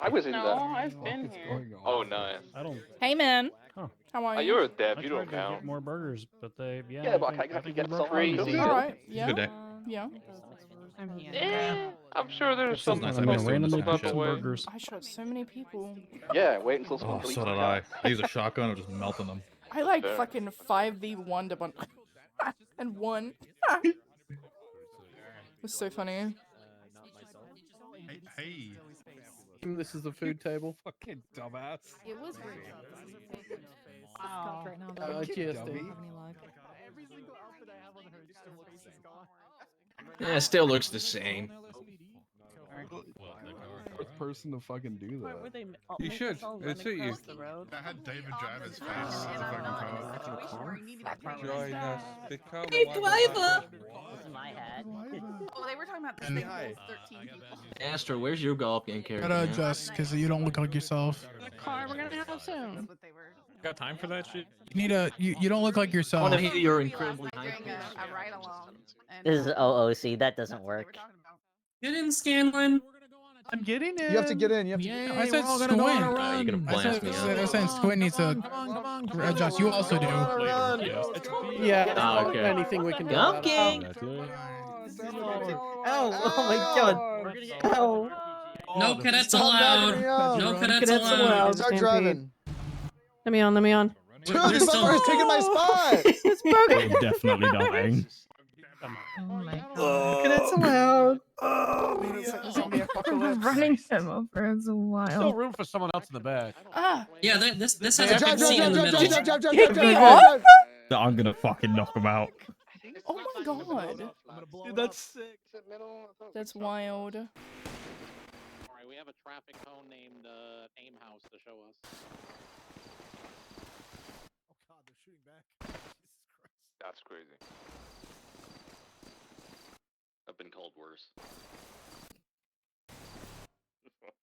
I was in No, there. I've been here. Oh, nice. I don't. Hey, man. Huh. How are Oh, you? you're a dev. I You tried don't to count. get more burgers, but they. Yeah. Yeah, but I think- can't think get you broke some crazy. crazy. Alright, yeah. Good day. Yeah. I'm sure there's some nice. I'm I gonna missed randomly doing this put some shit. burgers. I shot so many people. Yeah, wait until Oh, someone deletes so the did I. chat. I use a shotgun. I'm just melting them. I like Fair. fucking 5v1 to and won. It was so funny. Hey. This is the food table. Fucking dumbass. It was great. Wow. Right now, Every single outfit I have on her still looks the same. Yeah, it still looks the same. First person to fucking do Why that. were they? You make should. us all It's run you. across the road? That had David Driver's face in the fucking car. Join us. Hey, Cliva! This is my hat. Oh, they were talking about this And- thing that holds 13 people. Astro, where's your golf game character? Gotta man? adjust because you don't look like yourself. The car we're gonna have soon. That's what they were. Got time for that shit? You need a. You don't look like I yourself. want to hear your We last incredibly night high doing a ride along. and, This is OOC. That doesn't that's what they were work. talking about. Get in, Scanlan. I'm getting in. You have to get in. Yeah, I said we're all gonna go on a squint. run. you're gonna blast me out. I said squint needs to adjust. You also do. Yeah. Oh, okay. Anything we can do. Gump King! Oh my god. Ow. No cadets allowed. No cadets allowed. Start driving. Let me on. Let me on. Dude, this is taking my spot. It's broken. We're definitely dying. Cadets allowed. I'm running him over as a Still while. room for someone else in the back. Ah, Yeah, this has Drive, a drive, seat in the drive, middle. drive, drive, drive, Kick drive, me drive, off? drive. I'm gonna fucking knock him out. oh my god. Dude, that's sick. That's wild. Alright, we have a traffic cone named Aim House to show us. Oh god, they're shooting back. Jesus Christ. That's crazy. I've been called worse.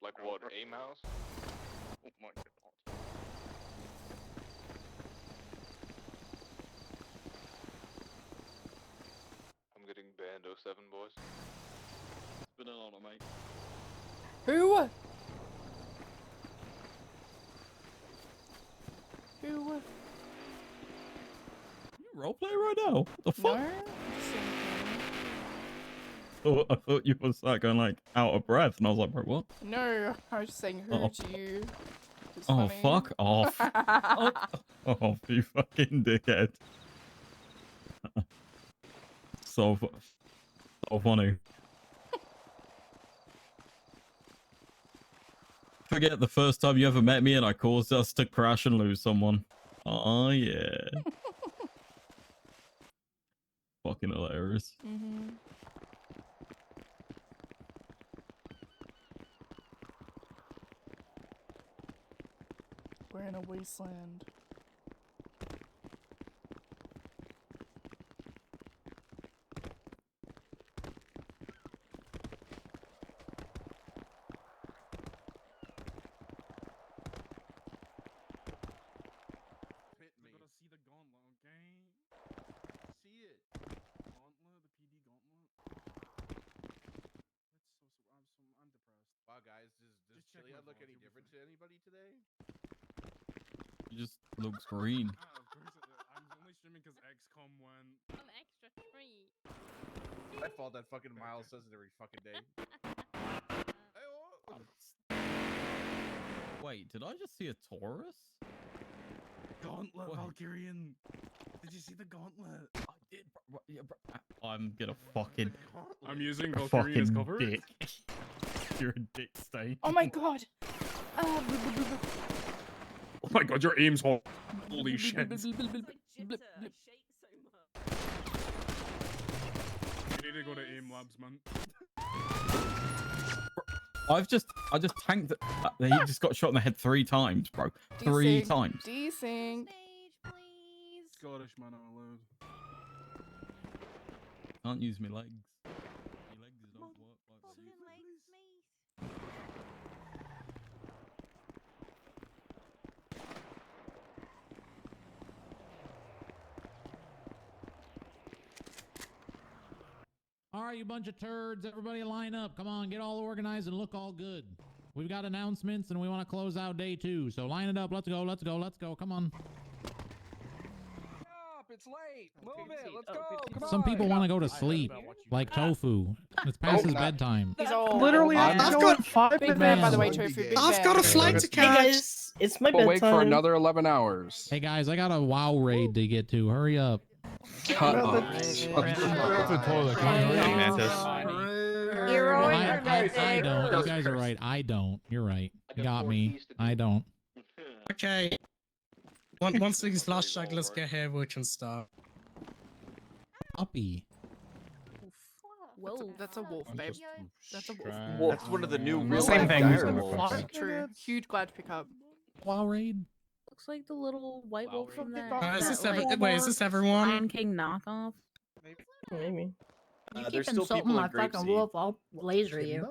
Like what? Aim house? Oh my god. I'm getting banned 07, boys. It's been an honor, mate. Who? Who? You roleplay right now? What the fuck? No? Oh, I thought you was like going like out of breath, and I was like, bro, what? No, I was just saying who Oh. to you. It's Oh, funny. fuck off. Oh, you fucking dickhead. So funny. Forget the first time you ever met me and I caused us to crash and lose someone. Oh, yeah. Fucking hilarious. Mm-hmm. We're in a wasteland. Chili look any different to anybody today? It just looks green. Of course, I'm only streaming because XCOM went. I'm extra free. My fault that fucking Miles says it every fucking day. Wait, did I just see a Taurus? Gauntlet What? Valkyrian. Did you see the gauntlet? I did, bro. Yeah, bro. I'm gonna fucking. I'm using a Valkyrian as fucking cover. dick. You're a dick stain. Oh my god. Oh my god, your aim's holy shit. You need to go to aim labs, man. I just tanked. He just got shot in the head 3 times, bro. 3 times. Desync. Scottish man out loud. Can't use my legs. My legs don't work like they used to. All right, you bunch of turds, everybody line up. Come on, get all organized and look all good. We've got announcements and we want to close out day 2. So line it up. Let's go, let's go, let's go. Come on. It's late. Move it. Let's go. Come Some people want to go to sleep, like Tofu. It's past his bedtime. He's all Literally, I've got 5 big man, by the way, Tofu. Big I've man. got a flight to catch. Hey guys, it's my bedtime. Awake for another 11 hours. Hey guys, I got a WoW raid to get to. Hurry up. Cut up. Hero I and don't. You guys are right. I don't. You're right. You got me. I don't. Okay. Once these last stragglers get here, we can start. Puppy. Whoa, that's a wolf, babe. That's a wolf. That's one of the new real Same life thing. direwolves. True. Huge glad to pick up. WoW raid. Looks like the little white wolf from that. Is this that, wait, is this everyone? Lion King knockoff? Maybe. You There's keep still insulting people my in fucking Grapeseed. wolf, I'll laser you.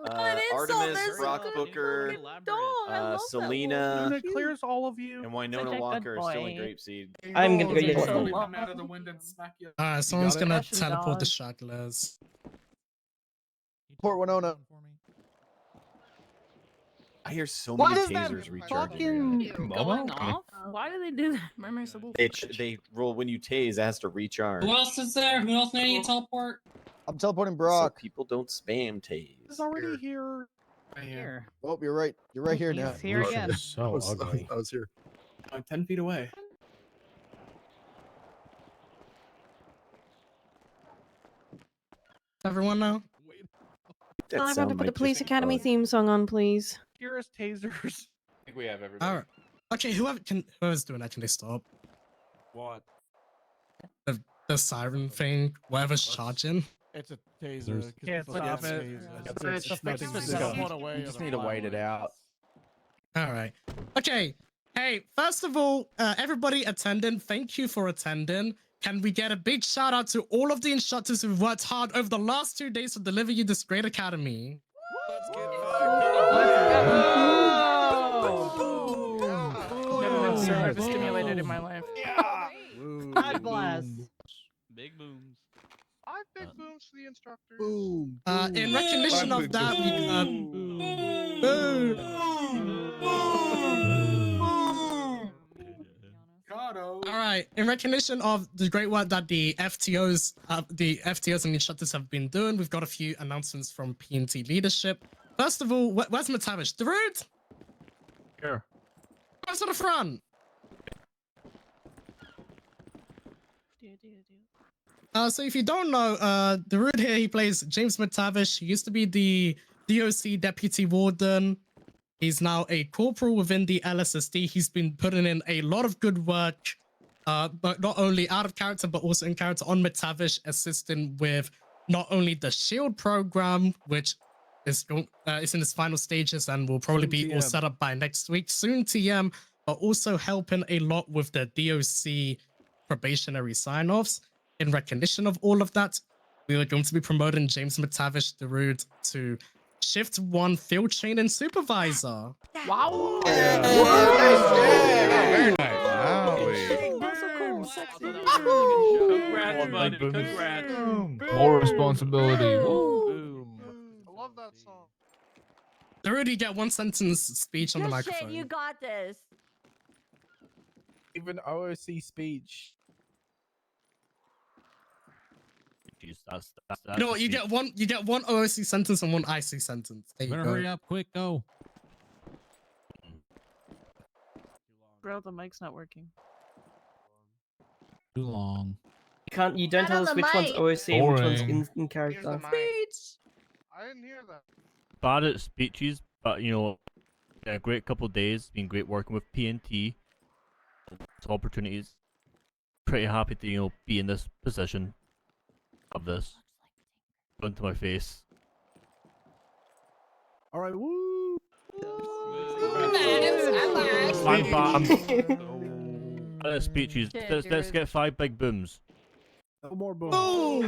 Artemis, Brock Booker, Selena, It clears all of you, and Winona Such a good Walker are still in boy. Grapeseed. I'm gonna go He's get so it. long. Out of the wind and smack you. Someone's gonna Russian teleport the dog. stragglers. Port Winona. I hear so What many is that tasers recharging. Going off? Why do they do that? They roll when you tase, it has to recharge. Who else is there? Who else need to teleport? I'm teleporting Brock. So people don't spam tase. He's already here. Here. Oh, you're right. You're right here now. He's here again. So ugly. I was here. I'm 10 feet away. Everyone now? I'm going to put the Police Academy theme song on, please. Here's tasers. I think we have everybody. Alright. Okay, whoever's doing that, can they stop? What? The siren thing, whatever's charging. It's a taser. Can't stop it. You just need to wait it out. Alright. Okay. Hey, first of all, everybody attending, thank you for attending. Can we get a big shout out to all of the instructors who've worked hard over the last 2 days to deliver you this great academy? Never been so overstimulated in my life. God bless. Big booms. 5 big booms to the instructors. Boom. In recognition of that, all right. In recognition of the great work that the FTOs and the instructors have been doing, we've got a few announcements from P&T leadership. First of all, where's Matavish? Darude? Here. Come to the front. So if you don't know, Darude here, he plays James McTavish. He used to be the DOC Deputy Warden. He's now a corporal within the LSSD. He's been putting in a lot of good work, but not only out of character, but also in character on McTavish, assisting with not only the SHIELD program, which is in its final stages and will probably be all set up by next week, soon TM, but also helping a lot with the DOC probationary sign-offs. In recognition of all of that, we are going to be promoting James McTavish Darude to Shift 1 Field Training Supervisor. Wow. Very nice. Congrats. More responsibility. Woo. I love that song. Darude, you get 1 sentence speech on the Good microphone. shit, you got this. Even OOC speech. Jeez, that's You know what? You get one OOC sentence and 1 IC sentence. There you Better go. hurry up, quick, go. Bro, the mic's not working. Too long. You don't tell us which one's OOC and which one's in character. Speech. I didn't hear that. bad at speeches, but you know, a great couple of days. Been great working with PNT. Opportunities. Pretty happy to be in this position. Of this. Going to my face. All right, woo. I'm bad at speeches. Let's get 5 big booms. No more boom. Boom,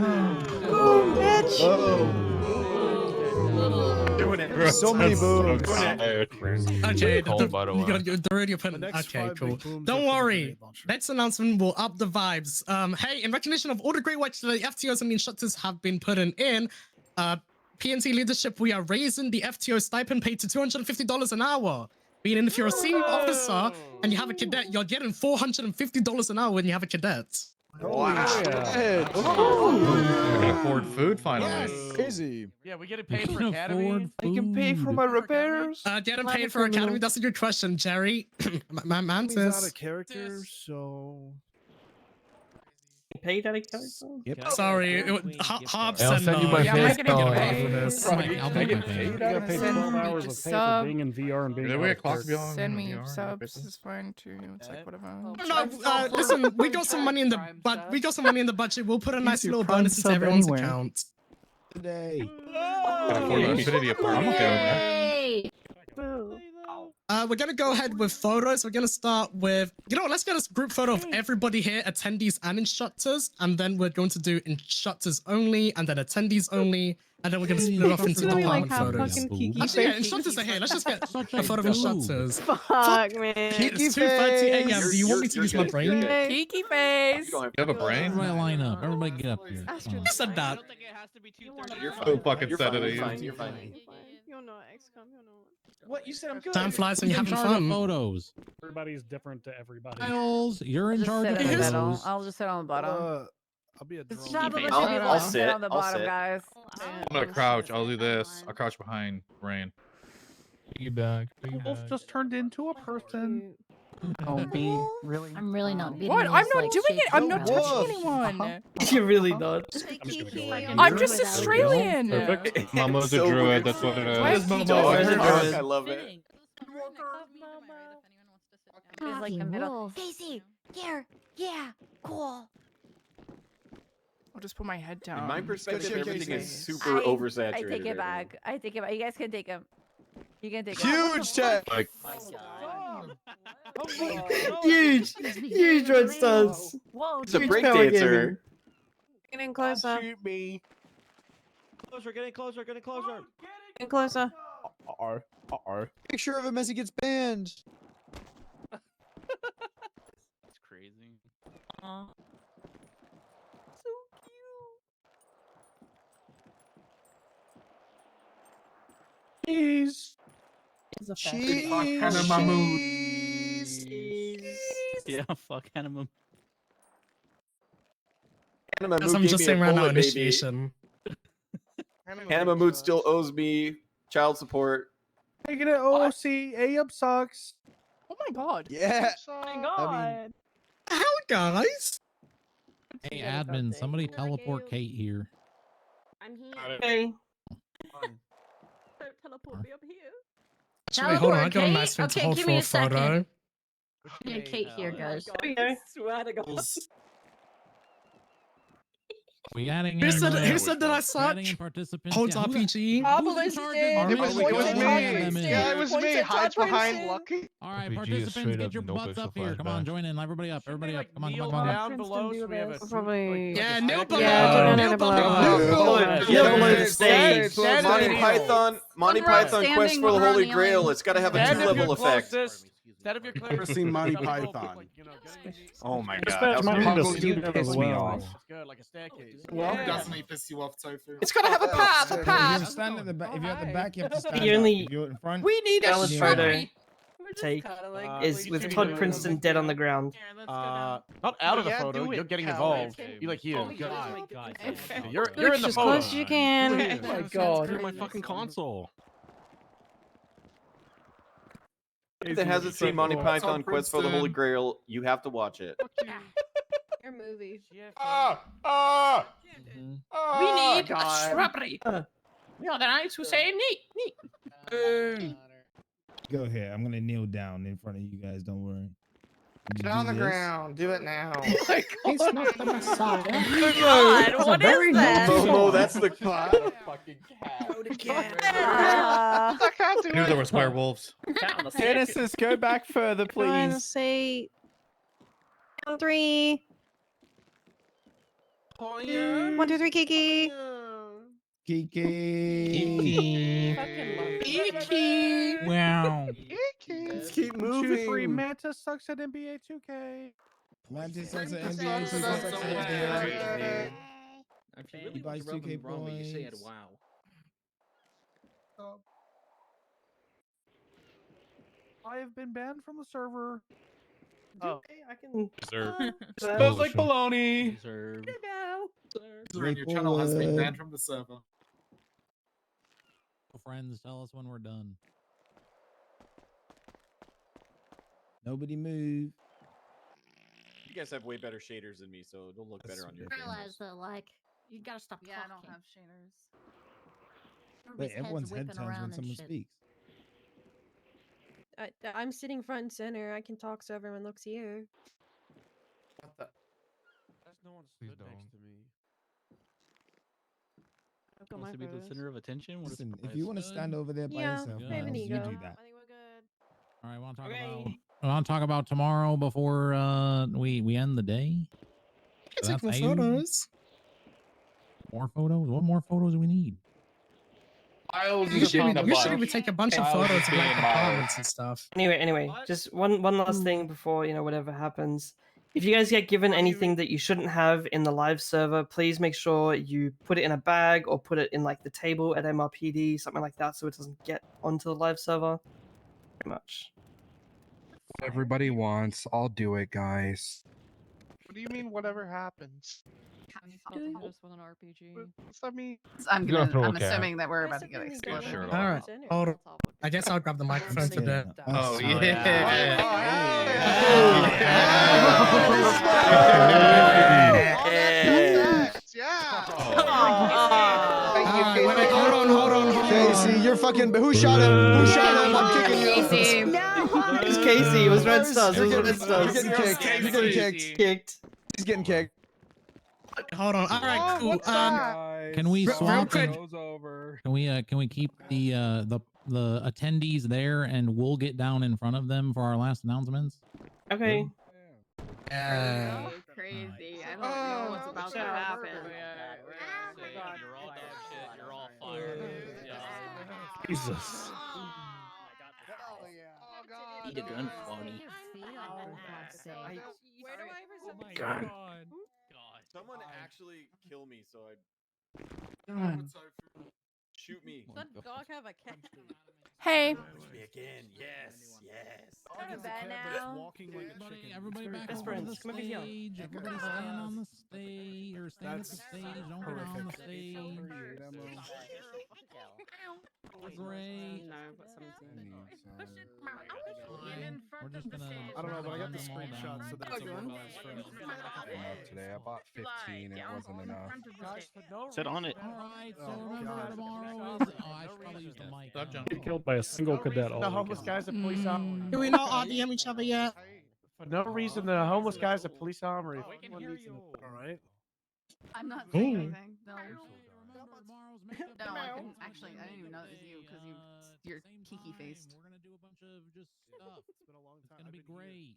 bitch. Doing it. So many booms. Okay, Call, by the way. the radio pen. Okay, cool. Don't worry. Next announcement will up the vibes. Hey, in recognition of all the great work that the FTOs and the instructors have been putting in, PNT leadership, we are raising the FTO stipend pay to $250 an hour. Meaning if you're a senior officer and you have a cadet, you're getting $450 an hour when you have a cadet. Wow. Yeah. Oh. We can afford food finally. Yes. Crazy. Yeah, we get paid for academy. I can pay for my repairs. Getting paid for academy? That's a good question, Jerry. He's out Mantis. of character, so. Paid out of character? Yep. Sorry, Harp I'll said send you no. my Yeah, face I'm not gonna card. get paid for this. I'll make my pay. You gotta pay 12 hours of pay for being in VR and being Did we get clocked beyond Send me VR? subs is fine too. It's like whatever. No, listen, we got some money in the budget. We'll put a nice little bonus into everyone's account. Today. Can afford an Infinity apartment. I'm okay with that. We're gonna go ahead with photos. We're gonna start with, let's get a group photo of everybody here, attendees and instructors, and then we're going to do instructors only, and then attendees only, and then we're gonna split off into department photos. Actually, yeah, instructors are here. Let's just get a photo of instructors. Fuck, man. It's 2:30 a.m. Do you want me to use my brain? Kiki face. You have a brain? Everybody line up. Everybody get up here. Who said that? You're fine. Fucking said it. You're fine. You're not XCOM, you're not. What? You said I'm good. Time flies when you're having Charge of fun. photos. Everybody's different to everybody. Miles, you're in charge of photos. I'll just sit on the bottom. I'll be a Just drone. have a bunch I'll- of people I'll sit sit, on the I'll bottom, sit. guys. I'm gonna crouch. I'll do this. I'll crouch behind Rain. Piggyback. Wolf just turned into a person. Oh, me? Really? I'm really not beating What? these, I'm not like, doing it. shapes I'm of not the world. touching anyone. You're really not. I'm just Australian. Perfect. Mama's a So druid. weird. That's what it is. What? I love it. It's like the middle. Casey, here, yeah, cool. I'll just put my head down. In my perspective, Good everything shit, is Casey. super oversaturated. I take it right now. back. I take it back. You guys can take him. You can take him. Huge check. Like, Huge red stars. Whoa, It's a Huge break power dancer. gaming. Getting closer. Shoot me. Closer, getting closer, getting closer. Getting closer. Picture of him as he gets banned. That's crazy. Cheese. cheese. Yeah, fuck Hanema. Anima As Mood I'm gave just me a saying right now, bullet, baby. initiation. Anima Mood still owes me child support. Taking it OOC. A-up sucks. Oh my god. Yeah. Oh my god. How, guys? Hey, admin, somebody teleport Kate here. I'm here. Okay. Don't teleport me up here. Actually, hold on. I got a nice thing to Okay, hold give for me a a second. photo. Yeah, Kate here, guys. There we go. Swear to God. We adding Who in, said that I we're adding in suck? participants. Holds Yeah, who's- RPG. Who's in charge of It was making me. them in? Yeah, it was me. Hides behind Lucky. All right, RPG is participants, straight get up your no butts up pixel here. Come on, flashback. join in. Everybody up. Everybody up. Come on, come on, kneel come on. down below so we have a Probably. Yeah, kneel below. Yeah, kneel kneel below. below. Yeah, below the stage. Monty Python One row Python Quest standing, for the one row Holy kneeling. Grail. It's got to have a Stand if two-level you're effect. closest. Instead of your Never seen Monty Some people, Python. like, you know, getting in the- Oh my Dispatch god. my Pungo, people, you do piss as me well. off. It's good, like a staircase. Well, Yeah. doesn't he piss you off, Tofu? It's gonna have a path. A If path. you stand at the back, if you're at the back, you have to stand The up. only If you're in front, We need a valid photo shrubbery. take is you with can Todd do it. Princeton dead on the ground. Not out of the Yeah, photo. do it, You're getting coward. involved. You like here. Oh, You're God. in the As photo. close as you can. Oh my god. Screw my fucking console. If it hasn't seen Monty Python Quest for the Holy Grail, you have to watch it. Your movie. We need a shrubbery. You're the nice who say neat. go ahead. I'm gonna kneel down in front of you guys. Don't worry. Get on the ground. Do it now. It's not the Messiah. God, what is that? Momo, that's the Fucking cat. I knew there was werewolves. Genesis, go back further, Go ahead and please. say count 3. 1, 2, 3, Kiki. Kiki. Kiki. Wow. Let's keep 1, 2, 3. moving. Mantis sucks at NBA 2K. Mantis sucks at NBA. Sucks at NBA. If you He really buys want to rub 2K them wrong, you say it. points. Wow. I have been banned from the server. Oh, I can. Smells like baloney. Deserve. Your channel has been banned from the server. Friends, tell us when we're done. Nobody move. You guys have way better shaders than me, so it'll look better on your Realize that, like, you gotta stop talking. I don't have shaders. Wait, Everybody's everyone's head whipping turns around when and someone shit. speaks. I'm sitting front and center. I can talk so everyone looks here. What the? There's no one Please stood next to me. I've got Wants my to be the photos. center of attention. What a Listen, if surprise. you want to stand over there by Yeah, yourself, I have an Miles, you ego. do that. I think we're good. All right, want to talk about? I want to talk about tomorrow before we end the day. I can So take more that's how you- photos. More photos. What more photos do we need? Usually we take a bunch of photos of like apartments and stuff. Anyway, just one last thing before, whatever happens. If you guys get given anything that you shouldn't have in the live server, please make sure you put it in a bag or put it in like the table at MRPD, something like that, so it doesn't get onto the live server. Pretty much. Everybody wants. I'll do it, guys. What do you mean, whatever happens? Just with an RPG. What's that mean? I'm You're gonna throw a I'm cat. assuming that we're about to get exploded. Sure. All right, hold on. I guess I'll grab the microphone for that. Oh, Wait, hold on. Casey, you're fucking. Who shot him? Who shot him? I'm kicking you. Casey. It was Casey. It was Red Stars. It was Red Stars. You're getting kicked. You're getting kicked. Kicked. He's getting kicked. Hold on. All right, cool. Can we Real swap? quick. Can we keep the attendees there and we'll get down in front of them for our last announcements? Okay. Crazy. I don't know what's about to happen. You're all dog shit. You're all fired. Jesus. Eat a gun, Foggy. Where do I ever God. Someone actually kill me, so I. God. Shoot me. Does that dog have a cat? Hey. Me again. Yes. Go to bed now. Everybody back Best over to friends, the come over here. stage. Everybody stand on the stage or stand at the stage. Don't get on the stage. Great. We're just gonna. I don't know, but I got the run them all screenshot down. so that's today. I bought 15 and it wasn't enough. Sit on it. All right, so remember tomorrow is. Oh, I should probably use the mic. Get killed by a single cadet. The homeless guy's a police armory. Do we not RDM each other yet? For no reason, the homeless guy's a police armory. All right. I'm not saying anything. No. Remember tomorrow's No, I couldn't. Actually, I didn't even know it was you because you're kiki faced. We're gonna do a bunch of just stuff. It's been a long time. It's gonna be great.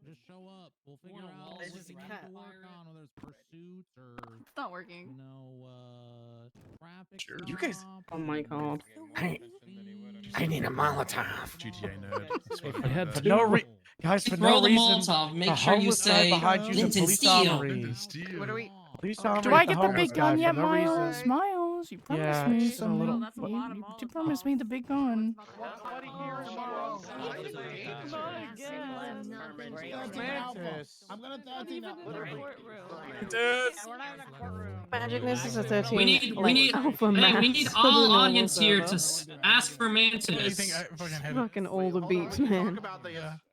Just show up. We'll figure out what we need to work on, whether it's pursuits or It's not working. traffic. You guys. stop Oh my or god. fees. I need a Molotov. GTA nerd. That's Hey, what I had for to no do. guys, for Throw no the reason. Molotov. Make a sure you homeless guy say behind you's a Linden police Steel. armory. What are we? Police Do armory I at get the homeless big gun guy yet, for no Miles? reason. Miles, you promised Yeah, me just a little. something. You promised me the big gun. I'm gonna 13 up. Magicness is a 13. We need alpha hey, max we need for the all normal audience here to server. ask for Mantis. Fucking all the beats, man.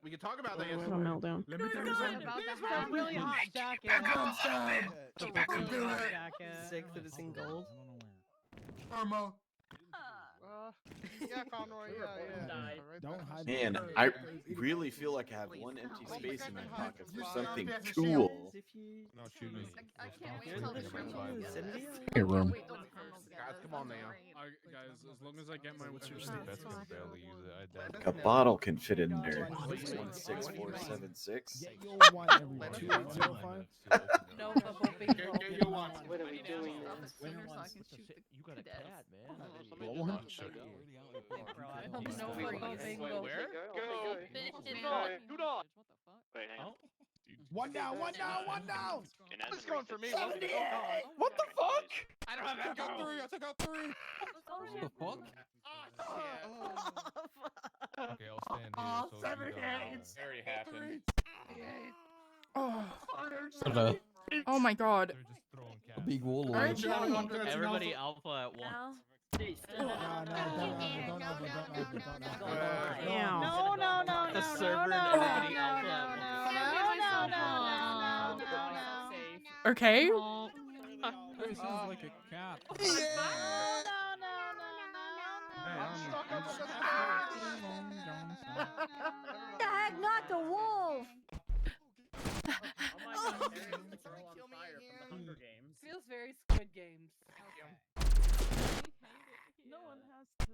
We can talk about this. What a meltdown. Let me tell you something. Really hot jacket. Sick citizen gold. Irma. Yeah, Conroy, Don't hide. Man, I really feel like I have one empty space in my pockets for something cool. No, shoot me. I can't wait till the shrimp Hey, room. Guys, come on now. Guys, as long as I get my what's your That's gonna barely use it. I doubt A bottle can fit in there. 16476. Get your one every 2805. No, but bingo. What are we doing now? You got a cat, man. No free bingo. Wait, hang on. One down, one down, one down. It's going for me. What the fuck? I don't have I took out 3. I took out 3. What the fuck? Okay, I'll stand here. So you Already happened. Oh my god. They're just throwing cats. Big wall. Everybody alpha at once. No. The server and everybody alpha at once. Okay. This is like a cat. The heck, not the wolf. Feels very Squid Games. No one has to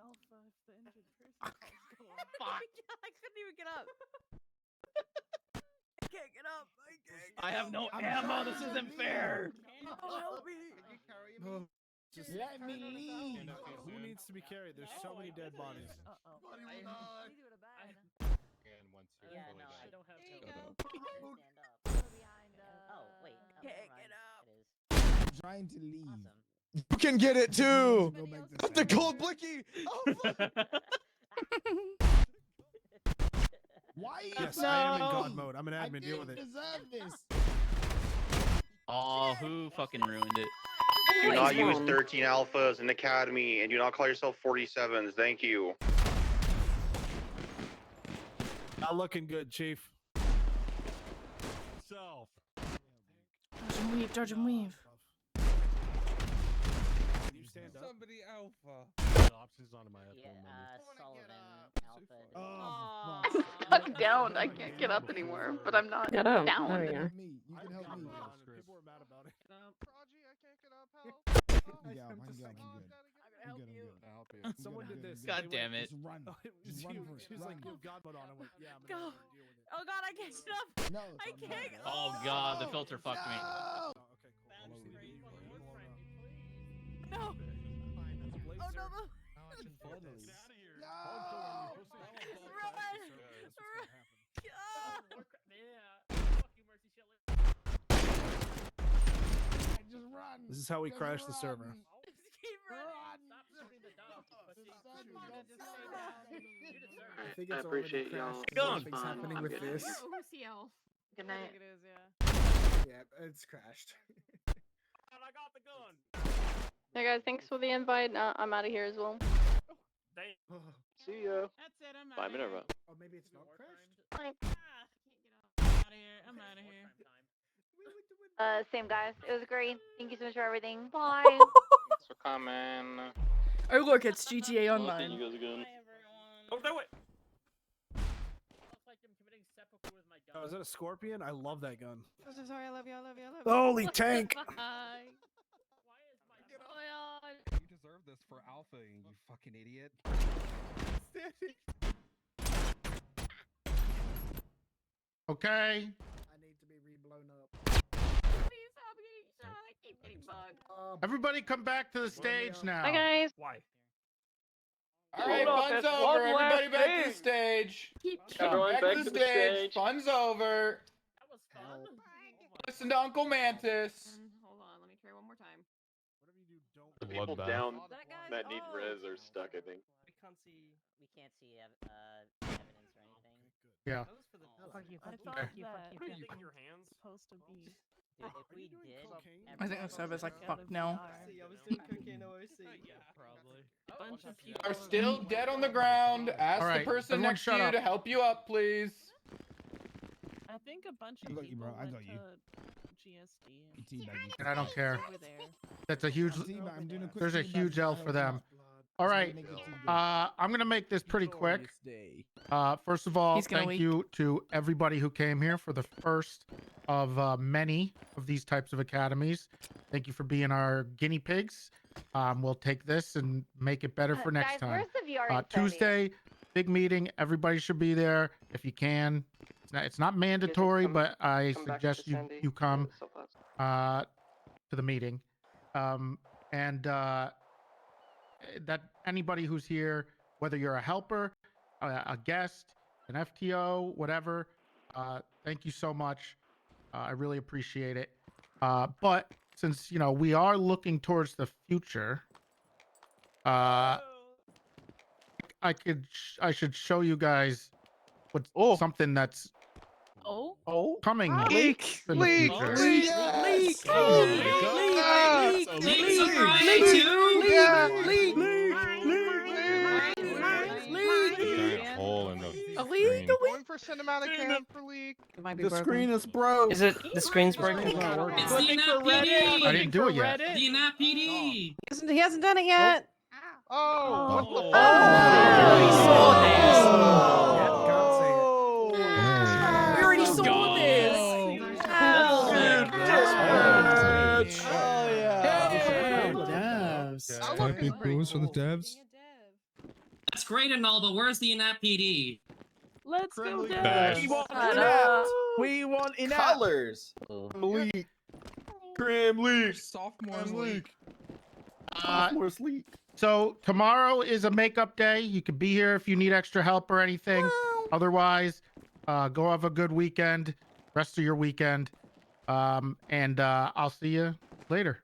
alpha if the injured person calls go on. Fuck. I couldn't even get up. I can't get up. I have no ammo. This isn't fair. Oh, help me. Just let me leave. Who needs to be carried? There's so many dead bodies. I'm trying to leave. You can get it too. The cold blicky. Oh, fuck. Why? Yes, I am in God mode. I'm an admin. Deal with it. Deserve this. Oh, who fucking ruined it? Do not use 13 alphas in Academy, and do not call yourself 47s. Thank you. Not looking good, Chief. Self. Dodge and weave. You stand up. Somebody alpha. Options on my I'm stuck down. I can't get up anymore, but I'm not Get up. down. There we go. You can help me. People are mad about it. I'm good. I'm good. Someone did this. God damn it. Just run. Just run for it. She was like, "Give God mode on." I'm like, "Yeah, I'm Go. gonna deal with it." Oh god, I can't get up. No. I can't get up. Oh god, the filter fucked me. Oh, okay, cool. No. Oh no. Just run. This is how we crash the server. I think it's appreciate y'all. Something's happening with this. Good night. It is, yeah. Yeah, it's crashed. Hey guys, thanks for the invite. I'm out of here as well. See ya. That's it. I'm Bye, out. Minerva. Oh, maybe it's not crashed. Bye. I'm out of here. Same guys. It was great. Thank you so much for everything. Bye. Thanks for coming. Oh look, it's GTA Online. You guys again. Don't do it. Oh, is that a scorpion? I love that gun. I'm so sorry. I love you. Holy tank! Bye. You deserve this for alpha, you fucking idiot. Okay. I need to be re-blown up. Please stop getting shot. I keep getting bugged. Everybody come back to the stage now. Bye guys. Why? All right, fun's over. Everybody back to the stage. Everyone back to to the the stage. stage. Fun's over. Listen to Uncle Mantis. Hold on, let me try one more time. The people Bloodbath. down that need res are stuck, I think. We can't see. We can't see evidence or anything. Yeah. Your hands. Supposed to be. Dude, if we did, I think the server's like fucked now. I was doing cocaine OOC. Probably. Bunch of You are still dead on the ground. Ask All right, the person everyone next to shut you up. to help you up, please. I think a bunch I of got you, people bro. I went got you. to GSD. And I don't care. Over there. That's a huge. I'm doing a quick There's a teabag huge to L help for them. you. All So right. make it team good. I'm gonna make this pretty quick. Glorious day. First of all, He's gonna thank leak. you to everybody who came here for the first of many of these types of academies. Thank you for being our guinea pigs. We'll take this and make it better for next Guys, time. where's the VR insanity? Tuesday, big meeting. Everybody should be there if you can. It's not mandatory, but I suggest you come to the meeting. And that anybody who's here, whether you're a helper, a guest, an FTO, whatever, thank you so much. I really appreciate it. But since we are looking towards the future, I should show you guys what's something that's coming in the future. Hole in the Elite, Going for cinematic cam for leak. The screen is broke. Is it the screen's broken? It's the Looking for NAPD. I didn't do it yet. The NAPD. He hasn't done it yet. Oh, what the Oh. Oh. we already saw this. Happy booze for the devs. That's great and all, but where's the NAPD? Let's go Bash. down. We want Colors. Leak. Crim leak. Sophomores leak. Sophomores leak. So tomorrow is a makeup day. You can be here if you need extra help or anything. Otherwise, go have a good weekend. Rest of your weekend. And I'll see you later.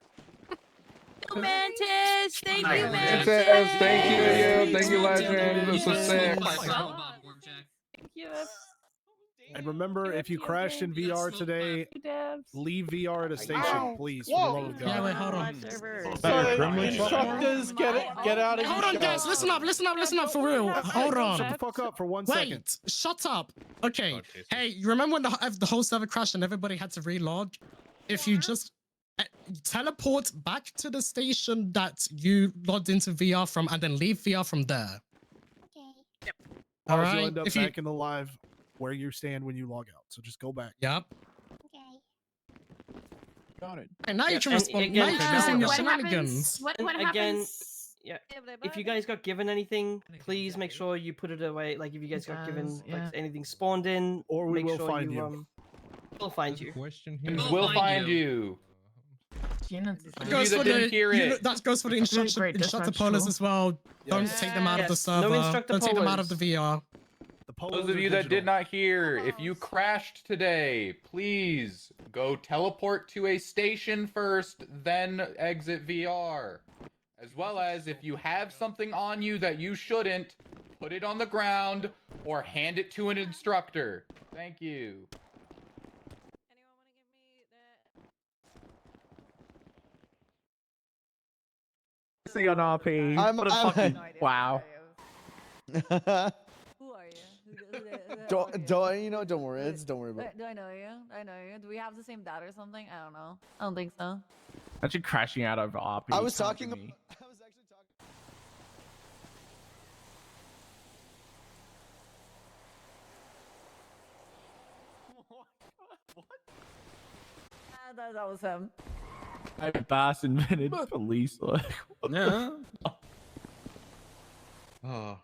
Mantis, thank you, Mantis. Thank you, Thank you, Legend. This was sick. Thank you. And remember, if you crashed in VR today, leave VR at a station, please. For the love of God. Yeah, wait, hold on. Instructors, get out of here. Hold on, guys. Listen up, for real. Hold on. Shut the fuck up for 1 second. Wait, shut up. Okay. Hey, you remember when the whole server crashed and everybody had to relog? If you just teleport back to the station that you logged into VR from and then leave VR from there. Okay. All Otherwise, right. you'll end up If you- back in the live where you stand when you log out. So just go back. Yep. Okay. Got it. And now you can And respond. again, Now you can using your what shenanigans. What And again, happens? yeah. If you guys got given anything, please make sure you put it away. Like if you guys got given like anything spawned in, Or we make will sure find you. We'll find you. Question We'll find you. That goes for the that goes for the instructor pollers as well. Don't take them out of the Yes, server. no instructor Don't take them out of pollers. the VR. Those of you that did not hear, if you crashed today, please go teleport to a station first, then exit VR. As well as if you have something on you that you shouldn't, put it on the ground or hand it to an instructor. Thank you. See on RP. Wow. Who are you? Don't worry. Don't worry about it. Do I know you? I know you. Do we have the same dad or something? I don't know. I don't think so. Actually crashing out of RP. I was talking. I was actually talking. That was him. I Bass invented police. Yeah. Oh.